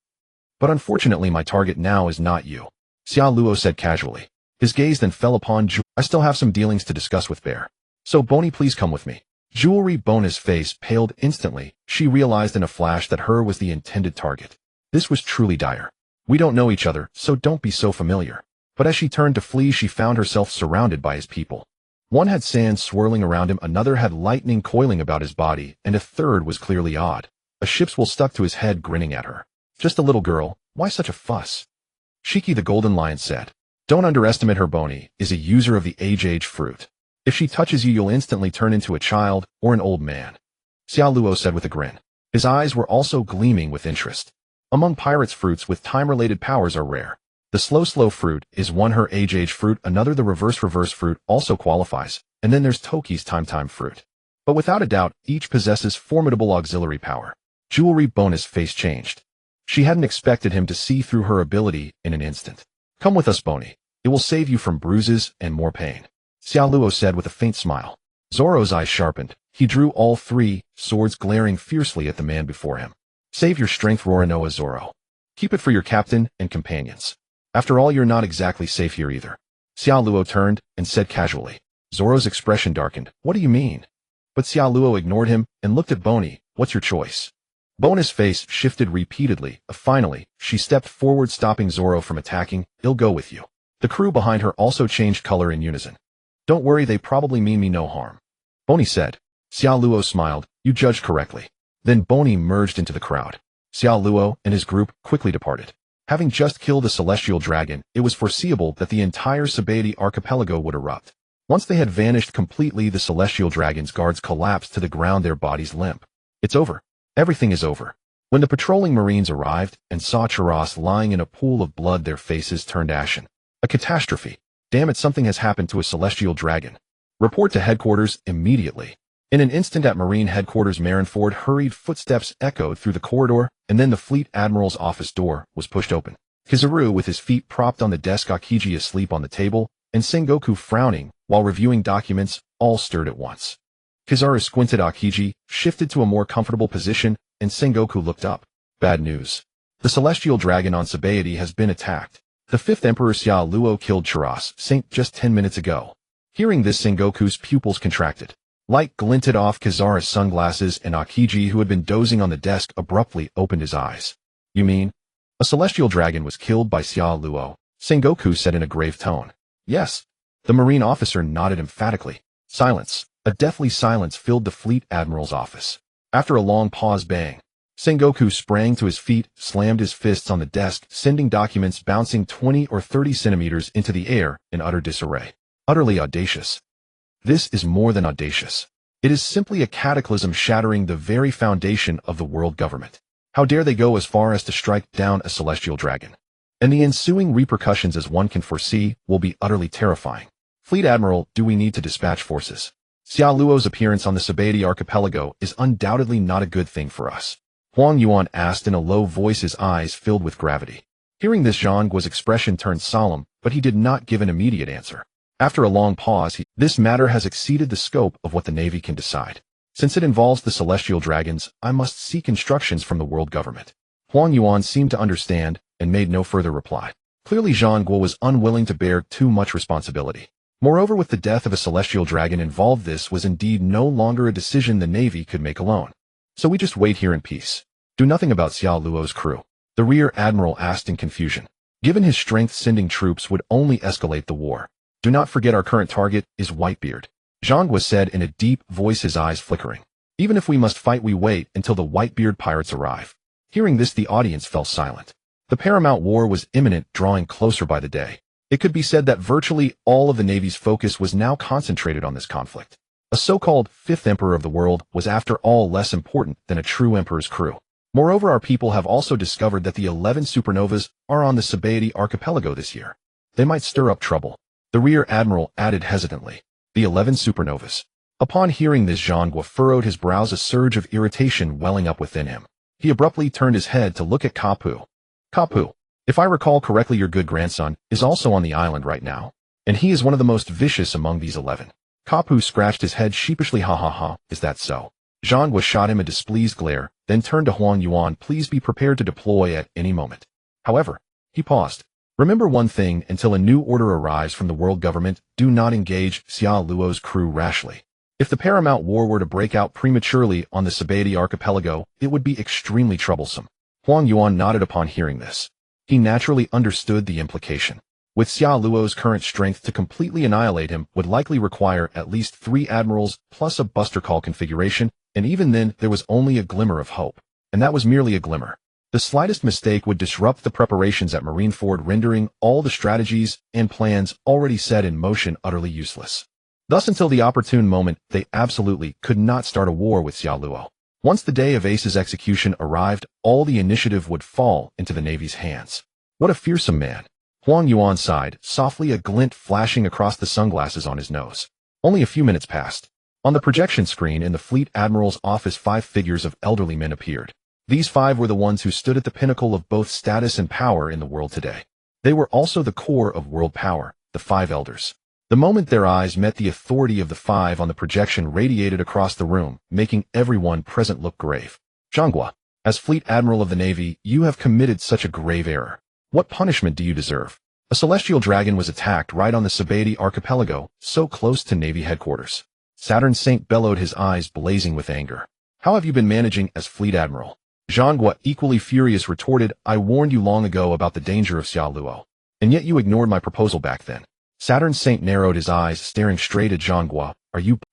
But unfortunately, my target now is not you, Xiao Luo said casually. His gaze then fell upon Jewelry. I still have some dealings to discuss with Bear. So Bonnie, please come with me. Jewelry Bonnie's face paled instantly. She realized in a flash that her was the intended target. This was truly dire. We don't know each other, so don't be so familiar. But as she turned to flee, she found herself surrounded by his people. One had sand swirling around him, another had lightning coiling about his body, and a third was clearly odd. A ship's wool stuck to his head, grinning at her. Just a little girl, why such a fuss? Shiki the Golden Lion said. Don't underestimate her. Bonnie is a user of the age fruit. If she touches you, you'll instantly turn into a child or an old man. Xiao Luo said with a grin. His eyes were also gleaming with interest. Among pirates, fruits with time-related powers are rare. The slow fruit is one her age fruit, another the reverse fruit also qualifies, and then there's Toki's time fruit. But without a doubt, each possesses formidable auxiliary power. Jewelry bonus face changed. She hadn't expected him to see through her ability in an instant. Come with us, Bony. It will save you from bruises and more pain, Xiao Luo said with a faint smile. Zoro's eyes sharpened. He drew all three swords, glaring fiercely at the man before him. Save your strength, Roranoa Zoro. Keep it for your captain and companions. After all, you're not exactly safe here either. Xiao Luo turned and said casually. Zoro's expression darkened. What do you mean? But Xiao Luo ignored him and looked at Bony. What's your choice? Bona's face shifted repeatedly. Finally, she stepped forward, stopping Zoro from attacking. I'll go with you. The crew behind her also changed color in unison. Don't worry, they probably mean me no harm, Bony said. Xiao Luo smiled. You judged correctly. Then Bony merged into the crowd. Xiao Luo and his group quickly departed. Having just killed a celestial dragon, it was foreseeable that the entire Sabaody archipelago would erupt. Once they had vanished completely, the celestial dragon's guards collapsed to the ground, their bodies limp. It's over. Everything is over. When the patrolling marines arrived and saw Charos lying in a pool of blood, their faces turned ashen. A catastrophe. Damn it, something has happened to a celestial dragon. Report to headquarters immediately. In an instant at Marine headquarters, Marineford, hurried footsteps echoed through the corridor, and then the fleet admiral's office door was pushed open. Kizaru, with his feet propped on the desk, Akiji asleep on the table, and Sengoku frowning while reviewing documents, all stirred at once. Kizaru squinted, Akiji shifted to a more comfortable position, and Sengoku looked up. Bad news. The celestial dragon on Sabaody has been attacked. The 5th Emperor Xiao Luo killed Charos Saint just 10 minutes ago. Hearing this, Sengoku's pupils contracted. Light glinted off Kizaru's sunglasses, and Akiji, who had been dozing on the desk, abruptly opened his eyes. You mean? A celestial dragon was killed by Xiao Luo, Sengoku said in a grave tone. Yes. The marine officer nodded emphatically. Silence. A deathly silence filled the fleet admiral's office. After a long pause, bang. Sengoku sprang to his feet, slammed his fists on the desk, sending documents bouncing 20 or 30 centimeters into the air in utter disarray. Utterly audacious. This is more than audacious. It is simply a cataclysm, shattering the very foundation of the world government. How dare they go as far as to strike down a celestial dragon? And the ensuing repercussions, as one can foresee, will be utterly terrifying. Fleet Admiral, do we need to dispatch forces? Xiao Luo's appearance on the Sabaody archipelago is undoubtedly not a good thing for us, Huang Yuan asked in a low voice, his eyes filled with gravity. Hearing this, Zhang Guo's expression turned solemn, but he did not give an immediate answer. After a long pause, this matter has exceeded the scope of what the Navy can decide. Since it involves the celestial dragons, I must seek instructions from the world government. Huang Yuan seemed to understand and made no further reply. Clearly, Zhang Guo was unwilling to bear too much responsibility. Moreover, with the death of a celestial dragon involved, this was indeed no longer a decision the Navy could make alone. So we just wait here in peace. Do nothing about Xiao Luo's crew, the rear admiral asked in confusion. Given his strength, sending troops would only escalate the war. Do not forget our current target is Whitebeard, Zhang Guo said in a deep voice, his eyes flickering. Even if we must fight, we wait until the Whitebeard Pirates arrive. Hearing this, the audience fell silent. The Paramount War was imminent, drawing closer by the day. It could be said that virtually all of the Navy's focus was now concentrated on this conflict. A so-called 5th Emperor of the world was after all less important than a true Emperor's crew. Moreover, our people have also discovered that the 11 supernovas are on the Sabaody archipelago this year. They might stir up trouble. The rear admiral added hesitantly. The 11 supernovas. Upon hearing this, Zhang Guo furrowed his brows, a surge of irritation welling up within him. He abruptly turned his head to look at Kapu. Kapu, if I recall correctly, your good grandson is also on the island right now, and he is one of the most vicious among these 11. Kapu scratched his head sheepishly. Ha ha ha, is that so? Zhang Guo shot him a displeased glare, then turned to Huang Yuan. Please be prepared to deploy at any moment. However, he paused. Remember one thing, until a new order arrives from the world government, do not engage Xiao Luo's crew rashly. If the Paramount War were to break out prematurely on the Sabaody archipelago, it would be extremely troublesome. Huang Yuan nodded upon hearing this. He naturally understood the implication. With Xiao Luo's current strength, to completely annihilate him would likely require at least 3 admirals plus a buster call configuration, and even then there was only a glimmer of hope. And that was merely a glimmer. The slightest mistake would disrupt the preparations at Marineford, rendering all the strategies and plans already set in motion utterly useless. Thus, until the opportune moment, they absolutely could not start a war with Xiao Luo. Once the day of Ace's execution arrived, all the initiative would fall into the Navy's hands. What a fearsome man. Huang Yuan sighed, softly, a glint flashing across the sunglasses on his nose. Only a few minutes passed. On the projection screen in the Fleet Admiral's office, 5 figures of elderly men appeared. These 5 were the ones who stood at the pinnacle of both status and power in the world today. They were also the core of world power, the 5 elders. The moment their eyes met, the authority of the 5 on the projection radiated across the room, making everyone present look grave. Zhanghua, as Fleet Admiral of the Navy, you have committed such a grave error. What punishment do you deserve? A celestial dragon was attacked right on the Sabati archipelago, so close to Navy headquarters. Saturn Saint bellowed, his eyes blazing with anger. How have you been managing as Fleet Admiral? Zhanghua, equally furious, retorted, I warned you long ago about the danger of Xia Luo. And yet you ignored my proposal back then. Saturn Saint narrowed his eyes, staring straight at Zhanghua.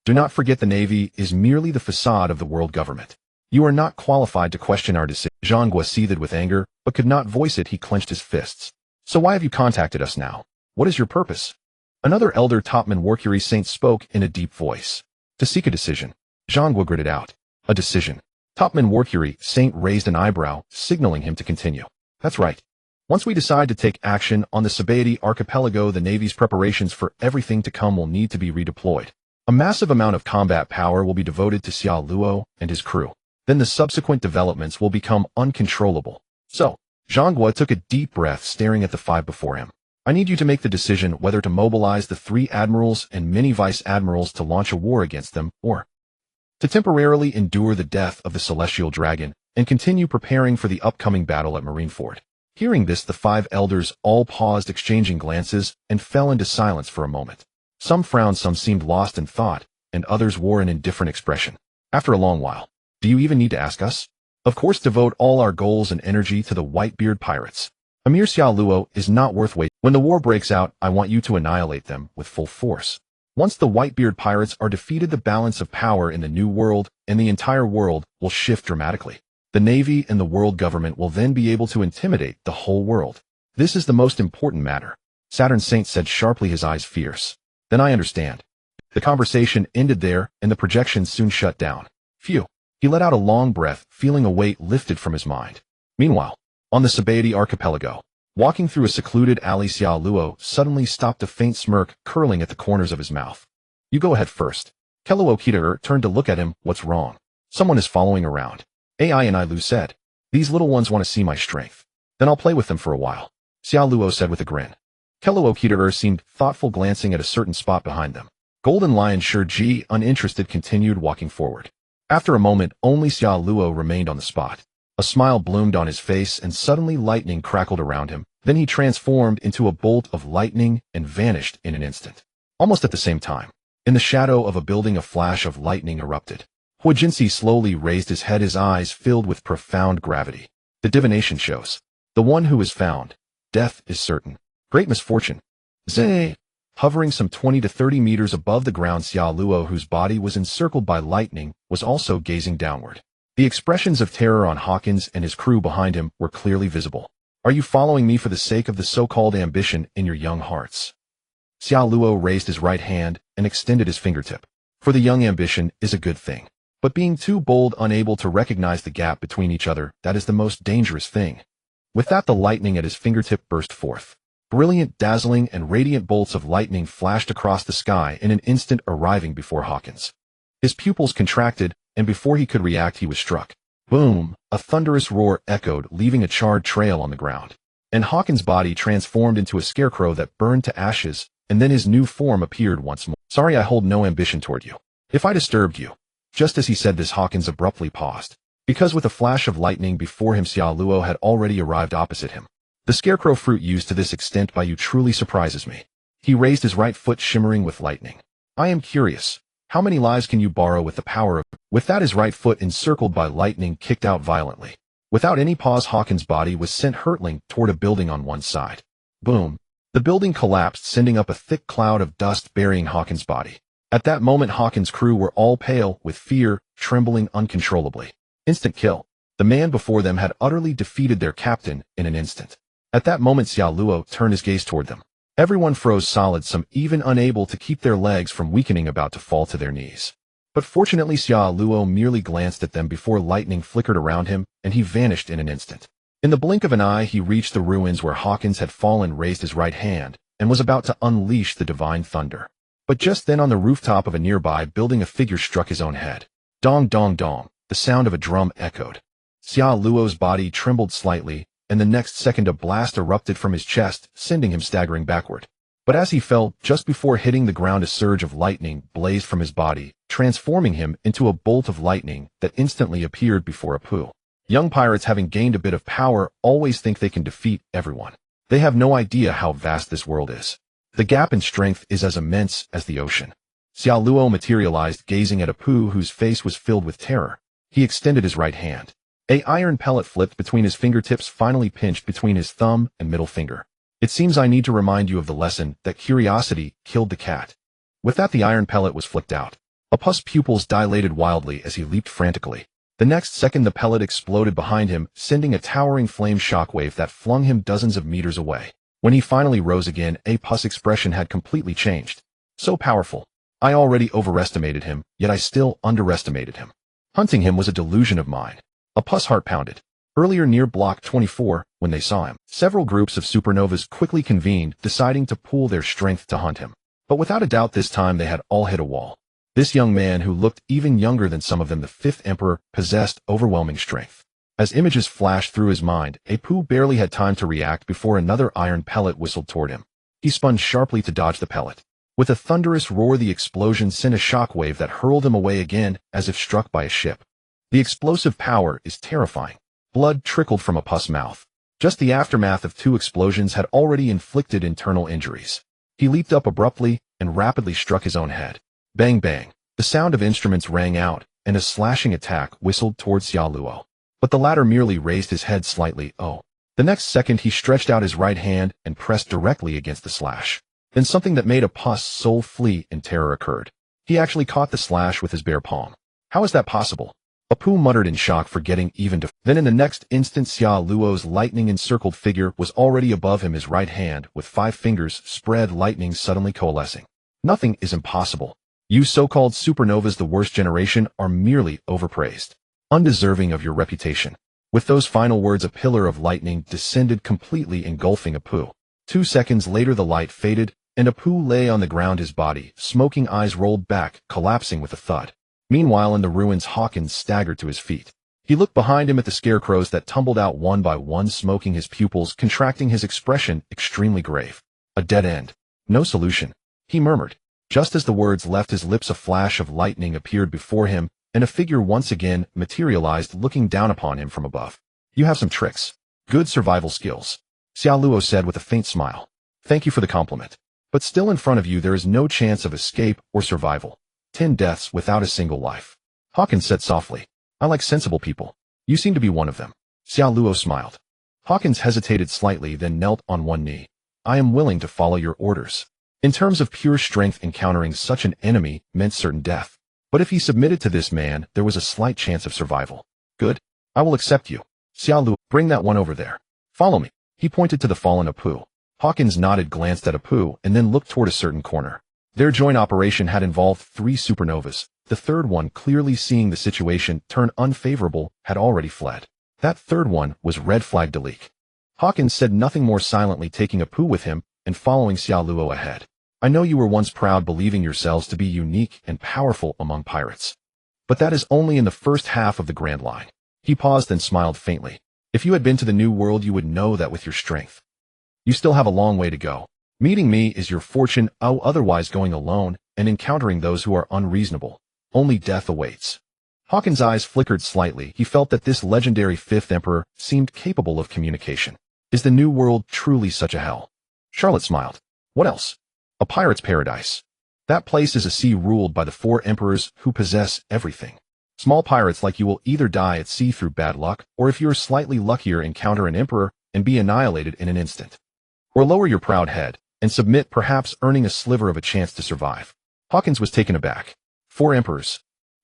Do not forget the Navy is merely the facade of the world government. You are not qualified to question our decision. Zhanghua seethed with anger, but could not voice it. He clenched his fists. So why have you contacted us now? What is your purpose? Another elder topman, Warcury Saint, spoke in a deep voice. To seek a decision. Zhanghua gritted out. A decision. Topman Warcury Saint raised an eyebrow, signaling him to continue. That's right. Once we decide to take action on the Sabati archipelago, the Navy's preparations for everything to come will need to be redeployed. A massive amount of combat power will be devoted to Xia Luo and his crew. Then the subsequent developments will become uncontrollable. So, Zhanghua took a deep breath, staring at the 5 before him. I need you to make the decision whether to mobilize the 3 admirals and many vice admirals to launch a war against them, or to temporarily endure the death of the celestial dragon and continue preparing for the upcoming battle at Marineford. Hearing this, the 5 elders all paused, exchanging glances, and fell into silence for a moment. Some frowned, some seemed lost in thought, and others wore an indifferent expression. After a long while, do you even need to ask us? Of course, devote all our goals and energy to the Whitebeard Pirates. A mere Xia Luo is not worth waiting. When the war breaks out, I want you to annihilate them with full force. Once the Whitebeard Pirates are defeated, the balance of power in the New World and the entire world will shift dramatically. The Navy and the world government will then be able to intimidate the whole world. This is the most important matter. Saturn Saint said sharply, his eyes fierce. Then I understand. The conversation ended there, and the projection soon shut down. Phew. He let out a long breath, feeling a weight lifted from his mind. Meanwhile, on the Sabati archipelago, walking through a secluded alley, Xia Luo suddenly stopped, a faint smirk curling at the corners of his mouth. You go ahead first. Keluo Kitaer turned to look at him. What's wrong? Someone is following around. AI and Ilu said. These little ones want to see my strength. Then I'll play with them for a while. Xia Luo said with a grin. Keluo Kitaer seemed thoughtful, glancing at a certain spot behind them. Golden Lion Shiji, uninterested, continued walking forward. After a moment, only Xia Luo remained on the spot. A smile bloomed on his face, and suddenly lightning crackled around him. Then he transformed into a bolt of lightning and vanished in an instant. Almost at the same time, in the shadow of a building, a flash of lightning erupted. Huijinsi slowly raised his head, his eyes filled with profound gravity. The divination shows. The one who is found. Death is certain. Great misfortune. Zay. Hovering some 20 to 30 meters above the ground, Xia Luo, whose body was encircled by lightning, was also gazing downward. The expressions of terror on Hawkins and his crew behind him were clearly visible. Are you following me for the sake of the so-called ambition in your young hearts? Xia Luo raised his right hand and extended his fingertip. For the young, ambition is a good thing. But being too bold, unable to recognize the gap between each other, that is the most dangerous thing. With that, the lightning at his fingertip burst forth. Brilliant, dazzling, and radiant bolts of lightning flashed across the sky in an instant, arriving before Hawkins. His pupils contracted, and before he could react, he was struck. Boom! A thunderous roar echoed, leaving a charred trail on the ground. And Hawkins' body transformed into a scarecrow that burned to ashes, and then his new form appeared once more. Sorry, I hold no ambition toward you. If I disturbed you. Just as he said this, Hawkins abruptly paused. Because with a flash of lightning before him, Xia Luo had already arrived opposite him. The scarecrow fruit used to this extent by you truly surprises me. He raised his right foot, shimmering with lightning. I am curious. How many lives can you borrow with the power of... With that, his right foot, encircled by lightning, kicked out violently. Without any pause, Hawkins' body was sent hurtling toward a building on one side. Boom. The building collapsed, sending up a thick cloud of dust, burying Hawkins' body. At that moment, Hawkins' crew were all pale with fear, trembling uncontrollably. Instant kill. The man before them had utterly defeated their captain in an instant. At that moment, Xia Luo turned his gaze toward them. Everyone froze solid, some even unable to keep their legs from weakening, about to fall to their knees. But fortunately, Xia Luo merely glanced at them before lightning flickered around him, and he vanished in an instant. In the blink of an eye, he reached the ruins where Hawkins had fallen, raised his right hand, and was about to unleash the divine thunder. But just then on the rooftop of a nearby building a figure struck his own head. Dong dong dong, the sound of a drum echoed. Xia Luo's body trembled slightly, and the next second a blast erupted from his chest, sending him staggering backward. But as he fell, just before hitting the ground, a surge of lightning blazed from his body, transforming him into a bolt of lightning that instantly appeared before Apu. Young pirates, having gained a bit of power, always think they can defeat everyone. They have no idea how vast this world is. The gap in strength is as immense as the ocean. Xia Luo materialized, gazing at Apu, whose face was filled with terror. He extended his right hand. An iron pellet flipped between his fingertips, finally pinched between his thumb and middle finger. It seems I need to remind you of the lesson that curiosity killed the cat. With that, the iron pellet was flicked out. Apu's pupils dilated wildly as he leaped frantically. The next second, the pellet exploded behind him, sending a towering flame shockwave that flung him dozens of meters away. When he finally rose again, Apu's expression had completely changed. So powerful. I already overestimated him, yet I still underestimated him. Hunting him was a delusion of mine. Apu's heart pounded. Earlier near Block 24, when they saw him, several groups of supernovas quickly convened, deciding to pool their strength to hunt him. But without a doubt this time they had all hit a wall. This young man, who looked even younger than some of them, the fifth emperor, possessed overwhelming strength. As images flashed through his mind, Apu barely had time to react before another iron pellet whistled toward him. He spun sharply to dodge the pellet. With a thunderous roar, the explosion sent a shockwave that hurled him away again, as if struck by a ship. The explosive power is terrifying. Blood trickled from Apu's mouth. Just the aftermath of two explosions had already inflicted internal injuries. He leaped up abruptly and rapidly struck his own head. Bang bang. The sound of instruments rang out, and a slashing attack whistled towards Xia Luo. But the latter merely raised his head slightly. Oh. The next second he stretched out his right hand and pressed directly against the slash. Then something that made Apu's soul flee in terror occurred. He actually caught the slash with his bare palm. How is that possible? Apu muttered in shock, forgetting even to. Then in the next instant, Xia Luo's lightning-encircled figure was already above him, his right hand, with 5 fingers spread, lightning suddenly coalescing. Nothing is impossible. You so-called supernovas, the worst generation, are merely overpraised, undeserving of your reputation. With those final words, a pillar of lightning descended, completely engulfing Apu. 2 seconds later the light faded, and Apu lay on the ground, his body, smoking eyes rolled back, collapsing with a thud. Meanwhile, in the ruins, Hawkins staggered to his feet. He looked behind him at the scarecrows that tumbled out one by one, smoking, his pupils contracting, his expression extremely grave. A dead end. No solution, he murmured. Just as the words left his lips, a flash of lightning appeared before him, and a figure once again materialized, looking down upon him from above. You have some tricks. Good survival skills, Xia Luo said with a faint smile. Thank you for the compliment. But still, in front of you there is no chance of escape or survival. 10 deaths without a single life. Hawkins said softly. I like sensible people. You seem to be one of them. Xia Luo smiled. Hawkins hesitated slightly, then knelt on one knee. I am willing to follow your orders. In terms of pure strength, encountering such an enemy meant certain death. But if he submitted to this man, there was a slight chance of survival. Good. I will accept you. Xia Luo, bring that one over there. Follow me. He pointed to the fallen Apu. Hawkins nodded, glanced at Apu, and then looked toward a certain corner. Their joint operation had involved 3 supernovas. The third one, clearly seeing the situation turn unfavorable, had already fled. That third one was red flag Dalik. Hawkins said nothing more, silently taking Apu with him and following Xia Luo ahead. I know you were once proud, believing yourselves to be unique and powerful among pirates. But that is only in the first half of the Grand Line. He paused and smiled faintly. If you had been to the New World, you would know that with your strength, you still have a long way to go. Meeting me is your fortune. Otherwise, going alone and encountering those who are unreasonable, only death awaits. Hawkins' eyes flickered slightly. He felt that this legendary 5th emperor seemed capable of communication. Is the New World truly such a hell? Charlotte smiled. What else? A pirate's paradise. That place is a sea ruled by the 4 emperors who possess everything. Small pirates like you will either die at sea through bad luck, or if you're slightly luckier, encounter an emperor and be annihilated in an instant. Or lower your proud head and submit, perhaps earning a sliver of a chance to survive. Hawkins was taken aback. 4 emperors.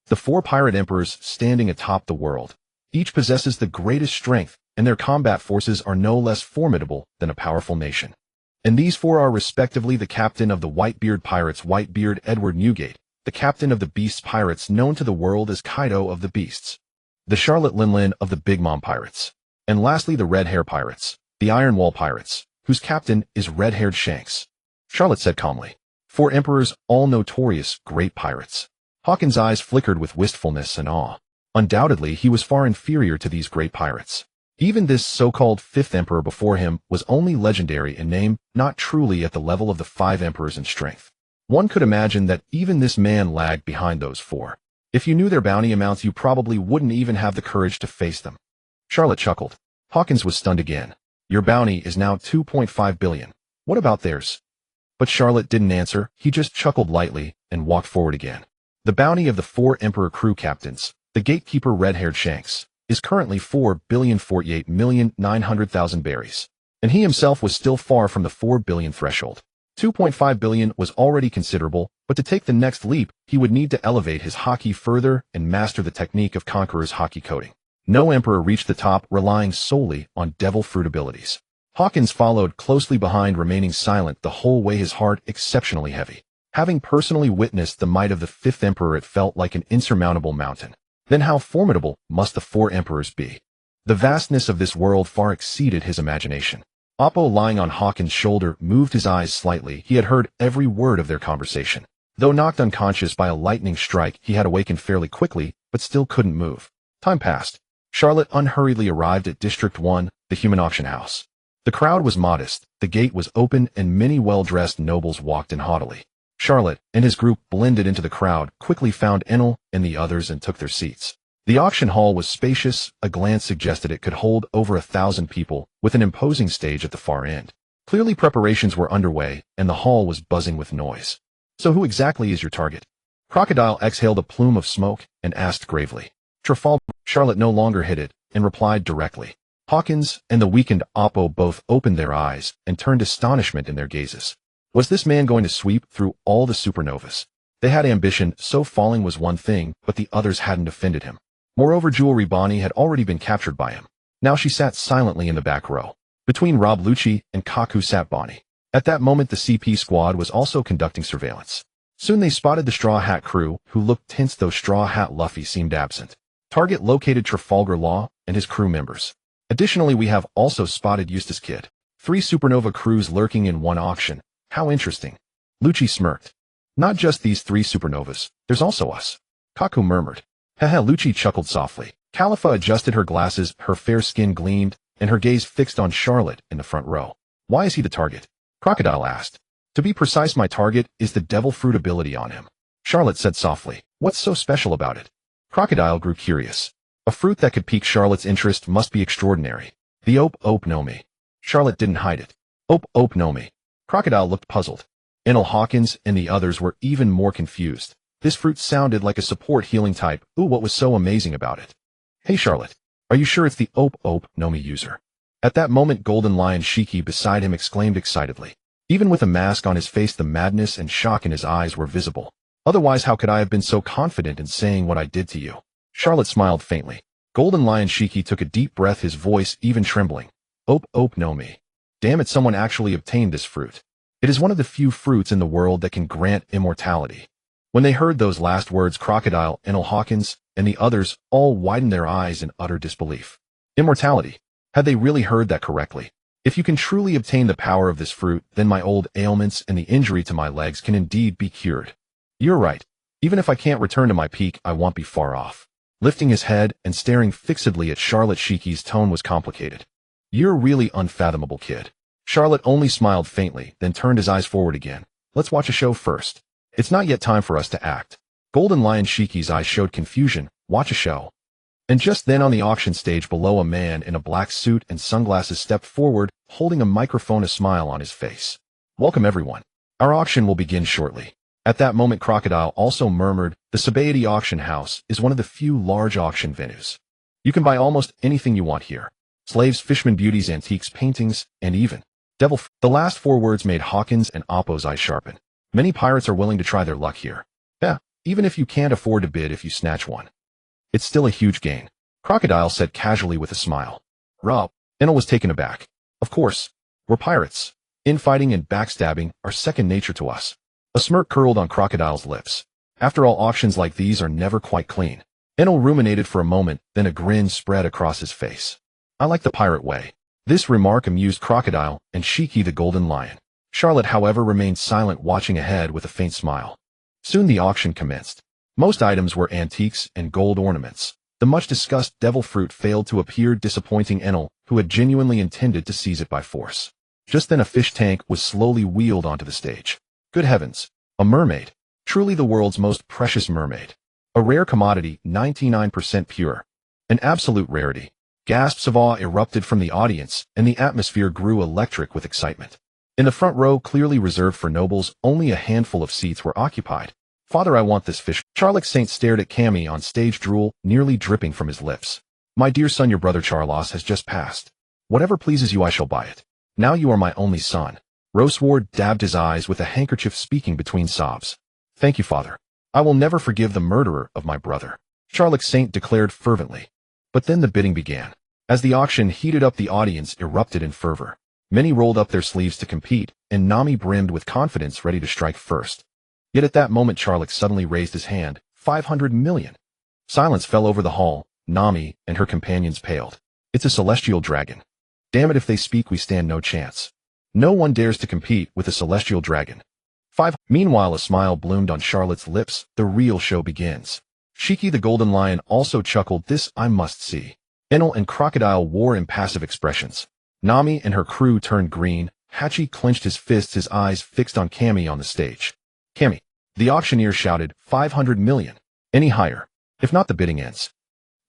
The 4 pirate emperors standing atop the world. Each possesses the greatest strength, and their combat forces are no less formidable than a powerful nation. And these 4 are respectively the captain of the Whitebeard Pirates, Whitebeard Edward Newgate, the captain of the Beasts Pirates, known to the world as Kaido of the Beasts, the Charlotte Linlin of the Big Mom Pirates, And lastly, the red hair pirates, the Iron Wall pirates, whose captain is red-haired Shanks. Charlotte said calmly. 4 emperors, all notorious great pirates. Hawkins' eyes flickered with wistfulness and awe. Undoubtedly, he was far inferior to these great pirates. Even this so-called 5th emperor before him was only legendary in name, not truly at the level of the 5 emperors in strength. One could imagine that even this man lagged behind those 4. If you knew their bounty amounts, you probably wouldn't even have the courage to face them. Charlotte chuckled. Hawkins was stunned again. Your bounty is now 2.5 billion. What about theirs? But Charlotte didn't answer. He just chuckled lightly and walked forward again. The bounty of the 4 emperor crew captains, the gatekeeper red-haired Shanks, is currently 4,048,900,000 berries. And he himself was still far from the 4 billion threshold. 2.5 billion was already considerable, but to take the next leap, he would need to elevate his Haki further and master the technique of Conqueror's Haki coding. No emperor reached the top relying solely on devil fruit abilities. Hawkins followed closely behind, remaining silent the whole way, his heart exceptionally heavy. Having personally witnessed the might of the 5th emperor, it felt like an insurmountable mountain. Then how formidable must the 4 emperors be? The vastness of this world far exceeded his imagination. Oppo, lying on Hawkins' shoulder, moved his eyes slightly. He had heard every word of their conversation. Though knocked unconscious by a lightning strike, he had awakened fairly quickly, but still couldn't move. Time passed. Charlotte unhurriedly arrived at District 1, the human auction house. The crowd was modest, the gate was open, and many well-dressed nobles walked in haughtily. Charlotte and his group blended into the crowd, quickly found Enel and the others, and took their seats. The auction hall was spacious. A glance suggested it could hold over 1,000 people, with an imposing stage at the far end. Clearly preparations were underway, and the hall was buzzing with noise. So who exactly is your target? Crocodile exhaled a plume of smoke and asked gravely. Trafalgar. Charlotte no longer hid it, and replied directly. Hawkins and the weakened Oppo both opened their eyes and turned astonishment in their gazes. Was this man going to sweep through all the supernovas? They had ambition, so falling was one thing, but the others hadn't offended him. Moreover, Jewelry Bonnie had already been captured by him. Now she sat silently in the back row. Between Rob Lucci and Kaku sat Bonnie. At that moment, the CP squad was also conducting surveillance. Soon they spotted the Straw Hat crew, who looked tense, though Straw Hat Luffy seemed absent. Target located Trafalgar Law and his crew members. Additionally, we have also spotted Eustace Kid. 3 supernova crews lurking in one auction. How interesting. Lucci smirked. Not just these 3 supernovas, there's also us. Kaku murmured. Haha. Lucci chuckled softly. Califa adjusted her glasses, her fair skin gleamed, and her gaze fixed on Charlotte in the front row. Why is he the target? Crocodile asked. To be precise, my target is the devil fruit ability on him. Charlotte said softly. What's so special about it? Crocodile grew curious. A fruit that could pique Charlotte's interest must be extraordinary. The Ope no Mi. Charlotte didn't hide it. Ope no Mi. Crocodile looked puzzled. Enel, Hawkins and the others were even more confused. This fruit sounded like a support healing type. Ooh, what was so amazing about it? Hey Charlotte, are you sure it's the Ope no Mi user? At that moment, Golden Lion Shiki beside him exclaimed excitedly. Even with a mask on his face, the madness and shock in his eyes were visible. Otherwise, how could I have been so confident in saying what I did to you? Charlotte smiled faintly. Golden Lion Shiki took a deep breath, his voice even trembling. Ope no Mi. Damn it, someone actually obtained this fruit. It is one of the few fruits in the world that can grant immortality. When they heard those last words, Crocodile, Enel, Hawkins, and the others all widened their eyes in utter disbelief. Immortality. Had they really heard that correctly? If you can truly obtain the power of this fruit, then my old ailments and the injury to my legs can indeed be cured. You're right. Even if I can't return to my peak, I won't be far off. Lifting his head and staring fixedly at Charlotte, Shiki's tone was complicated. You're really unfathomable, kid. Charlotte only smiled faintly, then turned his eyes forward again. Let's watch a show first. It's not yet time for us to act. Golden Lion Shiki's eyes showed confusion. Watch a show. And just then, on the auction stage below, a man in a black suit and sunglasses stepped forward, holding a microphone, a smile on his face. Welcome everyone. Our auction will begin shortly. At that moment, Crocodile also murmured, the Sabaody Auction House is one of the few large auction venues. You can buy almost anything you want here. Slaves, fishermen, beauties, antiques, paintings, and even devil. The last 4 words made Hawkins and Oppo's eyes sharpen. Many pirates are willing to try their luck here. Yeah, even if you can't afford to bid if you snatch one. It's still a huge gain. Crocodile said casually with a smile. Rob. Enel was taken aback. Of course. We're pirates. Infighting and backstabbing are second nature to us. A smirk curled on Crocodile's lips. After all, auctions like these are never quite clean. Enel ruminated for a moment, then a grin spread across his face. I like the pirate way. This remark amused Crocodile and Shiki the golden lion. Charlotte, however, remained silent, watching ahead with a faint smile. Soon the auction commenced. Most items were antiques and gold ornaments. The much-discussed devil fruit failed to appear, disappointing Enel, who had genuinely intended to seize it by force. Just then a fish tank was slowly wheeled onto the stage. Good heavens! A mermaid! Truly the world's most precious mermaid. A rare commodity, 99% pure. An absolute rarity. Gasps of awe erupted from the audience, and the atmosphere grew electric with excitement. In the front row, clearly reserved for nobles, only a handful of seats were occupied. Father, I want this fish. Charles Saint stared at Cammy on stage, drool nearly dripping from his lips. My dear son, your brother Charles has just passed. Whatever pleases you, I shall buy it. Now you are my only son. Roseward dabbed his eyes with a handkerchief, speaking between sobs. Thank you, father. I will never forgive the murderer of my brother, Charles Saint declared fervently. But then the bidding began. As the auction heated up, the audience erupted in fervor. Many rolled up their sleeves to compete, and Nami brimmed with confidence, ready to strike first. Yet at that moment Charles suddenly raised his hand. 500 million. Silence fell over the hall. Nami and her companions paled. It's a celestial dragon. Damn it, if they speak we stand no chance. No one dares to compete with a celestial dragon. Meanwhile a smile bloomed on Charlotte's lips. The real show begins. Shiki the golden lion also chuckled. This I must see. Enel and Crocodile wore impassive expressions. Nami and her crew turned green. Hachi clenched his fists, his eyes fixed on Cammy on the stage. Cammy, the auctioneer shouted, 500 million. Any higher. If not, the bidding ends.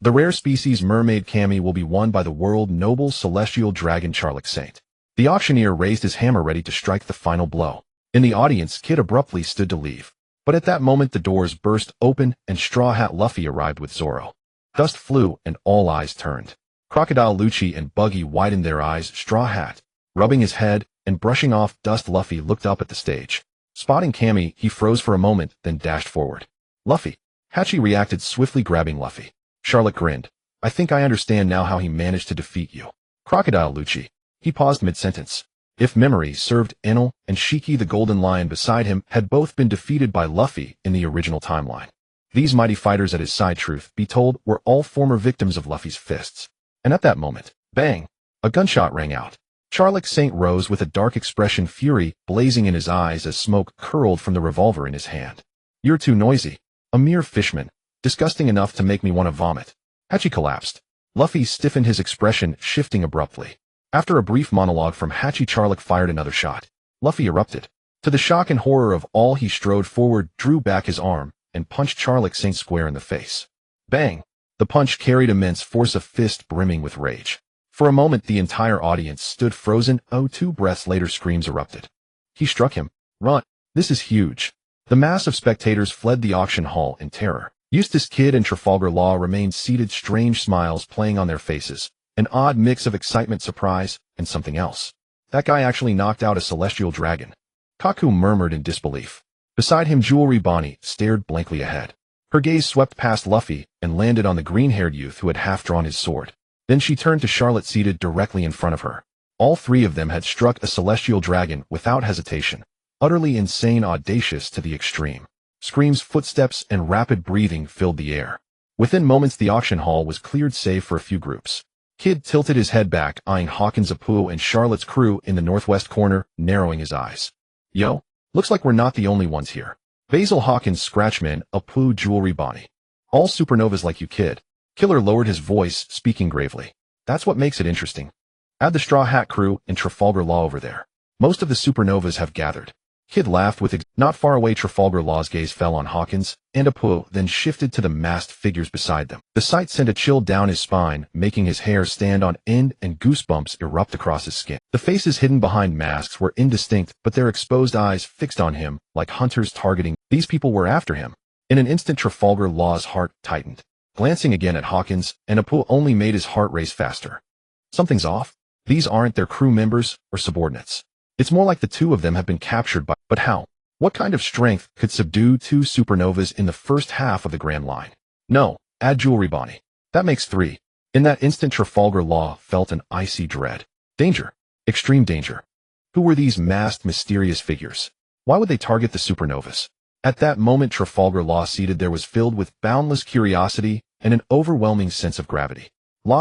The rare species mermaid Cammy will be won by the world noble celestial dragon Charles Saint. The auctioneer raised his hammer, ready to strike the final blow. In the audience, Kid abruptly stood to leave. But at that moment the doors burst open and Straw Hat Luffy arrived with Zoro. Dust flew and all eyes turned. Crocodile, Lucci, and Buggy widened their eyes. Straw Hat, rubbing his head and brushing off dust, Luffy looked up at the stage. Spotting Cammy, he froze for a moment, then dashed forward. Luffy. Hachi reacted swiftly, grabbing Luffy. Charlotte grinned. I think I understand now how he managed to defeat you. Crocodile, Lucci. He paused mid-sentence. If memory served, Enel and Shiki the golden lion beside him had both been defeated by Luffy in the original timeline. These mighty fighters at his side, truth be told, were all former victims of Luffy's fists. And at that moment, bang! A gunshot rang out. Charles Saint rose with a dark expression, fury blazing in his eyes as smoke curled from the revolver in his hand. You're too noisy. A mere fishman. Disgusting enough to make me want to vomit. Hachi collapsed. Luffy stiffened, his expression shifting abruptly. After a brief monologue from Hachi, Charles fired another shot. Luffy erupted. To the shock and horror of all, he strode forward, drew back his arm, and punched Charles Saint square in the face. Bang! The punch carried immense force, a fist brimming with rage. For a moment the entire audience stood frozen. 2 breaths later screams erupted. He struck him. Run! This is huge. The mass of spectators fled the auction hall in terror. Eustace Kid and Trafalgar Law remained seated, strange smiles playing on their faces. An odd mix of excitement, surprise, and something else. That guy actually knocked out a celestial dragon. Kaku murmured in disbelief. Beside him Jewelry Bonnie stared blankly ahead. Her gaze swept past Luffy and landed on the green-haired youth who had half-drawn his sword. Then she turned to Charlotte, seated directly in front of her. All three of them had struck a celestial dragon without hesitation. Utterly insane, audacious to the extreme. Screams, footsteps, and rapid breathing filled the air. Within moments the auction hall was cleared save for a few groups. Kid tilted his head back, eyeing Hawkins, Apu, and Charlotte's crew in the northwest corner, narrowing his eyes. Yo, looks like we're not the only ones here. Basil, Hawkins, Scratchman, Apu, Jewelry Bonnie. All supernovas like you, Kid. Killer lowered his voice, speaking gravely. That's what makes it interesting. Add the Straw Hat crew and Trafalgar Law over there. Most of the supernovas have gathered. Kid laughed with not far away. Trafalgar Law's gaze fell on Hawkins and Apu, then shifted to the masked figures beside them. The sight sent a chill down his spine, making his hair stand on end and goosebumps erupt across his skin. The faces hidden behind masks were indistinct, but their exposed eyes fixed on him like hunters targeting. These people were after him. In an instant Trafalgar Law's heart tightened. Glancing again at Hawkins, and Apu only made his heart race faster. Something's off. These aren't their crew members or subordinates. It's more like the two of them have been captured by... But how? What kind of strength could subdue 2 supernovas in the first half of the Grand Line? No, add Jewelry Bonnie. That makes 3. In that instant Trafalgar Law felt an icy dread. Danger. Extreme danger. Who were these masked, mysterious figures? Why would they target the supernovas? At that moment Trafalgar Law, seated there, was filled with boundless curiosity and an overwhelming sense of gravity.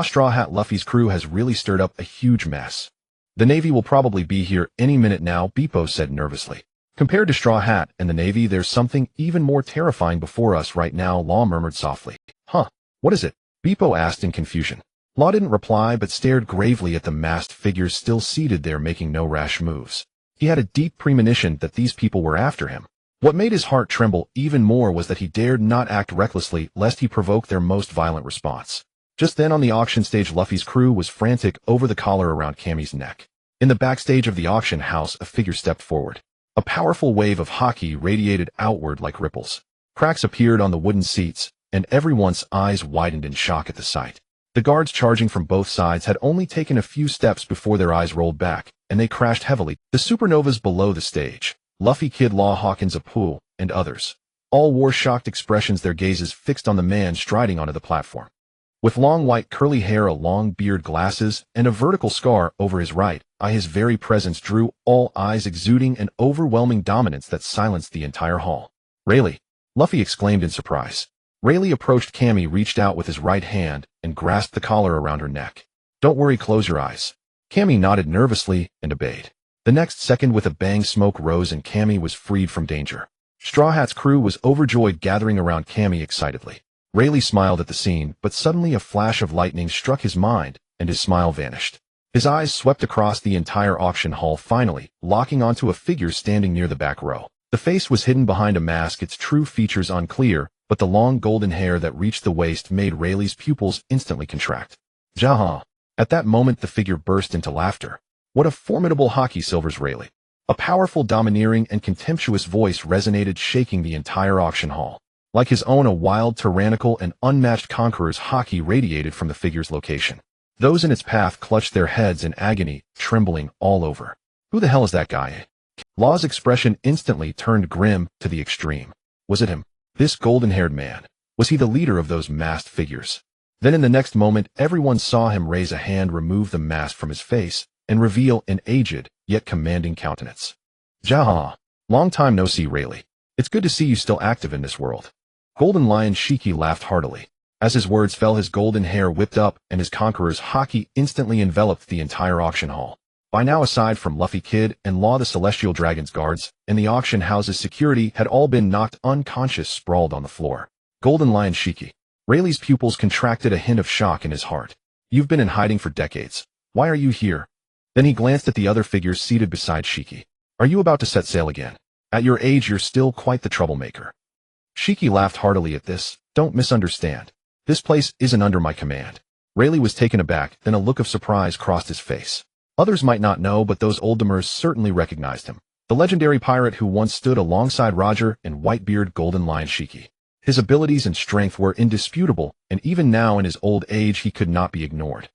Straw Hat Luffy's crew has really stirred up a huge mess. The Navy will probably be here any minute now, Beepo said nervously. Compared to Straw Hat and the Navy, there's something even more terrifying before us right now, Law murmured softly. Huh, what is it? Beepo asked in confusion. Law didn't reply but stared gravely at the masked figures still seated there making no rash moves. He had a deep premonition that these people were after him. What made his heart tremble even more was that he dared not act recklessly lest he provoke their most violent response. Just then on the auction stage, Luffy's crew was frantic over the collar around Cammy's neck. In the backstage of the auction house, a figure stepped forward. A powerful wave of Haki radiated outward like ripples. Cracks appeared on the wooden seats, and everyone's eyes widened in shock at the sight. The guards charging from both sides had only taken a few steps before their eyes rolled back, and they crashed heavily. The supernovas below the stage, Luffy, Kid Law, Hawkins, Apu, and others, all wore shocked expressions, their gazes fixed on the man striding onto the platform. With long white curly hair, a long beard, glasses, and a vertical scar over his right eye, his very presence drew all eyes, exuding an overwhelming dominance that silenced the entire hall. Rayleigh! Luffy exclaimed in surprise. Rayleigh approached Cammy, reached out with his right hand, and grasped the collar around her neck. Don't worry, close your eyes. Cammy nodded nervously and obeyed. The next second, with a bang, smoke rose and Cammy was freed from danger. Straw Hat's crew was overjoyed, gathering around Cammy excitedly. Rayleigh smiled at the scene, but suddenly a flash of lightning struck his mind, and his smile vanished. His eyes swept across the entire auction hall, finally, locking onto a figure standing near the back row. The face was hidden behind a mask, its true features unclear, but the long golden hair that reached the waist made Rayleigh's pupils instantly contract. Jaha! At that moment the figure burst into laughter. What a formidable Haki, Silver's Rayleigh! A powerful, domineering, and contemptuous voice resonated, shaking the entire auction hall. Like his own, a wild, tyrannical, and unmatched conqueror's Haki radiated from the figure's location. Those in its path clutched their heads in agony, trembling all over. Who the hell is that guy? Law's expression instantly turned grim to the extreme. Was it him? This golden-haired man? Was he the leader of those masked figures? Then in the next moment, everyone saw him raise a hand, remove the mask from his face, and reveal an aged, yet commanding countenance. Jaha! Long time no see, Rayleigh. It's good to see you still active in this world. Golden Lion Shiki laughed heartily. As his words fell, his golden hair whipped up, and his conqueror's Haki instantly enveloped the entire auction hall. By now, aside from Luffy, Kid, and Law, the Celestial Dragon's guards, and the auction house's security had all been knocked unconscious, sprawled on the floor. Golden Lion Shiki. Rayleigh's pupils contracted, a hint of shock in his heart. You've been in hiding for decades. Why are you here? Then he glanced at the other figures seated beside Shiki. Are you about to set sail again? At your age, you're still quite the troublemaker. Shiki laughed heartily at this. Don't misunderstand. This place isn't under my command. Rayleigh was taken aback, then a look of surprise crossed his face. Others might not know, but those Oldtimers certainly recognized him. The legendary pirate who once stood alongside Roger and Whitebeard Golden Lion Shiki. His abilities and strength were indisputable, and even now in his old age he could not be ignored.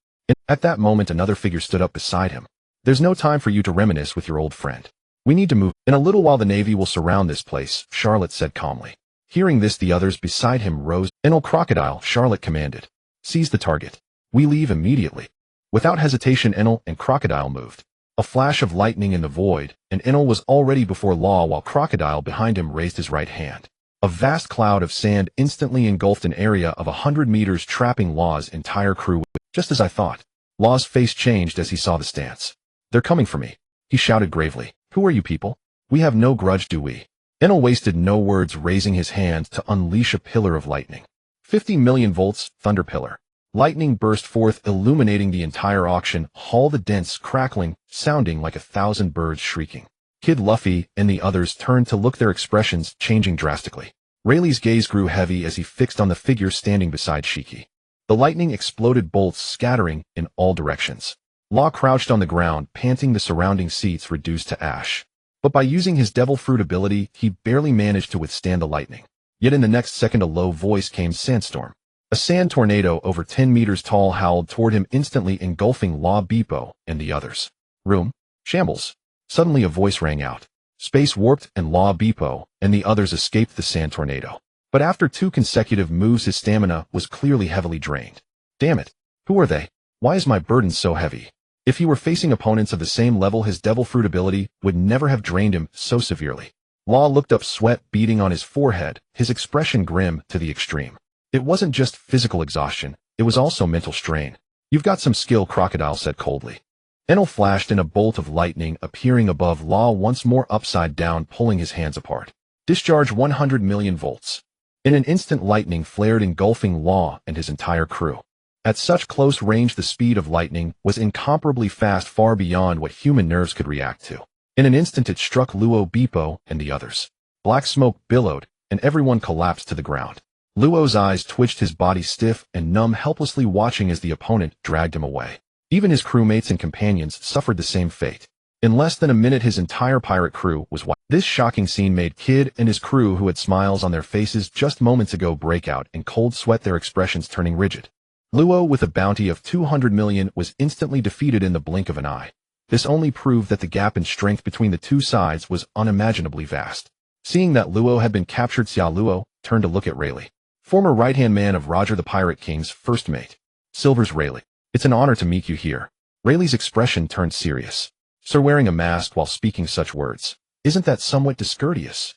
At that moment another figure stood up beside him. There's no time for you to reminisce with your old friend. We need to move. In a little while the Navy will surround this place, Charlotte said calmly. Hearing this, the others beside him rose. Enel Crocodile, Charlotte commanded. Seize the target. We leave immediately. Without hesitation, Enel and Crocodile moved. A flash of lightning in the void, and Enel was already before Law while Crocodile behind him raised his right hand. A vast cloud of sand instantly engulfed an area of 100 meters, trapping Law's entire crew. Just as I thought. Law's face changed as he saw the stance. They're coming for me, he shouted gravely. Who are you people? We have no grudge, do we? Enel wasted no words, raising his hand to unleash a pillar of lightning. 50 million volts, thunder pillar. Lightning burst forth, illuminating the entire auction hall, the dense crackling sounding like 1,000 birds shrieking. Kid Luffy and the others turned to look, their expressions changing drastically. Rayleigh's gaze grew heavy as he fixed on the figure standing beside Shiki. The lightning exploded, bolts scattering in all directions. Law crouched on the ground, panting, the surrounding seats reduced to ash. But by using his devil fruit ability, he barely managed to withstand the lightning. Yet in the next second a low voice came, Sandstorm. A sand tornado over 10 meters tall howled toward him, instantly engulfing Law, Beepo, and the others. Room. Shambles. Suddenly a voice rang out. Space warped, and Law, Beepo, and the others escaped the sand tornado. But after 2 consecutive moves his stamina was clearly heavily drained. Damn it. Who are they? Why is my burden so heavy? If he were facing opponents of the same level, his devil fruit ability would never have drained him so severely. Law looked up, sweat beading on his forehead, his expression grim to the extreme. It wasn't just physical exhaustion, it was also mental strain. You've got some skill, Crocodile said coldly. Enel flashed in a bolt of lightning, appearing above Law once more upside down, pulling his hands apart. Discharge 100 million volts. In an instant, lightning flared, engulfing Law and his entire crew. At such close range, the speed of lightning was incomparably fast, far beyond what human nerves could react to. In an instant, it struck Luo, Beepo, and the others. Black smoke billowed, and everyone collapsed to the ground. Luo's eyes twitched, his body stiff and numb, helplessly watching as the opponent dragged him away. Even his crewmates and companions suffered the same fate. In less than a minute, his entire pirate crew was wiped. This shocking scene made Kid and his crew, who had smiles on their faces just moments ago, break out in cold sweat, their expressions turning rigid. Luo, with a bounty of 200 million, was instantly defeated in the blink of an eye. This only proved that the gap in strength between the two sides was unimaginably vast. Seeing that Luo had been captured, Xiao Luo turned to look at Rayleigh, former right-hand man of Roger the Pirate King's first mate. Silver's Rayleigh. It's an honor to meet you here. Rayleigh's expression turned serious. Sir, wearing a mask while speaking such words. Isn't that somewhat discourteous?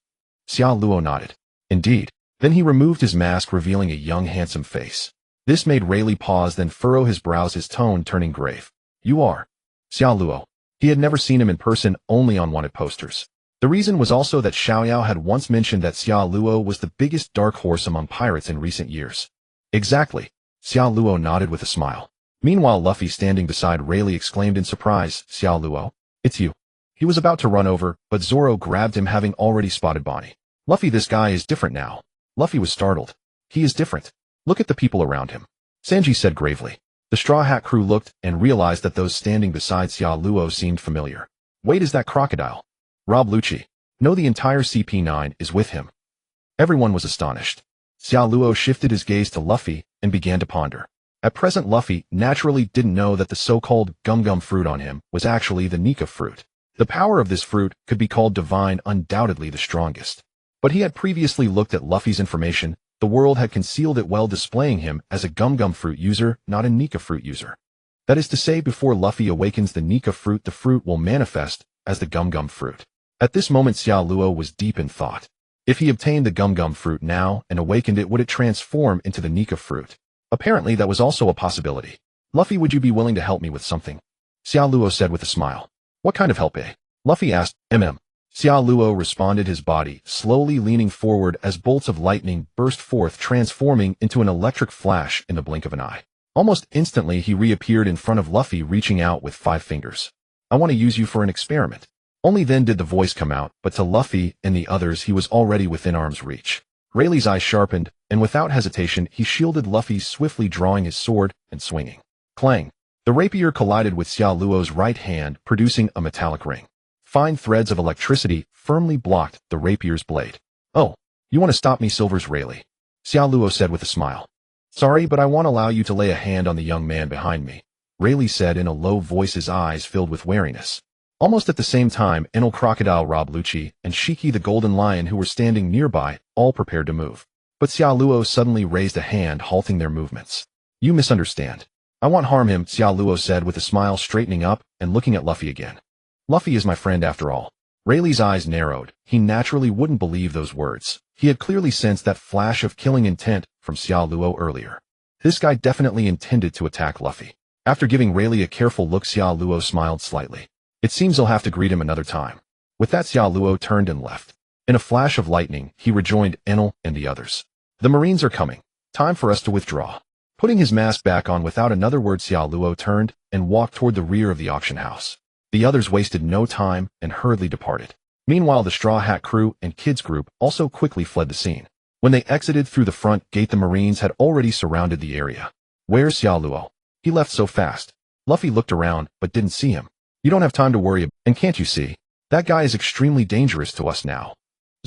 Xiao Luo nodded. Indeed. Then he removed his mask, revealing a young, handsome face. This made Rayleigh pause, then furrow his brows, his tone turning grave. You are Xiao Luo. He had never seen him in person, only on wanted posters. The reason was also that Xiaoyao had once mentioned that Xiao Luo was the biggest dark horse among pirates in recent years. Exactly. Xiao Luo nodded with a smile. Meanwhile, Luffy, standing beside Rayleigh, exclaimed in surprise, Xiao Luo, it's you. He was about to run over, but Zoro grabbed him, having already spotted Bonnie. Luffy, this guy is different now. Luffy was startled. He is different. Look at the people around him. Sanji said gravely. The Straw Hat crew looked and realized that those standing beside Xiao Luo seemed familiar. Wait, is that Crocodile? Rob Lucci. No, the entire CP9 is with him. Everyone was astonished. Xiao Luo shifted his gaze to Luffy and began to ponder. At present, Luffy naturally didn't know that the so-called gum-gum fruit on him was actually the Nika fruit. The power of this fruit could be called divine, undoubtedly the strongest. But he had previously looked at Luffy's information. The world had concealed it well, displaying him as a gum-gum fruit user, not a Nika fruit user. That is to say, before Luffy awakens the Nika fruit, the fruit will manifest as the gum-gum fruit. At this moment, Xiao Luo was deep in thought. If he obtained the gum-gum fruit now and awakened it, would it transform into the Nika fruit? Apparently, that was also a possibility. Luffy, would you be willing to help me with something? Xiao Luo said with a smile. What kind of help, eh? Luffy asked. Xiao Luo responded, his body slowly leaning forward as bolts of lightning burst forth, transforming into an electric flash in the blink of an eye. Almost instantly, he reappeared in front of Luffy, reaching out with 5 fingers. I want to use you for an experiment. Only then did the voice come out, but to Luffy and the others, he was already within arm's reach. Rayleigh's eyes sharpened, and without hesitation, he shielded Luffy, swiftly drawing his sword and swinging. Clang! The rapier collided with Xiao Luo's right hand, producing a metallic ring. Fine threads of electricity firmly blocked the rapier's blade. Oh, you want to stop me, Silver's Rayleigh? Xiao Luo said with a smile. Sorry, but I won't allow you to lay a hand on the young man behind me, Rayleigh said in a low voice, his eyes filled with wariness. Almost at the same time, Enel, Crocodile, Rob Lucci, and Shiki the Golden Lion, who were standing nearby, all prepared to move. But Xiao Luo suddenly raised a hand, halting their movements. You misunderstand. I won't harm him, Xiao Luo said with a smile, straightening up and looking at Luffy again. Luffy is my friend after all. Rayleigh's eyes narrowed. He naturally wouldn't believe those words. He had clearly sensed that flash of killing intent from Xiao Luo earlier. This guy definitely intended to attack Luffy. After giving Rayleigh a careful look, Xiao Luo smiled slightly. It seems I'll have to greet him another time. With that, Xiao Luo turned and left. In a flash of lightning, he rejoined Enel and the others. The Marines are coming. Time for us to withdraw. Putting his mask back on without another word, Xiao Luo turned and walked toward the rear of the auction house. The others wasted no time and hurriedly departed. Meanwhile, the Straw Hat crew and Kids group also quickly fled the scene. When they exited through the front gate, the Marines had already surrounded the area. Where's Xiao Luo? He left so fast. Luffy looked around but didn't see him. You don't have time to worry, and can't you see? That guy is extremely dangerous to us now.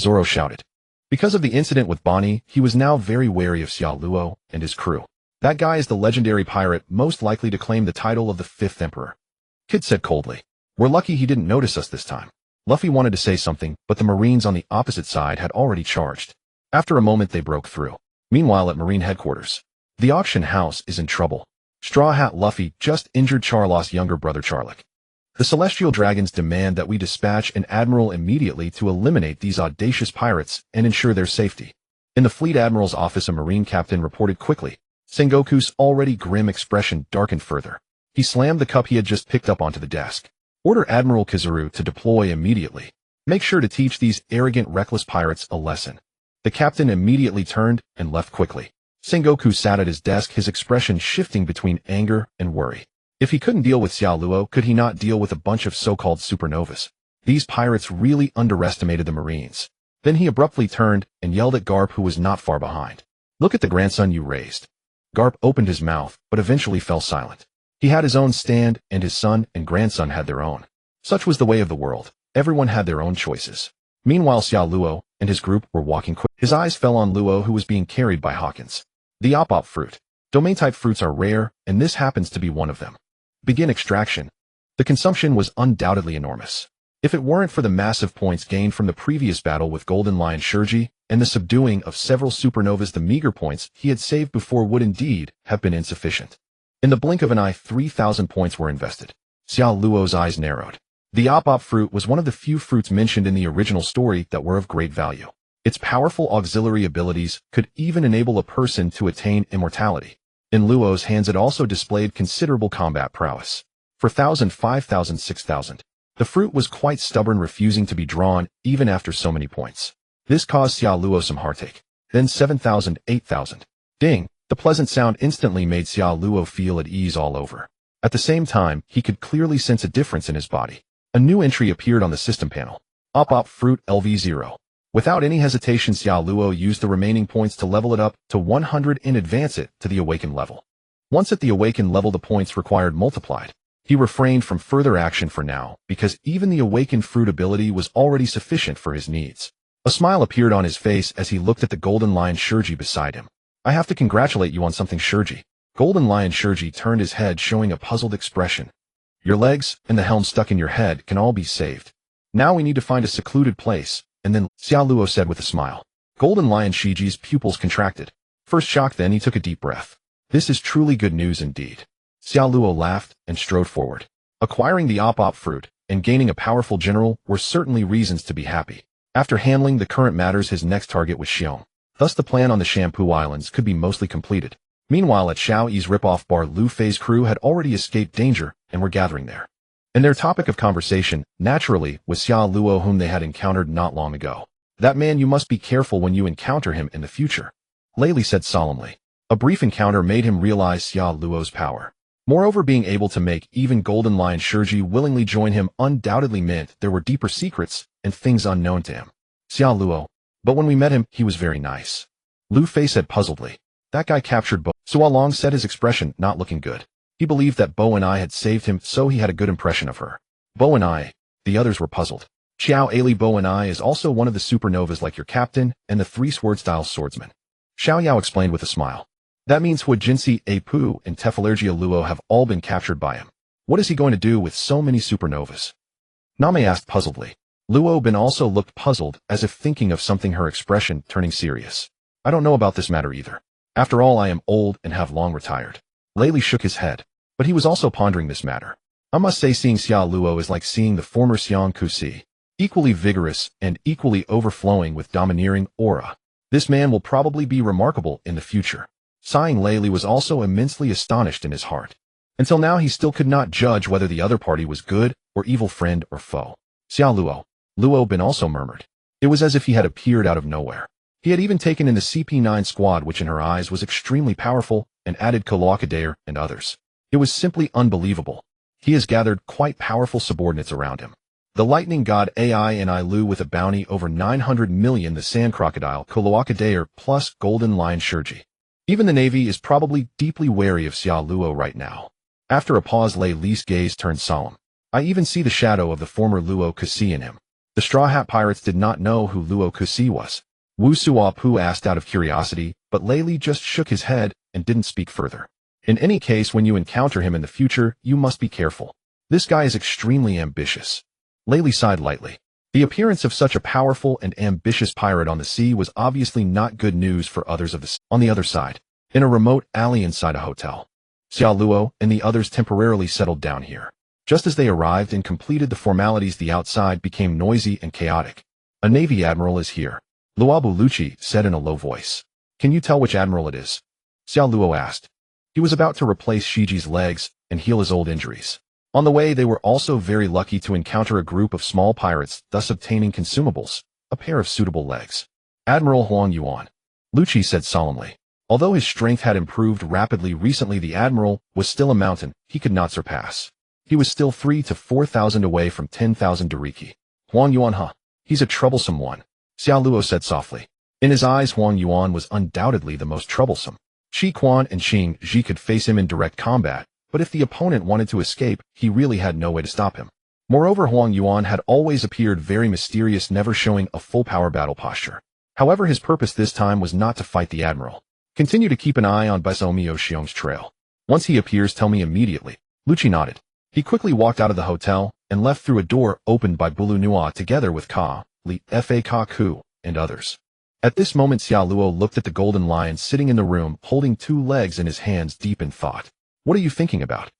Zoro shouted. Because of the incident with Bonnie, he was now very wary of Xiao Luo and his crew. That guy is the legendary pirate most likely to claim the title of the 5th Emperor. Kid said coldly. We're lucky he didn't notice us this time. Luffy wanted to say something, but the Marines on the opposite side had already charged. After a moment, they broke through. Meanwhile, at Marine headquarters, the auction house is in trouble. Straw Hat Luffy just injured Charlot's younger brother Charlik. The Celestial Dragons demand that we dispatch an admiral immediately to eliminate these audacious pirates and ensure their safety. In the fleet admiral's office, a Marine captain reported quickly. Sengoku's already grim expression darkened further. He slammed the cup he had just picked up onto the desk. Order Admiral Kizuru to deploy immediately. Make sure to teach these arrogant, reckless pirates a lesson. The captain immediately turned and left quickly. Sengoku sat at his desk, his expression shifting between anger and worry. If he couldn't deal with Xiao Luo, could he not deal with a bunch of so-called supernovas? These pirates really underestimated the Marines. Then he abruptly turned and yelled at Garp, who was not far behind. Look at the grandson you raised. Garp opened his mouth, but eventually fell silent. He had his own stand, and his son and grandson had their own. Such was the way of the world. Everyone had their own choices. Meanwhile, Xiao Luo and his group were walking quickly. His eyes fell on Luo, who was being carried by Hawkins. The op-op fruit. Domain-type fruits are rare, and this happens to be one of them. Begin extraction. The consumption was undoubtedly enormous. If it weren't for the massive points gained from the previous battle with Golden Lion Shurji and the subduing of several supernovas, the meager points he had saved before would indeed have been insufficient. In the blink of an eye, 3,000 points were invested. Xiao Luo's eyes narrowed. The op-op fruit was one of the few fruits mentioned in the original story that were of great value. Its powerful auxiliary abilities could even enable a person to attain immortality. In Luo's hands, it also displayed considerable combat prowess. 4,000, 5,000, 6,000. The fruit was quite stubborn, refusing to be drawn even after so many points. This caused Xiao Luo some heartache. Then 7,000, 8,000. Ding! The pleasant sound instantly made Xiao Luo feel at ease all over. At the same time, he could clearly sense a difference in his body. A new entry appeared on the system panel. Op-op fruit LV0. Without any hesitation, Xiao Luo used the remaining points to level it up to 100 and advance it to the awakened level. Once at the awakened level, the points required multiplied. He refrained from further action for now, because even the awakened fruit ability was already sufficient for his needs. A smile appeared on his face as he looked at the Golden Lion Shurji beside him. I have to congratulate you on something, Shurji. Golden Lion Shurji turned his head, showing a puzzled expression. Your legs and the helm stuck in your head can all be saved. Now we need to find a secluded place, and then, Xiao Luo said with a smile. Golden Lion Shiji's pupils contracted. First shock, then he took a deep breath. This is truly good news indeed. Xiao Luo laughed and strode forward. Acquiring the op-op fruit and gaining a powerful general were certainly reasons to be happy. After handling the current matters, his next target was Xiong. Thus the plan on the Shampoo Islands could be mostly completed. Meanwhile, at Xiao Yi's rip-off bar, Lu Fei's crew had already escaped danger and were gathering there. And their topic of conversation, naturally, was Xiao Luo, whom they had encountered not long ago. That man, you must be careful when you encounter him in the future, Lei Li said solemnly. A brief encounter made him realize Xiao Luo's power. Moreover, being able to make even Golden Lion Shurji willingly join him undoubtedly meant there were deeper secrets and things unknown to him. Xiao Luo. But when we met him, he was very nice. Lu Fei said puzzledly. That guy captured Bo. Suo Long said, his expression not looking good. He believed that Bo and I had saved him, so he had a good impression of her. Bo and I. The others were puzzled. Xiao Ali, Bo and I is also one of the supernovas like your captain and the three sword-style swordsmen. Xiao Yao explained with a smile. That means Huajinsi, Apu, and Tefalergia Luo have all been captured by him. What is he going to do with so many supernovas? Name asked puzzledly. Luo Bin also looked puzzled, as if thinking of something, her expression turning serious. I don't know about this matter either. After all, I am old and have long retired. Lei Li shook his head, but he was also pondering this matter. I must say, seeing Xiao Luo is like seeing the former Xiang Kusi, equally vigorous and equally overflowing with domineering aura. This man will probably be remarkable in the future. Sighing, Lei Li was also immensely astonished in his heart. Until now, he still could not judge whether the other party was good or evil, friend or foe. Xiao Luo. Luo Bin also murmured. It was as if he had appeared out of nowhere. He had even taken in the CP9 squad, which in her eyes was extremely powerful, and added Kolokadair and others. It was simply unbelievable. He has gathered quite powerful subordinates around him. The lightning god Ai and Ilu with a bounty over 900 million, the sand crocodile Kolokadair plus Golden Lion Shurji. Even the Navy is probably deeply wary of Xiao Luo right now. After a pause, Lei Li's gaze turned solemn. I even see the shadow of the former Luo Kusi in him. The Straw Hat Pirates did not know who Luo Kusi was. Wu Suapu asked out of curiosity, but Lei Li just shook his head and didn't speak further. In any case, when you encounter him in the future, you must be careful. This guy is extremely ambitious. Lei Li sighed lightly. The appearance of such a powerful and ambitious pirate on the sea was obviously not good news for others of the sea. On the other side, in a remote alley inside a hotel, Xiao Luo and the others temporarily settled down here. Just as they arrived and completed the formalities, the outside became noisy and chaotic. A Navy admiral is here, Luabu Luchi said in a low voice. Can you tell which admiral it is? Xiao Luo asked. He was about to replace Shiji's legs and heal his old injuries. On the way, they were also very lucky to encounter a group of small pirates, thus obtaining consumables, a pair of suitable legs. Admiral Huang Yuan, Lucci said solemnly. Although his strength had improved rapidly recently, the admiral was still a mountain he could not surpass. He was still 3,000 to 4,000 away from 10,000 Dariki. Huang Yuan, huh? He's a troublesome one, Xiao Luo said softly. In his eyes, Huang Yuan was undoubtedly the most troublesome. Shi Quan and Xing Ji could face him in direct combat, but if the opponent wanted to escape, he really had no way to stop him. Moreover, Huang Yuan had always appeared very mysterious, never showing a full power battle posture. However, his purpose this time was not to fight the admiral. Continue to keep an eye on Baisomio Xiong's trail. Once he appears, tell me immediately. Lucci nodded. He quickly walked out of the hotel and left through a door opened by Bulu Nua together with Ka, Li Fa Ka Ku, and others. At this moment, Xiao Luo looked at the golden lion sitting in the room, holding 2 legs in his hands, deep in thought. What are you thinking about?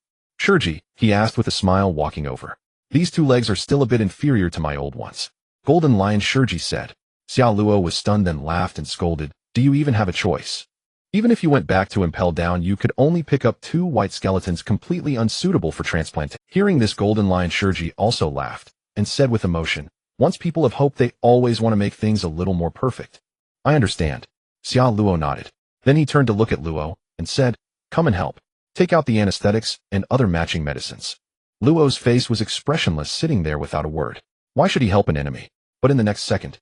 Shurji, he asked with a smile, walking over. These 2 legs are still a bit inferior to my old ones. Golden lion, Shurji said. Xiao Luo was stunned, then laughed and scolded. Do you even have a choice? Even if you went back to Impel Down, you could only pick up 2 white skeletons completely unsuitable for transplantation. Hearing this, Golden Lion Shurji also laughed and said with emotion, once people have hope, they always want to make things a little more perfect. I understand. Xiao Luo nodded. Then he turned to look at Luo and said, come and help. Take out the anesthetics and other matching medicines. Luo's face was expressionless, sitting there without a word. Why should he help an enemy? But in the next second,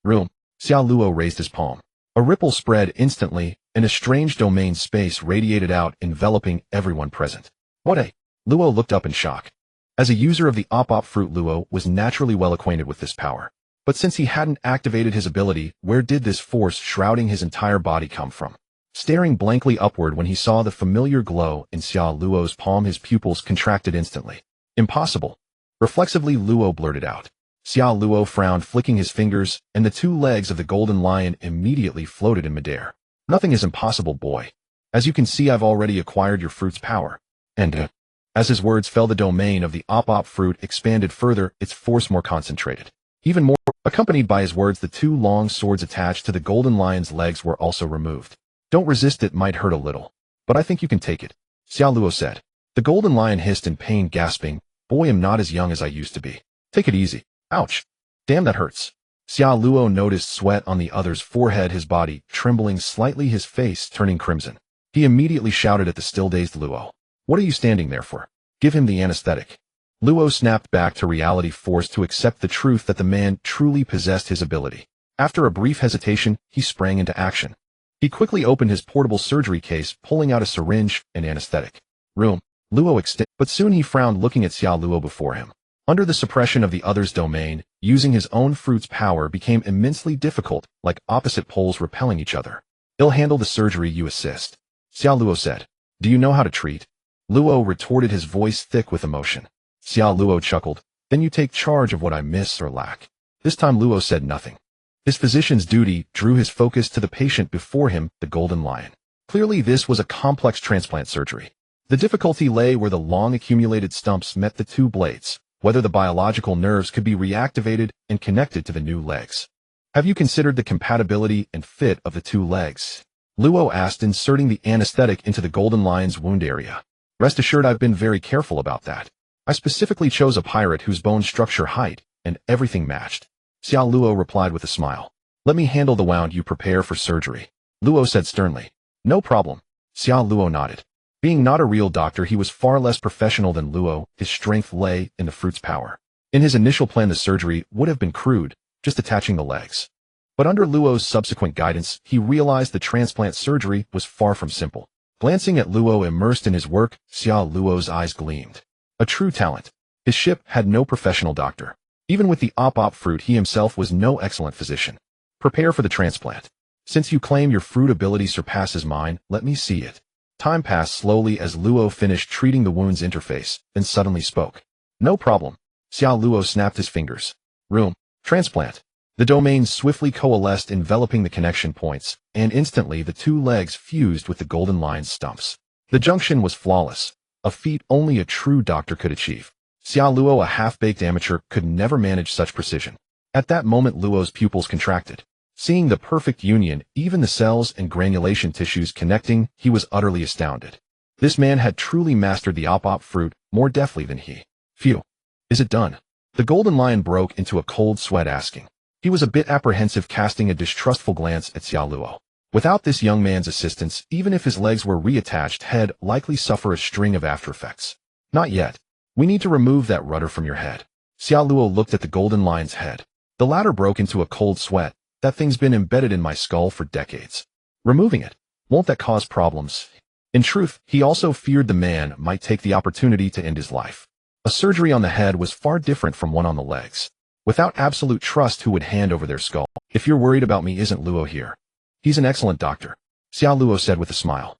room, Xiao Luo raised his palm. A ripple spread instantly, and a strange domain space radiated out, enveloping everyone present. What a... Luo looked up in shock. As a user of the Op fruit, Luo was naturally well acquainted with this power. But since he hadn't activated his ability, where did this force shrouding his entire body come from? Staring blankly upward when he saw the familiar glow in Xiao Luo's palm, his pupils contracted instantly. Impossible. Reflexively, Luo blurted out. Xiao Luo frowned, flicking his fingers, and the 2 legs of the golden lion immediately floated in midair. Nothing is impossible, boy. As you can see, I've already acquired your fruit's power. And, as his words fell, the domain of the Op fruit expanded further, its force more concentrated. Even more, accompanied by his words, the 2 long swords attached to the golden lion's legs were also removed. Don't resist, it might hurt a little. But I think you can take it, Xiao Luo said. The golden lion hissed in pain, gasping, boy, I'm not as young as I used to be. Take it easy. Ouch. Damn, that hurts. Xiao Luo noticed sweat on the other's forehead, his body trembling slightly, his face turning crimson. He immediately shouted at the still-dazed Luo. What are you standing there for? Give him the anesthetic. Luo snapped back to reality, forced to accept the truth that the man truly possessed his ability. After a brief hesitation, he sprang into action. He quickly opened his portable surgery case, pulling out a syringe and anesthetic. Room. Luo extended, but soon he frowned, looking at Xiao Luo before him. Under the suppression of the other's domain, using his own fruit's power became immensely difficult, like opposite poles repelling each other. He'll handle the surgery, you assist. Xiao Luo said. Do you know how to treat? Luo retorted, his voice thick with emotion. Xiao Luo chuckled. Then you take charge of what I miss or lack. This time Luo said nothing. His physician's duty drew his focus to the patient before him, the golden lion. Clearly this was a complex transplant surgery. The difficulty lay where the long accumulated stumps met the 2 blades, whether the biological nerves could be reactivated and connected to the new legs. Have you considered the compatibility and fit of the 2 legs? Luo asked, inserting the anesthetic into the golden lion's wound area. Rest assured, I've been very careful about that. I specifically chose a pirate whose bone structure, height, and everything matched. Xiao Luo replied with a smile. Let me handle the wound, you prepare for surgery. Luo said sternly. No problem. Xiao Luo nodded. Being not a real doctor, he was far less professional than Luo. His strength lay in the fruit's power. In his initial plan, the surgery would have been crude, just attaching the legs. But under Luo's subsequent guidance, he realized the transplant surgery was far from simple. Glancing at Luo immersed in his work, Xiao Luo's eyes gleamed. A true talent. His ship had no professional doctor. Even with the Op fruit, he himself was no excellent physician. Prepare for the transplant. Since you claim your fruit ability surpasses mine, let me see it. Time passed slowly as Luo finished treating the wound's interface, then suddenly spoke. No problem. Xiao Luo snapped his fingers. Room. Transplant. The domain swiftly coalesced, enveloping the connection points, and instantly the 2 legs fused with the golden lion's stumps. The junction was flawless, a feat only a true doctor could achieve. Xiao Luo, a half-baked amateur, could never manage such precision. At that moment, Luo's pupils contracted. Seeing the perfect union, even the cells and granulation tissues connecting, he was utterly astounded. This man had truly mastered the op fruit more deftly than he. Phew. Is it done? The golden lion broke into a cold sweat asking. He was a bit apprehensive, casting a distrustful glance at Xiao Luo. Without this young man's assistance, even if his legs were reattached, he'd likely suffer a string of after effects. Not yet. We need to remove that rudder from your head. Xiao Luo looked at the golden lion's head. The latter broke into a cold sweat. That thing's been embedded in my skull for decades. Removing it, won't that cause problems? In truth, he also feared the man might take the opportunity to end his life. A surgery on the head was far different from one on the legs. Without absolute trust, who would hand over their skull? If you're worried about me, isn't Luo here? He's an excellent doctor, Xiao Luo said with a smile.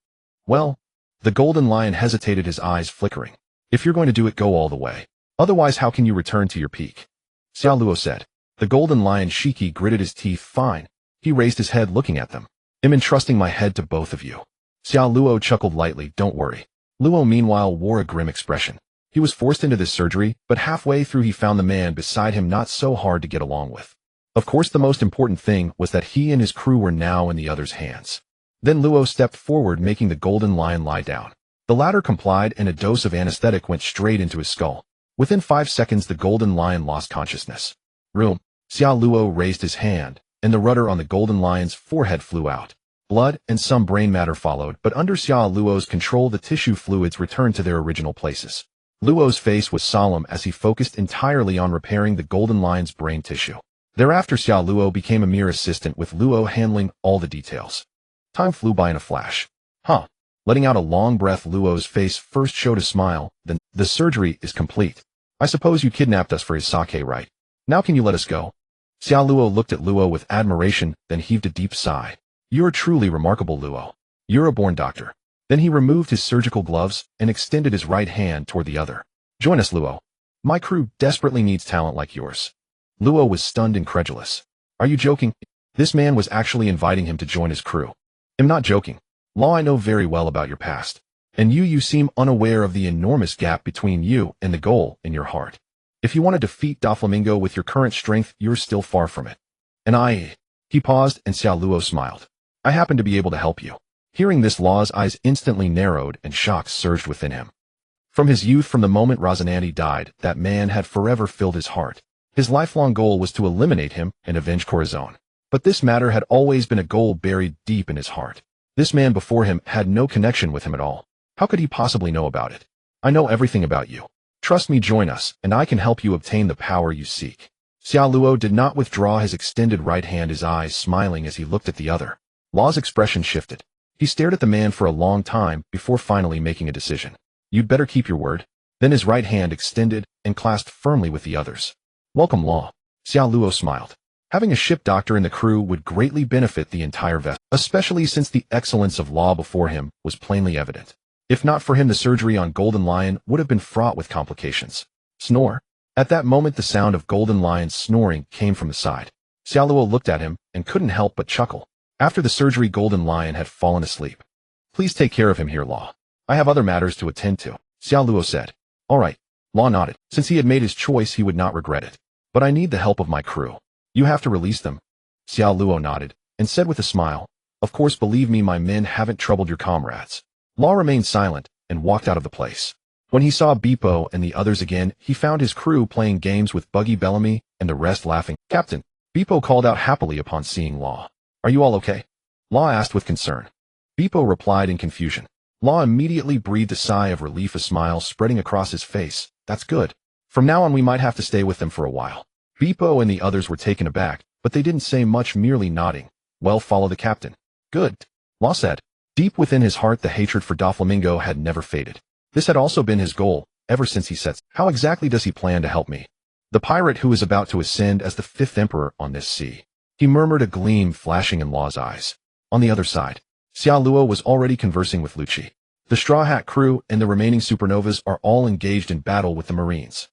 Well, the golden lion hesitated, his eyes flickering. If you're going to do it, go all the way. Otherwise, how can you return to your peak? Xiao Luo said. The golden lion Shiki gritted his teeth. Fine. He raised his head, looking at them. I'm entrusting my head to both of you. Xiao Luo chuckled lightly. Don't worry. Luo meanwhile wore a grim expression. He was forced into this surgery, but halfway through he found the man beside him not so hard to get along with. Of course, the most important thing was that he and his crew were now in the other's hands. Then Luo stepped forward, making the golden lion lie down. The latter complied, and a dose of anesthetic went straight into his skull. Within 5 seconds, the golden lion lost consciousness. Room. Xiao Luo raised his hand, and the rudder on the golden lion's forehead flew out. Blood and some brain matter followed, but under Xiao Luo's control the tissue fluids returned to their original places. Luo's face was solemn as he focused entirely on repairing the golden lion's brain tissue. Thereafter Xiao Luo became a mere assistant, with Luo handling all the details. Time flew by in a flash. Huh. Letting out a long breath, Luo's face first showed a smile, then, the surgery is complete. I suppose you kidnapped us for his sake, right? Now can you let us go? Xiao Luo looked at Luo with admiration, then heaved a deep sigh. You're truly remarkable, Luo. You're a born doctor. Then he removed his surgical gloves and extended his right hand toward the other. Join us, Luo. My crew desperately needs talent like yours. Luo was stunned, incredulous. Are you joking? This man was actually inviting him to join his crew. I'm not joking. Law, I know very well about your past. And you seem unaware of the enormous gap between you and the goal in your heart. If you want to defeat Doflamingo with your current strength, you're still far from it. And He paused, and Xiao Luo smiled. I happen to be able to help you. Hearing this, Law's eyes instantly narrowed and shock surged within him. From his youth, from the moment Razanandi died, that man had forever filled his heart. His lifelong goal was to eliminate him and avenge Corazon. But this matter had always been a goal buried deep in his heart. This man before him had no connection with him at all. How could he possibly know about it? I know everything about you. Trust me, join us, and I can help you obtain the power you seek. Xiao Luo did not withdraw his extended right hand, his eyes smiling as he looked at the other. Law's expression shifted. He stared at the man for a long time before finally making a decision. You'd better keep your word. Then his right hand extended and clasped firmly with the others. Welcome, Law. Xiao Luo smiled. Having a ship doctor in the crew would greatly benefit the entire vessel, especially since the excellence of Law before him was plainly evident. If not for him, the surgery on Golden Lion would have been fraught with complications. Snore. At that moment, the sound of Golden Lion's snoring came from the side. Xiao Luo looked at him and couldn't help but chuckle. After the surgery, Golden Lion had fallen asleep. Please take care of him here, Law. I have other matters to attend to, Xiao Luo said. All right. Law nodded. Since he had made his choice, he would not regret it. But I need the help of my crew. You have to release them. Xiao Luo nodded and said with a smile, Of course, believe me, my men haven't troubled your comrades. Law remained silent and walked out of the place. When he saw Beepo and the others again, he found his crew playing games with Buggy Bellamy and the rest laughing. Captain, Beepo called out happily upon seeing Law. Are you all okay? Law asked with concern. Beepo replied in confusion. Law immediately breathed a sigh of relief, a smile spreading across his face. That's good. From now on we might have to stay with them for a while. Beepo and the others were taken aback, but they didn't say much, merely nodding. Well, follow the captain. Good, Law said. Deep within his heart, the hatred for Doflamingo had never faded. This had also been his goal, ever since he set. How exactly does he plan to help me? The pirate who is about to ascend as the 5th emperor on this sea. He murmured, a gleam flashing in Law's eyes. On the other side, Xiao Luo was already conversing with Lucci. The Straw Hat crew and the remaining supernovas are all engaged in battle with the Marines.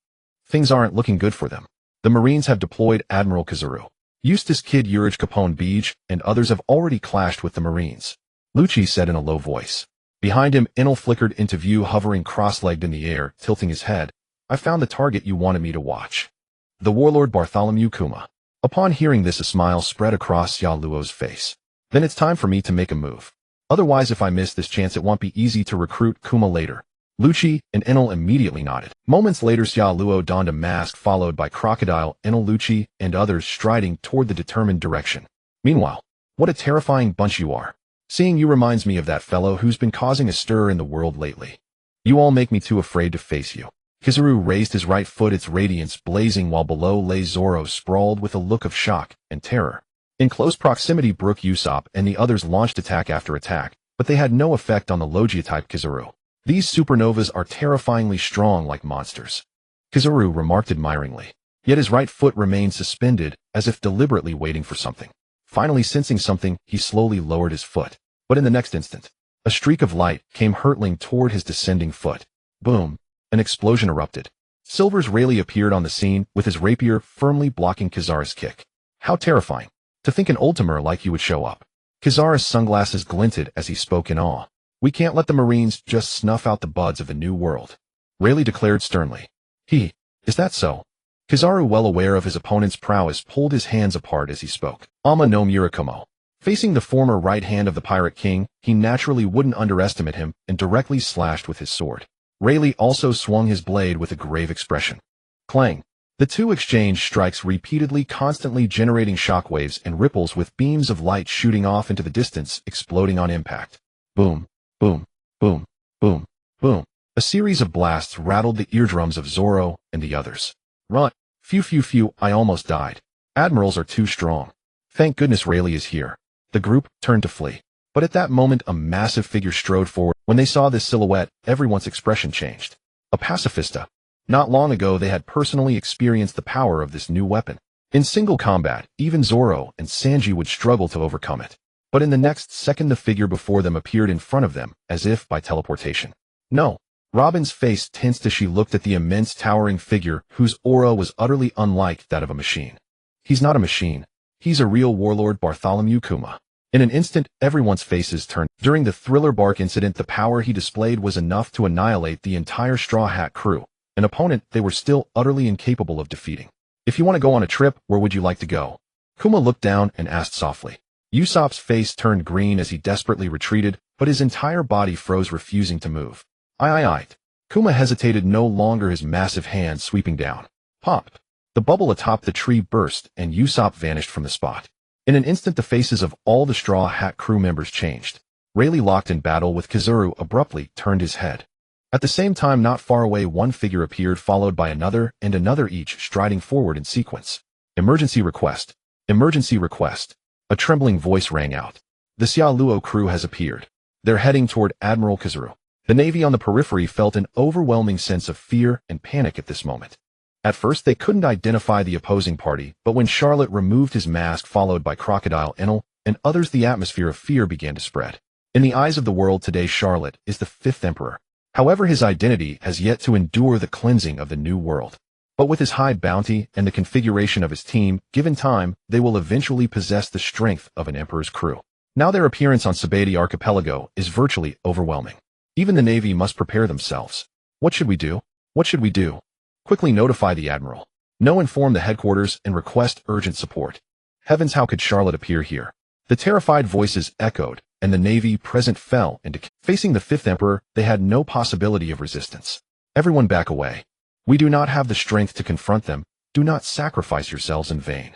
Things aren't looking good for them. The Marines have deployed Admiral Kazuru. Eustace Kid Urij Capone Beej and others have already clashed with the Marines. Lucci said in a low voice. Behind him, Enel flickered into view, hovering cross-legged in the air, tilting his head. I found the target you wanted me to watch. The warlord Bartholomew Kuma. Upon hearing this, a smile spread across Xia Luo's face. Then it's time for me to make a move. Otherwise, if I miss this chance, it won't be easy to recruit Kuma later. Lucci and Enel immediately nodded. Moments later, Xia Luo donned a mask followed by Crocodile, Enel, Lucci, and others striding toward the determined direction. Meanwhile, what a terrifying bunch you are. Seeing you reminds me of that fellow who's been causing a stir in the world lately. You all make me too afraid to face you. Kizaru raised his right foot, its radiance blazing, while below lay Zoro sprawled with a look of shock and terror. In close proximity, Brook, Usopp, and the others launched attack after attack, but they had no effect on the Logia-type Kizaru. These supernovas are terrifyingly strong like monsters. Kizaru remarked admiringly. Yet his right foot remained suspended, as if deliberately waiting for something. Finally sensing something, he slowly lowered his foot. But in the next instant, a streak of light came hurtling toward his descending foot. Boom! An explosion erupted. Silver's Rayleigh appeared on the scene, with his rapier firmly blocking Kizaru's kick. How terrifying! To think an Ultimer like you would show up. Kizaru's sunglasses glinted as he spoke in awe. We can't let the Marines just snuff out the buds of the new world. Rayleigh declared sternly. Is that so? Kizaru, well aware of his opponent's prowess, pulled his hands apart as he spoke. Ama no Murakumo. Facing the former right hand of the Pirate King, he naturally wouldn't underestimate him and directly slashed with his sword. Rayleigh also swung his blade with a grave expression. Clang. The two exchanged strikes repeatedly, constantly generating shockwaves and ripples with beams of light shooting off into the distance, exploding on impact. Boom. Boom, boom, boom, boom. A series of blasts rattled the eardrums of Zoro and the others. Run. Phew, I almost died. Admirals are too strong. Thank goodness Rayleigh is here. The group turned to flee. But at that moment, a massive figure strode forward. When they saw this silhouette, everyone's expression changed. A pacifista. Not long ago, they had personally experienced the power of this new weapon. In single combat, even Zoro and Sanji would struggle to overcome it. But in the next second, the figure before them appeared in front of them, as if by teleportation. No. Robin's face tensed as she looked at the immense towering figure whose aura was utterly unlike that of a machine. He's not a machine. He's a real warlord, Bartholomew Kuma. In an instant, everyone's faces turned. During the Thriller Bark incident, the power he displayed was enough to annihilate the entire Straw Hat crew, an opponent they were still utterly incapable of defeating. If you want to go on a trip, where would you like to go? Kuma looked down and asked softly. Usopp's face turned green as he desperately retreated, but his entire body froze, refusing to move. Aye. Kuma hesitated no longer, his massive hand sweeping down. Pop! The bubble atop the tree burst, and Usopp vanished from the spot. In an instant, the faces of all the Straw Hat crew members changed. Rayleigh, locked in battle with Kizaru, abruptly turned his head. At the same time, not far away, one figure appeared, followed by another and another, each striding forward in sequence. Emergency request. Emergency request. A trembling voice rang out. The Xia Luo crew has appeared. They're heading toward Admiral Kizaru. The Navy on the periphery felt an overwhelming sense of fear and panic at this moment. At first, they couldn't identify the opposing party, but when Charlotte removed his mask, followed by Crocodile, Enel, and others, the atmosphere of fear began to spread. In the eyes of the world today, Charlotte is the fifth emperor. However, his identity has yet to endure the cleansing of the new world. But with his high bounty and the configuration of his team, given time, they will eventually possess the strength of an emperor's crew. Now their appearance on Sabeti Archipelago is virtually overwhelming. Even the Navy must prepare themselves. What should we do? What should we do? Quickly notify the Admiral. No, inform the headquarters and request urgent support. Heavens, how could Charlotte appear here? The terrified voices echoed, and the Navy present fell into... Facing the fifth emperor, they had no possibility of resistance. Everyone back away. We do not have the strength to confront them. Do not sacrifice yourselves in vain.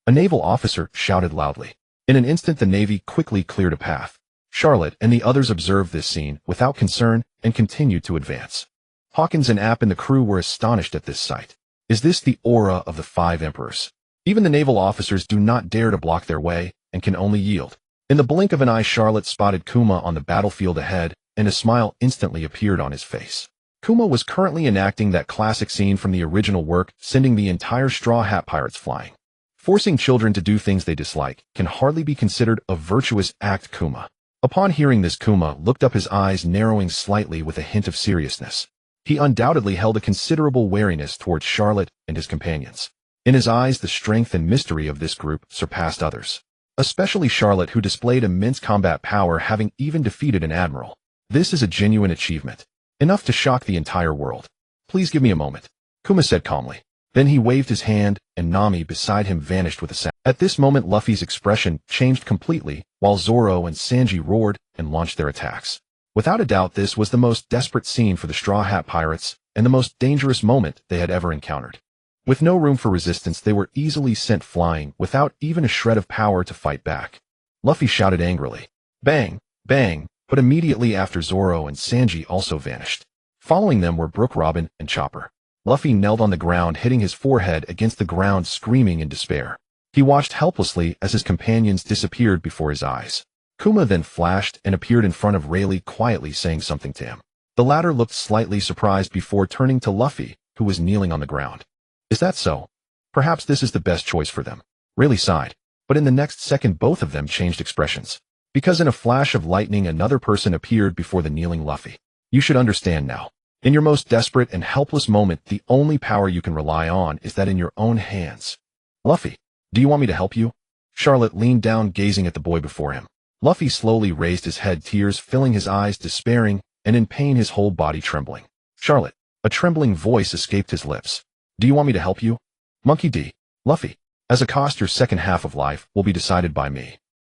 A naval officer shouted loudly. In an instant, the Navy quickly cleared a path. Charlotte and the others observed this scene without concern and continued to advance. Hawkins and App and the crew were astonished at this sight. Is this the aura of the five emperors? Even the naval officers do not dare to block their way and can only yield. In the blink of an eye, Charlotte spotted Kuma on the battlefield ahead, and a smile instantly appeared on his face. Kuma was currently enacting that classic scene from the original work, sending the entire Straw Hat Pirates flying. Forcing children to do things they dislike can hardly be considered a virtuous act, Kuma. Upon hearing this, Kuma looked up, his eyes narrowing slightly with a hint of seriousness. He undoubtedly held a considerable wariness towards Charlotte and his companions. In his eyes, the strength and mystery of this group surpassed others. Especially Charlotte, who displayed immense combat power, having even defeated an admiral. This is a genuine achievement. Enough to shock the entire world. Please give me a moment, Kuma said calmly. Then he waved his hand, and Nami beside him vanished with a sound. At this moment Luffy's expression changed completely, while Zoro and Sanji roared and launched their attacks. Without a doubt this was the most desperate scene for the Straw Hat Pirates, and the most dangerous moment they had ever encountered. With no room for resistance they were easily sent flying, without even a shred of power to fight back. Luffy shouted angrily, "Bang! Bang!" But immediately after Zoro and Sanji also vanished. Following them were Brook, Robin, and Chopper. Luffy knelt on the ground, hitting his forehead against the ground, screaming in despair. He watched helplessly as his companions disappeared before his eyes. Kuma then flashed and appeared in front of Rayleigh, quietly saying something to him. The latter looked slightly surprised before turning to Luffy, who was kneeling on the ground. "Is that so? Perhaps this is the best choice for them." Rayleigh sighed, but in the next second both of them changed expressions. Because in a flash of lightning another person appeared before the kneeling Luffy. "You should understand now. In your most desperate and helpless moment, the only power you can rely on is that in your own hands." "Luffy, do you want me to help you?" Charlotte leaned down, gazing at the boy before him. Luffy slowly raised his head, tears filling his eyes, despairing, and in pain his whole body trembling. "Charlotte," a trembling voice escaped his lips. "Do you want me to help you?" "Monkey D. Luffy, as a cost your second half of life will be decided by me,"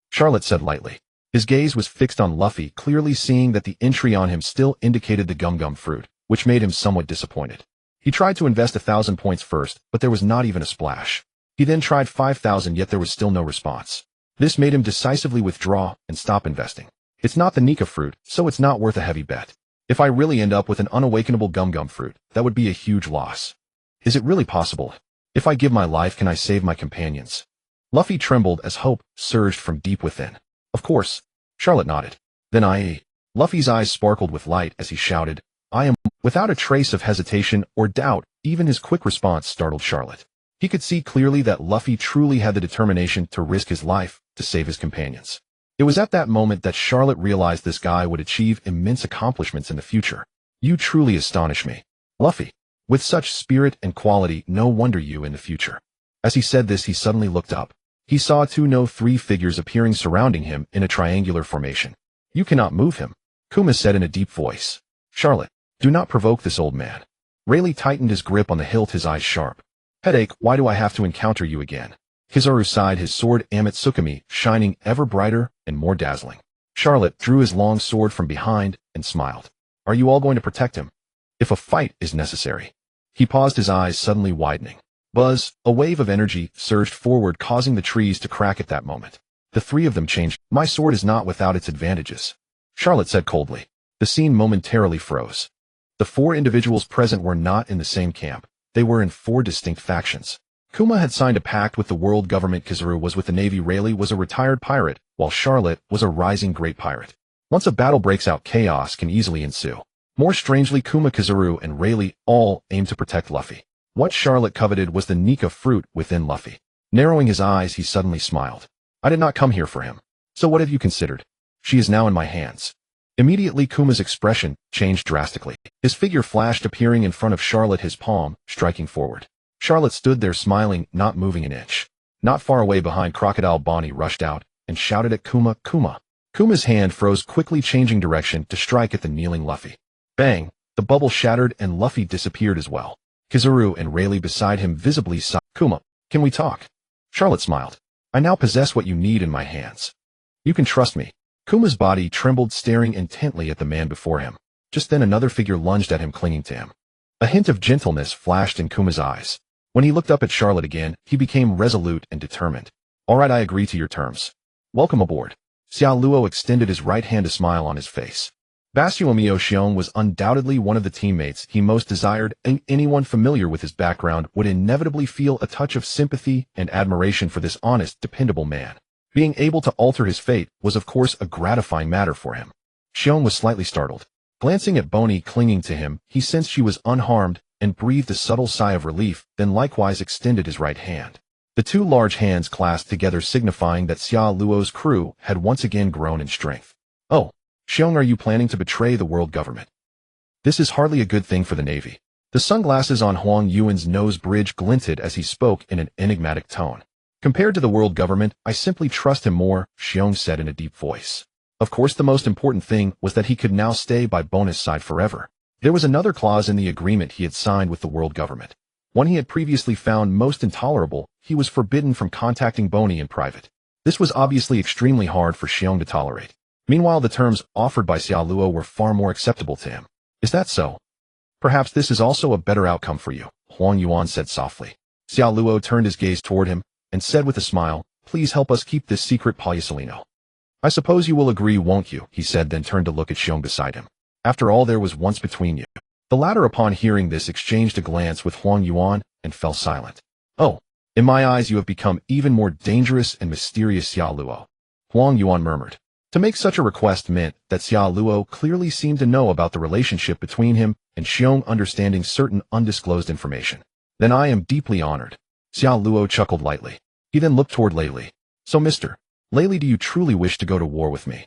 Charlotte said lightly. His gaze was fixed on Luffy, clearly seeing that the entry on him still indicated the gum-gum fruit, which made him somewhat disappointed. He tried to invest 1,000 points first, but there was not even a splash. He then tried 5,000, yet there was still no response. This made him decisively withdraw and stop investing. "It's not the Nika fruit, so it's not worth a heavy bet. If I really end up with an unawakenable gum-gum fruit, that would be a huge loss. Is it really possible? If I give my life, can I save my companions?" Luffy trembled as hope surged from deep within. "Of course." Charlotte nodded. "Then Luffy's eyes sparkled with light as he shouted, "I am." Without a trace of hesitation or doubt, even his quick response startled Charlotte. He could see clearly that Luffy truly had the determination to risk his life to save his companions. It was at that moment that Charlotte realized this guy would achieve immense accomplishments in the future. "You truly astonish me, Luffy. With such spirit and quality, no wonder you in the future." As he said this, he suddenly looked up. He saw three figures appearing surrounding him in a triangular formation. "You cannot move him," Kuma said in a deep voice. "Charlotte, do not provoke this old man." Rayleigh tightened his grip on the hilt, his eyes sharp. "Headache, why do I have to encounter you again?" Kizaru sighed, his sword Amatsukami shining ever brighter and more dazzling. Charlotte drew his long sword from behind and smiled. "Are you all going to protect him? If a fight is necessary." He paused, his eyes suddenly widening. Buzz, a wave of energy surged forward, causing the trees to crack at that moment. The three of them changed. "My sword is not without its advantages," Charlotte said coldly. The scene momentarily froze. The four individuals present were not in the same camp. They were in four distinct factions. Kuma had signed a pact with the world government, Kizaru was with the Navy, Rayleigh was a retired pirate, while Charlotte was a rising great pirate. Once a battle breaks out, chaos can easily ensue. More strangely, Kuma, Kizaru, and Rayleigh all aimed to protect Luffy. What Charlotte coveted was the Nika fruit within Luffy. Narrowing his eyes, he suddenly smiled. "I did not come here for him. So what have you considered? She is now in my hands." Immediately Kuma's expression changed drastically. His figure flashed, appearing in front of Charlotte, his palm striking forward. Charlotte stood there smiling, not moving an inch. Not far away behind, Crocodile Bonnie rushed out and shouted at Kuma, "Kuma!" Kuma's hand froze, quickly changing direction to strike at the kneeling Luffy. Bang! The bubble shattered and Luffy disappeared as well. Kizaru and Rayleigh beside him visibly sighed. "Kuma, can we talk?" Charlotte smiled. "I now possess what you need in my hands. You can trust me." Kuma's body trembled, staring intently at the man before him. Just then another figure lunged at him, clinging to him. A hint of gentleness flashed in Kuma's eyes. When he looked up at Charlotte again, he became resolute and determined. "All right, I agree to your terms. Welcome aboard." Xiao Luo extended his right hand, a smile on his face. Basuomio Xiong was undoubtedly one of the teammates he most desired, and anyone familiar with his background would inevitably feel a touch of sympathy and admiration for this honest, dependable man. Being able to alter his fate was of course a gratifying matter for him. Xiong was slightly startled. Glancing at Bonnie clinging to him, he sensed she was unharmed and breathed a subtle sigh of relief, then likewise extended his right hand. The two large hands clasped together, signifying that Xiao Luo's crew had once again grown in strength. "Oh, Xiong, are you planning to betray the world government? This is hardly a good thing for the Navy." The sunglasses on Huang Yuan's nose bridge glinted as he spoke in an enigmatic tone. "Compared to the world government, I simply trust him more," Xiong said in a deep voice. Of course, the most important thing was that he could now stay by Bonus' side forever. There was another clause in the agreement he had signed with the world government. One he had previously found most intolerable, he was forbidden from contacting Bony in private. This was obviously extremely hard for Xiong to tolerate. Meanwhile, the terms offered by Xia Luo were far more acceptable to him. Is that so? Perhaps this is also a better outcome for you, Huang Yuan said softly. Xia Luo turned his gaze toward him and said with a smile, please help us keep this secret, Payasalino. I suppose you will agree, won't you? He said, then turned to look at Xiong beside him. After all there was once between you. The latter upon hearing this exchanged a glance with Huang Yuan and fell silent. Oh, in my eyes you have become even more dangerous and mysterious, Xia Luo. Huang Yuan murmured. To make such a request meant that Xia Luo clearly seemed to know about the relationship between him and Xiong, understanding certain undisclosed information. Then I am deeply honored. Xia Luo chuckled lightly. He then looked toward Lei Li. So Mr. Lei Li, do you truly wish to go to war with me?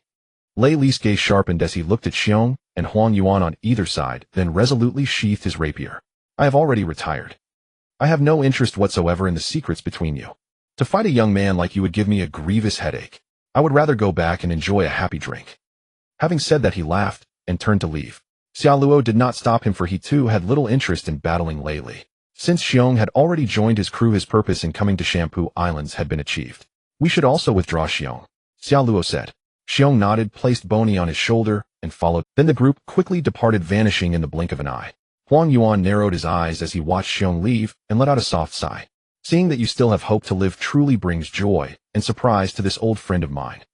Lei Li's gaze sharpened as he looked at Xiong and Huang Yuan on either side, then resolutely sheathed his rapier. I have already retired. I have no interest whatsoever in the secrets between you. To fight a young man like you would give me a grievous headache. I would rather go back and enjoy a happy drink. Having said that, he laughed and turned to leave. Xia Luo did not stop him, for he too had little interest in battling Lei Li. Since Xiong had already joined his crew, his purpose in coming to Shampoo Islands had been achieved. We should also withdraw, Xiong, Xia Luo said. Xiong nodded, placed Bony on his shoulder, and followed. Then the group quickly departed, vanishing in the blink of an eye. Huang Yuan narrowed his eyes as he watched Xiong leave and let out a soft sigh. Seeing that you still have hope to live truly brings joy and surprise to this old friend of mine.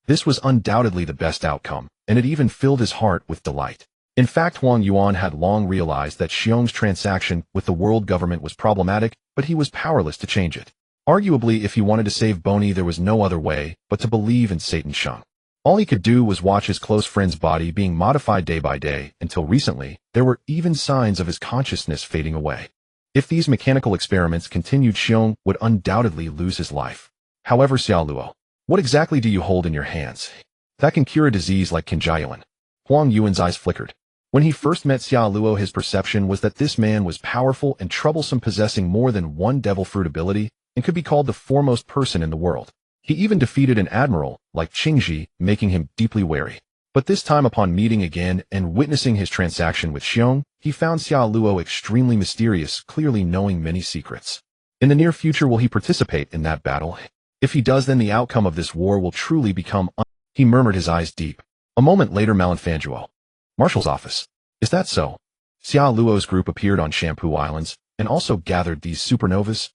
This was undoubtedly the best outcome, and it even filled his heart with delight. In fact, Huang Yuan had long realized that Xiong's transaction with the world government was problematic, but he was powerless to change it. Arguably, if he wanted to save Bony, there was no other way but to believe in Satan Sheng. All he could do was watch his close friend's body being modified day by day. Until recently, there were even signs of his consciousness fading away. If these mechanical experiments continued, Xiong would undoubtedly lose his life. However, Xia Luo, what exactly do you hold in your hands that can cure a disease like Kinjialan? Huang Yuan's eyes flickered. When he first met Xia Luo, his perception was that this man was powerful and troublesome, possessing more than one devil fruit ability, and could be called the foremost person in the world. He even defeated an admiral like Qingji, making him deeply wary. But this time, upon meeting again and witnessing his transaction with Xiong, he found Xia Luo extremely mysterious, clearly knowing many secrets. In the near future, will he participate in that battle? If he does, then the outcome of this war will truly become He murmured, his eyes deep. A moment later, Malinfanjuo. Marshal's office. Is that so? Xia Luo's group appeared on Shampoo Islands and also gathered these supernovas.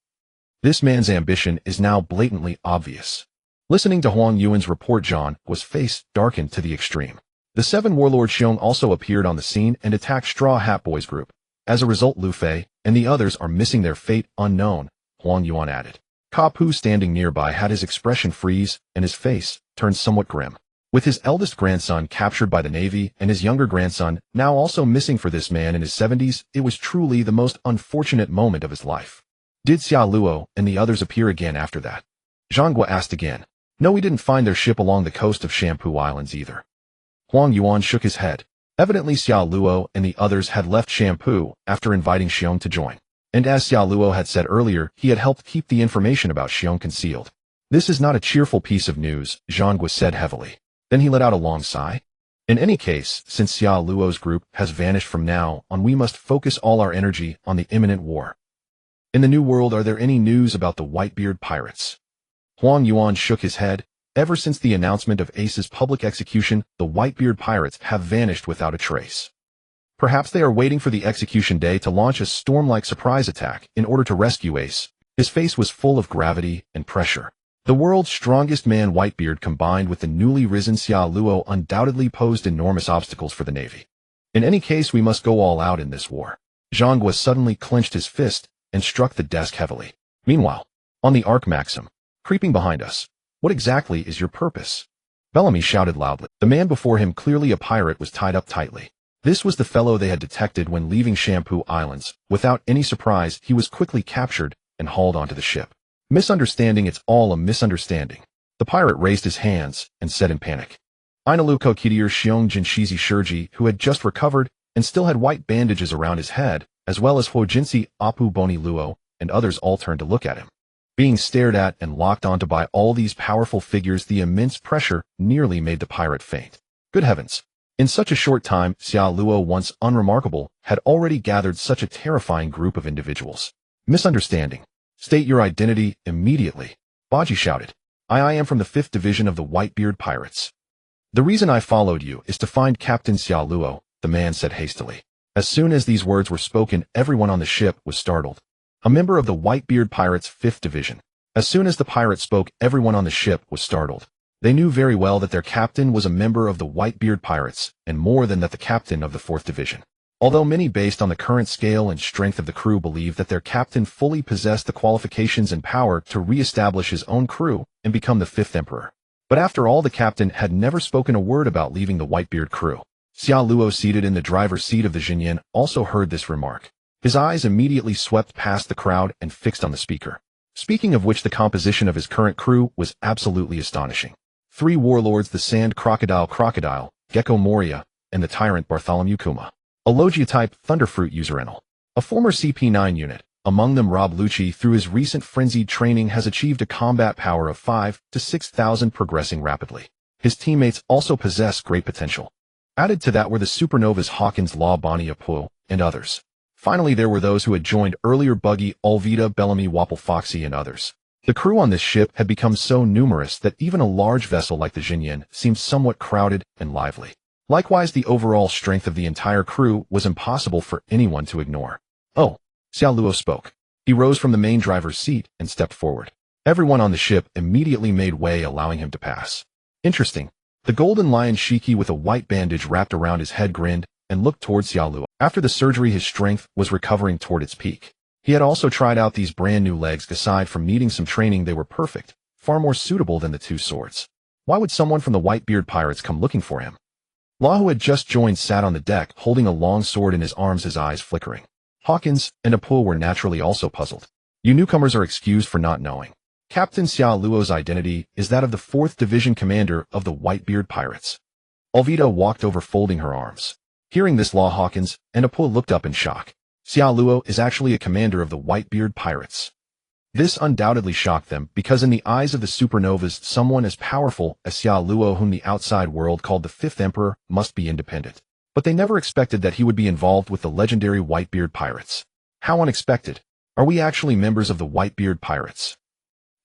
This man's ambition is now blatantly obvious. Listening to Huang Yuan's report, Zhang was face darkened to the extreme. The 7 warlord Xiong also appeared on the scene and attacked Straw Hat Boy's group. As a result, Lu Fei and the others are missing, their fate unknown, Huang Yuan added. Ka Pu, standing nearby, had his expression freeze and his face turned somewhat grim. With his eldest grandson captured by the Navy and his younger grandson now also missing, for this man in his 70s, it was truly the most unfortunate moment of his life. Did Xia Luo and the others appear again after that? Zhang asked again. No, we didn't find their ship along the coast of Shampoo Islands either. Huang Yuan shook his head. Evidently, Xia Luo and the others had left Shampoo after inviting Xiong to join. And as Xia Luo had said earlier, he had helped keep the information about Xiong concealed. This is not a cheerful piece of news, Zhang said heavily. Then he let out a long sigh. In any case, since Xia Luo's group has vanished from now on, we must focus all our energy on the imminent war. In the New World, are there any news about the Whitebeard Pirates? Huang Yuan shook his head. Ever since the announcement of Ace's public execution, the Whitebeard Pirates have vanished without a trace. Perhaps they are waiting for the execution day to launch a storm-like surprise attack in order to rescue Ace. His face was full of gravity and pressure. The world's strongest man, Whitebeard, combined with the newly risen Xia Luo, undoubtedly posed enormous obstacles for the Navy. In any case, we must go all out in this war. Zhang suddenly clenched his fist and struck the desk heavily. Meanwhile, on the Arc Maxim, creeping behind us, what exactly is your purpose? Bellamy shouted loudly. The man before him, clearly a pirate, was tied up tightly. This was the fellow they had detected when leaving Shampoo Islands. Without any surprise, he was quickly captured and hauled onto the ship. Misunderstanding, it's all a misunderstanding. The pirate raised his hands and said in panic. Inaluko Kidir Xiong Jinshizi Shurji, who had just recovered and still had white bandages around his head, as well as Huojinsi Apu Boni Luo, and others all turned to look at him. Being stared at and locked onto by all these powerful figures, the immense pressure nearly made the pirate faint. Good heavens! In such a short time, Xia Luo, once unremarkable, had already gathered such a terrifying group of individuals. Misunderstanding. State your identity immediately, Baji shouted. I am from the 5th Division of the Whitebeard Pirates. The reason I followed you is to find Captain Xiao Luo, the man said hastily. As soon as these words were spoken, everyone on the ship was startled. A member of the Whitebeard Pirates' 5th Division. As soon as the pirate spoke, everyone on the ship was startled. They knew very well that their captain was a member of the Whitebeard Pirates, and more than that, the captain of the 4th Division. Although many based on the current scale and strength of the crew believed that their captain fully possessed the qualifications and power to re-establish his own crew and become the 5th Emperor. But after all, the captain had never spoken a word about leaving the Whitebeard crew. Xiao Luo, seated in the driver's seat of the Jinyan, also heard this remark. His eyes immediately swept past the crowd and fixed on the speaker. Speaking of which, the composition of his current crew was absolutely astonishing. 3 warlords, the Sand Crocodile, Gecko Moria, and the Tyrant Bartholomew Kuma. A Logia-type Thunderfruit userenal. A former CP9 unit, among them Rob Lucci, through his recent frenzied training has achieved a combat power of 5 to 6,000, progressing rapidly. His teammates also possess great potential. Added to that were the supernovas Hawkins, Law, Bonnie Apu, and others. Finally, there were those who had joined earlier: Buggy, Ulvita, Bellamy, Wapple, Foxy, and others. The crew on this ship had become so numerous that even a large vessel like the Jinyan seemed somewhat crowded and lively. Likewise, the overall strength of the entire crew was impossible for anyone to ignore. Oh, Xiao Luo spoke. He rose from the main driver's seat and stepped forward. Everyone on the ship immediately made way, allowing him to pass. Interesting. The golden lion Shiki, with a white bandage wrapped around his head, grinned and looked towards Xiao Luo. After the surgery, his strength was recovering toward its peak. He had also tried out these brand new legs. Aside from needing some training, they were perfect, far more suitable than the 2 swords. Why would someone from the Whitebeard Pirates come looking for him? Law, who had just joined, sat on the deck, holding a long sword in his arms, his eyes flickering. Hawkins and Apu were naturally also puzzled. You newcomers are excused for not knowing. Captain Xiao Luo's identity is that of the 4th Division commander of the Whitebeard Pirates. Ulvita walked over, folding her arms. Hearing this, Law, Hawkins, and Apu looked up in shock. Xiao Luo is actually a commander of the Whitebeard Pirates. This undoubtedly shocked them, because in the eyes of the supernovas, someone as powerful as Xiao Luo, whom the outside world called the 5th Emperor, must be independent. But they never expected that he would be involved with the legendary Whitebeard Pirates. How unexpected. Are we actually members of the Whitebeard Pirates?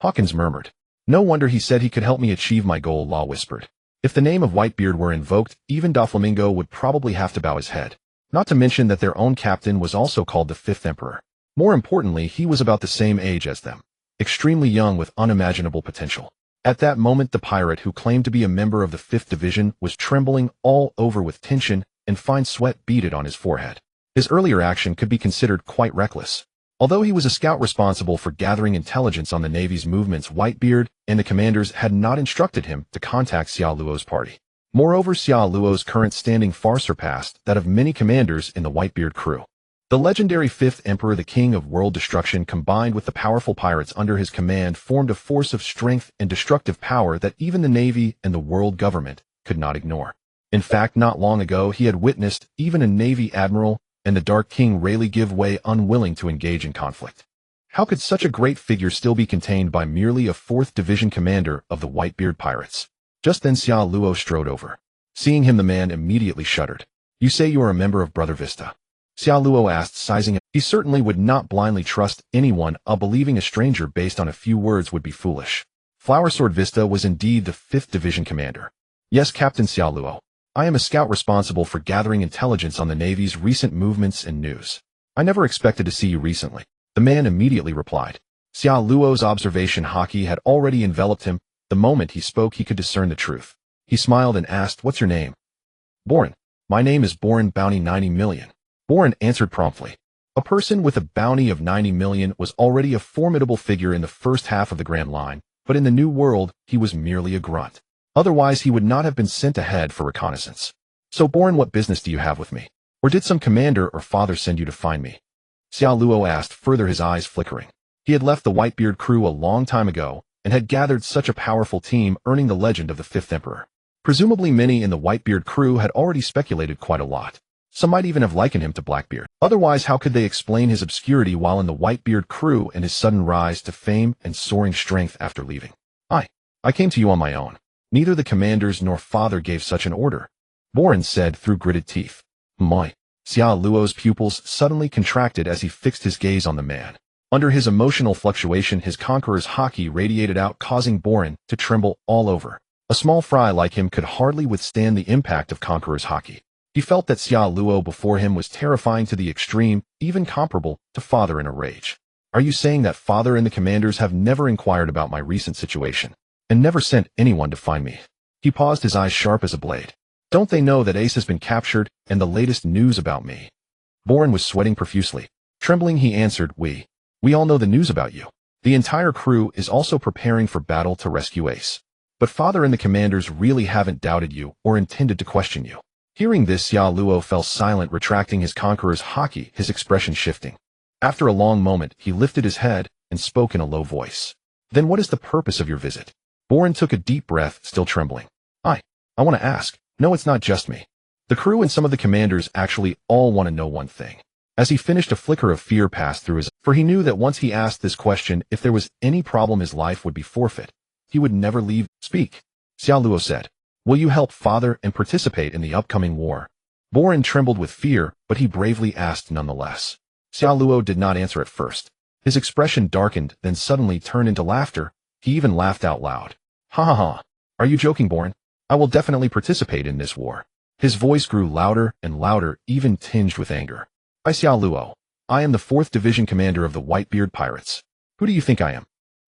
Hawkins murmured. No wonder he said he could help me achieve my goal, Law whispered. If the name of Whitebeard were invoked, even Doflamingo would probably have to bow his head. Not to mention that their own captain was also called the 5th Emperor. More importantly, he was about the same age as them. Extremely young with unimaginable potential. At that moment, the pirate who claimed to be a member of the 5th Division was trembling all over with tension, and fine sweat beaded on his forehead. His earlier action could be considered quite reckless. Although he was a scout responsible for gathering intelligence on the Navy's movements, Whitebeard and the commanders had not instructed him to contact Xiao Luo's party. Moreover, Xiao Luo's current standing far surpassed that of many commanders in the Whitebeard crew. The legendary 5th Emperor, the king of world destruction, combined with the powerful pirates under his command, formed a force of strength and destructive power that even the Navy and the world government could not ignore. In fact, not long ago, he had witnessed even a Navy admiral and the Dark King Rayleigh give way, unwilling to engage in conflict. How could such a great figure still be contained by merely a 4th Division commander of the Whitebeard Pirates? Just then Xiao Luo strode over. Seeing him, the man immediately shuddered. You say you are a member of Brother Vista? Xiao Luo asked, sizing him. He certainly would not blindly trust anyone. Believing a stranger based on a few words would be foolish. Flower Sword Vista was indeed the 5th Division commander. Yes, Captain Xiao Luo. I am a scout responsible for gathering intelligence on the Navy's recent movements and news. I never expected to see you recently. The man immediately replied. Xiao Luo's observation Haki had already enveloped him. The moment he spoke, he could discern the truth. He smiled and asked, What's your name? Boren. My name is Boren, bounty 90 million. Boren answered promptly. A person with a bounty of 90 million was already a formidable figure in the first half of the Grand Line, but in the New World, he was merely a grunt. Otherwise, he would not have been sent ahead for reconnaissance. So, Boren, what business do you have with me? Or did some commander or father send you to find me? Xiao Luo asked, further his eyes flickering. He had left the Whitebeard crew a long time ago, and had gathered such a powerful team, earning the legend of the 5th Emperor. Presumably many in the Whitebeard crew had already speculated quite a lot. Some might even have likened him to Blackbeard. Otherwise, how could they explain his obscurity while in the Whitebeard crew and his sudden rise to fame and soaring strength after leaving? I came to you on my own. Neither the commanders nor father gave such an order, Boren said through gritted teeth. My. Xiao Luo's pupils suddenly contracted as he fixed his gaze on the man. Under his emotional fluctuation, his conqueror's Haki radiated out, causing Boren to tremble all over. A small fry like him could hardly withstand the impact of conqueror's Haki. He felt that Xia Luo before him was terrifying to the extreme, even comparable to father in a rage. Are you saying that father and the commanders have never inquired about my recent situation, and never sent anyone to find me? He paused, his eyes sharp as a blade. Don't they know that Ace has been captured, and the latest news about me? Boren was sweating profusely. Trembling, he answered, We all know the news about you. The entire crew is also preparing for battle to rescue Ace. But father and the commanders really haven't doubted you or intended to question you. Hearing this, Xia Luo fell silent, retracting his conqueror's Haki, his expression shifting. After a long moment, he lifted his head and spoke in a low voice. Then what is the purpose of your visit? Boren took a deep breath, still trembling. I want to ask. No, it's not just me. The crew and some of the commanders actually all want to know one thing. As he finished, a flicker of fear passed through his eyes, for he knew that once he asked this question, if there was any problem, his life would be forfeit. He would never leave. Speak. Xia Luo said. Will you help father and participate in the upcoming war? Boren trembled with fear, but he bravely asked nonetheless. Xia Luo did not answer at first. His expression darkened, then suddenly turned into laughter. He even laughed out loud. Ha ha ha. Are you joking, Boren? I will definitely participate in this war. His voice grew louder and louder, even tinged with anger. I, Xia Luo. I am the 4th Division commander of the Whitebeard Pirates. Who do you think I am?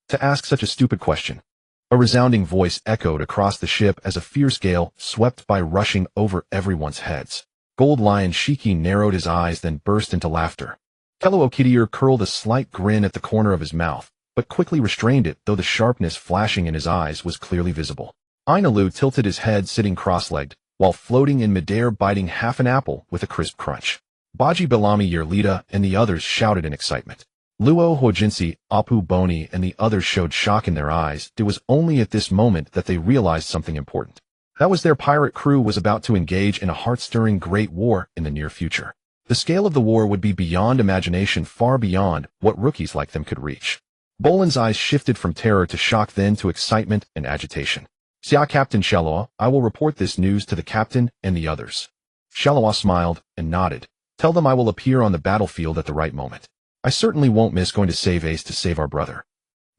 To ask such a stupid question. A resounding voice echoed across the ship as a fierce gale swept by, rushing over everyone's heads. Gold Lion Shiki narrowed his eyes, then burst into laughter. Kello Okitier curled a slight grin at the corner of his mouth, but quickly restrained it, though the sharpness flashing in his eyes was clearly visible. Ainalu tilted his head, sitting cross-legged, while floating in midair, biting half an apple with a crisp crunch. Baji Belami Yerlita and the others shouted in excitement. Luo Huojinsi, Apu Boni and the others showed shock in their eyes. It was only at this moment that they realized something important. That was their pirate crew was about to engage in a heart-stirring great war in the near future. The scale of the war would be beyond imagination, far beyond what rookies like them could reach. Bolen's eyes shifted from terror to shock, then to excitement and agitation. Xia Captain Shaloa, I will report this news to the captain and the others. Shaloa smiled and nodded. Tell them I will appear on the battlefield at the right moment. I certainly won't miss going to save Ace to save our brother.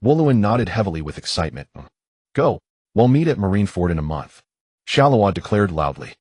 Woluan nodded heavily with excitement. Go. We'll meet at Marineford in a month. Shaloa declared loudly.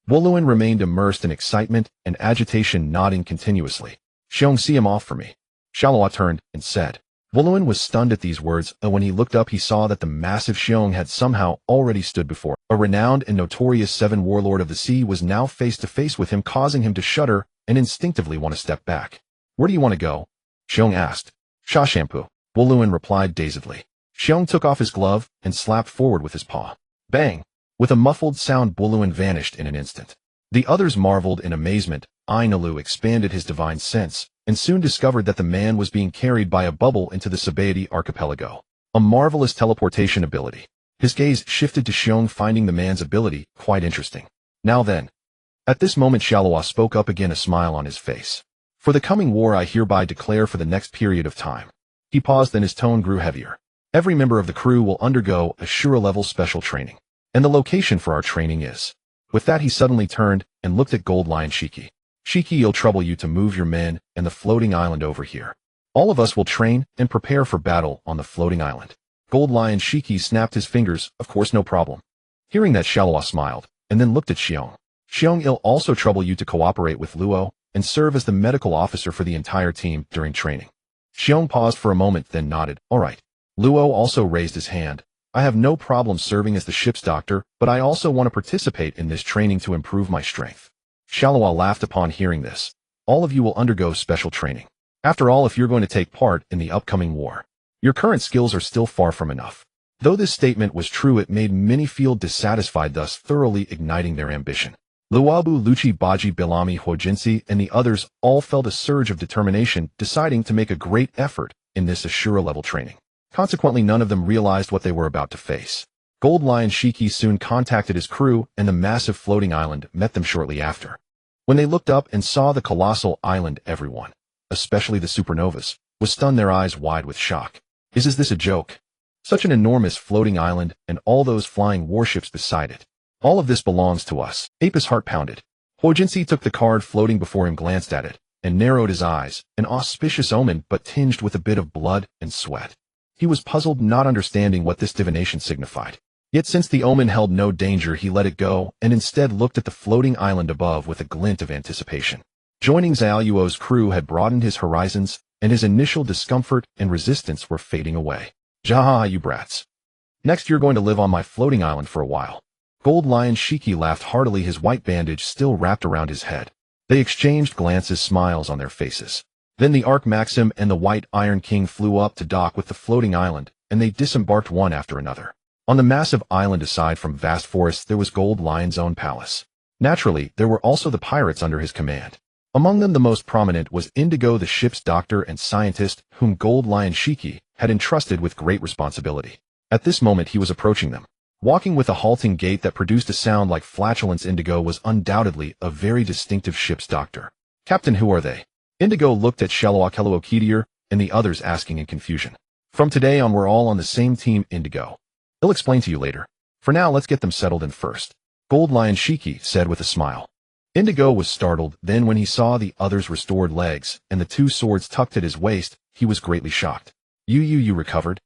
Woluan remained immersed in excitement and agitation, nodding continuously. Xiong, see him off for me. Shaloa turned and said. Woluan was stunned at these words, and when he looked up he saw that the massive Xiong had somehow already stood before him. A renowned and notorious 7 warlord of the sea was now face to face with him, causing him to shudder and instinctively want to step back. Where do you want to go? Xiong asked. Sha Shampoo. Woluan replied dazedly. Xiong took off his glove and slapped forward with his paw. Bang! With a muffled sound, Woluan vanished in an instant. The others marveled in amazement. Ainalu expanded his divine sense and soon discovered that the man was being carried by a bubble into the Sabaody archipelago. A marvelous teleportation ability. His gaze shifted to Xiong, finding the man's ability quite interesting. Now then. At this moment Shaloa spoke up again, a smile on his face. For the coming war I hereby declare for the next period of time. He paused, then his tone grew heavier. Every member of the crew will undergo a Shura-level special training. And the location for our training is. With that he suddenly turned and looked at Gold Lion Shiki. Shiki, you'll trouble you to move your men and the floating island over here. All of us will train and prepare for battle on the floating island. Gold Lion Shiki snapped his fingers. Of course, no problem. Hearing that, Shaloa smiled and then looked at Xiong. Xiong, it'll also trouble you to cooperate with Luo and serve as the medical officer for the entire team during training. Xiong paused for a moment, then nodded. All right. Luo also raised his hand. I have no problem serving as the ship's doctor, but I also want to participate in this training to improve my strength. Shaloa laughed upon hearing this. All of you will undergo special training. After all, if you're going to take part in the upcoming war, your current skills are still far from enough. Though this statement was true, it made many feel dissatisfied, thus thoroughly igniting their ambition. Luabu, Luchi, Baji, Belami, Huojinsi, and the others all felt a surge of determination, deciding to make a great effort in this Ashura-level training. Consequently, none of them realized what they were about to face. Gold Lion Shiki soon contacted his crew, and the massive floating island met them shortly after. When they looked up and saw the colossal island, everyone, especially the supernovas, was stunned, their eyes wide with shock. Is this a joke? Such an enormous floating island, and all those flying warships beside it. All of this belongs to us. Apis' heart pounded. Huojinsi took the card floating before him, glanced at it, and narrowed his eyes, an auspicious omen but tinged with a bit of blood and sweat. He was puzzled, not understanding what this divination signified. Yet since the omen held no danger, he let it go and instead looked at the floating island above with a glint of anticipation. Joining Zhaoluo's crew had broadened his horizons, and his initial discomfort and resistance were fading away. Jaha, you brats. Next you're going to live on my floating island for a while. Gold Lion Shiki laughed heartily, his white bandage still wrapped around his head. They exchanged glances, smiles on their faces. Then the Arc Maxim and the White Iron King flew up to dock with the floating island, and they disembarked one after another. On the massive island, aside from vast forests, there was Gold Lion's own palace. Naturally, there were also the pirates under his command. Among them, the most prominent was Indigo, the ship's doctor and scientist, whom Gold Lion Shiki had entrusted with great responsibility. At this moment he was approaching them. Walking with a halting gait that produced a sound like flatulence, Indigo was undoubtedly a very distinctive ship's doctor. Captain, who are they? Indigo looked at Shalo and the others, asking in confusion. From today on we're all on the same team, Indigo. He'll explain to you later. For now, let's get them settled in first. Gold Lion Shiki said with a smile. Indigo was startled, then when he saw the other's restored legs and the two swords tucked at his waist, he was greatly shocked. You recovered?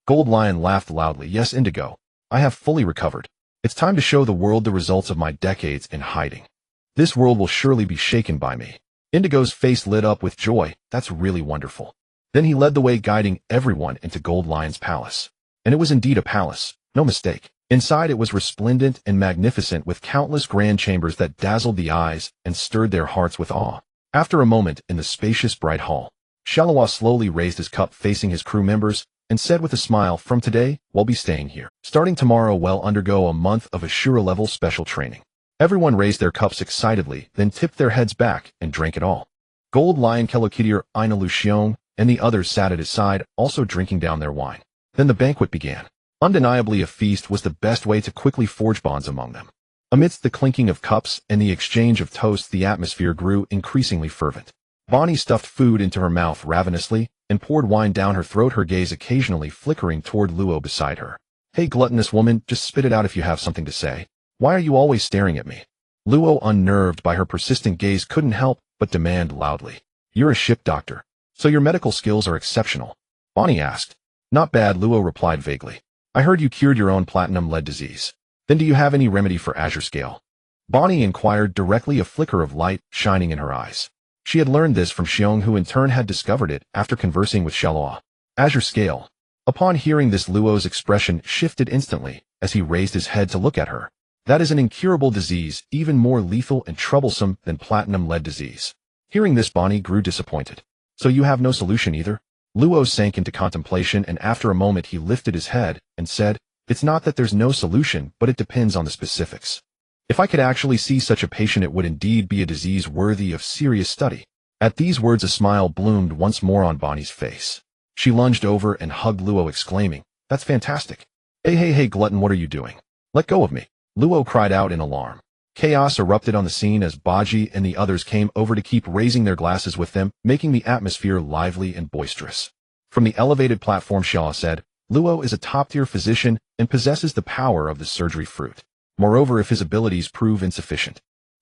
Gold Lion laughed loudly. Yes, Indigo. I have fully recovered. It's time to show the world the results of my decades in hiding. This world will surely be shaken by me. Indigo's face lit up with joy. That's really wonderful. Then he led the way, guiding everyone into Gold Lion's palace. And it was indeed a palace, no mistake. Inside it was resplendent and magnificent, with countless grand chambers that dazzled the eyes and stirred their hearts with awe. After a moment in the spacious bright hall, Shalo slowly raised his cup, facing his crew members, and said with a smile, from today, we'll be staying here. Starting tomorrow, we'll undergo a month of Ashura-level special training. Everyone raised their cups excitedly, then tipped their heads back and drank it all. Gold Lion Kelokidir, Aina Luxiong, and the others sat at his side, also drinking down their wine. Then the banquet began. Undeniably, a feast was the best way to quickly forge bonds among them. Amidst the clinking of cups and the exchange of toasts, the atmosphere grew increasingly fervent. Bonnie stuffed food into her mouth ravenously and poured wine down her throat, her gaze occasionally flickering toward Luo beside her. Hey, gluttonous woman, just spit it out if you have something to say. Why are you always staring at me? Luo, unnerved by her persistent gaze, couldn't help but demand loudly. You're a ship doctor, so your medical skills are exceptional. Bonnie asked. Not bad, Luo replied vaguely. I heard you cured your own platinum-lead disease. Then do you have any remedy for Azure Scale? Bonnie inquired directly, a flicker of light shining in her eyes. She had learned this from Xiong, who in turn had discovered it after conversing with Shaloa. Azure Scale. Upon hearing this, Luo's expression shifted instantly as he raised his head to look at her. That is an incurable disease, even more lethal and troublesome than platinum-lead disease. Hearing this, Bonnie grew disappointed. So you have no solution either? Luo sank into contemplation, and after a moment he lifted his head and said, It's not that there's no solution, but it depends on the specifics. If I could actually see such a patient, it would indeed be a disease worthy of serious study. At these words, a smile bloomed once more on Bonnie's face. She lunged over and hugged Luo, exclaiming, That's fantastic. Hey, glutton, what are you doing? Let go of me. Luo cried out in alarm. Chaos erupted on the scene as Baji and the others came over to keep raising their glasses with them, making the atmosphere lively and boisterous. From the elevated platform, Shaw said, Luo is a top-tier physician and possesses the power of the surgery fruit. Moreover, if his abilities prove insufficient.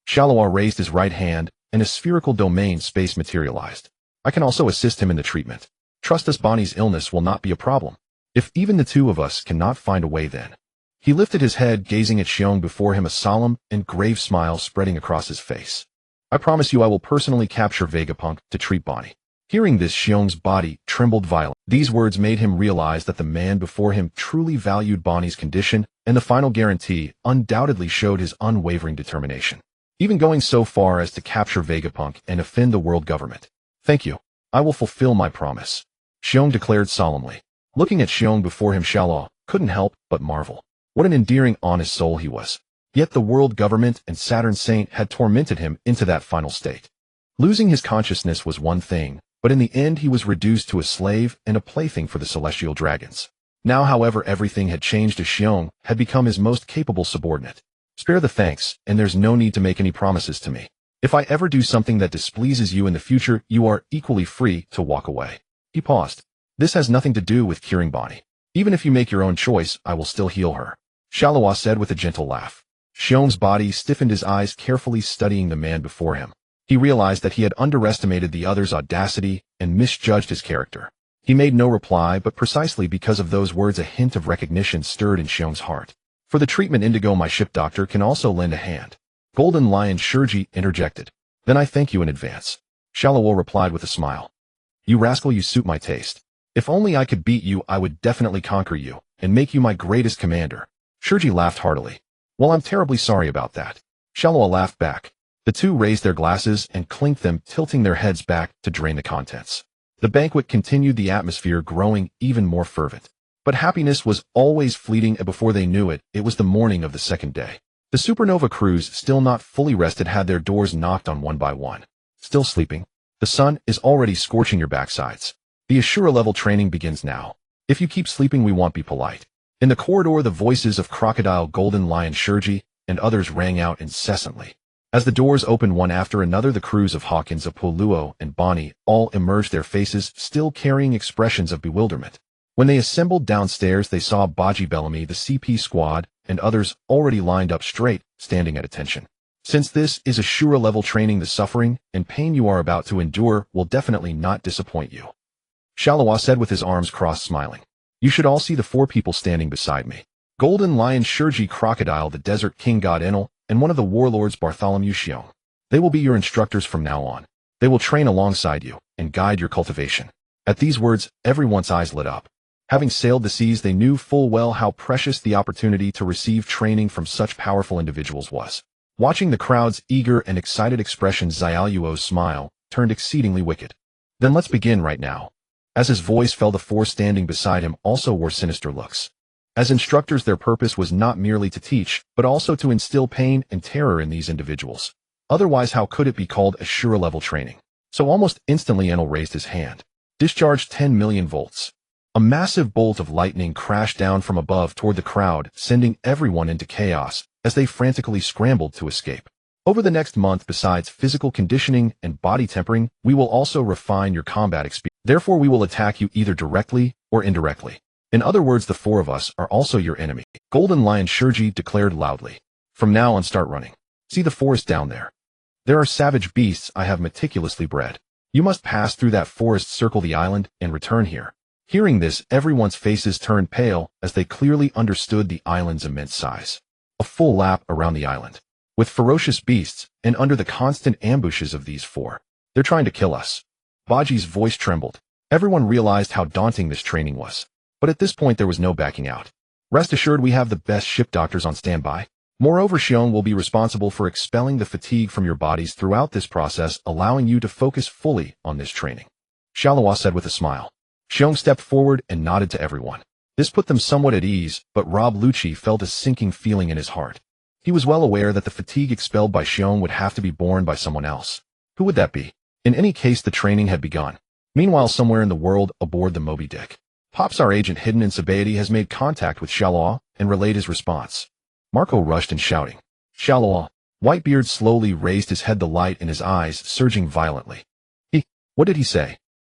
Shaloa raised his right hand, and a spherical domain space materialized. I can also assist him in the treatment. Trust us, Bonnie's illness will not be a problem. If even the two of us cannot find a way, then. He lifted his head, gazing at Xiong before him, a solemn and grave smile spreading across his face. I promise you I will personally capture Vegapunk to treat Bonnie. Hearing this, Xiong's body trembled violently. These words made him realize that the man before him truly valued Bonnie's condition, and the final guarantee undoubtedly showed his unwavering determination, even going so far as to capture Vegapunk and offend the world government. Thank you. I will fulfill my promise, Xiong declared solemnly. Looking at Xiong before him, Shalo couldn't help but marvel. What an endearing, honest soul he was. Yet the world government and Saturn Saint had tormented him into that final state. Losing his consciousness was one thing, but in the end he was reduced to a slave and a plaything for the celestial dragons. Now, however, everything had changed as Xiong had become his most capable subordinate. Spare the thanks, and there's no need to make any promises to me. If I ever do something that displeases you in the future, you are equally free to walk away. He paused. This has nothing to do with curing Bonnie. Even if you make your own choice, I will still heal her, Shaloa said with a gentle laugh. Xiong's body stiffened, his eyes carefully studying the man before him. He realized that he had underestimated the other's audacity and misjudged his character. He made no reply, but precisely because of those words a hint of recognition stirred in Xiong's heart. For the treatment Indigo, my ship doctor can also lend a hand. Golden Lion Shurji interjected. Then I thank you in advance. Shalo replied with a smile. You rascal, you suit my taste. If only I could beat you, I would definitely conquer you, and make you my greatest commander. Shurji laughed heartily. Well, I'm terribly sorry about that. Shalo laughed back. The two raised their glasses and clinked them, tilting their heads back to drain the contents. The banquet continued, the atmosphere growing even more fervent. But happiness was always fleeting, and before they knew it, it was the morning of the second day. The supernova crews, still not fully rested, had their doors knocked on one by one. Still sleeping? The sun is already scorching your backsides. The Ashura level training begins now. If you keep sleeping, we won't be polite. In the corridor, the voices of Crocodile, Golden Lion Shurji, and others rang out incessantly. As the doors opened one after another, the crews of Hawkins, Apoluo, and Bonnie all emerged, their faces still carrying expressions of bewilderment. When they assembled downstairs, they saw Baji Bellamy, the CP squad, and others already lined up straight, standing at attention. Since this is Ashura level training, the suffering and pain you are about to endure will definitely not disappoint you. Shalawa said with his arms crossed, smiling. You should all see the four people standing beside me. Golden Lion Shurji, Crocodile, the Desert King God Enel, and one of the warlords, Bartholomew Xiong. They will be your instructors from now on. They will train alongside you and guide your cultivation. At these words, everyone's eyes lit up. Having sailed the seas, they knew full well how precious the opportunity to receive training from such powerful individuals was. Watching the crowd's eager and excited expressions, Xiaoyuo's smile turned exceedingly wicked. Then let's begin right now. As his voice fell, the four standing beside him also wore sinister looks. As instructors, their purpose was not merely to teach, but also to instill pain and terror in these individuals. Otherwise, how could it be called Ashura-level training? So almost instantly, Enel raised his hand. Discharged 10 million volts. A massive bolt of lightning crashed down from above toward the crowd, sending everyone into chaos as they frantically scrambled to escape. Over the next month, besides physical conditioning and body tempering, we will also refine your combat experience. Therefore, we will attack you either directly or indirectly. In other words, the four of us are also your enemy. Golden Lion Shurji declared loudly. From now on, start running. See the forest down there. There are savage beasts I have meticulously bred. You must pass through that forest, circle the island, and return here. Hearing this, everyone's faces turned pale as they clearly understood the island's immense size. A full lap around the island. With ferocious beasts, and under the constant ambushes of these four. They're trying to kill us. Baji's voice trembled. Everyone realized how daunting this training was. But at this point, there was no backing out. Rest assured, we have the best ship doctors on standby. Moreover, Xiong will be responsible for expelling the fatigue from your bodies throughout this process, allowing you to focus fully on this training. Shalawa said with a smile. Xiong stepped forward and nodded to everyone. This put them somewhat at ease, but Rob Lucci felt a sinking feeling in his heart. He was well aware that the fatigue expelled by Xiong would have to be borne by someone else. Who would that be? In any case, the training had begun. Meanwhile, somewhere in the world, aboard the Moby Dick, Pops, our agent hidden in Sabaody, has made contact with Shalawa and relayed his response. Marco rushed in, shouting, Shalawa. Whitebeard slowly raised his head, the light in his eyes surging violently. What did he say?